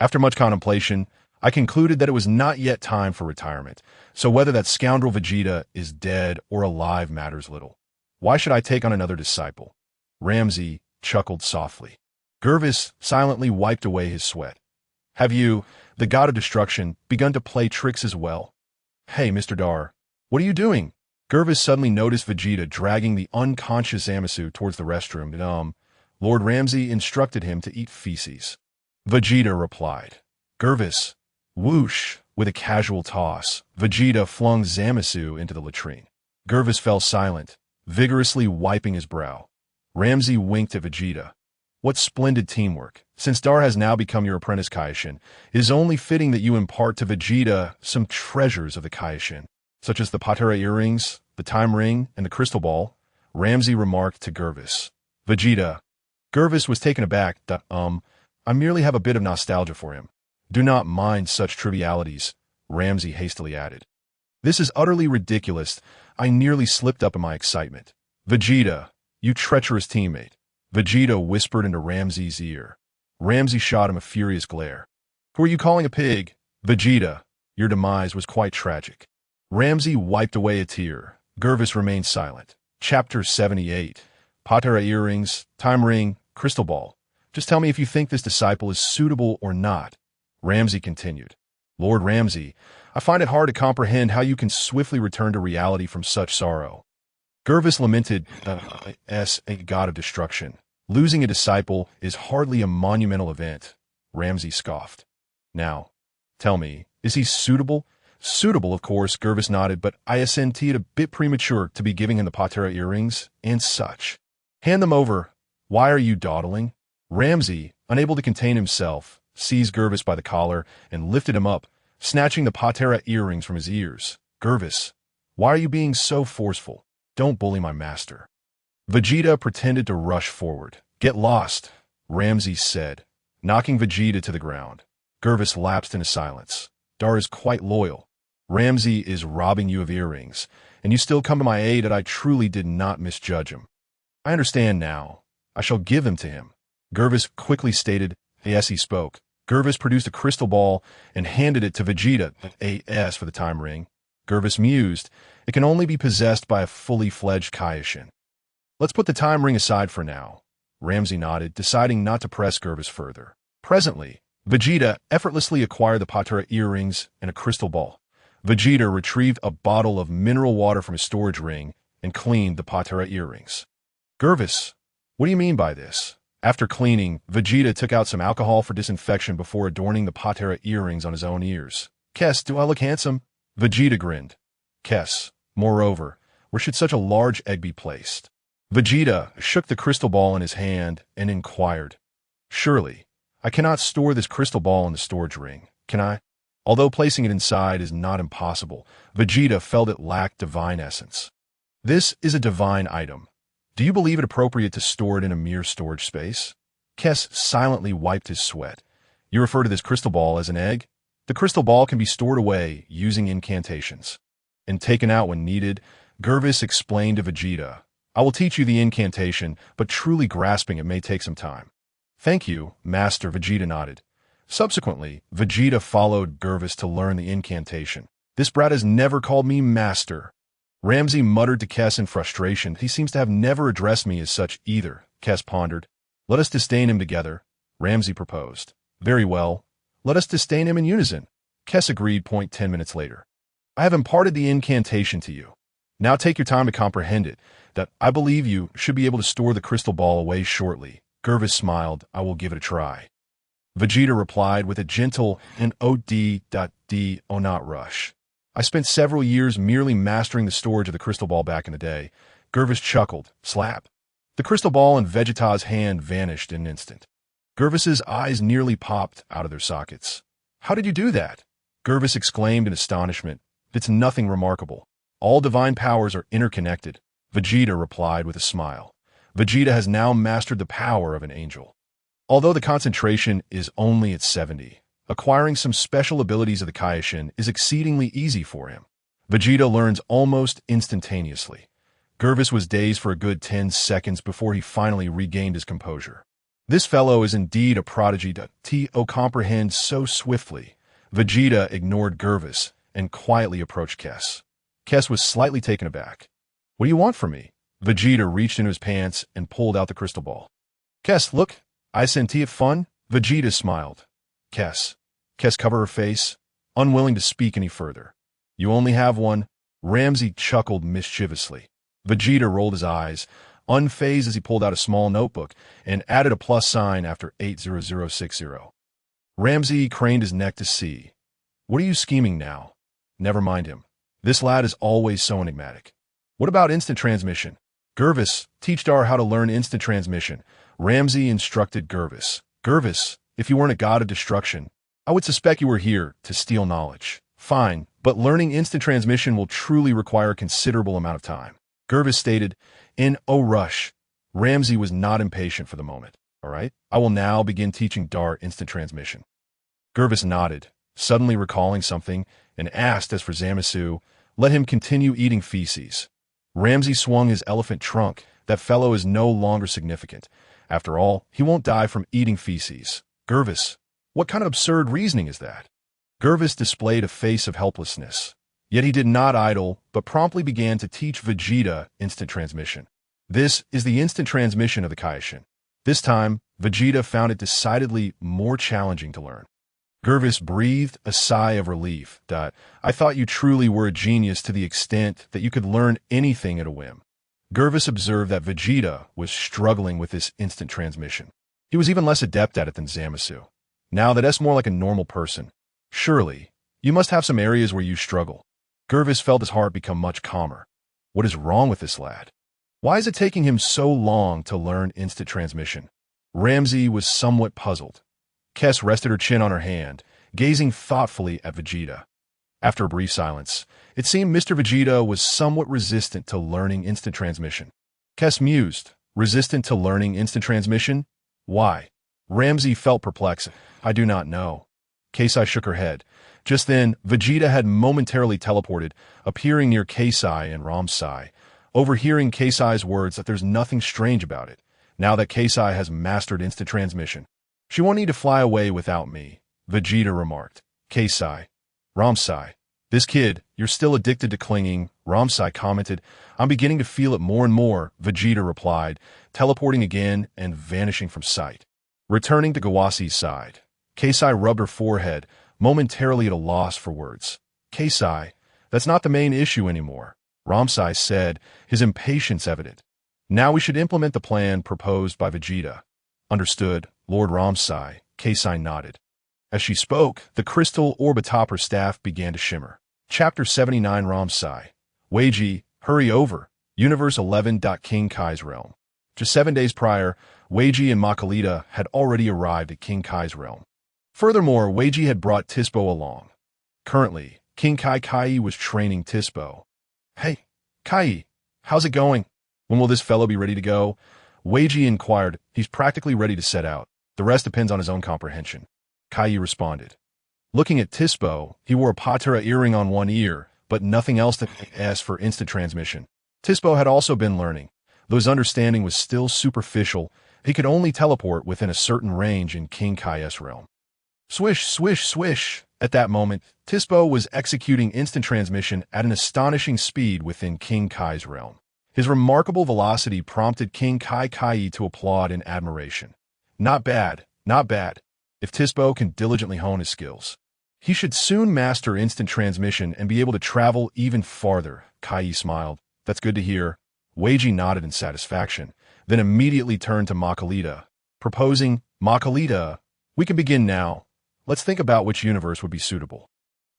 Speaker 1: After much contemplation, I concluded that it was not yet time for retirement, so whether that scoundrel Vegeta is dead or alive matters little. Why should I take on another disciple? Ramsay chuckled softly. Gervis silently wiped away his sweat. Have you, the god of destruction, begun to play tricks as well? Hey, Mr. Dar, what are you doing? Gervis suddenly noticed Vegeta dragging the unconscious Zamasu towards the restroom, and Lord Ramsay instructed him to eat feces. Vegeta replied. Gervis, whoosh, with a casual toss, Vegeta flung Zamasu into the latrine. Gervis fell silent, vigorously wiping his brow. Ramsay winked at Vegeta. What splendid teamwork. Since Dar has now become your apprentice Kaioshin, it is only fitting that you impart to Vegeta some treasures of the Kaioshin, such as the Patera earrings, the time ring, and the crystal ball, Ramsay remarked to Gervis. Vegeta. Gervis was taken aback. I merely have a bit of nostalgia for him. Do not mind such trivialities, Ramsay hastily added. This is utterly ridiculous. I nearly slipped up in my excitement. Vegeta, you treacherous teammate. Vegeta whispered into Ramsay's ear. Ramsay shot him a furious glare. Who are you calling a pig? Vegeta, your demise was quite tragic. Ramsay wiped away a tear. Gervis remained silent. Chapter 78. Patera earrings, time ring, crystal ball. Just tell me if you think this disciple is suitable or not. Ramsay continued. Lord Ramsay, I find it hard to comprehend how you can swiftly return to reality from such sorrow. Gervis lamented, as a god of destruction. Losing a disciple is hardly a monumental event. Ramsay scoffed. Now, tell me, is he suitable? Suitable, of course, Gervis nodded, but I assent it a bit premature to be giving him the Patera earrings and such. Hand them over. Why are you dawdling? Ramsay, unable to contain himself, seized Gervis by the collar and lifted him up, snatching the Patera earrings from his ears. Gervis, why are you being so forceful? Don't bully my master. Vegeta pretended to rush forward. Get lost, Ramsay said, knocking Vegeta to the ground. Gervis lapsed into silence. Dar is quite loyal. Ramsay is robbing you of earrings, and you still come to my aid that I truly did not misjudge him. I understand now. I shall give them to him. Gervis quickly stated, as he spoke. Gervis produced a crystal ball and handed it to Vegeta, AS for the time ring. Gervis mused, it can only be possessed by a fully fledged Kaioshin. Let's put the time ring aside for now. Ramsay nodded, deciding not to press Gervis further. Presently, Vegeta effortlessly acquired the Patera earrings and a crystal ball. Vegeta retrieved a bottle of mineral water from his storage ring and cleaned the Patera earrings. Gervis, what do you mean by this? After cleaning, Vegeta took out some alcohol for disinfection before adorning the Patera earrings on his own ears. Kes, do I look handsome? Vegeta grinned. Kes, moreover, where should such a large egg be placed? Vegeta shook the crystal ball in his hand and inquired. Surely, I cannot store this crystal ball in the storage ring, can I? Although placing it inside is not impossible, Vegeta felt it lacked divine essence. This is a divine item. Do you believe it appropriate to store it in a mere storage space? Kes silently wiped his sweat. You refer to this crystal ball as an egg? The crystal ball can be stored away using incantations. And taken out when needed, Gervis explained to Vegeta. I will teach you the incantation, but truly grasping it may take some time. Thank you, Master, Vegeta nodded. Subsequently, Vegeta followed Gervis to learn the incantation. This brat has never called me Master. Ramsay muttered to Kes in frustration. He seems to have never addressed me as such either, Kes pondered. Let us disdain him together, Ramsay proposed. Very well. Let us disdain him in unison, Kes agreed. 10 minutes later. I have imparted the incantation to you. Now take your time to comprehend it, that I believe you should be able to store the crystal ball away shortly. Gervis smiled. I will give it a try. Vegeta replied with a gentle "N-O-D-D, oh not rush. I spent several years merely mastering the storage of the crystal ball back in the day. Gervis chuckled. Slap. The crystal ball in Vegeta's hand vanished in an instant. Gervis's eyes nearly popped out of their sockets. How did you do that? Gervis exclaimed in astonishment. It's nothing remarkable. All divine powers are interconnected, Vegeta replied with a smile. Vegeta has now mastered the power of an angel. Although the concentration is only at 70, acquiring some special abilities of the Kaioshin is exceedingly easy for him. Vegeta learns almost instantaneously. Gervis was dazed for a good 10 seconds before he finally regained his composure. This fellow is indeed a prodigy. T.O. comprehends so swiftly. Vegeta ignored Gervis and quietly approached Kess. Kess was slightly taken aback. What do you want from me? Vegeta reached into his pants and pulled out the crystal ball. Kess, look, I sent it fun. Vegeta smiled. Kess covered her face, unwilling to speak any further. You only have one. Ramsey chuckled mischievously. Vegeta rolled his eyes, unfazed as he pulled out a small notebook and added a plus sign after 80060. Ramsey craned his neck to see. What are you scheming now? Never mind him. This lad is always so enigmatic. What about instant transmission? Gervis, teach Dar how to learn instant transmission. Ramsey instructed Gervis. Gervis, if you weren't a god of destruction, I would suspect you were here to steal knowledge. Fine, but learning instant transmission will truly require a considerable amount of time. Gervis stated, in a rush. Ramsey was not impatient for the moment. All right, I will now begin teaching Dar instant transmission. Gervis nodded, suddenly recalling something, and asked as for Zamasu, let him continue eating feces. Ramsey swung his elephant trunk. That fellow is no longer significant. After all, he won't die from eating feces. Gervis, what kind of absurd reasoning is that? Gervis displayed a face of helplessness. Yet he did not idle, but promptly began to teach Vegeta instant transmission. This is the instant transmission of the Kaioshin. This time, Vegeta found it decidedly more challenging to learn. Gervis breathed a sigh of relief. I thought you truly were a genius to the extent that you could learn anything at a whim. Gervis observed that Vegeta was struggling with this instant transmission. He was even less adept at it than Zamasu. Now that's more like a normal person. Surely, you must have some areas where you struggle. Gervis felt his heart become much calmer. What is wrong with this lad? Why is it taking him so long to learn instant transmission? Ramsey was somewhat puzzled. Kess rested her chin on her hand, gazing thoughtfully at Vegeta. After a brief silence, it seemed Mr. Vegeta was somewhat resistant to learning instant transmission. Kess mused, resistant to learning instant transmission? Why? Ramsey felt perplexed. I do not know. Keisai shook her head. Just then, Vegeta had momentarily teleported, appearing near Keisai and Ramsai, overhearing Keisai's words that there's nothing strange about it, now that Keisai has mastered instant transmission. She won't need to fly away without me, Vegeta remarked. Keisai. Ramsai. This kid, you're still addicted to clinging, Ramsai commented. I'm beginning to feel it more and more, Vegeta replied, teleporting again and vanishing from sight. Returning to Gawasi's side, Keisai rubbed her forehead, momentarily at a loss for words. Keisai, that's not the main issue anymore, Ramsai said, his impatience evident. Now we should implement the plan proposed by Vegeta. Understood, Lord Ramsai, Keisai nodded. As she spoke, the crystal orb atop her staff began to shimmer. Chapter 79 Ramsai. Weiji, hurry over. Universe 11. King Kai's realm. Just 7 days prior, Weiji and Makalita had already arrived at King Kai's realm. Furthermore, Weiji had brought Tispo along. Currently, King Kai was training Tispo. Hey, Kai, how's it going? When will this fellow be ready to go? Weiji inquired. He's practically ready to set out. The rest depends on his own comprehension. Kai responded. Looking at Tispo, he wore a Patera earring on one ear, but nothing else that asked for instant transmission. Tispo had also been learning. Though his understanding was still superficial, he could only teleport within a certain range in King Kai's realm. Swish, swish, swish. At that moment, Tispo was executing instant transmission at an astonishing speed within King Kai's realm. His remarkable velocity prompted King Kai to applaud in admiration. Not bad, not bad. If Tispo can diligently hone his skills, he should soon master instant transmission and be able to travel even farther. Kai smiled. That's good to hear. Weiji nodded in satisfaction, then immediately turned to Makalita, proposing, Makalita, we can begin now. Let's think about which universe would be suitable.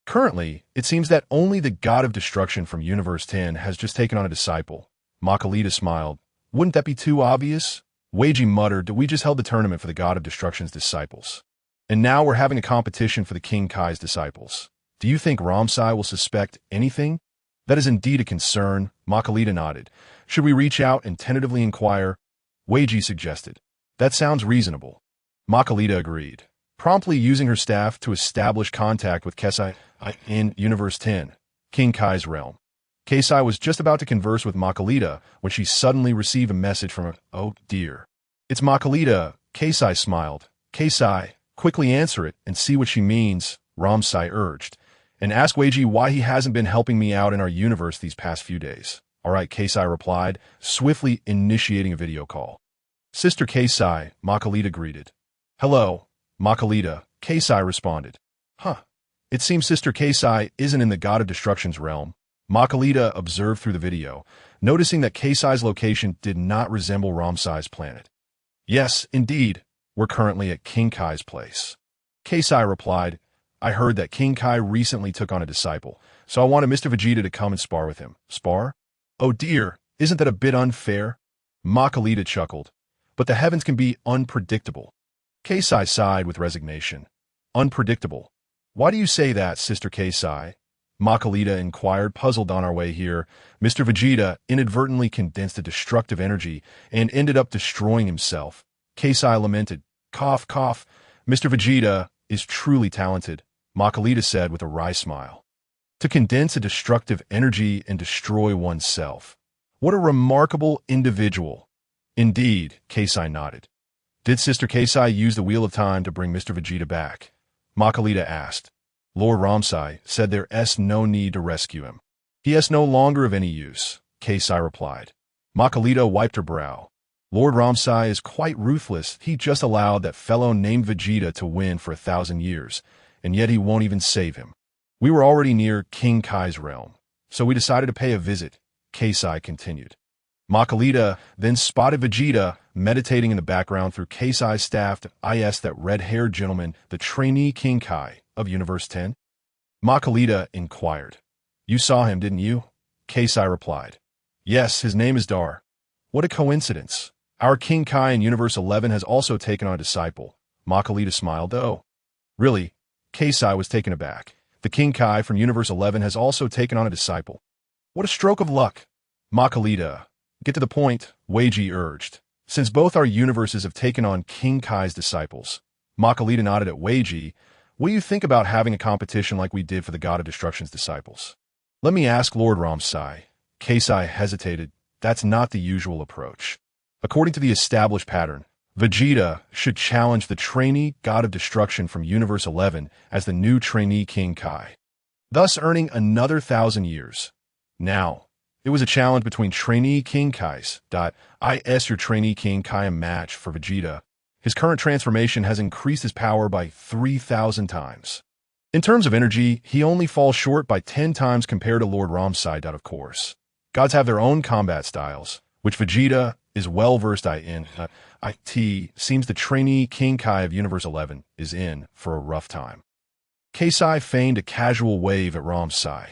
Speaker 1: Currently, it seems that only the god of destruction from Universe 10 has just taken on a disciple. Makalita smiled. Wouldn't that be too obvious? Weiji muttered that we just held the tournament for the God of Destruction's disciples. And now we're having a competition for the King Kai's disciples. Do you think Ramsai will suspect anything? That is indeed a concern, Makalita nodded. Should we reach out and tentatively inquire? Weiji suggested. That sounds reasonable. Makalita agreed, promptly using her staff to establish contact with Kesai in Universe 10, King Kai's realm. Kesai was just about to converse with Makalita when she suddenly received a message from her. Oh dear. It's Makalita, Kesai smiled. Kesai, quickly answer it and see what she means, Ramsai urged. And ask Weiji why he hasn't been helping me out in our universe these past few days. All right, Kesai replied, swiftly initiating a video call. Sister Kesai, Makalita greeted. Hello, Makalita, Kesai responded. Huh. It seems Sister Kesai isn't in the God of Destruction's realm. Makalita observed through the video, noticing that Kesai's location did not resemble Ramsai's planet. Yes, indeed, we're currently at King Kai's place. Kesai replied, I heard that King Kai recently took on a disciple, so I wanted Mr. Vegeta to come and spar with him. Spar? Oh dear, isn't that a bit unfair? Makalita chuckled. But the heavens can be unpredictable. Kesai sighed with resignation. Unpredictable. Why do you say that, Sister Kesai? Makalita inquired, puzzled. On our way here, Mr. Vegeta inadvertently condensed a destructive energy and ended up destroying himself. Kesai lamented. Cough, cough. Mr. Vegeta is truly talented, Makalita said with a wry smile. To condense a destructive energy and destroy oneself. What a remarkable individual. Indeed, Kesai nodded. Did Sister Kesai use the Wheel of Time to bring Mr. Vegeta back? Makalita asked. Lord Ramsai said there's no need to rescue him. He is no longer of any use, Kesai replied. Makalita wiped her brow. Lord Ramsai is quite ruthless. He just allowed that fellow named Vegeta to win for 1,000 years, and yet he won't even save him. We were already near King Kai's realm, so we decided to pay a visit, Kesai continued. Makalita then spotted Vegeta meditating in the background through Kesai's staff. That red-haired gentleman, the trainee King Kai of Universe 10? Makalita inquired. You saw him, didn't you? Kesai replied. Yes, his name is Dar. What a coincidence. Our King Kai in Universe 11 has also taken on a disciple. Makalita smiled. Oh. Really? Kesai was taken aback. The King Kai from Universe 11 has also taken on a disciple. What a stroke of luck. Makalita. Get to the point, Weiji urged. Since both our universes have taken on King Kai's disciples. Makalita nodded at Weiji. What do you think about having a competition like we did for the God of Destruction's disciples? Let me ask Lord Ramsai. Kesai hesitated. That's not the usual approach. According to the established pattern, Vegeta should challenge the trainee God of Destruction from Universe 11 as the new trainee King Kai, thus earning another 1,000 years. Now, it was a challenge between trainee King Kai's. Your trainee King Kai a match for Vegeta. His current transformation has increased his power by 3,000 times. In terms of energy, he only falls short by 10 times compared to Lord Ramsai. Of course. Gods have their own combat styles, which Vegeta is well versed in. Seems the trainee King Kai of Universe 11 is in for a rough time. Kesai feigned a casual wave at Ramsai.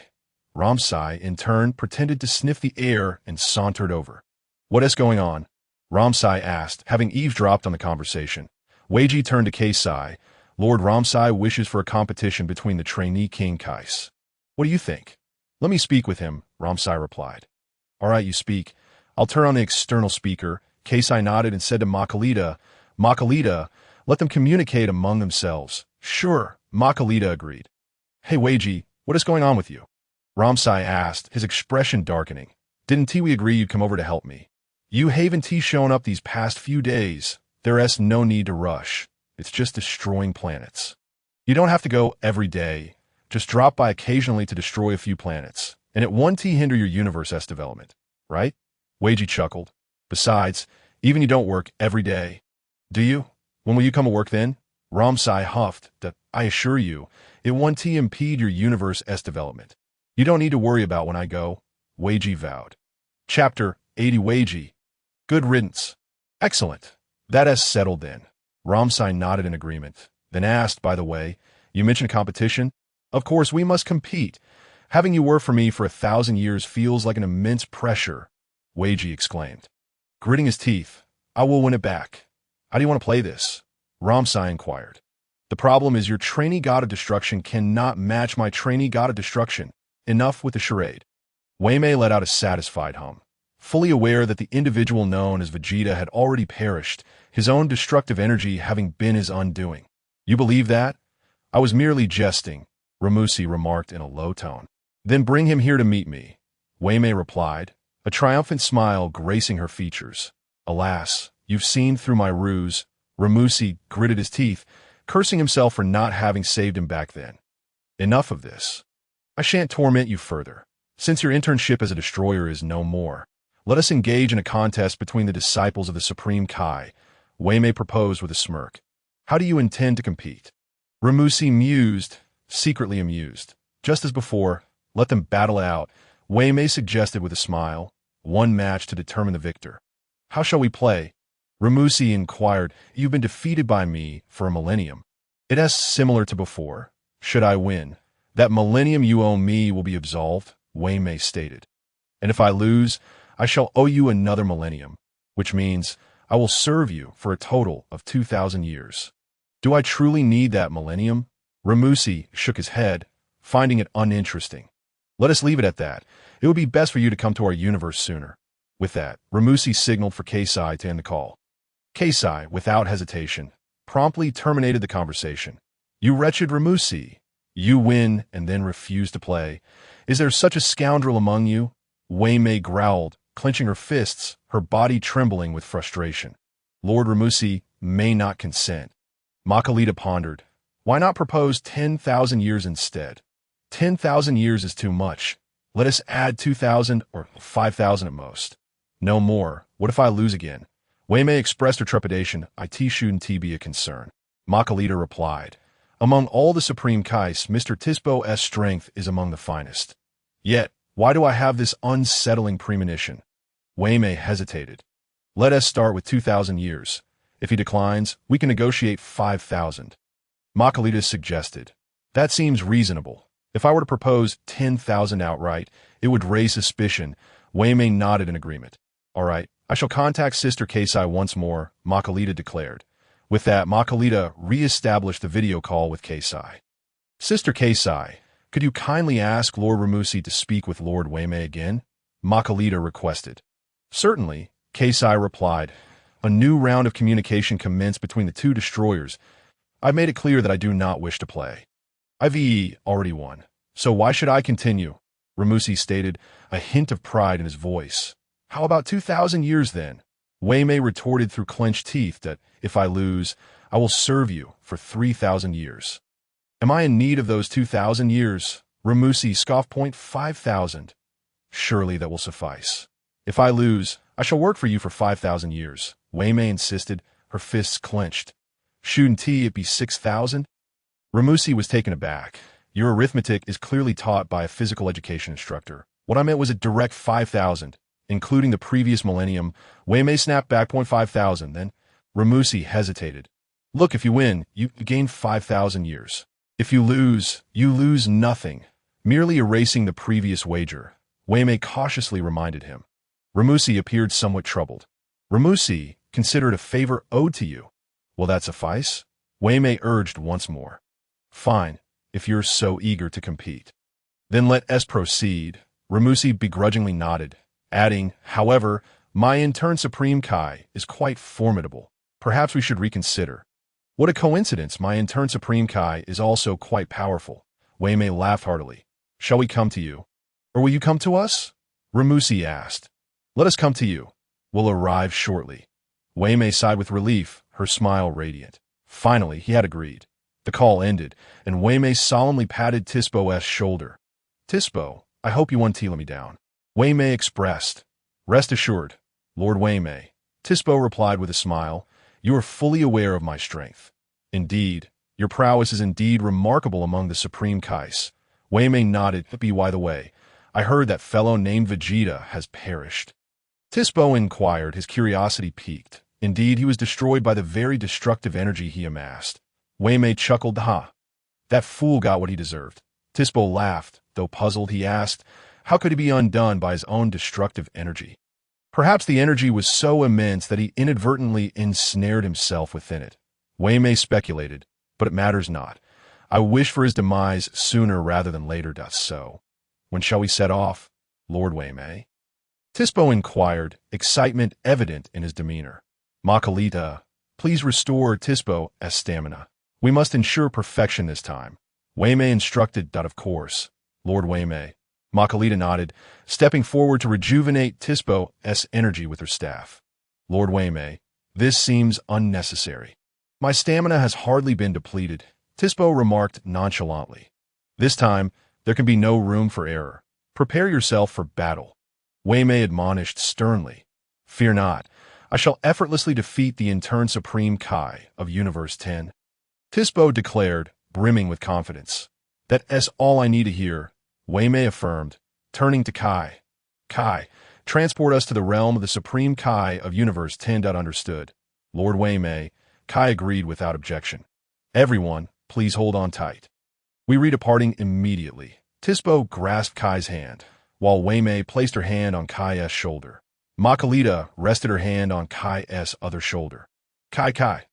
Speaker 1: Ramsai, in turn, pretended to sniff the air and sauntered over. What is going on? Ramsai asked, having eavesdropped on the conversation. Weiji turned to Kesai. Lord Ramsai wishes for a competition between the trainee King Kais. What do you think? Let me speak with him, Ramsai replied. All right, you speak. I'll turn on the external speaker. Kesai nodded and said to Makalita, Makalita, let them communicate among themselves. Sure, Makalita agreed. Hey Weiji, what is going on with you? Ramsai asked, his expression darkening. Didn't we agree you'd come over to help me? You haven't shown up these past few days. There's no need to rush. It's just destroying planets. You don't have to go every day. Just drop by occasionally to destroy a few planets, and it won't hinder your universe's development, right? Weiji chuckled. Besides, even you don't work every day. Do you? When will you come to work then? Ramsai huffed. I assure you, it won't impede your universe's development. You don't need to worry about when I go, Weiji vowed. Chapter 80 Weiji. Good riddance. Excellent. That is settled then. Ramsai nodded in agreement, then asked, by the way, you mentioned competition? Of course, we must compete. Having you work for me for 1,000 years feels like an immense pressure, Weiji exclaimed. Gritting his teeth, I will win it back. How do you want to play this? Ramsai inquired. The problem is your trainee god of destruction cannot match my trainee god of destruction. Enough with the charade. Wei Mei let out a satisfied hum. Fully aware that the individual known as Vegeta had already perished, his own destructive energy having been his undoing. You believe that? I was merely jesting, Ramusi remarked in a low tone. Then bring him here to meet me, Wei Mei replied, a triumphant smile gracing her features. Alas, you've seen through my ruse. Ramusi gritted his teeth, cursing himself for not having saved him back then. Enough of this. I shan't torment you further. Since your internship as a destroyer is no more, let us engage in a contest between the disciples of the Supreme Kai, Wei Mei proposed with a smirk. How do you intend to compete? Ramusi mused, secretly amused. Just as before, let them battle out, Wei Mei suggested with a smile, one match to determine the victor. How shall we play? Ramusi inquired. You've been defeated by me for a millennium. It is similar to before. Should I win, that millennium you owe me will be absolved, Wei Mei stated. And if I lose, I shall owe you another millennium, which means I will serve you for a total of 2,000 years. Do I truly need that millennium? Ramusi shook his head, finding it uninteresting. Let us leave it at that. It would be best for you to come to our universe sooner. With that, Ramusi signaled for Keisai to end the call. Keisai, without hesitation, promptly terminated the conversation. You wretched Ramusi. You win and then refuse to play. Is there such a scoundrel among you? Wei Mei growled, clenching her fists, her body trembling with frustration. Lord Ramusi may not consent. Makalita pondered. Why not propose 10,000 years instead? 10,000 years is too much. Let us add 2,000 or 5,000 at most. No more. What if I lose again? Wei Mei expressed her trepidation. It shouldn't be a concern. Makalita replied. Among all the Supreme Kais, Mr. Tisbo's strength is among the finest. Yet, why do I have this unsettling premonition? Wei Mei hesitated. Let us start with 2,000 years. If he declines, we can negotiate 5,000. Makalita suggested. That seems reasonable. If I were to propose 10,000 outright, it would raise suspicion. Wei Mei nodded in agreement. All right, I shall contact Sister Keisai once more, Makalita declared. With that, Makalita re-established the video call with Keisai. Sister Keisai, could you kindly ask Lord Ramusi to speak with Lord Wei Mei again? Makalita requested. Certainly, Keisai replied. A new round of communication commenced between the two destroyers. I've made it clear that I do not wish to play. I've already won, so why should I continue? Ramusi stated, a hint of pride in his voice. How about 2,000 years then? Wei Mei retorted through clenched teeth that, if I lose, I will serve you for 3,000 years. Am I in need of those 2,000 years? Ramusi scoffed. 5,000. Surely that will suffice. If I lose, I shall work for you for 5,000 years, Wei Mei insisted, her fists clenched. Shouldn't it be 6,000? Ramusi was taken aback. Your arithmetic is clearly taught by a physical education instructor. What I meant was a direct 5,000, including the previous millennium. Wei Mei snapped back. 5,000, then. Ramusi hesitated. Look, if you win, you gain 5,000 years. If you lose nothing, merely erasing the previous wager, Wei Mei cautiously reminded him. Ramusi appeared somewhat troubled. Ramusi, consider it a favor owed to you. Will that suffice? Wei Mei urged once more. Fine, if you're so eager to compete. Then let us proceed. Ramusi begrudgingly nodded, adding, however, my intern Supreme Kai is quite formidable. Perhaps we should reconsider. What a coincidence, my intern Supreme Kai is also quite powerful. Wei Mei laughed heartily. Shall we come to you? Or will you come to us? Ramusi asked. Let us come to you. We'll arrive shortly. Wei Mei sighed with relief, her smile radiant. Finally, he had agreed. The call ended, and Wei Mei solemnly patted Tisbo's shoulder. Tisbo, I hope you won't let me down. Wei Mei expressed. Rest assured, Lord Wei Mei. Tisbo replied with a smile. You are fully aware of my strength. Indeed, your prowess is indeed remarkable among the Supreme Kais. Wei Mei nodded. By the way, I heard that fellow named Vegeta has perished. Tisbo inquired, his curiosity piqued. Indeed, he was destroyed by the very destructive energy he amassed. Wei Mei chuckled. Ha! That fool got what he deserved. Tisbo laughed. Though puzzled, he asked, how could he be undone by his own destructive energy? Perhaps the energy was so immense that he inadvertently ensnared himself within it. Wei Mei speculated, but it matters not. I wish for his demise sooner rather than later. So, when shall we set off, Lord Wei Mei? Tispo inquired, excitement evident in his demeanor. Makalita, please restore Tispo's stamina. We must ensure perfection this time. Wei Mei instructed. Of course, Lord Wei Mei. Makalita nodded, stepping forward to rejuvenate Tispo's energy with her staff. Lord Wei Mei, this seems unnecessary. My stamina has hardly been depleted, Tispo remarked nonchalantly. This time, there can be no room for error. Prepare yourself for battle. Wei Mei admonished sternly. Fear not. I shall effortlessly defeat the intern Supreme Kai of Universe 10. Tispo declared, brimming with confidence. That's all I need to hear, Wei Mei affirmed, turning to Kai. Kai, transport us to the realm of the Supreme Kai of Universe 10. Understood. Lord Wei Mei, Kai agreed without objection. Everyone, please hold on tight. We redeparting immediately. Tispo grasped Kai's hand, while Wei Mei placed her hand on Kai's shoulder. Makalita rested her hand on Kai's other shoulder. Kai Kai.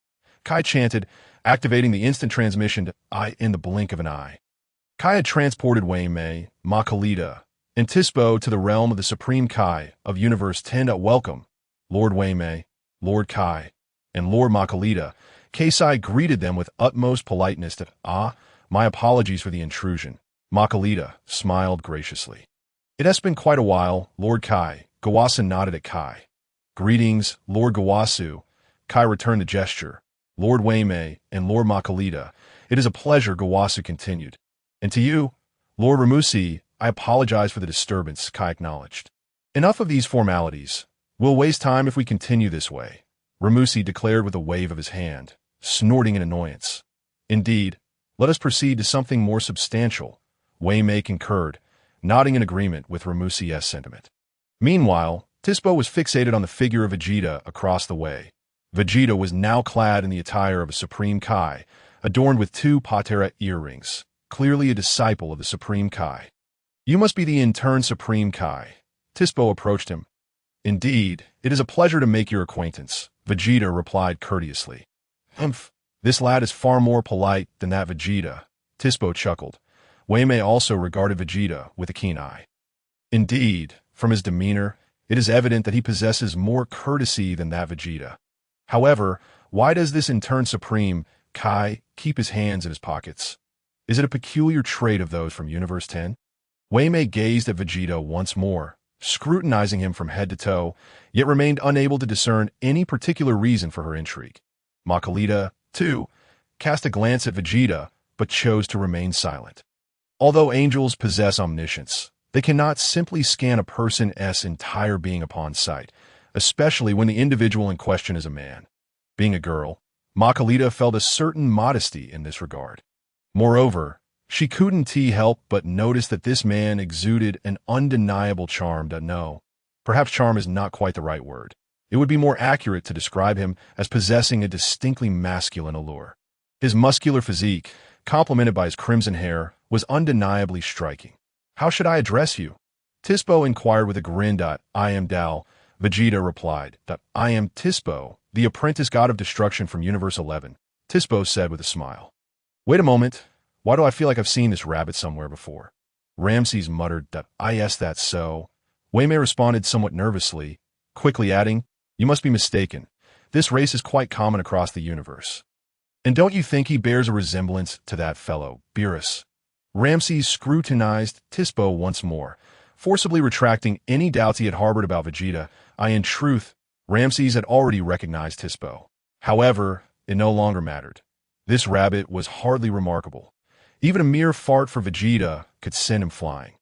Speaker 1: Kai chanted, activating the instant transmission to I in the blink of an eye. Kai had transported Wei Mei, Makalita, and Tispo to the realm of the Supreme Kai of Universe 10. Welcome, Lord Wei Mei, Lord Kai, and Lord Makalita. Keisai greeted them with utmost politeness. My apologies for the intrusion. Makalita smiled graciously. It has been quite a while, Lord Kai. Gawasu nodded at Kai. Greetings, Lord Gawasu. Kai returned the gesture. Lord Wei Mei and Lord Makalita. It is a pleasure, Gawasu continued. And to you, Lord Ramusi, I apologize for the disturbance, Kai acknowledged. Enough of these formalities. We'll waste time if we continue this way, Ramusi declared with a wave of his hand, snorting in annoyance. Indeed, let us proceed to something more substantial, Wei Mei concurred, nodding in agreement with Ramusi's sentiment. Meanwhile, Tispo was fixated on the figure of Vegeta across the way. Vegeta was now clad in the attire of a Supreme Kai, adorned with 2 Patera earrings, clearly a disciple of the Supreme Kai. You must be the intern Supreme Kai. Tispo approached him. Indeed, it is a pleasure to make your acquaintance, Vegeta replied courteously. This lad is far more polite than that Vegeta, Tispo chuckled. Wei Mei also regarded Vegeta with a keen eye. Indeed, from his demeanor, it is evident that he possesses more courtesy than that Vegeta. However, why does this intern Supreme Kai keep his hands in his pockets? Is it a peculiar trait of those from Universe 10? Wei Mei gazed at Vegeta once more, scrutinizing him from head to toe, yet remained unable to discern any particular reason for her intrigue. Makalita, too, cast a glance at Vegeta, but chose to remain silent. Although angels possess omniscience, they cannot simply scan a person's entire being upon sight, especially when the individual in question is a man. Being a girl, Makalita felt a certain modesty in this regard. Moreover, she couldn't help but notice that this man exuded an undeniable charm. No, perhaps charm is not quite the right word. It would be more accurate to describe him as possessing a distinctly masculine allure. His muscular physique, complemented by his crimson hair, was undeniably striking. How should I address you? Tispo inquired with a grin. I am Dal. Vegeta replied. I am Tispo, the apprentice god of destruction from Universe 11, Tispo said with a smile. Wait a moment. Why do I feel like I've seen this rabbit somewhere before? Ramses muttered. Yes, that's so. Wei Mei responded somewhat nervously, quickly adding, You must be mistaken. This race is quite common across the universe. And don't you think he bears a resemblance to that fellow, Beerus? Ramses scrutinized Tispo once more, forcibly retracting any doubts he had harbored about Vegeta. In truth, Ramses had already recognized Tispo. However, it no longer mattered. This rabbit was hardly remarkable. Even a mere fart for Vegeta could send him flying.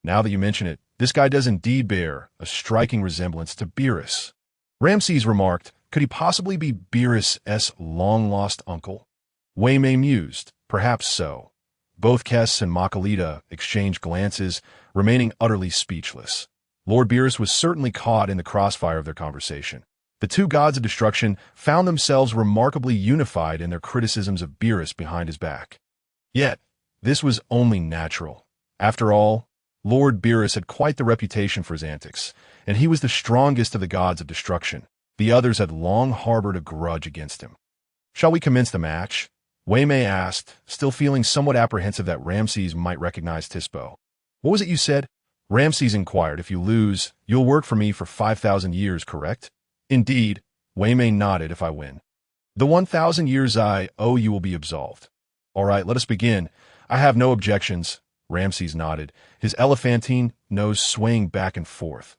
Speaker 1: Now that you mention it, this guy does indeed bear a striking resemblance to Beerus. Ramses remarked, could he possibly be Beerus' long-lost uncle? Wei Mei mused, perhaps so. Both Kess and Makalita exchanged glances, remaining utterly speechless. Lord Beerus was certainly caught in the crossfire of their conversation. The 2 gods of destruction found themselves remarkably unified in their criticisms of Beerus behind his back. Yet, this was only natural. After all, Lord Beerus had quite the reputation for his antics, and he was the strongest of the gods of destruction. The others had long harbored a grudge against him. "Shall we commence the match?" Wei Mei asked, still feeling somewhat apprehensive that Ramses might recognize Toppo. "What was it you said?" Ramses inquired. "If you lose, you'll work for me for 5,000 years, correct?" "Indeed." Wei Mei nodded. "If I win, the 1,000 years I owe you will be absolved." "All right, let us begin. I have no objections." Ramses nodded, his elephantine nose swaying back and forth.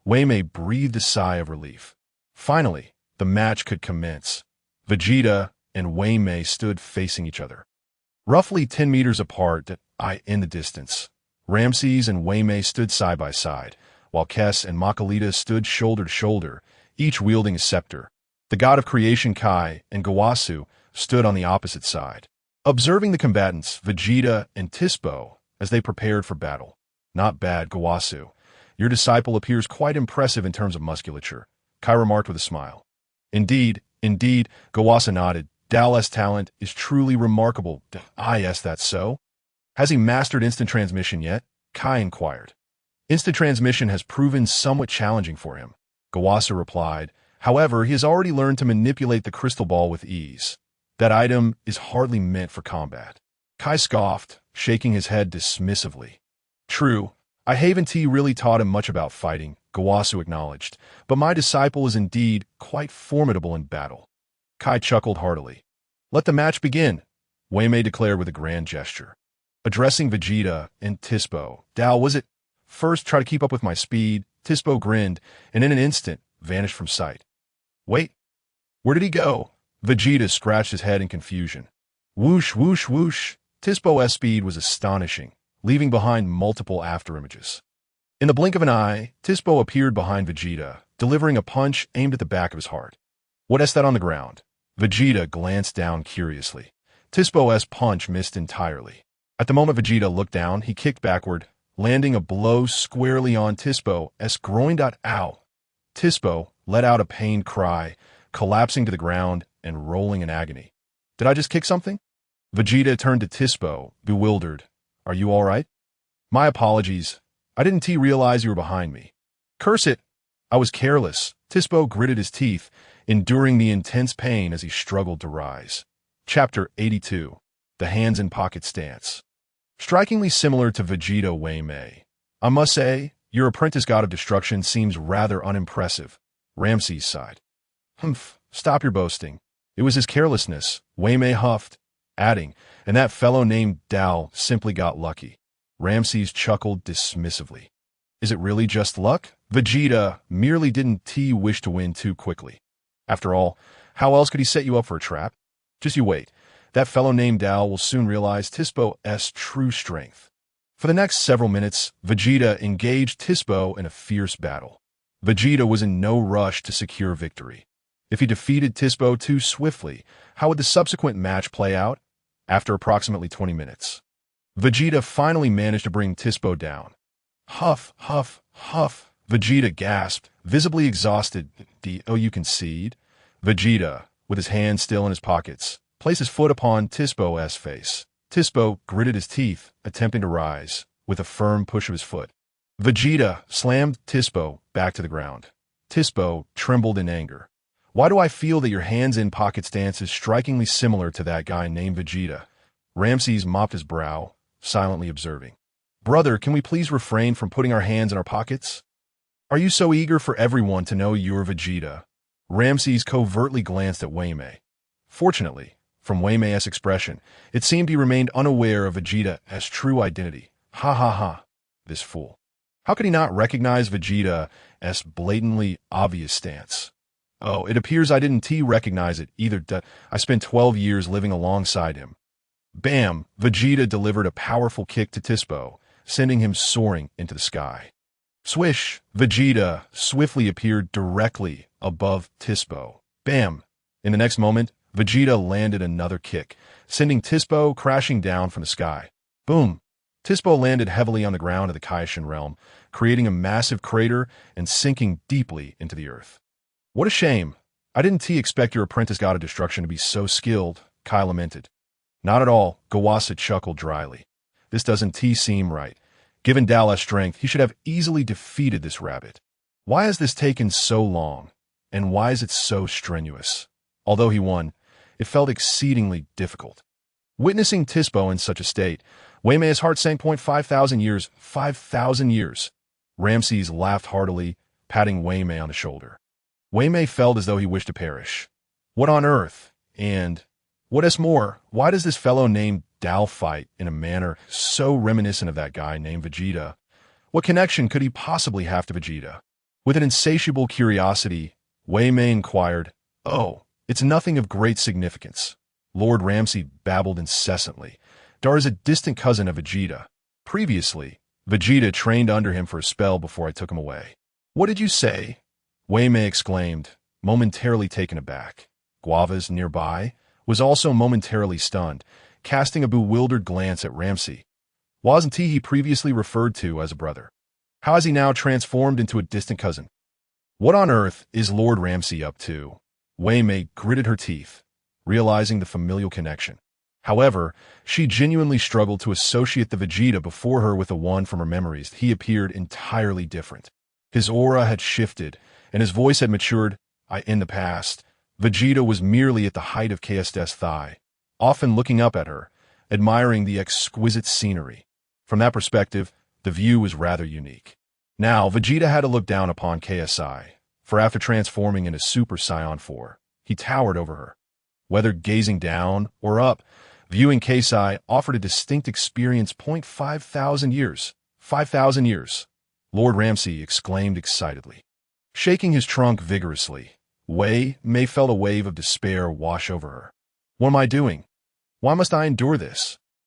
Speaker 1: Wei Mei breathed a sigh of relief. Finally, the match could commence. Vegeta and Wei Mei stood facing each other, roughly 10 meters apart in the distance. Ramses and Wei Mei stood side by side, while Kes and Makalita stood shoulder to shoulder, each wielding a scepter. The god of creation Kai and Gawasu stood on the opposite side, observing the combatants, Vegeta and Toppo, as they prepared for battle. "Not bad, Gawasu. Your disciple appears quite impressive in terms of musculature," Kai remarked with a smile. Indeed, Gawasu nodded. "Dal's talent is truly remarkable." Yes, that's so." "Has he mastered instant transmission yet?" Kai inquired. "Instant transmission has proven somewhat challenging for him," Gawasu replied. "However, he has already learned to manipulate the crystal ball with ease. That item is hardly meant for combat." Kai scoffed, shaking his head dismissively. "True, I haven't really taught him much about fighting," Gawasu acknowledged, "but my disciple is indeed quite formidable in battle." Kai chuckled heartily. "Let the match begin," Wei Mei declared with a grand gesture. Addressing Vegeta and Toppo, "Dal, was it? First, try to keep up with my speed." Toppo grinned, and in an instant, vanished from sight. "Wait, where did he go?" Vegeta scratched his head in confusion. Whoosh, whoosh, whoosh. Toppo's speed was astonishing, leaving behind multiple afterimages. In the blink of an eye, Toppo appeared behind Vegeta, delivering a punch aimed at the back of his heart. "What is that on the ground?" Vegeta glanced down curiously. Toppo's punch missed entirely. At the moment Vegeta looked down, he kicked backward, landing a blow squarely on Toppo's groin. Ow! Toppo let out a pained cry, collapsing to the ground and rolling in agony. "Did I just kick something?" Vegeta turned to Toppo, bewildered. "Are you all right?" "My apologies. I didn't realize you were behind me." "Curse it! I was careless." Toppo gritted his teeth, enduring the intense pain as he struggled to rise. Chapter 82. The Hands in Pocket Stance. Strikingly similar to Vegeta Wei Mei. "I must say, your apprentice god of destruction seems rather unimpressive," Ramses sighed. "Humph, stop your boasting. It was his carelessness," Wei Mei huffed, adding, "and that fellow named Dal simply got lucky." Ramses chuckled dismissively. "Is it really just luck?" Vegeta merely didn't wish to win too quickly. "After all, how else could he set you up for a trap? Just you wait. That fellow named Dal will soon realize Toppo's true strength." For the next several minutes, Vegeta engaged Toppo in a fierce battle. Vegeta was in no rush to secure victory. If he defeated Toppo too swiftly, how would the subsequent match play out? After approximately 20 minutes, Vegeta finally managed to bring Toppo down. Huff, huff, huff. Vegeta gasped, visibly exhausted. "Oh, you concede?" Vegeta, with his hands still in his pockets, placed his foot upon Toppo's face. Toppo gritted his teeth, attempting to rise, with a firm push of his foot. Vegeta slammed Toppo back to the ground. Toppo trembled in anger. "Why do I feel that your hands-in-pocket stance is strikingly similar to that guy named Vegeta?" Ramses mopped his brow, silently observing. "Brother, can we please refrain from putting our hands in our pockets? Are you so eager for everyone to know you're Vegeta?" Ramses covertly glanced at Wei Mei. Fortunately, from Wei Mei's expression, it seemed he remained unaware of Vegeta's true identity. Ha ha ha, this fool. How could he not recognize Vegeta's blatantly obvious stance? "Oh, it appears I didn't recognize it either. I spent 12 years living alongside him." Bam! Vegeta delivered a powerful kick to Toppo, sending him soaring into the sky. Swish! Vegeta swiftly appeared directly above Toppo. Bam! In the next moment, Vegeta landed another kick, sending Toppo crashing down from the sky. Boom! Toppo landed heavily on the ground of the Kaioshin realm, creating a massive crater and sinking deeply into the earth. "What a shame. I didn't expect your apprentice god of destruction to be so skilled," Kai lamented. "Not at all," Gawasu chuckled dryly. "This doesn't seem right. Given Dallas' strength, he should have easily defeated this rabbit. Why has this taken so long? And why is it so strenuous? Although he won, it felt exceedingly difficult. Witnessing Tiso in such a state, Wei Mei's heart sank. 5,000 years, 5,000 years. Ramses laughed heartily, patting Wei Mei on the shoulder. Wei Mei felt as though he wished to perish. What on earth? And what is more, why does this fellow named Dal fight in a manner so reminiscent of that guy named Vegeta? What connection could he possibly have to Vegeta? With an insatiable curiosity, Wei Mei inquired, "Oh, it's nothing of great significance." Lord Ramsay babbled incessantly. Dar is a distant cousin of Vegeta. Previously, Vegeta trained under him for a spell before I took him away. What did you say? Wei Mei exclaimed, momentarily taken aback. Guavas, nearby, was also momentarily stunned, casting a bewildered glance at Ramsay. Wasn't he previously referred to as a brother? How has he now transformed into a distant cousin? What on earth is Lord Ramsay up to? Wei Mei gritted her teeth, realizing the familial connection. However, she genuinely struggled to associate the Vegeta before her with the one from her memories. He appeared entirely different. His aura had shifted, and his voice had matured. In the past, Vegeta was merely at the height of KS's thigh, often looking up at her, admiring the exquisite scenery. From that perspective, the view was rather unique. Now, Vegeta had to look down upon KSI, for after transforming into Super Saiyan 4, he towered over her. Whether gazing down or up, viewing KSI offered a distinct experience. 5,000 years. 5,000 years. Lord Ramsay exclaimed excitedly. Shaking his trunk vigorously, Wei Mei felt a wave of despair wash over her. What am I doing? Why must I endure this?